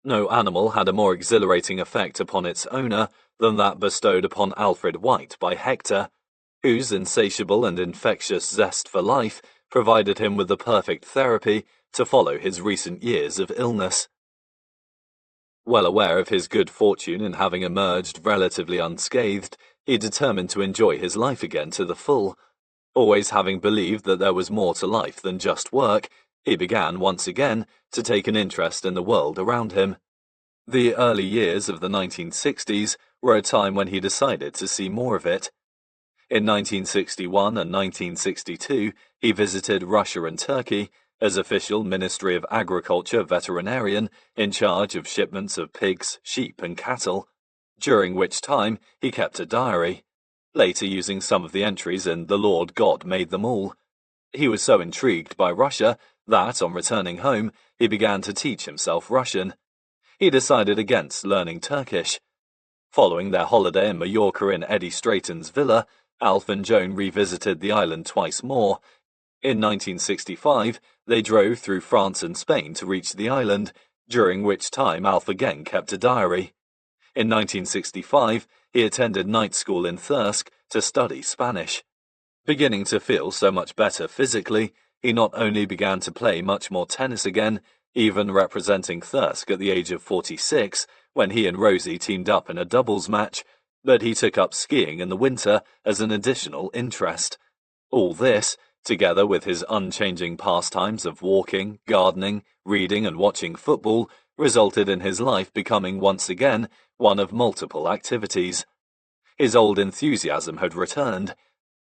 A: No animal had a more exhilarating effect upon its owner than that bestowed upon Alfred White by Hector, whose insatiable and infectious zest for life provided him with the perfect therapy to follow his recent years of illness. Well aware of his good fortune in having emerged relatively unscathed, he determined to enjoy his life again to the full. Always having believed that there was more to life than just work, he began once again to take an interest in the world around him. The early years of the 1960s were a time when he decided to see more of it. In 1961 and 1962, he visited Russia and Turkey as official Ministry of Agriculture veterinarian in charge of shipments of pigs, sheep and cattle, during which time he kept a diary, later using some of the entries in The Lord God Made Them All. He was so intrigued by Russia that, on returning home, he began to teach himself Russian. He decided against learning Turkish. Following their holiday in Mallorca in Eddie Strayton's villa, Alf and Joan revisited the island twice more. In 1965, they drove through France and Spain to reach the island, during which time Alf again kept a diary. In 1965, he attended night school in Thirsk to study Spanish. Beginning to feel so much better physically, he not only began to play much more tennis again, even representing Thirsk at the age of 46, when he and Rosie teamed up in a doubles match, but he took up skiing in the winter as an additional interest. All this, together with his unchanging pastimes of walking, gardening, reading and watching football, resulted in his life becoming once again one of multiple activities. His old enthusiasm had returned.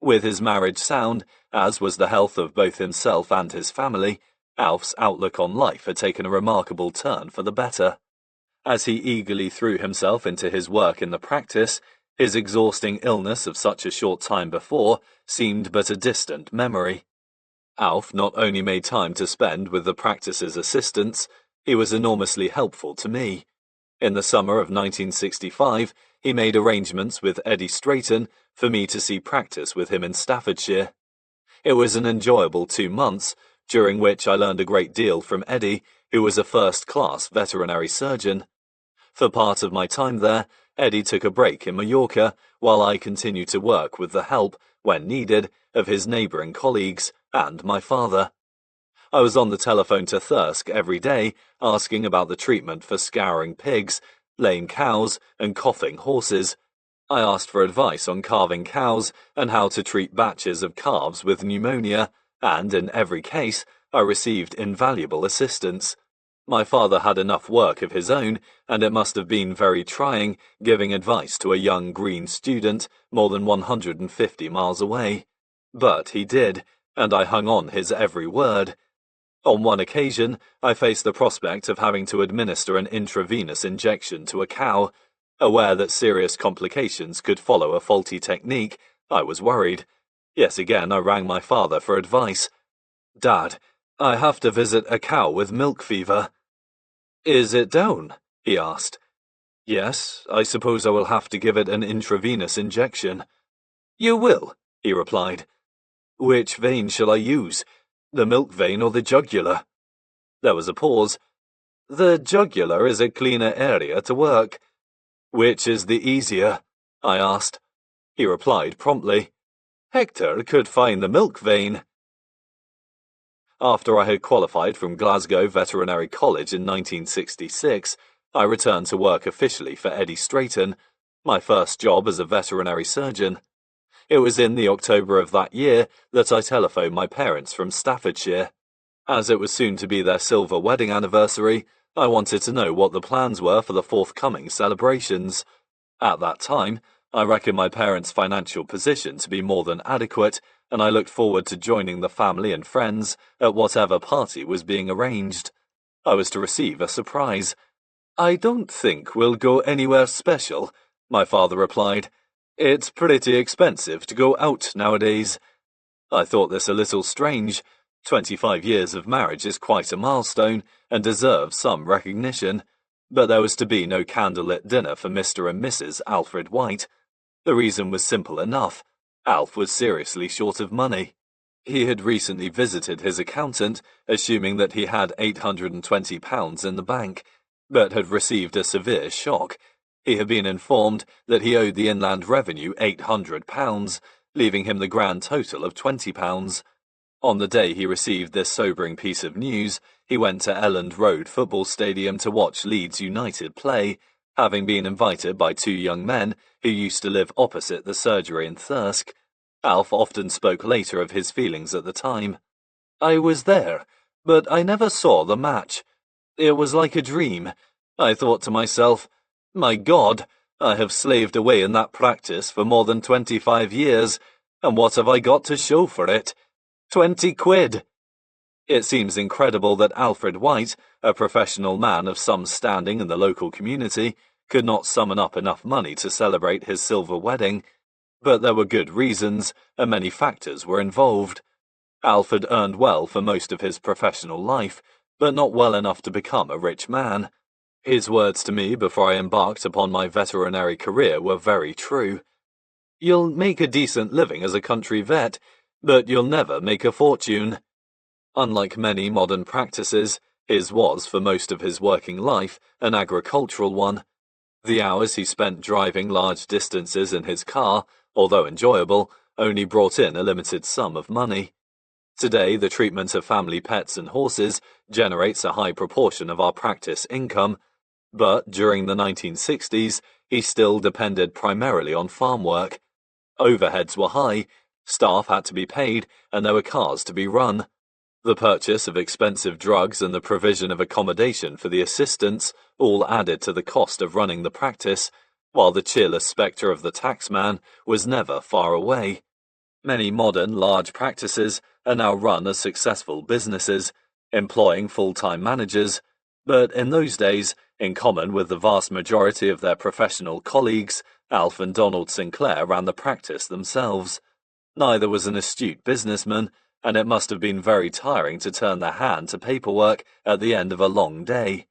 A: With his marriage sound, as was the health of both himself and his family, Alf's outlook on life had taken a remarkable turn for the better. As he eagerly threw himself into his work in the practice, his exhausting illness of such a short time before seemed but a distant memory. Alf not only made time to spend with the practice's assistants, He was enormously helpful to me. In the summer of 1965, he made arrangements with Eddie Strayton for me to see practice with him in Staffordshire. It was an enjoyable 2 months, during which I learned a great deal from Eddie, who was a first-class veterinary surgeon. For part of my time there, Eddie took a break in Mallorca, while I continued to work with the help, when needed, of his neighbouring colleagues and my father. I was on the telephone to Thirsk every day, asking about the treatment for scouring pigs, lame cows, and coughing horses. I asked for advice on calving cows and how to treat batches of calves with pneumonia, and in every case, I received invaluable assistance. My father had enough work of his own, and it must have been very trying giving advice to a young green student more than 150 miles away. But he did, and I hung on his every word. On one occasion, I faced the prospect of having to administer an intravenous injection to a cow. Aware that serious complications could follow a faulty technique, I was worried. Yet again I rang my father for advice. "Dad, I have to visit a cow with milk fever." "Is it down?" he asked. "Yes, I suppose I will have to give it an intravenous injection." "You will," he replied. "Which vein shall I use? The milk vein or the jugular?" There was a pause. "The jugular is a cleaner area to work." "Which is the easier?" I asked. He replied promptly, "Hector could find the milk vein." After I had qualified from Glasgow Veterinary College in 1966, I returned to work officially for Eddie Strayton, my first job as a veterinary surgeon. It was in the October of that year that I telephoned my parents from Staffordshire. As it was soon to be their silver wedding anniversary, I wanted to know what the plans were for the forthcoming celebrations. At that time, I reckoned my parents' financial position to be more than adequate, and I looked forward to joining the family and friends at whatever party was being arranged. I was to receive a surprise. "I don't think we'll go anywhere special," my father replied. "It's pretty expensive to go out nowadays." I thought this a little strange. 25 years of marriage is quite a milestone and deserves some recognition. But there was to be no candlelit dinner for Mr. and Mrs. Alfred White. The reason was simple enough. Alf was seriously short of money. He had recently visited his accountant, assuming that he had £820 in the bank, but had received a severe shock. He had been informed that he owed the Inland Revenue £800, leaving him the grand total of £20. On the day he received this sobering piece of news, he went to Elland Road Football Stadium to watch Leeds United play, having been invited by 2 young men who used to live opposite the surgery in Thirsk. Alf often spoke later of his feelings at the time. "I was there, but I never saw the match. It was like a dream. I thought to myself, my God, I have slaved away in that practice for more than 25 years, and what have I got to show for it? 20 quid! It seems incredible that Alfred White, a professional man of some standing in the local community, could not summon up enough money to celebrate his silver wedding. But there were good reasons, and many factors were involved. Alf had earned well for most of his professional life, but not well enough to become a rich man. His words to me before I embarked upon my veterinary career were very true. "You'll make a decent living as a country vet, but you'll never make a fortune." Unlike many modern practices, his was, for most of his working life, an agricultural one. The hours he spent driving large distances in his car, although enjoyable, only brought in a limited sum of money. Today, the treatment of family pets and horses generates a high proportion of our practice income, but during the 1960s, he still depended primarily on farm work. Overheads were high, staff had to be paid, and there were cars to be run. The purchase of expensive drugs and the provision of accommodation for the assistants all added to the cost of running the practice, while the cheerless spectre of the taxman was never far away. Many modern large practices are now run as successful businesses, employing full-time managers, but in those days, in common with the vast majority of their professional colleagues, Alf and Donald Sinclair ran the practice themselves. Neither was an astute businessman, and it must have been very tiring to turn their hand to paperwork at the end of a long day.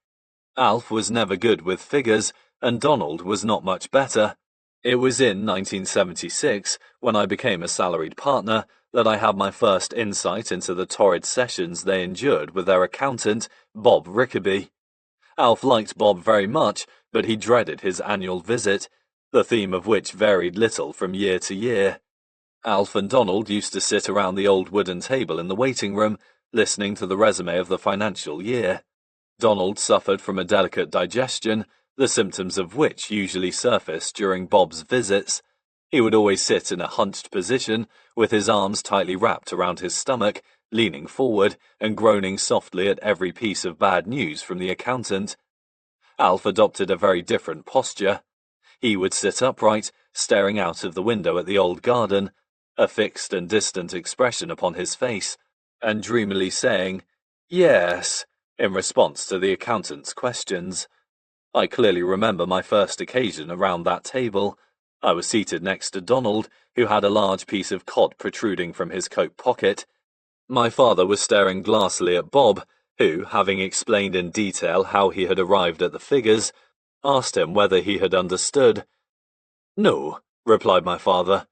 A: Alf was never good with figures, and Donald was not much better. It was in 1976, when I became a salaried partner, that I had my first insight into the torrid sessions they endured with their accountant, Bob Rickaby. Alf liked Bob very much, but he dreaded his annual visit, the theme of which varied little from year to year. Alf and Donald used to sit around the old wooden table in the waiting room, listening to the resume of the financial year. Donald suffered from a delicate digestion, the symptoms of which usually surfaced during Bob's visits. He would always sit in a hunched position, with his arms tightly wrapped around his stomach, leaning forward and groaning softly at every piece of bad news from the accountant. Alf adopted a very different posture. He would sit upright, staring out of the window at the old garden, a fixed and distant expression upon his face, and dreamily saying, "Yes," in response to the accountant's questions. I clearly remember my first occasion around that table. I was seated next to Donald, who had a large piece of cod protruding from his coat pocket. My father was staring glassily at Bob, who, having explained in detail how he had arrived at the figures, asked him whether he had understood. "No," replied my father.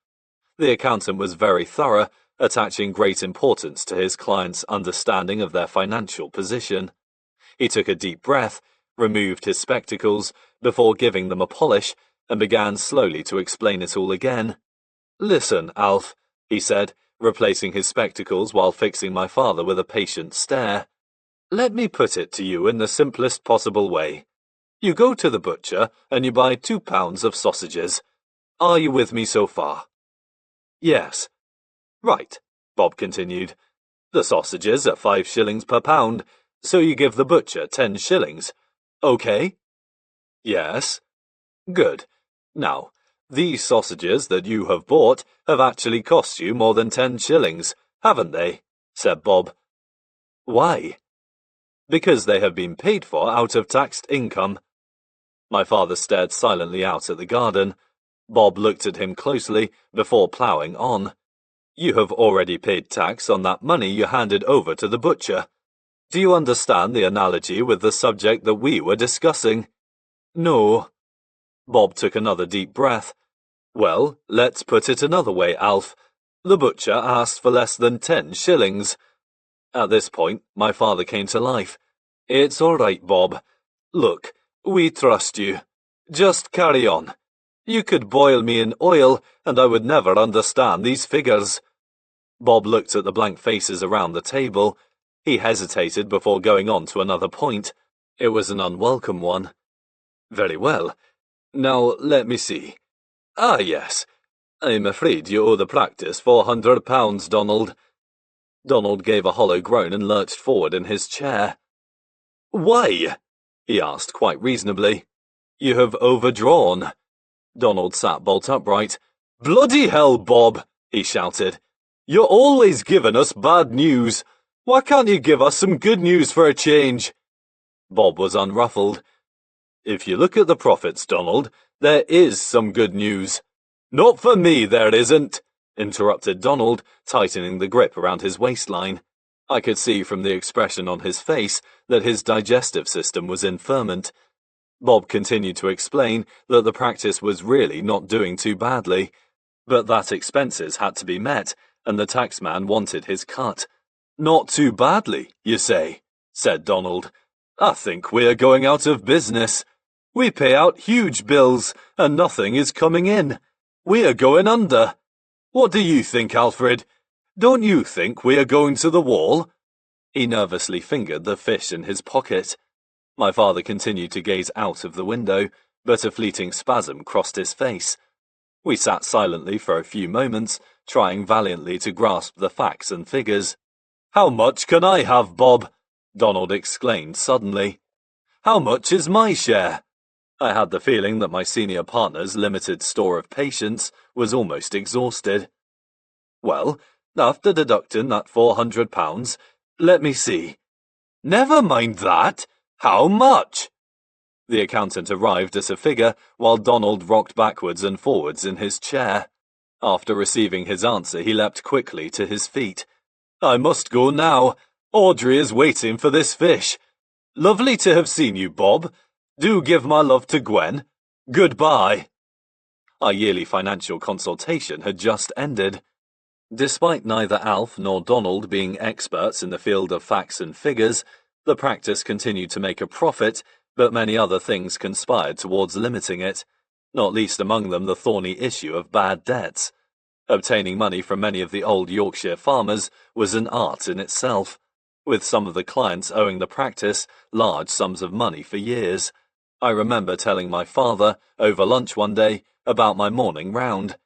A: The accountant was very thorough, attaching great importance to his client's understanding of their financial position. He took a deep breath, removed his spectacles before giving them a polish, and began slowly to explain it all again. "Listen, Alf," he said, replacing his spectacles while fixing my father with a patient stare. "Let me put it to you in the simplest possible way. You go to the butcher and you buy 2 pounds of sausages. Are you with me so far?" "Yes." "Right," Bob continued. "The sausages are 5 shillings per pound, so you give the butcher 10 shillings. Okay?" "Yes." "Good. Now, these sausages that you have bought have actually cost you more than 10 shillings, haven't they?" said Bob. "Why?" "Because they have been paid for out of taxed income." My father stared silently out at the garden. Bob looked at him closely before ploughing on. "You have already paid tax on that money you handed over to the butcher. Do you understand the analogy with the subject that we were discussing?" "No." Bob took another deep breath. "Well, let's put it another way, Alf. The butcher asked for less than 10 shillings. At this point, my father came to life. "It's all right, Bob. Look, we trust you. Just carry on. You could boil me in oil, and I would never understand these figures." Bob looked at the blank faces around the table. He hesitated before going on to another point. It was an unwelcome one. "Very well. Now, let me see. Ah, yes. I'm afraid you owe the practice £400, Donald." Donald gave a hollow groan and lurched forward in his chair. "Why?" he asked quite reasonably. "You have overdrawn." Donald sat bolt upright. "Bloody hell, Bob!" he shouted. "You're always giving us bad news. Why can't you give us some good news for a change?" Bob was unruffled. "If you look at the profits, Donald, there is some good news." "Not for me, there isn't," interrupted Donald, tightening the grip around his waistline. I could see from the expression on his face that his digestive system was in ferment. Bob continued to explain that the practice was really not doing too badly, but that expenses had to be met, and the taxman wanted his cut. "Not too badly, you say?" said Donald. "I think we are going out of business. We pay out huge bills, and nothing is coming in. We are going under. What do you think, Alfred? Don't you think we are going to the wall?" He nervously fingered the fish in his pocket. My father continued to gaze out of the window, but a fleeting spasm crossed his face. We sat silently for a few moments, trying valiantly to grasp the facts and figures. "How much can I have, Bob?" Donald exclaimed suddenly. "How much is my share?" I had the feeling that my senior partner's limited store of patience was almost exhausted. "Well, after deducting that £400, let me see." "Never mind that. How much?" The accountant arrived at a figure while Donald rocked backwards and forwards in his chair. After receiving his answer, he leapt quickly to his feet. I must go now. Audrey is waiting for this fish. Lovely to have seen you, Bob. Do give my love to Gwen. Goodbye. Our yearly financial consultation had just ended. Despite neither Alf nor Donald being experts in the field of facts and figures, the practice continued to make a profit, but many other things conspired towards limiting it, not least among them the thorny issue of bad debts. Obtaining money from many of the old Yorkshire farmers was an art in itself, with some of the clients owing the practice large sums of money for years. I remember telling my father, over lunch one day, about my morning round.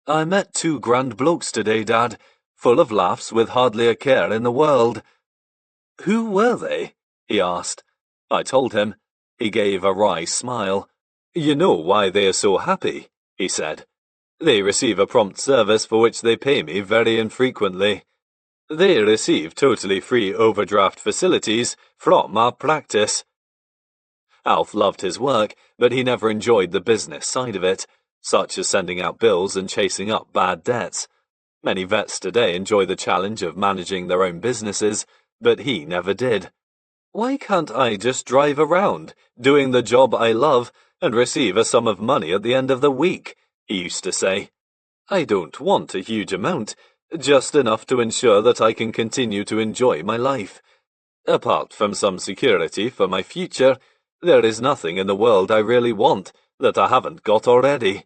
A: I met 2 grand blokes today, Dad, full of laughs with hardly a care in the world. Who were they? He asked. I told him. He gave a wry smile. You know why they are so happy, he said. They receive a prompt service for which they pay me very infrequently. They receive totally free overdraft facilities from our practice. Alf loved his work, but he never enjoyed the business side of it, such as sending out bills and chasing up bad debts. Many vets today enjoy the challenge of managing their own businesses, but he never did. Why can't I just drive around, doing the job I love, and receive a sum of money at the end of the week? He used to say. I don't want a huge amount, just enough to ensure that I can continue to enjoy my life. Apart from some security for my future, there is nothing in the world I really want that I haven't got already.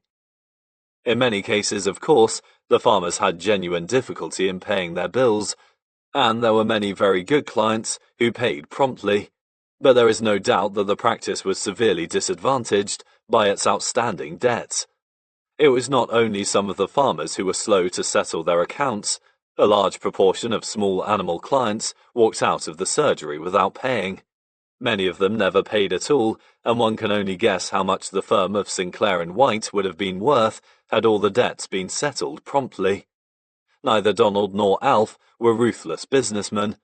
A: In many cases, of course, the farmers had genuine difficulty in paying their bills, and there were many very good clients who paid promptly. But there is no doubt that the practice was severely disadvantaged by its outstanding debts. It was not only some of the farmers who were slow to settle their accounts. A large proportion of small animal clients walked out of the surgery without paying. Many of them never paid at all, and one can only guess how much the firm of Sinclair and White would have been worth had all the debts been settled promptly. Neither Donald nor Alf were ruthless businessmen.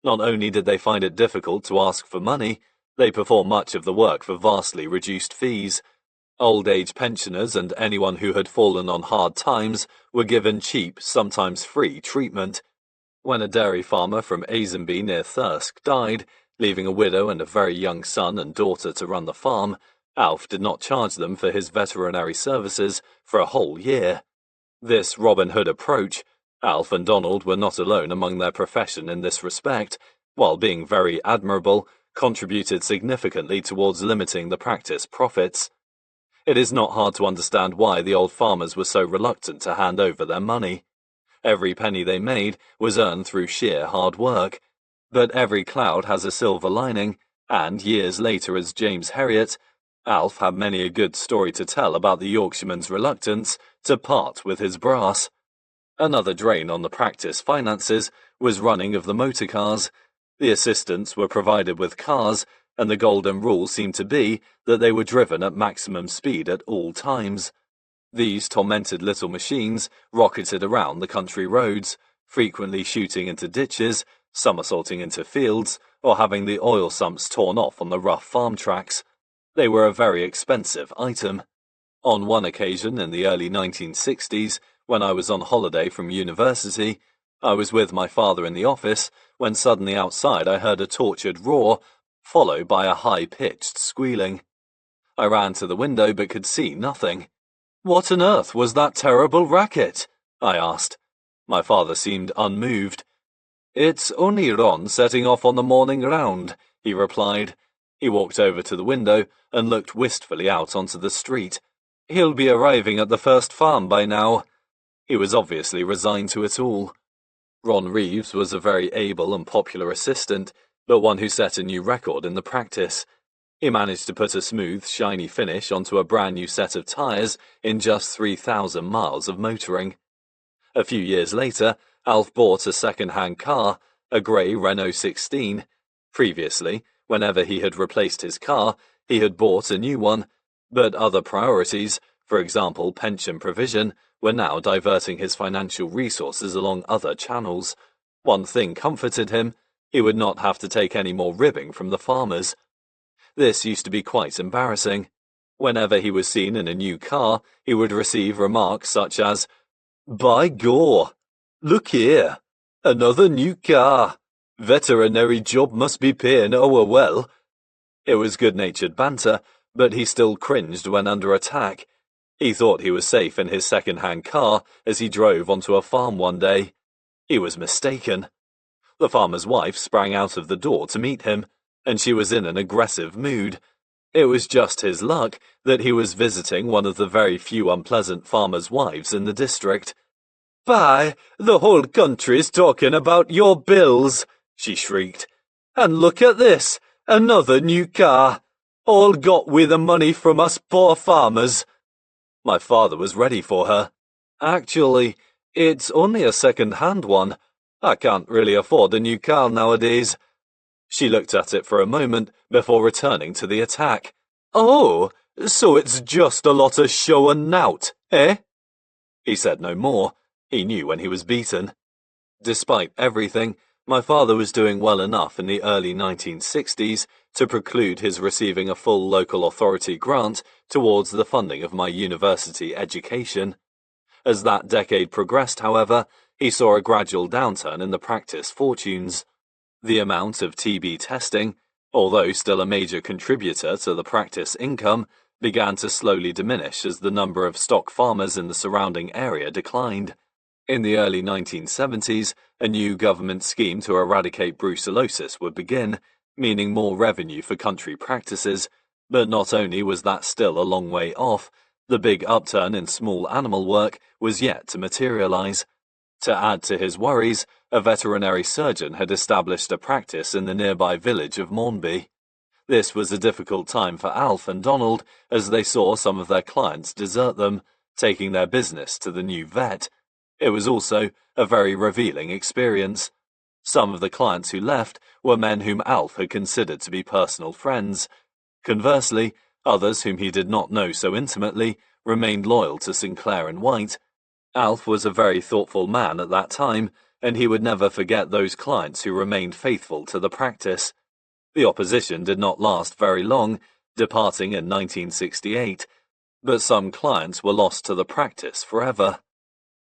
A: Not only did they find it difficult to ask for money, they performed much of the work for vastly reduced fees. Old-age pensioners and anyone who had fallen on hard times were given cheap, sometimes free treatment. When a dairy farmer from Azenby near Thirsk died, leaving a widow and a very young son and daughter to run the farm, Alf did not charge them for his veterinary services for a whole year. This Robin Hood approach, Alf and Donald were not alone among their profession in this respect, while being very admirable, contributed significantly towards limiting the practice profits. It is not hard to understand why the old farmers were so reluctant to hand over their money. Every penny they made was earned through sheer hard work. But every cloud has a silver lining, and years later as James Herriot, Alf had many a good story to tell about the Yorkshireman's reluctance to part with his brass. Another drain on the practice finances was running of the motor cars. The assistants were provided with cars, and the golden rule seemed to be that they were driven at maximum speed at all times. These tormented little machines rocketed around the country roads, frequently shooting into ditches, somersaulting into fields, or having the oil sumps torn off on the rough farm tracks. They were a very expensive item. On one occasion in the early 1960s, when I was on holiday from university, I was with my father in the office when suddenly outside I heard a tortured roar, followed by a high-pitched squealing. I ran to the window but could see nothing. What on earth was that terrible racket? I asked. My father seemed unmoved. It's only Ron setting off on the morning round, he replied. He walked over to the window and looked wistfully out onto the street. He'll be arriving at the first farm by now. He was obviously resigned to it all. Ron Reeves was a very able and popular assistant, but one who set a new record in the practice. He managed to put a smooth, shiny finish onto a brand new set of tyres in just 3,000 miles of motoring. A few years later, Alf bought a second-hand car, a grey Renault 16. Previously, whenever he had replaced his car, he had bought a new one, but other priorities, for example pension provision, were now diverting his financial resources along other channels. One thing comforted him: he would not have to take any more ribbing from the farmers. This used to be quite embarrassing. Whenever he was seen in a new car, he would receive remarks such as, "By Gor! Look here! Another new car. Veterinary job must be paying our well. It was good-natured banter, but he still cringed when under attack. He thought he was safe in his second-hand car as he drove onto a farm one day. He was mistaken. The farmer's wife sprang out of the door to meet him, and she was in an aggressive mood. It was just his luck that he was visiting one of the very few unpleasant farmers' wives in the district. "Bye, the whole country's talking about your bills," she shrieked. "And look at this, another new car. All got with the money from us poor farmers." My father was ready for her. "Actually, it's only a second-hand one. I can't really afford a new car nowadays." She looked at it for a moment before returning to the attack. "Oh, so it's just a lot of show and nout, eh?" He said no more. He knew when he was beaten. Despite everything, my father was doing well enough in the early 1960s to preclude his receiving a full local authority grant towards the funding of my university education. As that decade progressed, however, he saw a gradual downturn in the practice fortunes. The amount of TB testing, although still a major contributor to the practice income, began to slowly diminish as the number of stock farmers in the surrounding area declined. In the early 1970s, a new government scheme to eradicate brucellosis would begin, meaning more revenue for country practices, but not only was that still a long way off, the big upturn in small animal work was yet to materialize. To add to his worries, a veterinary surgeon had established a practice in the nearby village of Mornby. This was a difficult time for Alf and Donald as they saw some of their clients desert them, taking their business to the new vet. It was also a very revealing experience. Some of the clients who left were men whom Alf had considered to be personal friends. Conversely, others whom he did not know so intimately remained loyal to Sinclair and White. Alf was a very thoughtful man at that time, and he would never forget those clients who remained faithful to the practice. The opposition did not last very long, departing in 1968, but some clients were lost to the practice forever.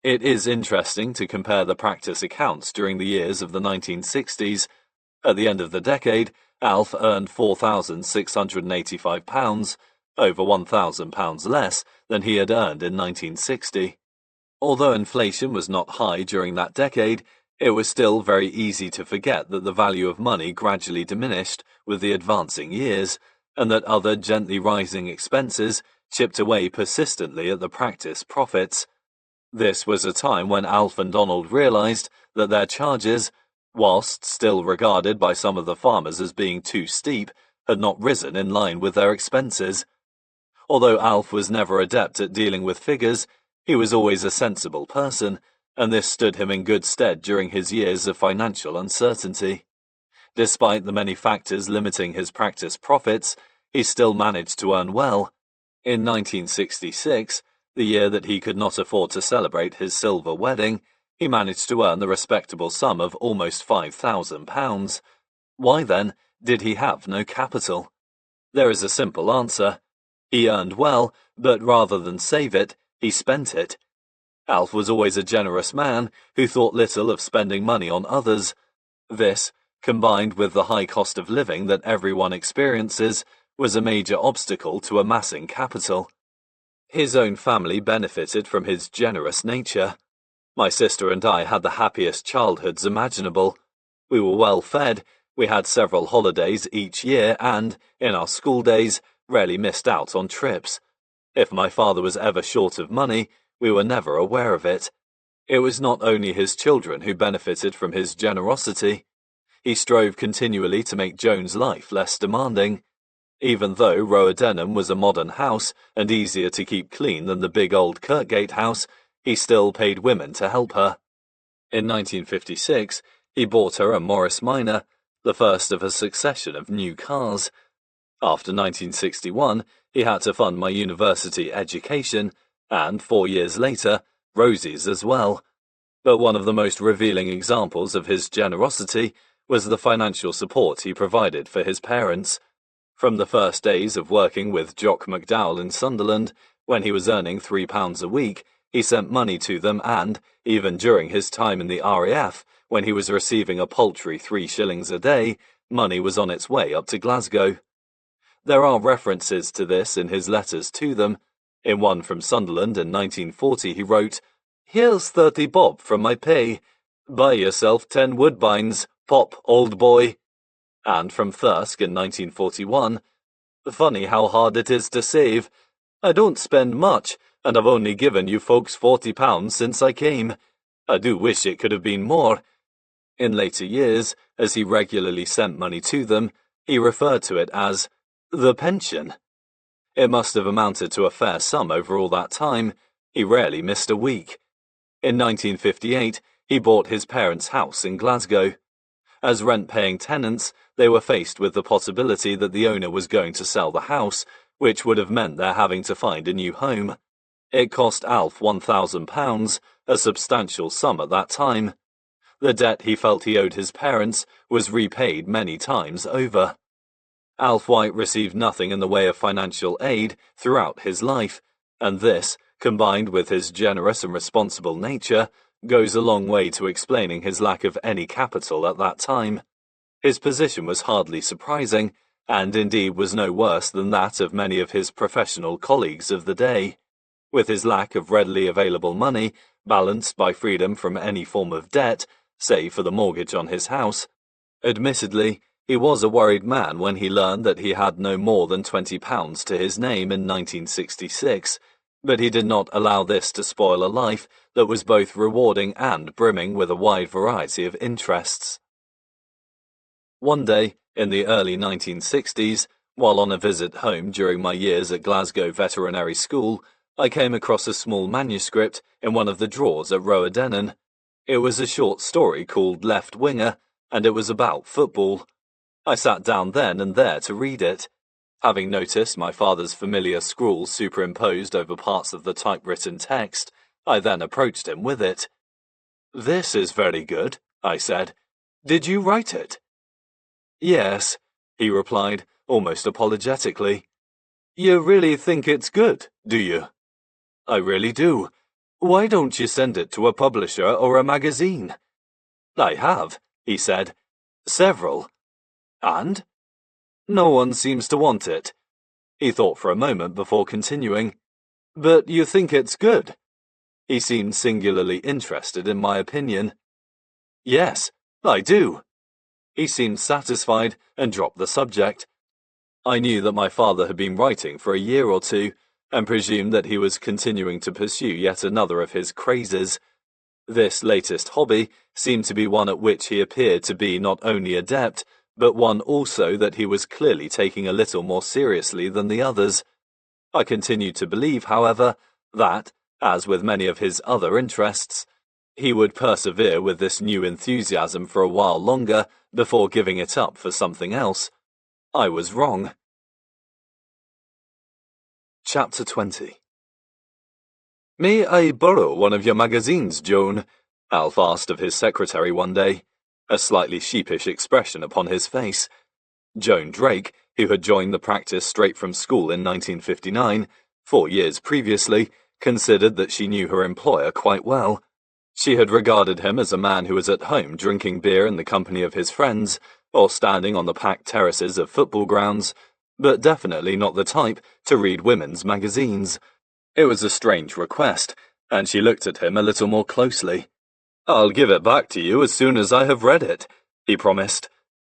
A: It is interesting to compare the practice accounts during the years of the 1960s. At the end of the decade, Alf earned £4,685, over £1,000 less than he had earned in 1960. Although inflation was not high during that decade, it was still very easy to forget that the value of money gradually diminished with the advancing years, and that other gently rising expenses chipped away persistently at the practice profits. This was a time when Alf and Donald realized that their charges, whilst still regarded by some of the farmers as being too steep, had not risen in line with their expenses. Although Alf was never adept at dealing with figures, he was always a sensible person, and this stood him in good stead during his years of financial uncertainty. Despite the many factors limiting his practice profits, he still managed to earn well. In 1966, the year that he could not afford to celebrate his silver wedding, he managed to earn the respectable sum of almost £5,000. Why, then, did he have no capital? There is a simple answer. He earned well, but rather than save it, he spent it. Alf was always a generous man who thought little of spending money on others. This, combined with the high cost of living that everyone experiences, was a major obstacle to amassing capital. His own family benefited from his generous nature. My sister and I had the happiest childhoods imaginable. We were well fed, we had several holidays each year and, in our school days, rarely missed out on trips. If my father was ever short of money, we were never aware of it. It was not only his children who benefited from his generosity. He strove continually to make Joan's life less demanding. Even though Roadenham was a modern house and easier to keep clean than the big old Kirkgate house, he still paid women to help her. In 1956, he bought her a Morris Minor, the first of a succession of new cars. After 1961, he had to fund my university education, and 4 years later, Rosie's as well. But one of the most revealing examples of his generosity was the financial support he provided for his parents. From the first days of working with Jock McDowell in Sunderland, when he was earning £3 a week, he sent money to them and, even during his time in the RAF, when he was receiving a paltry 3 shillings a day, money was on its way up to Glasgow. There are references to this in his letters to them. In one from Sunderland in 1940 he wrote, "Here's 30 bob from my pay. Buy yourself 10 woodbines, pop, old boy." And from Thirsk in 1941, "Funny how hard it is to save. I don't spend much, and I've only given you folks £40 since I came. I do wish it could have been more." In later years, as he regularly sent money to them, he referred to it as the pension. It must have amounted to a fair sum over all that time. He rarely missed a week. In 1958, he bought his parents' house in Glasgow. As rent-paying tenants, they were faced with the possibility that the owner was going to sell the house, which would have meant their having to find a new home. It cost Alf £1,000, a substantial sum at that time. The debt he felt he owed his parents was repaid many times over. Alf White received nothing in the way of financial aid throughout his life, and this, combined with his generous and responsible nature, goes a long way to explaining his lack of any capital at that time. His position was hardly surprising, and indeed was no worse than that of many of his professional colleagues of the day. With his lack of readily available money, balanced by freedom from any form of debt, save for the mortgage on his house, admittedly, he was a worried man when he learned that he had no more than £20 to his name in 1966, but he did not allow this to spoil a life that was both rewarding and brimming with a wide variety of interests. One day, in the early 1960s, while on a visit home during my years at Glasgow Veterinary School, I came across a small manuscript in one of the drawers at Roadennan. It was a short story called Left Winger, and it was about football. I sat down then and there to read it. Having noticed my father's familiar scrawl superimposed over parts of the typewritten text, I then approached him with it. "This is very good," I said. "Did you write it?" "Yes," he replied, almost apologetically. "You really think it's good, do you?" "I really do. Why don't you send it to a publisher or a magazine?" "I have," he said. "Several." "And?" "No one seems to want it." He thought for a moment before continuing. "But you think it's good?" He seemed singularly interested in my opinion. "Yes, I do." He seemed satisfied and dropped the subject. I knew that my father had been writing for a year or two, and presumed that he was continuing to pursue yet another of his crazes. This latest hobby seemed to be one at which he appeared to be not only adept, but one also that he was clearly taking a little more seriously than the others. I continued to believe, however, that, as with many of his other interests, he would persevere with this new enthusiasm for a while longer before giving it up for something else. I was wrong. Chapter 20. "May I borrow one of your magazines, Joan?" Alf asked of his secretary one day, a slightly sheepish expression upon his face. Joan Drake, who had joined the practice straight from school in 1959, 4 years previously, considered that she knew her employer quite well. She had regarded him as a man who was at home drinking beer in the company of his friends, or standing on the packed terraces of football grounds, but definitely not the type to read women's magazines. It was a strange request, and she looked at him a little more closely. "I'll give it back to you as soon as I have read it," he promised.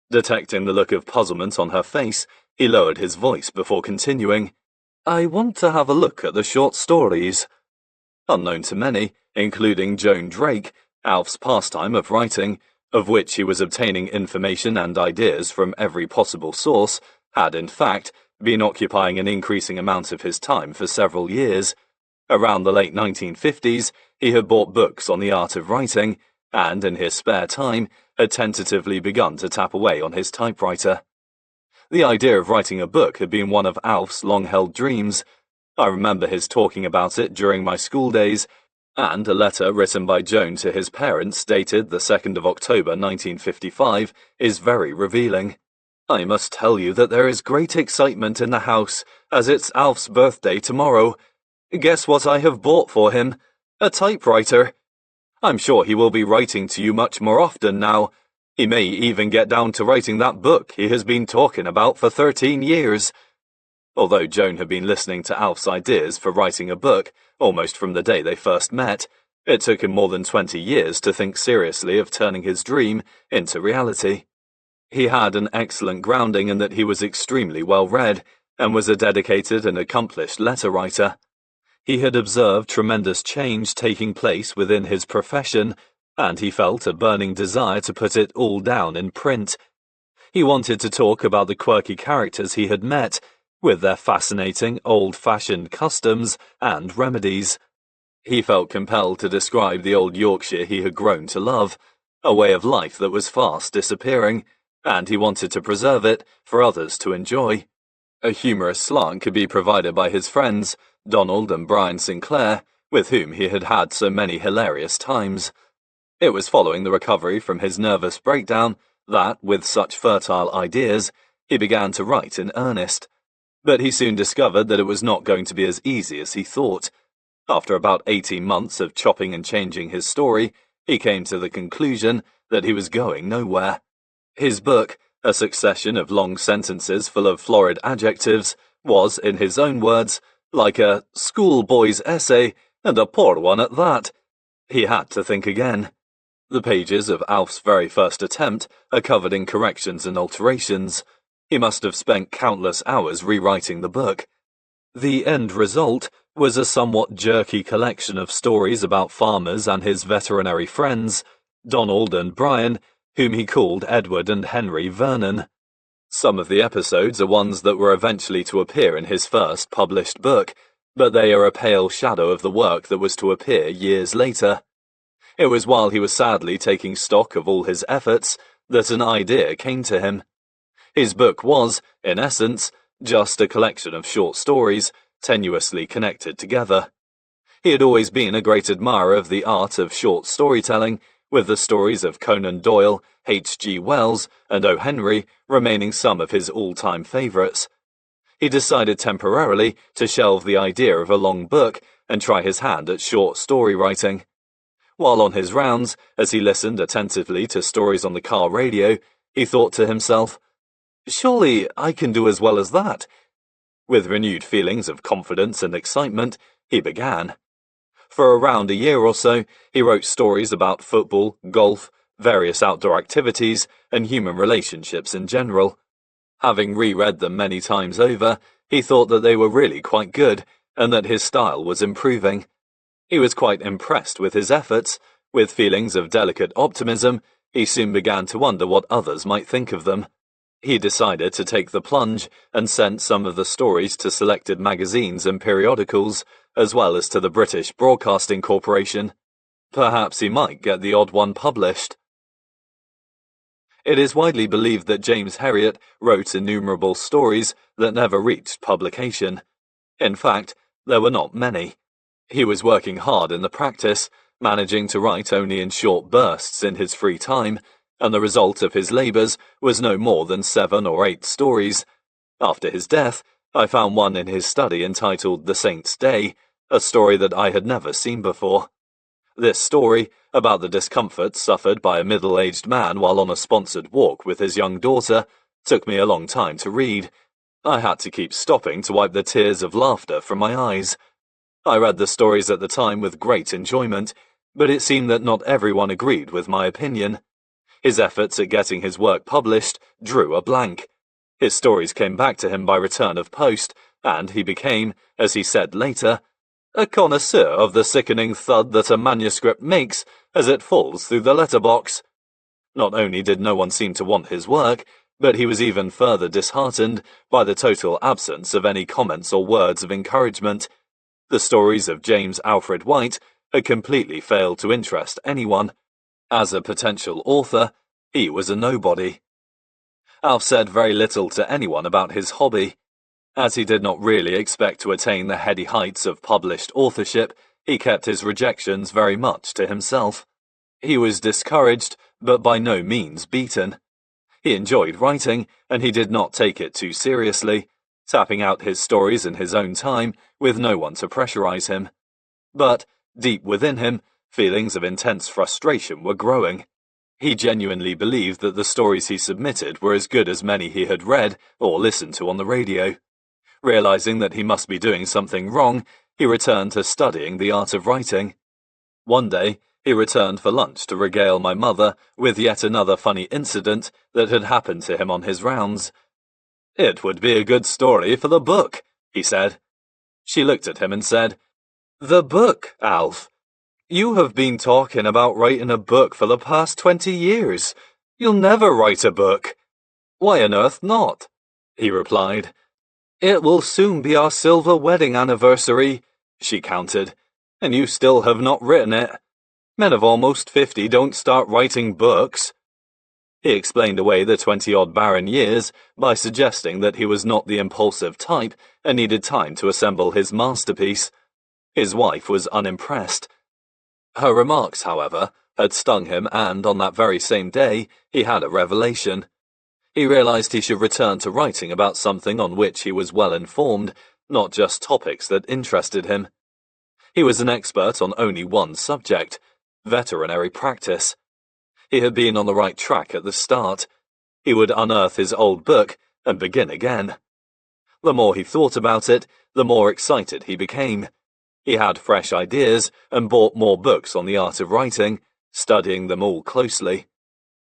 A: Detecting the look of puzzlement on her face, he lowered his voice before continuing. "I want to have a look at the short stories." Unknown to many, including Joan Drake, Alf's pastime of writing, of which he was obtaining information and ideas from every possible source, had in fact been occupying an increasing amount of his time for several years. Around the late 1950s, he had bought books on the art of writing, and in his spare time had tentatively begun to tap away on his typewriter. The idea of writing a book had been one of Alf's long-held dreams. I remember his talking about it during my school days, and a letter written by Joan to his parents dated the 2nd of October 1955 is very revealing. "I must tell you that there is great excitement in the house, as it's Alf's birthday tomorrow. Guess what I have bought for him? A typewriter. I'm sure he will be writing to you much more often now. He may even get down to writing that book he has been talking about for 13 years. Although Joan had been listening to Alf's ideas for writing a book almost from the day they first met, it took him more than 20 years to think seriously of turning his dream into reality. He had an excellent grounding in that he was extremely well read and was a dedicated and accomplished letter writer. He had observed tremendous change taking place within his profession, and he felt a burning desire to put it all down in print. He wanted to talk about the quirky characters he had met, with their fascinating, old-fashioned customs and remedies. He felt compelled to describe the old Yorkshire he had grown to love, a way of life that was fast disappearing, and he wanted to preserve it for others to enjoy. A humorous slant could be provided by his friends, Donald and Brian Sinclair, with whom he had had so many hilarious times. It was following the recovery from his nervous breakdown that, with such fertile ideas, he began to write in earnest. But he soon discovered that it was not going to be as easy as he thought. After about 18 months of chopping and changing his story, he came to the conclusion that he was going nowhere. His book, a succession of long sentences full of florid adjectives, was, in his own words, like a schoolboy's essay, and a poor one at that. He had to think again. The pages of Alf's very first attempt are covered in corrections and alterations. He must have spent countless hours rewriting the book. The end result was a somewhat jerky collection of stories about farmers and his veterinary friends, Donald and Brian, whom he called Edward and Henry Vernon. Some of the episodes are ones that were eventually to appear in his first published book, but they are a pale shadow of the work that was to appear years later. It was while he was sadly taking stock of all his efforts that an idea came to him. His book was, in essence, just a collection of short stories, tenuously connected together. He had always been a great admirer of the art of short storytelling, with the stories of Conan Doyle, H.G. Wells, and O. Henry remaining some of his all-time favourites. He decided temporarily to shelve the idea of a long book and try his hand at short story writing. While on his rounds, as he listened attentively to stories on the car radio, he thought to himself, "Surely I can do as well as that." With renewed feelings of confidence and excitement, he began. For around a year or so, he wrote stories about football, golf, various outdoor activities, and human relationships in general. Having reread them many times over, he thought that they were really quite good, and that his style was improving. He was quite impressed with his efforts. With feelings of delicate optimism, he soon began to wonder what others might think of them. He decided to take the plunge and sent some of the stories to selected magazines and periodicals, as well as to the British Broadcasting Corporation. Perhaps he might get the odd one published. It is widely believed that James Herriot wrote innumerable stories that never reached publication. In fact, there were not many. He was working hard in the practice, managing to write only in short bursts in his free time, and the result of his labours was no more than 7 or 8 stories. After his death, I found one in his study entitled The Saint's Day, a story that I had never seen before. This story, about the discomfort suffered by a middle-aged man while on a sponsored walk with his young daughter, took me a long time to read. I had to keep stopping to wipe the tears of laughter from my eyes. I read the stories at the time with great enjoyment, but it seemed that not everyone agreed with my opinion. His efforts at getting his work published drew a blank. His stories came back to him by return of post, and he became, as he said later, a connoisseur of the sickening thud that a manuscript makes as it falls through the letterbox. Not only did no one seem to want his work, but he was even further disheartened by the total absence of any comments or words of encouragement. The stories of James Alfred White had completely failed to interest anyone. As a potential author, he was a nobody. Alf said very little to anyone about his hobby. As he did not really expect to attain the heady heights of published authorship, he kept his rejections very much to himself. He was discouraged, but by no means beaten. He enjoyed writing, and he did not take it too seriously, tapping out his stories in his own time, with no one to pressurize him. But, deep within him, Feelings of intense frustration were growing. He genuinely believed that the stories he submitted were as good as many he had read or listened to on the radio. Realizing that he must be doing something wrong, he returned to studying the art of writing. One day, he returned for lunch to regale my mother with yet another funny incident that had happened to him on his rounds. "It would be a good story for the book," he said. She looked at him and said, "The book, Alf? You have been talking about writing a book for the past 20 years. You'll never write a book." "Why on earth not?" he replied. "It will soon be our silver wedding anniversary," she countered, "and you still have not written it. Men of almost 50 don't start writing books." He explained away the 20-odd barren years by suggesting that he was not the impulsive type and needed time to assemble his masterpiece. His wife was unimpressed. Her remarks, however, had stung him, and on that very same day he had a revelation. He realized he should return to writing about something on which he was well informed, not just topics that interested him. He was an expert on only one subject: veterinary practice. He had been on the right track at the start. He would unearth his old book and begin again. The more he thought about it, the more excited he became. He had fresh ideas and bought more books on the art of writing, studying them all closely.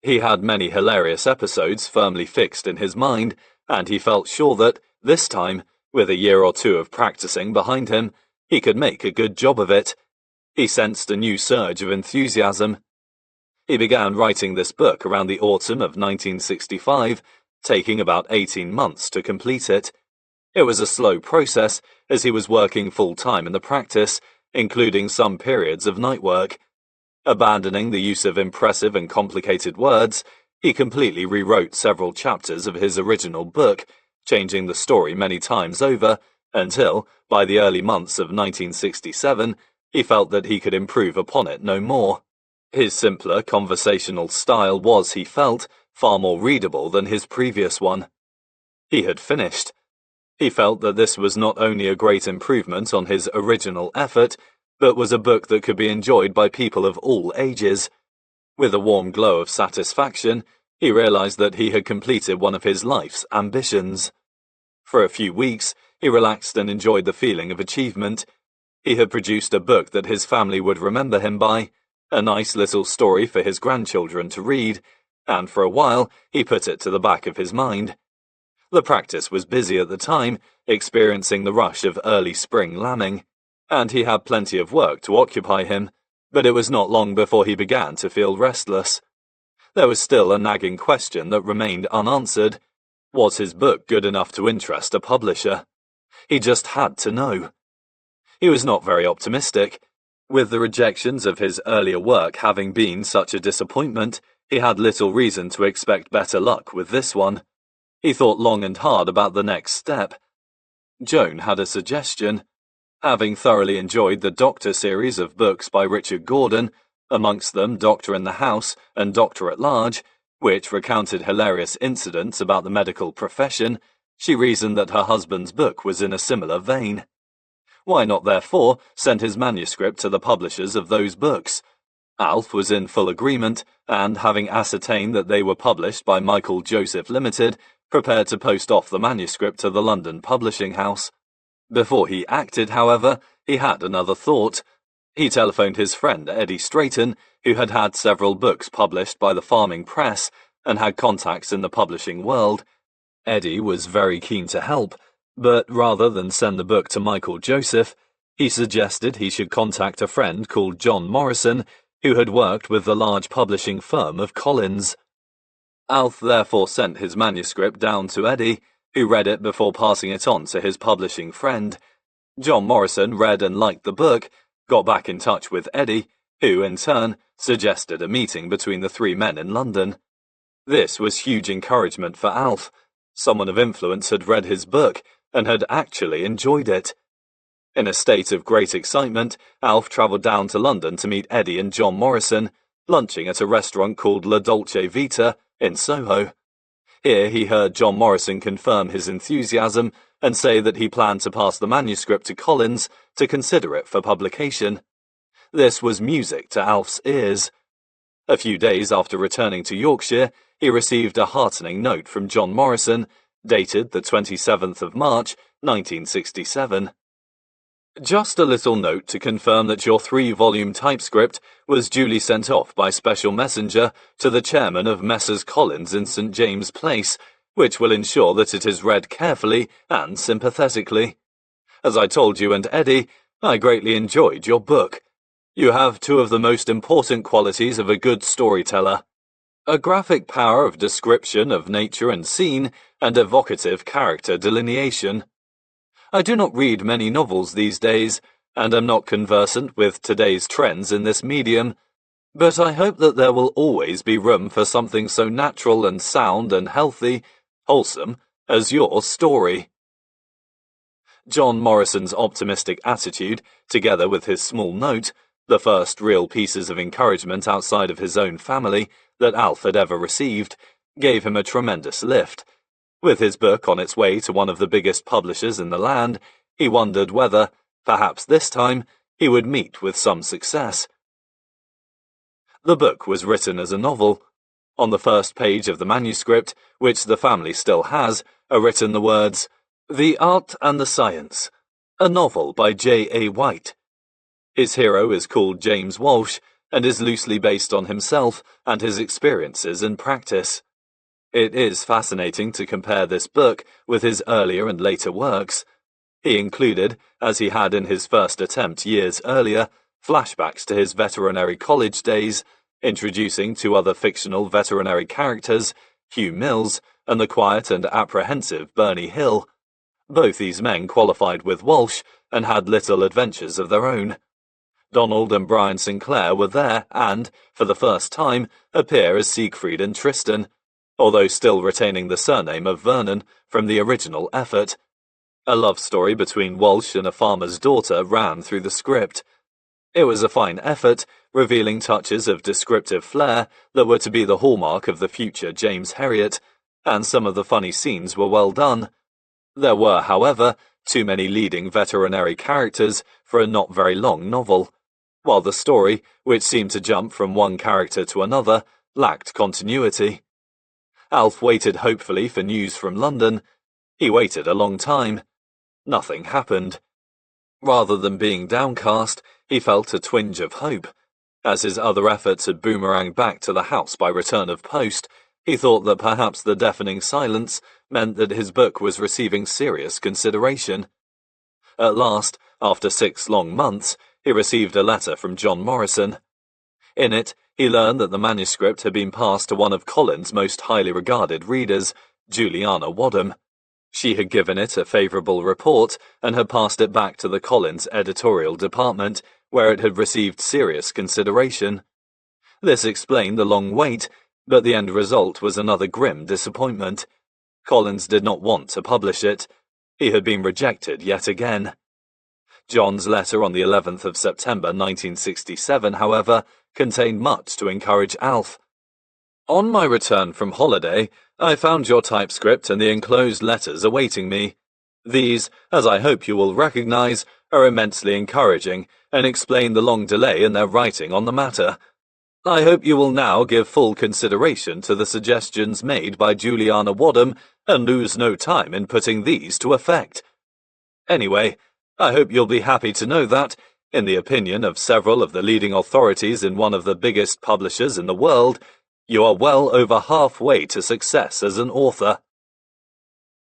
A: He had many hilarious episodes firmly fixed in his mind, and he felt sure that, this time, with a year or two of practicing behind him, he could make a good job of it. He sensed a new surge of enthusiasm. He began writing this book around the autumn of 1965, taking about 18 months to complete it. It was a slow process, as he was working full-time in the practice, including some periods of night work. Abandoning the use of impressive and complicated words, he completely rewrote several chapters of his original book, changing the story many times over, until, by the early months of 1967, he felt that he could improve upon it no more. His simpler conversational style was, he felt, far more readable than his previous one. He had finished. He felt that this was not only a great improvement on his original effort, but was a book that could be enjoyed by people of all ages. With a warm glow of satisfaction, he realized that he had completed one of his life's ambitions. For a few weeks, he relaxed and enjoyed the feeling of achievement. He had produced a book that his family would remember him by, a nice little story for his grandchildren to read, and for a while he put it to the back of his mind. The practice was busy at the time, experiencing the rush of early spring lambing, and he had plenty of work to occupy him, but it was not long before he began to feel restless. There was still a nagging question that remained unanswered. Was his book good enough to interest a publisher? He just had to know. He was not very optimistic. With the rejections of his earlier work having been such a disappointment, he had little reason to expect better luck with this one. He thought long and hard about the next step. Joan had a suggestion. Having thoroughly enjoyed the Doctor series of books by Richard Gordon, amongst them Doctor in the House and Doctor at Large, which recounted hilarious incidents about the medical profession, she reasoned that her husband's book was in a similar vein. Why not, therefore, send his manuscript to the publishers of those books? Alf was in full agreement, and having ascertained that they were published by Michael Joseph Limited, prepared to post off the manuscript to the London publishing house. Before he acted, however, he had another thought. He telephoned his friend Eddie Strayton, who had had several books published by the Farming Press and had contacts in the publishing world. Eddie was very keen to help, but rather than send the book to Michael Joseph, he suggested he should contact a friend called John Morrison, who had worked with the large publishing firm of Collins. Alf therefore sent his manuscript down to Eddie, who read it before passing it on to his publishing friend. John Morrison read and liked the book, got back in touch with Eddie, who, in turn, suggested a meeting between the three men in London. This was huge encouragement for Alf. Someone of influence had read his book and had actually enjoyed it. In a state of great excitement, Alf travelled down to London to meet Eddie and John Morrison, lunching at a restaurant called La Dolce Vita in Soho. Here he heard John Morrison confirm his enthusiasm and say that he planned to pass the manuscript to Collins to consider it for publication. This was music to Alf's ears. A few days after returning to Yorkshire, he received a heartening note from John Morrison, dated the 27th of March, 1967. Just a little note to confirm that your 3-volume typescript was duly sent off by special messenger to the chairman of Messrs. Collins in St. James Place, which will ensure that it is read carefully and sympathetically. As I told you and Eddie, I greatly enjoyed your book. You have two of the most important qualities of a good storyteller: a graphic power of description of nature and scene, and evocative character delineation. I do not read many novels these days, and am not conversant with today's trends in this medium, but I hope that there will always be room for something so natural and sound and healthy, wholesome, as your story. John Morrison's optimistic attitude, together with his small note, the first real pieces of encouragement outside of his own family that Alf had ever received, gave him a tremendous lift. With his book on its way to one of the biggest publishers in the land, he wondered whether, perhaps this time, he would meet with some success. The book was written as a novel. On the first page of the manuscript, which the family still has, are written the words, "The Art and the Science, a novel by J.A. White." His hero is called James Walsh, and is loosely based on himself and his experiences in practice. It is fascinating to compare this book with his earlier and later works. He included, as he had in his first attempt years earlier, flashbacks to his veterinary college days, introducing two other fictional veterinary characters, Hugh Mills and the quiet and apprehensive Bernie Hill. Both these men qualified with Walsh and had little adventures of their own. Donald and Brian Sinclair were there and, for the first time, appear as Siegfried and Tristan, although still retaining the surname of Vernon from the original effort. A love story between Walsh and a farmer's daughter ran through the script. It was a fine effort, revealing touches of descriptive flair that were to be the hallmark of the future James Herriot, and some of the funny scenes were well done. There were, however, too many leading veterinary characters for a not very long novel, while the story, which seemed to jump from one character to another, lacked continuity. Alf waited hopefully for news from London. He waited a long time. Nothing happened. Rather than being downcast, he felt a twinge of hope. As his other efforts had boomeranged back to the house by return of post, he thought that perhaps the deafening silence meant that his book was receiving serious consideration. At last, after 6 long months, he received a letter from John Morrison. In it, he learned that the manuscript had been passed to one of Collins' most highly regarded readers, Juliana Wadham. She had given it a favourable report and had passed it back to the Collins editorial department, where it had received serious consideration. This explained the long wait, but the end result was another grim disappointment. Collins did not want to publish it. He had been rejected yet again. John's letter on the 11th of September 1967, however, contained much to encourage Alf. "On my return from holiday, I found your typescript and the enclosed letters awaiting me. These, as I hope you will recognize, are immensely encouraging and explain the long delay in their writing on the matter. I hope you will now give full consideration to the suggestions made by Juliana Wadham and lose no time in putting these to effect. Anyway, I hope you'll be happy to know that, in the opinion of several of the leading authorities in one of the biggest publishers in the world, you are well over halfway to success as an author."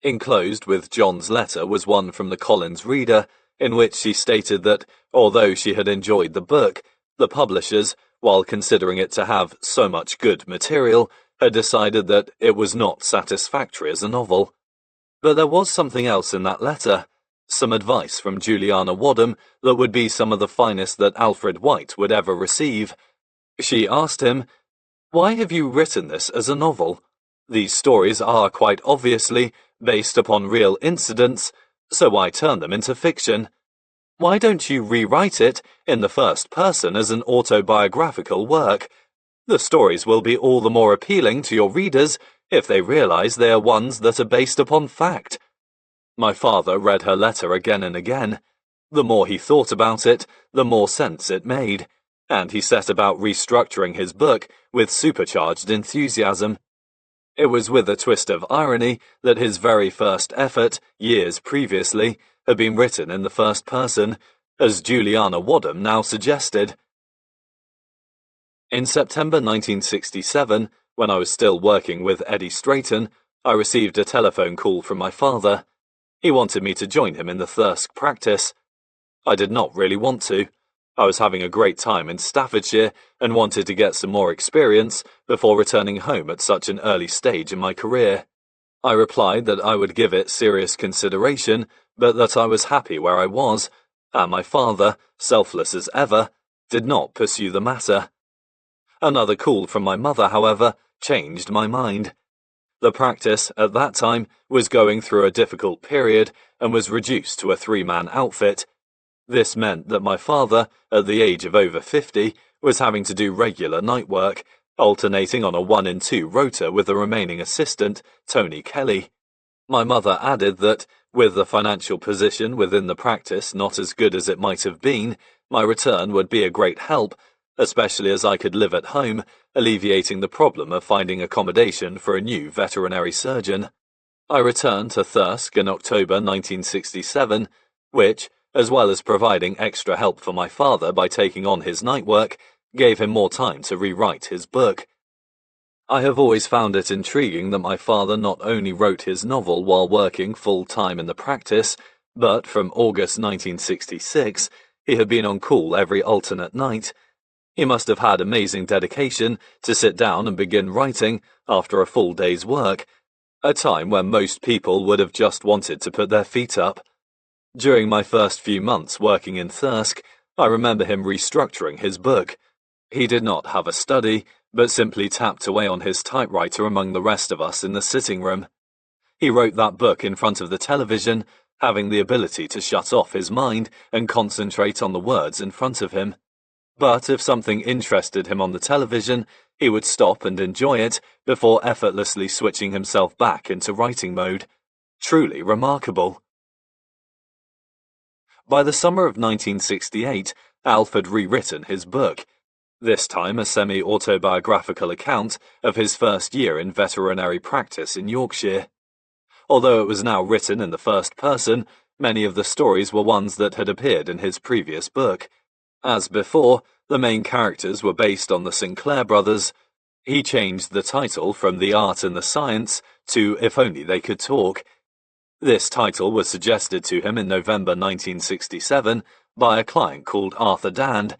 A: Enclosed with John's letter was one from the Collins reader, in which she stated that, although she had enjoyed the book, the publishers, while considering it to have so much good material, had decided that it was not satisfactory as a novel. But there was something else in that letter. Some advice from Juliana Wadham that would be some of the finest that Alfred White would ever receive. She asked him, "Why have you written this as a novel? These stories are quite obviously based upon real incidents, so why turn them into fiction? Why don't you rewrite it in the first person as an autobiographical work? The stories will be all the more appealing to your readers if they realize they are ones that are based upon fact." My father read her letter again and again. The more he thought about it, the more sense it made. and he set about restructuring his book with supercharged enthusiasm. It was with a twist of irony that his very first effort, years previously, had been written in the first person, as Juliana Wadham now suggested. In September 1967, when I was still working with Eddie Strayton, I received a telephone call from my father. He wanted me to join him in the Thirsk practice. I did not really want to. I was having a great time in Staffordshire and wanted to get some more experience before returning home at such an early stage in my career. I replied that I would give it serious consideration, but that I was happy where I was, and my father, selfless as ever, did not pursue the matter. Another call from my mother, however, changed my mind. The practice, at that time, was going through a difficult period and was reduced to a 3-man outfit. This meant that my father, at the age of over 50, was having to do regular night work, alternating on a 1-in-2 rota with the remaining assistant, Tony Kelly. My mother added that, with the financial position within the practice not as good as it might have been, my return would be a great help, especially as I could live at home, alleviating the problem of finding accommodation for a new veterinary surgeon. I returned to Thirsk in October 1967, which, as well as providing extra help for my father by taking on his night work, gave him more time to rewrite his book. I have always found it intriguing that my father not only wrote his novel while working full-time in the practice, but from August 1966, he had been on call every alternate night. He must have had amazing dedication to sit down and begin writing after a full day's work, a time when most people would have just wanted to put their feet up. During my first few months working in Thirsk, I remember him restructuring his book. He did not have a study, but simply tapped away on his typewriter among the rest of us in the sitting room. He wrote that book in front of the television, having the ability to shut off his mind and concentrate on the words in front of him. But if something interested him on the television, he would stop and enjoy it before effortlessly switching himself back into writing mode. Truly remarkable. By the summer of 1968, Alf had rewritten his book, this time a semi-autobiographical account of his first year in veterinary practice in Yorkshire. Although it was now written in the first person, many of the stories were ones that had appeared in his previous book. As before, the main characters were based on the Sinclair brothers. He changed the title from The Art and the Science to If Only They Could Talk. This title was suggested to him in November 1967 by a client called Arthur Dand,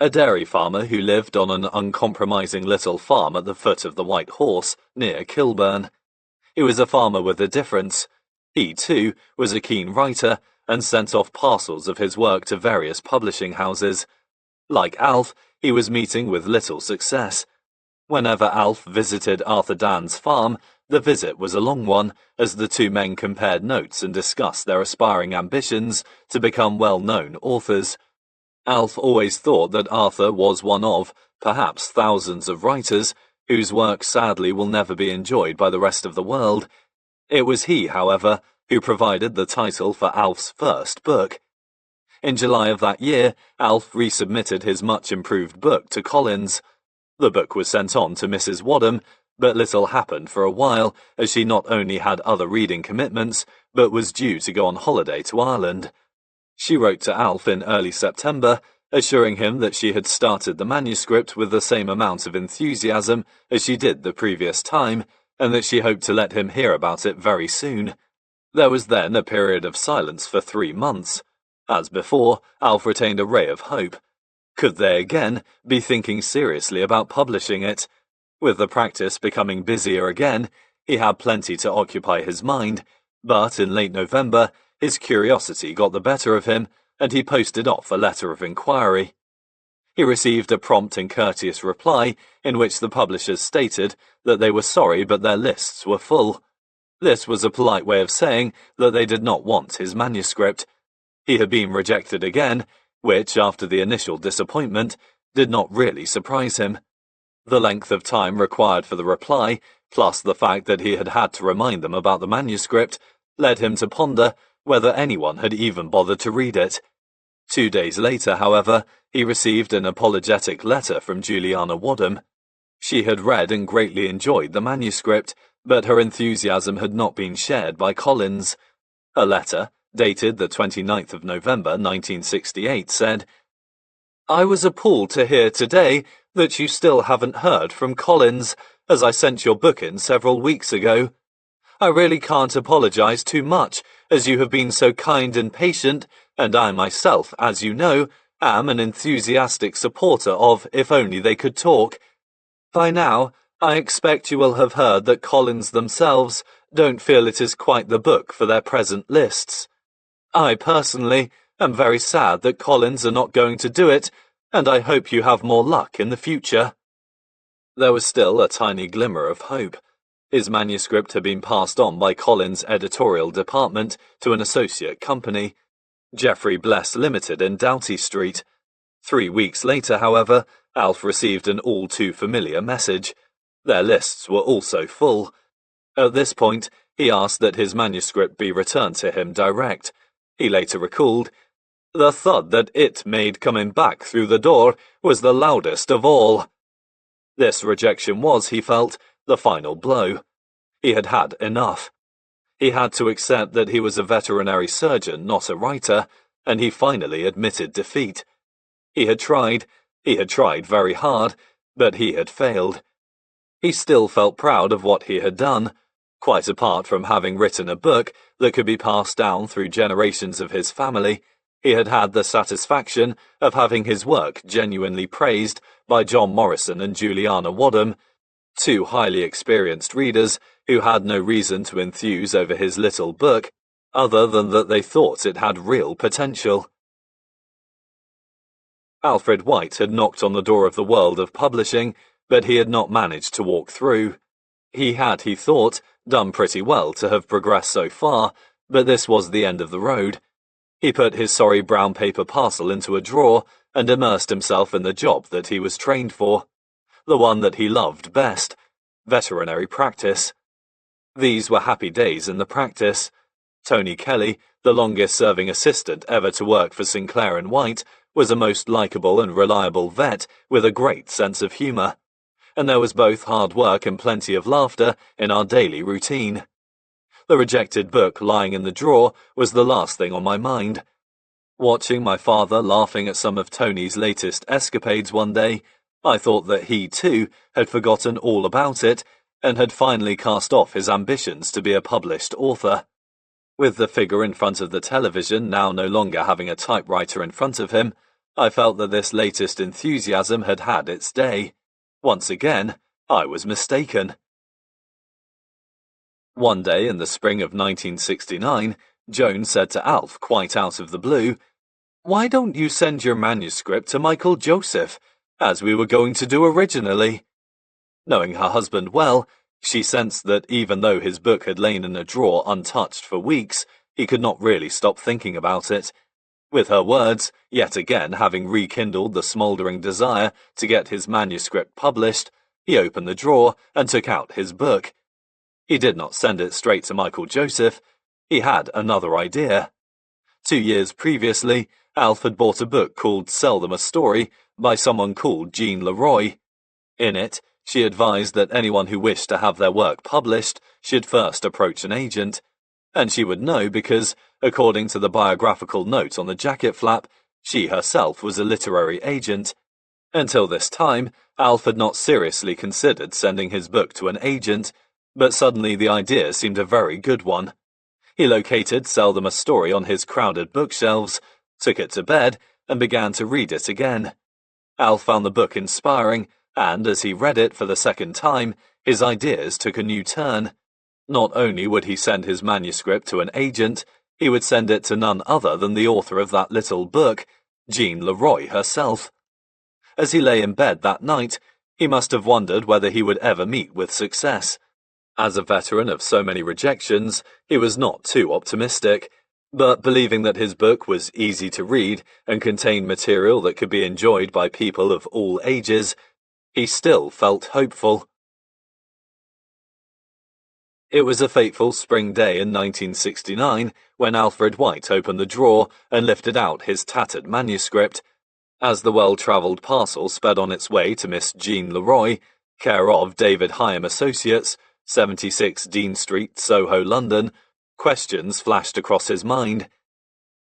A: a dairy farmer who lived on an uncompromising little farm at the foot of the White Horse, near Kilburn. He was a farmer with a difference. He, too, was a keen writer and sent off parcels of his work to various publishing houses. Like Alf, he was meeting with little success. Whenever Alf visited Arthur Dand's farm, the visit was a long one, as the two men compared notes and discussed their aspiring ambitions to become well-known authors. Alf always thought that Arthur was one of, perhaps thousands of writers, whose work sadly will never be enjoyed by the rest of the world. It was he, however, who provided the title for Alf's first book. In July of that year, Alf resubmitted his much-improved book to Collins. The book was sent on to Mrs. Wadham, but little happened for a while, as she not only had other reading commitments, but was due to go on holiday to Ireland. She wrote to Alf in early September, assuring him that she had started the manuscript with the same amount of enthusiasm as she did the previous time, and that she hoped to let him hear about it very soon. There was then a period of silence for 3 months. As before, Alf retained a ray of hope. Could they again be thinking seriously about publishing it? With the practice becoming busier again, he had plenty to occupy his mind, but in late November, his curiosity got the better of him, and he posted off a letter of inquiry. He received a prompt and courteous reply in which the publishers stated that they were sorry but their lists were full. This was a polite way of saying that they did not want his manuscript. He had been rejected again, which, after the initial disappointment, did not really surprise him. The length of time required for the reply, plus the fact that he had had to remind them about the manuscript, led him to ponder whether anyone had even bothered to read it. 2 days later, however, he received an apologetic letter from Juliana Wadham. She had read and greatly enjoyed the manuscript, but her enthusiasm had not been shared by Collins. Her letter, dated the 29th of November 1968, said, "I was appalled to hear today that you still haven't heard from Collins, as I sent your book in several weeks ago. I really can't apologize too much, as you have been so kind and patient, and I myself, as you know, am an enthusiastic supporter of If Only They Could Talk. By now, I expect you will have heard that Collins themselves don't feel it is quite the book for their present lists. I personally am very sad that Collins are not going to do it, and I hope you have more luck in the future." There was still a tiny glimmer of hope. His manuscript had been passed on by Collins' editorial department to an associate company, Geoffrey Bless Limited in Doughty Street. 3 weeks later, however, Alf received an all too familiar message. Their lists were also full. At this point, he asked that his manuscript be returned to him direct. He later recalled, "The thud that it made coming back through the door was the loudest of all." This rejection was, he felt, the final blow. He had had enough. He had to accept that he was a veterinary surgeon, not a writer, and he finally admitted defeat. He had tried very hard, but he had failed. He still felt proud of what he had done, quite apart from having written a book that could be passed down through generations of his family. He had had the satisfaction of having his work genuinely praised by John Morrison and Juliana Wadham, two highly experienced readers who had no reason to enthuse over his little book, other than that they thought it had real potential. Alfred White had knocked on the door of the world of publishing, but he had not managed to walk through. He had, he thought, done pretty well to have progressed so far, but this was the end of the road. He put his sorry brown paper parcel into a drawer and immersed himself in the job that he was trained for, the one that he loved best, veterinary practice. These were happy days in the practice. Tony Kelly, the longest-serving assistant ever to work for Sinclair and White, was a most likeable and reliable vet with a great sense of humour, and there was both hard work and plenty of laughter in our daily routine. The rejected book lying in the drawer was the last thing on my mind. Watching my father laughing at some of Tony's latest escapades one day, I thought that he, too, had forgotten all about it and had finally cast off his ambitions to be a published author. With the figure in front of the television now no longer having a typewriter in front of him, I felt that this latest enthusiasm had had its day. Once again, I was mistaken. One day in the spring of 1969, Joan said to Alf, quite out of the blue, "Why don't you send your manuscript to Michael Joseph, as we were going to do originally?" Knowing her husband well, she sensed that even though his book had lain in a drawer untouched for weeks, he could not really stop thinking about it. With her words, yet again having rekindled the smouldering desire to get his manuscript published, he opened the drawer and took out his book. He did not send it straight to Michael Joseph. He had another idea. 2 years previously, Alf had bought a book called Sell Them a Story by someone called Jean Leroy. In it, she advised that anyone who wished to have their work published should first approach an agent, and she would know because, according to the biographical note on the jacket flap, she herself was a literary agent. Until this time, Alf had not seriously considered sending his book to an agent, but suddenly the idea seemed a very good one. He located Sell Them a Story on his crowded bookshelves, took it to bed, and began to read it again. Alf found the book inspiring, and as he read it for the second time, his ideas took a new turn. Not only would he send his manuscript to an agent, he would send it to none other than the author of that little book, Jean Leroy herself. As he lay in bed that night, he must have wondered whether he would ever meet with success. As a veteran of so many rejections, he was not too optimistic, but believing that his book was easy to read and contained material that could be enjoyed by people of all ages, he still felt hopeful. It was a fateful spring day in 1969 when Alfred White opened the drawer and lifted out his tattered manuscript. As the well-travelled parcel sped on its way to Miss Jean Leroy, care of David Hyam Associates, 76 Dean Street, Soho, London, questions flashed across his mind.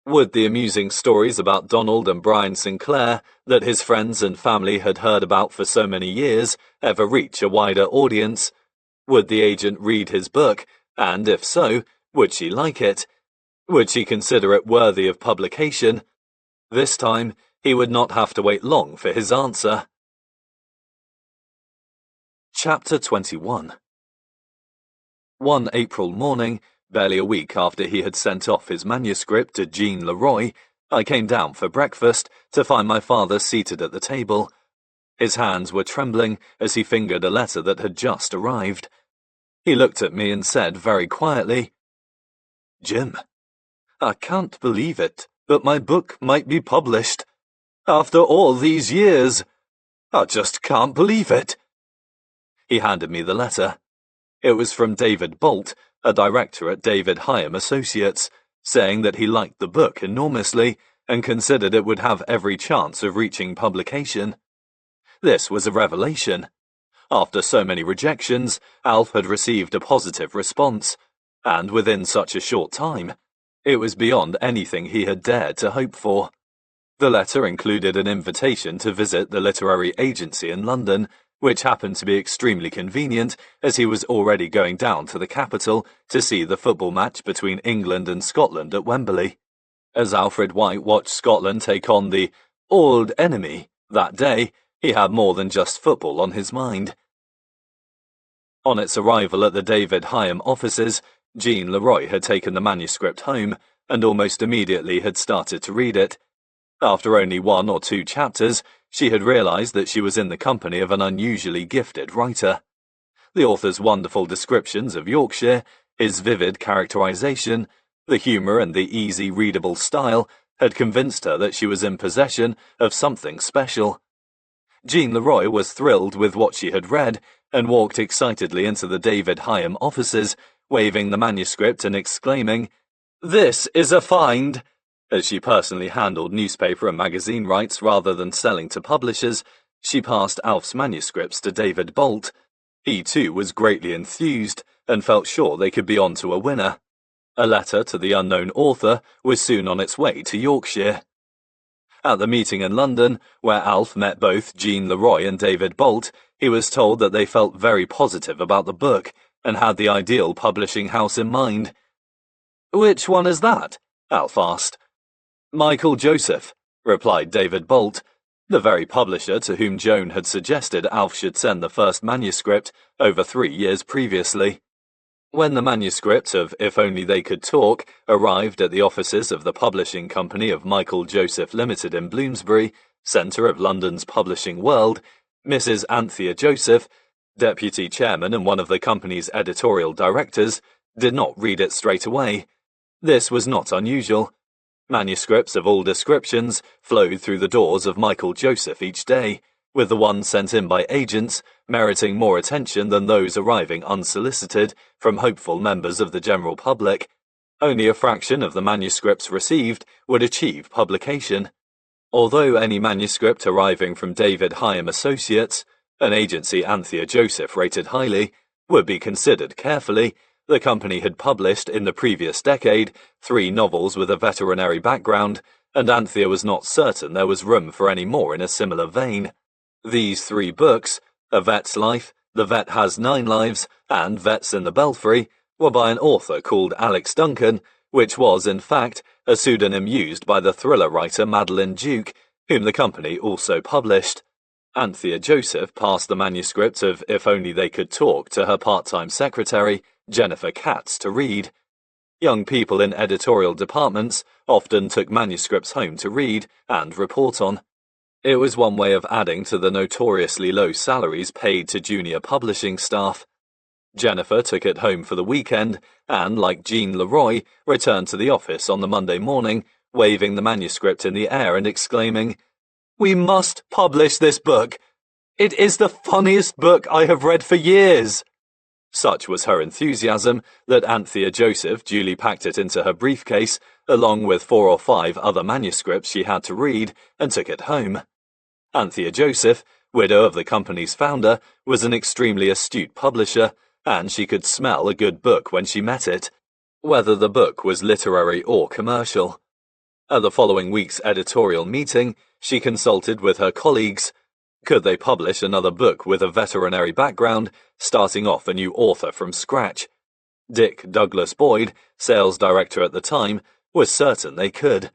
A: Would the amusing stories about Donald and Brian Sinclair that his friends and family had heard about for so many years ever reach a wider audience? Would the agent read his book, and if so, would she like it? Would she consider it worthy of publication? This time, he would not have to wait long for his answer. Chapter 21. One April morning, barely a week after he had sent off his manuscript to Jean Leroy, I came down for breakfast to find my father seated at the table. His hands were trembling as he fingered a letter that had just arrived. He looked at me and said very quietly, "Jim, I can't believe it, but my book might be published. After all these years, I just can't believe it." He handed me the letter. It was from David Bolt, a director at David Hyam Associates, saying that he liked the book enormously and considered it would have every chance of reaching publication. This was a revelation. After so many rejections, Alf had received a positive response, and within such a short time, it was beyond anything he had dared to hope for. The letter included an invitation to visit the literary agency in London, which happened to be extremely convenient as he was already going down to the capital to see the football match between England and Scotland at Wembley. As Alfred White watched Scotland take on the old enemy that day, he had more than just football on his mind. On its arrival at the David Hyam offices, Jean Leroy had taken the manuscript home and almost immediately had started to read it. After only 1 or 2 chapters, she had realized that she was in the company of an unusually gifted writer. The author's wonderful descriptions of Yorkshire, his vivid characterization, the humor and the easy readable style had convinced her that she was in possession of something special. Jean Leroy was thrilled with what she had read and walked excitedly into the David Hyam offices, waving the manuscript and exclaiming, "This is a find!" As she personally handled newspaper and magazine rights rather than selling to publishers, she passed Alf's manuscripts to David Bolt. He too was greatly enthused and felt sure they could be on to a winner. A letter to the unknown author was soon on its way to Yorkshire. At the meeting in London, where Alf met both Jean Leroy and David Bolt, he was told that they felt very positive about the book and had the ideal publishing house in mind. "Which one is that?" Alf asked. "Michael Joseph," replied David Bolt, the very publisher to whom Joan had suggested Alf should send the first manuscript over 3 years previously. When the manuscript of If Only They Could Talk arrived at the offices of the publishing company of Michael Joseph Limited in Bloomsbury, centre of London's publishing world, Mrs. Anthea Joseph, deputy chairman and one of the company's editorial directors, did not read it straight away. This was not unusual. Manuscripts of all descriptions flowed through the doors of Michael Joseph each day, with the ones sent in by agents meriting more attention than those arriving unsolicited from hopeful members of the general public. Only a fraction of the manuscripts received would achieve publication. Although any manuscript arriving from David Hyam Associates, an agency Anthea Joseph rated highly, would be considered carefully, the company had published in the previous decade 3 novels with a veterinary background, and Anthea was not certain there was room for any more in a similar vein. These 3 books, A Vet's Life, The Vet Has 9 Lives, and Vets in the Belfry, were by an author called Alex Duncan, which was, in fact, a pseudonym used by the thriller writer Madeline Duke, whom the company also published. Anthea Joseph passed the manuscript of If Only They Could Talk to her part-time secretary, Jennifer Katz, to read. Young people in editorial departments often took manuscripts home to read and report on. It was one way of adding to the notoriously low salaries paid to junior publishing staff. Jennifer took it home for the weekend and, like Jean Leroy, returned to the office on the Monday morning, waving the manuscript in the air and exclaiming, "We must publish this book! It is the funniest book I have read for years!" Such was her enthusiasm that Anthea Joseph duly packed it into her briefcase, along with 4 or 5 other manuscripts she had to read, and took it home. Anthea Joseph, widow of the company's founder, was an extremely astute publisher, and she could smell a good book when she met it, whether the book was literary or commercial. At the following week's editorial meeting, she consulted with her colleagues. Could they publish another book with a veterinary background, starting off a new author from scratch? Dick Douglas Boyd, sales director at the time, was certain they could.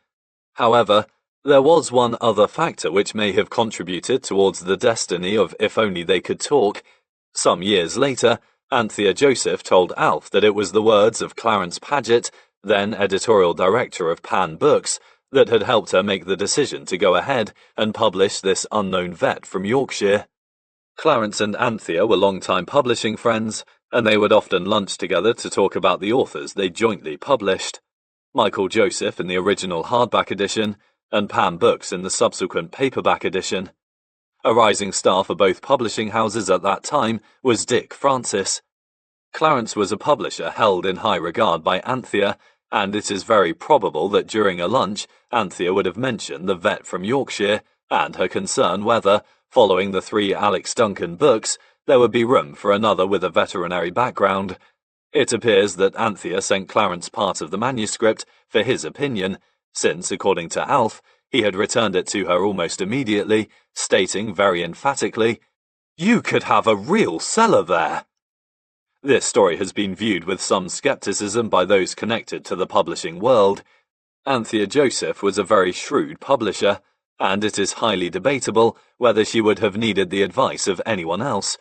A: However, there was one other factor which may have contributed towards the destiny of If Only They Could Talk. Some years later, Anthea Joseph told Alf that it was the words of Clarence Paget, then editorial director of Pan Books, that had helped her make the decision to go ahead and publish this unknown vet from Yorkshire. Clarence and Anthea were long-time publishing friends, and they would often lunch together to talk about the authors they jointly published. Michael Joseph in the original hardback edition, and Pan Books in the subsequent paperback edition. A rising star for both publishing houses at that time was Dick Francis. Clarence was a publisher held in high regard by Anthea, and it is very probable that during a lunch, Anthea would have mentioned the vet from Yorkshire and her concern whether, following the 3 Alex Duncan books, there would be room for another with a veterinary background. It appears that Anthea sent Clarence part of the manuscript for his opinion, since, according to Alf, he had returned it to her almost immediately, stating very emphatically, "You could have a real seller there." This story has been viewed with some skepticism by those connected to the publishing world. Anthea Joseph was a very shrewd publisher, and it is highly debatable whether she would have needed the advice of anyone else.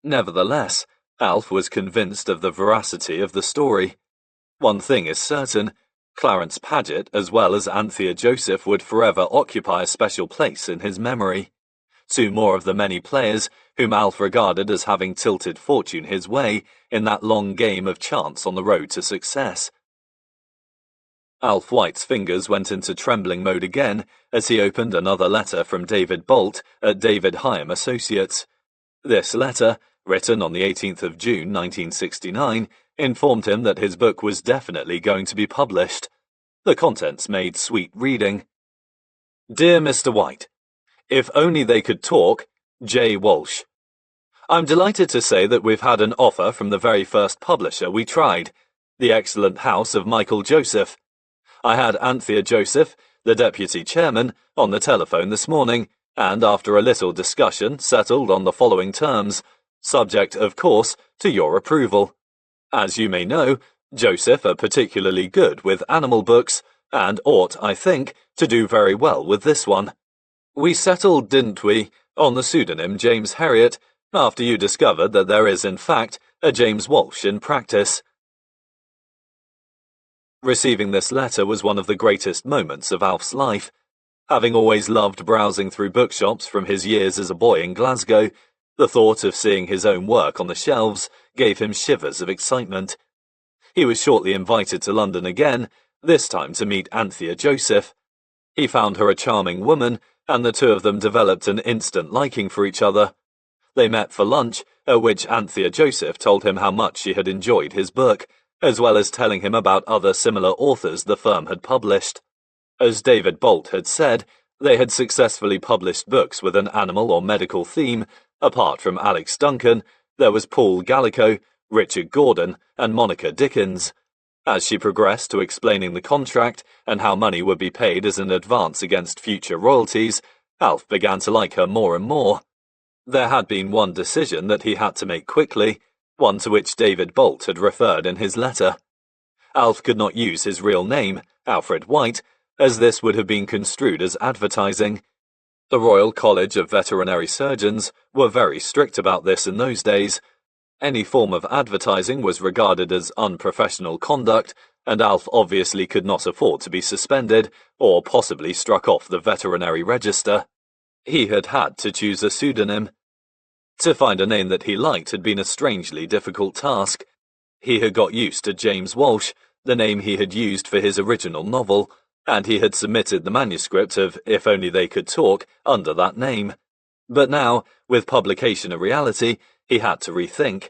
A: Nevertheless, Alf was convinced of the veracity of the story. One thing is certain, Clarence Paget as well as Anthea Joseph would forever occupy a special place in his memory. 2 more of the many players whom Alf regarded as having tilted fortune his way in that long game of chance on the road to success. Alf White's fingers went into trembling mode again as he opened another letter from David Bolt at David Hyam Associates. This letter, written on the 18th of June 1969, informed him that his book was definitely going to be published. The contents made sweet reading. Dear Mr. White, If Only They Could Talk, J. Walsh. I'm delighted to say that we've had an offer from the very first publisher we tried, the excellent house of Michael Joseph. I had Anthea Joseph, the deputy chairman, on the telephone this morning, and after a little discussion settled on the following terms, subject, of course, to your approval. As you may know, Joseph are particularly good with animal books, and ought, I think, to do very well with this one. We settled, didn't we, on the pseudonym James Herriot, after you discovered that there is, in fact, a James Walsh in practice. Receiving this letter was one of the greatest moments of Alf's life. Having always loved browsing through bookshops from his years as a boy in Glasgow, the thought of seeing his own work on the shelves gave him shivers of excitement. He was shortly invited to London again, this time to meet Anthea Joseph. He found her a charming woman, and the 2 of them developed an instant liking for each other. They met for lunch, at which Anthea Joseph told him how much she had enjoyed his book, as well as telling him about other similar authors the firm had published. As David Bolt had said, they had successfully published books with an animal or medical theme. Apart from Alex Duncan, there was Paul Gallico, Richard Gordon, and Monica Dickens. As she progressed to explaining the contract and how money would be paid as an advance against future royalties, Alf began to like her more and more. There had been one decision that he had to make quickly, one to which David Bolt had referred in his letter. Alf could not use his real name, Alfred White, as this would have been construed as advertising. The Royal College of Veterinary Surgeons were very strict about this in those days. Any form of advertising was regarded as unprofessional conduct, and Alf obviously could not afford to be suspended or possibly struck off the veterinary register. He had had to choose a pseudonym. To find a name that he liked had been a strangely difficult task. He had got used to James Walsh, the name he had used for his original novel, and he had submitted the manuscript of If Only They Could Talk under that name. But now, with publication a reality, he had to rethink.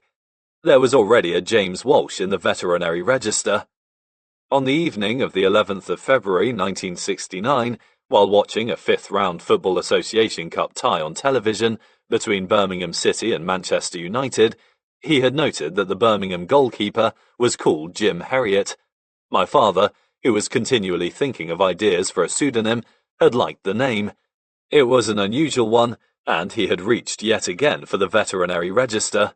A: There was already a James Walsh in the Veterinary Register. On the evening of the 11th of February 1969, while watching a fifth-round Football Association Cup tie on television between Birmingham City and Manchester United, he had noted that the Birmingham goalkeeper was called Jim Herriot. My father, who was continually thinking of ideas for a pseudonym, had liked the name. It was an unusual one, and he had reached yet again for the Veterinary Register.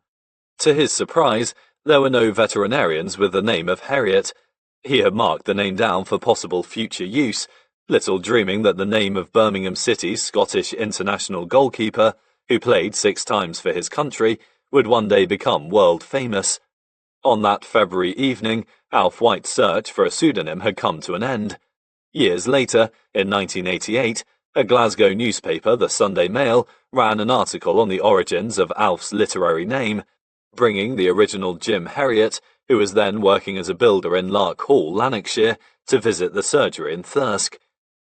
A: To his surprise, there were no veterinarians with the name of Herriot. He had marked the name down for possible future use, little dreaming that the name of Birmingham City's Scottish international goalkeeper, who played 6 times for his country, would one day become world famous. On that February evening, Alf White's search for a pseudonym had come to an end. Years later, in 1988, a Glasgow newspaper, the Sunday Mail, ran an article on the origins of Alf's literary name, bringing the original Jim Herriot, who was then working as a builder in Lark Hall, Lanarkshire, to visit the surgery in Thirsk.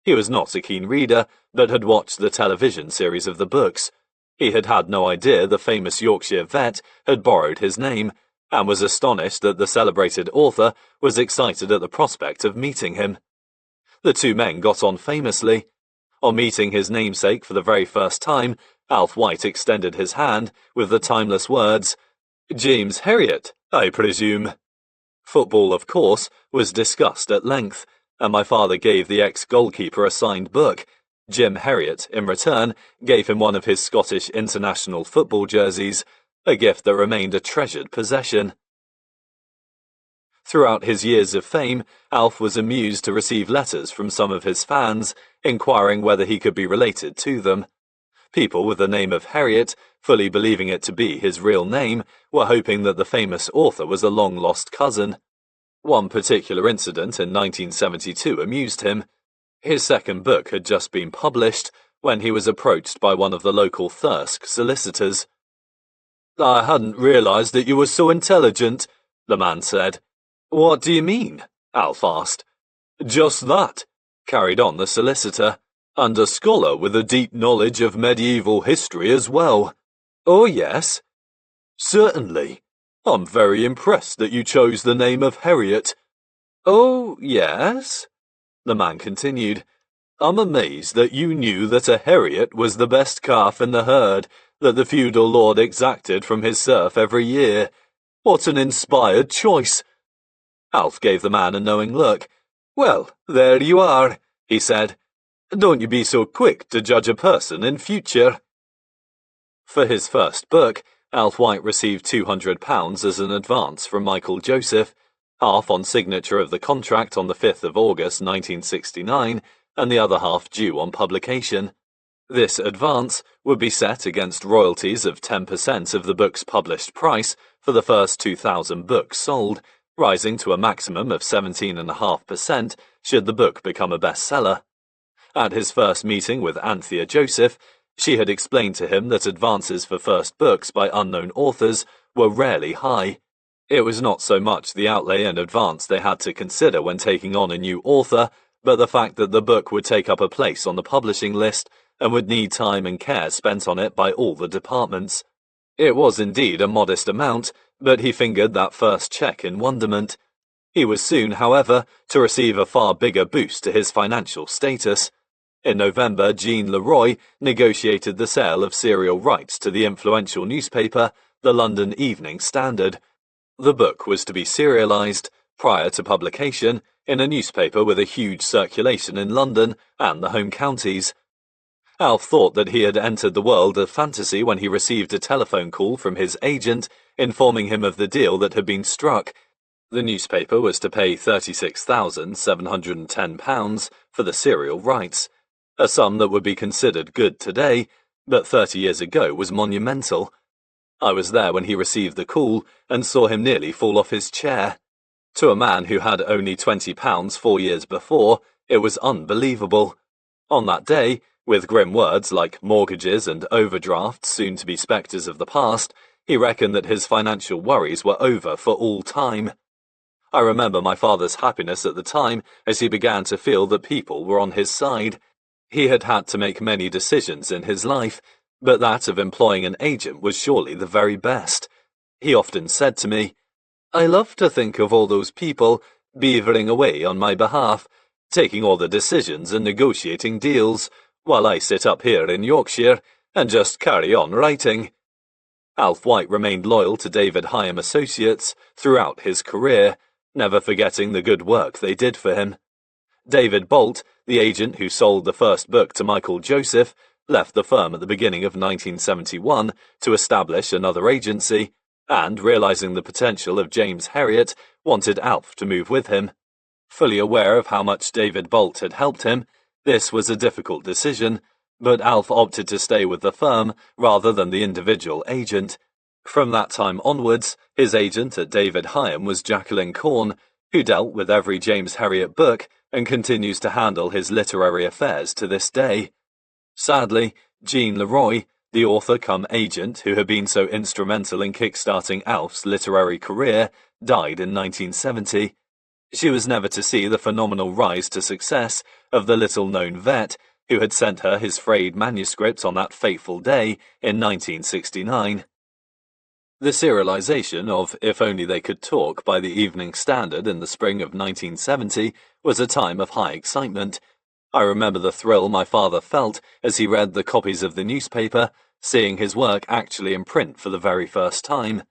A: He was not a keen reader, but had watched the television series of the books. He had had no idea the famous Yorkshire vet had borrowed his name, and was astonished that the celebrated author was excited at the prospect of meeting him. The two men got on famously. On meeting his namesake for the very first time, Alf White extended his hand with the timeless words, "James Herriot, I presume." Football, of course, was discussed at length, and my father gave the ex-goalkeeper a signed book. Jim Herriot, in return, gave him one of his Scottish international football jerseys, a gift that remained a treasured possession. Throughout his years of fame, Alf was amused to receive letters from some of his fans, inquiring whether he could be related to them. People with the name of Herriot, fully believing it to be his real name, were hoping that the famous author was a long-lost cousin. One particular incident in 1972 amused him. His second book had just been published when he was approached by one of the local Thirsk solicitors. "I hadn't realised that you were so intelligent," the man said. "What do you mean?" Alf asked. "Just that," carried on the solicitor, "and a scholar with a deep knowledge of medieval history as well." "Oh, yes?" "Certainly. I'm very impressed that you chose the name of Herriot." "Oh, yes?" the man continued. "I'm amazed that you knew that a Herriot was the best calf in the herd that the feudal lord exacted from his serf every year. What an inspired choice." Alf gave the man a knowing look. "Well, there you are," he said. "Don't you be so quick to judge a person in future." For his first book, Alf White received £200 as an advance from Michael Joseph, half on signature of the contract on the 5th of August 1969, and the other half due on publication. This advance would be set against royalties of 10% of the book's published price for the first 2,000 books sold, rising to a maximum of 17.5% should the book become a bestseller. At his first meeting with Anthea Joseph, she had explained to him that advances for first books by unknown authors were rarely high. It was not so much the outlay and advance they had to consider when taking on a new author, but the fact that the book would take up a place on the publishing list and would need time and care spent on it by all the departments. It was indeed a modest amount, but he fingered that first cheque in wonderment. He was soon, however, to receive a far bigger boost to his financial status. In November, Jean Leroy negotiated the sale of serial rights to the influential newspaper, the London Evening Standard. The book was to be serialised, prior to publication, in a newspaper with a huge circulation in London and the home counties. Alf thought that he had entered the world of fantasy when he received a telephone call from his agent informing him of the deal that had been struck. The newspaper was to pay £36,710 for the serial rights, a sum that would be considered good today, but 30 years ago was monumental. I was there when he received the call and saw him nearly fall off his chair. To a man who had only £20 4 years before, it was unbelievable. On that day, with grim words like mortgages and overdrafts soon to be spectres of the past, he reckoned that his financial worries were over for all time. I remember my father's happiness at the time as he began to feel that people were on his side. He had had to make many decisions in his life, but that of employing an agent was surely the very best. He often said to me, "I love to think of all those people beavering away on my behalf, taking all the decisions and negotiating deals, while I sit up here in Yorkshire and just carry on writing." Alf White remained loyal to David Hyam Associates throughout his career, never forgetting the good work they did for him. David Bolt, the agent who sold the first book to Michael Joseph, left the firm at the beginning of 1971 to establish another agency, and, realizing the potential of James Herriot, wanted Alf to move with him. Fully aware of how much David Bolt had helped him, this was a difficult decision, but Alf opted to stay with the firm rather than the individual agent. From that time onwards, his agent at David Hyam was Jacqueline Corn, who dealt with every James Herriot book and continues to handle his literary affairs to this day. Sadly, Jean Leroy, the author-cum-agent who had been so instrumental in kick-starting Alf's literary career, died in 1970. She was never to see the phenomenal rise to success of the little-known vet who had sent her his frayed manuscript on that fateful day in 1969. The serialization of If Only They Could Talk by the Evening Standard in the spring of 1970 was a time of high excitement. I remember the thrill my father felt as he read the copies of the newspaper, seeing his work actually in print for the very first time.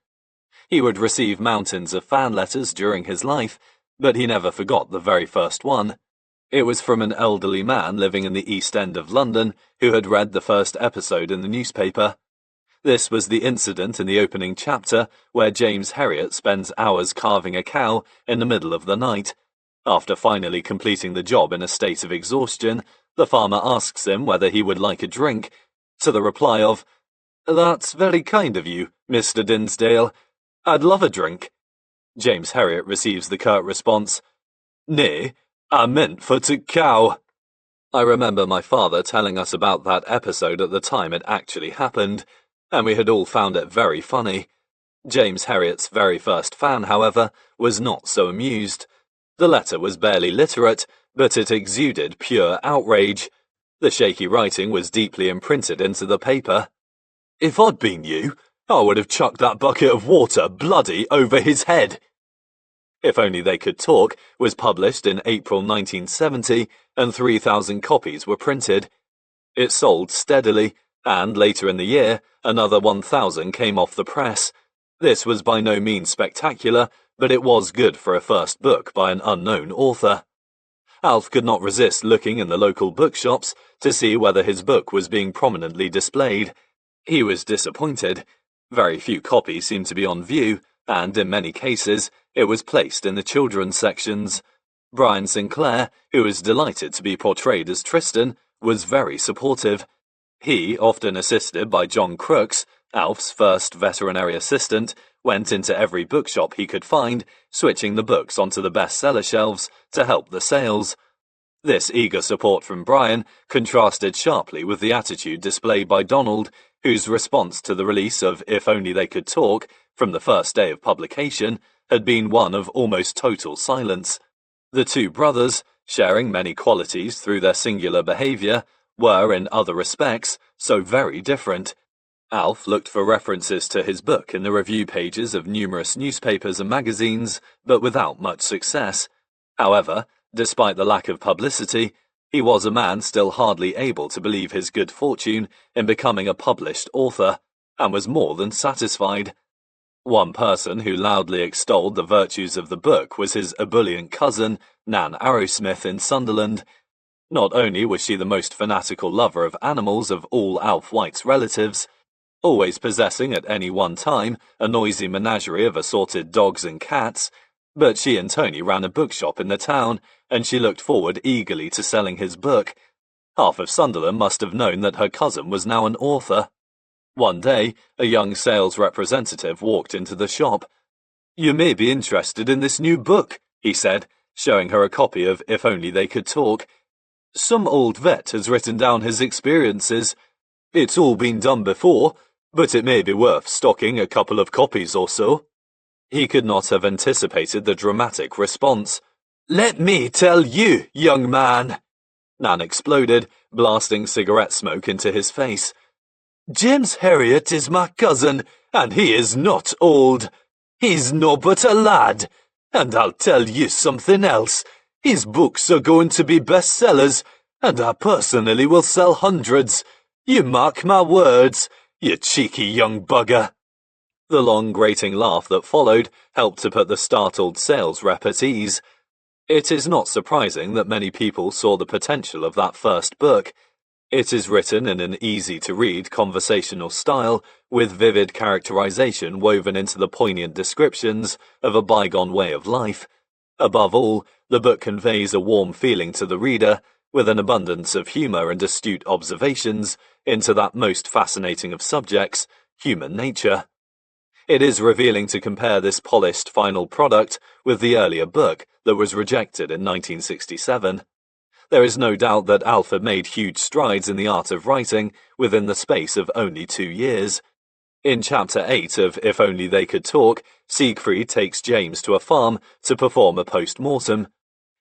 A: He would receive mountains of fan letters during his life, but he never forgot the very first one. It was from an elderly man living in the East End of London who had read the first episode in the newspaper. This was the incident in the opening chapter where James Herriot spends hours carving a cow in the middle of the night. After finally completing the job in a state of exhaustion, the farmer asks him whether he would like a drink, to the reply of, "That's very kind of you, Mr. Dinsdale. I'd love a drink." James Herriot receives the curt response, "Nay, I meant for to cow." I remember my father telling us about that episode at the time it actually happened, and we had all found it very funny. James Herriot's very first fan, however, was not so amused. The letter was barely literate, but it exuded pure outrage. The shaky writing was deeply imprinted into the paper. "If I'd been you, I would have chucked that bucket of water bloody over his head." If Only They Could Talk was published in April 1970, and 3,000 copies were printed. It sold steadily, and later in the year, another 1,000 came off the press. This was by no means spectacular, but it was good for a first book by an unknown author. Alf could not resist looking in the local bookshops to see whether his book was being prominently displayed. He was disappointed. Very few copies seemed to be on view, and in many cases, it was placed in the children's sections. Brian Sinclair, who was delighted to be portrayed as Tristan, was very supportive. He, often assisted by John Crooks, Alf's first veterinary assistant, went into every bookshop he could find, switching the books onto the bestseller shelves to help the sales. This eager support from Brian contrasted sharply with the attitude displayed by Donald, whose response to the release of If Only They Could Talk, from the first day of publication, had been one of almost total silence. The two brothers, sharing many qualities through their singular behaviour, were, in other respects, so very different. Alf looked for references to his book in the review pages of numerous newspapers and magazines, but without much success. However, despite the lack of publicity, he was a man still hardly able to believe his good fortune in becoming a published author, and was more than satisfied. One person who loudly extolled the virtues of the book was his ebullient cousin, Nan Arrowsmith, in Sunderland. Not only was she the most fanatical lover of animals of all Alf White's relatives, always possessing at any one time a noisy menagerie of assorted dogs and cats, but she and Tony ran a bookshop in the town, and she looked forward eagerly to selling his book. Half of Sunderland must have known that her cousin was now an author. One day, a young sales representative walked into the shop. "You may be interested in this new book," he said, showing her a copy of If Only They Could Talk. "Some old vet has written down his experiences. It's all been done before, but it may be worth stocking a couple of copies or so." He could not have anticipated the dramatic response. "Let me tell you, young man," Nan exploded, blasting cigarette smoke into his face. "James Herriot is my cousin, and he is not old. He's no but a lad, and I'll tell you something else. His books are going to be bestsellers, and I personally will sell hundreds. You mark my words, you cheeky young bugger." The long grating laugh that followed helped to put the startled sales rep at ease. It is not surprising that many people saw the potential of that first book. It is written in an easy-to-read conversational style, with vivid characterization woven into the poignant descriptions of a bygone way of life. Above all, the book conveys a warm feeling to the reader, with an abundance of humor and astute observations into that most fascinating of subjects, human nature. It is revealing to compare this polished final product with the earlier book that was rejected in 1967. There is no doubt that Alfred made huge strides in the art of writing within the space of only 2 years. In Chapter 8 of If Only They Could Talk, Siegfried takes James to a farm to perform a post-mortem.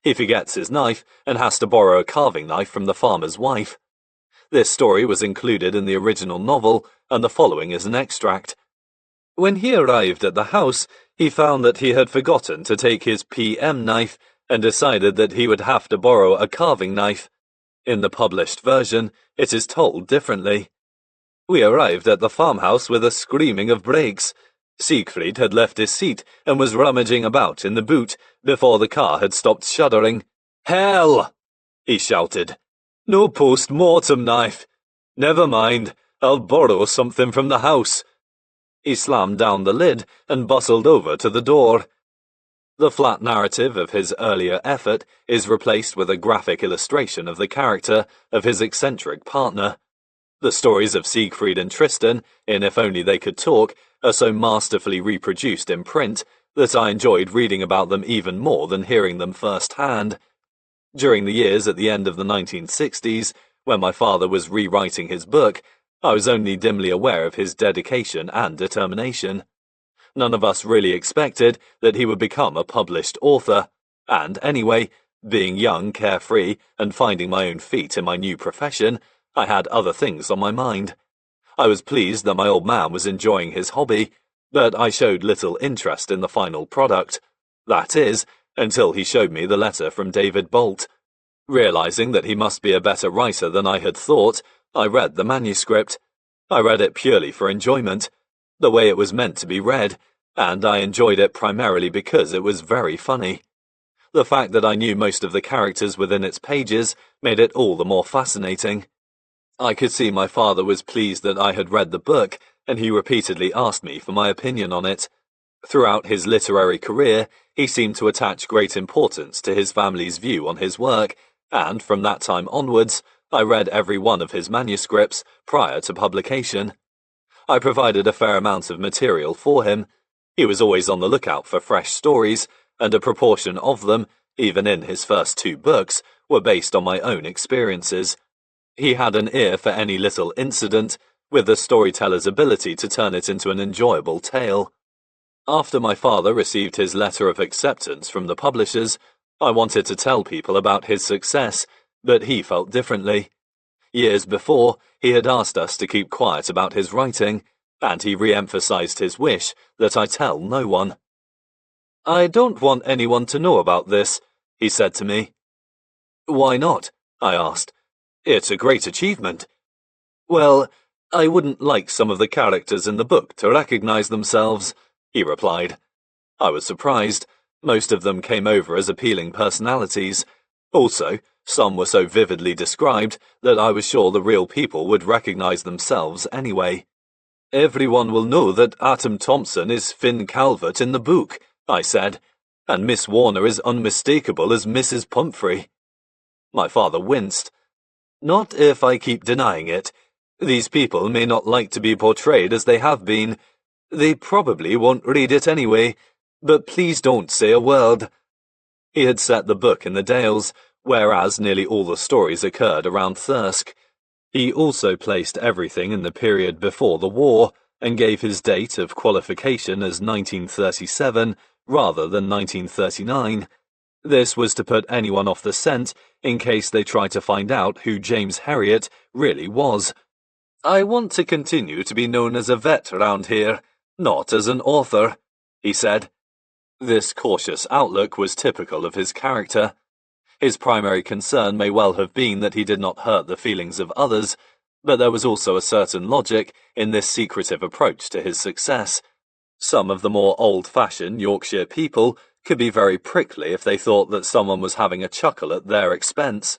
A: He forgets his knife and has to borrow a carving knife from the farmer's wife. This story was included in the original novel, and the following is an extract. When he arrived at the house, he found that he had forgotten to take his PM knife and decided that he would have to borrow a carving knife. In the published version, it is told differently. We arrived at the farmhouse with a screaming of brakes. Siegfried had left his seat and was rummaging about in the boot before the car had stopped shuddering. "Hell!" he shouted. "No post-mortem knife. Never mind, I'll borrow something from the house." He slammed down the lid and bustled over to the door. The flat narrative of his earlier effort is replaced with a graphic illustration of the character of his eccentric partner. The stories of Siegfried and Tristan, in If Only They Could Talk, are so masterfully reproduced in print that I enjoyed reading about them even more than hearing them firsthand. During the years at the end of the 1960s, when my father was rewriting his book, I was only dimly aware of his dedication and determination. None of us really expected that he would become a published author, and anyway, being young, carefree, and finding my own feet in my new profession, I had other things on my mind. I was pleased that my old man was enjoying his hobby, but I showed little interest in the final product. That is, until he showed me the letter from David Bolt. Realizing that he must be a better writer than I had thought, I read the manuscript. I read it purely for enjoyment, the way it was meant to be read, and I enjoyed it primarily because it was very funny. The fact that I knew most of the characters within its pages made it all the more fascinating. I could see my father was pleased that I had read the book, and he repeatedly asked me for my opinion on it. Throughout his literary career, he seemed to attach great importance to his family's view on his work, and from that time onwards, I read every one of his manuscripts prior to publication. I provided a fair amount of material for him. He was always on the lookout for fresh stories, and a proportion of them, even in his first 2 books, were based on my own experiences. He had an ear for any little incident, with the storyteller's ability to turn it into an enjoyable tale. After my father received his letter of acceptance from the publishers, I wanted to tell people about his success, but he felt differently. Years before, he had asked us to keep quiet about his writing, and he re-emphasized his wish that I tell no one. "I don't want anyone to know about this," he said to me. "Why not?" I asked. "It's a great achievement." "Well, I wouldn't like some of the characters in the book to recognize themselves," he replied. I was surprised. Most of them came over as appealing personalities. Also, some were so vividly described that I was sure the real people would recognize themselves anyway. "Everyone will know that Atom Thompson is Finn Calvert in the book," I said, "and Miss Warner is unmistakable as Mrs. Pumphrey." My father winced. "Not if I keep denying it. These people may not like to be portrayed as they have been. They probably won't read it anyway, but please don't say a word." He had set the book in the Dales, whereas nearly all the stories occurred around Thirsk. He also placed everything in the period before the war, and gave his date of qualification as 1937 rather than 1939. This was to put anyone off the scent in case they tried to find out who James Herriot really was. "I want to continue to be known as a vet around here," "Not as an author," he said. This cautious outlook was typical of his character. His primary concern may well have been that he did not hurt the feelings of others, but there was also a certain logic in this secretive approach to his success. Some of the more old-fashioned Yorkshire people could be very prickly if they thought that someone was having a chuckle at their expense.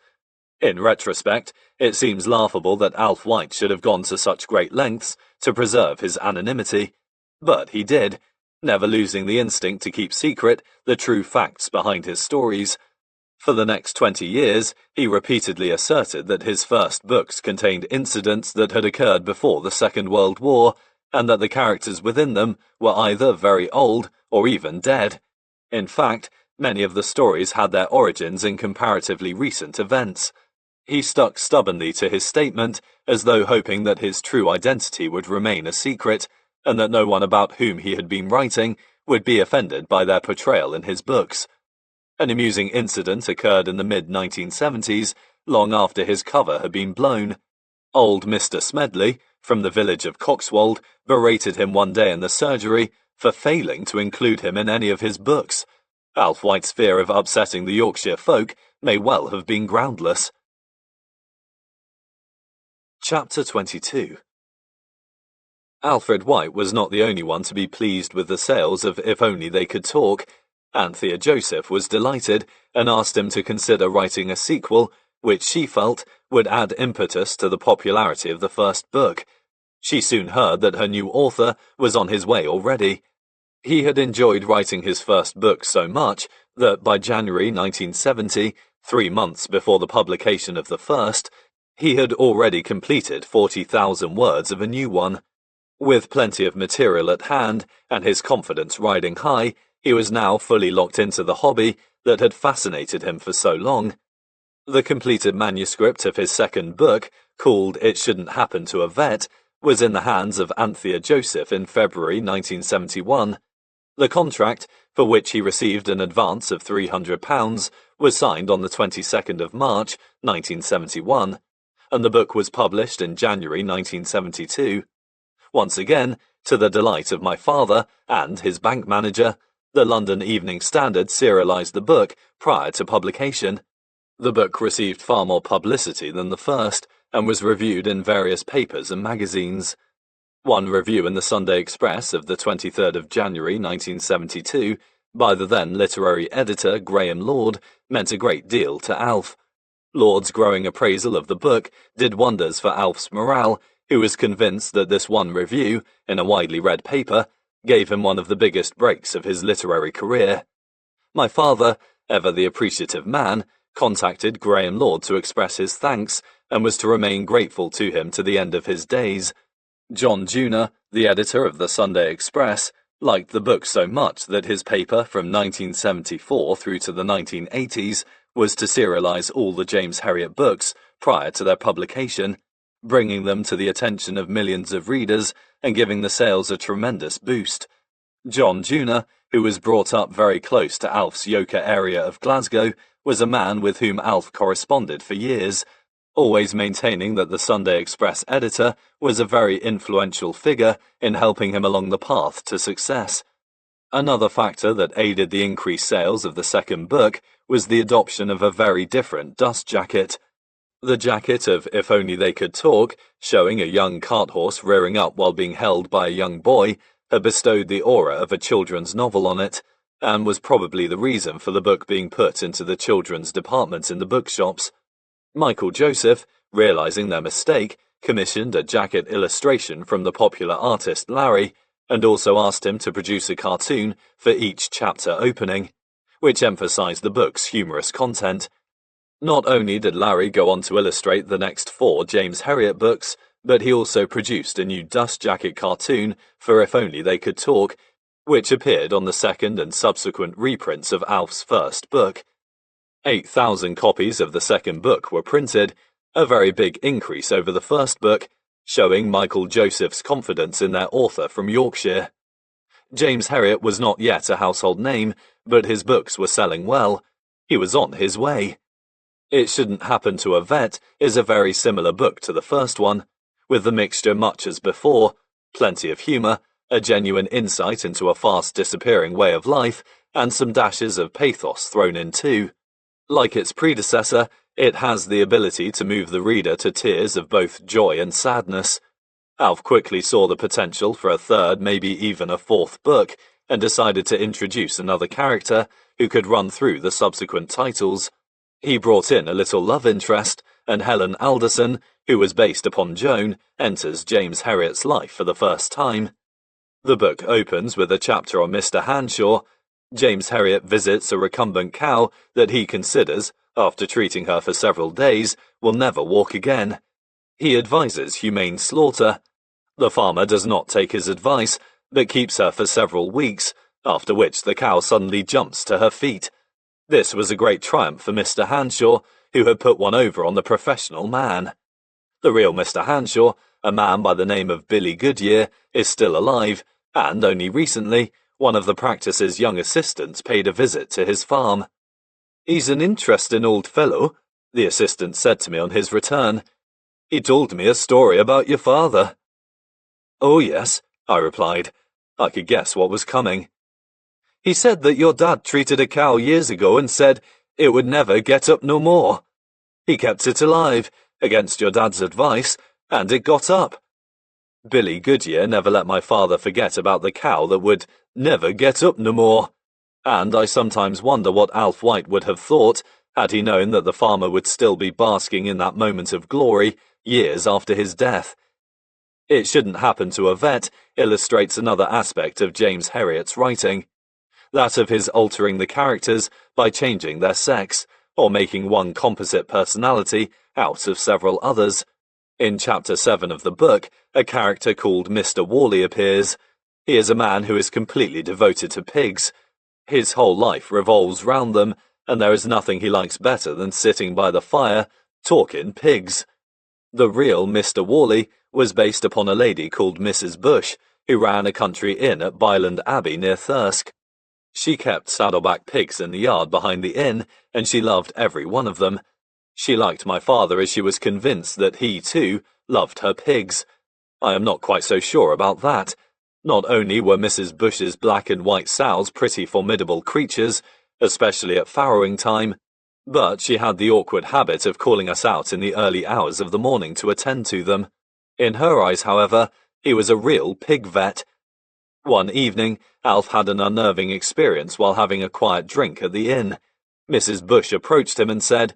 A: In retrospect, it seems laughable that Alf White should have gone to such great lengths to preserve his anonymity, but he did, never losing the instinct to keep secret the true facts behind his stories. For the next 20 years, he repeatedly asserted that his first books contained incidents that had occurred before the Second World War, and that the characters within them were either very old or even dead. In fact, many of the stories had their origins in comparatively recent events. He stuck stubbornly to his statement, as though hoping that his true identity would remain a secret, and that no one about whom he had been writing would be offended by their portrayal in his books. An amusing incident occurred in the mid-1970s, long after his cover had been blown. Old Mr. Smedley, from the village of Coxwold, berated him one day in the surgery for failing to include him in any of his books. Alf White's fear of upsetting the Yorkshire folk may well have been groundless. Chapter 22. Alfred White was not the only one to be pleased with the sales of If Only They Could Talk. Anthea Joseph was delighted and asked him to consider writing a sequel, which she felt would add impetus to the popularity of the first book. She soon heard that her new author was on his way already. He had enjoyed writing his first book so much that by January 1970, 3 months before the publication of the first, he had already completed 40,000 words of a new one. With plenty of material at hand and his confidence riding high, he was now fully locked into the hobby that had fascinated him for so long. The completed manuscript of his second book, called It Shouldn't Happen to a Vet, was in the hands of Anthea Joseph in February 1971. The contract, for which he received an advance of £300, was signed on the 22nd of March 1971, and the book was published in January 1972. Once again, to the delight of my father and his bank manager, the London Evening Standard serialised the book prior to publication. The book received far more publicity than the first, and was reviewed in various papers and magazines. One review in the Sunday Express of the 23rd of January 1972, by the then literary editor Graham Lord, meant a great deal to Alf. Lord's growing appraisal of the book did wonders for Alf's morale, who was convinced that this one review, in a widely read paper, gave him one of the biggest breaks of his literary career. My father, ever the appreciative man, contacted Graham Lord to express his thanks and was to remain grateful to him to the end of his days. John Junior, the editor of the Sunday Express, liked the book so much that his paper from 1974 through to the 1980s was to serialize all the James Herriot books prior to their publication, bringing them to the attention of millions of readers and giving the sales a tremendous boost. John Junior, who was brought up very close to Alf's Yorkshire area of Glasgow, was a man with whom Alf corresponded for years, always maintaining that the Sunday Express editor was a very influential figure in helping him along the path to success. Another factor that aided the increased sales of the second book was the adoption of a very different dust jacket. The jacket of If Only They Could Talk, showing a young cart horse rearing up while being held by a young boy, had bestowed the aura of a children's novel on it, and was probably the reason for the book being put into the children's department in the bookshops. Michael Joseph, realizing their mistake, commissioned a jacket illustration from the popular artist Larry, and also asked him to produce a cartoon for each chapter opening, which emphasized the book's humorous content. Not only did Larry go on to illustrate the next 4 James Herriot books, but he also produced a new dust jacket cartoon for If Only They Could Talk, which appeared on the second and subsequent reprints of Alf's first book. 8,000 copies of the second book were printed, a very big increase over the first book, showing Michael Joseph's confidence in their author from Yorkshire. James Herriot was not yet a household name, but his books were selling well. He was on his way. It Shouldn't Happen to a Vet is a very similar book to the first one, with the mixture much as before, plenty of humour, a genuine insight into a fast-disappearing way of life, and some dashes of pathos thrown in too. Like its predecessor, it has the ability to move the reader to tears of both joy and sadness. Alf quickly saw the potential for a third, maybe even a fourth book, and decided to introduce another character who could run through the subsequent titles. He brought in a little love interest, and Helen Alderson, who was based upon Joan, enters James Herriot's life for the first time. The book opens with a chapter on Mr. Hanshaw. James Herriot visits a recumbent cow that he considers, after treating her for several days, will never walk again. He advises humane slaughter. The farmer does not take his advice, but keeps her for several weeks, after which the cow suddenly jumps to her feet. This was a great triumph for Mr. Hanshaw, who had put one over on the professional man. The real Mr. Hanshaw, a man by the name of Billy Goodyear, is still alive, and only recently, one of the practice's young assistants paid a visit to his farm. "He's an interesting old fellow," the assistant said to me on his return. "He told me a story about your father." "Oh yes," I replied. I could guess what was coming. "He said that your dad treated a cow years ago and said it would never get up no more. He kept it alive, against your dad's advice, and it got up." Billy Goodyear never let my father forget about the cow that would never get up no more, and I sometimes wonder what Alf White would have thought had he known that the farmer would still be basking in that moment of glory years after his death. "It shouldn't happen to a vet" illustrates another aspect of James Herriot's writing, that of his altering the characters by changing their sex, or making one composite personality out of several others. In Chapter 7 of the book, a character called Mr. Worley appears. He is a man who is completely devoted to pigs. His whole life revolves round them, and there is nothing he likes better than sitting by the fire, talking pigs. The real Mr. Worley was based upon a lady called Mrs. Bush, who ran a country inn at Byland Abbey near Thirsk. She kept saddleback pigs in the yard behind the inn, and she loved every one of them. She liked my father as she was convinced that he, too, loved her pigs. I am not quite so sure about that. Not only were Mrs. Bush's black and white sows pretty formidable creatures, especially at farrowing time, but she had the awkward habit of calling us out in the early hours of the morning to attend to them. In her eyes, however, he was a real pig vet. One evening, Alf had an unnerving experience while having a quiet drink at the inn. Mrs. Bush approached him and said,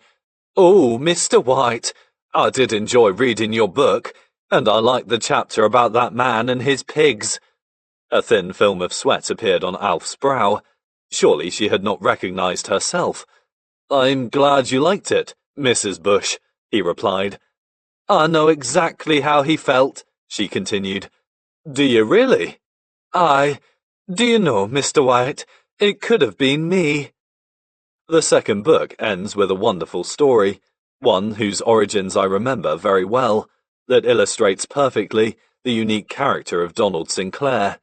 A: "Oh, Mr. White, I did enjoy reading your book, and I liked the chapter about that man and his pigs." A thin film of sweat appeared on Alf's brow. Surely she had not recognized herself. "I'm glad you liked it, Mrs. Bush," he replied. "I know exactly how he felt," she continued. "Do you really?" Do you know, Mr. White, it could have been me." The second book ends with a wonderful story, one whose origins I remember very well, that illustrates perfectly the unique character of Donald Sinclair.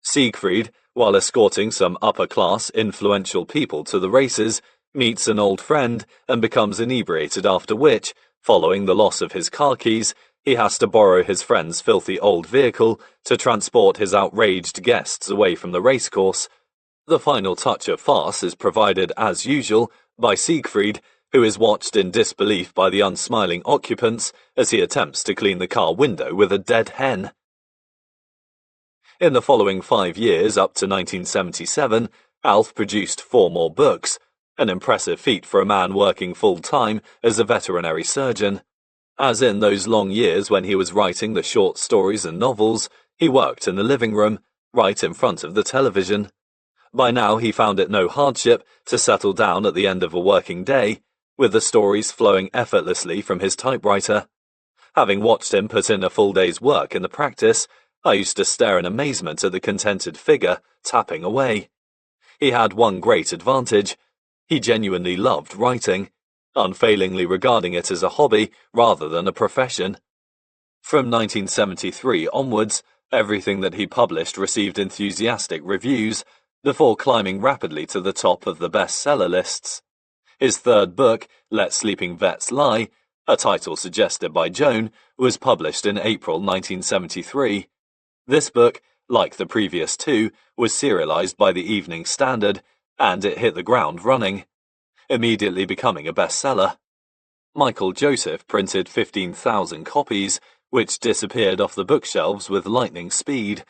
A: Siegfried, while escorting some upper-class, influential people to the races, meets an old friend and becomes inebriated, after which, following the loss of his car keys, he has to borrow his friend's filthy old vehicle to transport his outraged guests away from the racecourse. The final touch of farce is provided, as usual, by Siegfried, who is watched in disbelief by the unsmiling occupants as he attempts to clean the car window with a dead hen. In the following 5 years, up to 1977, Alf produced 4 more books, an impressive feat for a man working full-time as a veterinary surgeon. As in those long years when he was writing the short stories and novels, he worked in the living room, right in front of the television. By now he found it no hardship to settle down at the end of a working day, with the stories flowing effortlessly from his typewriter. Having watched him put in a full day's work in the practice, I used to stare in amazement at the contented figure tapping away. He had one great advantage. He genuinely loved writing, unfailingly regarding it as a hobby rather than a profession. From 1973 onwards, everything that he published received enthusiastic reviews, before climbing rapidly to the top of the bestseller lists. His third book, Let Sleeping Vets Lie, a title suggested by Joan, was published in April 1973. This book, like the previous two, was serialized by the Evening Standard, and it hit the ground running, immediately becoming a bestseller. Michael Joseph printed 15,000 copies, which disappeared off the bookshelves with lightning speed.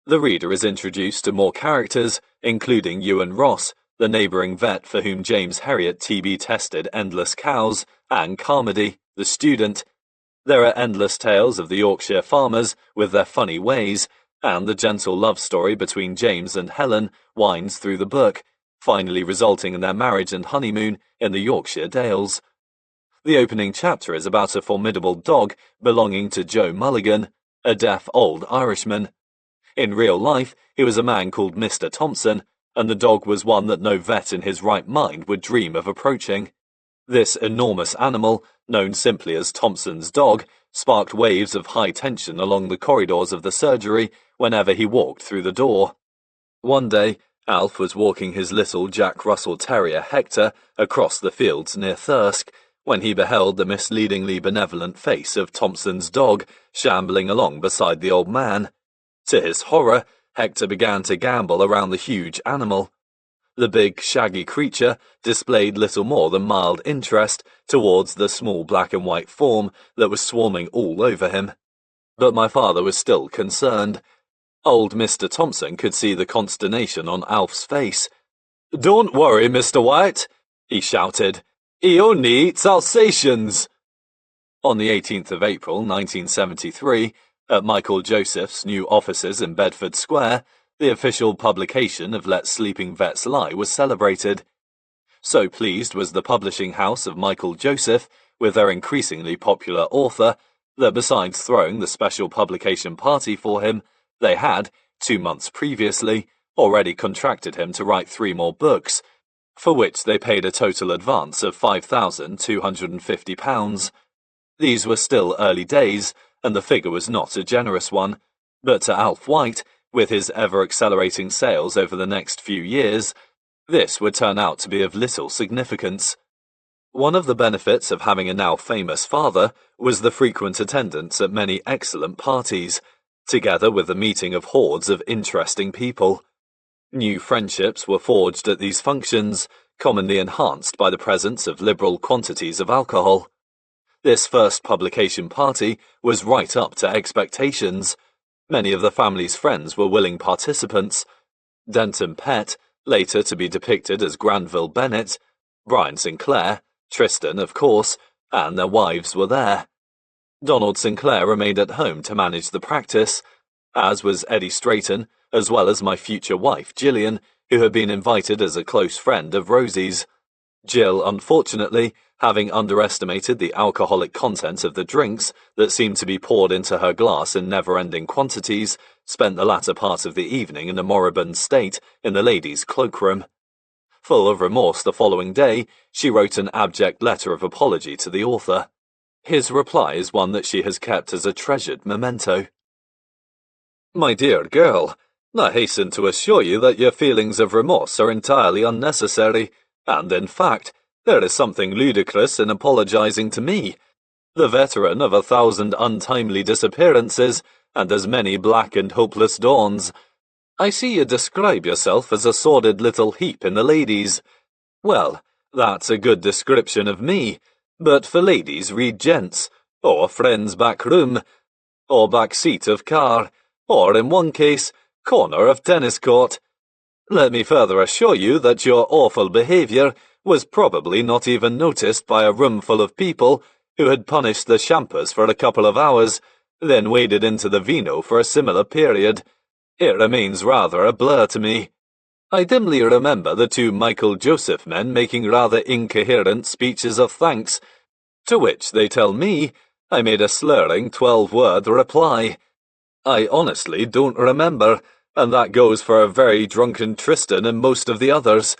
A: The reader is introduced to more characters, including Ewan Ross, the neighbouring vet for whom James Herriot TB tested endless cows, and Carmody, the student. There are endless tales of the Yorkshire farmers with their funny ways, and the gentle love story between James and Helen winds through the book, finally resulting in their marriage and honeymoon in the Yorkshire Dales. The opening chapter is about a formidable dog belonging to Joe Mulligan, a deaf old Irishman. In real life, he was a man called Mr. Thompson, and the dog was one that no vet in his right mind would dream of approaching. This enormous animal, known simply as Thompson's dog, sparked waves of high tension along the corridors of the surgery whenever he walked through the door. One day, Alf was walking his little Jack Russell Terrier Hector across the fields near Thirsk, when he beheld the misleadingly benevolent face of Thompson's dog shambling along beside the old man. To his horror, Hector began to gambol around the huge animal. The big, shaggy creature displayed little more than mild interest towards the small black and white form that was swarming all over him. But my father was still concerned. Old Mr. Thompson could see the consternation on Alf's face. "Don't worry, Mr. White," he shouted. "He only eats Alsatians." On the 18th of April, 1973, at Michael Joseph's new offices in Bedford Square, the official publication of Let Sleeping Vets Lie was celebrated. So pleased was the publishing house of Michael Joseph with their increasingly popular author that besides throwing the special publication party for him, they had, 2 months previously, already contracted him to write 3 more books, for which they paid a total advance of £5,250. These were still early days, and the figure was not a generous one, but to Alf White, with his ever-accelerating sales over the next few years, this would turn out to be of little significance. One of the benefits of having a now famous father was the frequent attendance at many excellent parties, together with the meeting of hordes of interesting people. New friendships were forged at these functions, commonly enhanced by the presence of liberal quantities of alcohol. This first publication party was right up to expectations. Many of the family's friends were willing participants. Denton Pett, later to be depicted as Granville Bennett, Brian Sinclair, Tristan, of course, and their wives were there. Donald Sinclair remained at home to manage the practice, as was Eddie Strayton, as well as my future wife, Gillian, who had been invited as a close friend of Rosie's. Jill, unfortunately, having underestimated the alcoholic content of the drinks that seemed to be poured into her glass in never-ending quantities, spent the latter part of the evening in a moribund state in the ladies' cloakroom. Full of remorse the following day, she wrote an abject letter of apology to the author. His reply is one that she has kept as a treasured memento. "My dear girl, I hasten to assure you that your feelings of remorse are entirely unnecessary, and in fact, there is something ludicrous in apologizing to me, the veteran of 1,000 untimely disappearances and as many black and hopeless dawns. I see you describe yourself as a sordid little heap in the ladies. Well, that's a good description of me, but for ladies read gents, or friend's back room, or back seat of car, or in one case, corner of tennis court. Let me further assure you that your awful behaviour was probably not even noticed by a room full of people who had punished the champers for a couple of hours, then waded into the vino for a similar period. It remains rather a blur to me. I dimly remember the 2 Michael Joseph men making rather incoherent speeches of thanks, to which they tell me I made a slurring 12-word reply. I honestly don't remember, and that goes for a very drunken Tristan and most of the others.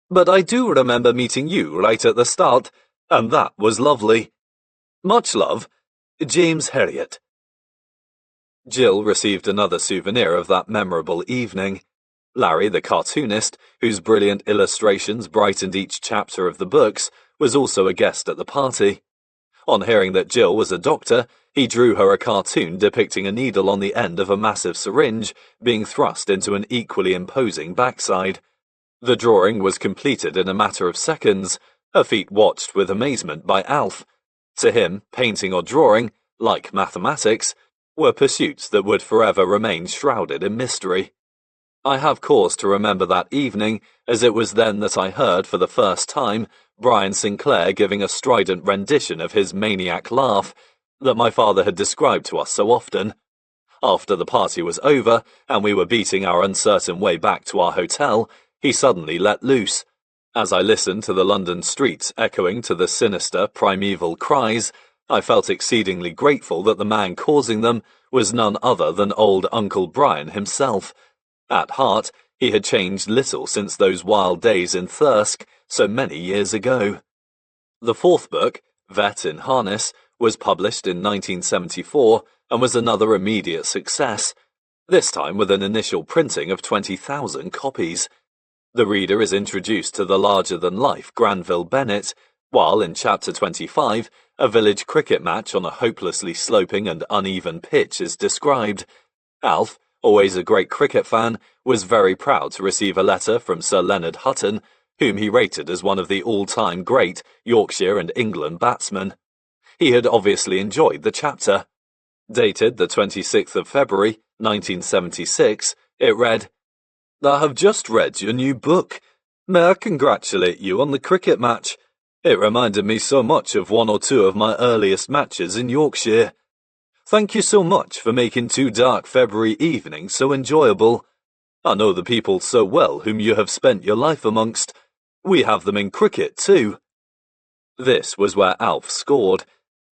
A: But I do remember meeting you right at the start, and that was lovely. Much love, James Herriot." Jill received another souvenir of that memorable evening. Larry, the cartoonist, whose brilliant illustrations brightened each chapter of the books, was also a guest at the party. On hearing that Jill was a doctor, He drew her a cartoon depicting a needle on the end of a massive syringe being thrust into an equally imposing backside. The drawing was completed in a matter of seconds, a feat watched with amazement by Alf. To him, painting or drawing, like mathematics, were pursuits that would forever remain shrouded in mystery. I have cause to remember that evening, as it was then that I heard for the first time Brian Sinclair giving a strident rendition of his maniac laugh that my father had described to us so often. After the party was over, and we were beating our uncertain way back to our hotel, he suddenly let loose. As I listened to the London streets echoing to the sinister, primeval cries, I felt exceedingly grateful that the man causing them was none other than old Uncle Brian himself. At heart, he had changed little since those wild days in Thirsk so many years ago. The fourth book, Vet in Harness, was published in 1974 and was another immediate success, this time with an initial printing of 20,000 copies. The reader is introduced to the larger-than-life Granville Bennett, while in Chapter 25, a village cricket match on a hopelessly sloping and uneven pitch is described. Alf, always a great cricket fan, was very proud to receive a letter from Sir Leonard Hutton, whom he rated as one of the all-time great Yorkshire and England batsmen. He had obviously enjoyed the chapter. Dated the 26th of February, 1976, it read, "I have just read your new book. May I congratulate you on the cricket match? It reminded me so much of one or two of my earliest matches in Yorkshire. Thank you so much for making two dark February evenings so enjoyable. I know the people so well whom you have spent your life amongst. We have them in cricket too." This was where Alf scored.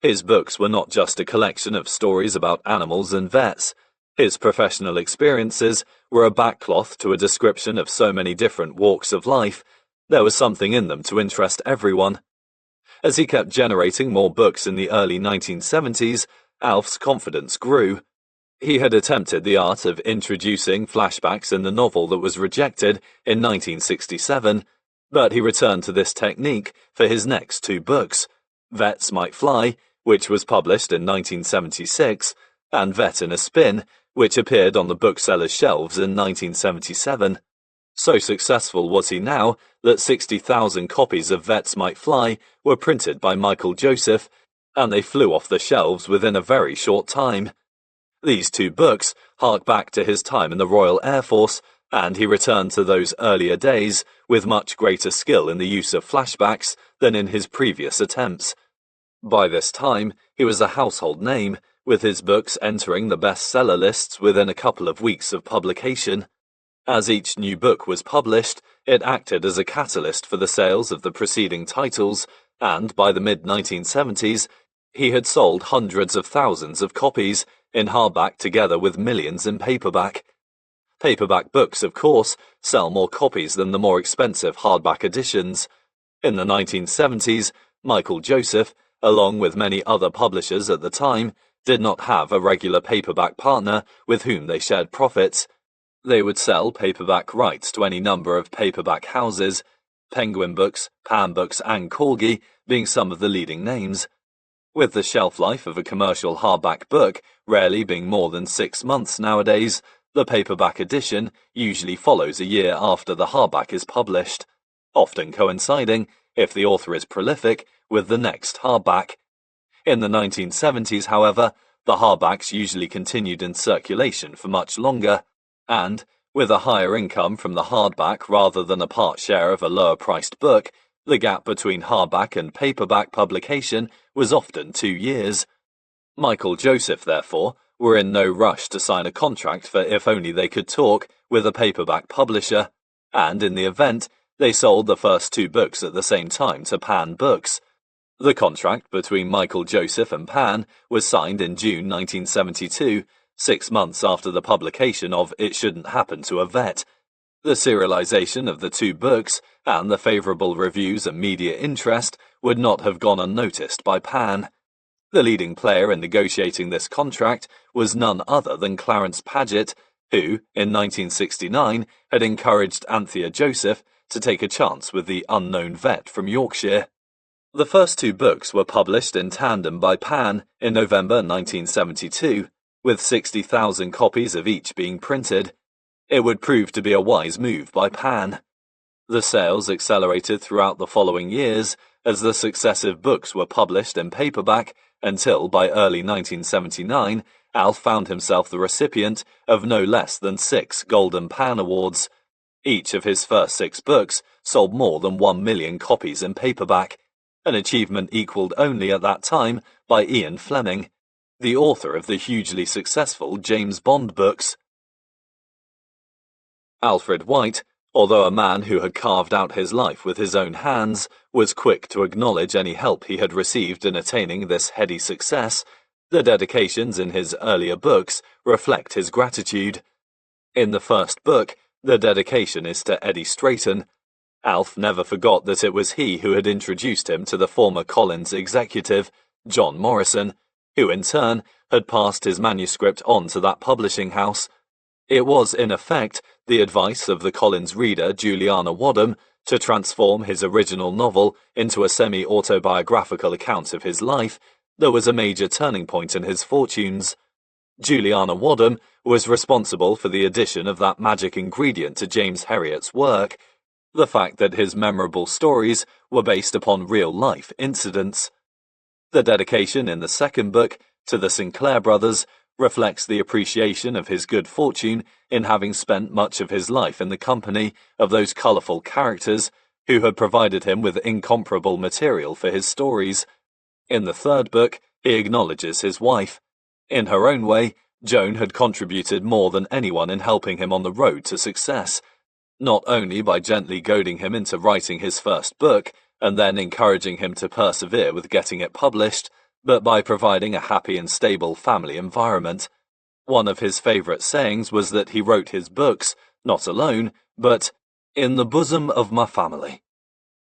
A: His books were not just a collection of stories about animals and vets. His professional experiences were a backcloth to a description of so many different walks of life. There was something in them to interest everyone. As he kept generating more books in the early 1970s, Alf's confidence grew. He had attempted the art of introducing flashbacks in the novel that was rejected in 1967, but he returned to this technique for his next two books, Vets Might Fly, which was published in 1976, and Vet in a Spin, which appeared on the bookseller's shelves in 1977. So successful was he now that 60,000 copies of Vets Might Fly were printed by Michael Joseph, and they flew off the shelves within a very short time. These two books hark back to his time in the Royal Air Force, and he returned to those earlier days with much greater skill in the use of flashbacks than in his previous attempts. By this time, he was a household name, with his books entering the bestseller lists within a couple of weeks of publication. As each new book was published, it acted as a catalyst for the sales of the preceding titles, and by the mid-1970s, he had sold hundreds of thousands of copies in hardback together with millions in paperback. Paperback books, of course, sell more copies than the more expensive hardback editions. In the 1970s, Michael Joseph, along with many other publishers at the time, did not have a regular paperback partner with whom they shared profits. They would sell paperback rights to any number of paperback houses, Penguin Books, Pan Books and Corgi being some of the leading names. With the shelf life of a commercial hardback book rarely being more than 6 months nowadays, the paperback edition usually follows a year after the hardback is published, often coinciding, if the author is prolific, with the next hardback. In the 1970s, however, the hardbacks usually continued in circulation for much longer, and, with a higher income from the hardback rather than a part share of a lower-priced book, the gap between hardback and paperback publication was often 2 years. Michael Joseph, therefore, were in no rush to sign a contract for If Only They Could Talk with a paperback publisher, and in the event, they sold the first two books at the same time to Pan Books. The contract between Michael Joseph and Pan was signed in June 1972, 6 months after the publication of It Shouldn't Happen to a Vet. The serialization of the two books and the favourable reviews and media interest would not have gone unnoticed by Pan. The leading player in negotiating this contract was none other than Clarence Paget, who, in 1969, had encouraged Anthea Joseph to take a chance with the unknown vet from Yorkshire. The first two books were published in tandem by Pan in November 1972, with 60,000 copies of each being printed. It would prove to be a wise move by Pan. The sales accelerated throughout the following years as the successive books were published in paperback until, by early 1979, Alf found himself the recipient of no less than 6 Golden Pan Awards. Each of his first 6 books sold more than 1 million copies in paperback, an achievement equalled only at that time by Ian Fleming, the author of the hugely successful James Bond books. Alfred White, although a man who had carved out his life with his own hands, was quick to acknowledge any help he had received in attaining this heady success. The dedications in his earlier books reflect his gratitude. In the first book, the dedication is to Eddie Strayton. Alf never forgot that it was he who had introduced him to the former Collins executive, John Morrison, who in turn had passed his manuscript on to that publishing house. It was, in effect, the advice of the Collins reader Juliana Wadham to transform his original novel into a semi-autobiographical account of his life that was a major turning point in his fortunes. Juliana Wadham was responsible for the addition of that magic ingredient to James Herriot's work, the fact that his memorable stories were based upon real-life incidents. The dedication in the second book, to the Sinclair brothers, reflects the appreciation of his good fortune in having spent much of his life in the company of those colourful characters who had provided him with incomparable material for his stories. In the third book, he acknowledges his wife. In her own way, Joan had contributed more than anyone in helping him on the road to success, not only by gently goading him into writing his first book and then encouraging him to persevere with getting it published, but by providing a happy and stable family environment. One of his favourite sayings was that he wrote his books, not alone, but in the bosom of my family.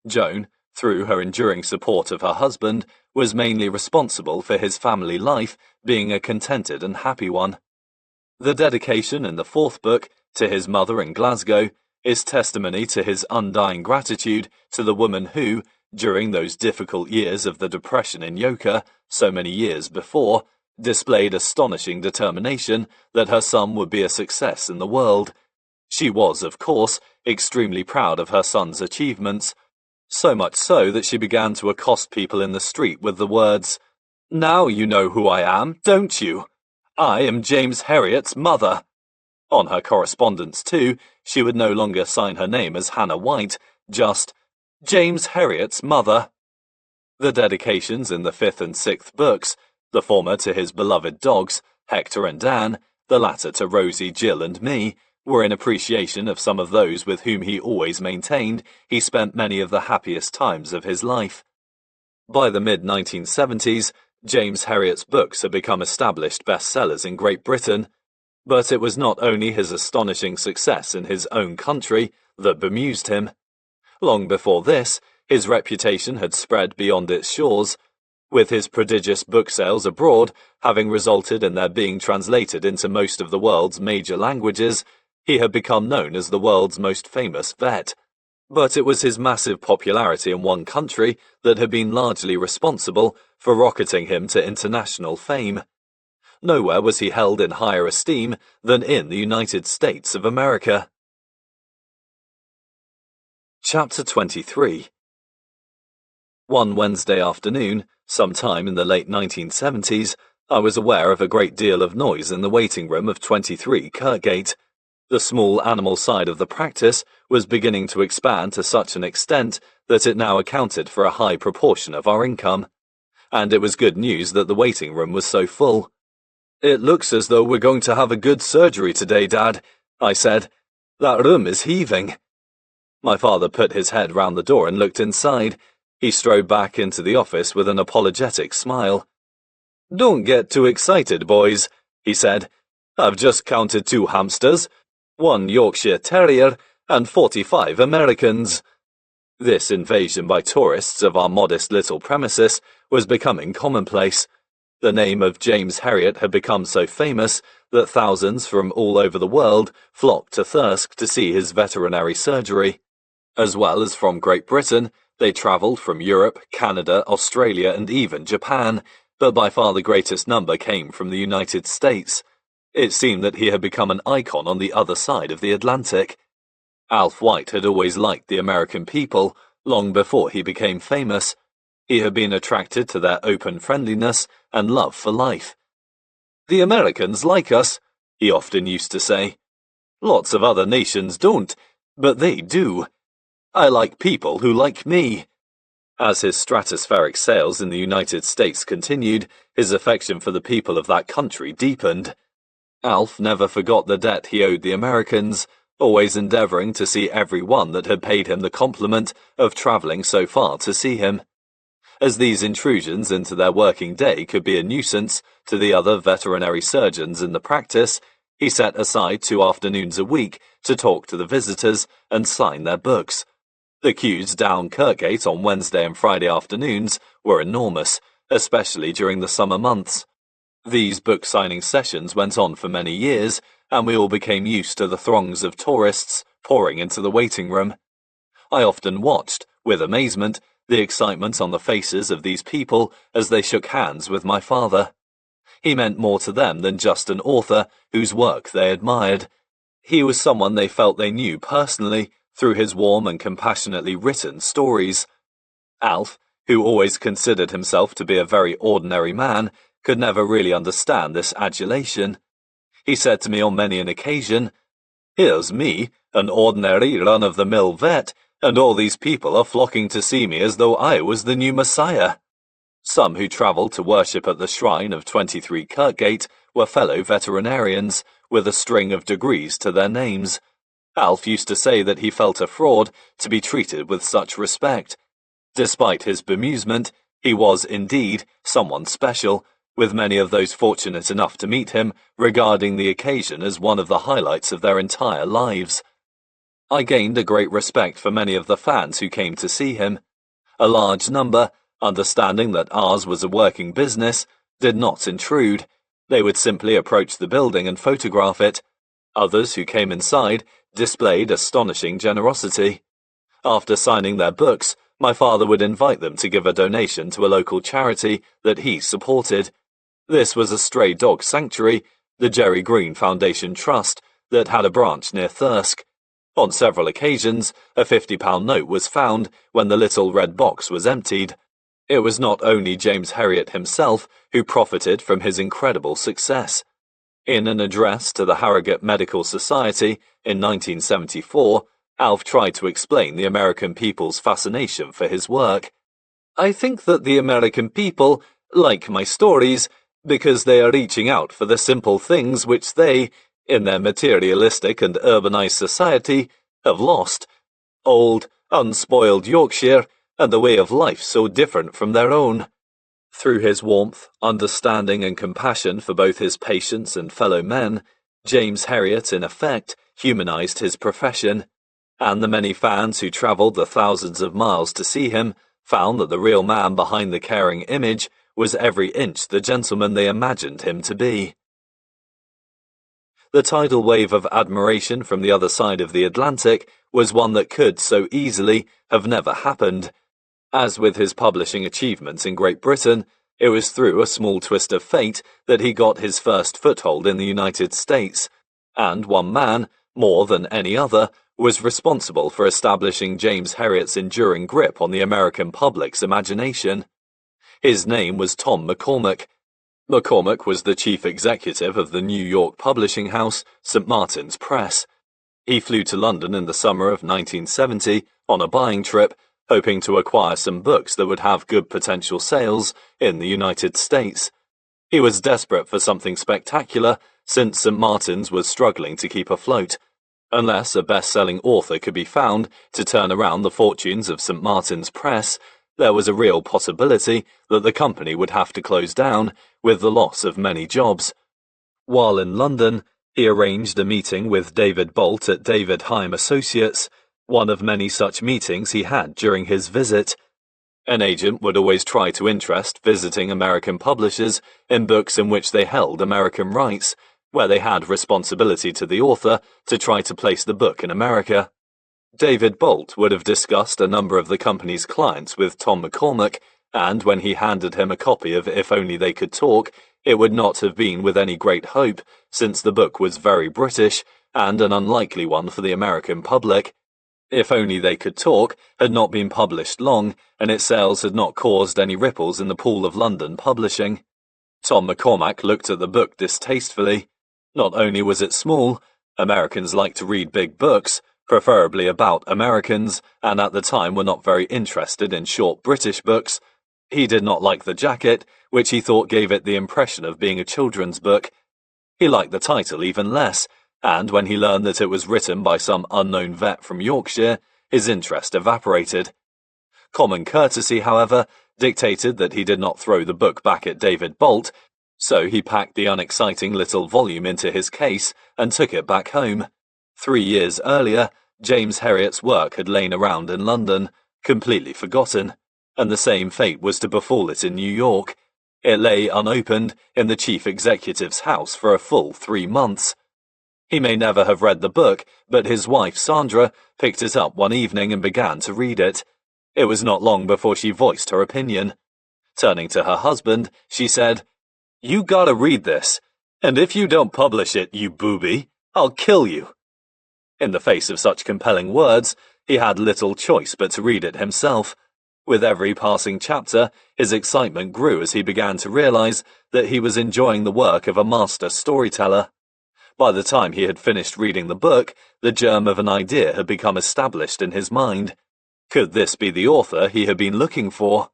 A: Joan, through her enduring support of her husband, was mainly responsible for his family life being a contented and happy one. The dedication in the fourth book, to his mother in Glasgow, is testimony to his undying gratitude to the woman who, during those difficult years of the Depression in Yorkshire, so many years before, displayed astonishing determination that her son would be a success in the world. She was, of course, extremely proud of her son's achievements, so much so that she began to accost people in the street with the words, "Now you know who I am, don't you? I am James Herriot's mother." On her correspondence, too, she would no longer sign her name as Hannah White, just James Herriot's mother. The dedications in the fifth and sixth books, the former to his beloved dogs, Hector and Dan, the latter to Rosie, Jill and me, were in appreciation of some of those with whom he always maintained he spent many of the happiest times of his life. By the mid-1970s, James Herriot's books had become established bestsellers in Great Britain, but it was not only his astonishing success in his own country that bemused him. Long before this, his reputation had spread beyond its shores, with his prodigious book sales abroad having resulted in their being translated into most of the world's major languages. He had become known as the world's most famous vet. But it was his massive popularity in one country that had been largely responsible for rocketing him to international fame. Nowhere was he held in higher esteem than in the United States of America. Chapter 23. One Wednesday afternoon, sometime in the late 1970s, I was aware of a great deal of noise in the waiting room of 23 Kirkgate. The small animal side of the practice was beginning to expand to such an extent that it now accounted for a high proportion of our income. And it was good news that the waiting room was so full. "It looks as though we're going to have a good surgery today, Dad," I said. "That room is heaving." My father put his head round the door and looked inside. He strode back into the office with an apologetic smile. "Don't get too excited, boys," he said. "I've just counted 2 hamsters, 1 Yorkshire Terrier, and 45 Americans." This invasion by tourists of our modest little premises was becoming commonplace. The name of James Herriot had become so famous that thousands from all over the world flocked to Thirsk to see his veterinary surgery. As well as from Great Britain, They travelled from Europe, Canada, Australia, and even Japan, but by far the greatest number came from the United States. It seemed that he had become an icon on the other side of the Atlantic. Alf White had always liked the American people, long before he became famous. He had been attracted to their open friendliness and love for life. "The Americans like us," he often used to say. "Lots of other nations don't, but they do. I like people who like me." As his stratospheric sales in the United States continued, his affection for the people of that country deepened. Alf never forgot the debt he owed the Americans, always endeavouring to see every one that had paid him the compliment of travelling so far to see him. As these intrusions into their working day could be a nuisance to the other veterinary surgeons in the practice, he set aside 2 afternoons a week to talk to the visitors and sign their books. The queues down Kirkgate on Wednesday and Friday afternoons were enormous, especially during the summer months. These book-signing sessions went on for many years, and we all became used to the throngs of tourists pouring into the waiting room. I often watched, with amazement, the excitement on the faces of these people as they shook hands with my father. He meant more to them than just an author whose work they admired. He was someone they felt they knew personally through his warm and compassionately written stories. Alf, who always considered himself to be a very ordinary man, could never really understand this adulation. He said to me on many an occasion, "Here's me, an ordinary run-of-the-mill vet, and all these people are flocking to see me as though I was the new Messiah." Some who travelled to worship at the shrine of 23 Kirkgate were fellow veterinarians, with a string of degrees to their names. Alf used to say that he felt a fraud to be treated with such respect. Despite his bemusement, he was indeed someone special, with many of those fortunate enough to meet him regarding the occasion as one of the highlights of their entire lives. I gained a great respect for many of the fans who came to see him. A large number, understanding that ours was a working business, did not intrude. They would simply approach the building and photograph it. Others who came inside displayed astonishing generosity. After signing their books, my father would invite them to give a donation to a local charity that he supported. This was a stray dog sanctuary, the Jerry Green Foundation Trust, that had a branch near Thirsk. On several occasions, a £50 note was found when the little red box was emptied. It was not only James Herriot himself who profited from his incredible success. In an address to the Harrogate Medical Society in 1974, Alf tried to explain the American people's fascination for his work. "I think that the American people like my stories because they are reaching out for the simple things which they, in their materialistic and urbanized society, have lost. Old, unspoiled Yorkshire, and the way of life so different from their own." Through his warmth, understanding and compassion for both his patients and fellow men, James Herriot, in effect, humanized his profession, and the many fans who travelled the thousands of miles to see him found that the real man behind the caring image was every inch the gentleman they imagined him to be. The tidal wave of admiration from the other side of the Atlantic was one that could so easily have never happened. As with his publishing achievements in Great Britain, it was through a small twist of fate that he got his first foothold in the United States, and one man, more than any other, was responsible for establishing James Herriot's enduring grip on the American public's imagination. His name was Tom McCormack. McCormack was the chief executive of the New York publishing house, St. Martin's Press. He flew to London in the summer of 1970 on a buying trip, hoping to acquire some books that would have good potential sales in the United States. He was desperate for something spectacular, since St. Martin's was struggling to keep afloat. Unless a best-selling author could be found to turn around the fortunes of St. Martin's Press, there was a real possibility that the company would have to close down, with the loss of many jobs. While in London, he arranged a meeting with David Bolt at David Heim Associates, one of many such meetings he had during his visit. An agent would always try to interest visiting American publishers in books in which they held American rights, where they had responsibility to the author to try to place the book in America. David Bolt would have discussed a number of the company's clients with Tom McCormack, and when he handed him a copy of If Only They Could Talk, it would not have been with any great hope, since the book was very British and an unlikely one for the American public. If Only They Could Talk had not been published long, and its sales had not caused any ripples in the pool of London publishing. Tom McCormack looked at the book distastefully. Not only was it small, Americans like to read big books, preferably about Americans, and at the time were not very interested in short British books. He did not like the jacket, which he thought gave it the impression of being a children's book. He liked the title even less, and when he learned that it was written by some unknown vet from Yorkshire, his interest evaporated. Common courtesy, however, dictated that he did not throw the book back at David Bolt, so he packed the unexciting little volume into his case and took it back home. 3 years earlier, James Herriot's work had lain around in London, completely forgotten, and the same fate was to befall it in New York. It lay unopened in the chief executive's house for a full 3 months. He may never have read the book, but his wife Sandra picked it up one evening and began to read it. It was not long before she voiced her opinion. Turning to her husband, she said, "You gotta read this, and if you don't publish it, you booby, I'll kill you." In the face of such compelling words, he had little choice but to read it himself. With every passing chapter, his excitement grew as he began to realize that he was enjoying the work of a master storyteller. By the time he had finished reading the book, the germ of an idea had become established in his mind. Could this be the author he had been looking for?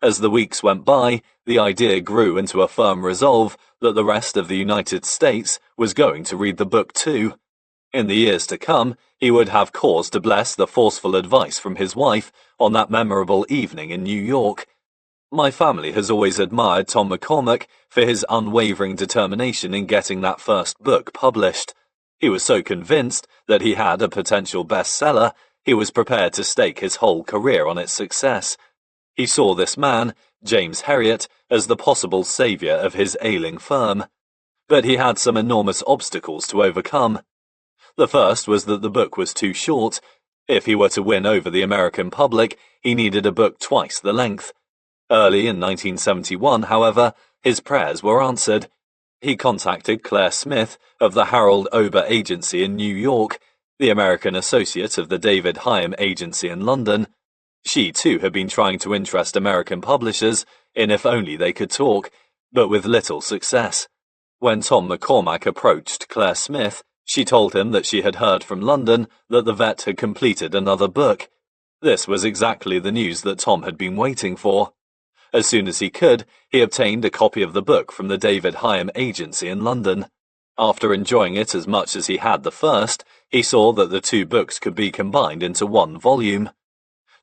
A: As the weeks went by, the idea grew into a firm resolve that the rest of the United States was going to read the book too. In the years to come, he would have cause to bless the forceful advice from his wife on that memorable evening in New York. My family has always admired Tom McCormack for his unwavering determination in getting that first book published. He was so convinced that he had a potential bestseller, he was prepared to stake his whole career on its success. He saw this man, James Herriot, as the possible saviour of his ailing firm. But he had some enormous obstacles to overcome. The first was that the book was too short. If he were to win over the American public, he needed a book twice the length. Early in 1971, however, his prayers were answered. He contacted Claire Smith of the Harold Ober Agency in New York, the American associate of the David Hyam Agency in London. She too had been trying to interest American publishers in If Only They Could Talk, but with little success. When Tom McCormack approached Claire Smith, she told him that she had heard from London that the vet had completed another book. This was exactly the news that Tom had been waiting for. As soon as he could, he obtained a copy of the book from the David Hyam Agency in London. After enjoying it as much as he had the first, he saw that the 2 books could be combined into 1 volume.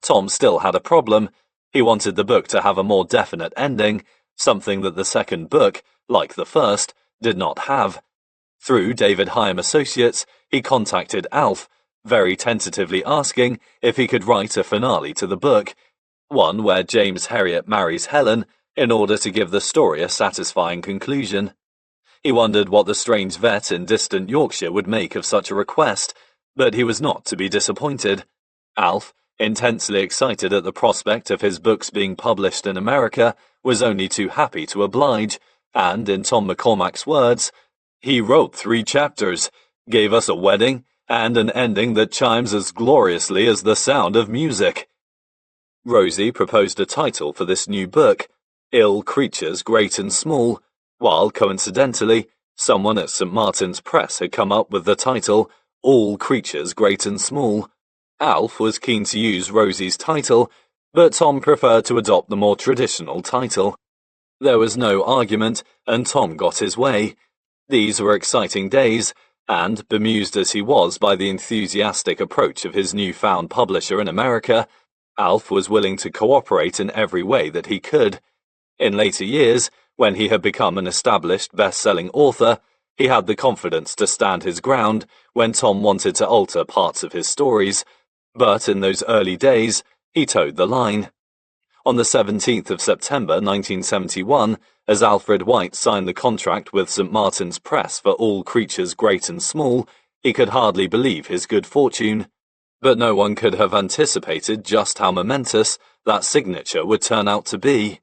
A: Tom still had a problem. He wanted the book to have a more definite ending, something that the second book, like the first, did not have. Through David Hyam Associates, he contacted Alf, very tentatively asking if he could write a finale to the book, one where James Herriot marries Helen in order to give the story a satisfying conclusion. He wondered what the strange vet in distant Yorkshire would make of such a request, but he was not to be disappointed. Alf, intensely excited at the prospect of his books being published in America, was only too happy to oblige, and, in Tom McCormack's words, "He wrote 3 chapters, gave us a wedding, and an ending that chimes as gloriously as the sound of music." Rosie proposed a title for this new book, Ill Creatures Great and Small, while, coincidentally, someone at St. Martin's Press had come up with the title All Creatures Great and Small. Alf was keen to use Rosie's title, but Tom preferred to adopt the more traditional title. There was no argument, and Tom got his way. These were exciting days, and, bemused as he was by the enthusiastic approach of his newfound publisher in America, Alf was willing to cooperate in every way that he could. In later years, when he had become an established best-selling author, he had the confidence to stand his ground when Tom wanted to alter parts of his stories, but in those early days, he towed the line. On the 17th of September 1971, as Alfred White signed the contract with St. Martin's Press for All Creatures Great and Small, he could hardly believe his good fortune. But no one could have anticipated just how momentous that signature would turn out to be.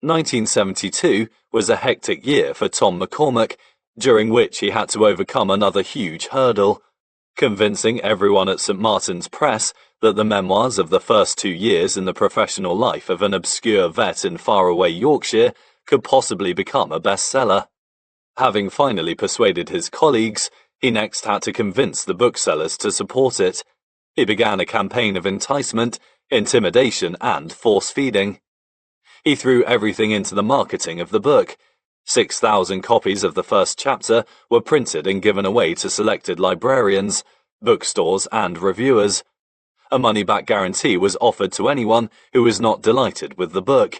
A: 1972 was a hectic year for Tom McCormack, during which he had to overcome another huge hurdle, convincing everyone at St. Martin's Press that the memoirs of the first 2 years in the professional life of an obscure vet in faraway Yorkshire could possibly become a bestseller. Having finally persuaded his colleagues, he next had to convince the booksellers to support it. He began a campaign of enticement, intimidation, and force-feeding. He threw everything into the marketing of the book. 6,000 copies of the first chapter were printed and given away to selected librarians, bookstores, and reviewers. A money-back guarantee was offered to anyone who was not delighted with the book.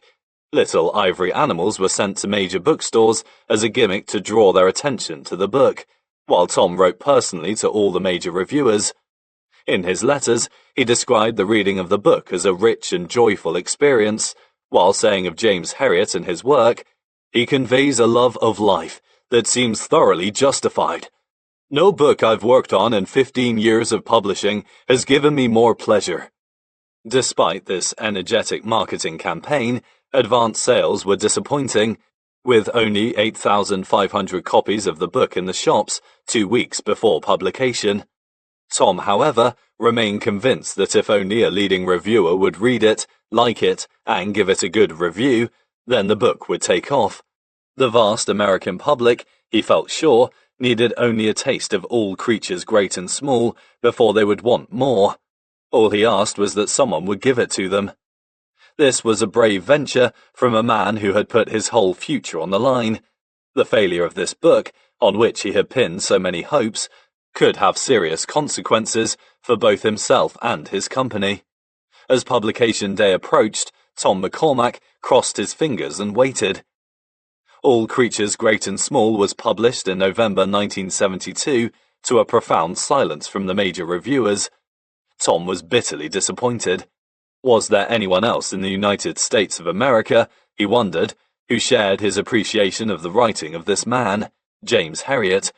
A: Little ivory animals were sent to major bookstores as a gimmick to draw their attention to the book, while Tom wrote personally to all the major reviewers. In his letters, he described the reading of the book as a rich and joyful experience, while saying of James Herriot and his work, "He conveys a love of life that seems thoroughly justified. No book I've worked on in 15 years of publishing has given me more pleasure." Despite this energetic marketing campaign, advance sales were disappointing, with only 8,500 copies of the book in the shops 2 weeks before publication. Tom, however, remained convinced that if only a leading reviewer would read it, like it, and give it a good review, then the book would take off. The vast American public, he felt sure, needed only a taste of all creatures great and small before they would want more. All he asked was that someone would give it to them. This was a brave venture from a man who had put his whole future on the line. The failure of this book, on which he had pinned so many hopes, could have serious consequences for both himself and his company. As publication day approached, Tom McCormack crossed his fingers and waited. All Creatures Great and Small was published in November 1972 to a profound silence from the major reviewers. Tom was bitterly disappointed. Was there anyone else in the United States of America, he wondered, who shared his appreciation of the writing of this man, James Herriot?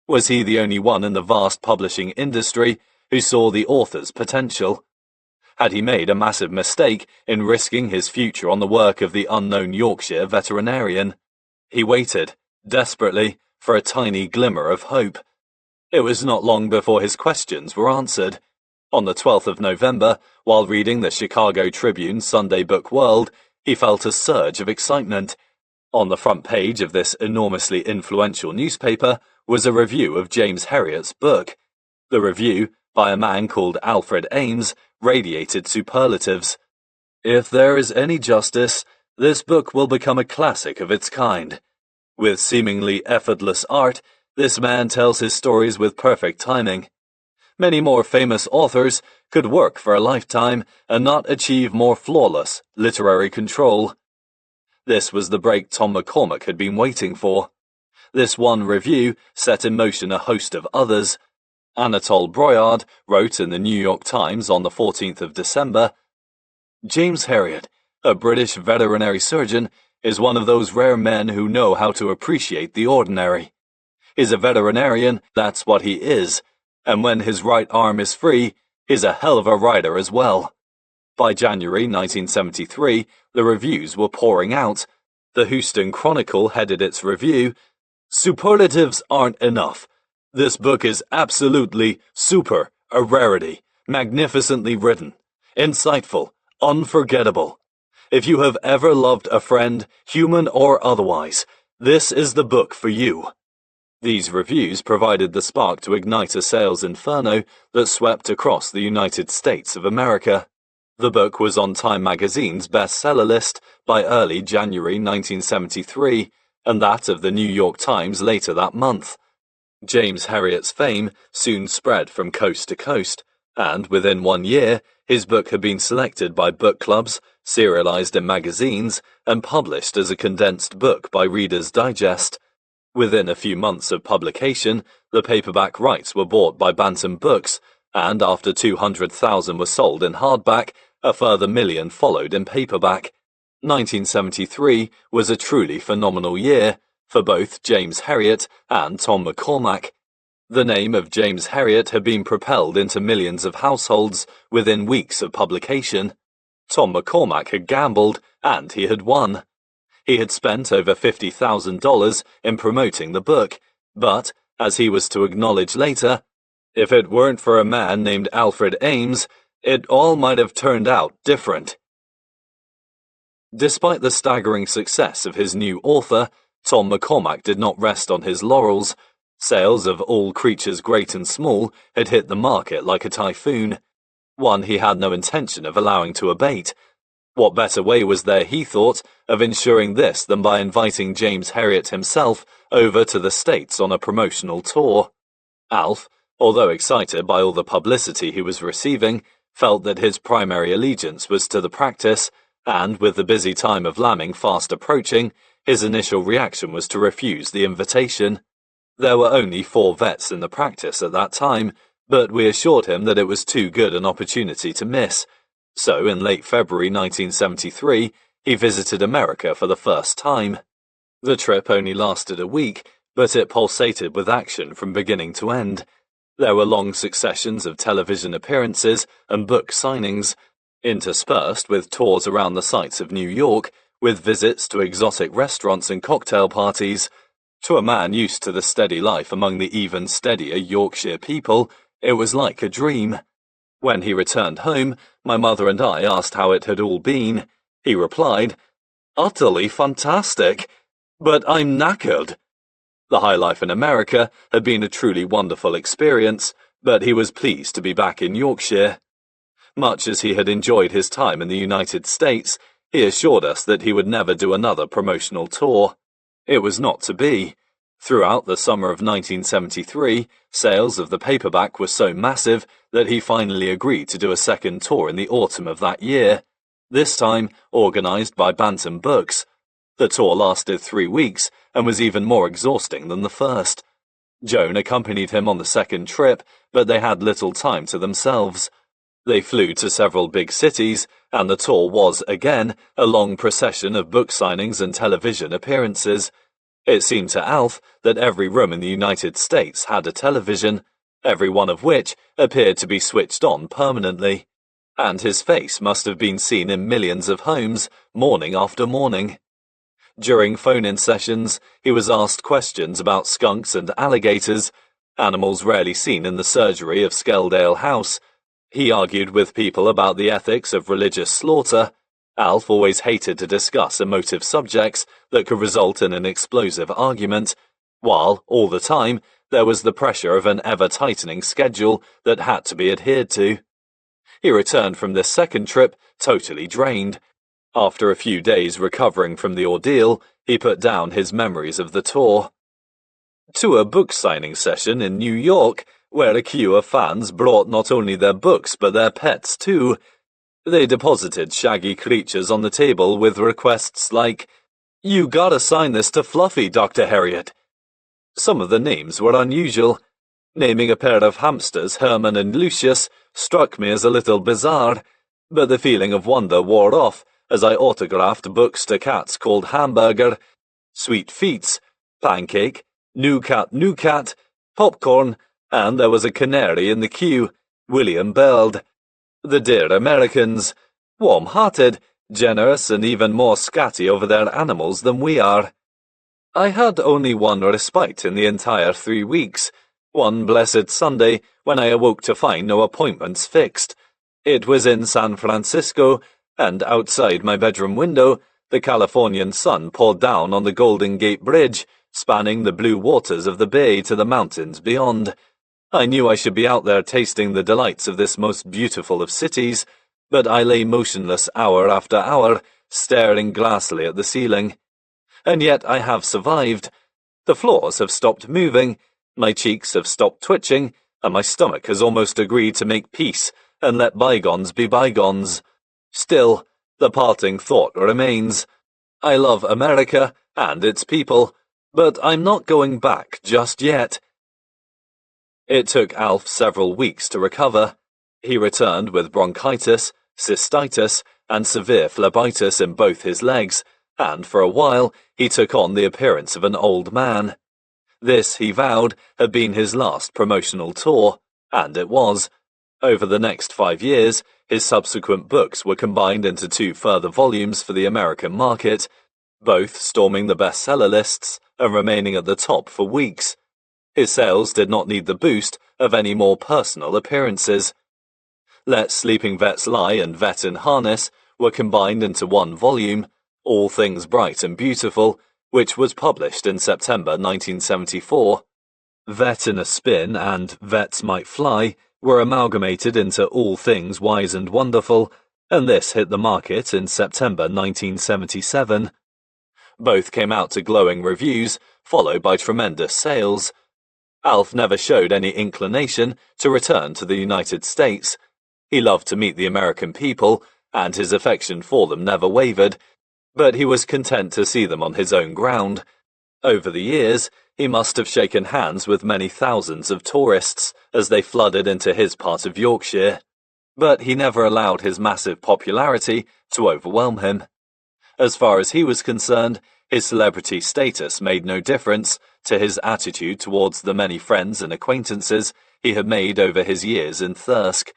A: Was he the only one in the vast publishing industry who saw the author's potential? Had he made a massive mistake in risking his future on the work of the unknown Yorkshire veterinarian? He waited, desperately, for a tiny glimmer of hope. It was not long before his questions were answered. On the 12th of November, while reading the Chicago Tribune's Sunday Book World, he felt a surge of excitement. On the front page of this enormously influential newspaper was a review of James Herriot's book. The review, by a man called Alfred Ames, radiated superlatives. "If there is any justice, this book will become a classic of its kind. With seemingly effortless art, this man tells his stories with perfect timing. Many more famous authors could work for a lifetime and not achieve more flawless literary control." This was the break Tom McCormack had been waiting for. This one review set in motion a host of others. Anatole Broyard wrote in the New York Times on the 14th of December, "James Herriot, a British veterinary surgeon, is one of those rare men who know how to appreciate the ordinary. He's a veterinarian, that's what he is, and when his right arm is free, he's a hell of a writer as well." By January 1973, the reviews were pouring out. The Houston Chronicle headed its review, "Superlatives aren't enough. This book is absolutely super, a rarity, magnificently written, insightful, unforgettable. If you have ever loved a friend, human or otherwise, this is the book for you." These reviews provided the spark to ignite a sales inferno that swept across the United States of America. The book was on Time magazine's bestseller list by early January 1973, and that of the New York Times later that month. James Herriot's fame soon spread from coast to coast, and within 1 year, his book had been selected by book clubs, serialized in magazines, and published as a condensed book by Reader's Digest. Within a few months of publication, the paperback rights were bought by Bantam Books, and after 200,000 were sold in hardback, a further million followed in paperback. 1973 was a truly phenomenal year for both James Herriot and Tom McCormack. The name of James Herriot had been propelled into millions of households within weeks of publication. Tom McCormack had gambled, and he had won. He had spent over $50,000 in promoting the book, but, as he was to acknowledge later, if it weren't for a man named Alfred Ames, it all might have turned out different. Despite the staggering success of his new author, Tom McCormack did not rest on his laurels. Sales of All Creatures Great and Small had hit the market like a typhoon, one he had no intention of allowing to abate. What better way was there, he thought, of ensuring this than by inviting James Herriot himself over to the States on a promotional tour? Alf, although excited by all the publicity he was receiving, felt that his primary allegiance was to the practice, and with the busy time of lambing fast approaching, his initial reaction was to refuse the invitation. There were only 4 vets in the practice at that time, but we assured him that it was too good an opportunity to miss. So in late February 1973, he visited America for the first time. The trip only lasted a week, but it pulsated with action from beginning to end. There were long successions of television appearances and book signings, interspersed with tours around the sights of New York, with visits to exotic restaurants and cocktail parties. To a man used to the steady life among the even steadier Yorkshire people, it was like a dream. When he returned home, my mother and I asked how it had all been. He replied, "Utterly fantastic, but I'm knackered." The high life in America had been a truly wonderful experience, but he was pleased to be back in Yorkshire. Much as he had enjoyed his time in the United States, he assured us that he would never do another promotional tour. It was not to be. Throughout the summer of 1973, sales of the paperback were so massive that he finally agreed to do a second tour in the autumn of that year, this time organised by Bantam Books. The tour lasted 3 weeks and was even more exhausting than the first. Joan accompanied him on the second trip, but they had little time to themselves. They flew to several big cities, and the tour was, again, a long procession of book signings and television appearances. It seemed to Alf that every room in the United States had a television, every one of which appeared to be switched on permanently, and his face must have been seen in millions of homes, morning after morning. During phone-in sessions, he was asked questions about skunks and alligators, animals rarely seen in the surgery of Skeldale House. He argued with people about the ethics of religious slaughter. Alf always hated to discuss emotive subjects that could result in an explosive argument, while, all the time, there was the pressure of an ever-tightening schedule that had to be adhered to. He returned from this second trip totally drained. After a few days recovering from the ordeal, he put down his memories of the tour to a book signing session in New York, where a queue of fans brought not only their books but their pets too. They deposited shaggy creatures on the table with requests like, "You gotta sign this to Fluffy, Dr. Herriot." Some of the names were unusual. Naming a pair of hamsters, Herman and Lucius, struck me as a little bizarre, but the feeling of wonder wore off as I autographed books to cats called Hamburger, Sweet Feets, Pancake, New Cat, Popcorn, and there was a canary in the queue, William Beld. The dear Americans, warm-hearted, generous, and even more scatty over their animals than we are. I had only one respite in the entire 3 weeks, one blessed Sunday when I awoke to find no appointments fixed. It was in San Francisco, and outside my bedroom window, the Californian sun poured down on the Golden Gate Bridge, spanning the blue waters of the bay to the mountains beyond. I knew I should be out there tasting the delights of this most beautiful of cities, but I lay motionless hour after hour, staring glassily at the ceiling. And yet I have survived. The floors have stopped moving, my cheeks have stopped twitching, and my stomach has almost agreed to make peace and let bygones be bygones. Still, the parting thought remains. I love America and its people, but I'm not going back just yet. It took Alf several weeks to recover. He returned with bronchitis, cystitis, and severe phlebitis in both his legs, and for a while he took on the appearance of an old man. This, he vowed, had been his last promotional tour, and it was. Over the next 5 years, his subsequent books were combined into 2 further volumes for the American market, both storming the bestseller lists and remaining at the top for weeks. His sales did not need the boost of any more personal appearances. Let Sleeping Vets Lie and Vet in Harness were combined into 1 volume, All Things Bright and Beautiful, which was published in September 1974. Vet in a Spin and Vets Might Fly were amalgamated into All Things Wise and Wonderful, and this hit the market in September 1977. Both came out to glowing reviews, followed by tremendous sales. Alf never showed any inclination to return to the United States. He loved to meet the American people, and his affection for them never wavered, but he was content to see them on his own ground. Over the years, he must have shaken hands with many thousands of tourists as they flooded into his part of Yorkshire, but he never allowed his massive popularity to overwhelm him. As far as he was concerned, his celebrity status made no difference to his attitude towards the many friends and acquaintances he had made over his years in Thirsk.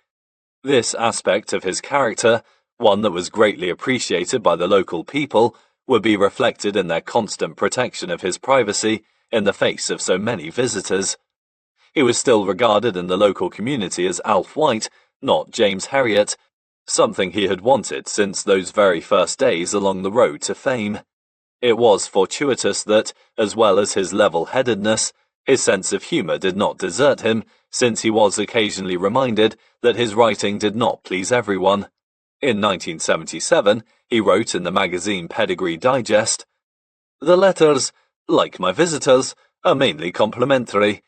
A: This aspect of his character, one that was greatly appreciated by the local people, would be reflected in their constant protection of his privacy in the face of so many visitors. He was still regarded in the local community as Alf White, not James Herriot, something he had wanted since those very first days along the road to fame. It was fortuitous that, as well as his level-headedness, his sense of humour did not desert him, since he was occasionally reminded that his writing did not please everyone. In 1977, he wrote in the magazine Pedigree Digest, "The letters, like my visitors, are mainly complimentary.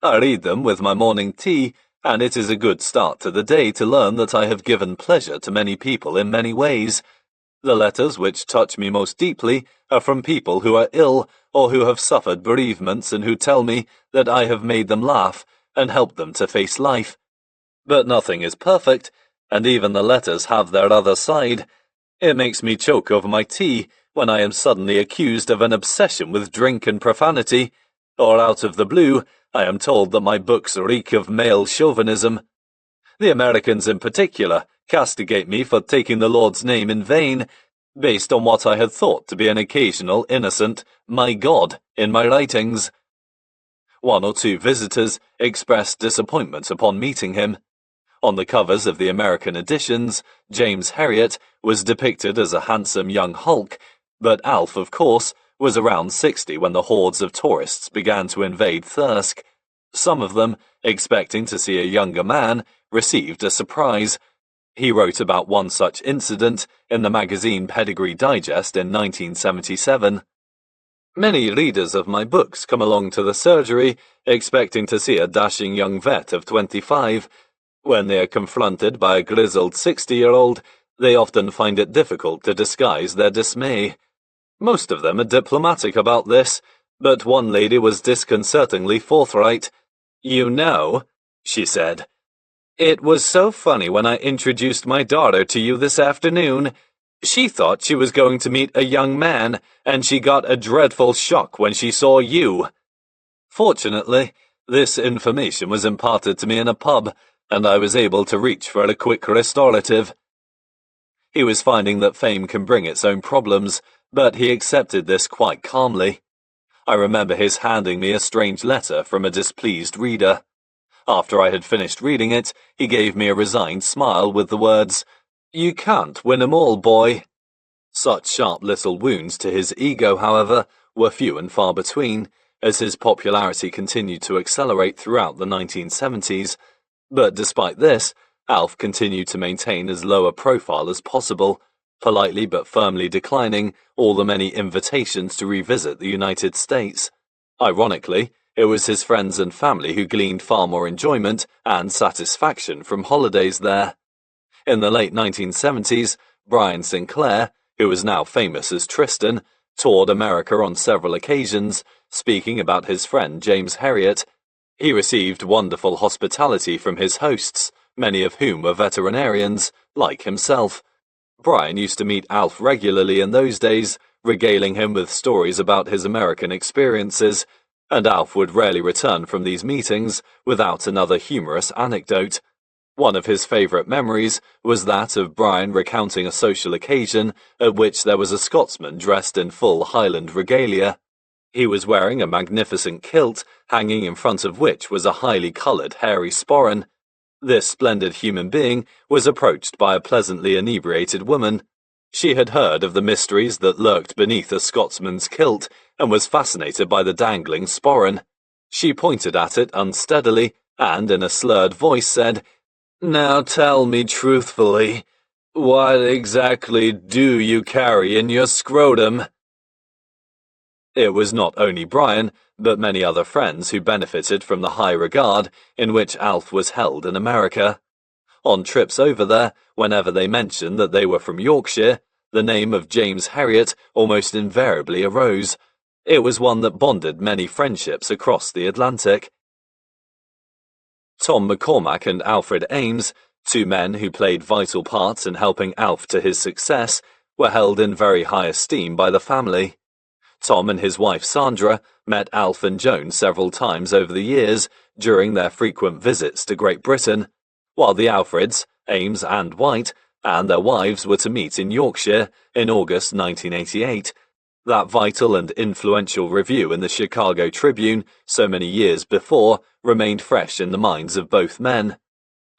A: I read them with my morning tea, and it is a good start to the day to learn that I have given pleasure to many people in many ways. The letters which touch me most deeply are from people who are ill or who have suffered bereavements and who tell me that I have made them laugh and helped them to face life. But nothing is perfect, and even the letters have their other side. It makes me choke over my tea when I am suddenly accused of an obsession with drink and profanity, or out of the blue, I am told that my books reek of male chauvinism. The Americans in particular castigate me for taking the Lord's name in vain, based on what I had thought to be an occasional innocent 'my God' in my writings." 1 or 2 visitors expressed disappointment upon meeting him. On the covers of the American editions, James Herriot was depicted as a handsome young hulk, but Alf, of course, was around 60 when the hordes of tourists began to invade Thirsk. Some of them, expecting to see a younger man, received a surprise. He wrote about one such incident in the magazine Pedigree Digest in 1977. "Many readers of my books come along to the surgery expecting to see a dashing young vet of 25. When they are confronted by a grizzled 60-year-old, they often find it difficult to disguise their dismay. Most of them are diplomatic about this, but one lady was disconcertingly forthright. 'You know,' she said, 'it was so funny when I introduced my daughter to you this afternoon. She thought she was going to meet a young man, and she got a dreadful shock when she saw you.' Fortunately, this information was imparted to me in a pub, and I was able to reach for a quick restorative." He was finding that fame can bring its own problems, but he accepted this quite calmly. I remember his handing me a strange letter from a displeased reader. After I had finished reading it, he gave me a resigned smile with the words, "You can't win 'em all, boy." Such sharp little wounds to his ego, however, were few and far between, as his popularity continued to accelerate throughout the 1970s. But despite this, Alf continued to maintain as low a profile as possible, politely but firmly declining all the many invitations to revisit the United States. Ironically, it was his friends and family who gleaned far more enjoyment and satisfaction from holidays there. In the late 1970s, Brian Sinclair, who was now famous as Tristan, toured America on several occasions, speaking about his friend James Herriot. He received wonderful hospitality from his hosts, many of whom were veterinarians, like himself. Brian used to meet Alf regularly in those days, regaling him with stories about his American experiences, and Alf would rarely return from these meetings without another humorous anecdote. One of his favourite memories was that of Brian recounting a social occasion at which there was a Scotsman dressed in full Highland regalia. He was wearing a magnificent kilt, hanging in front of which was a highly coloured hairy sporran. This splendid human being was approached by a pleasantly inebriated woman. She had heard of the mysteries that lurked beneath a Scotsman's kilt and was fascinated by the dangling sporran. She pointed at it unsteadily and, in a slurred voice, said, "Now tell me truthfully, what exactly do you carry in your scrotum?" It was not only Brian, but many other friends who benefited from the high regard in which Alf was held in America. On trips over there, whenever they mentioned that they were from Yorkshire, the name of James Herriot almost invariably arose. It was one that bonded many friendships across the Atlantic. Tom McCormack and Alfred Ames, two men who played vital parts in helping Alf to his success, were held in very high esteem by the family. Tom and his wife Sandra met Alf and Joan several times over the years during their frequent visits to Great Britain, while the Alfreds, Ames and White, and their wives were to meet in Yorkshire in August 1988. That vital and influential review in the Chicago Tribune so many years before remained fresh in the minds of both men.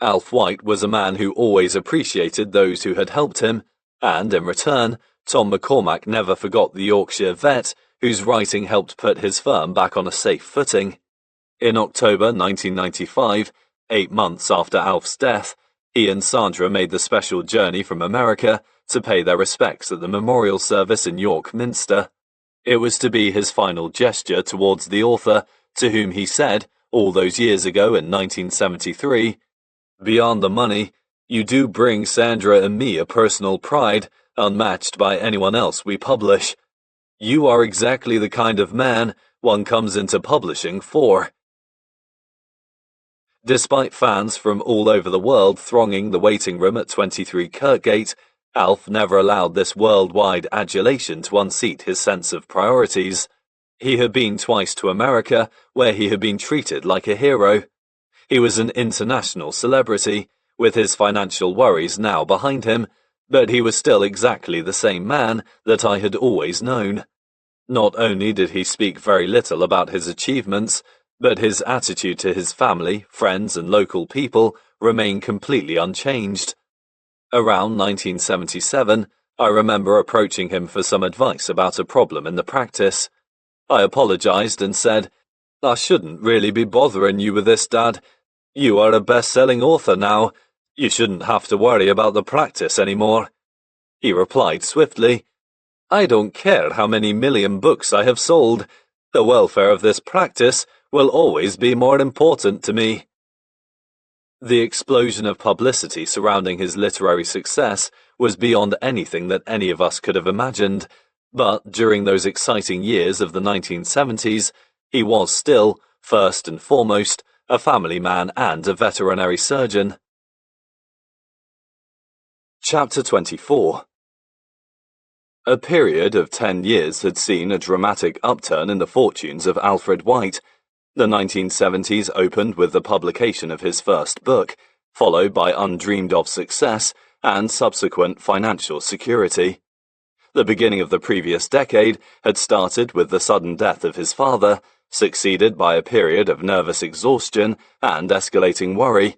A: Alf White was a man who always appreciated those who had helped him, and in return, Tom McCormack never forgot the Yorkshire vet whose writing helped put his firm back on a safe footing. In October 1995, 8 months after Alf's death, he and Sandra made the special journey from America to pay their respects at the memorial service in York Minster. It was to be his final gesture towards the author, to whom he said, all those years ago in 1973, "Beyond the money, you do bring Sandra and me a personal pride unmatched by anyone else we publish. You are exactly the kind of man one comes into publishing for." Despite fans from all over the world thronging the waiting room at 23 Kirkgate, Alf never allowed this worldwide adulation to unseat his sense of priorities. He had been twice to America, where he had been treated like a hero. He was an international celebrity, with his financial worries now behind him, but he was still exactly the same man that I had always known. Not only did he speak very little about his achievements, but his attitude to his family, friends, and local people remained completely unchanged. Around 1977, I remember approaching him for some advice about a problem in the practice. I apologized and said, "I shouldn't really be bothering you with this, Dad. You are a best-selling author now. You shouldn't have to worry about the practice anymore." He replied swiftly, "I don't care how many million books I have sold. The welfare of this practice will always be more important to me." The explosion of publicity surrounding his literary success was beyond anything that any of us could have imagined, but during those exciting years of the 1970s, he was still, first and foremost, a family man and a veterinary surgeon. Chapter 24. A period of 10 years had seen a dramatic upturn in the fortunes of Alfred White. The 1970s opened with the publication of his first book, followed by undreamed-of success and subsequent financial security. The beginning of the previous decade had started with the sudden death of his father, succeeded by a period of nervous exhaustion and escalating worry.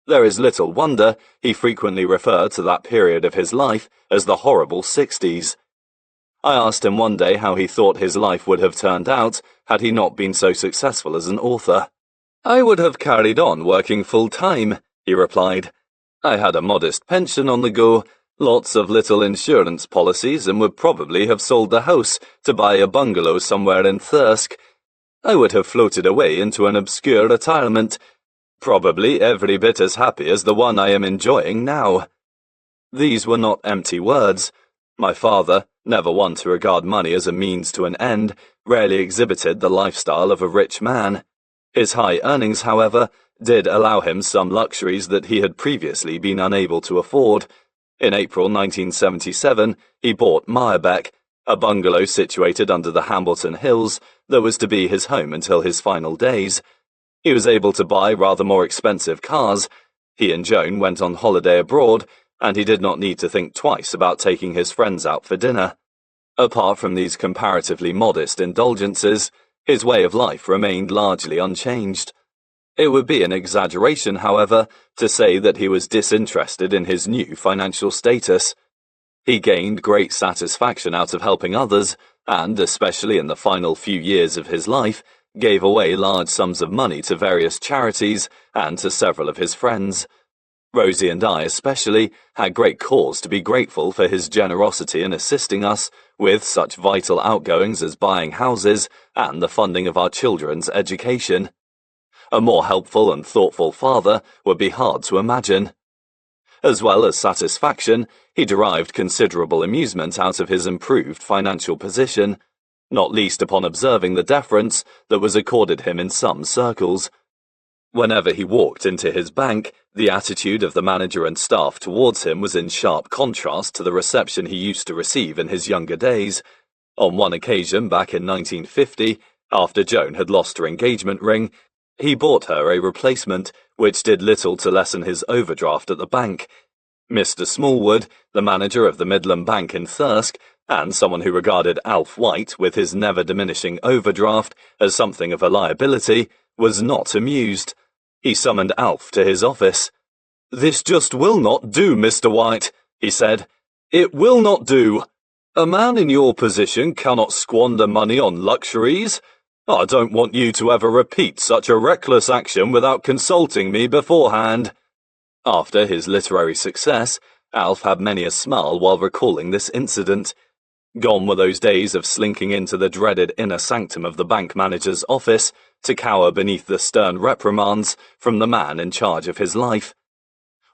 A: There is little wonder he frequently referred to that period of his life as the horrible 60s. I asked him one day how he thought his life would have turned out had he not been so successful as an author. "I would have carried on working full-time," he replied. "I had a modest pension on the go, lots of little insurance policies, and would probably have sold the house to buy a bungalow somewhere in Thirsk. I would have floated away into an obscure retirement, probably every bit as happy as the one I am enjoying now." These were not empty words. My father, never one to regard money as a means to an end, rarely exhibited the lifestyle of a rich man. His high earnings, however, did allow him some luxuries that he had previously been unable to afford. In April 1977, he bought Meyerbeck, a bungalow situated under the Hambleton Hills that was to be his home until his final days. He was able to buy rather more expensive cars. He and Joan went on holiday abroad, and he did not need to think twice about taking his friends out for dinner. Apart from these comparatively modest indulgences, his way of life remained largely unchanged. It would be an exaggeration, however, to say that he was disinterested in his new financial status. He gained great satisfaction out of helping others, and, especially in the final few years of his life, gave away large sums of money to various charities and to several of his friends. Rosie and I especially had great cause to be grateful for his generosity in assisting us with such vital outgoings as buying houses and the funding of our children's education. A more helpful and thoughtful father would be hard to imagine. As well as satisfaction, he derived considerable amusement out of his improved financial position, not least upon observing the deference that was accorded him in some circles. Whenever he walked into his bank, the attitude of the manager and staff towards him was in sharp contrast to the reception he used to receive in his younger days. On one occasion back in 1950, after Joan had lost her engagement ring, he bought her a replacement, which did little to lessen his overdraft at the bank. Mr. Smallwood, the manager of the Midland Bank in Thirsk, and someone who regarded Alf White with his never-diminishing overdraft as something of a liability, was not amused. He summoned Alf to his office. "This just will not do, Mr. White," he said. "It will not do. A man in your position cannot squander money on luxuries. I don't want you to ever repeat such a reckless action without consulting me beforehand." After his literary success, Alf had many a smile while recalling this incident. Gone were those days of slinking into the dreaded inner sanctum of the bank manager's office to cower beneath the stern reprimands from the man in charge of his life.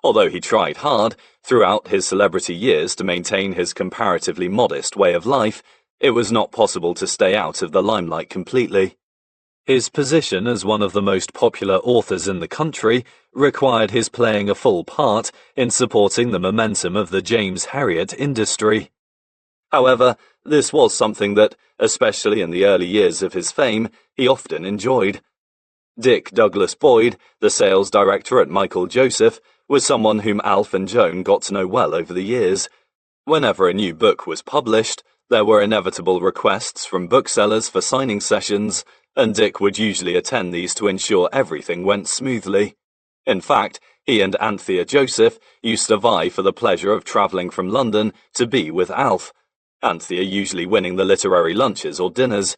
A: Although he tried hard throughout his celebrity years to maintain his comparatively modest way of life, it was not possible to stay out of the limelight completely. His position as one of the most popular authors in the country required his playing a full part in supporting the momentum of the James Herriot industry. However, this was something that, especially in the early years of his fame, he often enjoyed. Dick Douglas Boyd, the sales director at Michael Joseph, was someone whom Alf and Joan got to know well over the years. Whenever a new book was published, there were inevitable requests from booksellers for signing sessions, and Dick would usually attend these to ensure everything went smoothly. In fact, he and Anthea Joseph used to vie for the pleasure of travelling from London to be with Alf, Anthea usually winning the literary lunches or dinners.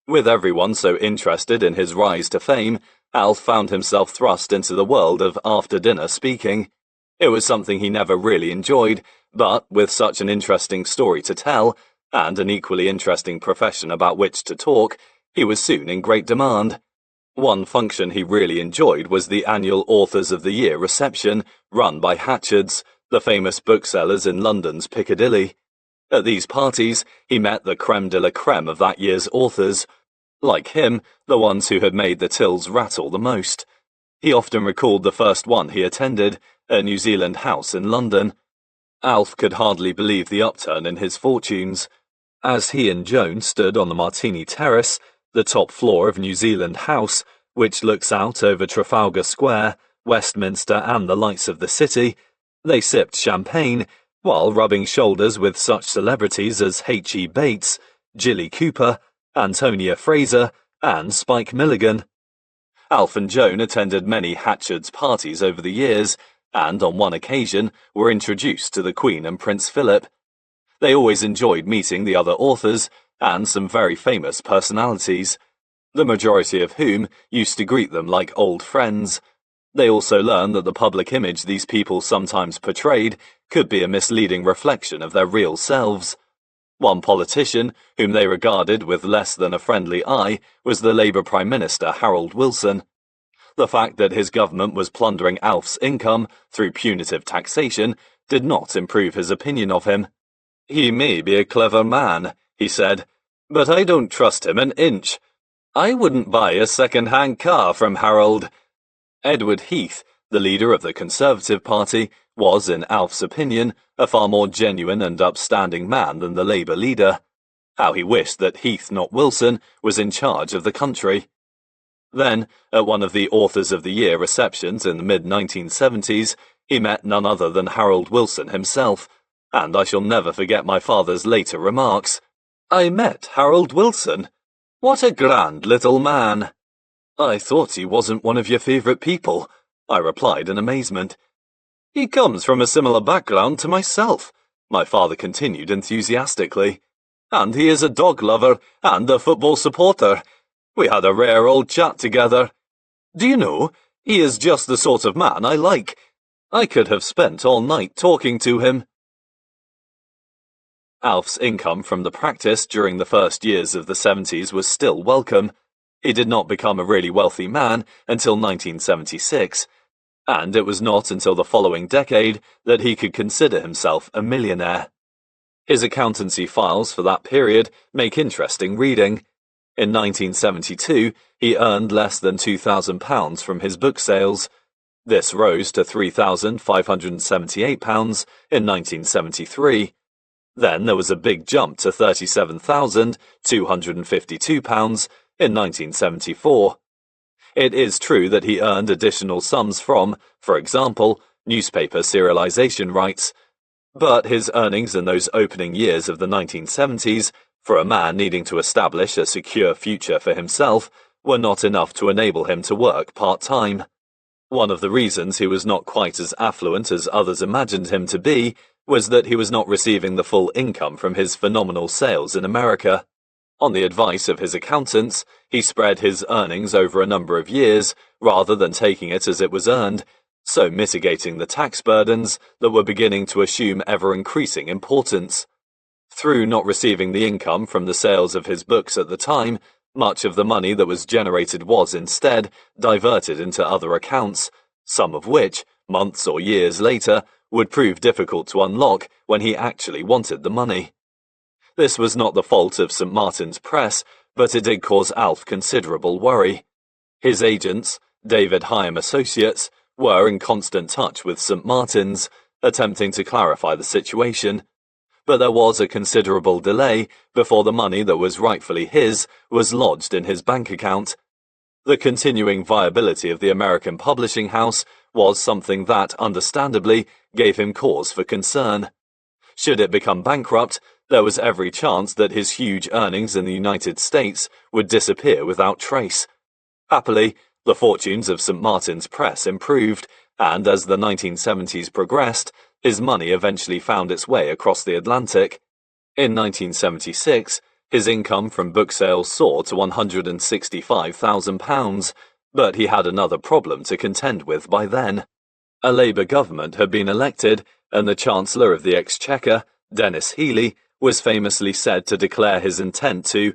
A: With everyone so interested in his rise to fame, Alf found himself thrust into the world of after-dinner speaking. It was something he never really enjoyed, but with such an interesting story to tell, and an equally interesting profession about which to talk, he was soon in great demand. One function he really enjoyed was the annual Authors of the Year reception, run by Hatchards, the famous booksellers in London's Piccadilly. At these parties, he met the creme de la creme of that year's authors. Like him, the ones who had made the tills rattle the most. He often recalled the first one he attended, a New Zealand house in London. Alf could hardly believe the upturn in his fortunes. As he and Joan stood on the Martini Terrace, the top floor of New Zealand House, which looks out over Trafalgar Square, Westminster and the lights of the city, they sipped champagne, while rubbing shoulders with such celebrities as H.E. Bates, Jilly Cooper, Antonia Fraser, and Spike Milligan. Alf and Joan attended many Hatchards parties over the years, and on one occasion were introduced to the Queen and Prince Philip. They always enjoyed meeting the other authors, and some very famous personalities, the majority of whom used to greet them like old friends. They also learned that the public image these people sometimes portrayed could be a misleading reflection of their real selves. One politician, whom they regarded with less than a friendly eye, was the Labour Prime Minister Harold Wilson. The fact that his government was plundering Alf's income through punitive taxation did not improve his opinion of him. "He may be a clever man," he said, "but I don't trust him an inch. I wouldn't buy a second-hand car from Harold." Edward Heath, the leader of the Conservative Party, was, in Alf's opinion, a far more genuine and upstanding man than the Labour leader. how he wished that Heath, not Wilson, was in charge of the country. Then, at one of the Authors of the Year receptions in the mid-1970s, he met none other than Harold Wilson himself, and I shall never forget my father's later remarks. "I met Harold Wilson. What a grand little man." "I thought he wasn't one of your favourite people," I replied in amazement. "He comes from a similar background to myself," my father continued enthusiastically. "And he is a dog lover and a football supporter. We had a rare old chat together. Do you know, he is just the sort of man I like. I could have spent all night talking to him." Alf's income from the practice during the first years of the 70s was still welcome. He did not become a really wealthy man until 1976, and it was not until the following decade that he could consider himself a millionaire. His accountancy files for that period make interesting reading. In 1972, he earned less than £2,000 from his book sales. This rose to £3,578 in 1973. Then there was a big jump to £37,252 in 1974. It is true that he earned additional sums from, for example, newspaper serialization rights, but his earnings in those opening years of the 1970s, for a man needing to establish a secure future for himself, were not enough to enable him to work part-time. One of the reasons he was not quite as affluent as others imagined him to be was that he was not receiving the full income from his phenomenal sales in America. On the advice of his accountants, he spread his earnings over a number of years rather than taking it as it was earned, so mitigating the tax burdens that were beginning to assume ever-increasing importance. Through not receiving the income from the sales of his books at the time, much of the money that was generated was instead diverted into other accounts, some of which, months or years later, would prove difficult to unlock when he actually wanted the money. This was not the fault of St. Martin's Press, but it did cause Alf considerable worry. His agents, David Hyam Associates, were in constant touch with St. Martin's, attempting to clarify the situation. But there was a considerable delay before the money that was rightfully his was lodged in his bank account. The continuing viability of the American publishing house was something that, understandably, gave him cause for concern. Should it become bankrupt, there was every chance that his huge earnings in the United States would disappear without trace. Happily, the fortunes of St. Martin's Press improved, and as the 1970s progressed, his money eventually found its way across the Atlantic. In 1976, his income from book sales soared to £165,000, but he had another problem to contend with by then. A Labour government had been elected, and the Chancellor of the Exchequer, Dennis Healey, was famously said to declare his intent to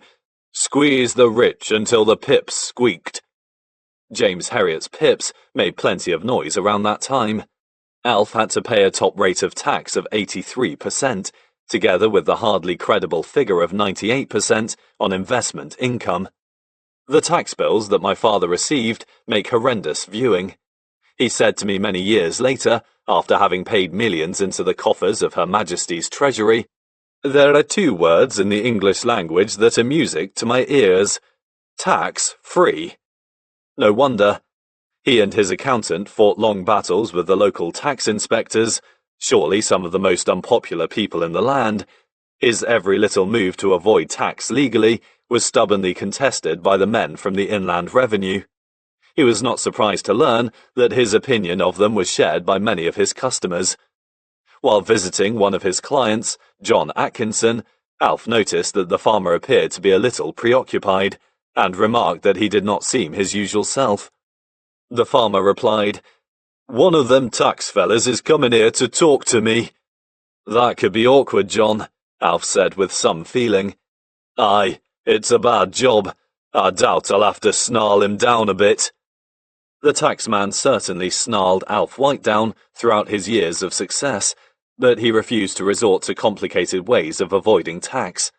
A: squeeze the rich until the pips squeaked. James Herriot's pips made plenty of noise around that time. Alf had to pay a top rate of tax of 83%, together with the hardly credible figure of 98% on investment income. The tax bills that my father received make horrendous viewing. He said to me many years later, after having paid millions into the coffers of Her Majesty's Treasury, "There are two words in the English language that are music to my ears: tax-free." No wonder. He and his accountant fought long battles with the local tax inspectors, surely some of the most unpopular people in the land. His every little move to avoid tax legally was stubbornly contested by the men from the Inland Revenue. He was not surprised to learn that his opinion of them was shared by many of his customers. While visiting one of his clients, John Atkinson, Alf noticed that the farmer appeared to be a little preoccupied, and remarked that he did not seem his usual self. The farmer replied, "One of them tax fellas is coming here to talk to me." "That could be awkward, John," Alf said with some feeling. "Aye, it's a bad job. I doubt I'll have to snarl him down a bit." The taxman certainly snarled Alf White down throughout his years of success, but he refused to resort to complicated ways of avoiding tax.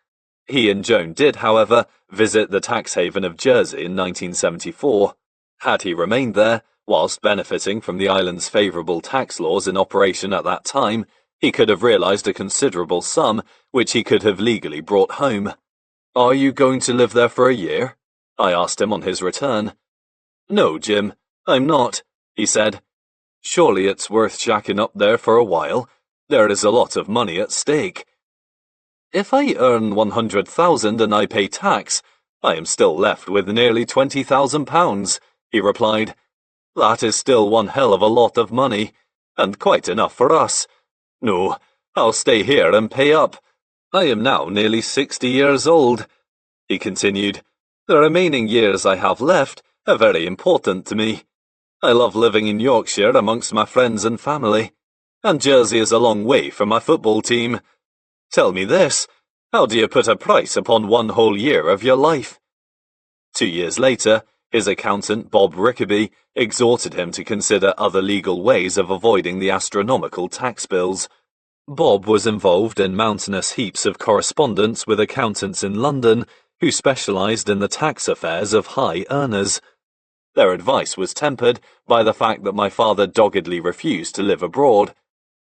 A: He and Joan did, however, visit the tax haven of Jersey in 1974. Had he remained there, whilst benefiting from the island's favourable tax laws in operation at that time, he could have realised a considerable sum which he could have legally brought home. "Are you going to live there for a year?" I asked him on his return. "No, Jim, I'm not," he said. "Surely it's worth shacking up there for a while. There is a lot of money at stake." "If I earn 100,000 and I pay tax, I am still left with nearly £20,000, he replied. "That is still one hell of a lot of money, and quite enough for us. No, I'll stay here and pay up. I am now nearly 60 years old," he continued. "The remaining years I have left are very important to me. I love living in Yorkshire amongst my friends and family, and Jersey is a long way from my football team. Tell me this, how do you put a price upon one whole year of your life?" 2 years later, his accountant Bob Rickaby exhorted him to consider other legal ways of avoiding the astronomical tax bills. Bob was involved in mountainous heaps of correspondence with accountants in London who specialised in the tax affairs of high earners. Their advice was tempered by the fact that my father doggedly refused to live abroad.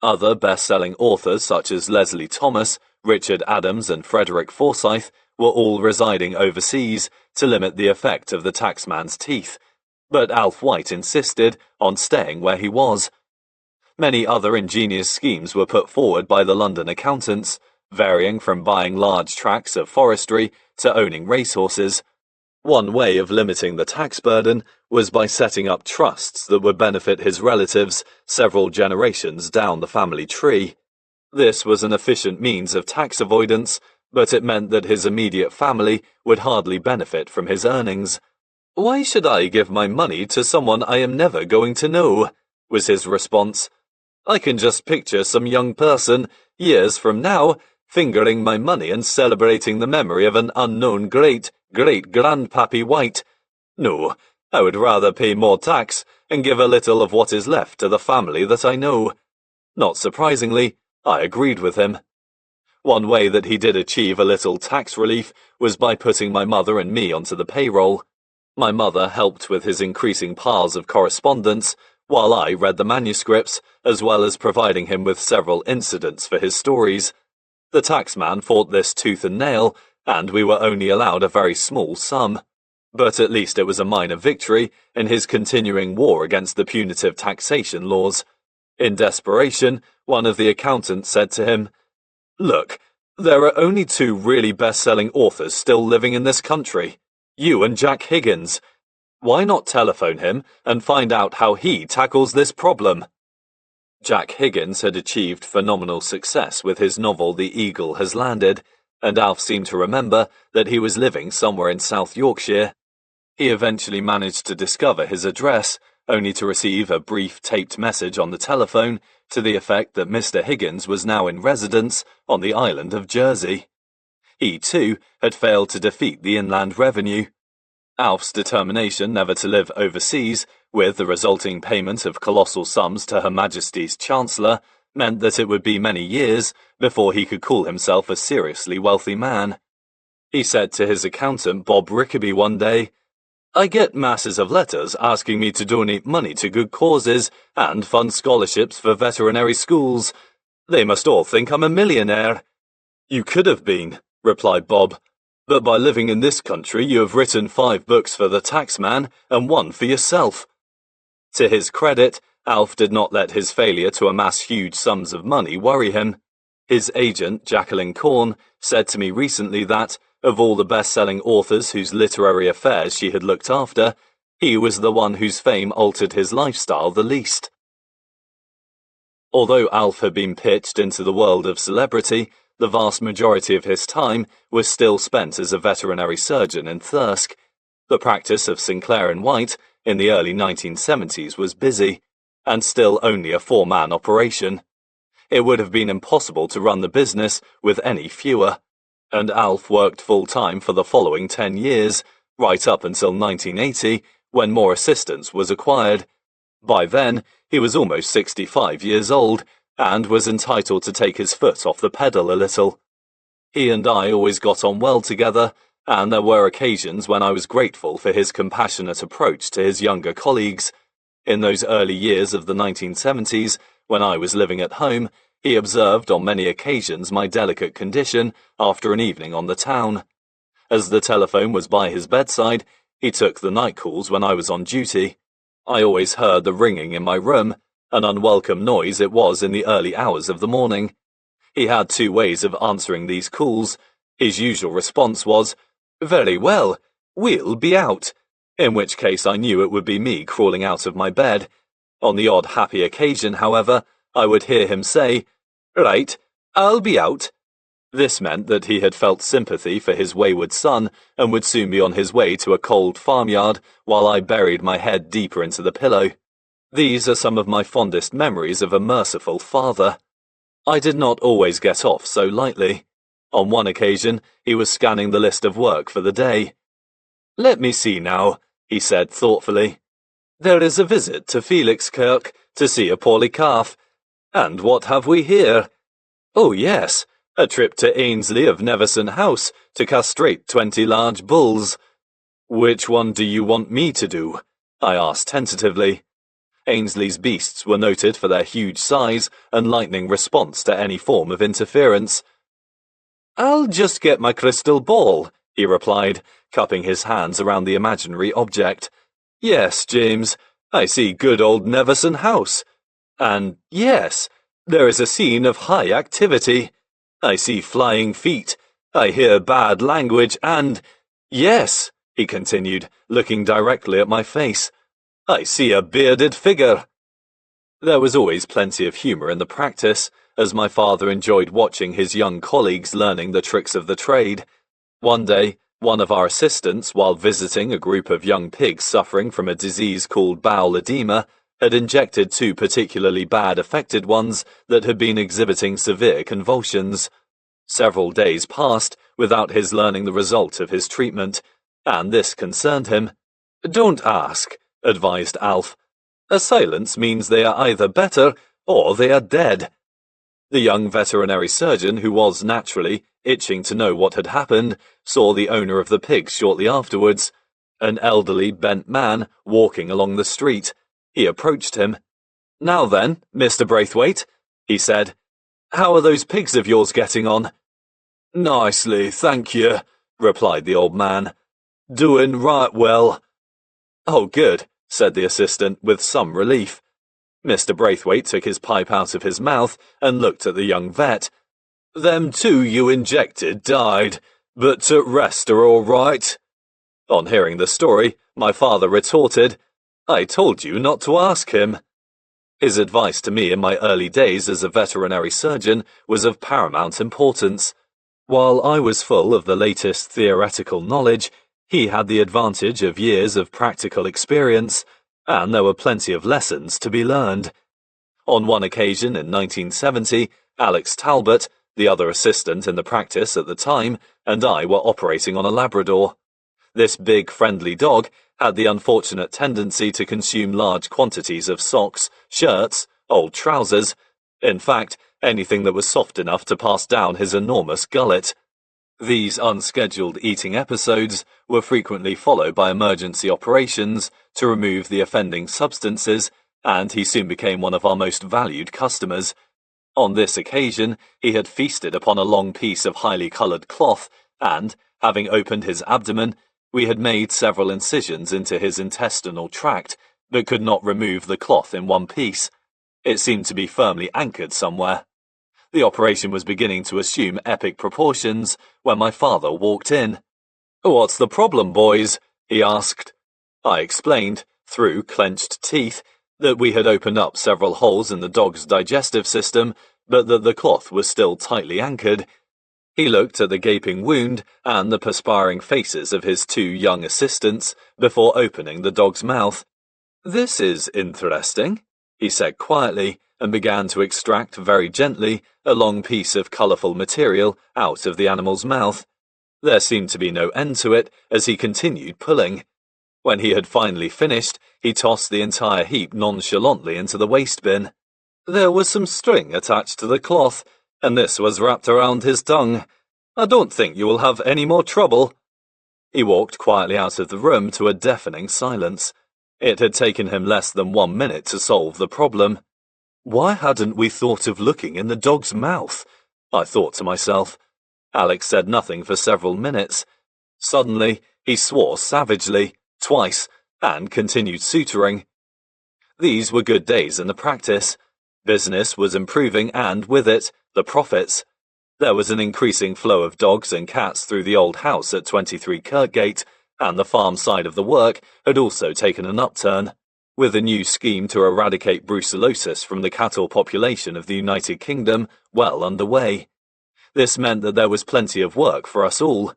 A: Other best-selling authors such as Leslie Thomas, Richard Adams and Frederick Forsyth were all residing overseas to limit the effect of the taxman's teeth, but Alf White insisted on staying where he was. Many other ingenious schemes were put forward by the London accountants, varying from buying large tracts of forestry to owning racehorses. One way of limiting the tax burden was by setting up trusts that would benefit his relatives several generations down the family tree. This was an efficient means of tax avoidance, but it meant that his immediate family would hardly benefit from his earnings. "Why should I give my money to someone I am never going to know?" was his response. "I can just picture some young person, years from now, fingering my money and celebrating the memory of an unknown great-great-grandpappy White. No, I would rather pay more tax and give a little of what is left to the family that I know." Not surprisingly, I agreed with him. One way that he did achieve a little tax relief was by putting my mother and me onto the payroll. My mother helped with his increasing piles of correspondence, while I read the manuscripts, as well as providing him with several incidents for his stories. The taxman fought this tooth and nail, and we were only allowed a very small sum. But at least it was a minor victory in his continuing war against the punitive taxation laws. In desperation, one of the accountants said to him, "Look, there are only 2 really best-selling authors still living in this country, you and Jack Higgins. Why not telephone him and find out how he tackles this problem?" Jack Higgins had achieved phenomenal success with his novel The Eagle Has Landed, and Alf seemed to remember that he was living somewhere in South Yorkshire. He eventually managed to discover his address, only to receive a brief taped message on the telephone to the effect that Mr. Higgins was now in residence on the island of Jersey. He, too, had failed to defeat the Inland Revenue. Alf's determination never to live overseas, with the resulting payment of colossal sums to Her Majesty's Chancellor, meant that it would be many years before he could call himself a seriously wealthy man. He said to his accountant Bob Rickaby one day, "I get masses of letters asking me to donate money to good causes and fund scholarships for veterinary schools. They must all think I'm a millionaire." "You could have been," replied Bob, "but by living in this country you have written 5 books for the taxman and 1 for yourself." To his credit, Alf did not let his failure to amass huge sums of money worry him. His agent, Jacqueline Corn, said to me recently that, of all the best-selling authors whose literary affairs she had looked after, he was the one whose fame altered his lifestyle the least. Although Alf had been pitched into the world of celebrity, the vast majority of his time was still spent as a veterinary surgeon in Thirsk. The practice of Sinclair and White in the early 1970s was busy, and still only a 4-man operation. It would have been impossible to run the business with any fewer, and Alf worked full-time for the following 10 years, right up until 1980, when more assistance was acquired. By then, he was almost 65 years old, and was entitled to take his foot off the pedal a little. He and I always got on well together, and there were occasions when I was grateful for his compassionate approach to his younger colleagues. In those early years of the 1970s, when I was living at home, he observed on many occasions my delicate condition after an evening on the town. As the telephone was by his bedside, he took the night calls when I was on duty. I always heard the ringing in my room, an unwelcome noise it was in the early hours of the morning. He had two ways of answering these calls. His usual response was, "Very well, we'll be out," in which case I knew it would be me crawling out of my bed. On the odd happy occasion, however, I would hear him say, "Right, I'll be out." This meant that he had felt sympathy for his wayward son and would soon be on his way to a cold farmyard while I buried my head deeper into the pillow. These are some of my fondest memories of a merciful father. I did not always get off so lightly. On one occasion, he was scanning the list of work for the day. "Let me see now," he said thoughtfully. "There is a visit to Felixkirk to see a poorly calf. And what have we here? Oh yes, a trip to Ainsley of Neverson House to castrate 20 large bulls. Which one do you want me to do?" I asked tentatively. Ainsley's beasts were noted for their huge size and lightning response to any form of interference. "I'll just get my crystal ball," he replied, cupping his hands around the imaginary object. "Yes, James, I see good old Neverson House. And yes, there is a scene of high activity. I see flying feet, I hear bad language, and yes," he continued, looking directly at my face, "I see a bearded figure." There was always plenty of humour in the practice, as my father enjoyed watching his young colleagues learning the tricks of the trade. One day, one of our assistants, while visiting a group of young pigs suffering from a disease called bowel edema, had injected two particularly bad affected ones that had been exhibiting severe convulsions. Several days passed without his learning the result of his treatment, and this concerned him. "Don't ask," advised Alf. "A silence means they are either better or they are dead." The young veterinary surgeon, who was, naturally, itching to know what had happened, saw the owner of the pigs shortly afterwards, an elderly, bent man walking along the street. He approached him. "Now then, Mr. Braithwaite," he said, "how are those pigs of yours getting on?" "Nicely, thank you," replied the old man. "Doing right well." "Oh, good," said the assistant with some relief. Mr. Braithwaite took his pipe out of his mouth and looked at the young vet. "Them two you injected died, but to rest are all right." On hearing the story, my father retorted, "I told you not to ask him." His advice to me in my early days as a veterinary surgeon was of paramount importance. While I was full of the latest theoretical knowledge, he had the advantage of years of practical experience, and there were plenty of lessons to be learned. On one occasion in 1970, Alex Talbot, the other assistant in the practice at the time, and I were operating on a Labrador. This big, friendly dog had the unfortunate tendency to consume large quantities of socks, shirts, old trousers, in fact, anything that was soft enough to pass down his enormous gullet. These unscheduled eating episodes were frequently followed by emergency operations to remove the offending substances, and he soon became one of our most valued customers. On this occasion, he had feasted upon a long piece of highly coloured cloth, and, having opened his abdomen, we had made several incisions into his intestinal tract, but could not remove the cloth in one piece. It seemed to be firmly anchored somewhere. The operation was beginning to assume epic proportions when my father walked in. "What's the problem, boys?" he asked. I explained, through clenched teeth, that we had opened up several holes in the dog's digestive system, but that the cloth was still tightly anchored. He looked at the gaping wound and the perspiring faces of his two young assistants before opening the dog's mouth. "This is interesting," he said quietly, and began to extract very gently a long piece of colourful material out of the animal's mouth. There seemed to be no end to it as he continued pulling. When he had finally finished, he tossed the entire heap nonchalantly into the waste bin. "There was some string attached to the cloth, and this was wrapped around his tongue. I don't think you will have any more trouble." He walked quietly out of the room to a deafening silence. It had taken him less than 1 minute to solve the problem. Why hadn't we thought of looking in the dog's mouth? I thought to myself. Alex said nothing for several minutes. Suddenly, he swore savagely, twice, and continued suturing. These were good days in the practice. Business was improving and, with it, the profits. There was an increasing flow of dogs and cats through the old house at 23 Kirkgate, and the farm side of the work had also taken an upturn, with a new scheme to eradicate brucellosis from the cattle population of the United Kingdom well underway. This meant that there was plenty of work for us all.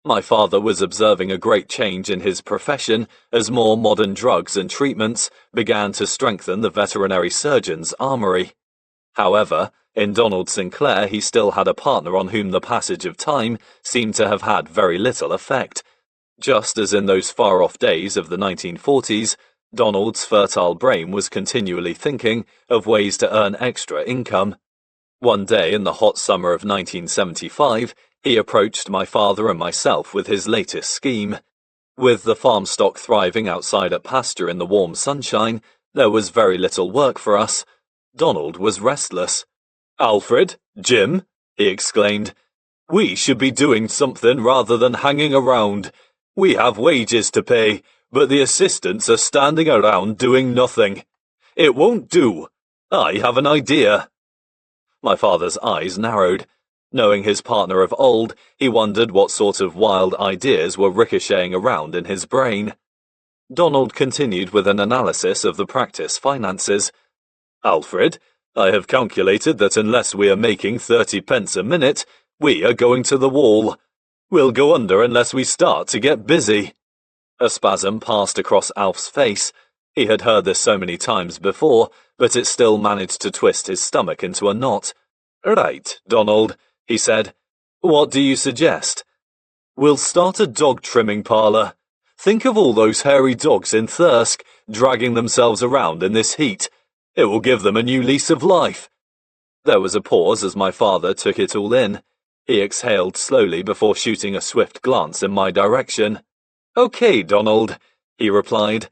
A: My father was observing a great change in his profession as more modern drugs and treatments began to strengthen the veterinary surgeon's armory. However, in Donald Sinclair he still had a partner on whom the passage of time seemed to have had very little effect. Just as in those far-off days of the 1940s, Donald's fertile brain was continually thinking of ways to earn extra income. One day in the hot summer of 1975, he approached my father and myself with his latest scheme. With the farm stock thriving outside at pasture in the warm sunshine, there was very little work for us. Donald was restless. "Alfred, Jim," he exclaimed, "we should be doing something rather than hanging around. We have wages to pay, but the assistants are standing around doing nothing. It won't do. I have an idea." My father's eyes narrowed. Knowing his partner of old, he wondered what sort of wild ideas were ricocheting around in his brain. Donald continued with an analysis of the practice finances. "Alfred, I have calculated that unless we are making 30 pence a minute, we are going to the wall. We'll go under unless we start to get busy." A spasm passed across Alf's face. He had heard this so many times before, but it still managed to twist his stomach into a knot. "Right, Donald," he said. "What do you suggest?" "We'll start a dog trimming parlour. Think of all those hairy dogs in Thirsk, dragging themselves around in this heat. It will give them a new lease of life." There was a pause as my father took it all in. He exhaled slowly before shooting a swift glance in my direction. "Okay, Donald," he replied.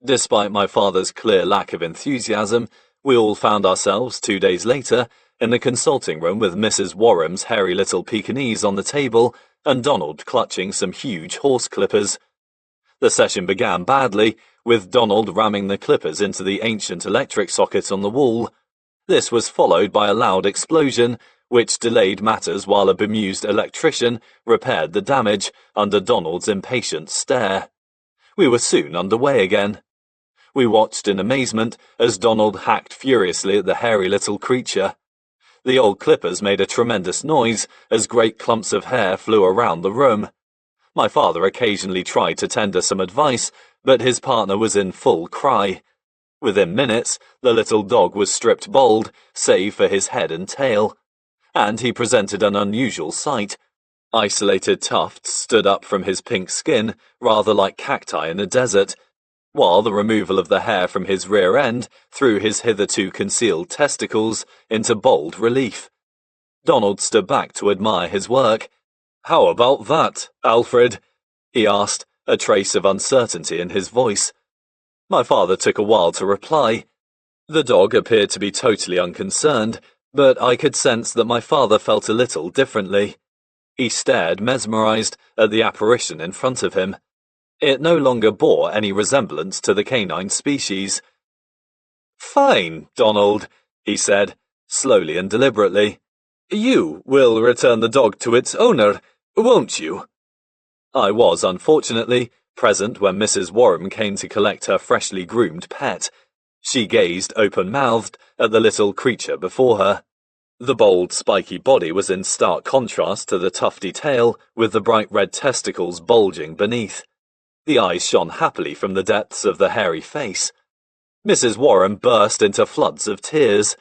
A: Despite my father's clear lack of enthusiasm, we all found ourselves 2 days later in the consulting room with Mrs. Warham's hairy little Pekingese on the table and Donald clutching some huge horse clippers. The session began badly, with Donald ramming the clippers into the ancient electric socket on the wall. This was followed by a loud explosion, which delayed matters while a bemused electrician repaired the damage under Donald's impatient stare. We were soon underway again. We watched in amazement as Donald hacked furiously at the hairy little creature. The old clippers made a tremendous noise as great clumps of hair flew around the room. My father occasionally tried to tender some advice, but his partner was in full cry. Within minutes, the little dog was stripped bald, save for his head and tail. And he presented an unusual sight. Isolated tufts stood up from his pink skin, rather like cacti in a desert, while the removal of the hair from his rear end threw his hitherto concealed testicles into bold relief. Donald stood back to admire his work. "How about that, Alfred?" he asked, a trace of uncertainty in his voice. My father took a while to reply. The dog appeared to be totally unconcerned, but I could sense that my father felt a little differently. He stared, mesmerized, at the apparition in front of him. It no longer bore any resemblance to the canine species. "Fine, Donald," he said, slowly and deliberately. "You will return the dog to its owner, won't you?" I was, unfortunately, present when Mrs. Warham came to collect her freshly groomed pet. She gazed open-mouthed at the little creature before her. The bold, spiky body was in stark contrast to the tufty tail, with the bright red testicles bulging beneath. The eyes shone happily from the depths of the hairy face. Mrs. Warham burst into floods of tears.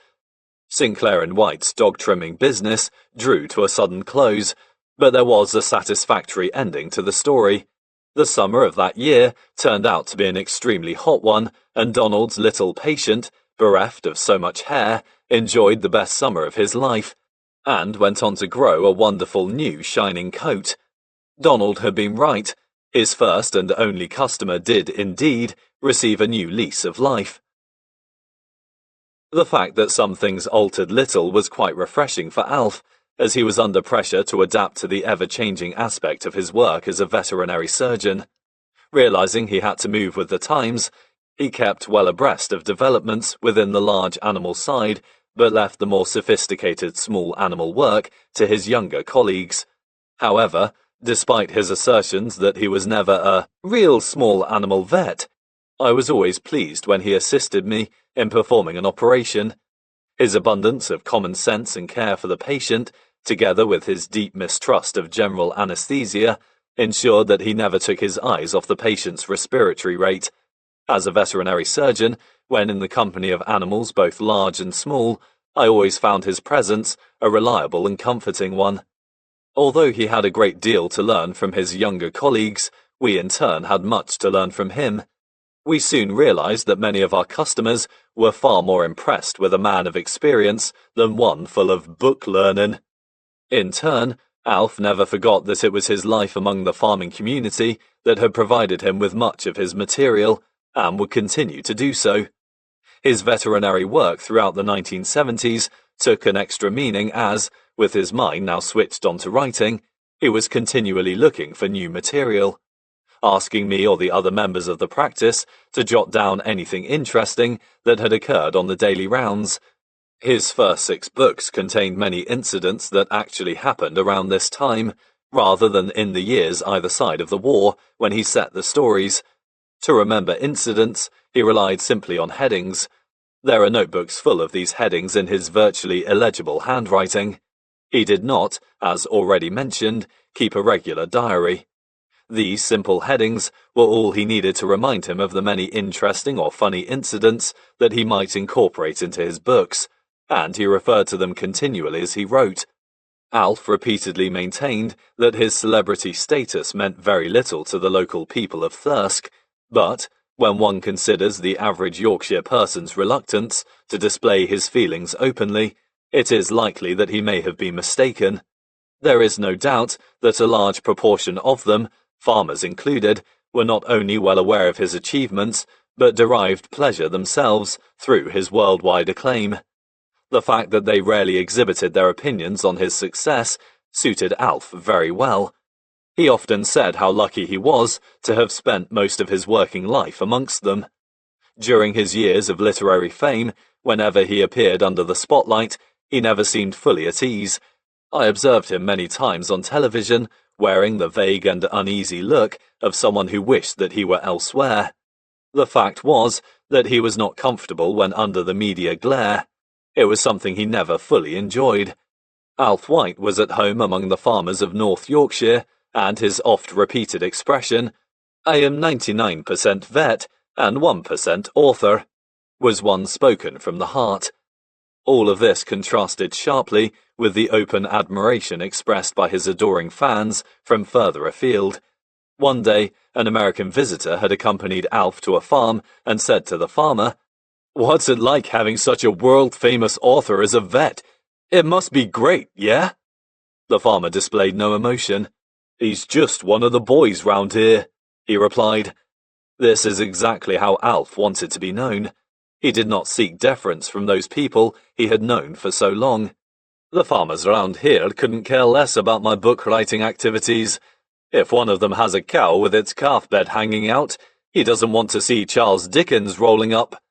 A: Sinclair and White's dog-trimming business drew to a sudden close, but there was a satisfactory ending to the story. The summer of that year turned out to be an extremely hot one, and Donald's little patient, bereft of so much hair, enjoyed the best summer of his life, and went on to grow a wonderful new shining coat. Donald had been right. His first and only customer did, indeed, receive a new lease of life. The fact that some things altered little was quite refreshing for Alf. as he was under pressure to adapt to the ever-changing aspect of his work as a veterinary surgeon. Realizing he had to move with the times, he kept well abreast of developments within the large animal side, but left the more sophisticated small animal work to his younger colleagues. However, despite his assertions that he was never a real small animal vet, I was always pleased when he assisted me in performing an operation. His abundance of common sense and care for the patient, together with his deep mistrust of general anesthesia, ensured that he never took his eyes off the patient's respiratory rate. As a veterinary surgeon, when in the company of animals both large and small, I always found his presence a reliable and comforting one. Although he had a great deal to learn from his younger colleagues, we in turn had much to learn from him. We soon realized that many of our customers were far more impressed with a man of experience than one full of book learning. In turn, Alf never forgot that it was his life among the farming community that had provided him with much of his material, and would continue to do so. His veterinary work throughout the 1970s took an extra meaning as, with his mind now switched onto writing, he was continually looking for new material, asking me or the other members of the practice to jot down anything interesting that had occurred on the daily rounds. His first 6 books contained many incidents that actually happened around this time, rather than in the years either side of the war when he set the stories. To remember incidents, he relied simply on headings. There are notebooks full of these headings in his virtually illegible handwriting. He did not, as already mentioned, keep a regular diary. These simple headings were all he needed to remind him of the many interesting or funny incidents that he might incorporate into his books, and he referred to them continually as he wrote. Alf repeatedly maintained that his celebrity status meant very little to the local people of Thirsk, but, when one considers the average Yorkshire person's reluctance to display his feelings openly, it is likely that he may have been mistaken. There is no doubt that a large proportion of them, farmers included, were not only well aware of his achievements, but derived pleasure themselves through his worldwide acclaim. The fact that they rarely exhibited their opinions on his success suited Alf very well. He often said how lucky he was to have spent most of his working life amongst them. During his years of literary fame, whenever he appeared under the spotlight, he never seemed fully at ease. I observed him many times on television, wearing the vague and uneasy look of someone who wished that he were elsewhere. The fact was that he was not comfortable when under the media glare. It was something he never fully enjoyed. Alf White was at home among the farmers of North Yorkshire, and his oft-repeated expression, "I am 99% vet and 1% author," was one spoken from the heart. All of this contrasted sharply with the open admiration expressed by his adoring fans from further afield. One day, an American visitor had accompanied Alf to a farm and said to the farmer, "What's it like having such a world-famous author as a vet? It must be great, yeah?" The farmer displayed no emotion. "He's just one of the boys round here," he replied. This is exactly how Alf wanted to be known. He did not seek deference from those people he had known for so long. "The farmers around here couldn't care less about my book-writing activities. If one of them has a cow with its calf bed hanging out, he doesn't want to see Charles Dickens rolling up."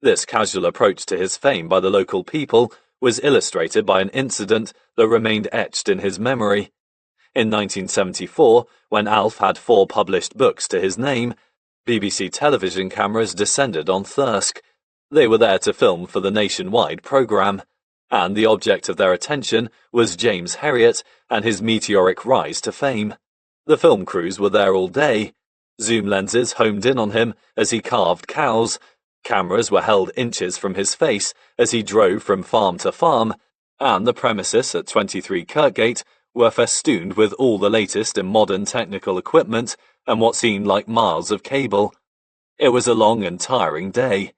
A: This casual approach to his fame by the local people was illustrated by an incident that remained etched in his memory. In 1974, when Alf had 4 published books to his name, BBC television cameras descended on Thirsk. They were there to film for the nationwide programme, and the object of their attention was James Herriot and his meteoric rise to fame. The film crews were there all day. Zoom lenses homed in on him as he carved cows. Cameras were held inches from his face as he drove from farm to farm, and the premises at 23 Kirkgate were festooned with all the latest in modern technical equipment and what seemed like miles of cable. It was a long and tiring day.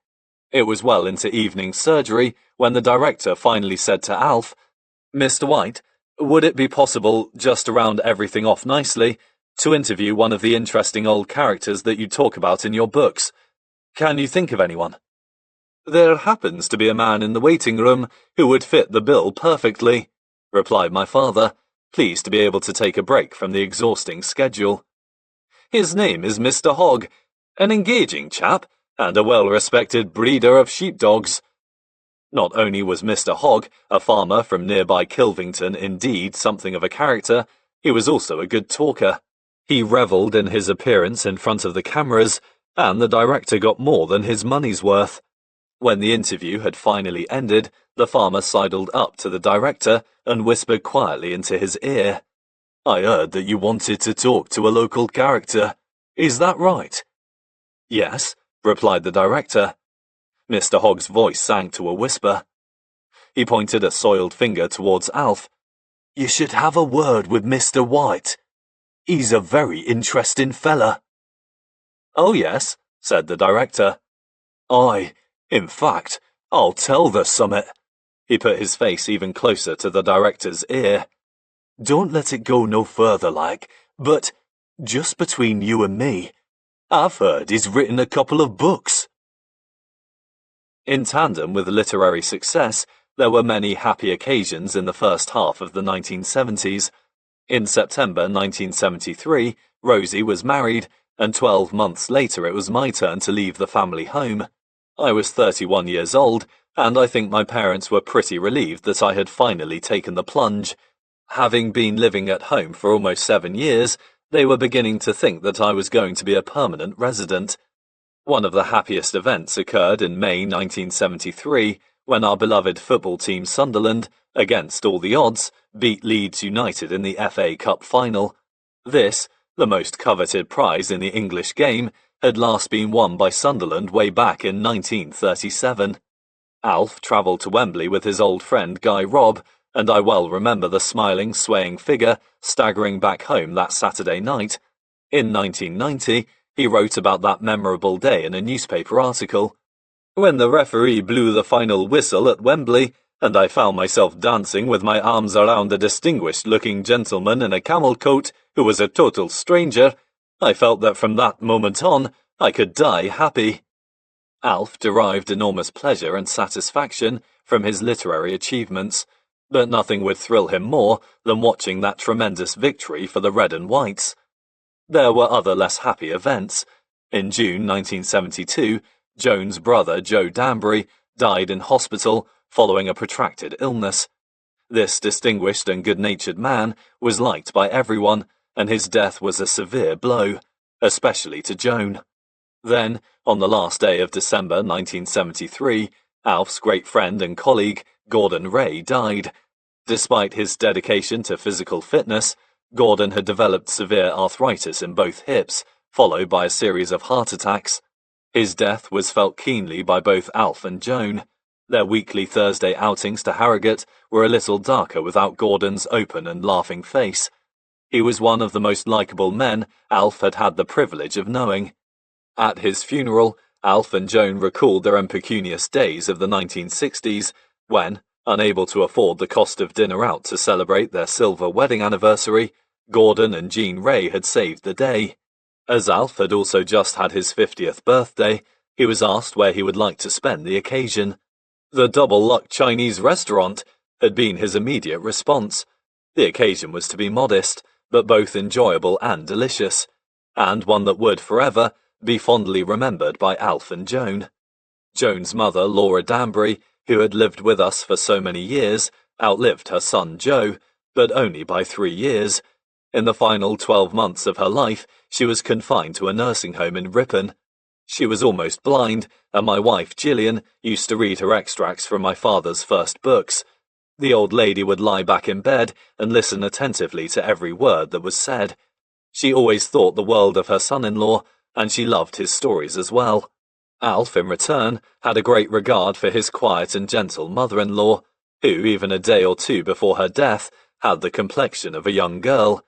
A: It was well into evening surgery when the director finally said to Alf, "Mr. White, would it be possible, just to round everything off nicely, to interview one of the interesting old characters that you talk about in your books? Can you think of anyone?" "There happens to be a man in the waiting room who would fit the bill perfectly," replied my father, pleased to be able to take a break from the exhausting schedule. His name is Mr. Hogg, an engaging chap, and a well-respected breeder of sheepdogs. Not only was Mr. Hogg, a farmer from nearby Kilvington, indeed something of a character, he was also a good talker. He revelled in his appearance in front of the cameras, and the director got more than his money's worth. When the interview had finally ended, the farmer sidled up to the director and whispered quietly into his ear, "I heard that you wanted to talk to a local character. Is that right?" "Yes," replied the director. Mr. Hogg's voice sank to a whisper. He pointed a soiled finger towards Alf. "You should have a word with Mr. White. He's a very interesting fella." "Oh yes," said the director. "Aye, in fact, I'll tell the summit." He put his face even closer to the director's ear. "Don't let it go no further like, but just between you and me, I've heard he's written a couple of books." In tandem with literary success, there were many happy occasions in the first half of the 1970s. In September 1973, Rosie was married, and 12 months later it was my turn to leave the family home. I was 31 years old, and I think my parents were pretty relieved that I had finally taken the plunge. Having been living at home for almost 7 years, they were beginning to think that I was going to be a permanent resident. One of the happiest events occurred in May 1973, when our beloved football team Sunderland, against all the odds, beat Leeds United in the FA Cup final. This, the most coveted prize in the English game, had last been won by Sunderland way back in 1937. Alf travelled to Wembley with his old friend Guy Robb, and I well remember the smiling, swaying figure staggering back home that Saturday night. In 1990, he wrote about that memorable day in a newspaper article. "When the referee blew the final whistle at Wembley, and I found myself dancing with my arms around a distinguished-looking gentleman in a camel coat who was a total stranger, I felt that from that moment on, I could die happy." Alf derived enormous pleasure and satisfaction from his literary achievements, but nothing would thrill him more than watching that tremendous victory for the Red and Whites. There were other less happy events. In June 1972, Joan's brother, Joe Danbury, died in hospital following a protracted illness. This distinguished and good-natured man was liked by everyone, and his death was a severe blow, especially to Joan. Then, on the last day of December 1973, Alf's great friend and colleague, Gordon Ray, died. Despite his dedication to physical fitness, Gordon had developed severe arthritis in both hips, followed by a series of heart attacks. His death was felt keenly by both Alf and Joan. Their weekly Thursday outings to Harrogate were a little darker without Gordon's open and laughing face. He was one of the most likeable men Alf had had the privilege of knowing. At his funeral, Alf and Joan recalled their impecunious days of the 1960s, when, unable to afford the cost of dinner out to celebrate their silver wedding anniversary, Gordon and Jean Ray had saved the day. As Alf had also just had his 50th birthday, he was asked where he would like to spend the occasion. "The Double Luck Chinese Restaurant," had been his immediate response. The occasion was to be modest, but both enjoyable and delicious, and one that would forever be fondly remembered by Alf and Joan. Joan's mother, Laura Danbury, who had lived with us for so many years, outlived her son Joe, but only by 3 years. In the final 12 months of her life, she was confined to a nursing home in Ripon. She was almost blind, and my wife, Gillian, used to read her extracts from my father's first books. The old lady would lie back in bed and listen attentively to every word that was said. She always thought the world of her son-in-law, and she loved his stories as well. Alf, in return, had a great regard for his quiet and gentle mother-in-law, who, even a day or two before her death, had the complexion of a young girl.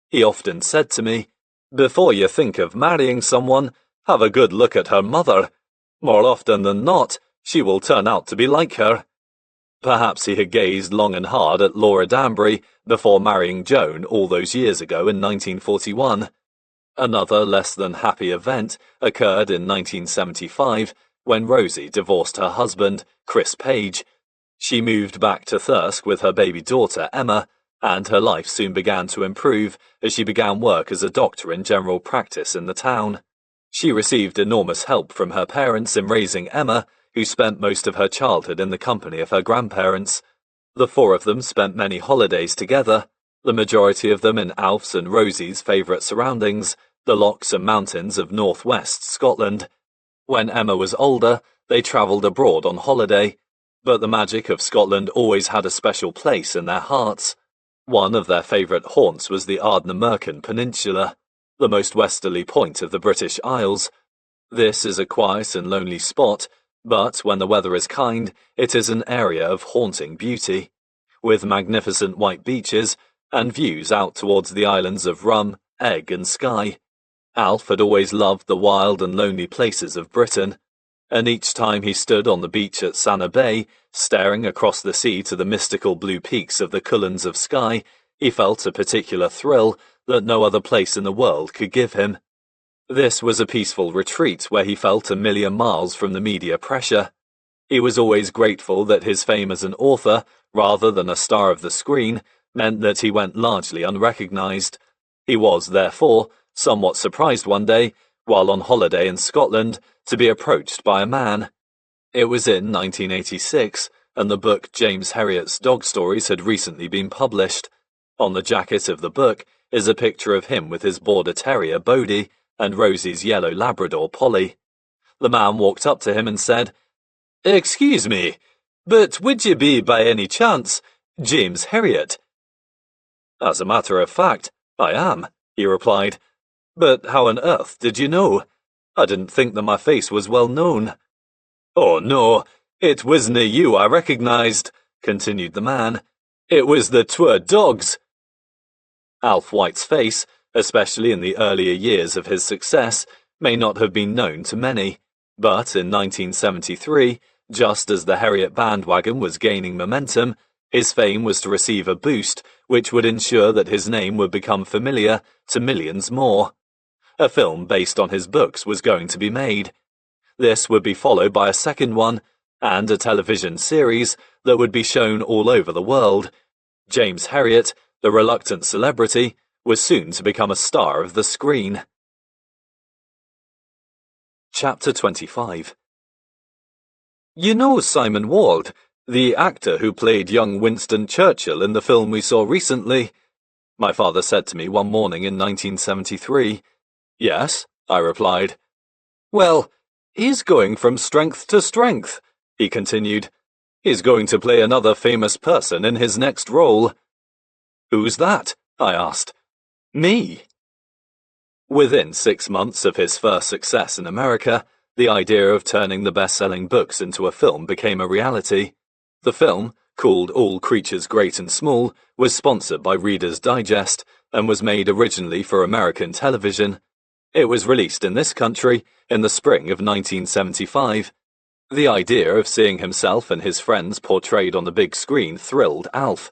A: He often said to me, "Before you think of marrying someone, have a good look at her mother. More often than not, she will turn out to be like her." Perhaps he had gazed long and hard at Laura Danbury before marrying Joan all those years ago in 1941. Another less than happy event occurred in 1975 when Rosie divorced her husband, Chris Page. She moved back to Thirsk with her baby daughter, Emma, and her life soon began to improve as she began work as a doctor in general practice in the town. She received enormous help from her parents in raising Emma, who spent most of her childhood in the company of her grandparents. The four of them spent many holidays together, the majority of them in Alf's and Rosie's favourite surroundings, the lochs and mountains of northwest Scotland. When Emma was older, they travelled abroad on holiday, but the magic of Scotland always had a special place in their hearts. One of their favourite haunts was the Ardnamurchan Peninsula, the most westerly point of the British Isles. This is a quiet and lonely spot, but when the weather is kind, it is an area of haunting beauty, with magnificent white beaches and views out towards the islands of Rum, Egg and Skye. Alf had always loved the wild and lonely places of Britain, and each time he stood on the beach at Sanna Bay, staring across the sea to the mystical blue peaks of the Cullens of Skye, he felt a particular thrill that no other place in the world could give him. This was a peaceful retreat where he felt a million miles from the media pressure. He was always grateful that his fame as an author, rather than a star of the screen, meant that he went largely unrecognised. He was, therefore, somewhat surprised one day, while on holiday in Scotland, to be approached by a man. It was in 1986, and the book James Herriot's Dog Stories had recently been published. On the jacket of the book is a picture of him with his border terrier Bodie and Rosie's yellow Labrador Polly. The man walked up to him and said, "Excuse me, but would you be, by any chance, James Herriot?" "As a matter of fact, I am," he replied. "But how on earth did you know? I didn't think that my face was well known." "Oh no, it wasna you I recognised," continued the man. "It was the twa dogs." Alf White's face, especially in the earlier years of his success, may not have been known to many, but in 1973, just as the Herriot bandwagon was gaining momentum, his fame was to receive a boost which would ensure that his name would become familiar to millions more. A film based on his books was going to be made. This would be followed by a second one, and a television series that would be shown all over the world. James Herriot, the reluctant celebrity, was soon to become a star of the screen. Chapter 25. You know Simon Ward, the actor who played young Winston Churchill in the film we saw recently? My father said to me one morning in 1973. "Yes," I replied. "Well, he's going from strength to strength," he continued. "He's going to play another famous person in his next role." "Who's that?" I asked. "Me." Within 6 months of his first success in America, the idea of turning the best-selling books into a film became a reality. The film, called All Creatures Great and Small, was sponsored by Reader's Digest and was made originally for American television. It was released in this country in the spring of 1975. The idea of seeing himself and his friends portrayed on the big screen thrilled Alf.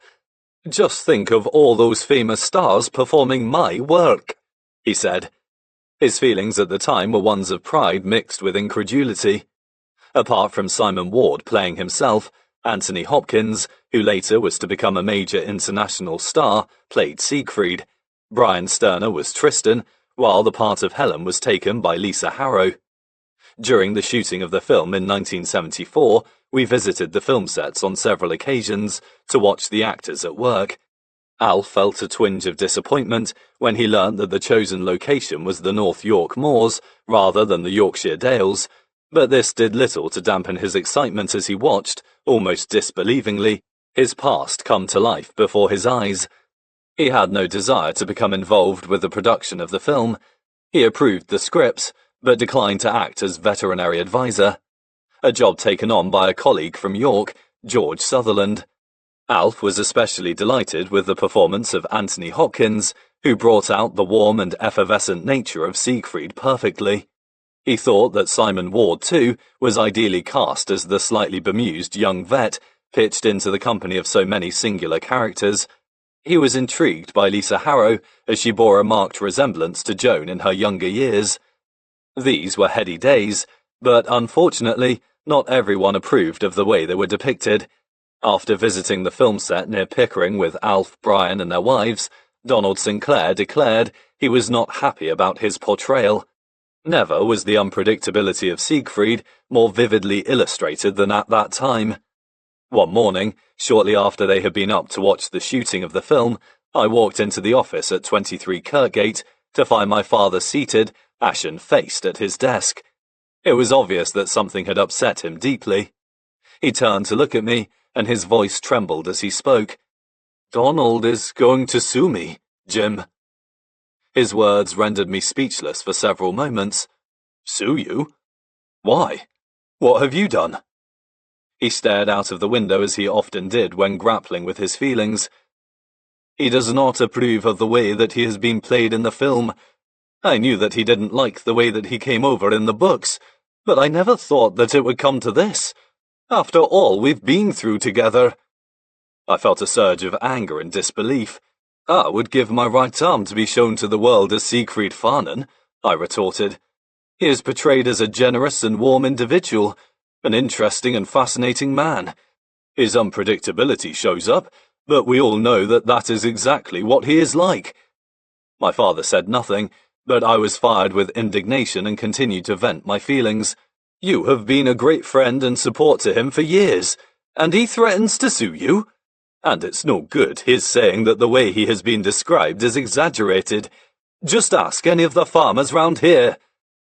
A: "Just think of all those famous stars performing my work," he said. His feelings at the time were ones of pride mixed with incredulity. Apart from Simon Ward playing himself, Anthony Hopkins, who later was to become a major international star, played Siegfried. Brian Sterner was Tristan, while the part of Helen was taken by Lisa Harrow. During the shooting of the film in 1974, we visited the film sets on several occasions to watch the actors at work. Alf felt a twinge of disappointment when he learnt that the chosen location was the North York Moors rather than the Yorkshire Dales, but this did little to dampen his excitement as he watched, almost disbelievingly, his past come to life before his eyes. He had no desire to become involved with the production of the film. He approved the scripts, but declined to act as veterinary advisor, a job taken on by a colleague from York, George Sutherland. Alf was especially delighted with the performance of Anthony Hopkins, who brought out the warm and effervescent nature of Siegfried perfectly. He thought that Simon Ward, too, was ideally cast as the slightly bemused young vet, pitched into the company of so many singular characters. He was intrigued by Lisa Harrow, as she bore a marked resemblance to Joan in her younger years. These were heady days, but unfortunately, not everyone approved of the way they were depicted. After visiting the film set near Pickering with Alf, Brian and their wives, Donald Sinclair declared he was not happy about his portrayal. Never was the unpredictability of Siegfried more vividly illustrated than at that time. One morning, shortly after they had been up to watch the shooting of the film, I walked into the office at 23 Kirkgate to find my father seated, ashen-faced at his desk. It was obvious that something had upset him deeply. He turned to look at me, and his voice trembled as he spoke. "Donald is going to sue me, Jim." His words rendered me speechless for several moments. "Sue you? Why? What have you done?" He stared out of the window as he often did when grappling with his feelings. "He does not approve of the way that he has been played in the film. I knew that he didn't like the way that he came over in the books, but I never thought that it would come to this. After all we've been through together." I felt a surge of anger and disbelief. "I would give my right arm to be shown to the world as Siegfried Farnan," I retorted. "He is portrayed as a generous and warm individual, an interesting and fascinating man. His unpredictability shows up, but we all know that that is exactly what he is like." My father said nothing, but I was fired with indignation and continued to vent my feelings. "You have been a great friend and support to him for years, and he threatens to sue you? And it's no good his saying that the way he has been described is exaggerated. Just ask any of the farmers round here.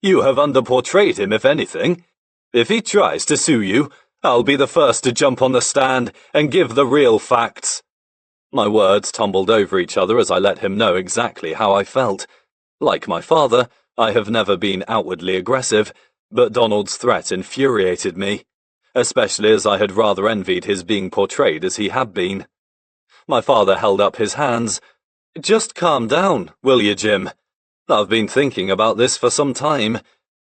A: You have underportrayed him, if anything. If he tries to sue you, I'll be the first to jump on the stand and give the real facts." My words tumbled over each other as I let him know exactly how I felt. Like my father, I have never been outwardly aggressive, but Donald's threat infuriated me, especially as I had rather envied his being portrayed as he had been. My father held up his hands. "Just calm down, will you, Jim? I've been thinking about this for some time.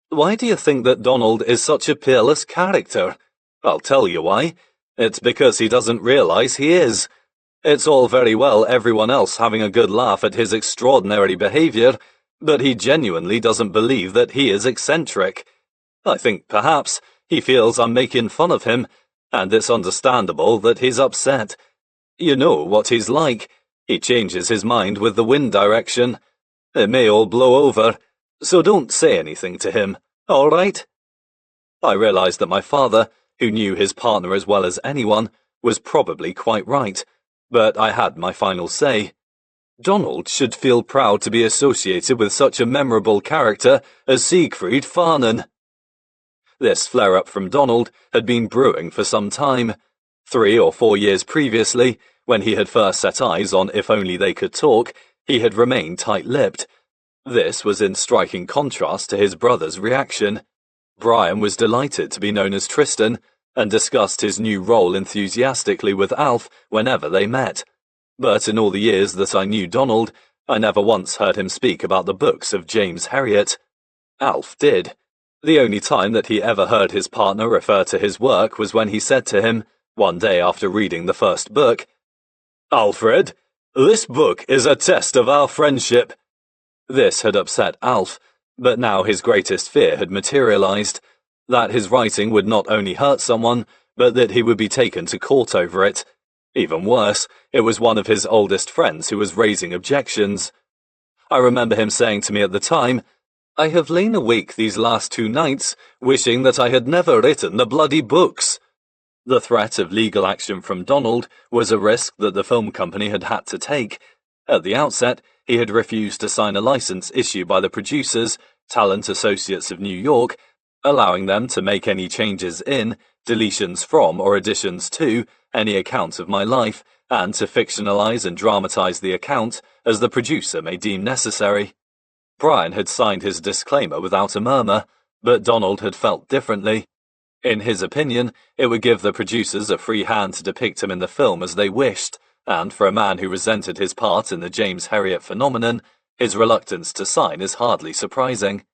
A: Why do you think that Donald is such a peerless character? I'll tell you why. It's because he doesn't realize he is. It's all very well everyone else having a good laugh at his extraordinary behavior, but he genuinely doesn't believe that he is eccentric. I think perhaps he feels I'm making fun of him, and it's understandable that he's upset. You know what he's like. He changes his mind with the wind direction. It may all blow over, so don't say anything to him, all right?" I realized that my father, who knew his partner as well as anyone, was probably quite right, but I had my final say. Donald should feel proud to be associated with such a memorable character as Siegfried Farnan. This flare-up from Donald had been brewing for some time. 3 or 4 years previously, when he had first set eyes on If Only They Could Talk, he had remained tight-lipped. This was in striking contrast to his brother's reaction. Brian was delighted to be known as Tristan, and discussed his new role enthusiastically with Alf whenever they met. But in all the years that I knew Donald, I never once heard him speak about the books of James Herriot. Alf did. The only time that he ever heard his partner refer to his work was when he said to him, one day after reading the first book, "Alfred, this book is a test of our friendship." This had upset Alf, but now his greatest fear had materialized, that his writing would not only hurt someone, but that he would be taken to court over it. Even worse, it was one of his oldest friends who was raising objections. I remember him saying to me at the time, "I have lain awake these last 2 nights, wishing that I had never written the bloody books." The threat of legal action from Donald was a risk that the film company had had to take. At the outset, he had refused to sign a license issued by the producers, Talent Associates of New York, allowing them to make any changes in, deletions from, or additions to any account of my life, and to fictionalize and dramatize the account as the producer may deem necessary. Brian had signed his disclaimer without a murmur, but Donald had felt differently. In his opinion, it would give the producers a free hand to depict him in the film as they wished, and for a man who resented his part in the James Herriot phenomenon, his reluctance to sign is hardly surprising.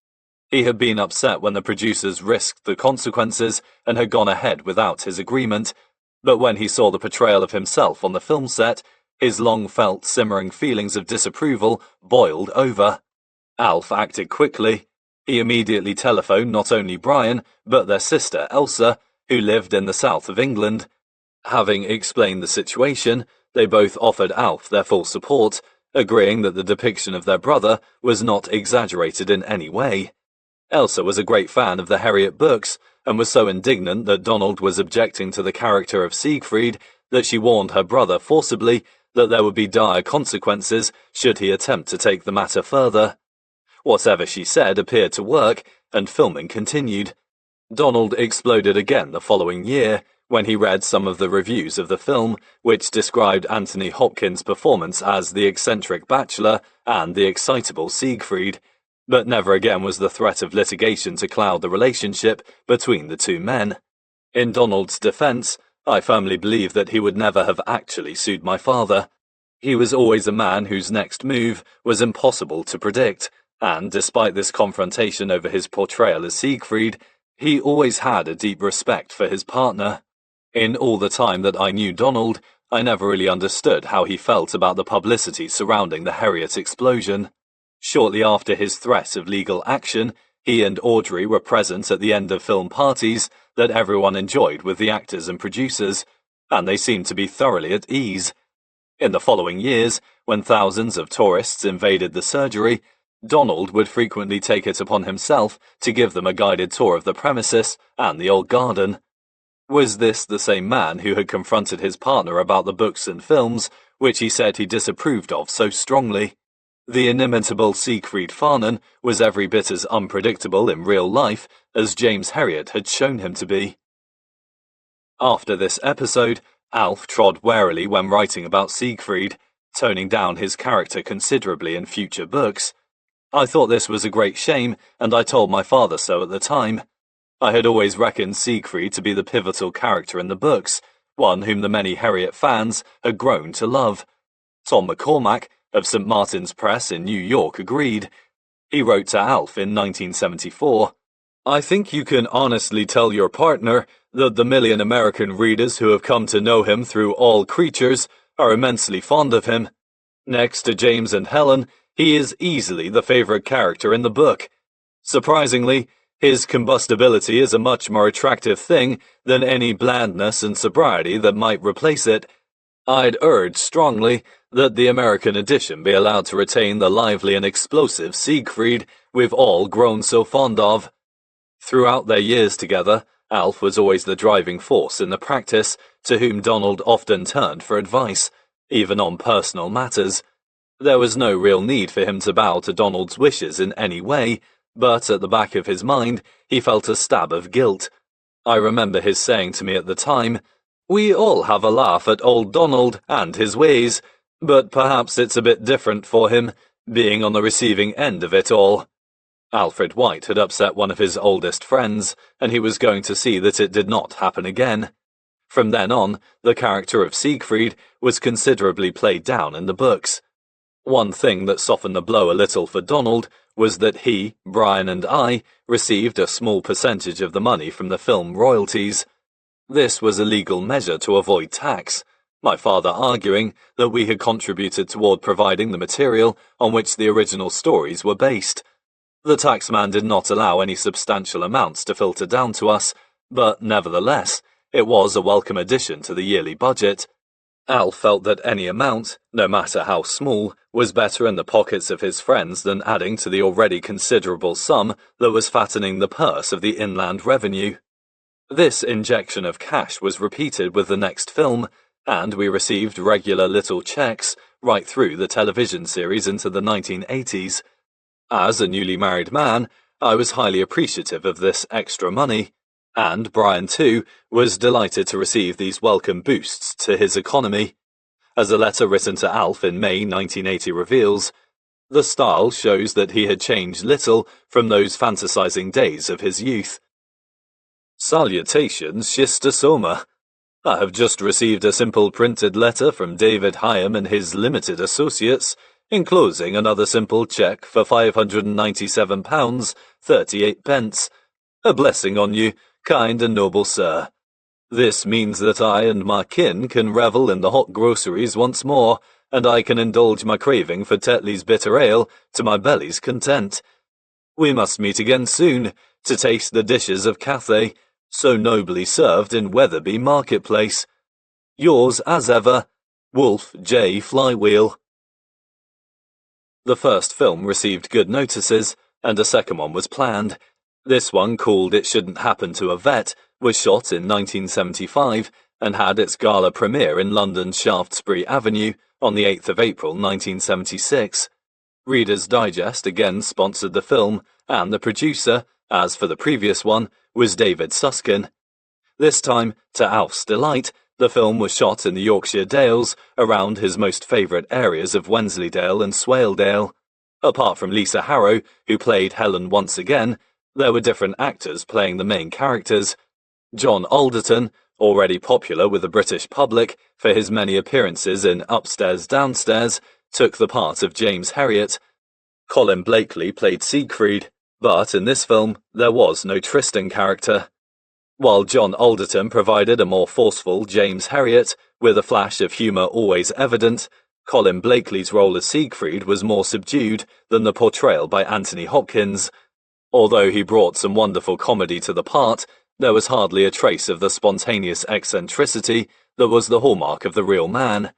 A: He had been upset when the producers risked the consequences and had gone ahead without his agreement, but when he saw the portrayal of himself on the film set, his long-felt simmering feelings of disapproval boiled over. Alf acted quickly. He immediately telephoned not only Brian, but their sister Elsa, who lived in the south of England. Having explained the situation, they both offered Alf their full support, agreeing that the depiction of their brother was not exaggerated in any way. Elsa was a great fan of the Herriot books, and was so indignant that Donald was objecting to the character of Siegfried that she warned her brother forcibly that there would be dire consequences should he attempt to take the matter further. Whatever she said appeared to work, and filming continued. Donald exploded again the following year, when he read some of the reviews of the film, which described Anthony Hopkins' performance as the eccentric bachelor and the excitable Siegfried, but never again was the threat of litigation to cloud the relationship between the two men. In Donald's defense, I firmly believe that he would never have actually sued my father. He was always a man whose next move was impossible to predict, and despite this confrontation over his portrayal as Siegfried, he always had a deep respect for his partner. In all the time that I knew Donald, I never really understood how he felt about the publicity surrounding the Herriot explosion. Shortly after his threat of legal action, he and Audrey were present at the end-of-film parties that everyone enjoyed with the actors and producers, and they seemed to be thoroughly at ease. In the following years, when thousands of tourists invaded the surgery, Donald would frequently take it upon himself to give them a guided tour of the premises and the old garden. Was this the same man who had confronted his partner about the books and films, which he said he disapproved of so strongly? The inimitable Siegfried Farnan was every bit as unpredictable in real life as James Herriot had shown him to be. After this episode, Alf trod warily when writing about Siegfried, toning down his character considerably in future books. I thought this was a great shame, and I told my father so at the time. I had always reckoned Siegfried to be the pivotal character in the books, one whom the many Herriot fans had grown to love. Tom McCormack, of St. Martin's Press in New York, agreed. He wrote to Alf in 1974, "I think you can honestly tell your partner that the million American readers who have come to know him through All Creatures are immensely fond of him. Next to James and Helen, he is easily the favorite character in the book. Surprisingly, his combustibility is a much more attractive thing than any blandness and sobriety that might replace it. I'd urge strongly that the American edition be allowed to retain the lively and explosive Siegfried we've all grown so fond of." Throughout their years together, Alf was always the driving force in the practice, to whom Donald often turned for advice, even on personal matters. There was no real need for him to bow to Donald's wishes in any way, but at the back of his mind he felt a stab of guilt. I remember his saying to me at the time, "We all have a laugh at old Donald and his ways, but perhaps it's a bit different for him, being on the receiving end of it all." Alfred White had upset one of his oldest friends, and he was going to see that it did not happen again. From then on, the character of Siegfried was considerably played down in the books. One thing that softened the blow a little for Donald was that he, Brian, and I received a small percentage of the money from the film royalties. This was a legal measure to avoid tax, my father arguing that we had contributed toward providing the material on which the original stories were based. The taxman did not allow any substantial amounts to filter down to us, but nevertheless, it was a welcome addition to the yearly budget. Al felt that any amount, no matter how small, was better in the pockets of his friends than adding to the already considerable sum that was fattening the purse of the inland revenue. This injection of cash was repeated with the next film, and we received regular little checks right through the television series into the 1980s. As a newly married man, I was highly appreciative of this extra money, and Brian, too, was delighted to receive these welcome boosts to his economy. As a letter written to Alf in May 1980 reveals, the style shows that he had changed little from those fantasizing days of his youth. Salutations, Shistosoma. I have just received a simple printed letter from David Hyam and his limited associates, enclosing another simple cheque for £597.38. A blessing on you, kind and noble sir. This means that I and my kin can revel in the hot groceries once more, and I can indulge my craving for Tetley's bitter ale to my belly's content. We must meet again soon, to taste the dishes of Cathay, so nobly served in Wetherby Marketplace. Yours as ever, Wolf J. Flywheel. The first film received good notices, and a second one was planned. This one, called It Shouldn't Happen to a Vet, was shot in 1975 and had its gala premiere in London's Shaftesbury Avenue on the 8th of April 1976. Reader's Digest again sponsored the film, and the producer, as for the previous one, was David Susskind. This time, to Alf's delight, the film was shot in the Yorkshire Dales, around his most favourite areas of Wensleydale and Swaledale. Apart from Lisa Harrow, who played Helen once again, there were different actors playing the main characters. John Alderton, already popular with the British public for his many appearances in Upstairs Downstairs, took the part of James Herriot. Colin Blakely played Siegfried, but in this film there was no Tristan character. While John Alderton provided a more forceful James Herriot, with a flash of humour always evident, Colin Blakely's role as Siegfried was more subdued than the portrayal by Anthony Hopkins. Although he brought some wonderful comedy to the part, there was hardly a trace of the spontaneous eccentricity that was the hallmark of the real man.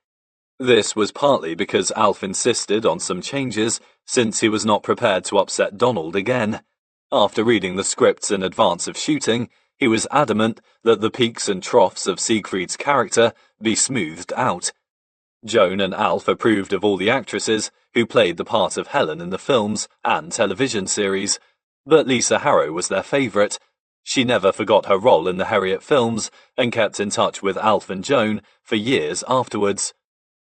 A: This was partly because Alf insisted on some changes, since he was not prepared to upset Donald again. After reading the scripts in advance of shooting, he was adamant that the peaks and troughs of Siegfried's character be smoothed out. Joan and Alf approved of all the actresses who played the part of Helen in the films and television series, but Lisa Harrow was their favourite. She never forgot her role in the Herriot films and kept in touch with Alf and Joan for years afterwards.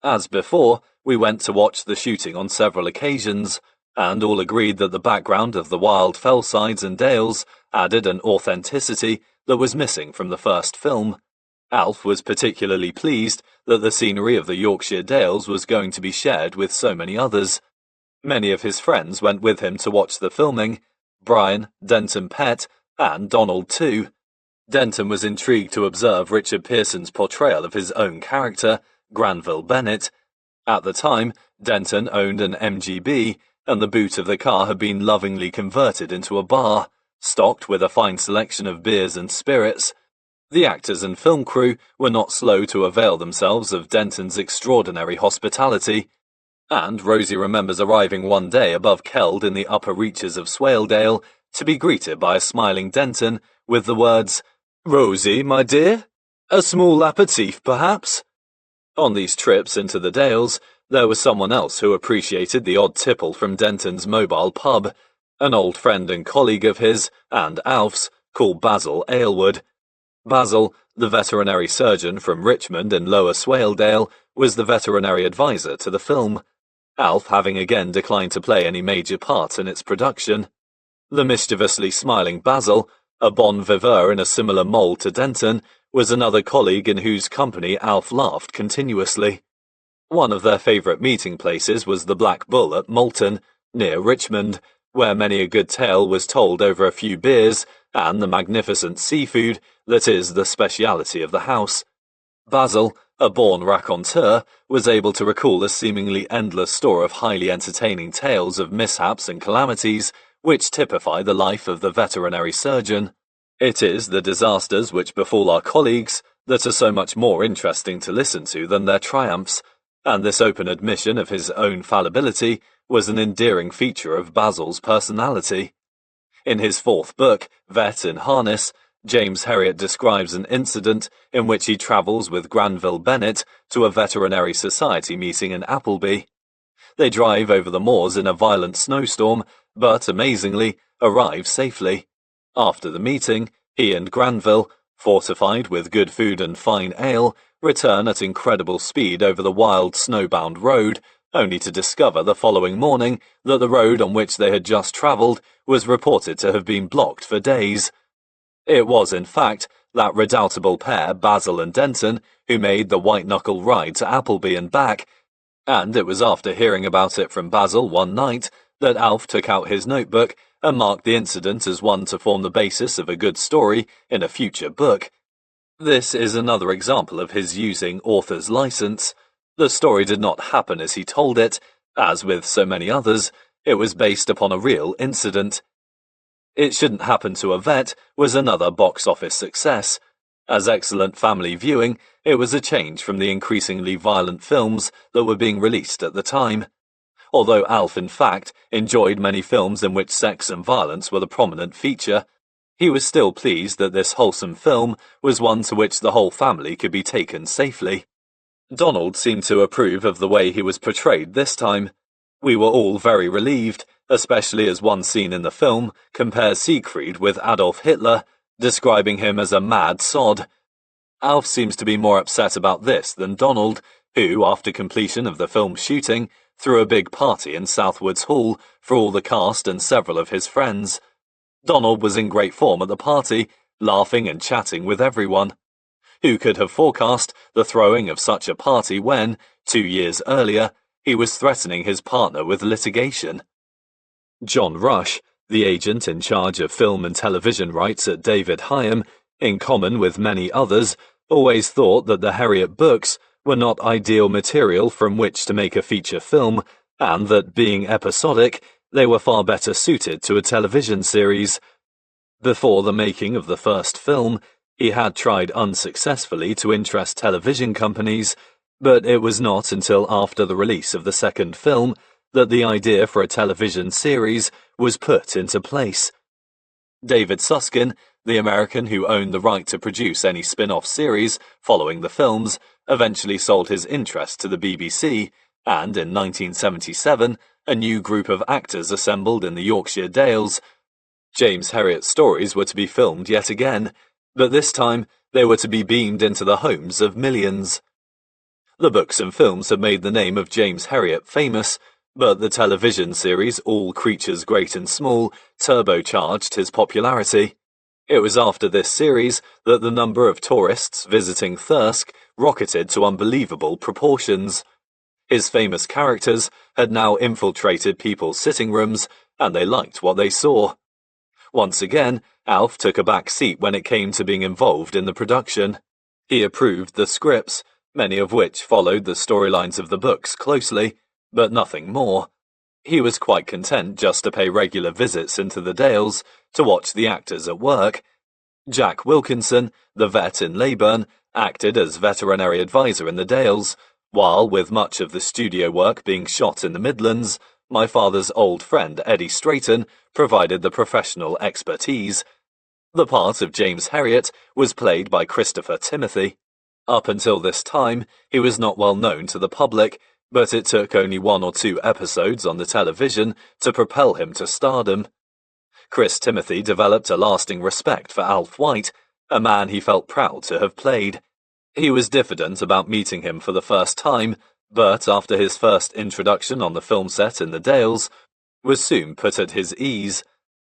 A: As before, we went to watch the shooting on several occasions, and all agreed that the background of the wild fellsides and dales added an authenticity that was missing from the first film. Alf was particularly pleased that the scenery of the Yorkshire Dales was going to be shared with so many others. Many of his friends went with him to watch the filming: Brian, Denton Pett, and Donald too. Denton was intrigued to observe Richard Pearson's portrayal of his own character, Granville Bennett. At the time, Denton owned an MGB, and the boot of the car had been lovingly converted into a bar, stocked with a fine selection of beers and spirits. The actors and film crew were not slow to avail themselves of Denton's extraordinary hospitality, and Rosie remembers arriving one day above Keld in the upper reaches of Swaledale to be greeted by a smiling Denton with the words, "Rosie, my dear, a small aperitif, perhaps?" On these trips into the Dales, there was someone else who appreciated the odd tipple from Denton's mobile pub, an old friend and colleague of his, and Alf's, called Basil Aylward. Basil, the veterinary surgeon from Richmond in Lower Swaledale, was the veterinary advisor to the film, Alf having again declined to play any major part in its production. The mischievously smiling Basil, a bon viveur in a similar mould to Denton, was another colleague in whose company Alf laughed continuously. One of their favourite meeting places was the Black Bull at Moulton, near Richmond, where many a good tale was told over a few beers and the magnificent seafood that is the speciality of the house. Basil, a born raconteur, was able to recall a seemingly endless store of highly entertaining tales of mishaps and calamities which typify the life of the veterinary surgeon. It is the disasters which befall our colleagues that are so much more interesting to listen to than their triumphs, and this open admission of his own fallibility was an endearing feature of Basil's personality. In his fourth book, Vet in Harness, James Herriot describes an incident in which he travels with Granville Bennett to a veterinary society meeting in Appleby. They drive over the moors in a violent snowstorm, but, amazingly, arrive safely. After the meeting, he and Granville, fortified with good food and fine ale, return at incredible speed over the wild snowbound road, only to discover the following morning that the road on which they had just travelled was reported to have been blocked for days. It was, in fact, that redoubtable pair, Basil and Denton, who made the white-knuckle ride to Appleby and back, and it was after hearing about it from Basil one night that Alf took out his notebook and marked the incident as one to form the basis of a good story in a future book. This is another example of his using author's license. The story did not happen as he told it. As with so many others, it was based upon a real incident. It Shouldn't Happen to a Vet was another box office success. As excellent family viewing, it was a change from the increasingly violent films that were being released at the time. Although Alf, in fact, enjoyed many films in which sex and violence were the prominent feature, he was still pleased that this wholesome film was one to which the whole family could be taken safely. Donald seemed to approve of the way he was portrayed this time. We were all very relieved, especially as one scene in the film compares Siegfried with Adolf Hitler, describing him as a mad sod. Alf seems to be more upset about this than Donald, who, after completion of the film's shooting, threw a big party in Southwoods Hall for all the cast and several of his friends. Donald was in great form at the party, laughing and chatting with everyone. Who could have forecast the throwing of such a party when, 2 years earlier, he was threatening his partner with litigation? John Rush, the agent in charge of film and television rights at David Hyam, in common with many others, always thought that the Herriot books were not ideal material from which to make a feature film, and that, being episodic, they were far better suited to a television series. Before the making of the first film, he had tried unsuccessfully to interest television companies, but it was not until after the release of the second film that the idea for a television series was put into place. David Susskind, the American who owned the right to produce any spin-off series following the films, eventually sold his interest to the BBC, and in 1977, a new group of actors assembled in the Yorkshire Dales. James Herriot's stories were to be filmed yet again, but this time they were to be beamed into the homes of millions. The books and films had made the name of James Herriot famous, but the television series All Creatures Great and Small turbocharged his popularity. It was after this series that the number of tourists visiting Thirsk rocketed to unbelievable proportions. His famous characters had now infiltrated people's sitting rooms, and they liked what they saw. Once again, Alf took a back seat when it came to being involved in the production. He approved the scripts, many of which followed the storylines of the books closely, but nothing more. He was quite content just to pay regular visits into the Dales to watch the actors at work. Jack Wilkinson, the vet in Leyburn, acted as veterinary advisor in the Dales, while, with much of the studio work being shot in the Midlands, my father's old friend Eddie Strayton provided the professional expertise. The part of James Herriot was played by Christopher Timothy. Up until this time, he was not well known to the public, but it took only 1 or 2 episodes on the television to propel him to stardom. Chris Timothy developed a lasting respect for Alf White, a man he felt proud to have played. He was diffident about meeting him for the first time, but after his first introduction on the film set in the Dales, was soon put at his ease.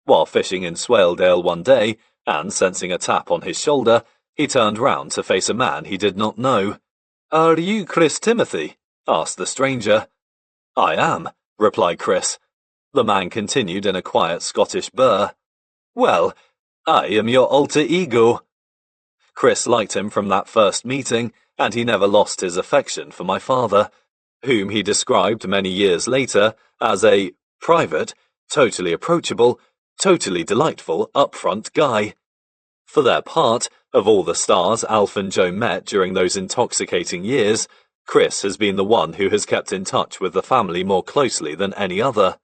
A: While fishing in Swaledale one day, and sensing a tap on his shoulder, he turned round to face a man he did not know. "Are you Chris Timothy?" asked the stranger. "I am," replied Chris. The man continued in a quiet Scottish burr. "Well, I am your alter ego." Chris liked him from that first meeting, and he never lost his affection for my father, whom he described many years later as a private, totally approachable, totally delightful, upfront guy. For their part, of all the stars Alf and Joe met during those intoxicating years, Chris has been the one who has kept in touch with the family more closely than any other.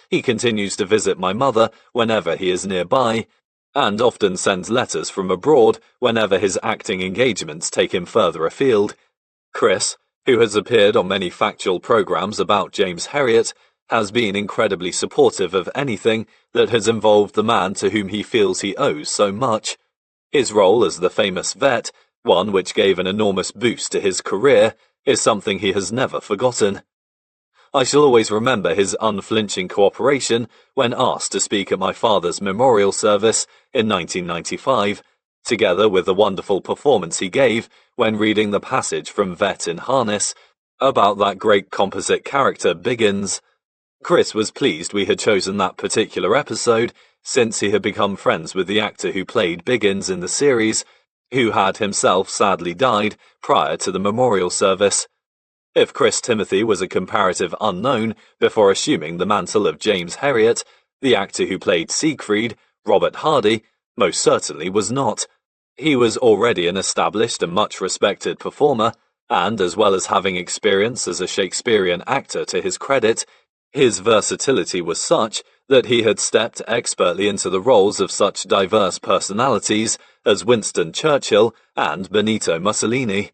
A: He continues to visit my mother whenever he is nearby, and often sends letters from abroad whenever his acting engagements take him further afield. Chris, who has appeared on many factual programs about James Herriot, has been incredibly supportive of anything that has involved the man to whom he feels he owes so much. His role as the famous vet, one which gave an enormous boost to his career, is something he has never forgotten. I shall always remember his unflinching cooperation when asked to speak at my father's memorial service in 1995, together with the wonderful performance he gave when reading the passage from Vet in Harness about that great composite character Biggins. Chris was pleased we had chosen that particular episode, since he had become friends with the actor who played Biggins in the series, who had himself sadly died prior to the memorial service. If Chris Timothy was a comparative unknown before assuming the mantle of James Herriot, the actor who played Siegfried, Robert Hardy, most certainly was not. He was already an established and much respected performer, and as well as having experience as a Shakespearean actor to his credit, his versatility was such that he had stepped expertly into the roles of such diverse personalities as Winston Churchill and Benito Mussolini.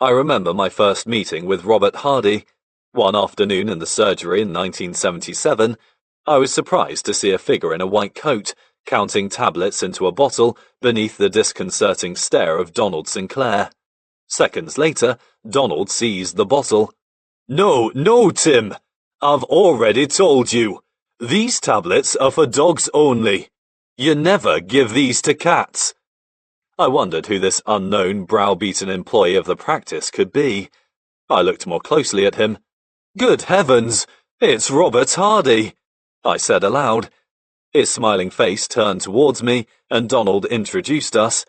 A: I remember my first meeting with Robert Hardy. One afternoon in the surgery in 1977, I was surprised to see a figure in a white coat counting tablets into a bottle beneath the disconcerting stare of Donald Sinclair. Seconds later, Donald seized the bottle. "No, no, Tim! I've already told you. These tablets are for dogs only. You never give these to cats." I wondered who this unknown, browbeaten employee of the practice could be. I looked more closely at him. "Good heavens, it's Robert Hardy," I said aloud. His smiling face turned towards me, and Donald introduced us.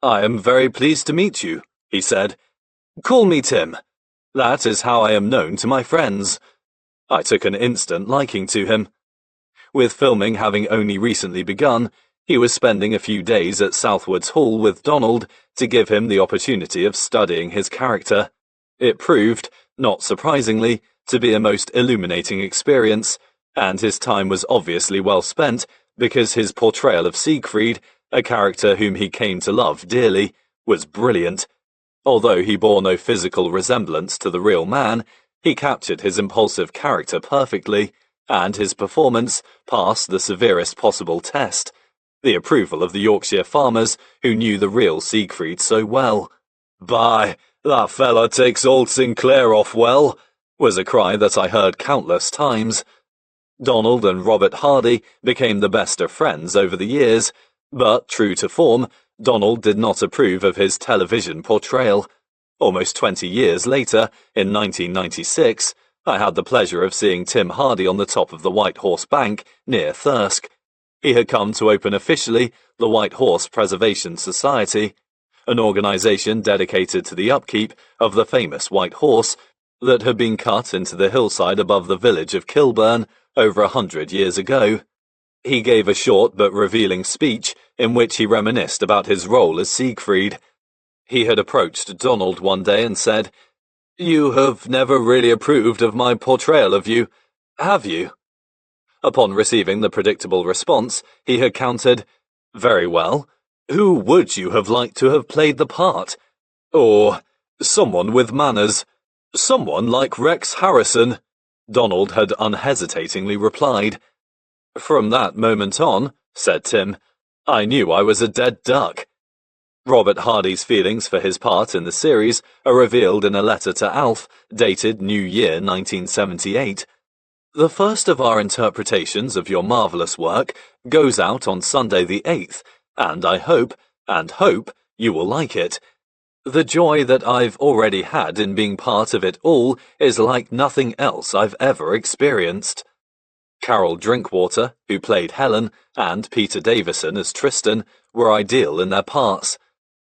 A: "I am very pleased to meet you," he said. "Call me Tim. That is how I am known to my friends." I took an instant liking to him. With filming having only recently begun, he was spending a few days at Southwards Hall with Donald to give him the opportunity of studying his character. It proved, not surprisingly, to be a most illuminating experience, and his time was obviously well spent because his portrayal of Siegfried, a character whom he came to love dearly, was brilliant. Although he bore no physical resemblance to the real man, he captured his impulsive character perfectly, and his performance passed the severest possible test, the approval of the Yorkshire farmers who knew the real Siegfried so well. "By, that fella takes old Sinclair off well," was a cry that I heard countless times. Donald and Robert Hardy became the best of friends over the years, but, true to form, Donald did not approve of his television portrayal. Almost 20 years later, in 1996, I had the pleasure of seeing Tim Hardy on the top of the White Horse Bank near Thirsk. He had come to open officially the White Horse Preservation Society, an organisation dedicated to the upkeep of the famous White Horse that had been cut into the hillside above the village of Kilburn over 100 years ago. He gave a short but revealing speech in which he reminisced about his role as Siegfried. He had approached Donald one day and said, "You have never really approved of my portrayal of you, have you?" Upon receiving the predictable response, he had countered, "Very well. Who would you have liked to have played the part? Or, someone with manners. Someone like Rex Harrison," Donald had unhesitatingly replied. "From that moment on," said Tim, "I knew I was a dead duck." Robert Hardy's feelings for his part in the series are revealed in a letter to Alf, dated New Year 1978. "The first of our interpretations of your marvellous work goes out on Sunday the 8th, and I hope you will like it. The joy that I've already had in being part of it all is like nothing else I've ever experienced." Carol Drinkwater, who played Helen, and Peter Davison as Tristan, were ideal in their parts.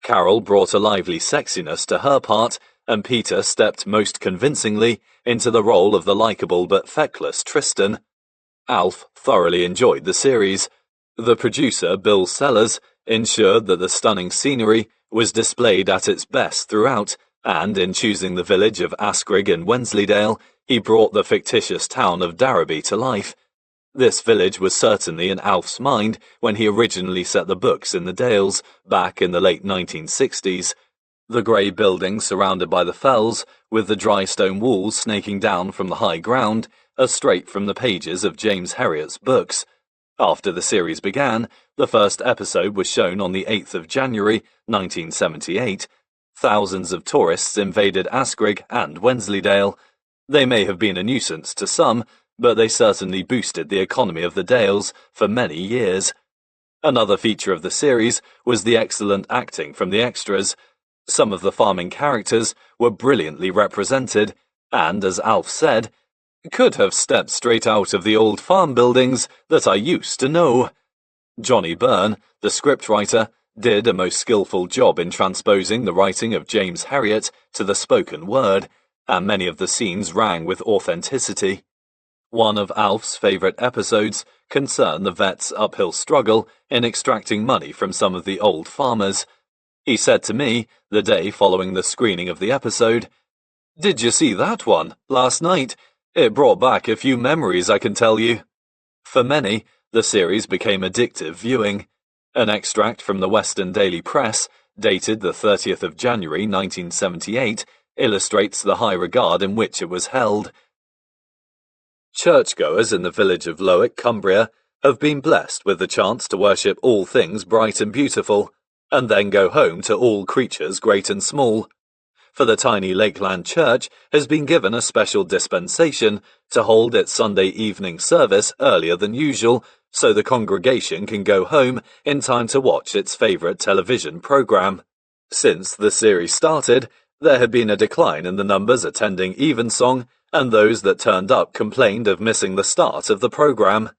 A: Carol brought a lively sexiness to her part, and Peter stepped most convincingly into the role of the likeable but feckless Tristan. Alf thoroughly enjoyed the series. The producer, Bill Sellers, ensured that the stunning scenery was displayed at its best throughout, and in choosing the village of Askrigg in Wensleydale, he brought the fictitious town of Darrowby to life. This village was certainly in Alf's mind when he originally set the books in the Dales, back in the late 1960s. The grey buildings surrounded by the fells, with the dry stone walls snaking down from the high ground, are straight from the pages of James Herriot's books. After the series began, the first episode was shown on the 8th of January, 1978. Thousands of tourists invaded Askrigg and Wensleydale. They may have been a nuisance to some, but they certainly boosted the economy of the Dales for many years. Another feature of the series was the excellent acting from the extras. Some of the farming characters were brilliantly represented, and, as Alf said, "could have stepped straight out of the old farm buildings that I used to know." Johnny Byrne, the scriptwriter, did a most skillful job in transposing the writing of James Herriot to the spoken word, and many of the scenes rang with authenticity. One of Alf's favourite episodes concerned the vet's uphill struggle in extracting money from some of the old farmers, He said to me, the day following the screening of the episode, "Did you see that one, last night? It brought back a few memories, I can tell you." For many, the series became addictive viewing. An extract from the Western Daily Press, dated the 30th of January 1978, illustrates the high regard in which it was held. Churchgoers in the village of Lowick, Cumbria, have been blessed with the chance to worship all things bright and beautiful, and then go home to all creatures great and small. For the tiny Lakeland church has been given a special dispensation to hold its Sunday evening service earlier than usual, so the congregation can go home in time to watch its favourite television programme. Since the series started, there had been a decline in the numbers attending Evensong, and those that turned up complained of missing the start of the programme.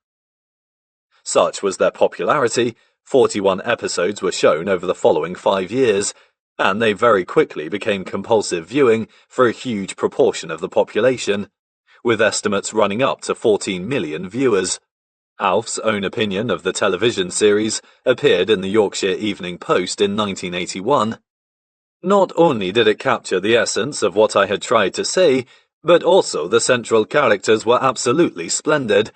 A: Such was their popularity, 41 episodes were shown over the following 5 years, and they very quickly became compulsive viewing for a huge proportion of the population, with estimates running up to 14 million viewers. Alf's own opinion of the television series appeared in the Yorkshire Evening Post in 1981. "Not only did it capture the essence of what I had tried to say, but also the central characters were absolutely splendid.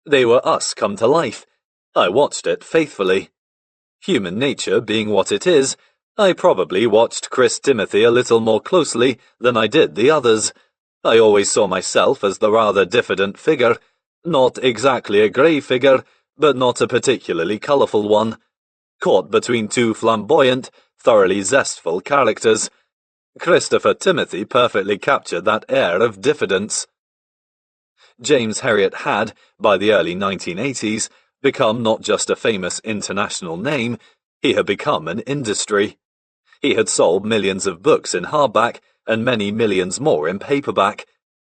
A: They were us come to life. I watched it faithfully. Human nature being what it is, I probably watched Chris Timothy a little more closely than I did the others. I always saw myself as the rather diffident figure, not exactly a grey figure, but not a particularly colourful one, caught between two flamboyant, thoroughly zestful characters. Christopher Timothy perfectly captured that air of diffidence." James Herriot had, by the early 1980s, become not just a famous international name, he had become an industry. He had sold millions of books in hardback and many millions more in paperback.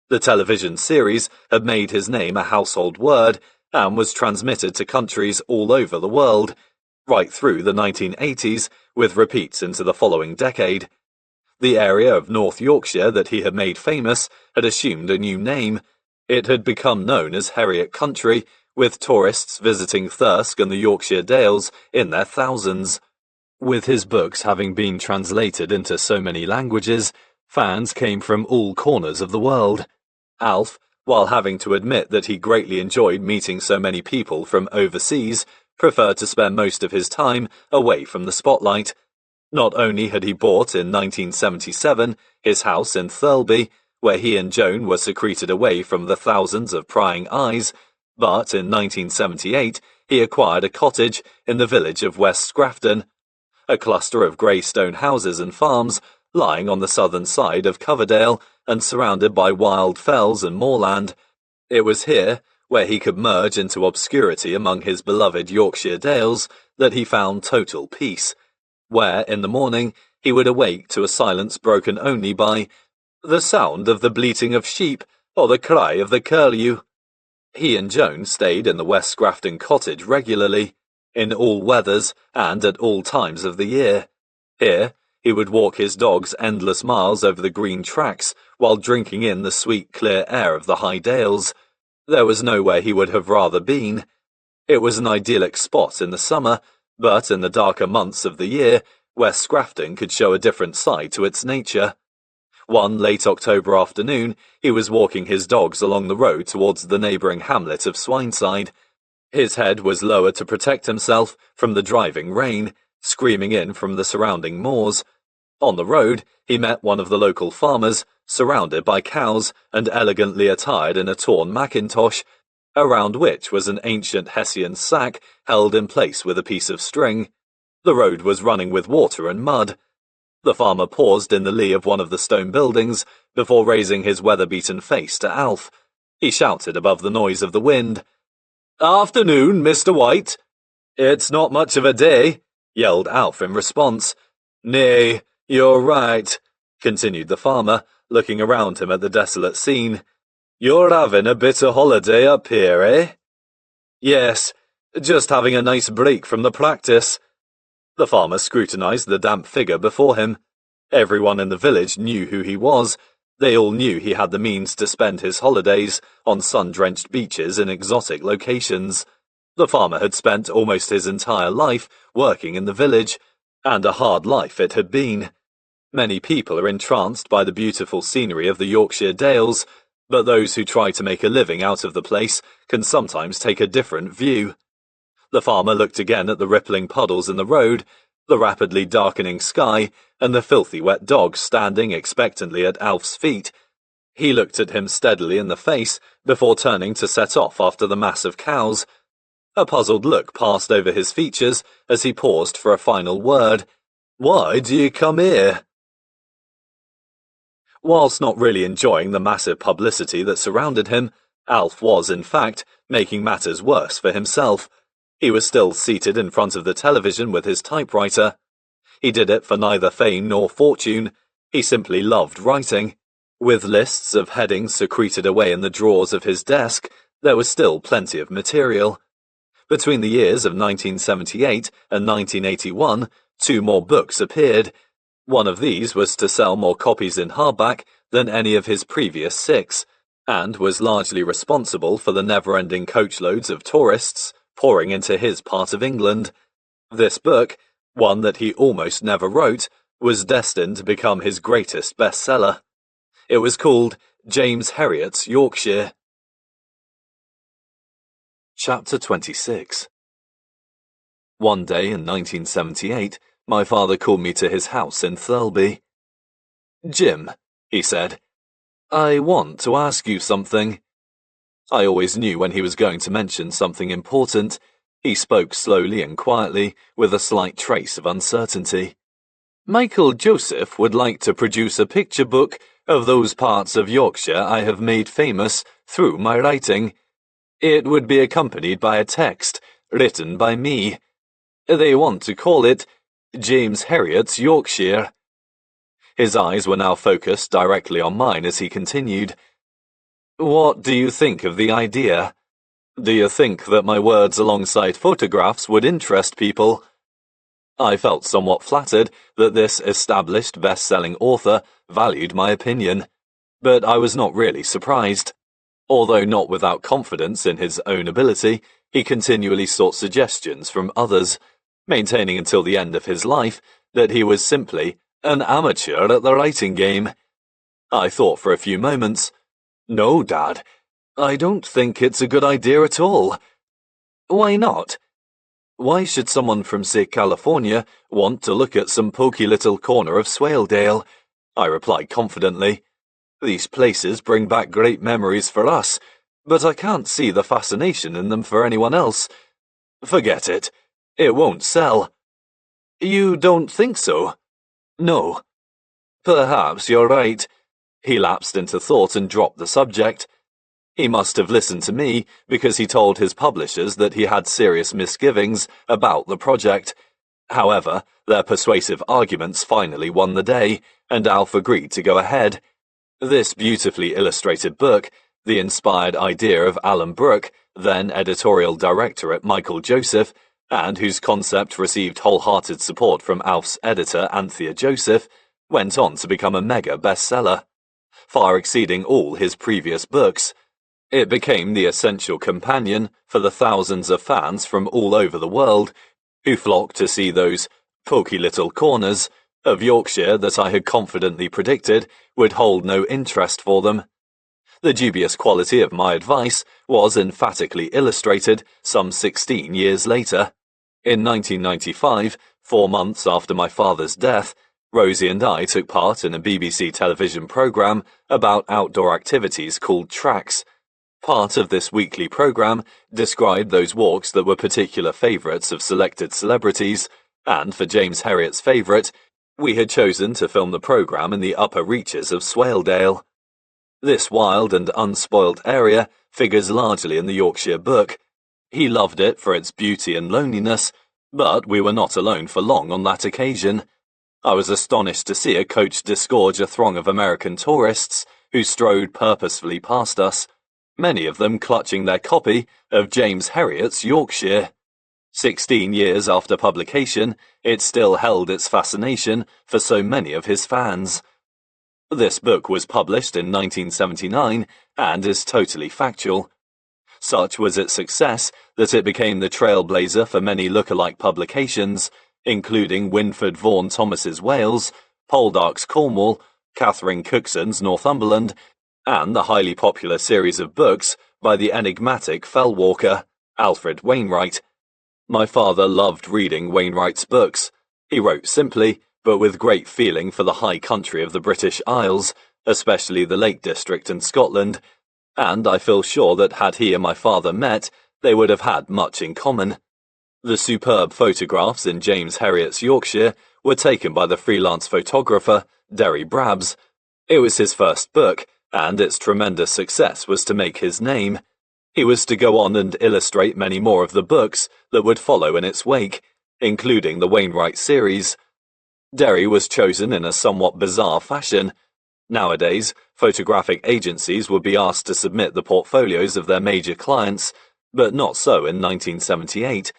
A: The television series had made his name a household word and was transmitted to countries all over the world, right through the 1980s, with repeats into the following decade. The area of North Yorkshire that he had made famous had assumed a new name. It had become known as Herriot Country, with tourists visiting Thirsk and the Yorkshire Dales in their thousands. With his books having been translated into so many languages, fans came from all corners of the world. Alf, while having to admit that he greatly enjoyed meeting so many people from overseas, preferred to spend most of his time away from the spotlight. Not only had he bought in 1977 his house in Thirlby, where he and Joan were secreted away from the thousands of prying eyes, but in 1978 he acquired a cottage in the village of West Scrafton, a cluster of grey stone houses and farms lying on the southern side of Coverdale and surrounded by wild fells and moorland. It was here, where he could merge into obscurity among his beloved Yorkshire Dales, that he found total peace, where in the morning he would awake to a silence broken only by the sound of the bleating of sheep or the cry of the curlew. He and Joan stayed in the West Scrafton cottage regularly, in all weathers and at all times of the year. Here, he would walk his dogs endless miles over the green tracks while drinking in the sweet, clear air of the high dales. There was nowhere he would have rather been. It was an idyllic spot in the summer, but in the darker months of the year, West Scrafton could show a different side to its nature. One late October afternoon, he was walking his dogs along the road towards the neighbouring hamlet of Swineside. His head was lowered to protect himself from the driving rain, screaming in from the surrounding moors. On the road, he met one of the local farmers, surrounded by cows and elegantly attired in a torn mackintosh, around which was an ancient Hessian sack held in place with a piece of string. The road was running with water and mud. The farmer paused in the lee of one of the stone buildings before raising his weather-beaten face to Alf. He shouted above the noise of the wind, "Afternoon, Mr. White." "It's not much of a day," yelled Alf in response. "Nay, you're right," continued the farmer, looking around him at the desolate scene. "You're having a bit of holiday up here, eh?" "Yes, just having a nice break from the practice." The farmer scrutinized the damp figure before him. Everyone in the village knew who he was. They all knew he had the means to spend his holidays on sun-drenched beaches in exotic locations. The farmer had spent almost his entire life working in the village. And a hard life it had been. Many people are entranced by the beautiful scenery of the Yorkshire Dales, but those who try to make a living out of the place can sometimes take a different view. The farmer looked again at the rippling puddles in the road, the rapidly darkening sky, and the filthy wet dog standing expectantly at Alf's feet. He looked at him steadily in the face before turning to set off after the mass of cows. A puzzled look passed over his features as he paused for a final word. "Why do you come here?" Whilst not really enjoying the massive publicity that surrounded him, Alf was, in fact, making matters worse for himself. He was still seated in front of the television with his typewriter. He did it for neither fame nor fortune. He simply loved writing. With lists of headings secreted away in the drawers of his desk, there was still plenty of material. Between the years of 1978 and 1981, 2 more books appeared. One of these was to sell more copies in hardback than any of his previous 6, and was largely responsible for the never-ending coachloads of tourists pouring into his part of England. This book, one that he almost never wrote, was destined to become his greatest bestseller. It was called James Herriot's Yorkshire. Chapter 26. One day in 1978, my father called me to his house in Thirlby. "Jim," he said, "I want to ask you something." I always knew when he was going to mention something important. He spoke slowly and quietly, with a slight trace of uncertainty. "Michael Joseph would like to produce a picture book of those parts of Yorkshire I have made famous through my writing. It would be accompanied by a text written by me. They want to call it James Herriot's Yorkshire." His eyes were now focused directly on mine as he continued. "What do you think of the idea? Do you think that my words alongside photographs would interest people?" I felt somewhat flattered that this established best-selling author valued my opinion, but I was not really surprised. Although not without confidence in his own ability, he continually sought suggestions from others, maintaining until the end of his life that he was simply an amateur at the writing game. I thought for a few moments. "No, Dad, I don't think it's a good idea at all." "Why not?" "Why should someone from, say, California want to look at some poky little corner of Swaledale?" I replied confidently. "These places bring back great memories for us, but I can't see the fascination in them for anyone else. Forget it. It won't sell." "You don't think so?" "No." "Perhaps you're right." He lapsed into thought and dropped the subject. He must have listened to me because he told his publishers that he had serious misgivings about the project. However, their persuasive arguments finally won the day, and Alf agreed to go ahead. This beautifully illustrated book, the inspired idea of Alan Brooke, then editorial director at Michael Joseph, and whose concept received wholehearted support from Alf's editor Anthea Joseph, went on to become a mega bestseller, far exceeding all his previous books. It became the essential companion for the thousands of fans from all over the world who flocked to see those poky little corners of Yorkshire that I had confidently predicted would hold no interest for them. The dubious quality of my advice was emphatically illustrated some 16 years later. In 1995, 4 months after my father's death, Rosie and I took part in a BBC television programme about outdoor activities called Tracks. Part of this weekly programme described those walks that were particular favourites of selected celebrities, and for James Herriot's favourite, we had chosen to film the programme in the upper reaches of Swaledale. This wild and unspoilt area figures largely in the Yorkshire book. He loved it for its beauty and loneliness, but we were not alone for long on that occasion. I was astonished to see a coach disgorge a throng of American tourists who strode purposefully past us, many of them clutching their copy of James Herriot's Yorkshire. 16 years after publication, it still held its fascination for so many of his fans. This book was published in 1979 and is totally factual. Such was its success that it became the trailblazer for many look-alike publications, including Winford Vaughan Thomas's Wales, Poldark's Cornwall, Catherine Cookson's Northumberland, and the highly popular series of books by the enigmatic fellwalker, Alfred Wainwright. My father loved reading Wainwright's books. He wrote simply, but with great feeling for the high country of the British Isles, especially the Lake District and Scotland, and I feel sure that had he and my father met, they would have had much in common. The superb photographs in James Herriot's Yorkshire were taken by the freelance photographer, Derry Brabs. It was his first book, and its tremendous success was to make his name. He was to go on and illustrate many more of the books that would follow in its wake, including the Wainwright series. Derry was chosen in a somewhat bizarre fashion. Nowadays, photographic agencies would be asked to submit the portfolios of their major clients, but not so in 1978.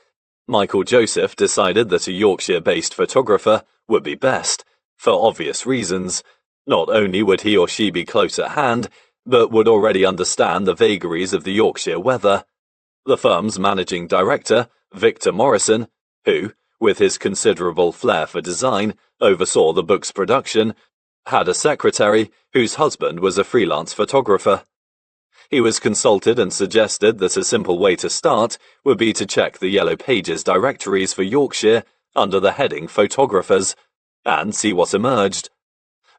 A: Michael Joseph decided that a Yorkshire-based photographer would be best, for obvious reasons. Not only would he or she be close at hand, but would already understand the vagaries of the Yorkshire weather. The firm's managing director, Victor Morrison, who, with his considerable flair for design, oversaw the book's production, had a secretary whose husband was a freelance photographer. He was consulted and suggested that a simple way to start would be to check the Yellow Pages directories for Yorkshire under the heading Photographers, and see what emerged.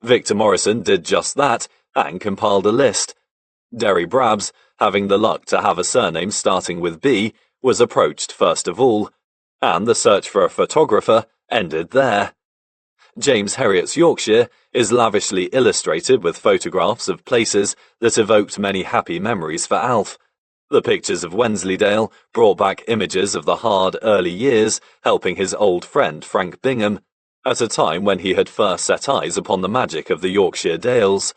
A: Victor Morrison did just that, and compiled a list. Derry Brabs, having the luck to have a surname starting with B, was approached first of all, and the search for a photographer ended there. James Herriot's Yorkshire is lavishly illustrated with photographs of places that evoked many happy memories for Alf. The pictures of Wensleydale brought back images of the hard early years helping his old friend Frank Bingham, at a time when he had first set eyes upon the magic of the Yorkshire Dales.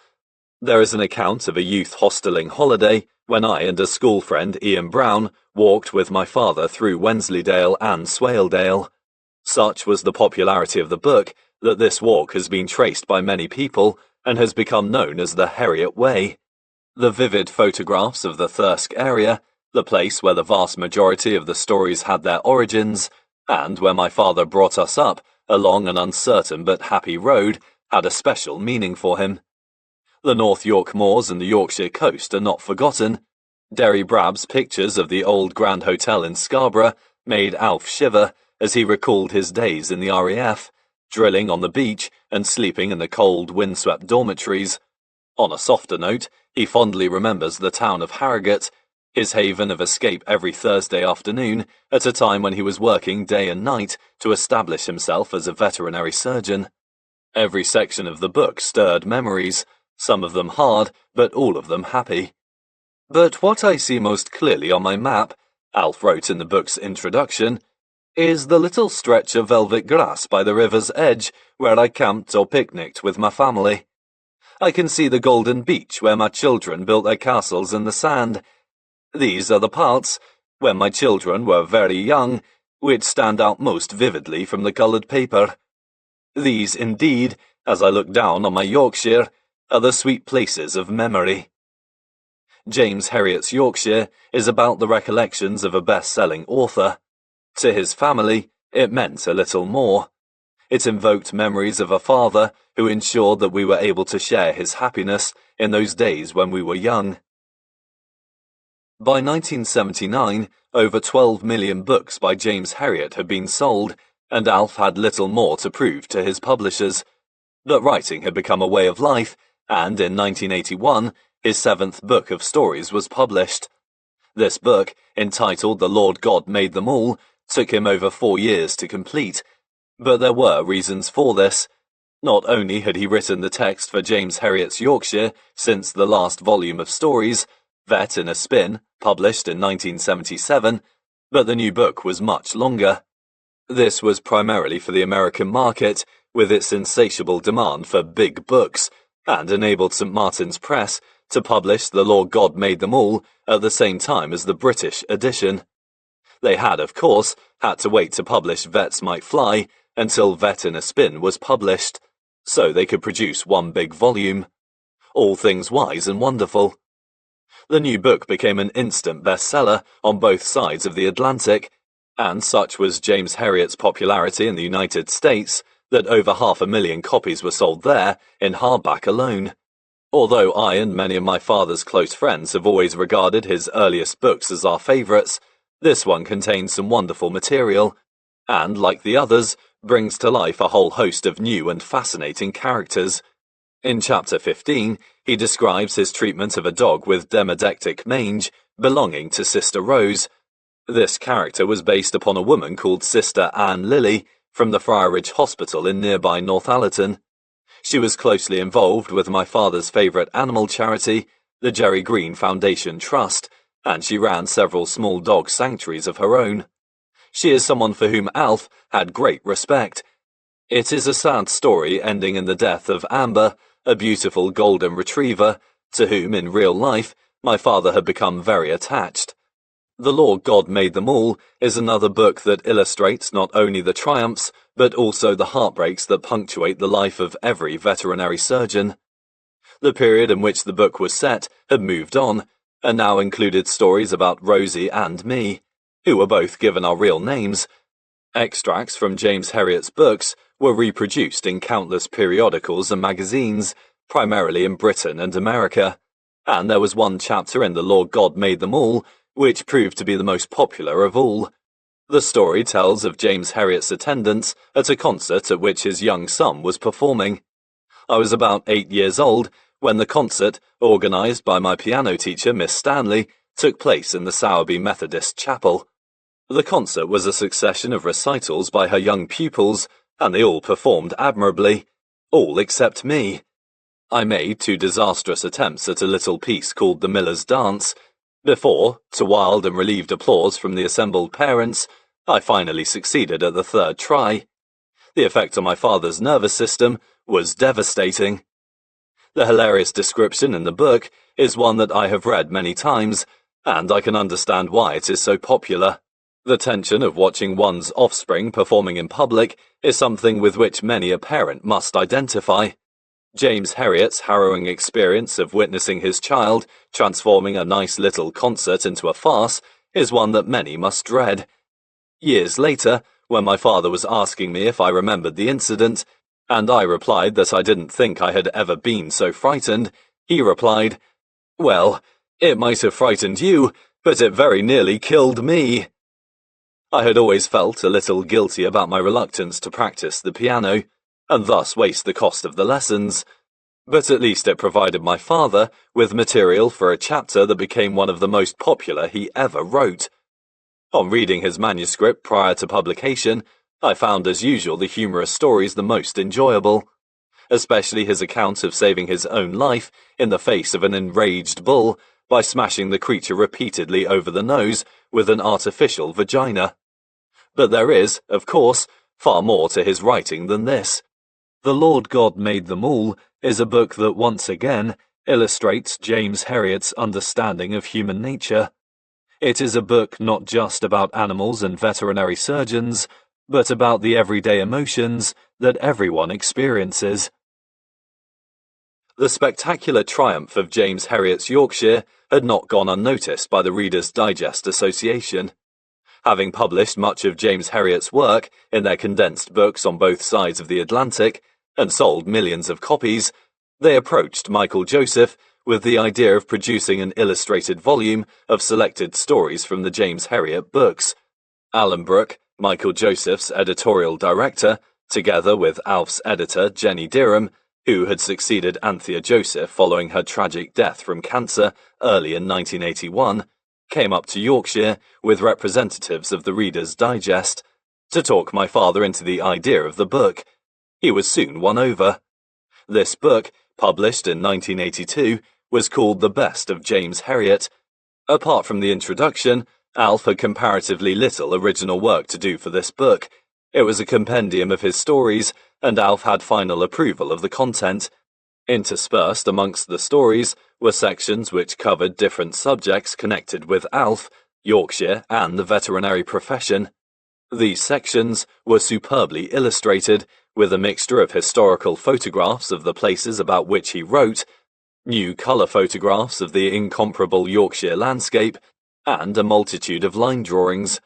A: There is an account of a youth hosteling holiday when I and a school friend, Ian Brown, walked with my father through Wensleydale and Swaledale. Such was the popularity of the book that this walk has been traced by many people and has become known as the Herriot Way. The vivid photographs of the Thirsk area, the place where the vast majority of the stories had their origins, and where my father brought us up along an uncertain but happy road, had a special meaning for him. The North York moors and the Yorkshire coast are not forgotten. Derry Brab's pictures of the old Grand Hotel in Scarborough made Alf shiver as he recalled his days in the RAF, drilling on the beach and sleeping in the cold, windswept dormitories. On a softer note, he fondly remembers the town of Harrogate, his haven of escape every Thursday afternoon, at a time when he was working day and night to establish himself as a veterinary surgeon. Every section of the book stirred memories, some of them hard, but all of them happy. But what I see most clearly on my map, Alf wrote in the book's introduction, is the little stretch of velvet grass by the river's edge where I camped or picnicked with my family. I can see the golden beach where my children built their castles in the sand. These are the parts, when my children were very young, which stand out most vividly from the coloured paper. These, indeed, as I look down on my Yorkshire, are the sweet places of memory. James Herriot's Yorkshire is about the recollections of a best-selling author. To his family, it meant a little more. It invoked memories of a father who ensured that we were able to share his happiness in those days when we were young. By 1979, over 12 million books by James Herriot had been sold, and Alf had little more to prove to his publishers. But writing had become a way of life, and in 1981, his seventh book of stories was published. This book, entitled The Lord God Made Them All, took him over 4 years to complete, but there were reasons for this. Not only had he written the text for James Herriot's Yorkshire since the last volume of stories, Vet in a Spin, published in 1977, but the new book was much longer. This was primarily for the American market, with its insatiable demand for big books, and enabled St. Martin's Press to publish The Lord God Made Them All at the same time as the British edition. They had, of course, had to wait to publish Vets Might Fly until Vet in a Spin was published, so they could produce one big volume. All things wise and wonderful. The new book became an instant bestseller on both sides of the Atlantic, And such was James Herriot's popularity in the United States that over 500,000 copies were sold there in hardback alone. Although I and many of my father's close friends have always regarded his earliest books as our favourites, this one contains some wonderful material, and, like the others, brings to life a whole host of new and fascinating characters. In Chapter 15, he describes his treatment of a dog with demodectic mange belonging to Sister Rose. This character was based upon a woman called Sister Anne Lilly from the Friarage Hospital in nearby Northallerton. She was closely involved with my father's favourite animal charity, the Jerry Green Foundation Trust, and she ran several small dog sanctuaries of her own. She is someone for whom Alf had great respect. It is a sad story ending in the death of Amber, a beautiful golden retriever, to whom in real life my father had become very attached. The Lord God Made Them All is another book that illustrates not only the triumphs, but also the heartbreaks that punctuate the life of every veterinary surgeon. The period in which the book was set had moved on, and now included stories about Rosie and me, who were both given our real names. Extracts from James Herriot's books were reproduced in countless periodicals and magazines, primarily in Britain and America, and there was one chapter in The Lord God Made Them All which proved to be the most popular of all. The story tells of James Herriot's attendance at a concert at which his young son was performing. I was about 8 years old when the concert, organised by my piano teacher, Miss Stanley, took place in the Sowerby Methodist Chapel. The concert was a succession of recitals by her young pupils, and they all performed admirably, all except me. I made 2 disastrous attempts at a little piece called The Miller's Dance, before, to wild and relieved applause from the assembled parents, I finally succeeded at the 3rd try. The effect on my father's nervous system was devastating. The hilarious description in the book is one that I have read many times, and I can understand why it is so popular. The tension of watching one's offspring performing in public is something with which many a parent must identify. James Herriot's harrowing experience of witnessing his child transforming a nice little concert into a farce is one that many must dread. Years later, when my father was asking me if I remembered the incident, and I replied that I didn't think I had ever been so frightened, he replied, "Well, it might have frightened you, but it very nearly killed me." I had always felt a little guilty about my reluctance to practice the piano, and thus waste the cost of the lessons, but at least it provided my father with material for a chapter that became one of the most popular he ever wrote. On reading his manuscript prior to publication, I found as usual the humorous stories the most enjoyable, especially his account of saving his own life in the face of an enraged bull by smashing the creature repeatedly over the nose with an artificial vagina. But there is, of course, far more to his writing than this. The Lord God Made Them All is a book that once again illustrates James Herriot's understanding of human nature. It is a book not just about animals and veterinary surgeons, but about the everyday emotions that everyone experiences. The spectacular triumph of James Herriot's Yorkshire had not gone unnoticed by the Reader's Digest Association. Having published much of James Herriot's work in their condensed books on both sides of the Atlantic, and sold millions of copies, they approached Michael Joseph with the idea of producing an illustrated volume of selected stories from the James Herriot books. Alan Brooke, Michael Joseph's editorial director, together with Alf's editor Jenny Dirham, who had succeeded Anthea Joseph following her tragic death from cancer early in 1981, came up to Yorkshire with representatives of the Reader's Digest to talk my father into the idea of the book. He was soon won over. This book, published in 1982, was called The Best of James Herriot. Apart from the introduction, Alf had comparatively little original work to do for this book. It was a compendium of his stories, and Alf had final approval of the content. Interspersed amongst the stories were sections which covered different subjects connected with Alf, Yorkshire, and the veterinary profession. These sections were superbly illustrated, with a mixture of historical photographs of the places about which he wrote, new colour photographs of the incomparable Yorkshire landscape, and a multitude of line drawings.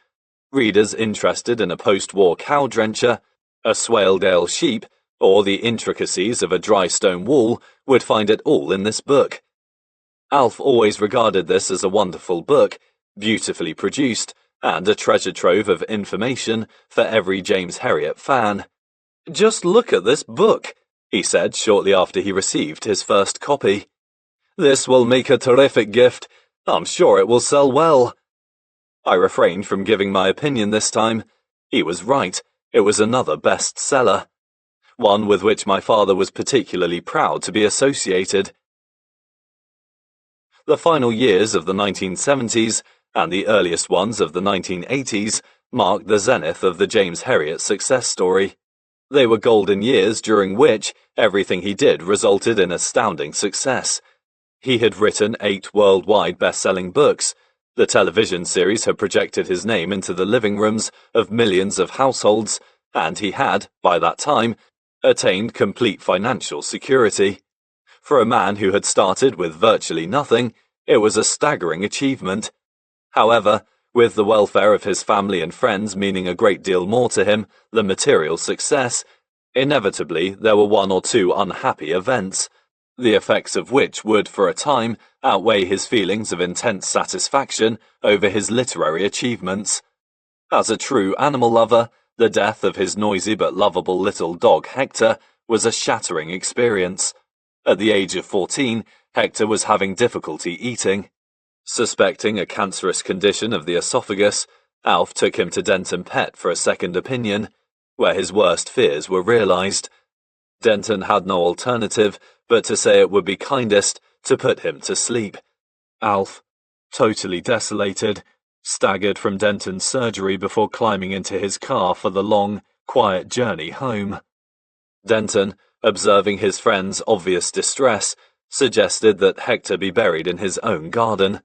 A: Readers interested in a post-war cow drencher, a Swaledale sheep, or the intricacies of a dry stone wall would find it all in this book. Alf always regarded this as a wonderful book, beautifully produced, and a treasure trove of information for every James Herriot fan. "Just look at this book," he said shortly after he received his first copy. "This will make a terrific gift. I'm sure it will sell well." I refrained from giving my opinion this time. He was right. It was another bestseller, one with which my father was particularly proud to be associated. The final years of the 1970s and the earliest ones of the 1980s marked the zenith of the James Herriot success story. They were golden years during which everything he did resulted in astounding success. He had written 8 worldwide best-selling books. The television series had projected his name into the living rooms of millions of households, and he had, by that time, attained complete financial security. For a man who had started with virtually nothing, it was a staggering achievement. However, with the welfare of his family and friends meaning a great deal more to him than material success, inevitably there were 1 or 2 unhappy events, the effects of which would, for a time, outweigh his feelings of intense satisfaction over his literary achievements. As a true animal lover, the death of his noisy but lovable little dog Hector was a shattering experience. At the age of 14, Hector was having difficulty eating. Suspecting a cancerous condition of the esophagus, Alf took him to Denton Pet for a second opinion, where his worst fears were realized. Denton had no alternative but to say it would be kindest to put him to sleep. Alf, totally desolated, staggered from Denton's surgery before climbing into his car for the long, quiet journey home. Denton, observing his friend's obvious distress, suggested that Hector be buried in his own garden,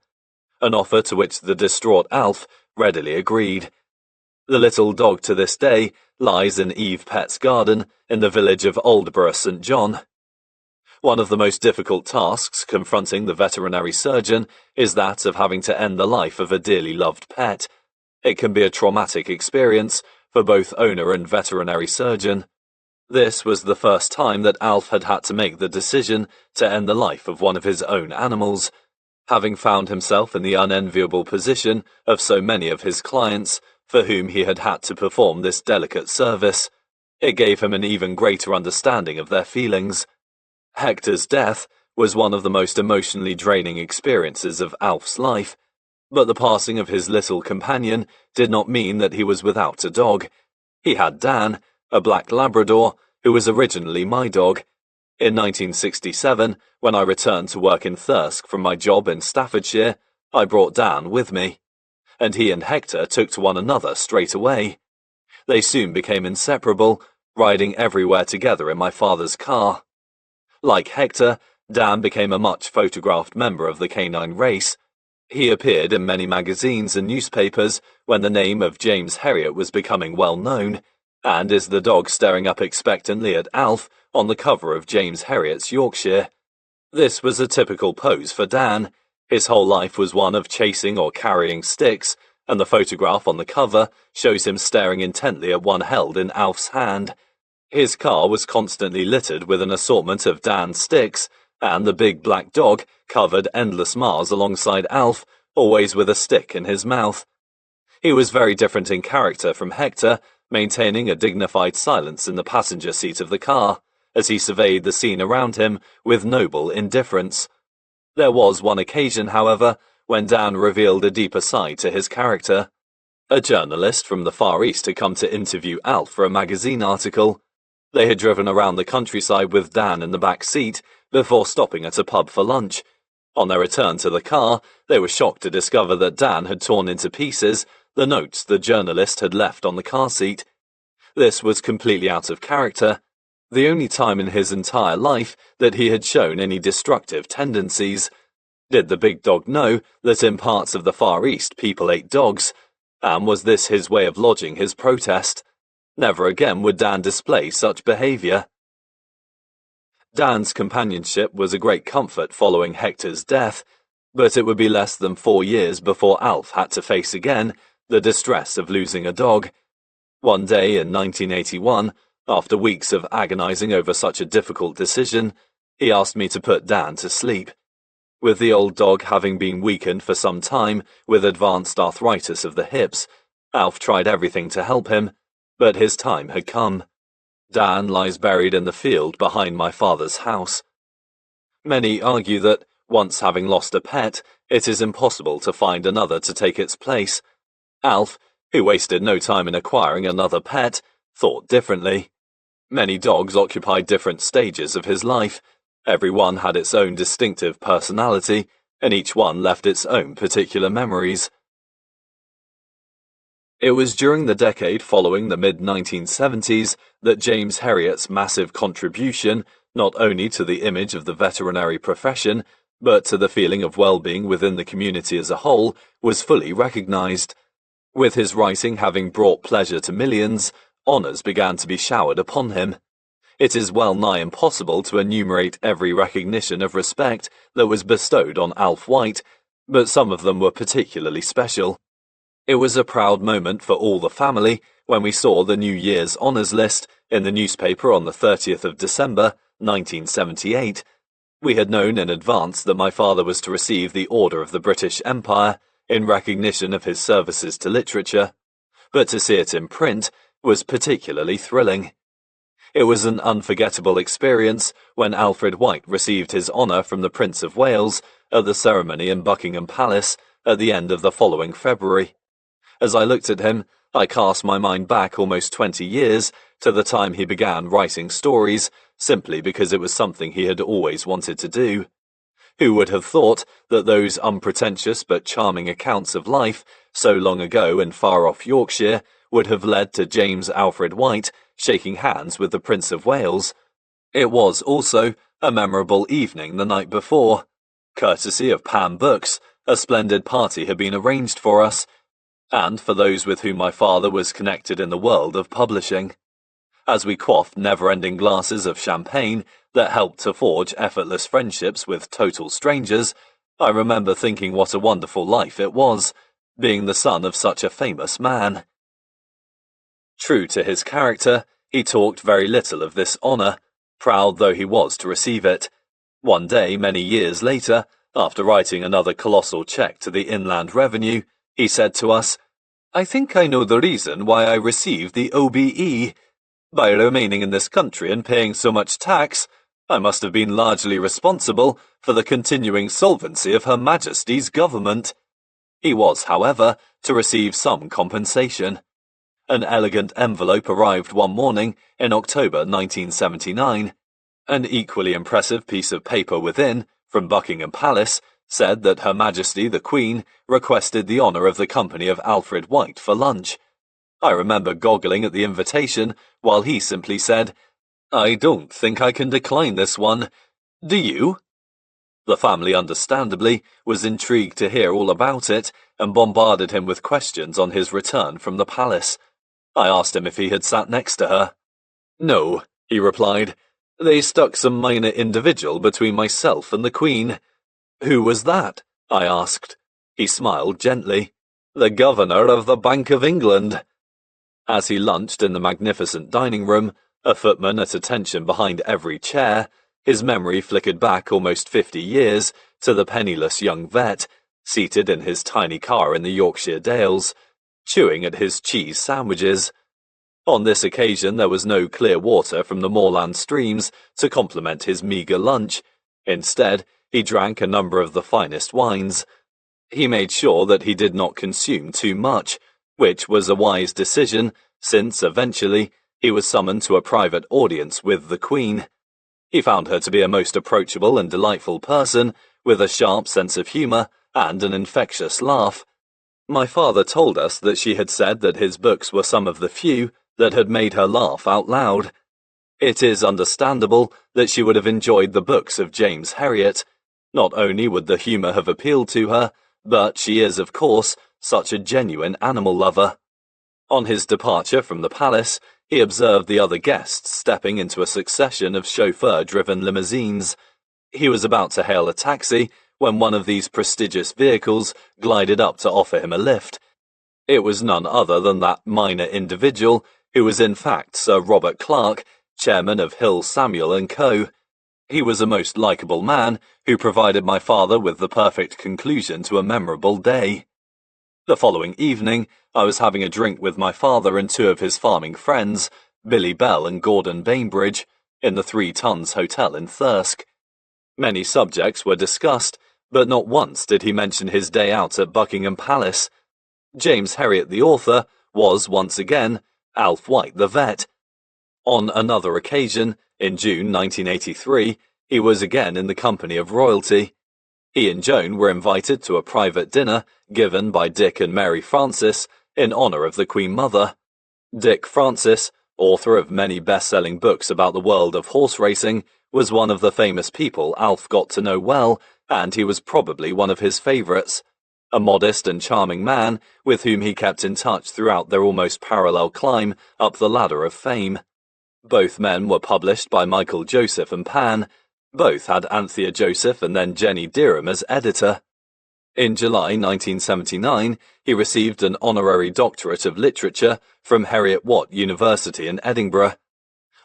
A: an offer to which the distraught Alf readily agreed. The little dog to this day lies in Eve Pet's garden in the village of Aldborough St. John. One of the most difficult tasks confronting the veterinary surgeon is that of having to end the life of a dearly loved pet. It can be a traumatic experience for both owner and veterinary surgeon. This was the first time that Alf had had to make the decision to end the life of one of his own animals. Having found himself in the unenviable position of so many of his clients, for whom he had had to perform this delicate service, it gave him an even greater understanding of their feelings. Hector's death was one of the most emotionally draining experiences of Alf's life, but the passing of his little companion did not mean that he was without a dog. He had Dan, a black Labrador, who was originally my dog. In 1967, when I returned to work in Thirsk from my job in Staffordshire, I brought Dan with me, and he and Hector took to one another straight away. They soon became inseparable, riding everywhere together in my father's car. Like Hector, Dan became a much photographed member of the canine race. He appeared in many magazines and newspapers when the name of James Herriot was becoming well known, and is the dog staring up expectantly at Alf on the cover of James Herriot's Yorkshire. This was a typical pose for Dan. His whole life was one of chasing or carrying sticks, and the photograph on the cover shows him staring intently at one held in Alf's hand. His car was constantly littered with an assortment of Dan's sticks, and the big black dog covered endless miles alongside Alf, always with a stick in his mouth. He was very different in character from Hector, maintaining a dignified silence in the passenger seat of the car, as he surveyed the scene around him with noble indifference. There was one occasion, however, when Dan revealed a deeper side to his character. A journalist from the Far East had come to interview Alf for a magazine article. They had driven around the countryside with Dan in the back seat before stopping at a pub for lunch. On their return to the car, they were shocked to discover that Dan had torn into pieces the notes the journalist had left on the car seat. This was completely out of character, the only time in his entire life that he had shown any destructive tendencies. Did the big dog know that in parts of the Far East people ate dogs, and was this his way of lodging his protest? Never again would Dan display such behaviour. Dan's companionship was a great comfort following Hector's death, but it would be less than 4 years before Alf had to face again the distress of losing a dog. One day in 1981, after weeks of agonizing over such a difficult decision, he asked me to put Dan to sleep. With the old dog having been weakened for some time with advanced arthritis of the hips, Alf tried everything to help him, but his time had come. Dan lies buried in the field behind my father's house. Many argue that, once having lost a pet, it is impossible to find another to take its place. Alf, who wasted no time in acquiring another pet, thought differently. Many dogs occupied different stages of his life. Every one had its own distinctive personality, and each one left its own particular memories. It was during the decade following the mid-1970s that James Herriot's massive contribution, not only to the image of the veterinary profession, but to the feeling of well-being within the community as a whole, was fully recognized. With his writing having brought pleasure to millions, honors began to be showered upon him. It is well nigh impossible to enumerate every recognition of respect that was bestowed on Alf White, but some of them were particularly special. It was a proud moment for all the family when we saw the New Year's honours list in the newspaper on the 30th of December, 1978. We had known in advance that my father was to receive the Order of the British Empire in recognition of his services to literature, but to see it in print was particularly thrilling. It was an unforgettable experience when Alfred White received his honour from the Prince of Wales at the ceremony in Buckingham Palace at the end of the following February. As I looked at him, I cast my mind back almost 20 years to the time he began writing stories, simply because it was something he had always wanted to do. Who would have thought that those unpretentious but charming accounts of life so long ago in far-off Yorkshire would have led to James Alfred White shaking hands with the Prince of Wales? It was also a memorable evening the night before. Courtesy of Pam Books, a splendid party had been arranged for us, and for those with whom my father was connected in the world of publishing. As we quaffed never-ending glasses of champagne that helped to forge effortless friendships with total strangers, I remember thinking what a wonderful life it was, being the son of such a famous man. True to his character, he talked very little of this honour, proud though he was to receive it. One day, many years later, after writing another colossal cheque to the Inland Revenue, he said to us, "I think I know the reason why I received the OBE. By remaining in this country and paying so much tax, I must have been largely responsible for the continuing solvency of Her Majesty's government." He was, however, to receive some compensation. An elegant envelope arrived one morning in October 1979. An equally impressive piece of paper within, from Buckingham Palace, said that Her Majesty the Queen requested the honour of the company of Alfred White for lunch. I remember goggling at the invitation, while he simply said, "I don't think I can decline this one. Do you?" The family, understandably, was intrigued to hear all about it, and bombarded him with questions on his return from the palace. I asked him if he had sat next to her. "No," he replied. "They stuck some minor individual between myself and the Queen." "Who was that?" I asked. He smiled gently. "The Governor of the Bank of England." As he lunched in the magnificent dining room, a footman at attention behind every chair, his memory flickered back almost 50 years to the penniless young vet, seated in his tiny car in the Yorkshire Dales, chewing at his cheese sandwiches. On this occasion there was no clear water from the moorland streams to complement his meagre lunch. Instead, he drank a number of the finest wines. He made sure that he did not consume too much, which was a wise decision, since, eventually, he was summoned to a private audience with the Queen. He found her to be a most approachable and delightful person, with a sharp sense of humour and an infectious laugh. My father told us that she had said that his books were some of the few that had made her laugh out loud. It is understandable that she would have enjoyed the books of James Herriot. Not only would the humour have appealed to her, but she is, of course, such a genuine animal lover. On his departure from the palace, he observed the other guests stepping into a succession of chauffeur-driven limousines. He was about to hail a taxi when one of these prestigious vehicles glided up to offer him a lift. It was none other than that minor individual who was in fact Sir Robert Clark, chairman of Hill Samuel and Co. He was a most likeable man who provided my father with the perfect conclusion to a memorable day. The following evening, I was having a drink with my father and two of his farming friends, Billy Bell and Gordon Bainbridge, in the 3 Tons Hotel in Thirsk. Many subjects were discussed, but not once did he mention his day out at Buckingham Palace. James Herriot, the author, was, once again, Alf White, the vet. On another occasion, in June 1983, he was again in the company of royalty. He and Joan were invited to a private dinner given by Dick and Mary Francis in honour of the Queen Mother. Dick Francis, author of many best-selling books about the world of horse racing, was one of the famous people Alf got to know well, and he was probably one of his favourites. A modest and charming man with whom he kept in touch throughout their almost parallel climb up the ladder of fame. Both men were published by Michael Joseph and Pan. Both had Anthea Joseph and then Jenny Deerham as editor. In July 1979, he received an honorary doctorate of literature from Heriot-Watt University in Edinburgh.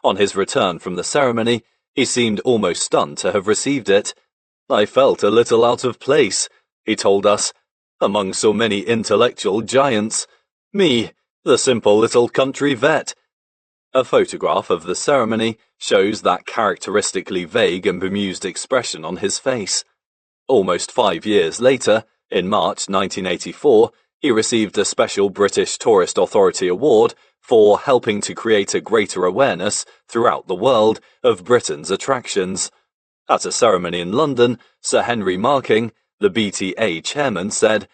A: On his return from the ceremony, he seemed almost stunned to have received it. "I felt a little out of place," he told us, "among so many intellectual giants. Me, the simple little country vet." A photograph of the ceremony shows that characteristically vague and bemused expression on his face. Almost 5 years later, in March 1984, he received a special British Tourist Authority award for helping to create a greater awareness throughout the world of Britain's attractions. At a ceremony in London, Sir Henry Marking, the BTA chairman, said,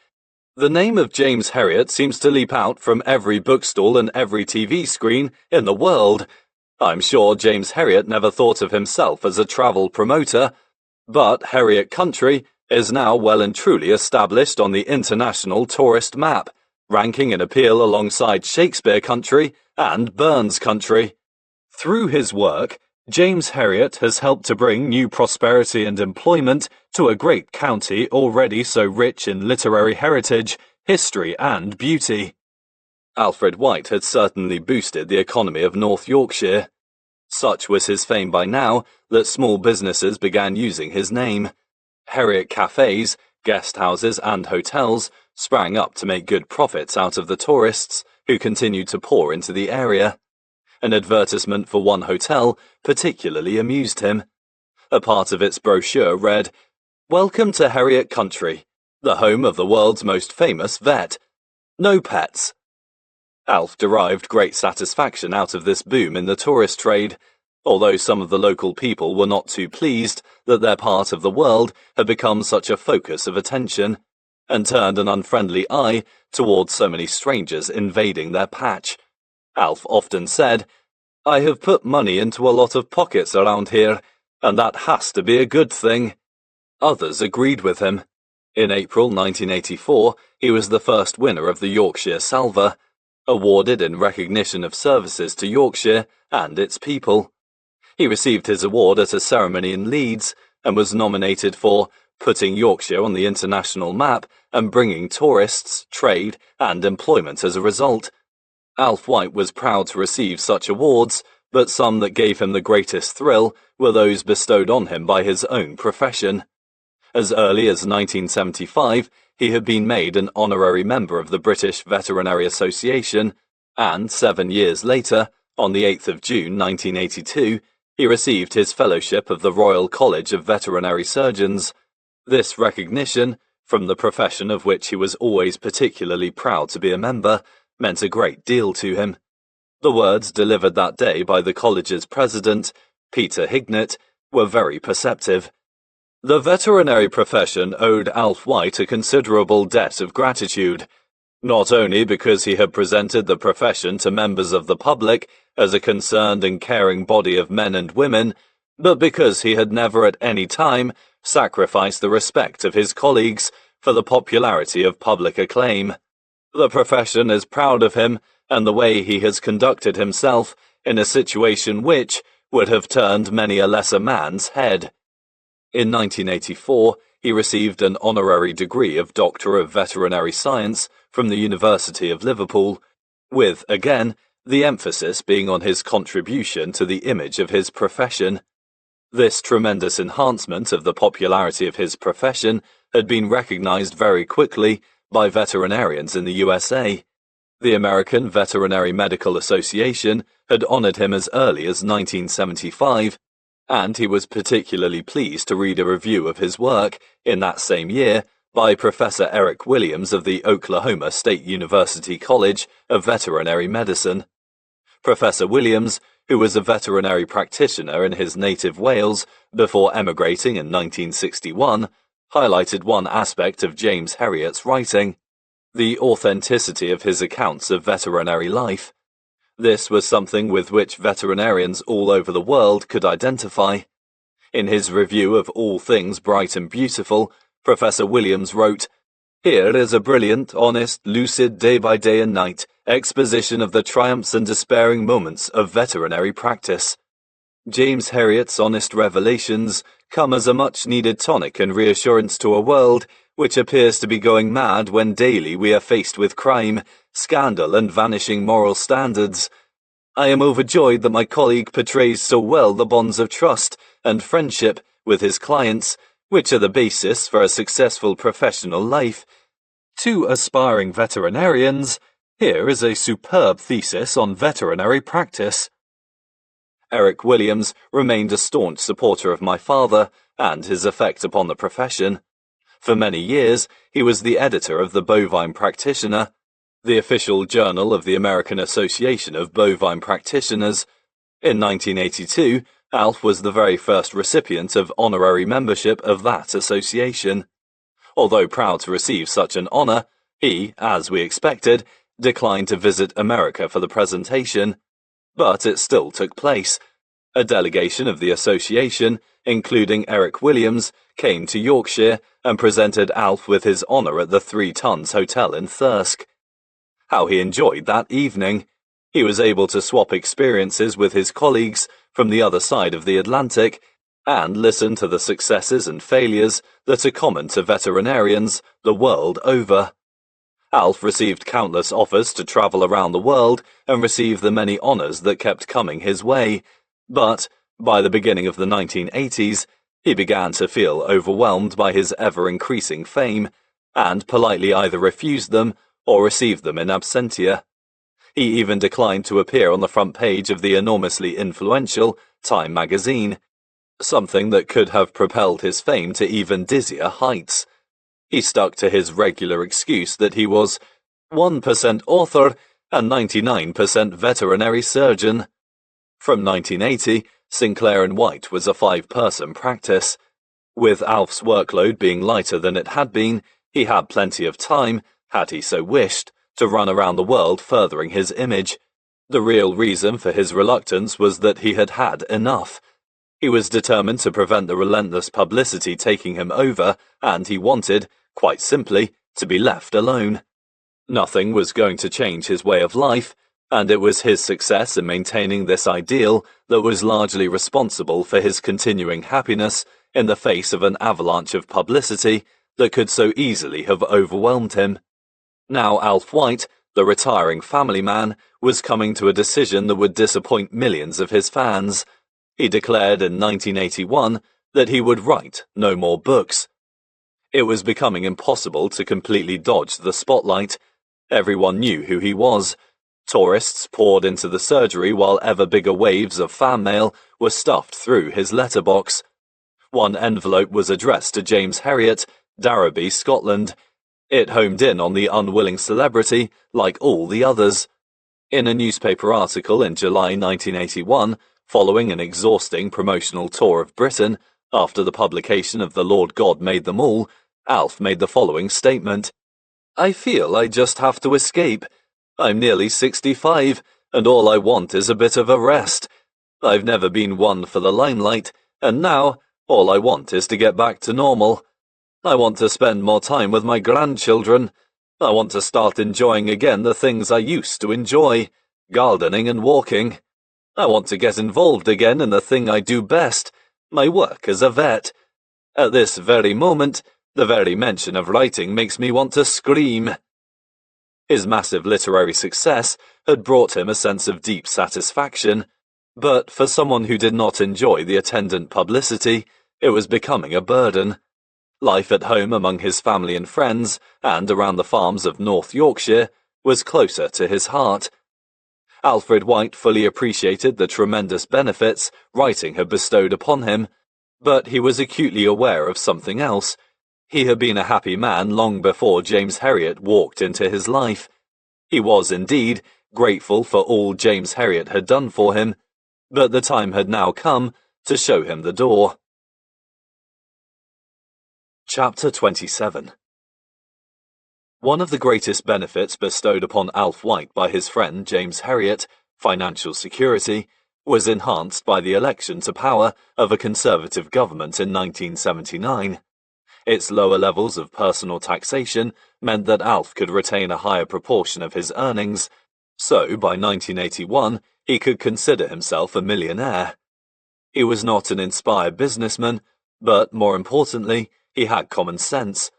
A: "The name of James Herriot seems to leap out from every bookstall and every TV screen in the world. I'm sure James Herriot never thought of himself as a travel promoter, but Herriot Country is now well and truly established on the international tourist map, ranking in appeal alongside Shakespeare Country and Burns Country." Through his work, James Herriot has helped to bring new prosperity and employment to a great county already so rich in literary heritage, history and beauty. Alfred White had certainly boosted the economy of North Yorkshire. Such was his fame by now that small businesses began using his name. Herriot cafes, guest houses and hotels sprang up to make good profits out of the tourists who continued to pour into the area. An advertisement for one hotel particularly amused him. A part of its brochure read, "Welcome to Herriot Country, the home of the world's most famous vet. No pets." Alf derived great satisfaction out of this boom in the tourist trade, although some of the local people were not too pleased that their part of the world had become such a focus of attention, and turned an unfriendly eye towards so many strangers invading their patch. Alf often said, "I have put money into a lot of pockets around here, and that has to be a good thing." Others agreed with him. In April 1984, he was the first winner of the Yorkshire Salver, awarded in recognition of services to Yorkshire and its people. He received his award at a ceremony in Leeds and was nominated for putting Yorkshire on the international map and bringing tourists, trade and employment as a result. Alf White was proud to receive such awards, but some that gave him the greatest thrill were those bestowed on him by his own profession. As early as 1975, he had been made an honorary member of the British Veterinary Association, and 7 years later, on the 8th of June 1982, he received his fellowship of the Royal College of Veterinary Surgeons. This recognition, from the profession of which he was always particularly proud to be a member, meant a great deal to him. The words delivered that day by the college's president, Peter Hignett, were very perceptive. The veterinary profession owed Alf White a considerable debt of gratitude, not only because he had presented the profession to members of the public as a concerned and caring body of men and women, but because he had never at any time sacrificed the respect of his colleagues for the popularity of public acclaim. The profession is proud of him and the way he has conducted himself in a situation which would have turned many a lesser man's head. In 1984, he received an honorary degree of Doctor of Veterinary Science from the University of Liverpool, with, again, the emphasis being on his contribution to the image of his profession. This tremendous enhancement of the popularity of his profession had been recognized very quickly by veterinarians in the USA. The American Veterinary Medical Association had honored him as early as 1975, and he was particularly pleased to read a review of his work in that same year by Professor Eric Williams of the Oklahoma State University College of Veterinary Medicine. Professor Williams, who was a veterinary practitioner in his native Wales before emigrating in 1961, highlighted one aspect of James Herriot's writing: the authenticity of his accounts of veterinary life. This was something with which veterinarians all over the world could identify. In his review of All Things Bright and Beautiful, Professor Williams wrote, "Here is a brilliant, honest, lucid, day-by-day and night exposition of the triumphs and despairing moments of veterinary practice. James Herriot's honest revelations come as a much-needed tonic and reassurance to a world which appears to be going mad when daily we are faced with crime, scandal, and vanishing moral standards. I am overjoyed that my colleague portrays so well the bonds of trust and friendship with his clients, which are the basis for a successful professional life. To aspiring veterinarians, here is a superb thesis on veterinary practice." Eric Williams remained a staunch supporter of my father and his effect upon the profession. For many years, he was the editor of the Bovine Practitioner, the official journal of the American Association of Bovine Practitioners. In 1982, Alf was the very first recipient of honorary membership of that association. Although proud to receive such an honor, he, as we expected, declined to visit America for the presentation. But it still took place. A delegation of the association, including Eric Williams, came to Yorkshire and presented Alf with his honor at the 3 Tons Hotel in Thirsk. How he enjoyed that evening! He was able to swap experiences with his colleagues from the other side of the Atlantic and listen to the successes and failures that are common to veterinarians the world over. Alf received countless offers to travel around the world and receive the many honors that kept coming his way, but by the beginning of the 1980s, he began to feel overwhelmed by his ever-increasing fame, and politely either refused them or received them in absentia. He even declined to appear on the front page of the enormously influential Time magazine, something that could have propelled his fame to even dizzier heights. He stuck to his regular excuse that he was 1% author and 99% veterinary surgeon. From 1980, Sinclair & White was a 5-person practice. With Alf's workload being lighter than it had been, he had plenty of time, had he so wished, to run around the world furthering his image. The real reason for his reluctance was that he had had enough. He was determined to prevent the relentless publicity taking him over, and he wanted, quite simply, to be left alone. Nothing was going to change his way of life, and it was his success in maintaining this ideal that was largely responsible for his continuing happiness in the face of an avalanche of publicity that could so easily have overwhelmed him. Now Alf White, the retiring family man, was coming to a decision that would disappoint millions of his fans. He declared in 1981 that he would write no more books. It was becoming impossible to completely dodge the spotlight. Everyone knew who he was. Tourists poured into the surgery while ever bigger waves of fan mail were stuffed through his letterbox. One envelope was addressed to James Herriot, Darrowby, Scotland. It homed in on the unwilling celebrity, like all the others. In a newspaper article in July 1981, following an exhausting promotional tour of Britain, after the publication of The Lord God Made Them All, Alf made the following statement: "I feel I just have to escape. I'm nearly 65, and all I want is a bit of a rest. I've never been one for the limelight, and now all I want is to get back to normal. I want to spend more time with my grandchildren. I want to start enjoying again the things I used to enjoy, gardening and walking. I want to get involved again in the thing I do best, my work as a vet. At this very moment, the very mention of writing makes me want to scream. His massive literary success had brought him a sense of deep satisfaction, but for someone who did not enjoy the attendant publicity, it was becoming a burden. Life at home among his family and friends, and around the farms of North Yorkshire, was closer to his heart. Alfred White fully appreciated the tremendous benefits writing had bestowed upon him, but he was acutely aware of something else. He had been a happy man long before James Herriot walked into his life. He was, indeed, grateful for all James Herriot had done for him, but the time had now come to show him the door. Chapter 27. One of the greatest benefits bestowed upon Alf White by his friend James Herriot, financial security, was enhanced by the election to power of a Conservative government in 1979. Its lower levels of personal taxation meant that Alf could retain a higher proportion of his earnings, so by 1981 he could consider himself a millionaire. He was not an inspired businessman, but more importantly, he had common sense.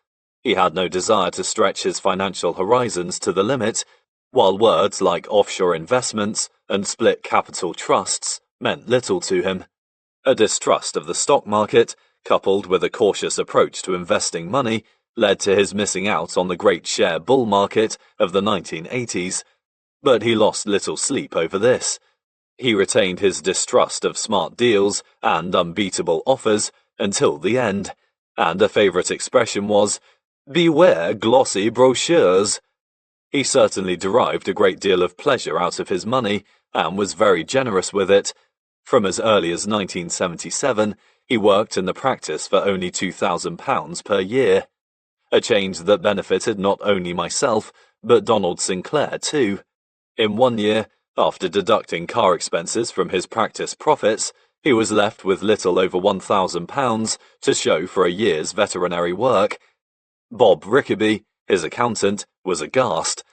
A: He had no desire to stretch his financial horizons to the limit, while words like offshore investments and split capital trusts meant little to him. A distrust of the stock market, coupled with a cautious approach to investing money, led to his missing out on the great share bull market of the 1980s. But he lost little sleep over this. He retained his distrust of smart deals and unbeatable offers until the end, and a favourite expression was, "Beware glossy brochures." He certainly derived a great deal of pleasure out of his money, and was very generous with it. From as early as 1977, he worked in the practice for only £2,000 per year. A change that benefited not only myself, but Donald Sinclair too. In 1 year, after deducting car expenses from his practice profits, he was left with little over £1,000 to show for a year's veterinary work. Bob Rickaby, his accountant, was aghast.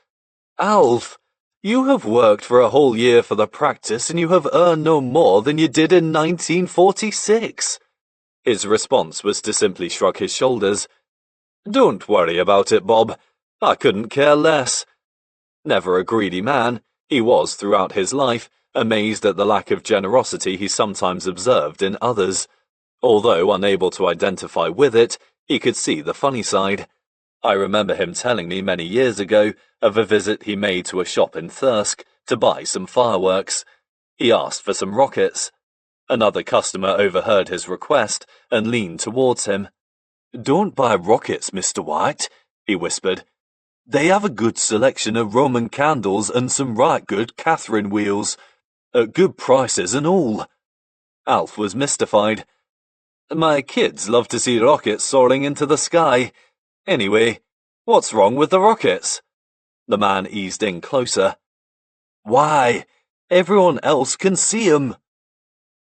A: "Alf, you have worked for a whole year for the practice and you have earned no more than you did in 1946. His response was to simply shrug his shoulders. "Don't worry about it, Bob. I couldn't care less." Never a greedy man, he was throughout his life amazed at the lack of generosity he sometimes observed in others. Although unable to identify with it, he could see the funny side. I remember him telling me many years ago of a visit he made to a shop in Thirsk to buy some fireworks. He asked for some rockets. Another customer overheard his request and leaned towards him. "Don't buy rockets, Mr. White," he whispered. "They have a good selection of Roman candles and some right good Catherine wheels, at good prices and all." Alf was mystified. "My kids love to see rockets soaring into the sky. Anyway, what's wrong with the rockets?" The man eased in closer. "Why, everyone else can see 'em."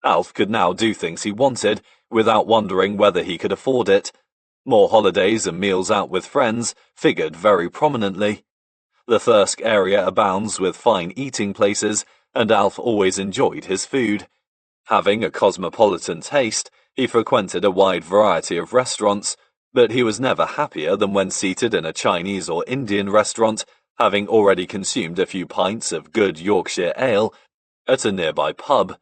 A: Alf could now do things he wanted, without wondering whether he could afford it. More holidays and meals out with friends figured very prominently. The Thirsk area abounds with fine eating places, and Alf always enjoyed his food. Having a cosmopolitan taste, he frequented a wide variety of restaurants, but he was never happier than when seated in a Chinese or Indian restaurant, having already consumed a few pints of good Yorkshire ale at a nearby pub.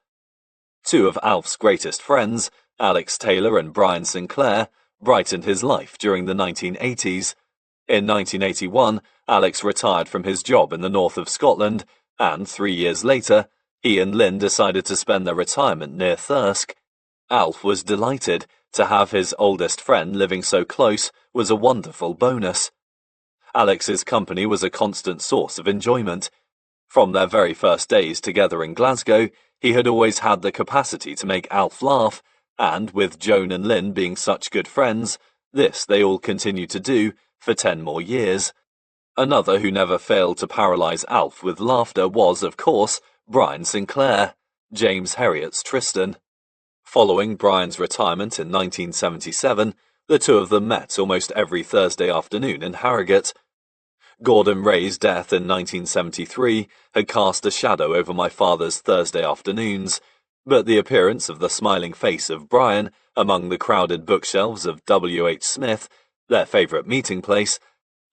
A: Two of Alf's greatest friends, Alex Taylor and Brian Sinclair, brightened his life during the 1980s. In 1981, Alex retired from his job in the north of Scotland, and 3 years later, he and Lynn decided to spend their retirement near Thirsk. Alf was delighted. To have his oldest friend living so close was a wonderful bonus. Alex's company was a constant source of enjoyment. From their very first days together in Glasgow, he had always had the capacity to make Alf laugh, and with Joan and Lynn being such good friends, this they all continued to do for 10 more years. Another who never failed to paralyze Alf with laughter was, of course, Brian Sinclair, James Herriot's Tristan. Following Brian's retirement in 1977, the two of them met almost every Thursday afternoon in Harrogate. Gordon Ray's death in 1973 had cast a shadow over my father's Thursday afternoons. But the appearance of the smiling face of Brian among the crowded bookshelves of W.H. Smith, their favourite meeting place,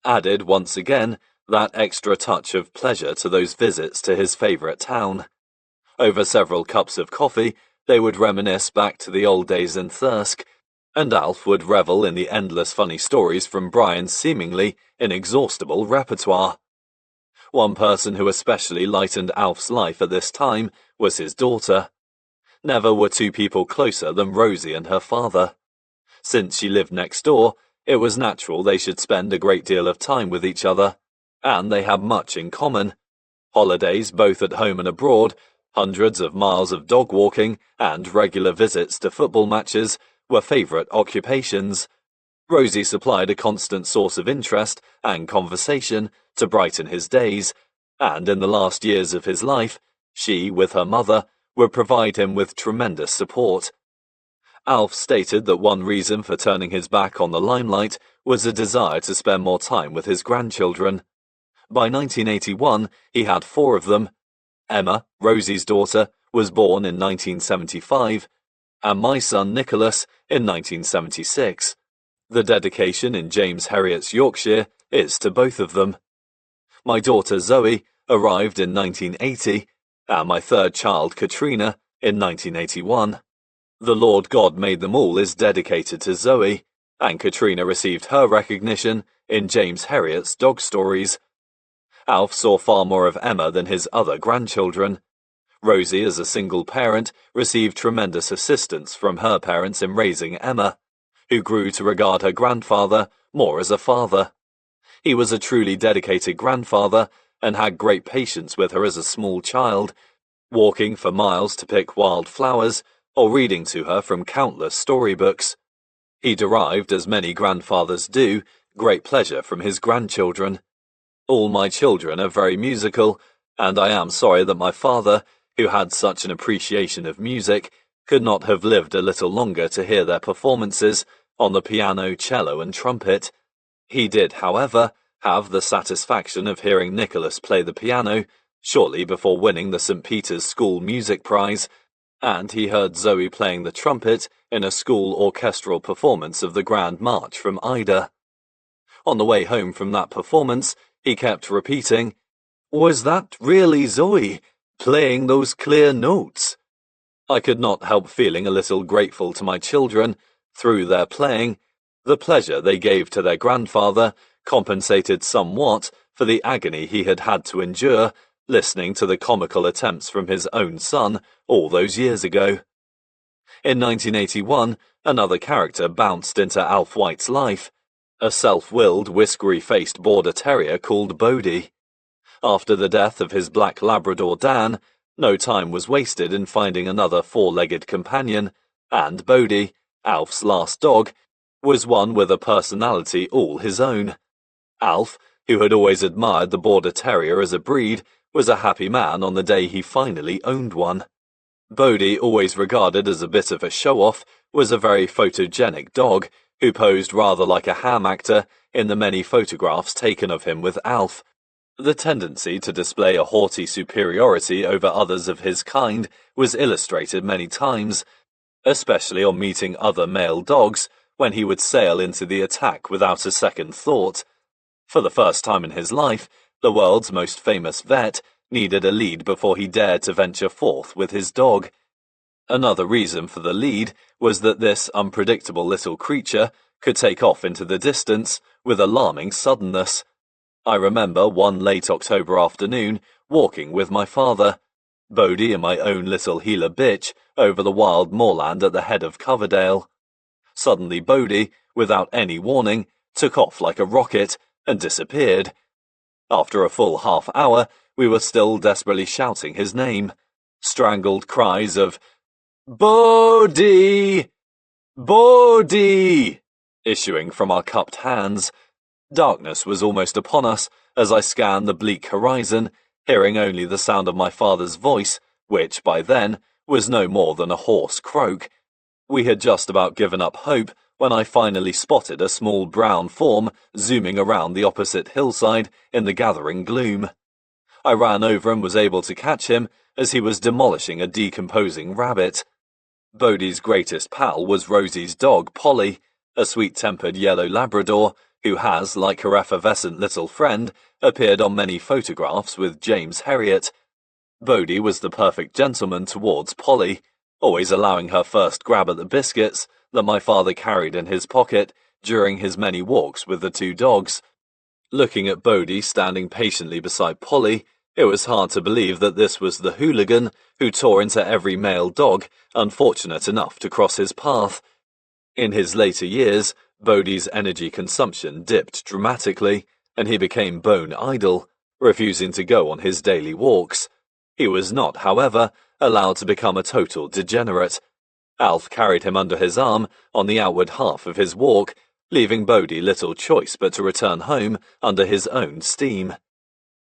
A: added once again that extra touch of pleasure to those visits to his favourite town. Over several cups of coffee, they would reminisce back to the old days in Thirsk, and Alf would revel in the endless funny stories from Brian's seemingly inexhaustible repertoire. One person who especially lightened Alf's life at this time was his daughter. Never were two people closer than Rosie and her father. Since she lived next door, it was natural they should spend a great deal of time with each other, and they had much in common. Holidays both at home and abroad, hundreds of miles of dog walking, and regular visits to football matches were favourite occupations. Rosie supplied a constant source of interest and conversation to brighten his days, and in the last years of his life, she, with her mother, would provide him with tremendous support. Alf stated that one reason for turning his back on the limelight was a desire to spend more time with his grandchildren. By 1981, he had 4 of them. Emma, Rosie's daughter, was born in 1975, and my son Nicholas in 1976. The dedication in James Herriot's Yorkshire is to both of them. My daughter Zoe arrived in 1980, and my third child Katrina in 1981. The Lord God Made Them All is dedicated to Zoe, and Katrina received her recognition in James Herriot's dog stories. Alf saw far more of Emma than his other grandchildren. Rosie, as a single parent, received tremendous assistance from her parents in raising Emma, who grew to regard her grandfather more as a father. He was a truly dedicated grandfather and had great patience with her as a small child, walking for miles to pick wild flowers or reading to her from countless storybooks. He derived, as many grandfathers do, great pleasure from his grandchildren. All my children are very musical, and I am sorry that my father, who had such an appreciation of music, could not have lived a little longer to hear their performances on the piano, cello, and trumpet. He did, however, have the satisfaction of hearing Nicholas play the piano shortly before winning the St. Peter's School Music Prize, and he heard Zoe playing the trumpet in a school orchestral performance of the Grand March from Ida. On the way home from that performance, he kept repeating, "Was that really Zoe, playing those clear notes?" I could not help feeling a little grateful to my children. Through their playing, the pleasure they gave to their grandfather compensated somewhat for the agony he had had to endure listening to the comical attempts from his own son all those years ago. In 1981, another character bounced into Alf White's life, a self-willed, whiskery-faced border terrier called Bodie. After the death of his black Labrador Dan, no time was wasted in finding another 4-legged companion, and Bodie, Alf's last dog, was one with a personality all his own. Alf, who had always admired the border terrier as a breed, was a happy man on the day he finally owned one. Bodie, always regarded as a bit of a show-off, was a very photogenic dog who posed rather like a ham actor in the many photographs taken of him with Alf. The tendency to display a haughty superiority over others of his kind was illustrated many times, especially on meeting other male dogs, when he would sail into the attack without a second thought. For the first time in his life, the world's most famous vet needed a lead before he dared to venture forth with his dog. Another reason for the lead was that this unpredictable little creature could take off into the distance with alarming suddenness. I remember one late October afternoon walking with my father, Bodie and my own little Gila bitch, over the wild moorland at the head of Coverdale. Suddenly Bodie, without any warning, took off like a rocket and disappeared. After a full half hour, we were still desperately shouting his name. Strangled cries of, "Bodie! Bodie!" issuing from our cupped hands. Darkness was almost upon us as I scanned the bleak horizon, hearing only the sound of my father's voice, which, by then, was no more than a hoarse croak. We had just about given up hope when I finally spotted a small brown form zooming around the opposite hillside in the gathering gloom. I ran over and was able to catch him as he was demolishing a decomposing rabbit. Bodhi's greatest pal was Rosie's dog, Polly, a sweet-tempered yellow Labrador who has, like her effervescent little friend, appeared on many photographs with James Herriot. Bodhi was the perfect gentleman towards Polly, always allowing her first grab at the biscuits that my father carried in his pocket during his many walks with the two dogs. Looking at Bodhi standing patiently beside Polly, it was hard to believe that this was the hooligan who tore into every male dog unfortunate enough to cross his path. In his later years, Bodhi's energy consumption dipped dramatically, and he became bone idle, refusing to go on his daily walks. He was not, however, allowed to become a total degenerate. Alf carried him under his arm on the outward half of his walk, leaving Bodhi little choice but to return home under his own steam.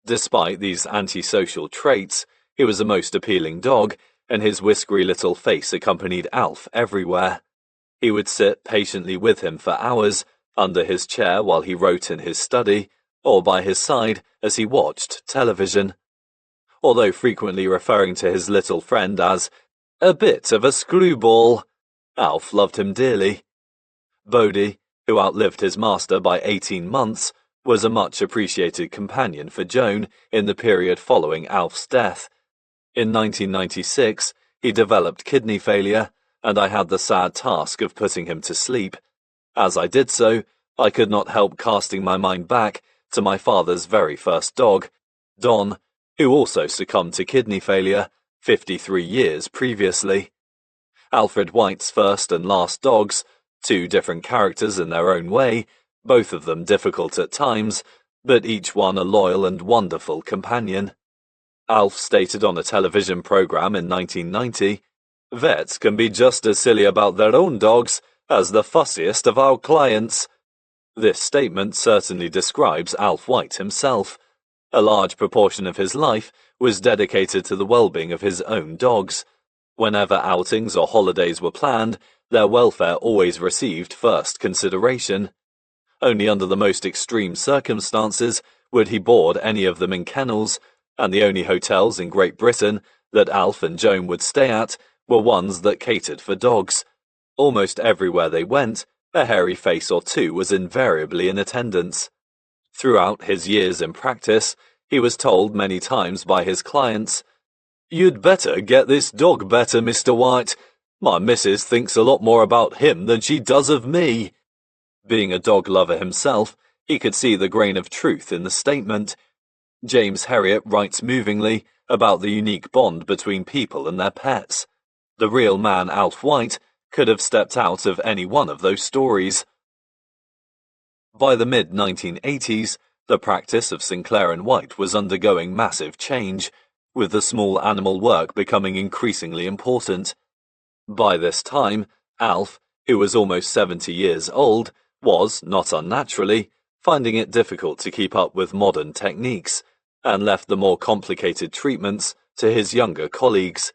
A: Despite these antisocial traits, he was a most appealing dog, and his whiskery little face accompanied Alf everywhere. He would sit patiently with him for hours, under his chair while he wrote in his study, or by his side as he watched television. Although frequently referring to his little friend as a bit of a screwball, Alf loved him dearly. Bodhi, who outlived his master by 18 months, was a much-appreciated companion for Joan in the period following Alf's death. In 1996, he developed kidney failure, and I had the sad task of putting him to sleep. As I did so, I could not help casting my mind back to my father's very first dog, Don, who also succumbed to kidney failure 53 years previously. Alfred White's first and last dogs, two different characters in their own way, both of them difficult at times, but each one a loyal and wonderful companion. Alf stated on a television program in 1990, "Vets can be just as silly about their own dogs as the fussiest of our clients." This statement certainly describes Alf White himself. A large proportion of his life was dedicated to the well-being of his own dogs. Whenever outings or holidays were planned, their welfare always received first consideration. Only under the most extreme circumstances would he board any of them in kennels, and the only hotels in Great Britain that Alf and Joan would stay at were ones that catered for dogs. Almost everywhere they went, a hairy face or two was invariably in attendance. Throughout his years in practice, he was told many times by his clients, "You'd better get this dog better, Mr. White. My missus thinks a lot more about him than she does of me." Being a dog lover himself, he could see the grain of truth in the statement. James Herriot writes movingly about the unique bond between people and their pets. The real man Alf White could have stepped out of any one of those stories. By the mid-1980s, the practice of Sinclair and White was undergoing massive change, with the small animal work becoming increasingly important. By this time, Alf, who was almost 70 years old, was, not unnaturally, finding it difficult to keep up with modern techniques, and left the more complicated treatments to his younger colleagues.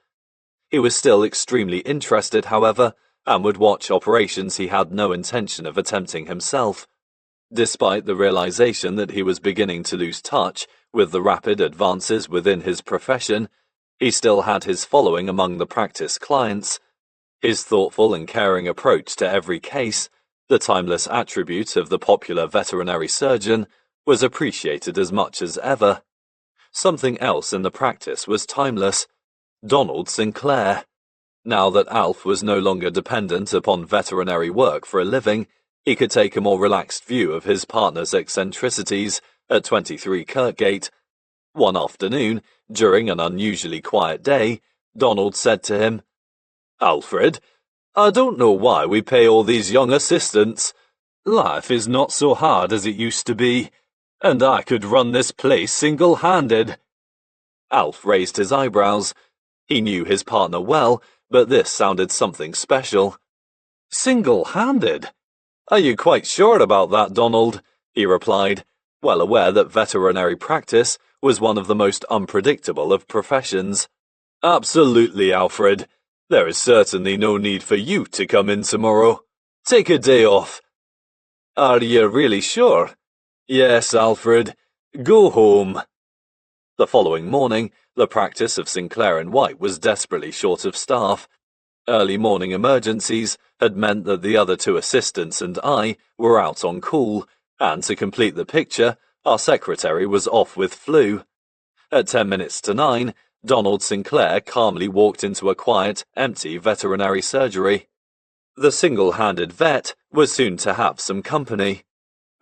A: He was still extremely interested, however, and would watch operations he had no intention of attempting himself. Despite the realization that he was beginning to lose touch with the rapid advances within his profession, he still had his following among the practice clients. His thoughtful and caring approach to every case, the timeless attribute of the popular veterinary surgeon, was appreciated as much as ever. Something else in the practice was timeless: Donald Sinclair. Now that Alf was no longer dependent upon veterinary work for a living, he could take a more relaxed view of his partner's eccentricities at 23 Kirkgate. One afternoon, during an unusually quiet day, Donald said to him, "Alfred, I don't know why we pay all these young assistants. Life is not so hard as it used to be, and I could run this place single-handed." Alf raised his eyebrows. He knew his partner well, but this sounded something special. "Single-handed? Are you quite sure about that, Donald?" he replied, well aware that veterinary practice was one of the most unpredictable of professions. "Absolutely, Alfred. There is certainly no need for you to come in tomorrow. Take a day off." "Are you really sure?" "Yes, Alfred. Go home." The following morning, the practice of Sinclair and White was desperately short of staff. Early morning emergencies had meant that the other two assistants and I were out on call, and to complete the picture, our secretary was off with flu. At 10 minutes to 9, Donald Sinclair calmly walked into a quiet, empty veterinary surgery. The single-handed vet was soon to have some company.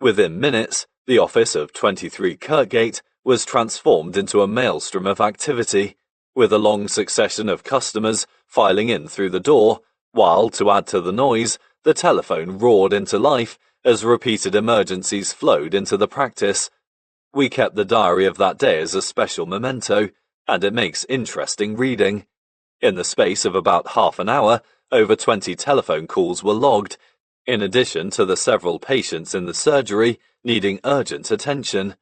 A: Within minutes, the office of 23 Kirkgate was transformed into a maelstrom of activity, with a long succession of customers filing in through the door, while, to add to the noise, the telephone roared into life as repeated emergencies flowed into the practice. We kept the diary of that day as a special memento, and it makes interesting reading. In the space of about half an hour, over 20 telephone calls were logged, in addition to the several patients in the surgery needing urgent attention.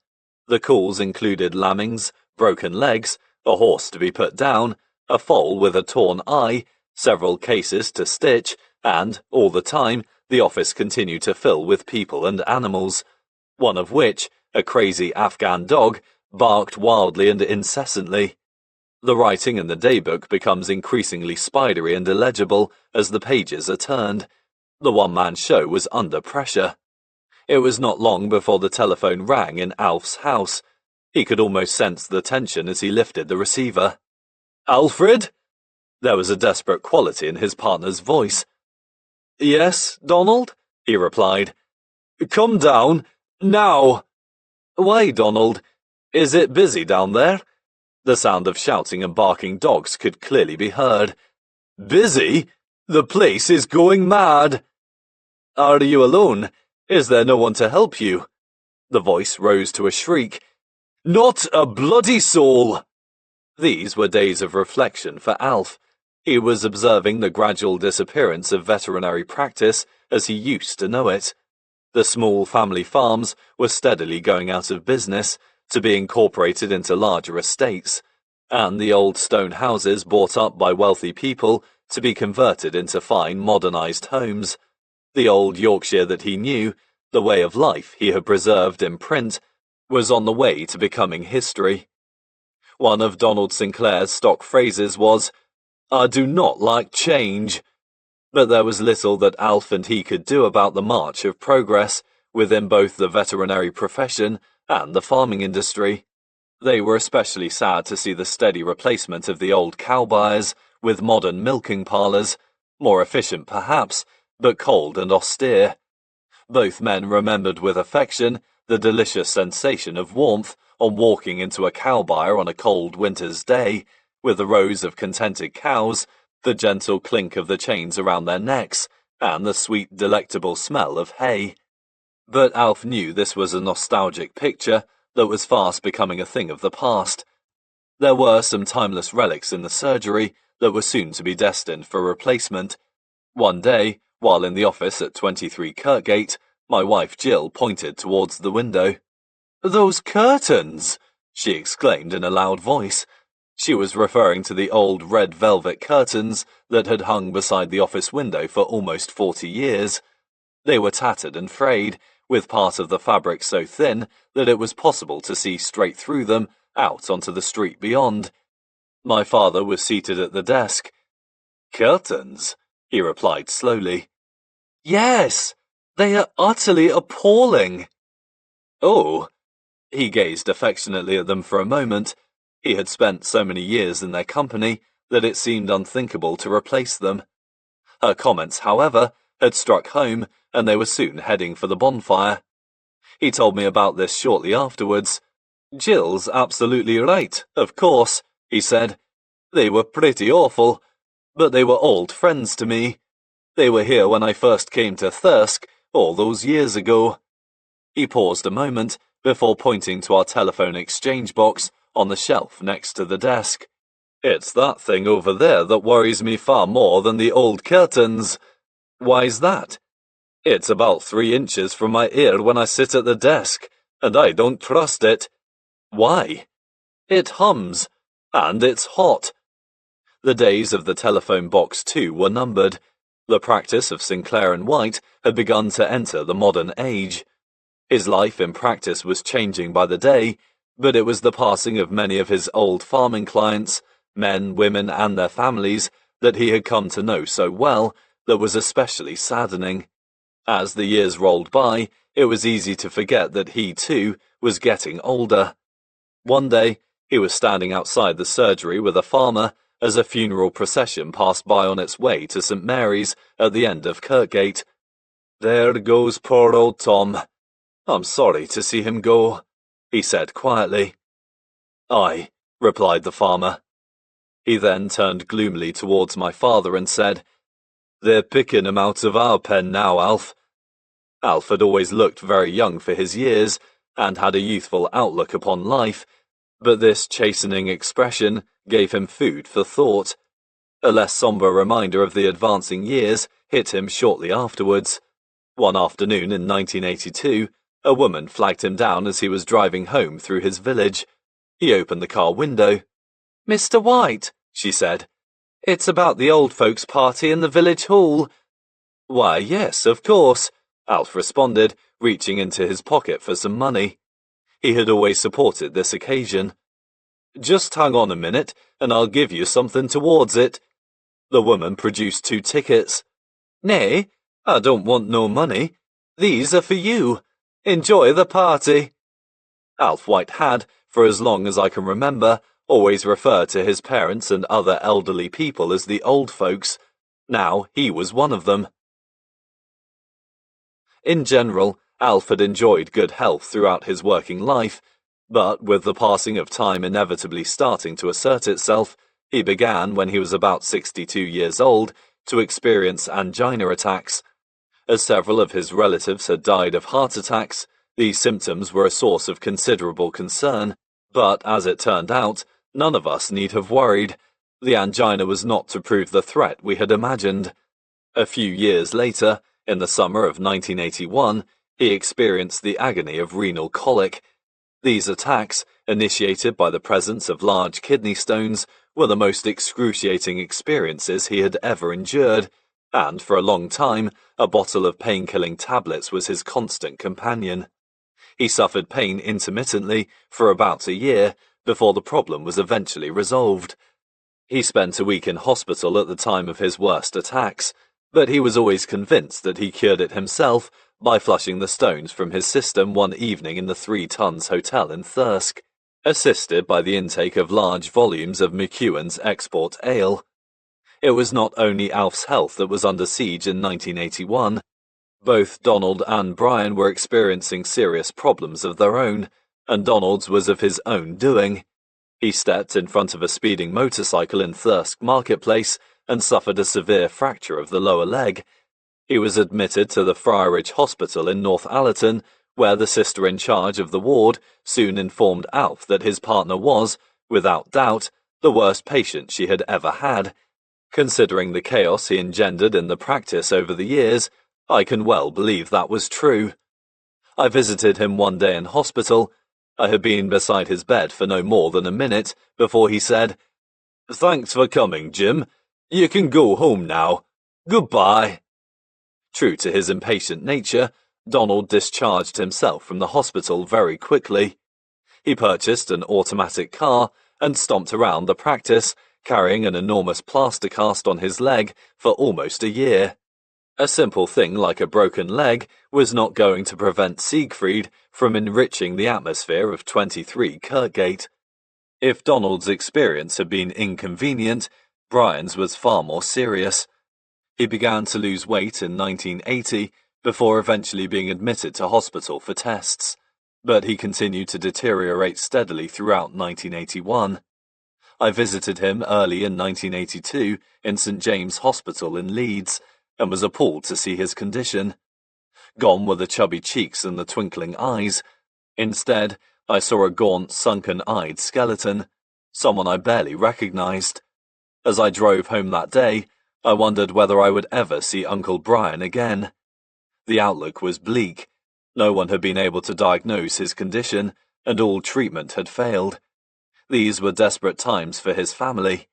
A: The calls included lambings, broken legs, a horse to be put down, a foal with a torn eye, several cases to stitch, and, all the time, the office continued to fill with people and animals, one of which, a crazy Afghan dog, barked wildly and incessantly. The writing in the daybook becomes increasingly spidery and illegible as the pages are turned. The one-man show was under pressure. It was not long before the telephone rang in Alf's house. He could almost sense the tension as he lifted the receiver. "Alfred?" There was a desperate quality in his partner's voice. "Yes, Donald?" he replied. "Come down, now." "Why, Donald? Is it busy down there?" The sound of shouting and barking dogs could clearly be heard. "Busy? The place is going mad." "Are you alone? Is there no one to help you?" The voice rose to a shriek. "Not a bloody soul!" These were days of reflection for Alf. He was observing the gradual disappearance of veterinary practice as he used to know it. The small family farms were steadily going out of business, to be incorporated into larger estates, and the old stone houses bought up by wealthy people to be converted into fine modernized homes. The old Yorkshire that he knew, the way of life he had preserved in print, was on the way to becoming history. One of Donald Sinclair's stock phrases was, "I do not like change." But there was little that Alf and he could do about the march of progress within both the veterinary profession and the farming industry. They were especially sad to see the steady replacement of the old cow buyers with modern milking parlours, more efficient perhaps, but cold and austere. Both men remembered with affection the delicious sensation of warmth on walking into a cow byre on a cold winter's day, with the rows of contented cows, the gentle clink of the chains around their necks, and the sweet, delectable smell of hay. But Alf knew this was a nostalgic picture that was fast becoming a thing of the past. There were some timeless relics in the surgery that were soon to be destined for replacement. One day, while in the office at 23 Kirkgate, my wife Jill pointed towards the window. "Those curtains!" she exclaimed in a loud voice. She was referring to the old red velvet curtains that had hung beside the office window for almost 40 years. They were tattered and frayed, with part of the fabric so thin that it was possible to see straight through them out onto the street beyond. My father was seated at the desk. "Curtains?" he replied slowly. "Yes, they are utterly appalling." "Oh." He gazed affectionately at them for a moment. He had spent so many years in their company that it seemed unthinkable to replace them. Her comments, however, had struck home, and they were soon heading for the bonfire. He told me about this shortly afterwards. "Jill's absolutely right, of course," he said. "They were pretty awful, but they were old friends to me. They were here when I first came to Thirsk, all those years ago." He paused a moment before pointing to our telephone exchange box on the shelf next to the desk. "It's that thing over there that worries me far more than the old curtains." "Why's that?" "It's about 3 inches from my ear when I sit at the desk, and I don't trust it." "Why?" "It hums, and it's hot." The days of the telephone box, too, were numbered. The practice of Sinclair and White had begun to enter the modern age. His life in practice was changing by the day. But it was the passing of many of his old farming clients, men, women, and their families, that he had come to know so well, that was especially saddening. As the years rolled by, it was easy to forget that he, too, was getting older. One day, he was standing outside the surgery with a farmer as a funeral procession passed by on its way to St. Mary's at the end of Kirkgate. "There goes poor old Tom. I'm sorry to see him go," he said quietly. "Aye," replied the farmer. He then turned gloomily towards my father and said, "They're picking him out of our pen now, Alf." Alf had always looked very young for his years, and had a youthful outlook upon life, but this chastening expression gave him food for thought. A less sombre reminder of the advancing years hit him shortly afterwards. One afternoon in 1982, a woman flagged him down as he was driving home through his village. He opened the car window. "Mr. White," she said, "it's about the old folks' party in the village hall." "Why, yes, of course," Alf responded, reaching into his pocket for some money. He had always supported this occasion. "Just hang on a minute, and I'll give you something towards it." The woman produced 2 tickets. "Nay, I don't want no money. These are for you. Enjoy the party." Alf White had, for as long as I can remember, always referred to his parents and other elderly people as the old folks. Now he was one of them. In general, Alf had enjoyed good health throughout his working life, but with the passing of time inevitably starting to assert itself, he began, when he was about 62 years old, to experience angina attacks. As several of his relatives had died of heart attacks, these symptoms were a source of considerable concern, but as it turned out, none of us need have worried. The angina was not to prove the threat we had imagined. A few years later, in the summer of 1981, he experienced the agony of renal colic. These attacks, initiated by the presence of large kidney stones, were the most excruciating experiences he had ever endured, and for a long time, a bottle of pain-killing tablets was his constant companion. He suffered pain intermittently for about a year before the problem was eventually resolved. He spent a week in hospital at the time of his worst attacks, but he was always convinced that he cured it himself by flushing the stones from his system one evening in the 3 Tons Hotel in Thirsk, assisted by the intake of large volumes of McEwan's export ale. It was not only Alf's health that was under siege in 1981. Both Donald and Brian were experiencing serious problems of their own, and Donald's was of his own doing. He stepped in front of a speeding motorcycle in Thirsk marketplace and suffered a severe fracture of the lower leg. He was admitted to the Friarage Hospital in North Allerton, where the sister in charge of the ward soon informed Alf that his partner was, without doubt, the worst patient she had ever had. Considering the chaos he engendered in the practice over the years, I can well believe that was true. I visited him one day in hospital. I had been beside his bed for no more than a minute before he said, "Thanks for coming, Jim. You can go home now. Goodbye." True to his impatient nature, Donald discharged himself from the hospital very quickly. He purchased an automatic car and stomped around the practice, carrying an enormous plaster cast on his leg for almost a year. A simple thing like a broken leg was not going to prevent Siegfried from enriching the atmosphere of 23 Kirkgate. If Donald's experience had been inconvenient, Brian's was far more serious. He began to lose weight in 1980 before eventually being admitted to hospital for tests, but he continued to deteriorate steadily throughout 1981. I visited him early in 1982 in St. James Hospital in Leeds, and was appalled to see his condition. Gone were the chubby cheeks and the twinkling eyes. Instead, I saw a gaunt, sunken-eyed skeleton, someone I barely recognized. As I drove home that day, I wondered whether I would ever see Uncle Brian again. The outlook was bleak. No one had been able to diagnose his condition, and all treatment had failed. These were desperate times for his family.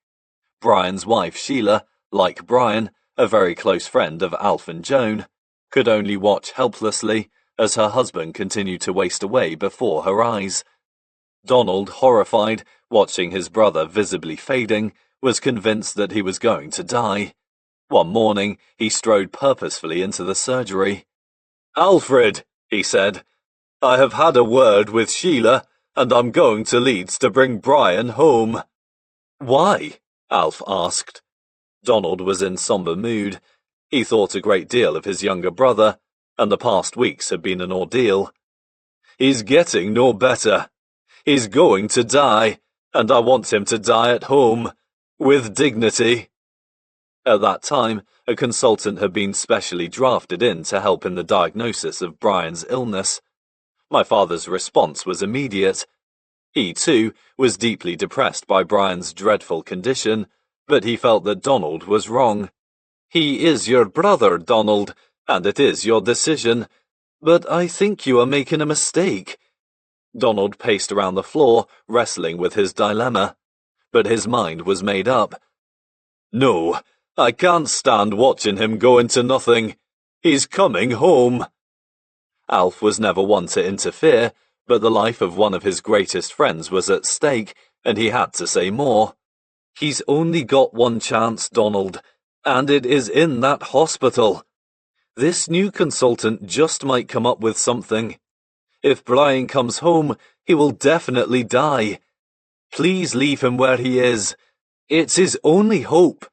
A: Brian's wife, Sheila, like Brian, a very close friend of Alf and Joan, could only watch helplessly as her husband continued to waste away before her eyes. Donald, horrified, watching his brother visibly fading, was convinced that he was going to die. One morning, he strode purposefully into the surgery. "Alfred," he said, "I have had a word with Sheila, and I'm going to Leeds to bring Brian home." "Why?" Alf asked. Donald was in somber mood. He thought a great deal of his younger brother, and the past weeks had been an ordeal. "He's getting no better. He's going to die, and I want him to die at home, with dignity." At that time, a consultant had been specially drafted in to help in the diagnosis of Brian's illness. My father's response was immediate. He, too, was deeply depressed by Brian's dreadful condition, but he felt that Donald was wrong. "He is your brother, Donald, and it is your decision, but I think you are making a mistake." Donald paced around the floor, wrestling with his dilemma, but his mind was made up. "No, I can't stand watching him go into nothing. He's coming home." Alf was never one to interfere, but the life of one of his greatest friends was at stake, and he had to say more. "He's only got one chance, Donald, and it is in that hospital. This new consultant just might come up with something. If Brian comes home, he will definitely die. Please leave him where he is. It's his only hope."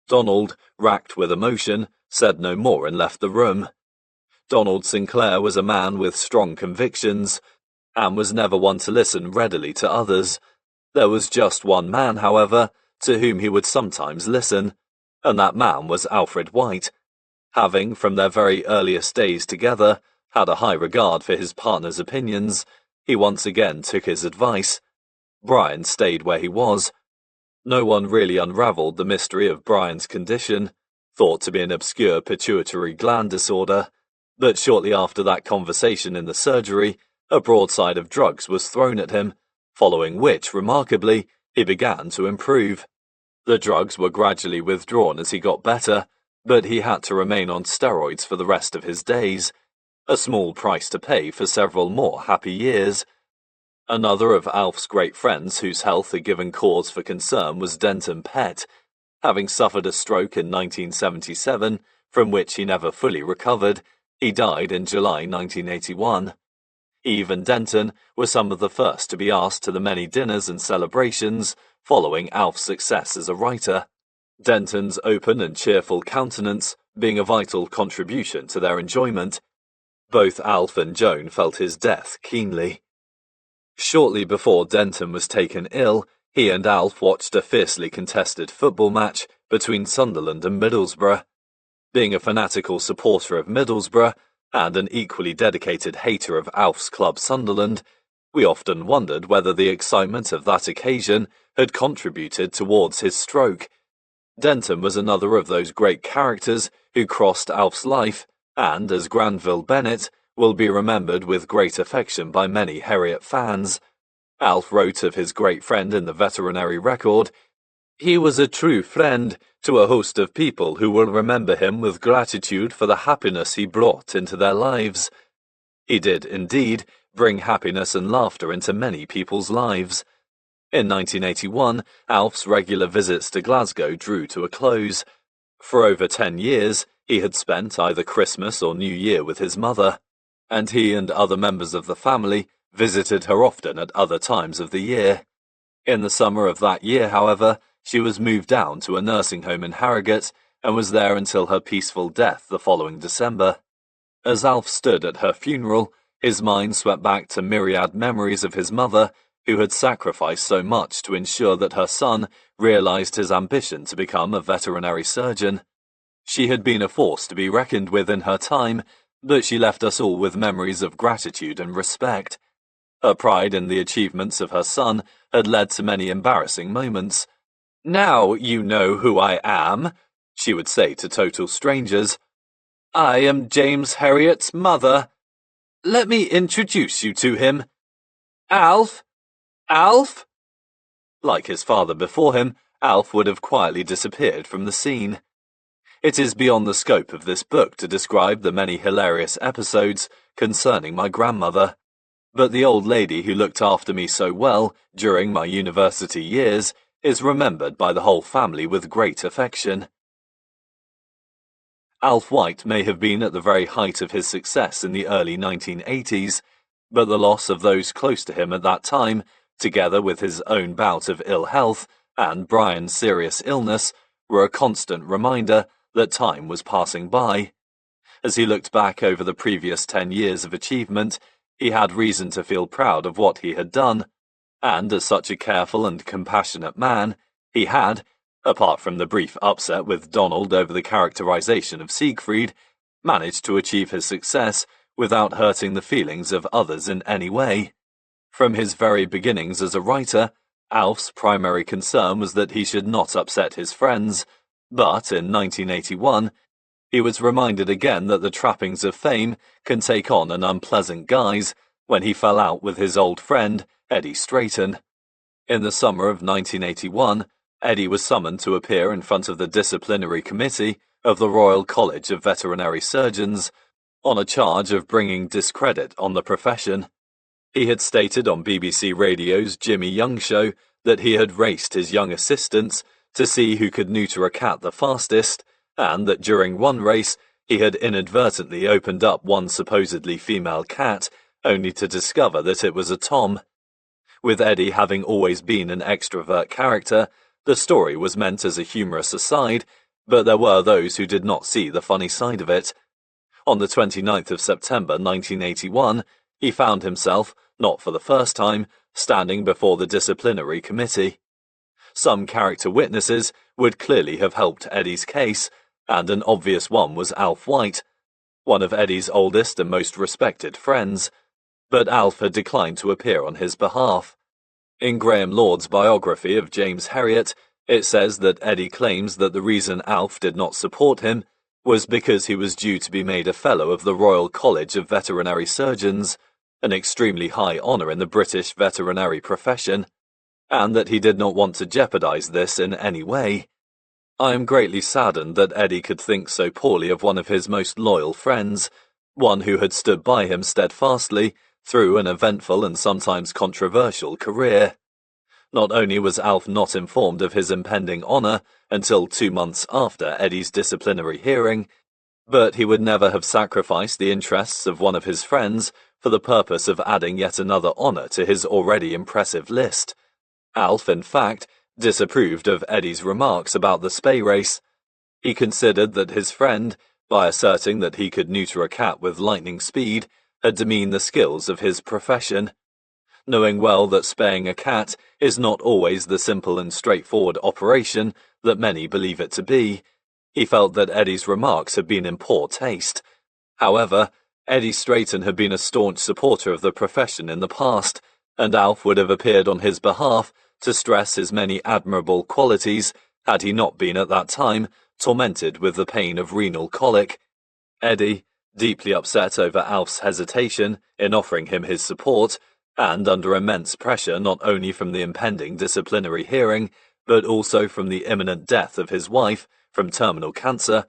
A: Donald, racked with emotion, said no more and left the room. Donald Sinclair was a man with strong convictions, and was never one to listen readily to others. There was just one man, however, to whom he would sometimes listen, and that man was Alfred White. Having, from their very earliest days together, had a high regard for his partner's opinions, he once again took his advice. Brian stayed where he was. No one really unravelled the mystery of Brian's condition, thought to be an obscure pituitary gland disorder, but shortly after that conversation in the surgery, a broadside of drugs was thrown at him, following which, remarkably, he began to improve. The drugs were gradually withdrawn as he got better, but he had to remain on steroids for the rest of his days, a small price to pay for several more happy years. Another of Alf's great friends whose health had given cause for concern was Denton Pett. Having suffered a stroke in 1977, from which he never fully recovered, he died in July 1981. Eve and Denton were some of the first to be asked to the many dinners and celebrations following Alf's success as a writer, Denton's open and cheerful countenance being a vital contribution to their enjoyment. Both Alf and Joan felt his death keenly. Shortly before Denton was taken ill, he and Alf watched a fiercely contested football match between Sunderland and Middlesbrough. Being a fanatical supporter of Middlesbrough, and an equally dedicated hater of Alf's club Sunderland, we often wondered whether the excitement of that occasion had contributed towards his stroke. Denton was another of those great characters who crossed Alf's life, and, as Granville Bennett, will be remembered with great affection by many Herriot fans. Alf wrote of his great friend in the Veterinary record, "He was a true friend to a host of people who will remember him with gratitude for the happiness he brought into their lives." He did, indeed, bring happiness and laughter into many people's lives. In 1981, Alf's regular visits to Glasgow drew to a close. For over 10 years, he had spent either Christmas or New Year with his mother, and he and other members of the family visited her often at other times of the year. In the summer of that year, however, she was moved down to a nursing home in Harrogate and was there until her peaceful death the following December. As Alf stood at her funeral, his mind swept back to myriad memories of his mother, who had sacrificed so much to ensure that her son realized his ambition to become a veterinary surgeon. She had been a force to be reckoned with in her time, but she left us all with memories of gratitude and respect. Her pride in the achievements of her son had led to many embarrassing moments. "Now you know who I am," she would say to total strangers. "I am James Herriot's mother. Let me introduce you to him. Alf! Alf!" Like his father before him, Alf would have quietly disappeared from the scene. It is beyond the scope of this book to describe the many hilarious episodes concerning my grandmother. But the old lady who looked after me so well during my university years is remembered by the whole family with great affection. Alf White may have been at the very height of his success in the early 1980s, but the loss of those close to him at that time, together with his own bout of ill health and Brian's serious illness, were a constant reminder that time was passing by. As he looked back over the previous 10 years of achievement, he had reason to feel proud of what he had done, and as such a careful and compassionate man, he had, apart from the brief upset with Donald over the characterization of Siegfried, managed to achieve his success without hurting the feelings of others in any way. From his very beginnings as a writer, Alf's primary concern was that he should not upset his friends, but in 1981, he was reminded again that the trappings of fame can take on an unpleasant guise when he fell out with his old friend, Eddie Strayton. In the summer of 1981, Eddie was summoned to appear in front of the disciplinary committee of the Royal College of Veterinary Surgeons on a charge of bringing discredit on the profession. He had stated on BBC Radio's Jimmy Young Show that he had raced his young assistants to see who could neuter a cat the fastest, and that during one race he had inadvertently opened up one supposedly female cat, only to discover that it was a Tom. With Eddie having always been an extrovert character, the story was meant as a humorous aside, but there were those who did not see the funny side of it. On the 29th of September 1981, he found himself, not for the first time, standing before the disciplinary committee. Some character witnesses would clearly have helped Eddie's case, and an obvious one was Alf White, one of Eddie's oldest and most respected friends, but Alf had declined to appear on his behalf. In Graham Lord's biography of James Herriot, it says that Eddie claims that the reason Alf did not support him was because he was due to be made a Fellow of the Royal College of Veterinary Surgeons, an extremely high honour in the British veterinary profession, and that he did not want to jeopardise this in any way. I am greatly saddened that Eddie could think so poorly of one of his most loyal friends, one who had stood by him steadfastly through an eventful and sometimes controversial career. Not only was Alf not informed of his impending honour until 2 months after Eddie's disciplinary hearing, but he would never have sacrificed the interests of one of his friends for the purpose of adding yet another honour to his already impressive list. Alf, in fact, disapproved of Eddie's remarks about the spay race. He considered that his friend, by asserting that he could neuter a cat with lightning speed, had demeaned the skills of his profession. Knowing well that spaying a cat is not always the simple and straightforward operation that many believe it to be, he felt that Eddie's remarks had been in poor taste. However, Eddie Strayton had been a staunch supporter of the profession in the past, and Alf would have appeared on his behalf to stress his many admirable qualities had he not been at that time tormented with the pain of renal colic. Eddie, deeply upset over Alf's hesitation in offering him his support, and under immense pressure not only from the impending disciplinary hearing, but also from the imminent death of his wife from terminal cancer,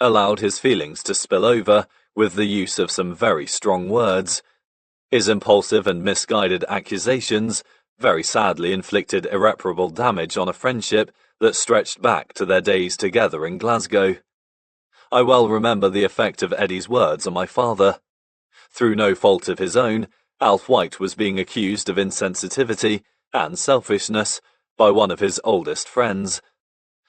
A: allowed his feelings to spill over with the use of some very strong words. His impulsive and misguided accusations very sadly inflicted irreparable damage on a friendship that stretched back to their days together in Glasgow. I well remember the effect of Eddie's words on my father. Through no fault of his own, Alf White was being accused of insensitivity and selfishness by one of his oldest friends.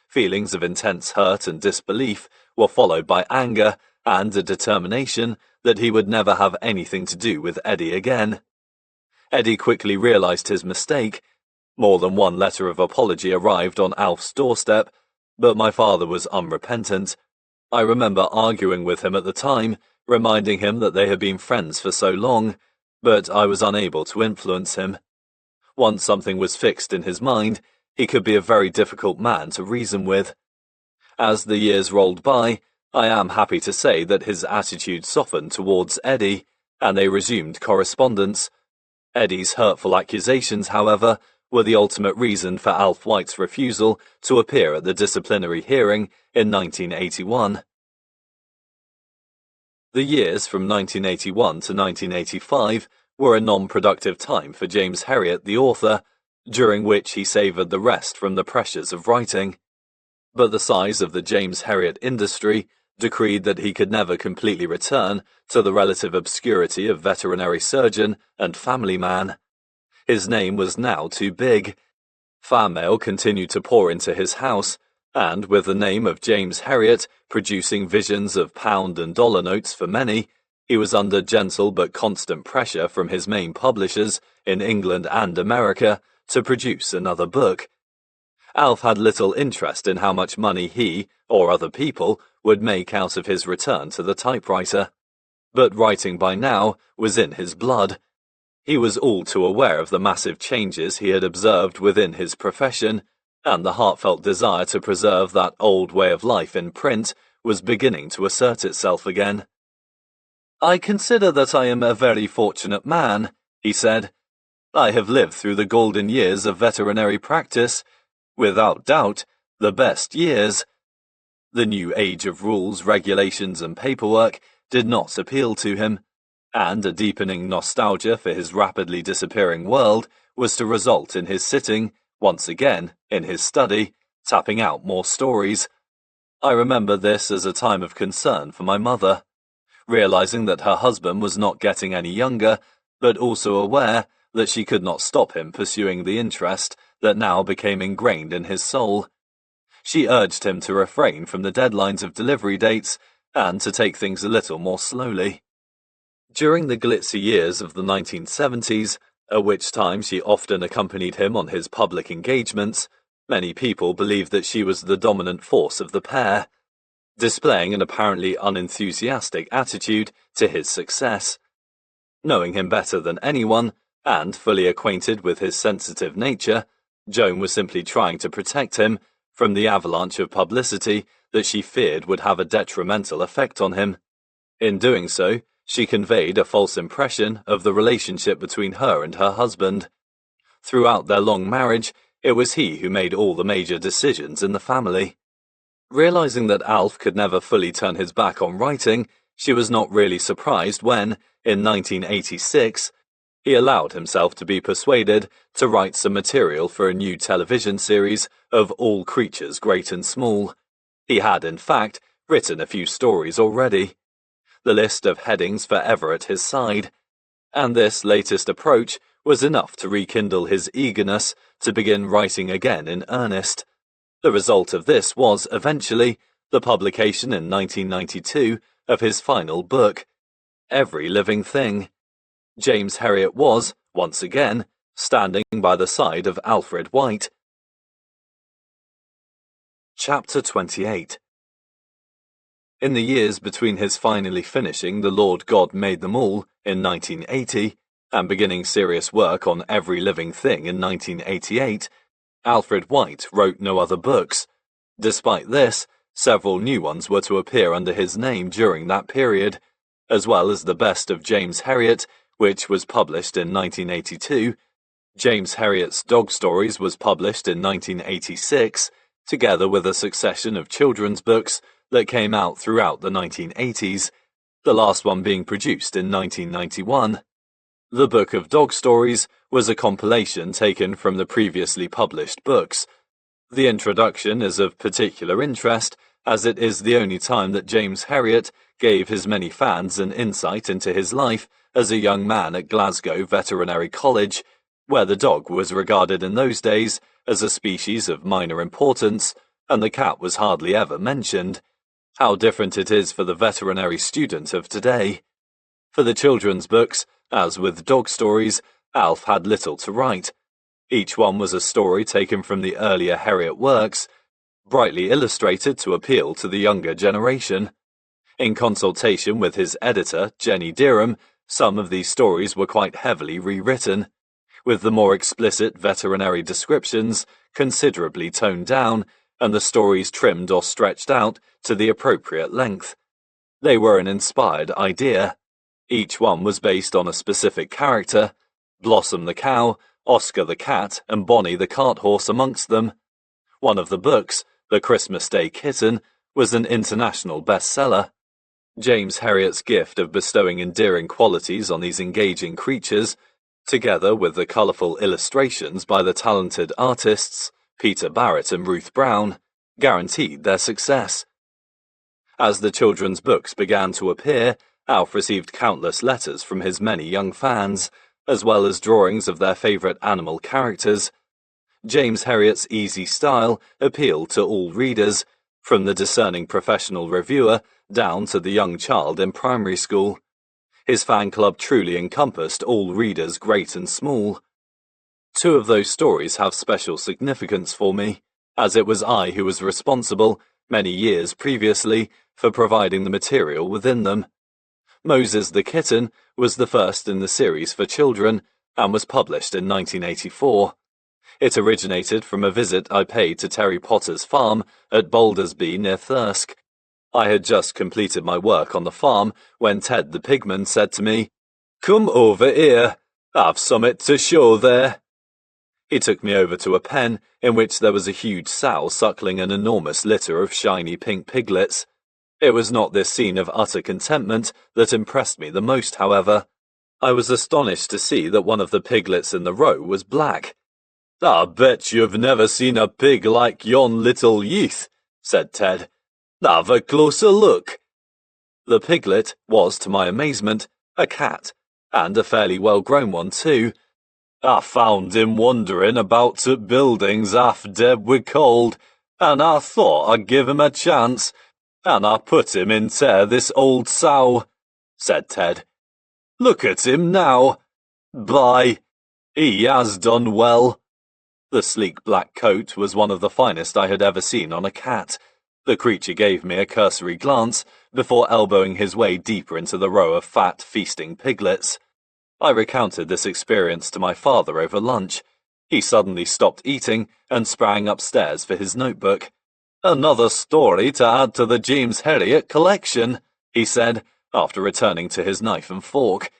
A: Feelings of intense hurt and disbelief were followed by anger and a determination that he would never have anything to do with Eddie again. Eddie quickly realized his mistake. More than one letter of apology arrived on Alf's doorstep, but my father was unrepentant. I remember arguing with him at the time, reminding him that they had been friends for so long, but I was unable to influence him. Once something was fixed in his mind, he could be a very difficult man to reason with. As the years rolled by, I am happy to say that his attitude softened towards Eddie, and they resumed correspondence. Eddie's hurtful accusations, however, were the ultimate reason for Alf White's refusal to appear at the disciplinary hearing in 1981. The years from 1981 to 1985 were a non-productive time for James Herriot, the author, during which he savoured the rest from the pressures of writing. But the size of the James Herriot industry decreed that he could never completely return to the relative obscurity of veterinary surgeon and family man. His name was now too big. Fan mail continued to pour into his house, and with the name of James Herriot producing visions of pound and dollar notes for many, he was under gentle but constant pressure from his main publishers in England and America to produce another book. Alf had little interest in how much money he, or other people, would make out of his return to the typewriter. But writing by now was in his blood. He was all too aware of the massive changes he had observed within his profession, and the heartfelt desire to preserve that old way of life in print was beginning to assert itself again. "I consider that I am a very fortunate man," he said. "I have lived through the golden years of veterinary practice, without doubt, the best years." The new age of rules, regulations, and paperwork did not appeal to him, and a deepening nostalgia for his rapidly disappearing world was to result in his sitting, once again, in his study, tapping out more stories. I remember this as a time of concern for my mother, realizing that her husband was not getting any younger, but also aware that she could not stop him pursuing the interest that now became ingrained in his soul. She urged him to refrain from the deadlines of delivery dates and to take things a little more slowly. During the glitzy years of the 1970s, at which time she often accompanied him on his public engagements, many people believed that she was the dominant force of the pair, displaying an apparently unenthusiastic attitude to his success. Knowing him better than anyone, and fully acquainted with his sensitive nature, Joan was simply trying to protect him from the avalanche of publicity that she feared would have a detrimental effect on him. In doing so, she conveyed a false impression of the relationship between her and her husband. Throughout their long marriage, it was he who made all the major decisions in the family. Realizing that Alf could never fully turn his back on writing, she was not really surprised when, in 1986, he allowed himself to be persuaded to write some material for a new television series of all creatures great and small. He had, in fact, written a few stories already. The list of headings forever at his side, and this latest approach was enough to rekindle his eagerness to begin writing again in earnest. The result of this was, eventually, the publication in 1992 of his final book, Every Living Thing. James Herriot was, once again, standing by the side of Alfred White. Chapter 28. In the years between his finally finishing The Lord God Made Them All in 1980 and beginning serious work on Every Living Thing in 1988, Alfred White wrote no other books. Despite this, several new ones were to appear under his name during that period, as well as The Best of James Herriot, which was published in 1982. James Herriot's Dog Stories was published in 1986, together with a succession of children's books that came out throughout the 1980s, the last one being produced in 1991. The Book of Dog Stories was a compilation taken from the previously published books. The introduction is of particular interest, as it is the only time that James Herriot gave his many fans an insight into his life as a young man at Glasgow Veterinary College, where the dog was regarded in those days as a species of minor importance, and the cat was hardly ever mentioned. How different it is for the veterinary student of today. For the children's books, as with Dog Stories, Alf had little to write. Each one was a story taken from the earlier Herriot works, brightly illustrated to appeal to the younger generation. In consultation with his editor, Jenny Deerham, some of these stories were quite heavily rewritten, with the more explicit veterinary descriptions considerably toned down and the stories trimmed or stretched out to the appropriate length. They were an inspired idea. Each one was based on a specific character, Blossom the cow, Oscar the cat, and Bonnie the cart horse amongst them. One of the books, The Christmas Day Kitten, was an international bestseller. James Herriot's gift of bestowing endearing qualities on these engaging creatures, together with the colourful illustrations by the talented artists Peter Barrett and Ruth Brown, guaranteed their success. As the children's books began to appear, Alf received countless letters from his many young fans, as well as drawings of their favourite animal characters. James Herriot's easy style appealed to all readers, from the discerning professional reviewer down to the young child in primary school. His fan club truly encompassed all readers, great and small. Two of those stories have special significance for me, as it was I who was responsible, many years previously, for providing the material within them. Moses the Kitten was the first in the series for children and was published in 1984. It originated from a visit I paid to Terry Potter's farm at Bouldersby near Thirsk. I had just completed my work on the farm when Ted the Pigman said to me, "Come over here, I've summit to show there." He took me over to a pen in which there was a huge sow suckling an enormous litter of shiny pink piglets. It was not this scene of utter contentment that impressed me the most, however. I was astonished to see that one of the piglets in the row was black. "I bet you've never seen a pig like yon little youth," said Ted. "Have a closer look." The piglet was, to my amazement, a cat, and a fairly well-grown one too. "I found him wandering about at buildings half dead with cold, and I thought I'd give him a chance, and I put him into this old sow," said Ted. "Look at him now. By, he has done well." The sleek black coat was one of the finest I had ever seen on a cat. The creature gave me a cursory glance before elbowing his way deeper into the row of fat, feasting piglets. I recounted this experience to my father over lunch. He suddenly stopped eating and sprang upstairs for his notebook. "Another story to add to the James Herriot collection," he said, after returning to his knife and fork.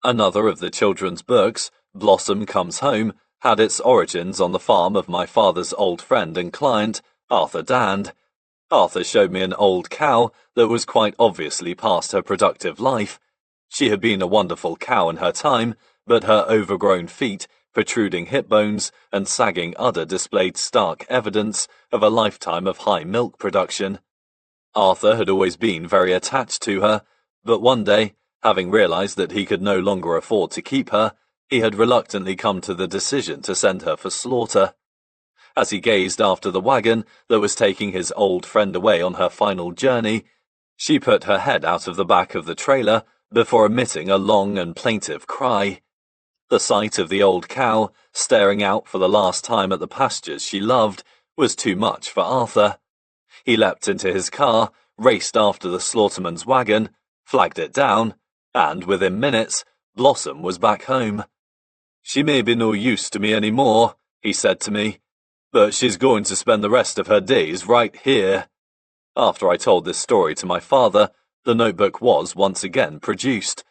A: Another of the children's books, Blossom Comes Home, had its origins on the farm of my father's old friend and client, Arthur Dand. Arthur showed me an old cow that was quite obviously past her productive life. She had been a wonderful cow in her time, but her overgrown feet, protruding hip bones, and sagging udder displayed stark evidence of a lifetime of high milk production. Arthur had always been very attached to her, but one day, having realized that he could no longer afford to keep her, he had reluctantly come to the decision to send her for slaughter. As he gazed after the wagon that was taking his old friend away on her final journey, she put her head out of the back of the trailer before emitting a long and plaintive cry. The sight of the old cow, staring out for the last time at the pastures she loved, was too much for Arthur. He leapt into his car, raced after the slaughterman's wagon, flagged it down, and within minutes, Blossom was back home. "She may be no use to me any more," he said to me, "but she's going to spend the rest of her days right here." After I told this story to my father, the notebook was once again produced.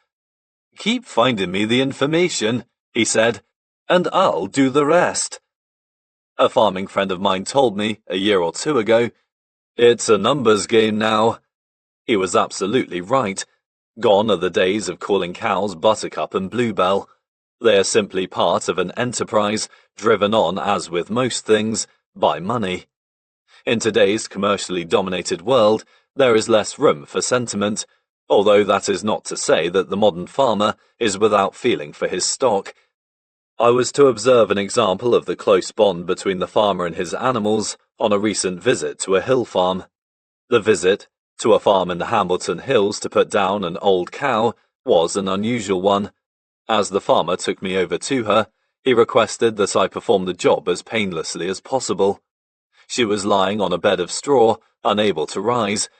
A: "Keep finding me the information," he said, "and I'll do the rest." A farming friend of mine told me, a year or two ago, "It's a numbers game now." He was absolutely right. Gone are the days of calling cows Buttercup and Bluebell. They are simply part of an enterprise driven on, as with most things, by money. In today's commercially dominated world, there is less room for sentiment, although that is not to say that the modern farmer is without feeling for his stock. I was to observe an example of the close bond between the farmer and his animals on a recent visit to a hill farm. The visit, to a farm in the Hambleton Hills to put down an old cow, was an unusual one. As the farmer took me over to her, he requested that I perform the job as painlessly as possible. She was lying on a bed of straw, unable to rise,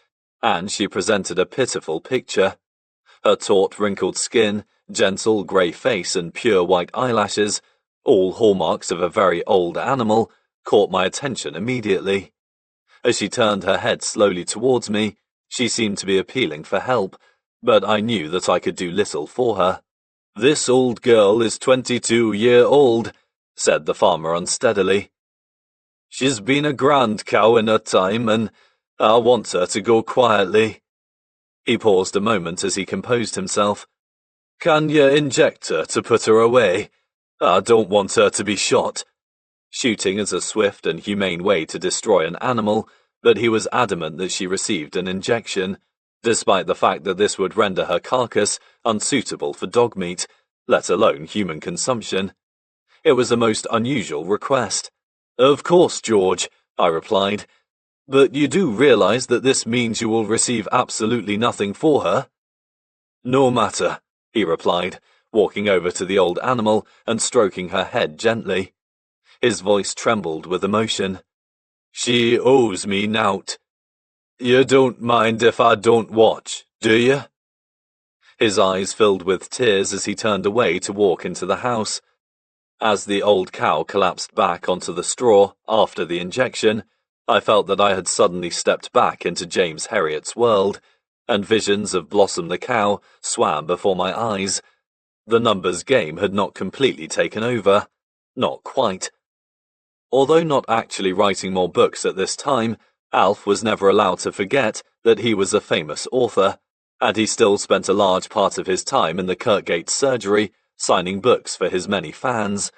A: and she presented a pitiful picture. Her taut, wrinkled skin, gentle grey face and pure white eyelashes, all hallmarks of a very old animal, caught my attention immediately. As she turned her head slowly towards me, she seemed to be appealing for help, but I knew that I could do little for her. "This old girl is 22-year-old," said the farmer unsteadily. "She's been a grand cow in her time, and I want her to go quietly." He paused a moment as he composed himself. "Can you inject her to put her away? I don't want her to be shot." Shooting is a swift and humane way to destroy an animal, but he was adamant that she received an injection, despite the fact that this would render her carcass unsuitable for dog meat, let alone human consumption. It was a most unusual request. "Of course, George," I replied, "but you do realize that this means you will receive absolutely nothing for her?" "No matter," he replied, walking over to the old animal and stroking her head gently. His voice trembled with emotion. "She owes me nowt. You don't mind if I don't watch, do you?" His eyes filled with tears as he turned away to walk into the house. As the old cow collapsed back onto the straw after the injection, I felt that I had suddenly stepped back into James Herriot's world, and visions of Blossom the cow swam before my eyes. The numbers game had not completely taken over. Not quite. Although not actually writing more books at this time, Alf was never allowed to forget that he was a famous author, and he still spent a large part of his time in the Kirkgate surgery signing books for his many fans.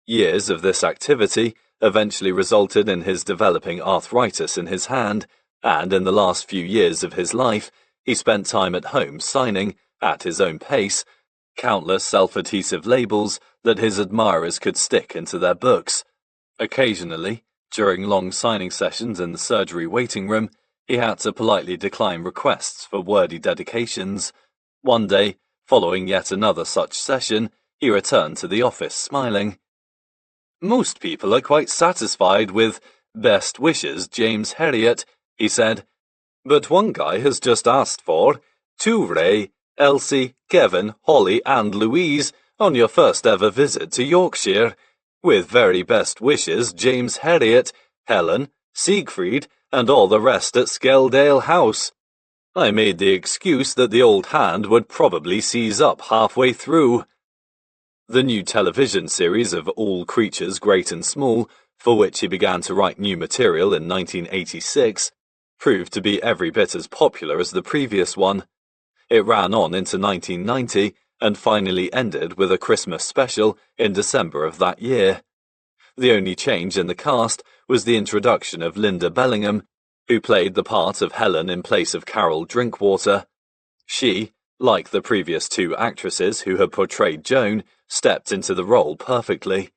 A: Years of this activity eventually resulted in his developing arthritis in his hand, and in the last few years of his life, he spent time at home signing, at his own pace, countless self-adhesive labels that his admirers could stick into their books. Occasionally, during long signing sessions in the surgery waiting room, he had to politely decline requests for wordy dedications. One day, following yet another such session, he returned to the office smiling. "Most people are quite satisfied with 'Best wishes, James Herriot,'" he said. "But one guy has just asked for 'To Ray, Elsie, Kevin, Holly and Louise on your first ever visit to Yorkshire. With very best wishes, James Herriot, Helen, Siegfried, and all the rest at Skeldale House.' I made the excuse that the old hand would probably seize up halfway through." The new television series of All Creatures Great and Small, for which he began to write new material in 1986, proved to be every bit as popular as the previous one. It ran on into 1990 and finally ended with a Christmas special in December of that year. The only change in the cast was the introduction of Linda Bellingham, who played the part of Helen in place of Carol Drinkwater. She, like the previous two actresses who had portrayed Joan, stepped into the role perfectly.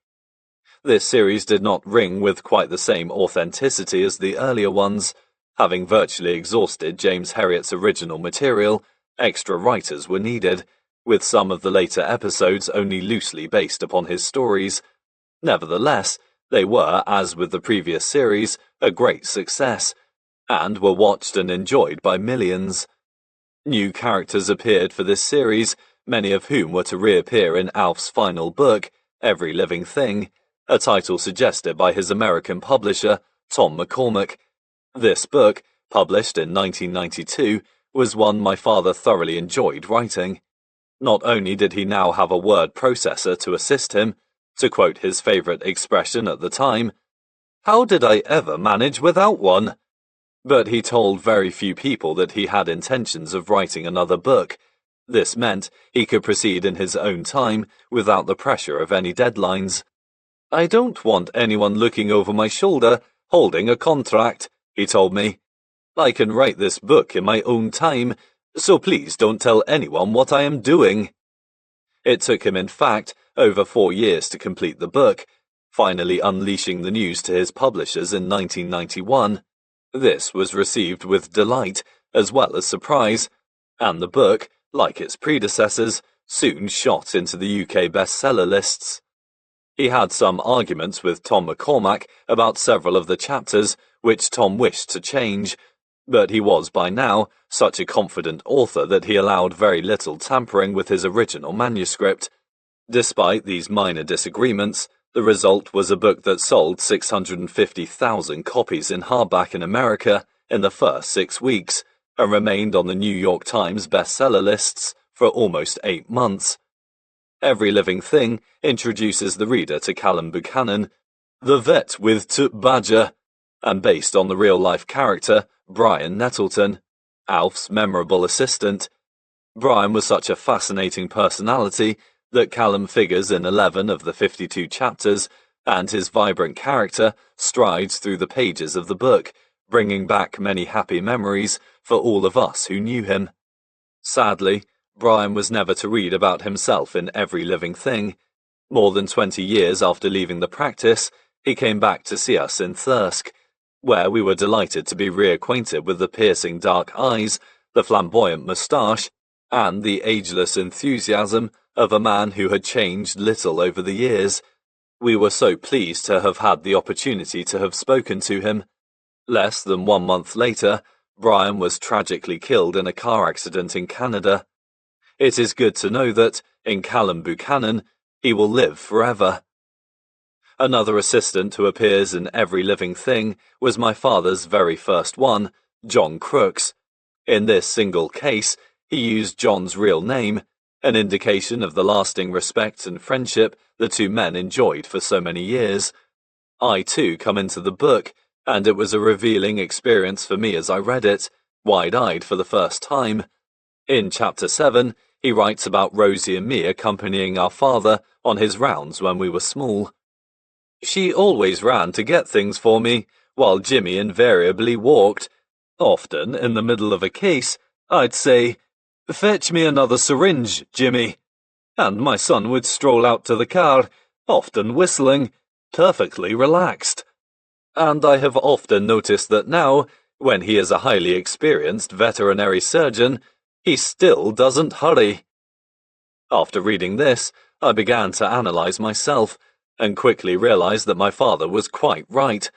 A: This series did not ring with quite the same authenticity as the earlier ones. Having virtually exhausted James Herriot's original material, extra writers were needed, with some of the later episodes only loosely based upon his stories. Nevertheless, they were, as with the previous series, a great success, and were watched and enjoyed by millions. New characters appeared for this series, many of whom were to reappear in Alf's final book, Every Living Thing, a title suggested by his American publisher, Tom McCormack. This book, published in 1992, was one my father thoroughly enjoyed writing. Not only did he now have a word processor to assist him, to quote his favorite expression at the time, "How did I ever manage without one?" but he told very few people that he had intentions of writing another book. This meant he could proceed in his own time without the pressure of any deadlines. "I don't want anyone looking over my shoulder, holding a contract," he told me. "I can write this book in my own time, so please don't tell anyone what I am doing." It took him, in fact, over 4 years to complete the book, finally unleashing the news to his publishers in 1991. This was received with delight as well as surprise, and the book, like its predecessors, soon shot into the UK bestseller lists. He had some arguments with Tom McCormack about several of the chapters, which Tom wished to change, but he was by now such a confident author that he allowed very little tampering with his original manuscript. Despite these minor disagreements, the result was a book that sold 650,000 copies in hardback in America in the first 6 weeks, and remained on the New York Times bestseller lists for almost 8 months. Every Living Thing introduces the reader to Callum Buchanan, the vet with Toot Badger, and based on the real-life character Brian Nettleton. Alf's memorable assistant. Brian was such a fascinating personality that Callum figures in 11 of the 52 chapters, and his vibrant character strides through the pages of the book, bringing back many happy memories for all of us who knew him. Sadly, Brian was never to read about himself in every living thing. More than 20 years after leaving the practice, he came back to see us in Thirsk, where we were delighted to be reacquainted with the piercing dark eyes, the flamboyant moustache, and the ageless enthusiasm of a man who had changed little over the years. We were so pleased to have had the opportunity to have spoken to him. Less than 1 month later, Brian was tragically killed in a car accident in Canada. It is good to know that, in Callum Buchanan, he will live forever. Another assistant who appears in every living thing was my father's very first one, John Crooks. In this single case, he used John's real name, an indication of the lasting respect and friendship the two men enjoyed for so many years. I too come into the book, and it was a revealing experience for me as I read it, wide-eyed for the first time. In Chapter 7, he writes about Rosie and me accompanying our father on his rounds when we were small. She always ran to get things for me, while Jimmy invariably walked. Often, in the middle of a case, I'd say, "Fetch me another syringe, Jimmy," and my son would stroll out to the car, often whistling, perfectly relaxed. And I have often noticed that now, when he is a highly experienced veterinary surgeon, he still doesn't hurry. After reading this, I began to analyze myself, and quickly realized that my father was quite right.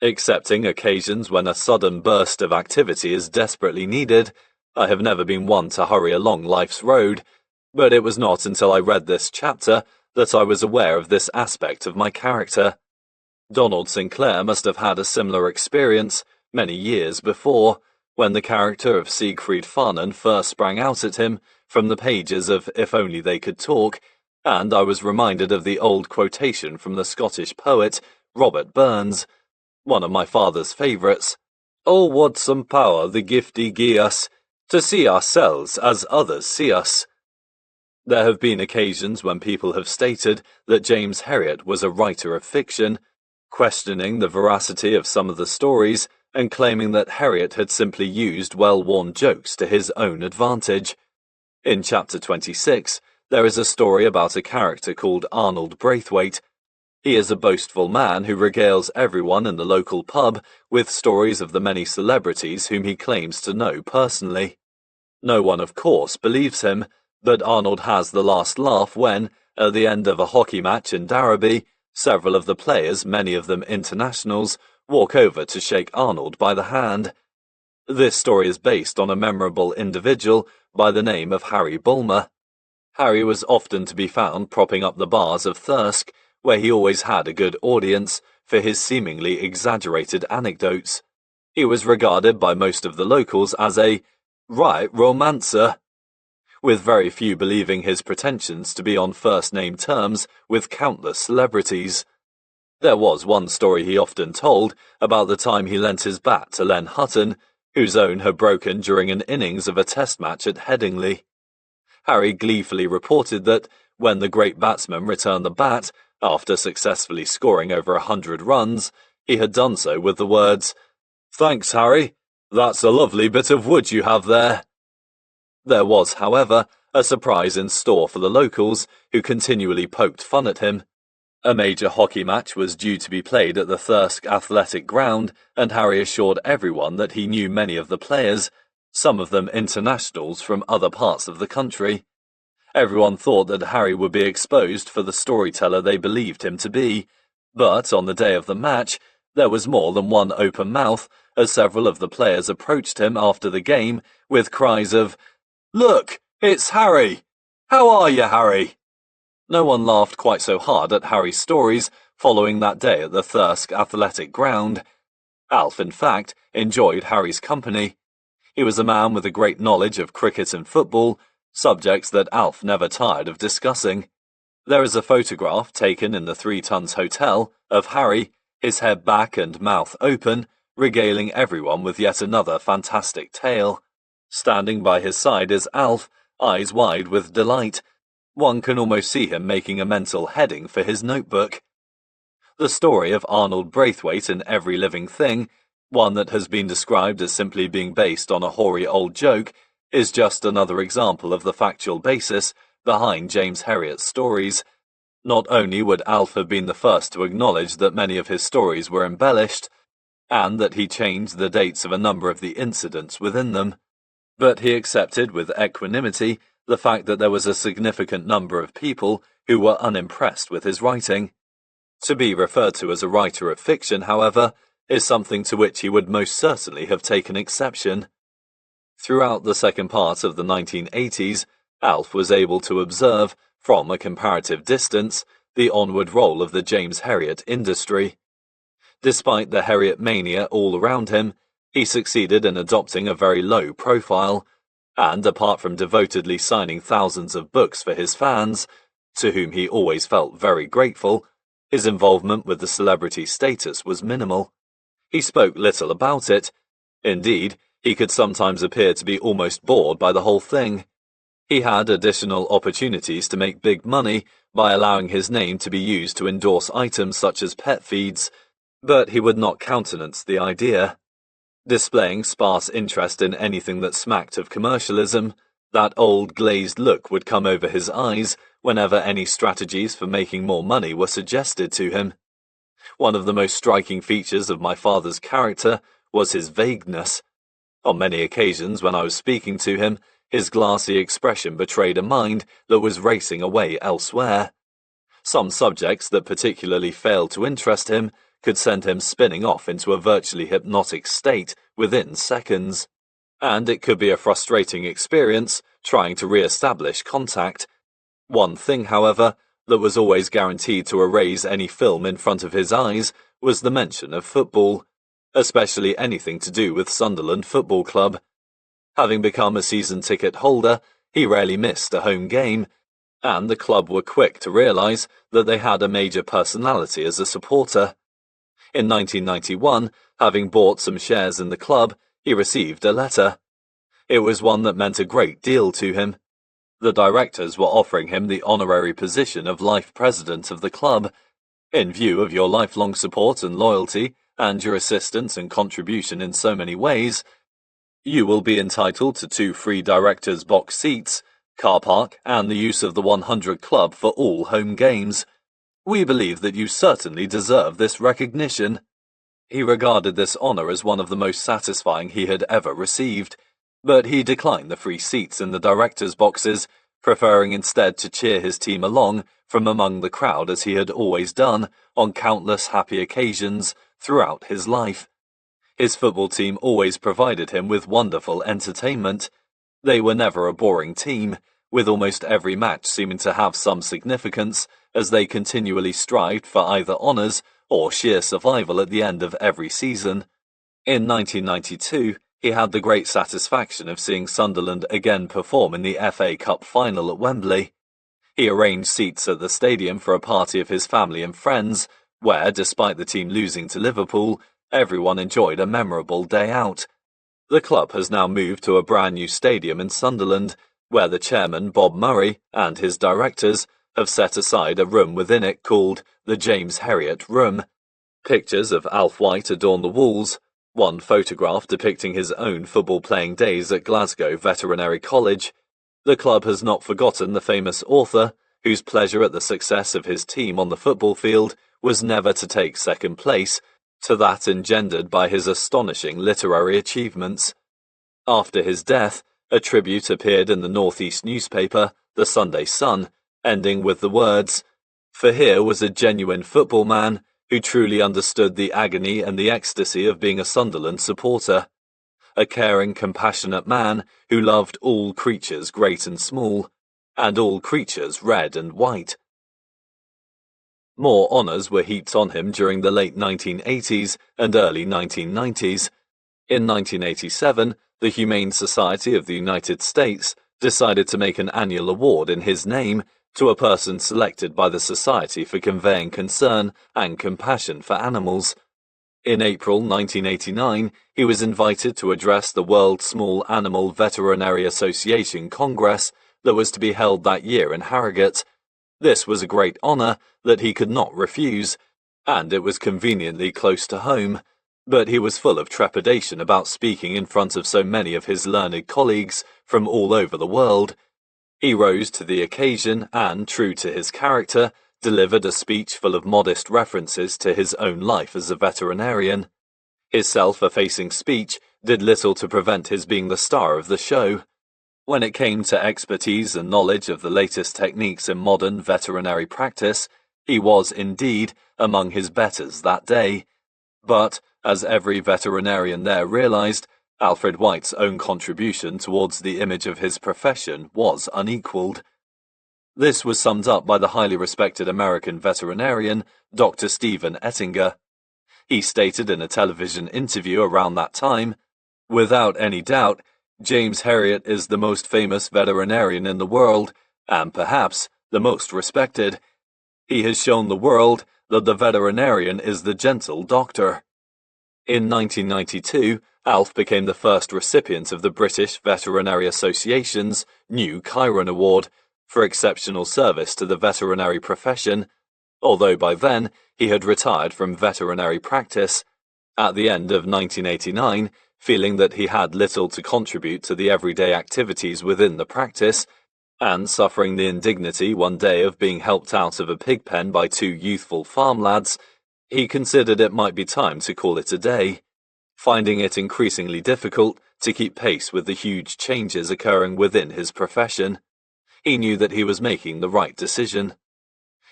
A: Excepting occasions when a sudden burst of activity is desperately needed, I have never been one to hurry along life's road, but it was not until I read this chapter that I was aware of this aspect of my character. Donald Sinclair must have had a similar experience many years before, when the character of Siegfried Farnan first sprang out at him from the pages of If Only They Could Talk, and I was reminded of the old quotation from the Scottish poet Robert Burns, one of my father's favourites. "Oh, what some power the gift he gie us, to see ourselves as others see us." There have been occasions when people have stated that James Herriot was a writer of fiction, questioning the veracity of some of the stories and claiming that Herriot had simply used well-worn jokes to his own advantage. In Chapter 26, there is a story about a character called Arnold Braithwaite. He is a boastful man who regales everyone in the local pub with stories of the many celebrities whom he claims to know personally. No one, of course, believes him, but Arnold has the last laugh when, at the end of a hockey match in Darrowby, several of the players, many of them internationals, walk over to shake Arnold by the hand. This story is based on a memorable individual by the name of Harry Bulmer. Harry was often to be found propping up the bars of Thirsk, where he always had a good audience for his seemingly exaggerated anecdotes. He was regarded by most of the locals as a right romancer, with very few believing his pretensions to be on first-name terms with countless celebrities. There was one story he often told about the time he lent his bat to Len Hutton, whose own had broken during an innings of a test match at Headingley. Harry gleefully reported that, when the great batsman returned the bat, after successfully scoring over 100 runs, he had done so with the words, "Thanks, Harry. That's a lovely bit of wood you have there." There was, however, a surprise in store for the locals, who continually poked fun at him. A major hockey match was due to be played at the Thirsk Athletic Ground, and Harry assured everyone that he knew many of the players, some of them internationals from other parts of the country. Everyone thought that Harry would be exposed for the storyteller they believed him to be, but on the day of the match, there was more than one open mouth, as several of the players approached him after the game with cries of, "Look, it's Harry! How are you, Harry?" No one laughed quite so hard at Harry's stories following that day at the Thirsk Athletic Ground. Alf, in fact, enjoyed Harry's company. He was a man with a great knowledge of cricket and football, subjects that Alf never tired of discussing. There is a photograph taken in the Three Tons Hotel of Harry, his head back and mouth open, regaling everyone with yet another fantastic tale. Standing by his side is Alf, eyes wide with delight. One can almost see him making a mental heading for his notebook. The story of Arnold Braithwaite in Every Living Thing, one that has been described as simply being based on a hoary old joke, is just another example of the factual basis behind James Herriot's stories. Not only would Alf have been the first to acknowledge that many of his stories were embellished, and that he changed the dates of a number of the incidents within them, but he accepted with equanimity the fact that there was a significant number of people who were unimpressed with his writing. To be referred to as a writer of fiction, however, is something to which he would most certainly have taken exception. Throughout the second part of the 1980s, Alf was able to observe, from a comparative distance, the onward roll of the James Herriot industry. Despite the Herriot mania all around him, he succeeded in adopting a very low profile, and apart from devotedly signing thousands of books for his fans, to whom he always felt very grateful, his involvement with the celebrity status was minimal. He spoke little about it. Indeed, he could sometimes appear to be almost bored by the whole thing. He had additional opportunities to make big money by allowing his name to be used to endorse items such as pet feeds, but he would not countenance the idea. Displaying sparse interest in anything that smacked of commercialism, that old glazed look would come over his eyes whenever any strategies for making more money were suggested to him. One of the most striking features of my father's character was his vagueness. On many occasions when I was speaking to him, his glassy expression betrayed a mind that was racing away elsewhere. Some subjects that particularly failed to interest him could send him spinning off into a virtually hypnotic state within seconds, and it could be a frustrating experience trying to re-establish contact. One thing, however, that was always guaranteed to erase any film in front of his eyes was the mention of football, especially anything to do with Sunderland Football Club. Having become a season ticket holder, he rarely missed a home game, and the club were quick to realise that they had a major personality as a supporter. In 1991, having bought some shares in the club, he received a letter. It was one that meant a great deal to him. The directors were offering him the honorary position of life president of the club. In view of your lifelong support and loyalty, and your assistance and contribution in so many ways, you will be entitled to 2 free directors' box seats, car park, and the use of the 100 Club for all home games. We believe that you certainly deserve this recognition. He regarded this honor as one of the most satisfying he had ever received, but he declined the free seats in the directors' boxes, preferring instead to cheer his team along from among the crowd as he had always done on countless happy occasions throughout his life. His football team always provided him with wonderful entertainment. They were never a boring team, with almost every match seeming to have some significance, as they continually strived for either honours or sheer survival at the end of every season. In 1992, he had the great satisfaction of seeing Sunderland again perform in the FA Cup final at Wembley. He arranged seats at the stadium for a party of his family and friends, where, despite the team losing to Liverpool, everyone enjoyed a memorable day out. The club has now moved to a brand new stadium in Sunderland, where the chairman, Bob Murray, and his directors have set aside a room within it called the James Herriot Room. Pictures of Alf White adorn the walls, one photograph depicting his own football-playing days at Glasgow Veterinary College. The club has not forgotten the famous author, whose pleasure at the success of his team on the football field was never to take second place to that engendered by his astonishing literary achievements. After his death, a tribute appeared in the Northeast newspaper, the Sunday Sun, ending with the words, "For here was a genuine football man who truly understood the agony and the ecstasy of being a Sunderland supporter. A caring, compassionate man who loved all creatures great and small, and all creatures red and white." More honours were heaped on him during the late 1980s and early 1990s. In 1987, the Humane Society of the United States decided to make an annual award in his name to a person selected by the Society for conveying concern and compassion for animals. In April 1989, he was invited to address the World Small Animal Veterinary Association Congress that was to be held that year in Harrogate. This was a great honour that he could not refuse, and it was conveniently close to home, but he was full of trepidation about speaking in front of so many of his learned colleagues from all over the world. He rose to the occasion and, true to his character, delivered a speech full of modest references to his own life as a veterinarian. His self-effacing speech did little to prevent his being the star of the show. When it came to expertise and knowledge of the latest techniques in modern veterinary practice, he was, indeed, among his betters that day. But, as every veterinarian there realized, Alfred White's own contribution towards the image of his profession was unequaled. This was summed up by the highly respected American veterinarian, Dr. Stephen Ettinger. He stated in a television interview around that time, "Without any doubt, James Herriot is the most famous veterinarian in the world, and perhaps the most respected. He has shown the world that the veterinarian is the gentle doctor." In 1992, Alf became the first recipient of the British Veterinary Association's new Chiron Award for exceptional service to the veterinary profession, although by then he had retired from veterinary practice. At the end of 1989, feeling that he had little to contribute to the everyday activities within the practice, and suffering the indignity one day of being helped out of a pig pen by two youthful farm lads, he considered it might be time to call it a day, finding it increasingly difficult to keep pace with the huge changes occurring within his profession. He knew that he was making the right decision.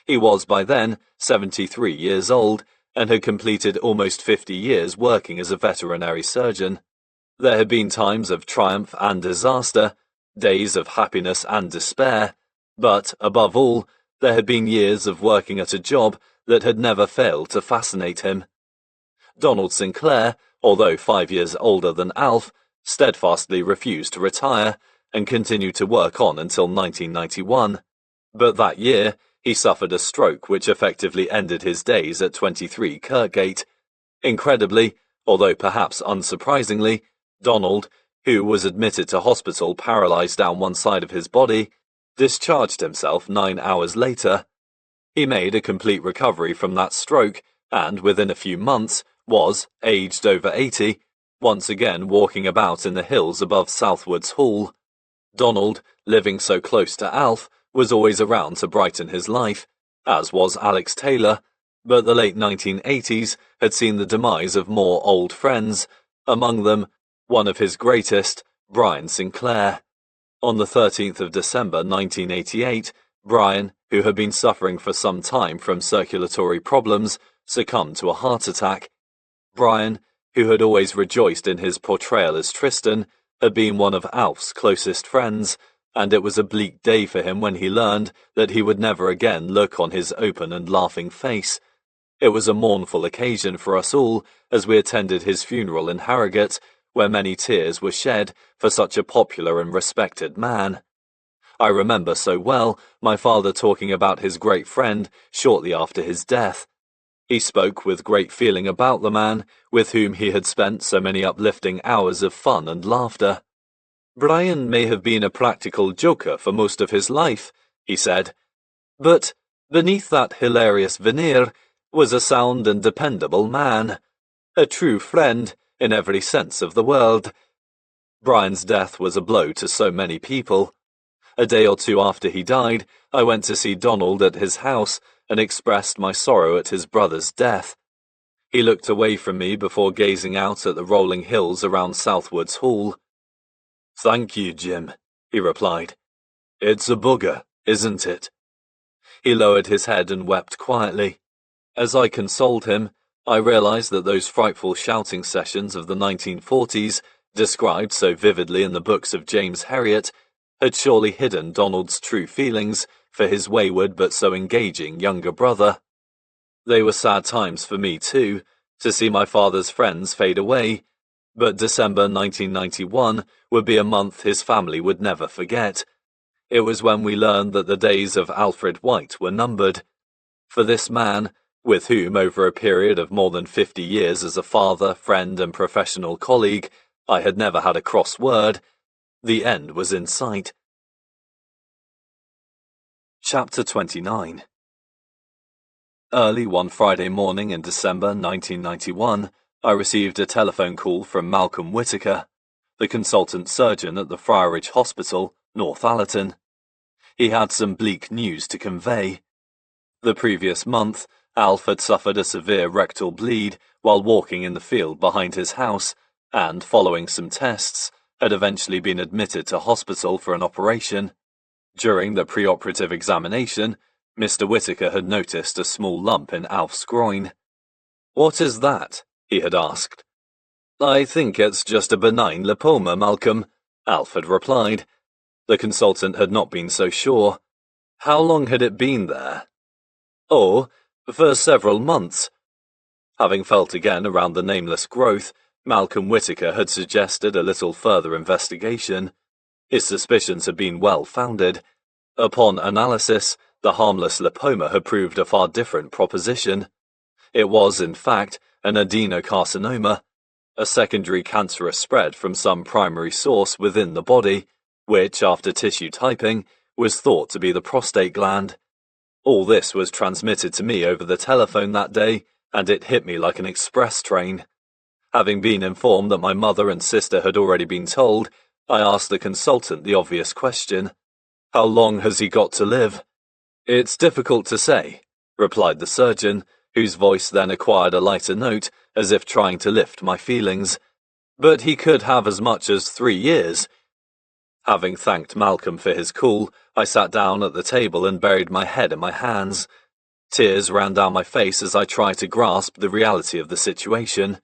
A: He was by then 73 years old and had completed almost 50 years working as a veterinary surgeon. There had been times of triumph and disaster, days of happiness and despair, but, above all, there had been years of working at a job that had never failed to fascinate him. Donald Sinclair, although 5 years older than Alf, steadfastly refused to retire and continued to work on until 1991. But that year, he suffered a stroke which effectively ended his days at 23 Kirkgate. Incredibly, although perhaps unsurprisingly, Donald, who was admitted to hospital paralyzed down one side of his body, discharged himself 9 hours later. He made a complete recovery from that stroke and, within a few months, was, aged over 80, once again walking about in the hills above Southwoods Hall. Donald, living so close to Alf, was always around to brighten his life, as was Alex Taylor, but the late 1980s had seen the demise of more old friends, among them one of his greatest, Brian Sinclair. On the 13th of December 1988, Brian, who had been suffering for some time from circulatory problems, succumbed to a heart attack. Brian, who had always rejoiced in his portrayal as Tristan, had been one of Alf's closest friends, and it was a bleak day for him when he learned that he would never again look on his open and laughing face. It was a mournful occasion for us all as we attended his funeral in Harrogate, where many tears were shed for such a popular and respected man. I remember so well my father talking about his great friend shortly after his death. He spoke with great feeling about the man with whom he had spent so many uplifting hours of fun and laughter. "Brian may have been a practical joker for most of his life," he said, "but beneath that hilarious veneer was a sound and dependable man, a true friend in every sense of the word." Brian's death was a blow to so many people. A day or two after he died, I went to see Donald at his house and expressed my sorrow at his brother's death. He looked away from me before gazing out at the rolling hills around Southwoods Hall. "Thank you, Jim," he replied. "It's a bugger, isn't it?" He lowered his head and wept quietly. As I consoled him, I realized that those frightful shouting sessions of the 1940s, described so vividly in the books of James Herriot, had surely hidden Donald's true feelings for his wayward but so engaging younger brother. They were sad times for me too, to see my father's friends fade away, but December 1991 would be a month his family would never forget. It was when we learned that the days of Alfred White were numbered. For this man, with whom over a period of more than 50 years as a father, friend and professional colleague, I had never had a cross word, the end was in sight. Chapter 29. Early one Friday morning in December 1991, I received a telephone call from Malcolm Whitaker, the consultant surgeon at the Friarage Hospital, North Allerton. He had some bleak news to convey. The previous month, Alf had suffered a severe rectal bleed while walking in the field behind his house and, following some tests, had eventually been admitted to hospital for an operation. During the preoperative examination, Mr. Whitaker had noticed a small lump in Alf's groin. "What is that?" he had asked. "I think it's just a benign lipoma, Malcolm," Alf had replied. The consultant had not been so sure. How long had it been there? "Oh, for several months." Having felt again around the nameless growth, Malcolm Whitaker had suggested a little further investigation. His suspicions had been well founded. Upon analysis, the harmless lipoma had proved a far different proposition. It was, in fact, an adenocarcinoma, a secondary cancerous spread from some primary source within the body, which, after tissue typing, was thought to be the prostate gland. All this was transmitted to me over the telephone that day, and it hit me like an express train. Having been informed that my mother and sister had already been told, I asked the consultant the obvious question: "How long has he got to live?" "It's difficult to say," replied the surgeon, whose voice then acquired a lighter note, as if trying to lift my feelings. "But he could have as much as 3 years. Having thanked Malcolm for his call, I sat down at the table and buried my head in my hands. Tears ran down my face as I tried to grasp the reality of the situation.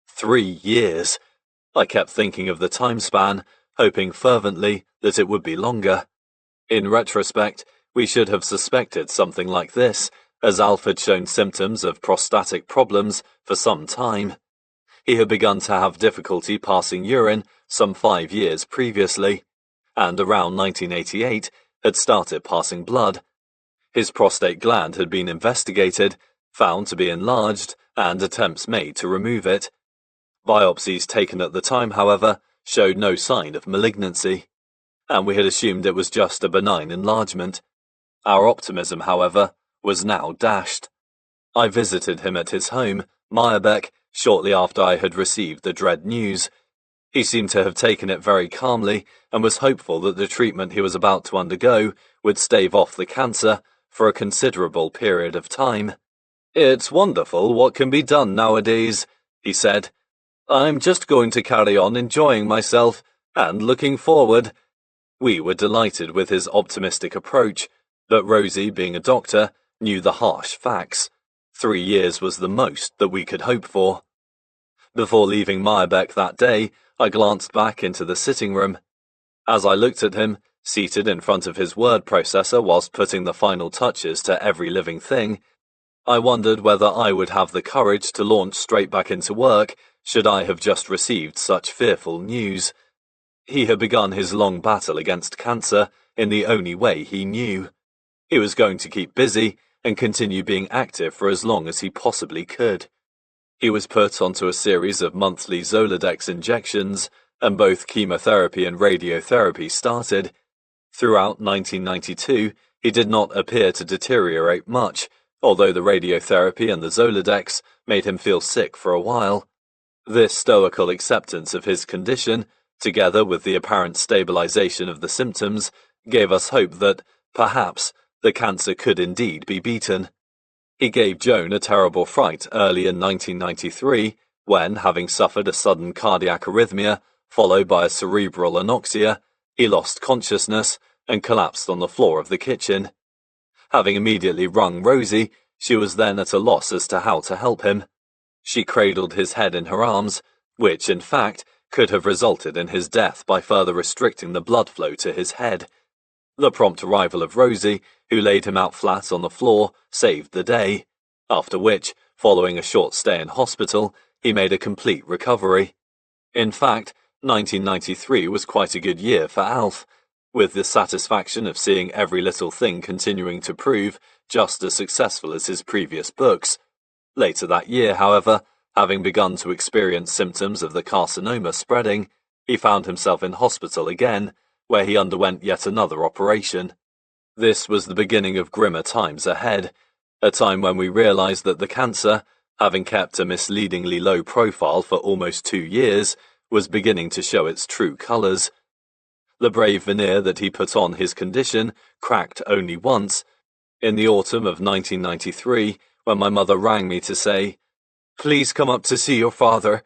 A: 3 years. I kept thinking of the time span, hoping fervently that it would be longer. In retrospect, we should have suspected something like this, as Alf had shown symptoms of prostatic problems for some time. He had begun to have difficulty passing urine some 5 years previously, and around 1988 had started passing blood. His prostate gland had been investigated, found to be enlarged, and attempts made to remove it. Biopsies taken at the time, however, showed no sign of malignancy, and we had assumed it was just a benign enlargement. Our optimism, however, was now dashed. I visited him at his home, Meyerbeck, shortly after I had received the dread news. He seemed to have taken it very calmly and was hopeful that the treatment he was about to undergo would stave off the cancer for a considerable period of time. "It's wonderful what can be done nowadays," he said. "I'm just going to carry on enjoying myself and looking forward." We were delighted with his optimistic approach, but Rosie, being a doctor, knew the harsh facts. 3 years was the most that we could hope for. Before leaving Meyerbeck that day, I glanced back into the sitting room. As I looked at him, seated in front of his word processor whilst putting the final touches to every living thing, I wondered whether I would have the courage to launch straight back into work should I have just received such fearful news. He had begun his long battle against cancer in the only way he knew. He was going to keep busy and continue being active for as long as he possibly could. He was put onto a series of monthly Zoladex injections, and both chemotherapy and radiotherapy started. Throughout 1992, he did not appear to deteriorate much, although the radiotherapy and the Zoladex made him feel sick for a while. This stoical acceptance of his condition, together with the apparent stabilization of the symptoms, gave us hope that, perhaps, the cancer could indeed be beaten. He gave Joan a terrible fright early in 1993, when, having suffered a sudden cardiac arrhythmia, followed by a cerebral anoxia, he lost consciousness and collapsed on the floor of the kitchen. Having immediately rung Rosie, she was then at a loss as to how to help him. She cradled his head in her arms, which, in fact, could have resulted in his death by further restricting the blood flow to his head. The prompt arrival of Rosie, who laid him out flat on the floor, saved the day, after which, following a short stay in hospital, he made a complete recovery. In fact, 1993 was quite a good year for Alf, with the satisfaction of seeing every little thing continuing to prove just as successful as his previous books. Later that year, however, having begun to experience symptoms of the carcinoma spreading, he found himself in hospital again, where he underwent yet another operation. This was the beginning of grimmer times ahead, a time when we realized that the cancer, having kept a misleadingly low profile for almost 2 years, was beginning to show its true colors. The brave veneer that he put on his condition cracked only once, in the autumn of 1993, when my mother rang me to say, "Please come up to see your father.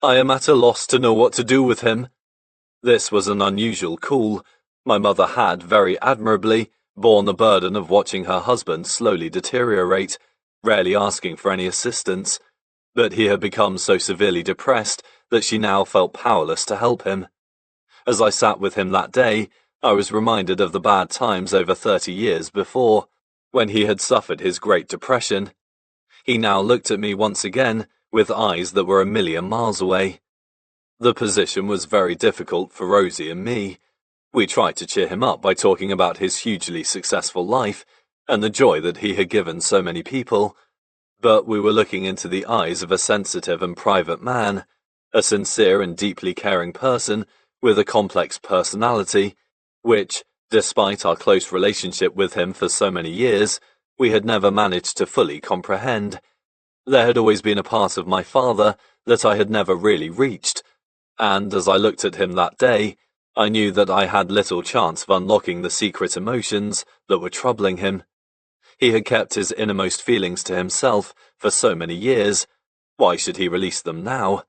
A: I am at a loss to know what to do with him." This was an unusual call. My mother had, very admirably, borne the burden of watching her husband slowly deteriorate, rarely asking for any assistance, but he had become so severely depressed that she now felt powerless to help him. As I sat with him that day, I was reminded of the bad times over 30 years before, when he had suffered his Great Depression. He now looked at me once again with eyes that were a million miles away. The position was very difficult for Rosie and me. We tried to cheer him up by talking about his hugely successful life and the joy that he had given so many people, but we were looking into the eyes of a sensitive and private man, a sincere and deeply caring person with a complex personality, which, despite our close relationship with him for so many years, we had never managed to fully comprehend. There had always been a part of my father that I had never really reached, and as I looked at him that day, I knew that I had little chance of unlocking the secret emotions that were troubling him. He had kept his innermost feelings to himself for so many years. Why should he release them now?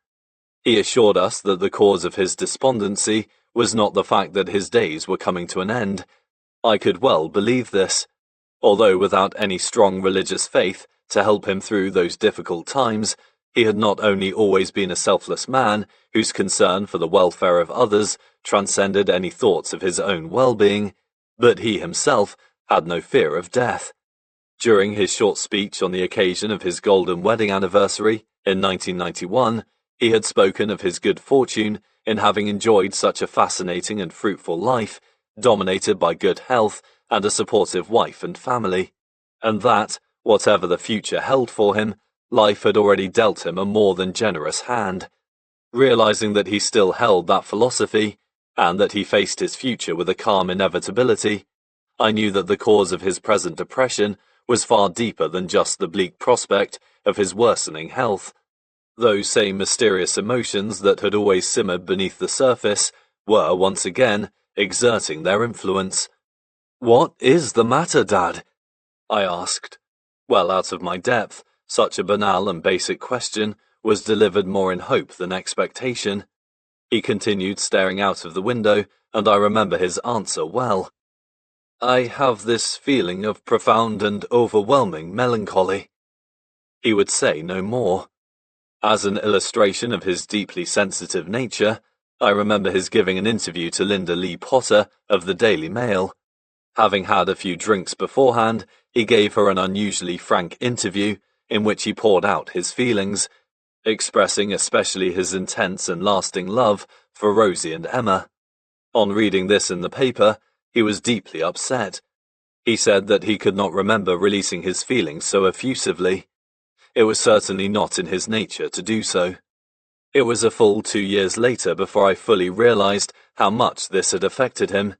A: He assured us that the cause of his despondency was not the fact that his days were coming to an end. I could well believe this. Although without any strong religious faith to help him through those difficult times, he had not only always been a selfless man whose concern for the welfare of others transcended any thoughts of his own well-being, but he himself had no fear of death. During his short speech on the occasion of his golden wedding anniversary in 1991, he had spoken of his good fortune in having enjoyed such a fascinating and fruitful life, dominated by good health and a supportive wife and family, and that, whatever the future held for him, life had already dealt him a more than generous hand. Realizing that he still held that philosophy, and that he faced his future with a calm inevitability, I knew that the cause of his present depression was far deeper than just the bleak prospect of his worsening health. Those same mysterious emotions that had always simmered beneath the surface were, once again, exerting their influence. "What is the matter, Dad?" I asked. Well out of my depth, such a banal and basic question was delivered more in hope than expectation. He continued staring out of the window, and I remember his answer well. "I have this feeling of profound and overwhelming melancholy." He would say no more. As an illustration of his deeply sensitive nature, I remember his giving an interview to Linda Lee Potter of the Daily Mail. Having had a few drinks beforehand, he gave her an unusually frank interview in which he poured out his feelings, expressing especially his intense and lasting love for Rosie and Emma. On reading this in the paper, he was deeply upset. He said that he could not remember releasing his feelings so effusively. It was certainly not in his nature to do so. It was a full 2 years later before I fully realized how much this had affected him.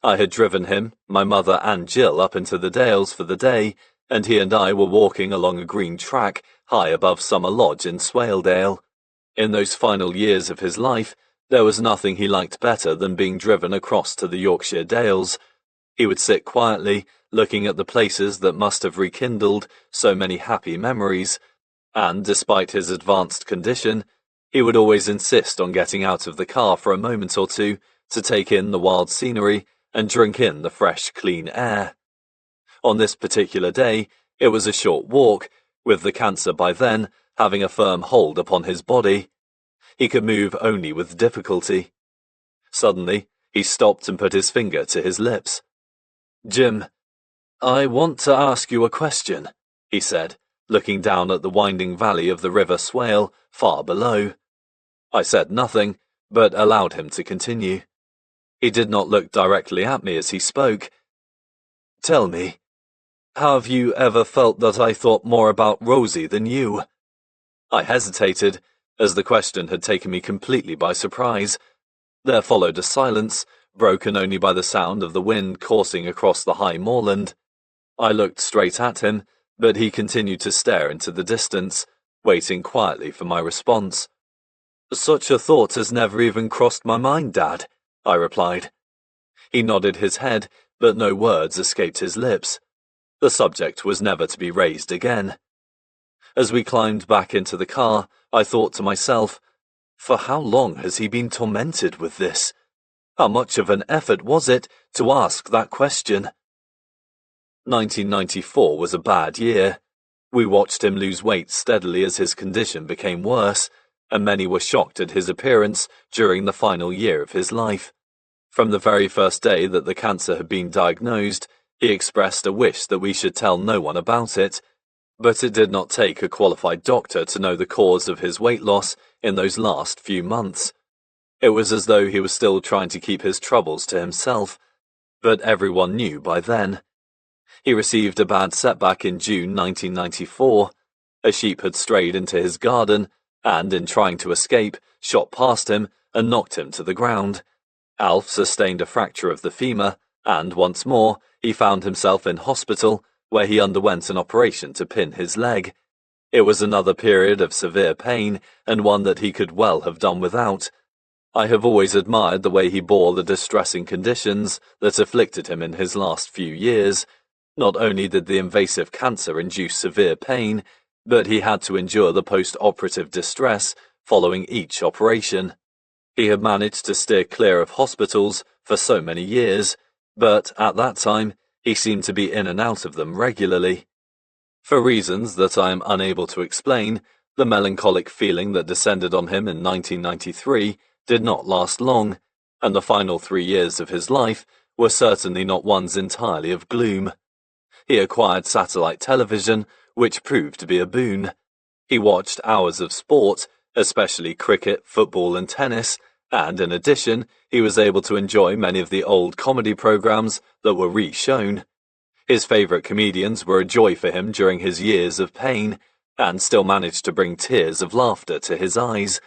A: I had driven him, my mother and Jill up into the Dales for the day, and he and I were walking along a green track high above Summer Lodge in Swaledale. In those final years of his life, there was nothing he liked better than being driven across to the Yorkshire Dales. He would sit quietly, looking at the places that must have rekindled so many happy memories, and despite his advanced condition, he would always insist on getting out of the car for a moment or two to take in the wild scenery and drink in the fresh, clean air. On this particular day, it was a short walk, with the cancer by then having a firm hold upon his body. He could move only with difficulty. Suddenly, he stopped and put his finger to his lips. "Jim, I want to ask you a question," he said, looking down at the winding valley of the River Swale far below. I said nothing, but allowed him to continue. He did not look directly at me as he spoke. "Tell me, Have you ever felt that I thought more about Rosie than you? I hesitated, as the question had taken me completely by surprise. There followed a silence, broken only by the sound of the wind coursing across the high moorland. I looked straight at him, but he continued to stare into the distance, waiting quietly for my response. Such a thought has never even crossed my mind, Dad, I replied. He nodded his head, but no words escaped his lips. The subject was never to be raised again. As we climbed back into the car, I thought to myself, for how long has he been tormented with this? How much of an effort was it to ask that question? 1994 was a bad year. We watched him lose weight steadily as his condition became worse, and many were shocked at his appearance during the final year of his life. From the very first day that the cancer had been diagnosed, he expressed a wish that we should tell no one about it, but it did not take a qualified doctor to know the cause of his weight loss in those last few months. It was as though he was still trying to keep his troubles to himself, but everyone knew by then. He received a bad setback in June 1994. A sheep had strayed into his garden, and in trying to escape, shot past him and knocked him to the ground. Alf sustained a fracture of the femur, and once more, he found himself in hospital, where he underwent an operation to pin his leg. It was another period of severe pain, and one that he could well have done without. I have always admired the way he bore the distressing conditions that afflicted him in his last few years. Not only did the invasive cancer induce severe pain, but he had to endure the post-operative distress following each operation. He had managed to steer clear of hospitals for so many years, but at that time, he seemed to be in and out of them regularly. For reasons that I am unable to explain, the melancholic feeling that descended on him in 1993 did not last long, and the final 3 years of his life were certainly not ones entirely of gloom. He acquired satellite television, which proved to be a boon. He watched hours of sport, especially cricket, football and tennis, and in addition, he was able to enjoy many of the old comedy programs that were re-shown. His favourite comedians were a joy for him during his years of pain, and still managed to bring tears of laughter to his eyes.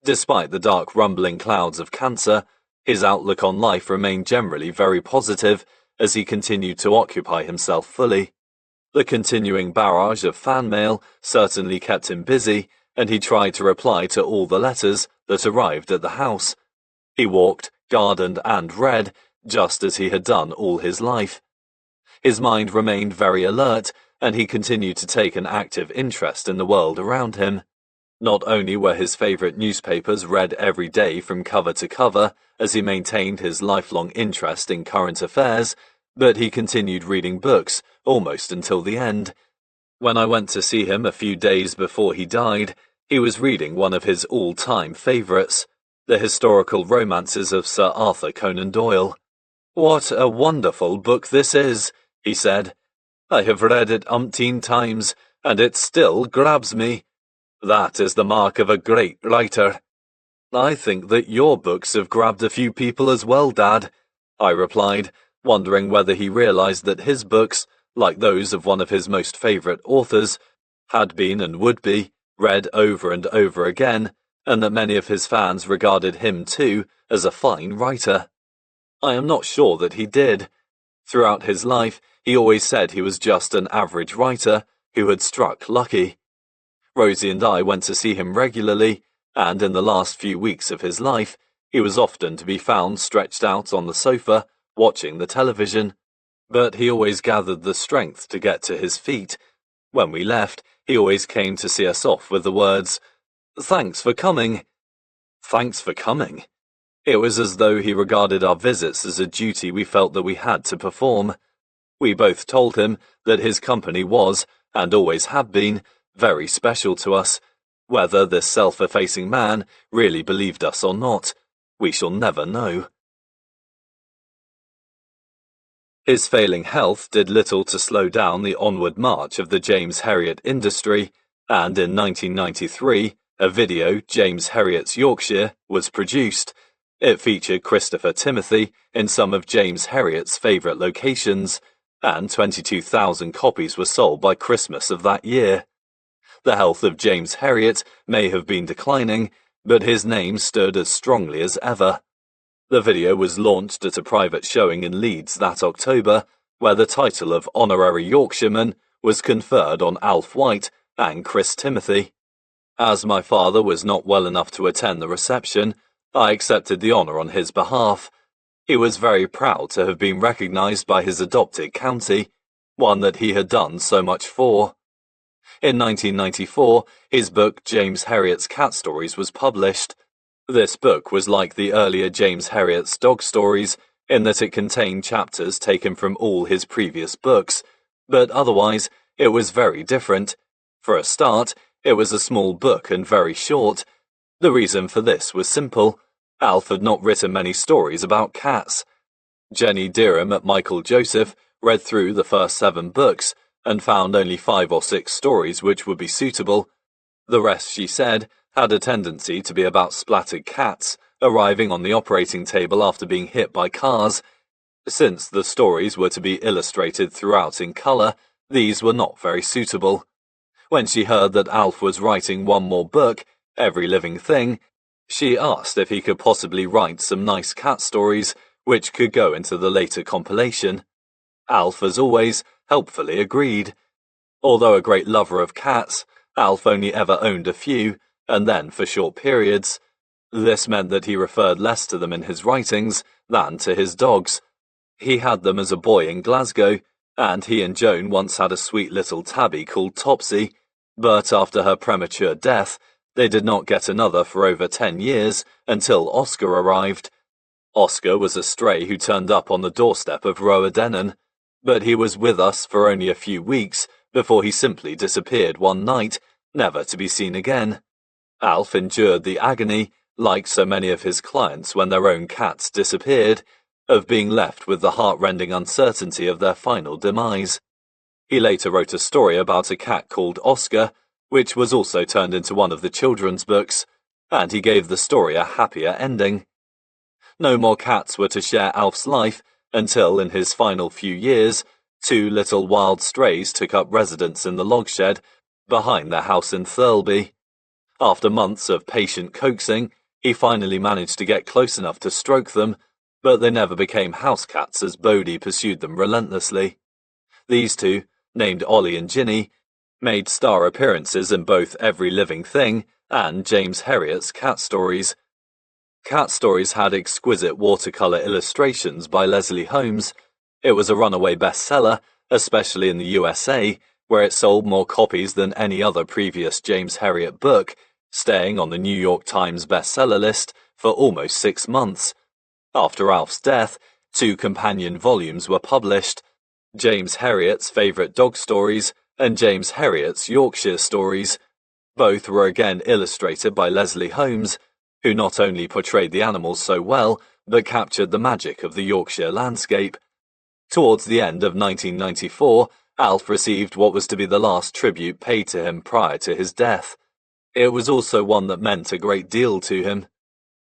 A: Despite the dark rumbling clouds of cancer, his outlook on life remained generally very positive as he continued to occupy himself fully. The continuing barrage of fan mail certainly kept him busy, and he tried to reply to all the letters that arrived at the house. He walked, gardened and read, just as he had done all his life. His mind remained very alert, and he continued to take an active interest in the world around him. Not only were his favourite newspapers read every day from cover to cover, as he maintained his lifelong interest in current affairs, but he continued reading books almost until the end. When I went to see him a few days before he died, he was reading one of his all-time favourites, the historical romances of Sir Arthur Conan Doyle. "What a wonderful book this is," he said. "I have read it umpteen times, and it still grabs me. That is the mark of a great writer." "I think that your books have grabbed a few people as well, Dad," I replied, wondering whether he realized that his books, like those of one of his most favourite authors, had been and would be read over and over again, and that many of his fans regarded him too as a fine writer. I am not sure that he did. Throughout his life, he always said he was just an average writer who had struck lucky. Rosie and I went to see him regularly, and in the last few weeks of his life, he was often to be found stretched out on the sofa, watching the television. But he always gathered the strength to get to his feet. When we left, he always came to see us off with the words, "Thanks for coming." Thanks for coming. It was as though he regarded our visits as a duty we felt that we had to perform. We both told him that his company was, and always had been, very special to us. Whether this self-effacing man really believed us or not, we shall never know. His failing health did little to slow down the onward march of the James Herriot industry, and in 1993, a video, James Herriot's Yorkshire, was produced. It featured Christopher Timothy in some of James Herriot's favourite locations, and 22,000 copies were sold by Christmas of that year. The health of James Herriot may have been declining, but his name stood as strongly as ever. The video was launched at a private showing in Leeds that October, where the title of Honorary Yorkshireman was conferred on Alf White and Chris Timothy. As my father was not well enough to attend the reception, I accepted the honour on his behalf. He was very proud to have been recognised by his adopted county, one that he had done so much for. In 1994, his book James Herriot's Cat Stories was published. This book was like the earlier James Herriot's dog stories, in that it contained chapters taken from all his previous books, but otherwise it was very different. For a start, it was a small book and very short. The reason for this was simple. Alf had not written many stories about cats. Jenny Deerham at Michael Joseph read through the first 7 books and found only 5 or 6 stories which would be suitable. The rest, she said, had a tendency to be about splattered cats arriving on the operating table after being hit by cars. Since the stories were to be illustrated throughout in colour, these were not very suitable. When she heard that Alf was writing one more book, Every Living Thing, she asked if he could possibly write some nice cat stories which could go into the later compilation. Alf, as always, helpfully agreed. Although a great lover of cats, Alf only ever owned a few, and then for short periods. This meant that he referred less to them in his writings than to his dogs. He had them as a boy in Glasgow, and he and Joan once had a sweet little tabby called Topsy, but after her premature death, they did not get another for over 10 years until Oscar arrived. Oscar was a stray who turned up on the doorstep of Roadennan, but he was with us for only a few weeks before he simply disappeared one night, never to be seen again. Alf endured the agony, like so many of his clients when their own cats disappeared, of being left with the heart-rending uncertainty of their final demise. He later wrote a story about a cat called Oscar, which was also turned into one of the children's books, and he gave the story a happier ending. No more cats were to share Alf's life until, in his final few years, 2 little wild strays took up residence in the log shed behind their house in Thirlby. After months of patient coaxing, he finally managed to get close enough to stroke them, but they never became house cats as Bodie pursued them relentlessly. These 2, named Ollie and Ginny, made star appearances in both Every Living Thing and James Herriot's Cat Stories. Cat Stories had exquisite watercolour illustrations by Leslie Holmes. It was a runaway bestseller, especially in the USA, where it sold more copies than any other previous James Herriot book, staying on the New York Times bestseller list for almost 6 months. After Alf's death, 2 companion volumes were published, James Herriot's Favourite Dog Stories and James Herriot's Yorkshire Stories. Both were again illustrated by Leslie Holmes, who not only portrayed the animals so well, but captured the magic of the Yorkshire landscape. Towards the end of 1994, Alf received what was to be the last tribute paid to him prior to his death. It was also one that meant a great deal to him.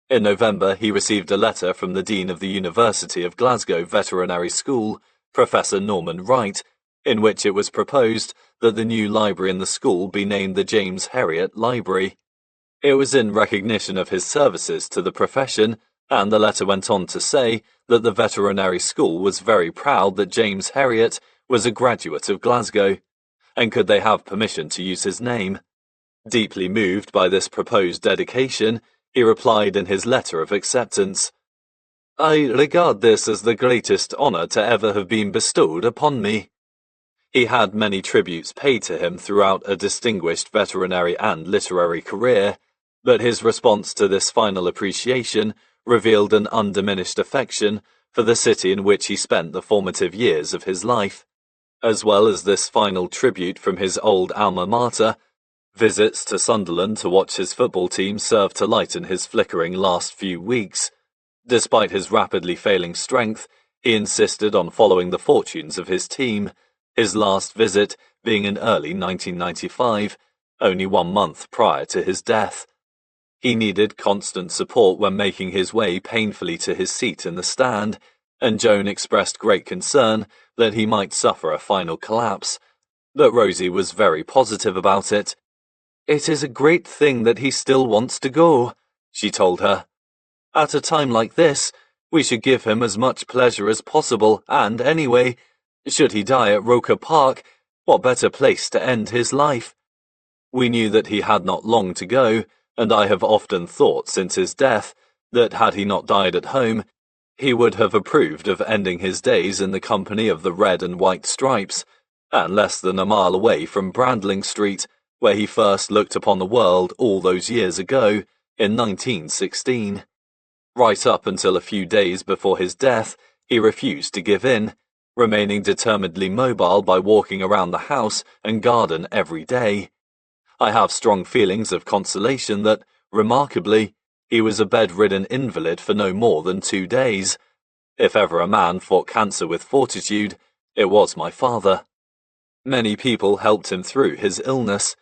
A: In November, he received a letter from the Dean of the University of Glasgow Veterinary School, Professor Norman Wright, in which it was proposed that the new library in the school be named the James Herriot Library. It was in recognition of his services to the profession, and the letter went on to say that the veterinary school was very proud that James Herriot was a graduate of Glasgow, and could they have permission to use his name. Deeply moved by this proposed dedication, he replied in his letter of acceptance, "I regard this as the greatest honour to ever have been bestowed upon me." He had many tributes paid to him throughout a distinguished veterinary and literary career, but his response to this final appreciation revealed an undiminished affection for the city in which he spent the formative years of his life. As well as this final tribute from his old alma mater, visits to Sunderland to watch his football team served to lighten his flickering last few weeks. Despite his rapidly failing strength, he insisted on following the fortunes of his team, his last visit being in early 1995, only 1 month prior to his death. He needed constant support when making his way painfully to his seat in the stand, and Joan expressed great concern that he might suffer a final collapse, but Rosie was very positive about it. "It is a great thing that he still wants to go," she told her. "At a time like this, we should give him as much pleasure as possible, and anyway, should he die at Roker Park, what better place to end his life?" We knew that he had not long to go, and I have often thought since his death that had he not died at home, he would have approved of ending his days in the company of the red and white stripes, and less than a mile away from Brandling Street, where he first looked upon the world all those years ago, in 1916. Right up until a few days before his death, he refused to give in, remaining determinedly mobile by walking around the house and garden every day. I have strong feelings of consolation that, remarkably, he was a bedridden invalid for no more than 2 days. If ever a man fought cancer with fortitude, it was my father. Many people helped him through his illness.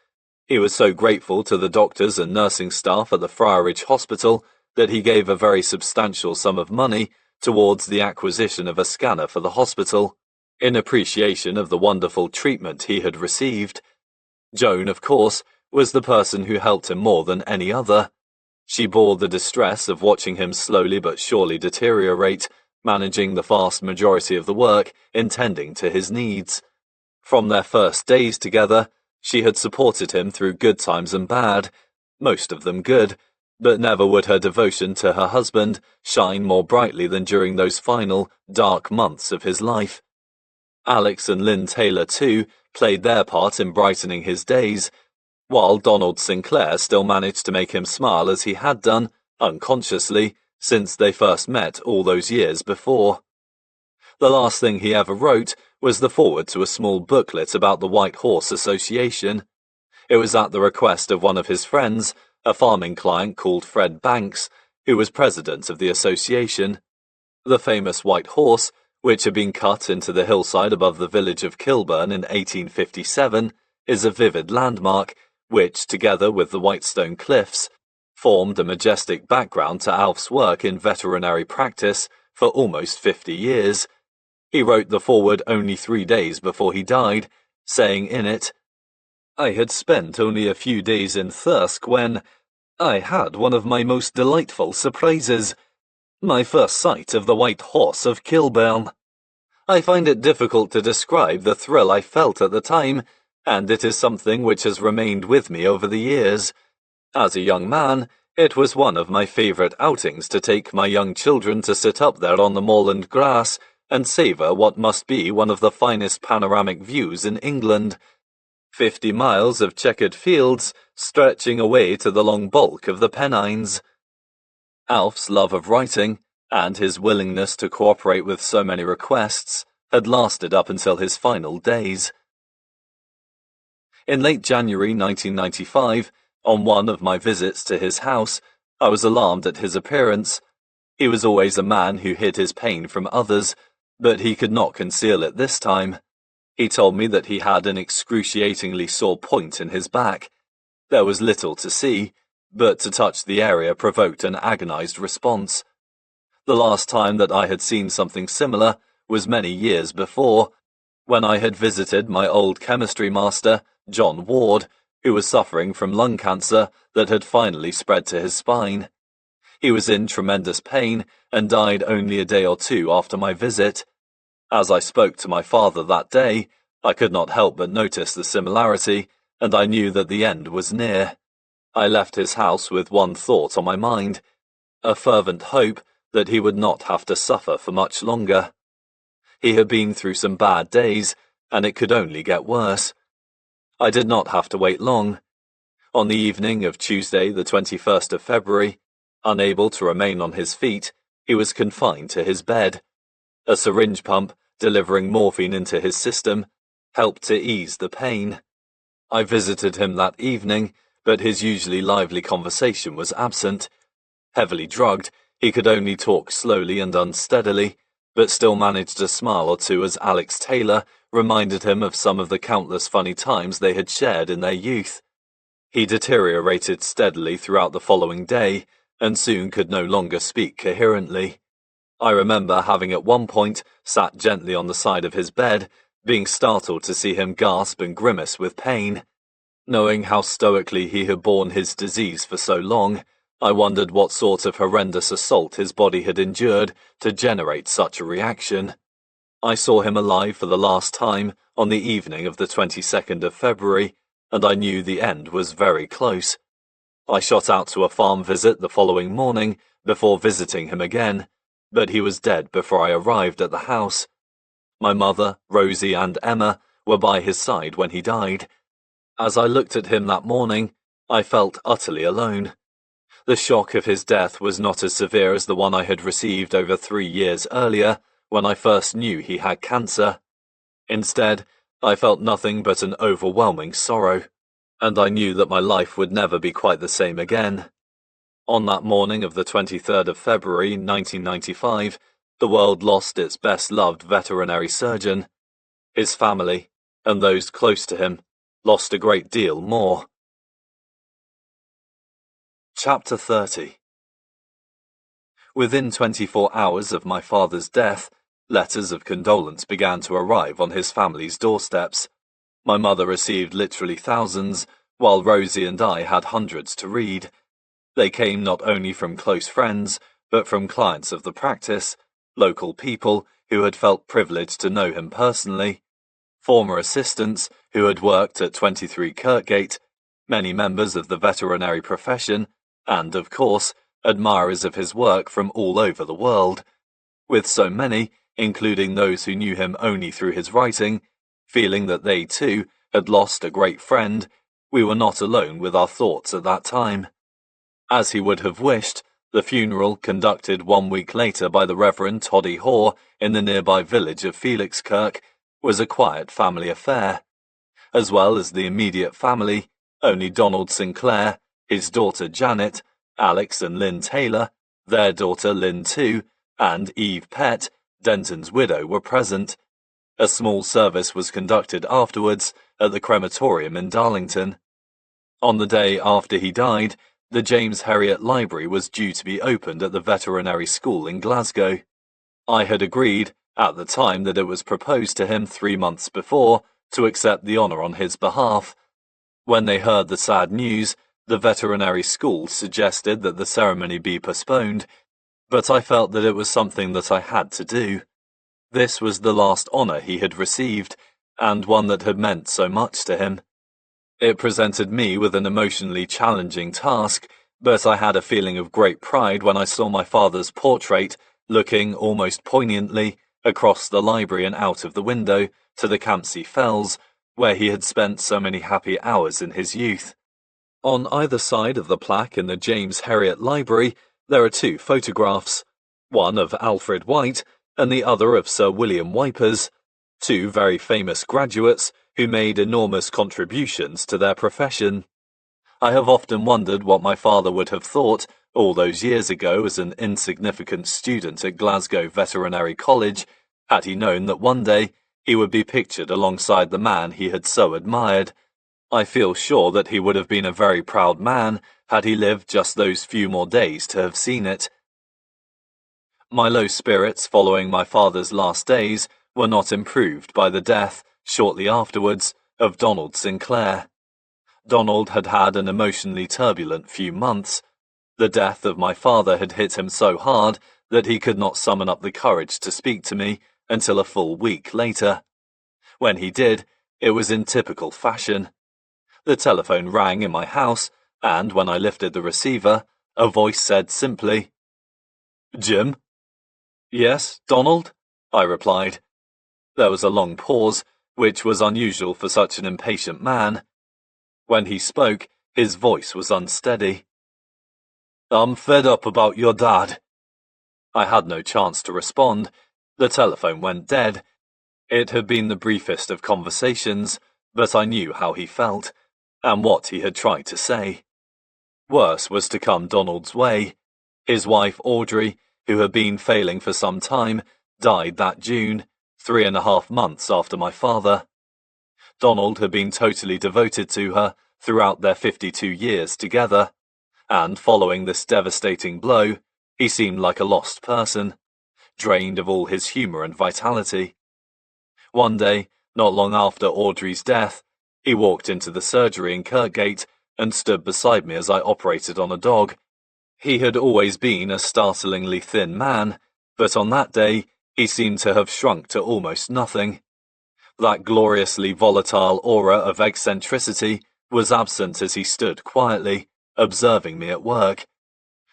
A: He was so grateful to the doctors and nursing staff at the Friarage Hospital that he gave a very substantial sum of money towards the acquisition of a scanner for the hospital, in appreciation of the wonderful treatment he had received. Joan, of course, was the person who helped him more than any other. She bore the distress of watching him slowly but surely deteriorate, managing the vast majority of the work, intending to his needs. From their first days together, she had supported him through good times and bad, most of them good, but never would her devotion to her husband shine more brightly than during those final, dark months of his life. Alex and Lynn Taylor, too, played their part in brightening his days, while Donald Sinclair still managed to make him smile as he had done, unconsciously, since they first met all those years before. The last thing he ever wrote was the foreword to a small booklet about the White Horse Association. It was at the request of one of his friends, a farming client called Fred Banks, who was president of the association. The famous White Horse, which had been cut into the hillside above the village of Kilburn in 1857, is a vivid landmark, which, together with the Whitestone Cliffs, formed a majestic background to Alf's work in veterinary practice for almost 50 years. He wrote the foreword only 3 days before he died, saying in it, "I had spent only a few days in Thirsk when I had one of my most delightful surprises. My first sight of the White Horse of Kilburn. I find it difficult to describe the thrill I felt at the time, and it is something which has remained with me over the years. As a young man, it was one of my favourite outings to take my young children to sit up there on the moorland grass and savour what must be one of the finest panoramic views in England. 50 miles of checkered fields stretching away to the long bulk of the Pennines." Alf's love of writing, and his willingness to cooperate with so many requests, had lasted up until his final days. In late January 1995, on one of my visits to his house, I was alarmed at his appearance. He was always a man who hid his pain from others, but he could not conceal it this time. He told me that he had an excruciatingly sore point in his back. There was little to see, but to touch the area provoked an agonized response. The last time that I had seen something similar was many years before, when I had visited my old chemistry master, John Ward, who was suffering from lung cancer that had finally spread to his spine. He was in tremendous pain and died only a day or 2 after my visit. As I spoke to my father that day, I could not help but notice the similarity, and I knew that the end was near. I left his house with one thought on my mind, a fervent hope that he would not have to suffer for much longer. He had been through some bad days, and it could only get worse. I did not have to wait long. On the evening of Tuesday, the 21st of February, unable to remain on his feet, he was confined to his bed. A syringe pump, delivering morphine into his system, helped to ease the pain. I visited him that evening, but his usually lively conversation was absent. Heavily drugged, he could only talk slowly and unsteadily, but still managed a smile or two as Alex Taylor reminded him of some of the countless funny times they had shared in their youth. He deteriorated steadily throughout the following day, and soon could no longer speak coherently. I remember having at one point sat gently on the side of his bed, being startled to see him gasp and grimace with pain. Knowing how stoically he had borne his disease for so long, I wondered what sort of horrendous assault his body had endured to generate such a reaction. I saw him alive for the last time on the evening of the 22nd of February, and I knew the end was very close. I shot out to a farm visit the following morning before visiting him again, but he was dead before I arrived at the house. My mother, Rosie, and Emma were by his side when he died. As I looked at him that morning, I felt utterly alone. The shock of his death was not as severe as the one I had received over 3 years earlier when I first knew he had cancer. Instead, I felt nothing but an overwhelming sorrow, and I knew that my life would never be quite the same again. On that morning of the 23rd of February 1995, the world lost its best-loved veterinary surgeon. His family, and those close to him, lost a great deal more. Chapter 30. Within 24 hours of my father's death, letters of condolence began to arrive on his family's doorsteps. My mother received literally thousands, while Rosie and I had hundreds to read. They came not only from close friends, but from clients of the practice, local people who had felt privileged to know him personally, former assistants who had worked at 23 Kirkgate, many members of the veterinary profession, and, of course, admirers of his work from all over the world. With so many, including those who knew him only through his writing, feeling that they, too, had lost a great friend, we were not alone with our thoughts at that time. As he would have wished, the funeral, conducted 1 week later by the Reverend Toddy Hoare in the nearby village of Felixkirk, was a quiet family affair. As well as the immediate family, only Donald Sinclair, his daughter Janet, Alex and Lynn Taylor, their daughter Lynn too, and Eve Pett, Denton's widow, were present. A small service was conducted afterwards at the crematorium in Darlington. On the day after he died, the James Herriot Library was due to be opened at the Veterinary School in Glasgow. I had agreed, at the time that it was proposed to him 3 months before, to accept the honour on his behalf. When they heard the sad news, the veterinary school suggested that the ceremony be postponed, but I felt that it was something that I had to do. This was the last honour he had received, and one that had meant so much to him. It presented me with an emotionally challenging task, but I had a feeling of great pride when I saw my father's portrait looking almost poignantly across the library and out of the window to the Campsie Fells, where he had spent so many happy hours in his youth. On either side of the plaque in the James Herriot Library, there are 2 photographs, one of Alfred White and the other of Sir William Wipers, 2 very famous graduates who made enormous contributions to their profession. I have often wondered what my father would have thought all those years ago as an insignificant student at Glasgow Veterinary College, had he known that one day he would be pictured alongside the man he had so admired. I feel sure that he would have been a very proud man had he lived just those few more days to have seen it. My low spirits following my father's last days were not improved by the death, shortly afterwards, of Donald Sinclair. Donald had had an emotionally turbulent few months. The death of my father had hit him so hard that he could not summon up the courage to speak to me until a full week later. When he did, it was in typical fashion. The telephone rang in my house, and when I lifted the receiver, a voice said simply, "Jim?" "Yes, Donald?" I replied. There was a long pause, which was unusual for such an impatient man. When he spoke, his voice was unsteady. "I'm fed up about your dad." I had no chance to respond. The telephone went dead. It had been the briefest of conversations, but I knew how he felt, and what he had tried to say. Worse was to come Donald's way. His wife Audrey, who had been failing for some time, died that June, 3.5 months after my father. Donald had been totally devoted to her throughout their 52 years together, and following this devastating blow, he seemed like a lost person. drained of all his humour and vitality. One day, not long after Audrey's death, he walked into the surgery in Kirkgate and stood beside me as I operated on a dog. He had always been a startlingly thin man, but on that day he seemed to have shrunk to almost nothing. That gloriously volatile aura of eccentricity was absent as he stood quietly, observing me at work.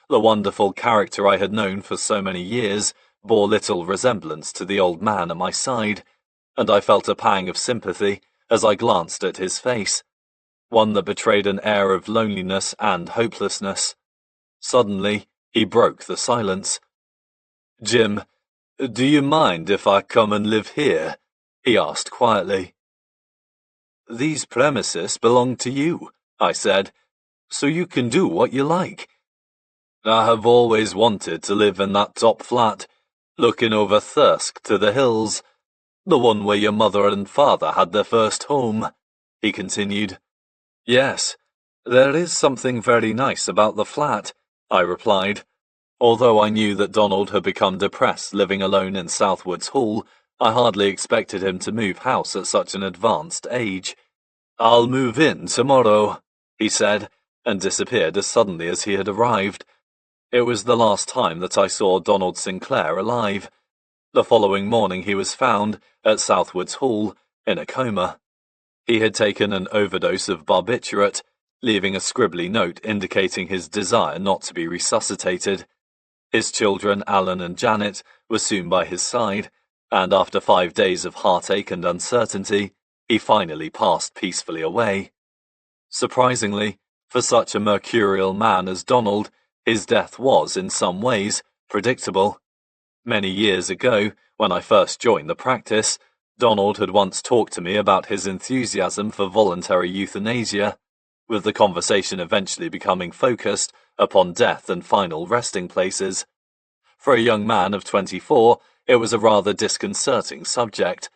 A: The wonderful character I had known for so many years bore little resemblance to the old man at my side, and I felt a pang of sympathy as I glanced at his face, one that betrayed an air of loneliness and hopelessness. Suddenly, he broke the silence. "Jim, do you mind if I come and live here?" he asked quietly. "These premises belong to you," I said, "so you can do what you like." "I have always wanted to live in that top flat, looking over Thirsk to the hills, the one where your mother and father had their first home," he continued. "Yes, there is something very nice about the flat," I replied. Although I knew that Donald had become depressed living alone in Southwoods Hall, I hardly expected him to move house at such an advanced age. "I'll move in tomorrow," he said, and disappeared as suddenly as he had arrived. It was the last time that I saw Donald Sinclair alive. The following morning he was found, at Southwoods Hall, in a coma. He had taken an overdose of barbiturate, leaving a scribbly note indicating his desire not to be resuscitated. His children, Alan and Janet, were soon by his side, and after 5 days of heartache and uncertainty, he finally passed peacefully away. Surprisingly, for such a mercurial man as Donald, his death was, in some ways, predictable. Many years ago, when I first joined the practice, Donald had once talked to me about his enthusiasm for voluntary euthanasia, with the conversation eventually becoming focused upon death and final resting places. For a young man of 24, it was a rather disconcerting subject.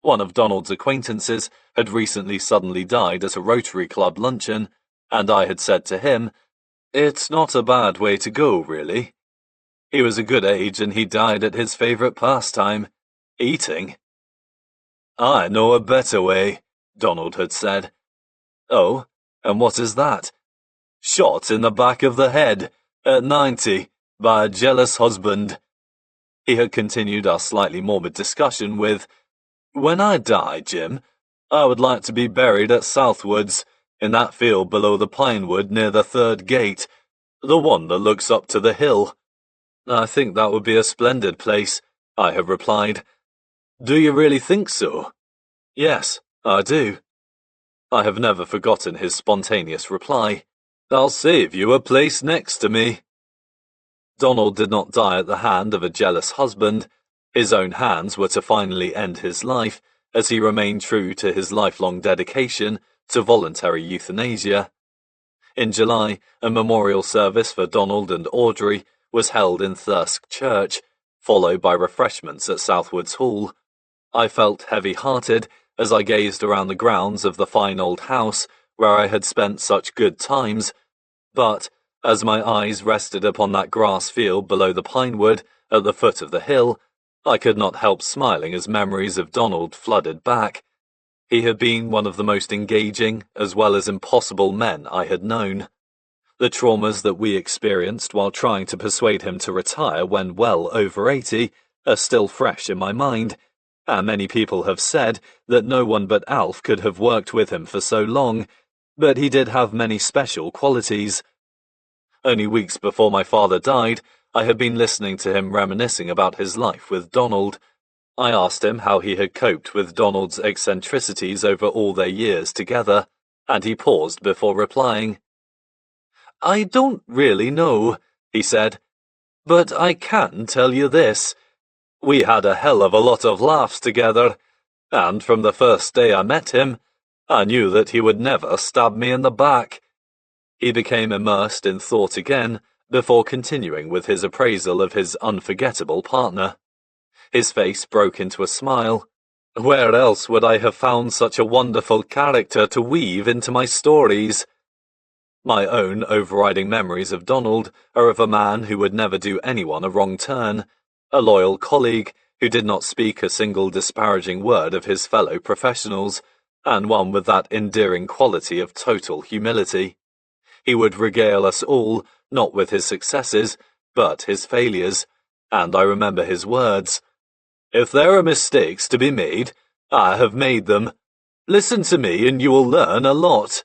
A: One of Donald's acquaintances had recently suddenly died at a Rotary Club luncheon, and I had said to him, "It's not a bad way to go, really." He was a good age and he died at his favourite pastime, eating. "I know a better way," Donald had said. "Oh, and what is that?" "Shot in the back of the head, at 90, by a jealous husband." He had continued our slightly morbid discussion with, "When I die, Jim, I would like to be buried at Southwoods, in that field below the pinewood near the 3rd gate, the one that looks up to the hill." "I think that would be a splendid place," I have replied. "Do you really think so?" "Yes, I do." I have never forgotten his spontaneous reply, "I'll save you a place next to me." Donald did not die at the hand of a jealous husband. His own hands were to finally end his life, as he remained true to his lifelong dedication to voluntary euthanasia. In July, a memorial service for Donald and Audrey was held in Thirsk Church, followed by refreshments at Southwoods Hall. I felt heavy-hearted as I gazed around the grounds of the fine old house where I had spent such good times, but as my eyes rested upon that grass field below the pinewood at the foot of the hill, I could not help smiling as memories of Donald flooded back. He had been one of the most engaging as well as impossible men I had known. The traumas that we experienced while trying to persuade him to retire when well over 80 are still fresh in my mind, and many people have said that no one but Alf could have worked with him for so long, but he did have many special qualities. Only weeks before my father died, I had been listening to him reminiscing about his life with Donald. I asked him how he had coped with Donald's eccentricities over all their years together, and he paused before replying. "I don't really know," he said, "but I can tell you this. We had a hell of a lot of laughs together, and from the first day I met him, I knew that he would never stab me in the back." He became immersed in thought again, before continuing with his appraisal of his unforgettable partner. His face broke into a smile. "Where else would I have found such a wonderful character to weave into my stories?" My own overriding memories of Donald are of a man who would never do anyone a wrong turn, a loyal colleague who did not speak a single disparaging word of his fellow professionals, and one with that endearing quality of total humility. He would regale us all, not with his successes, but his failures, and I remember his words: "If there are mistakes to be made, I have made them. Listen to me and you will learn a lot."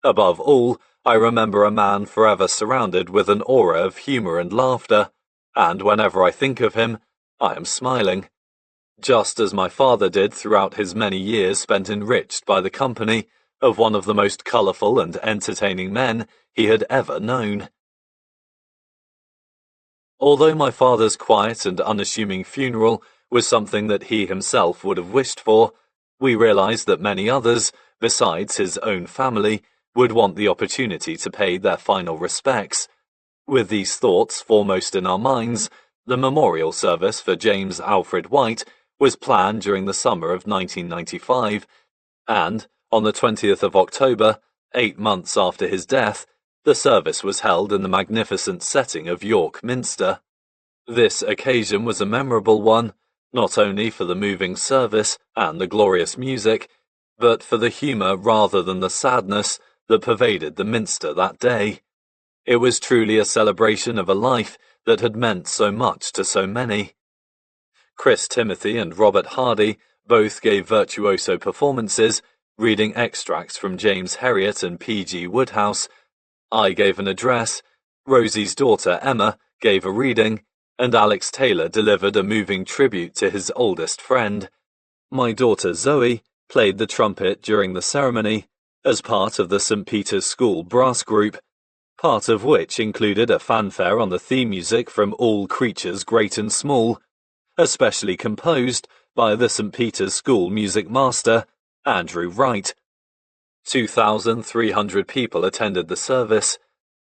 A: Above all, I remember a man forever surrounded with an aura of humour and laughter, and whenever I think of him, I am smiling. Just as my father did throughout his many years spent enriched by the company of one of the most colourful and entertaining men he had ever known. Although my father's quiet and unassuming funeral was something that he himself would have wished for, we realised that many others, besides his own family, would want the opportunity to pay their final respects. With these thoughts foremost in our minds, the memorial service for James Alfred White was planned during the summer of 1995, and, on the 20th of October, 8 months after his death, the service was held in the magnificent setting of York Minster. This occasion was a memorable one, not only for the moving service and the glorious music, but for the humour rather than the sadness that pervaded the Minster that day. It was truly a celebration of a life that had meant so much to so many. Chris Timothy and Robert Hardy both gave virtuoso performances, reading extracts from James Herriot and P.G. Wodehouse. I gave an address, Rosie's daughter Emma gave a reading, and Alex Taylor delivered a moving tribute to his oldest friend. My daughter Zoe played the trumpet during the ceremony as part of the St. Peter's School brass group, part of which included a fanfare on the theme music from All Creatures Great and Small, especially composed by the St. Peter's School music master, Andrew Wright. 2,300 people attended the service.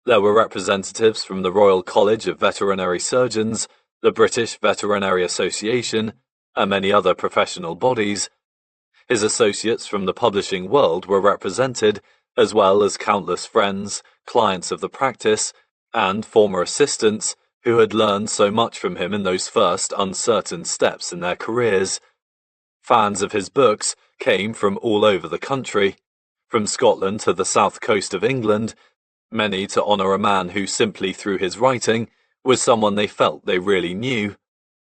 A: There were representatives from the Royal College of Veterinary Surgeons, the British Veterinary Association, and many other professional bodies. His associates from the publishing world were represented, as well as countless friends, clients of the practice, and former assistants who had learned so much from him in those first uncertain steps in their careers. Fans of his books came from all over the country, from Scotland to the south coast of England, many to honour a man who simply through his writing was someone they felt they really knew.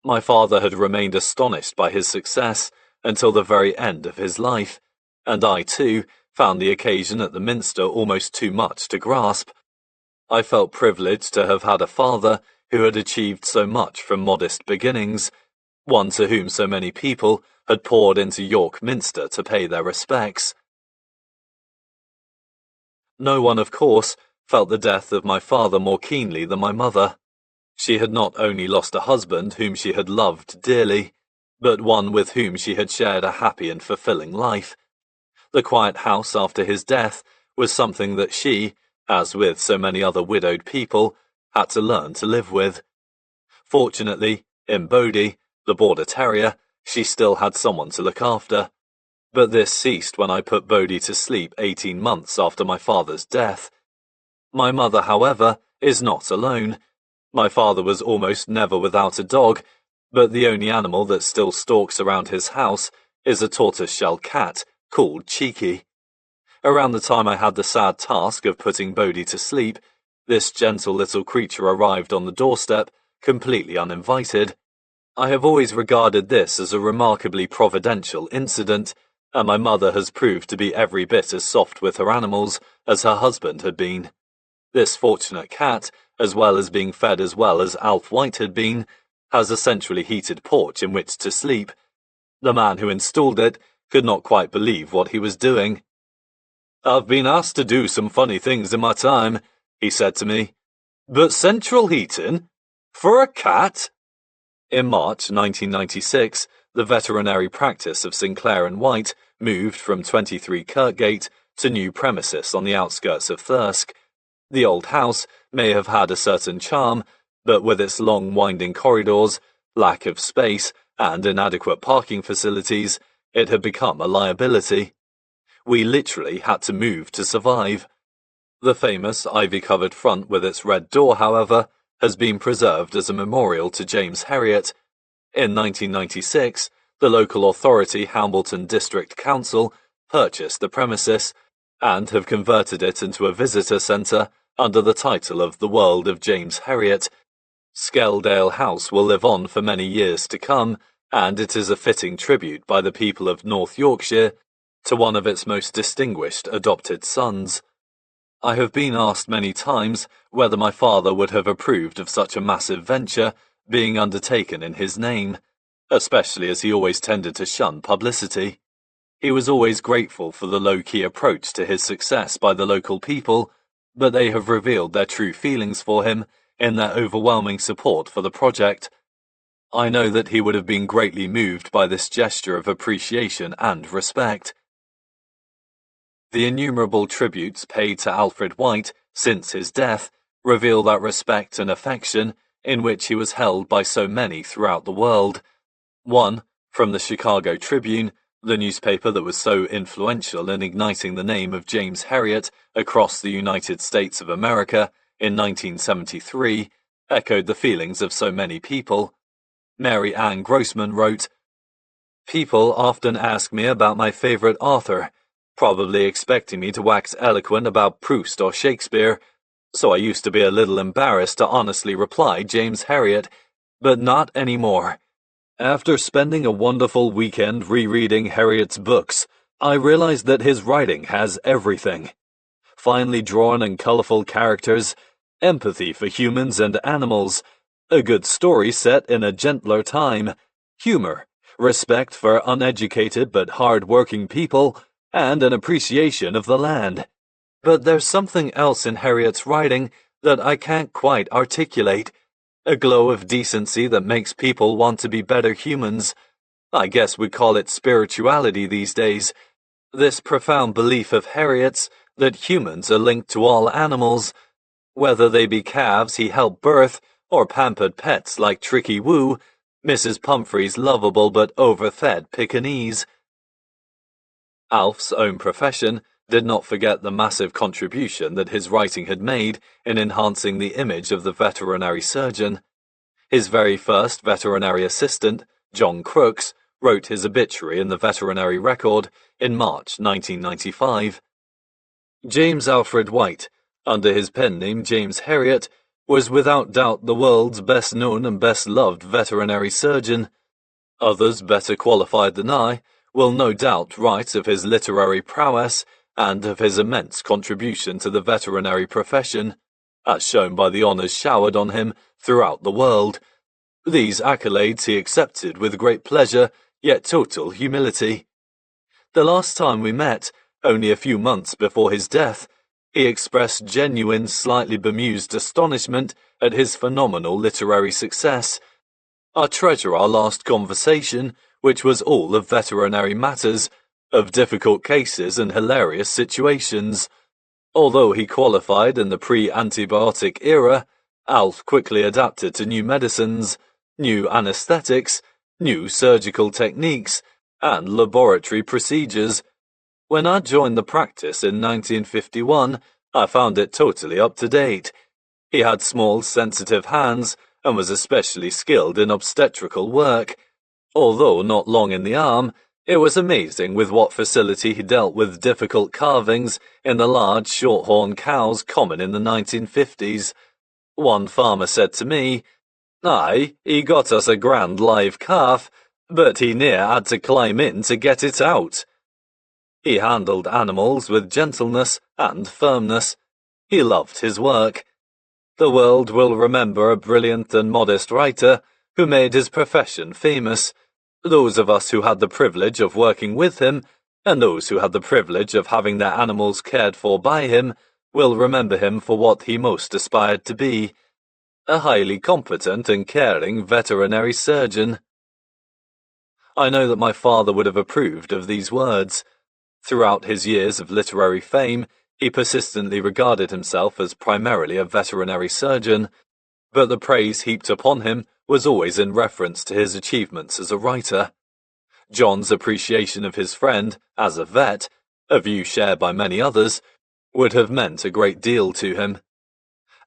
A: My father had remained astonished by his success until the very end of his life, and I too found the occasion at the Minster almost too much to grasp. I felt privileged to have had a father who had achieved so much from modest beginnings, one to whom so many people had poured into York Minster to pay their respects. No one, of course, felt the death of my father more keenly than my mother. She had not only lost a husband whom she had loved dearly, but one with whom she had shared a happy and fulfilling life. The quiet house after his death was something that she, as with so many other widowed people, had to learn to live with. Fortunately, in Bodie, the Border Terrier, she still had someone to look after. But this ceased when I put Bodie to sleep 18 months after my father's death. My mother, however, is not alone. My father was almost never without a dog, but the only animal that still stalks around his house is a tortoise-shell cat called Cheeky. Around the time I had the sad task of putting Bodie to sleep, this gentle little creature arrived on the doorstep, completely uninvited. I have always regarded this as a remarkably providential incident, and my mother has proved to be every bit as soft with her animals as her husband had been. This fortunate cat, as well as being fed as well as Alf White had been, has a centrally heated porch in which to sleep. The man who installed it could not quite believe what he was doing. "I've been asked to do some funny things in my time," he said to me. "But central heating? For a cat?" In March 1996, the veterinary practice of Sinclair and White moved from 23 Kirkgate to new premises on the outskirts of Thirsk. The old house may have had a certain charm, but with its long winding corridors, lack of space, and inadequate parking facilities, it had become a liability. We literally had to move to survive. The famous ivy-covered front with its red door, however, has been preserved as a memorial to James Herriot. In 1996, the local authority Hambleton District Council purchased the premises and have converted it into a visitor centre under the title of The World of James Herriot. Skeldale House will live on for many years to come, and it is a fitting tribute by the people of North Yorkshire to one of its most distinguished adopted sons. I have been asked many times whether my father would have approved of such a massive venture being undertaken in his name, especially as he always tended to shun publicity. He was always grateful for the low-key approach to his success by the local people, but they have revealed their true feelings for him in their overwhelming support for the project. I know that he would have been greatly moved by this gesture of appreciation and respect. The innumerable tributes paid to Alfred White since his death reveal that respect and affection in which he was held by so many throughout the world. One, from the Chicago Tribune, the newspaper that was so influential in igniting the name of James Herriot across the United States of America in 1973, echoed the feelings of so many people. Mary Ann Grossman wrote, "People often ask me about my favorite author, probably expecting me to wax eloquent about Proust or Shakespeare, so I used to be a little embarrassed to honestly reply James Herriot, but not anymore. After spending a wonderful weekend rereading Herriot's books, I realized that his writing has everything. Finely drawn and colorful characters, empathy for humans and animals, a good story set in a gentler time, humor, respect for uneducated but hard-working people, and an appreciation of the land. But there's something else in Herriot's writing that I can't quite articulate. A glow of decency that makes people want to be better humans. I guess we call it spirituality these days. This profound belief of Herriot's that humans are linked to all animals, whether they be calves he helped birth or pampered pets like Tricky Woo, Mrs. Pumphrey's lovable but overfed Pekingese." Alf's own profession did not forget the massive contribution that his writing had made in enhancing the image of the veterinary surgeon. His very first veterinary assistant, John Crooks, wrote his obituary in the Veterinary Record in March 1995. James Alfred White, under his pen name James Herriot, was without doubt the world's best-known and best-loved veterinary surgeon. Others better qualified than I will no doubt write of his literary prowess and of his immense contribution to the veterinary profession, as shown by the honours showered on him throughout the world. These accolades he accepted with great pleasure, yet total humility. The last time we met, only a few months before his death, he expressed genuine, slightly bemused astonishment at his phenomenal literary success. I treasure our last conversation, which was all of veterinary matters, of difficult cases and hilarious situations. Although he qualified in the pre-antibiotic era, Alf quickly adapted to new medicines, new anesthetics, new surgical techniques, and laboratory procedures. When I joined the practice in 1951, I found it totally up to date. He had small, sensitive hands and was especially skilled in obstetrical work. Although not long in the arm, it was amazing with what facility he dealt with difficult carvings in the large shorthorn cows common in the 1950s. One farmer said to me, "Aye, he got us a grand live calf, but he near had to climb in to get it out." He handled animals with gentleness and firmness. He loved his work. The world will remember a brilliant and modest writer who made his profession famous. Those of us who had the privilege of working with him, and those who had the privilege of having their animals cared for by him, will remember him for what he most aspired to be, a highly competent and caring veterinary surgeon. I know that my father would have approved of these words. Throughout his years of literary fame, he persistently regarded himself as primarily a veterinary surgeon, but the praise heaped upon him was always in reference to his achievements as a writer. John's appreciation of his friend as a vet, a view shared by many others, would have meant a great deal to him.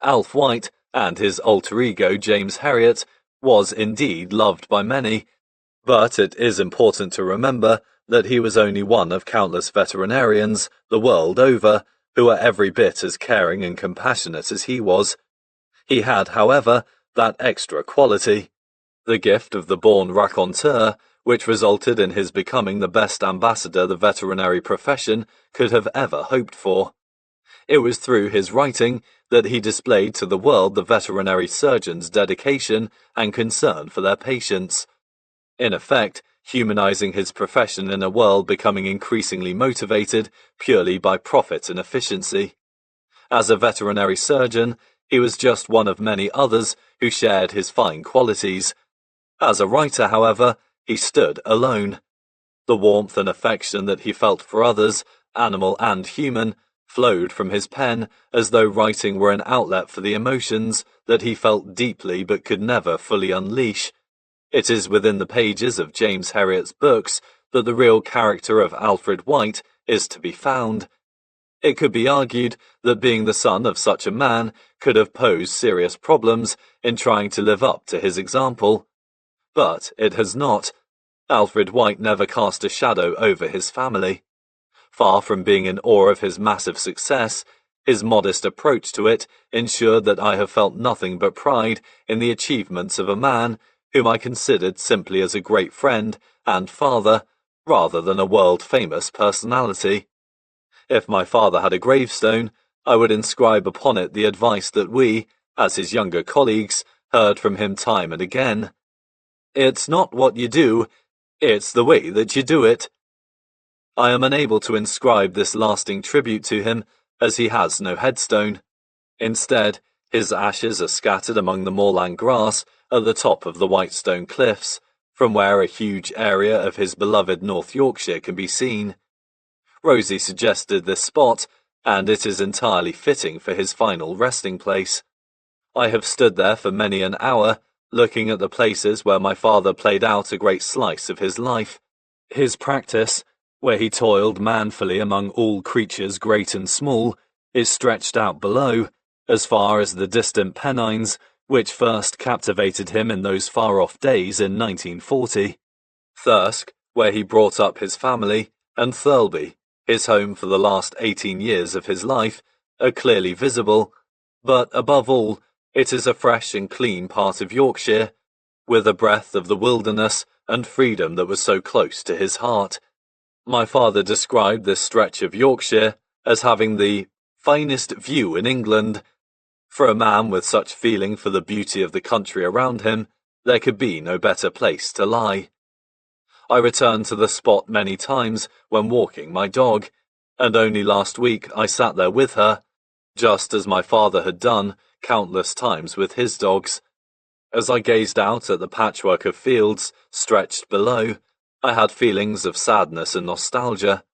A: Alf White and his alter ego James Herriot was indeed loved by many, but it is important to remember that he was only one of countless veterinarians the world over who were every bit as caring and compassionate as he was. He had, however, that extra quality, the gift of the born raconteur, which resulted in his becoming the best ambassador the veterinary profession could have ever hoped for. It was through his writing that he displayed to the world the veterinary surgeon's dedication and concern for their patients, in effect, humanizing his profession in a world becoming increasingly motivated purely by profit and efficiency. As a veterinary surgeon, he was just one of many others who shared his fine qualities. As a writer, however, he stood alone. The warmth and affection that he felt for others, animal and human, flowed from his pen as though writing were an outlet for the emotions that he felt deeply but could never fully unleash. It is within the pages of James Herriot's books that the real character of Alfred White is to be found. It could be argued that being the son of such a man could have posed serious problems in trying to live up to his example. But it has not. Alfred White never cast a shadow over his family. Far from being in awe of his massive success, his modest approach to it ensured that I have felt nothing but pride in the achievements of a man whom I considered simply as a great friend and father, rather than a world-famous personality. If my father had a gravestone, I would inscribe upon it the advice that we, as his younger colleagues, heard from him time and again. It's not what you do, it's the way that you do it. I am unable to inscribe this lasting tribute to him, as he has no headstone. Instead, his ashes are scattered among the moorland grass at the top of the Whitestone Cliffs, from where a huge area of his beloved North Yorkshire can be seen. Rosie suggested this spot, and it is entirely fitting for his final resting place. I have stood there for many an hour, looking at the places where my father played out a great slice of his life. His practice, where he toiled manfully among all creatures great and small, is stretched out below, as far as the distant Pennines, which first captivated him in those far-off days in 1940. Thirsk, where he brought up his family, and Thirlby, his home for the last 18 years of his life, are clearly visible, but above all, it is a fresh and clean part of Yorkshire, with a breath of the wilderness and freedom that was so close to his heart. My father described this stretch of Yorkshire as having the finest view in England. For a man with such feeling for the beauty of the country around him, there could be no better place to lie. I returned to the spot many times when walking my dog, and only last week I sat there with her, just as my father had done countless times with his dogs. As I gazed out at the patchwork of fields stretched below, I had feelings of sadness and nostalgia.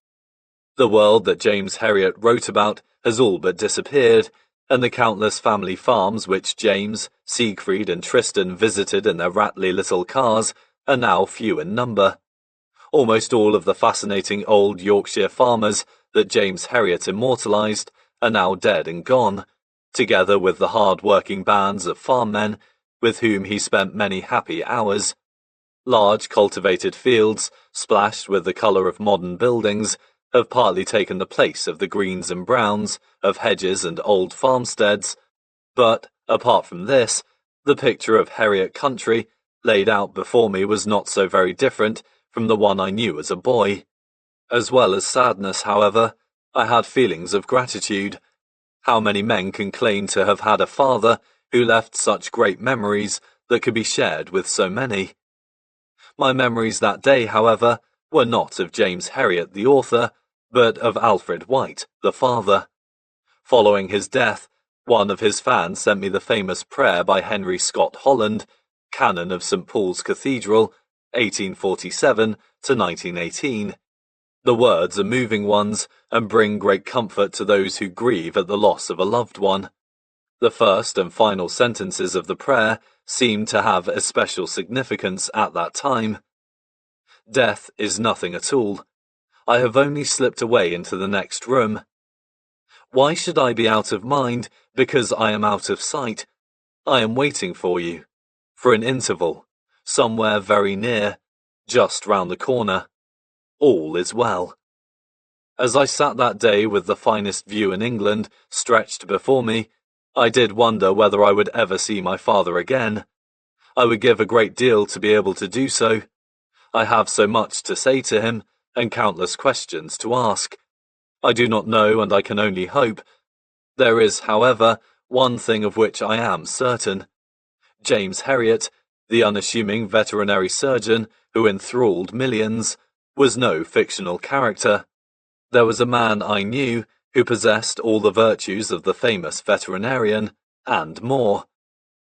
A: The world that James Herriot wrote about has all but disappeared, and the countless family farms which James, Siegfried and Tristan visited in their rattly little cars are now few in number. Almost all of the fascinating old Yorkshire farmers that James Herriot immortalized are now dead and gone, together with the hard-working bands of farm men with whom he spent many happy hours. Large cultivated fields, splashed with the colour of modern buildings, have partly taken the place of the greens and browns of hedges and old farmsteads, but, apart from this, the picture of Herriot country laid out before me was not so very different from the one I knew as a boy. As well as sadness, however, I had feelings of gratitude. How many men can claim to have had a father who left such great memories that could be shared with so many? My memories that day, however, were not of James Herriot the author, but of Alfred White the father. Following his death, one of his fans sent me the famous prayer by Henry Scott Holland, Canon of St. Paul's Cathedral, 1847 to 1918. The words are moving ones and bring great comfort to those who grieve at the loss of a loved one. The first and final sentences of the prayer seem to have especial significance at that time. Death is nothing at all. I have only slipped away into the next room. Why should I be out of mind because I am out of sight? I am waiting for you, for an interval, somewhere very near, just round the corner. All is well. As I sat that day with the finest view in England stretched before me, I did wonder whether I would ever see my father again. I would give a great deal to be able to do so. I have so much to say to him, and countless questions to ask. I do not know, and I can only hope. There is, however, one thing of which I am certain. James Herriot, the unassuming veterinary surgeon who enthralled millions, was no fictional character. There was a man I knew who possessed all the virtues of the famous veterinarian, and more.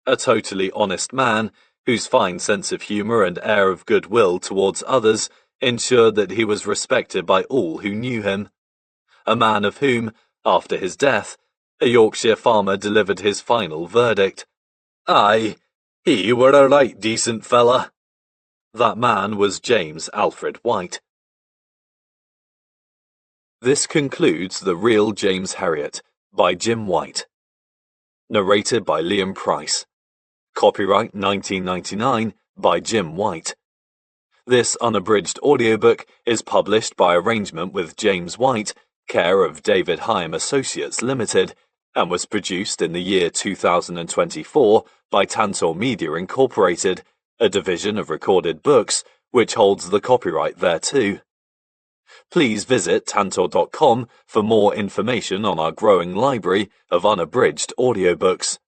A: A totally honest man whose fine sense of humour and air of goodwill towards others ensured that he was respected by all who knew him. A man of whom, after his death, a Yorkshire farmer delivered his final verdict. Aye, he were a right decent fella. That man was James Alfred White. This concludes The Real James Herriot by Jim White. Narrated by Liam Price. Copyright 1999 by Jim White. This unabridged audiobook is published by arrangement with James White, care of David Hyam Associates Limited, and was produced in the year 2024 by Tantor Media Incorporated, a division of Recorded Books, which holds the copyright thereto. Please visit tantor.com for more information on our growing library of unabridged audiobooks.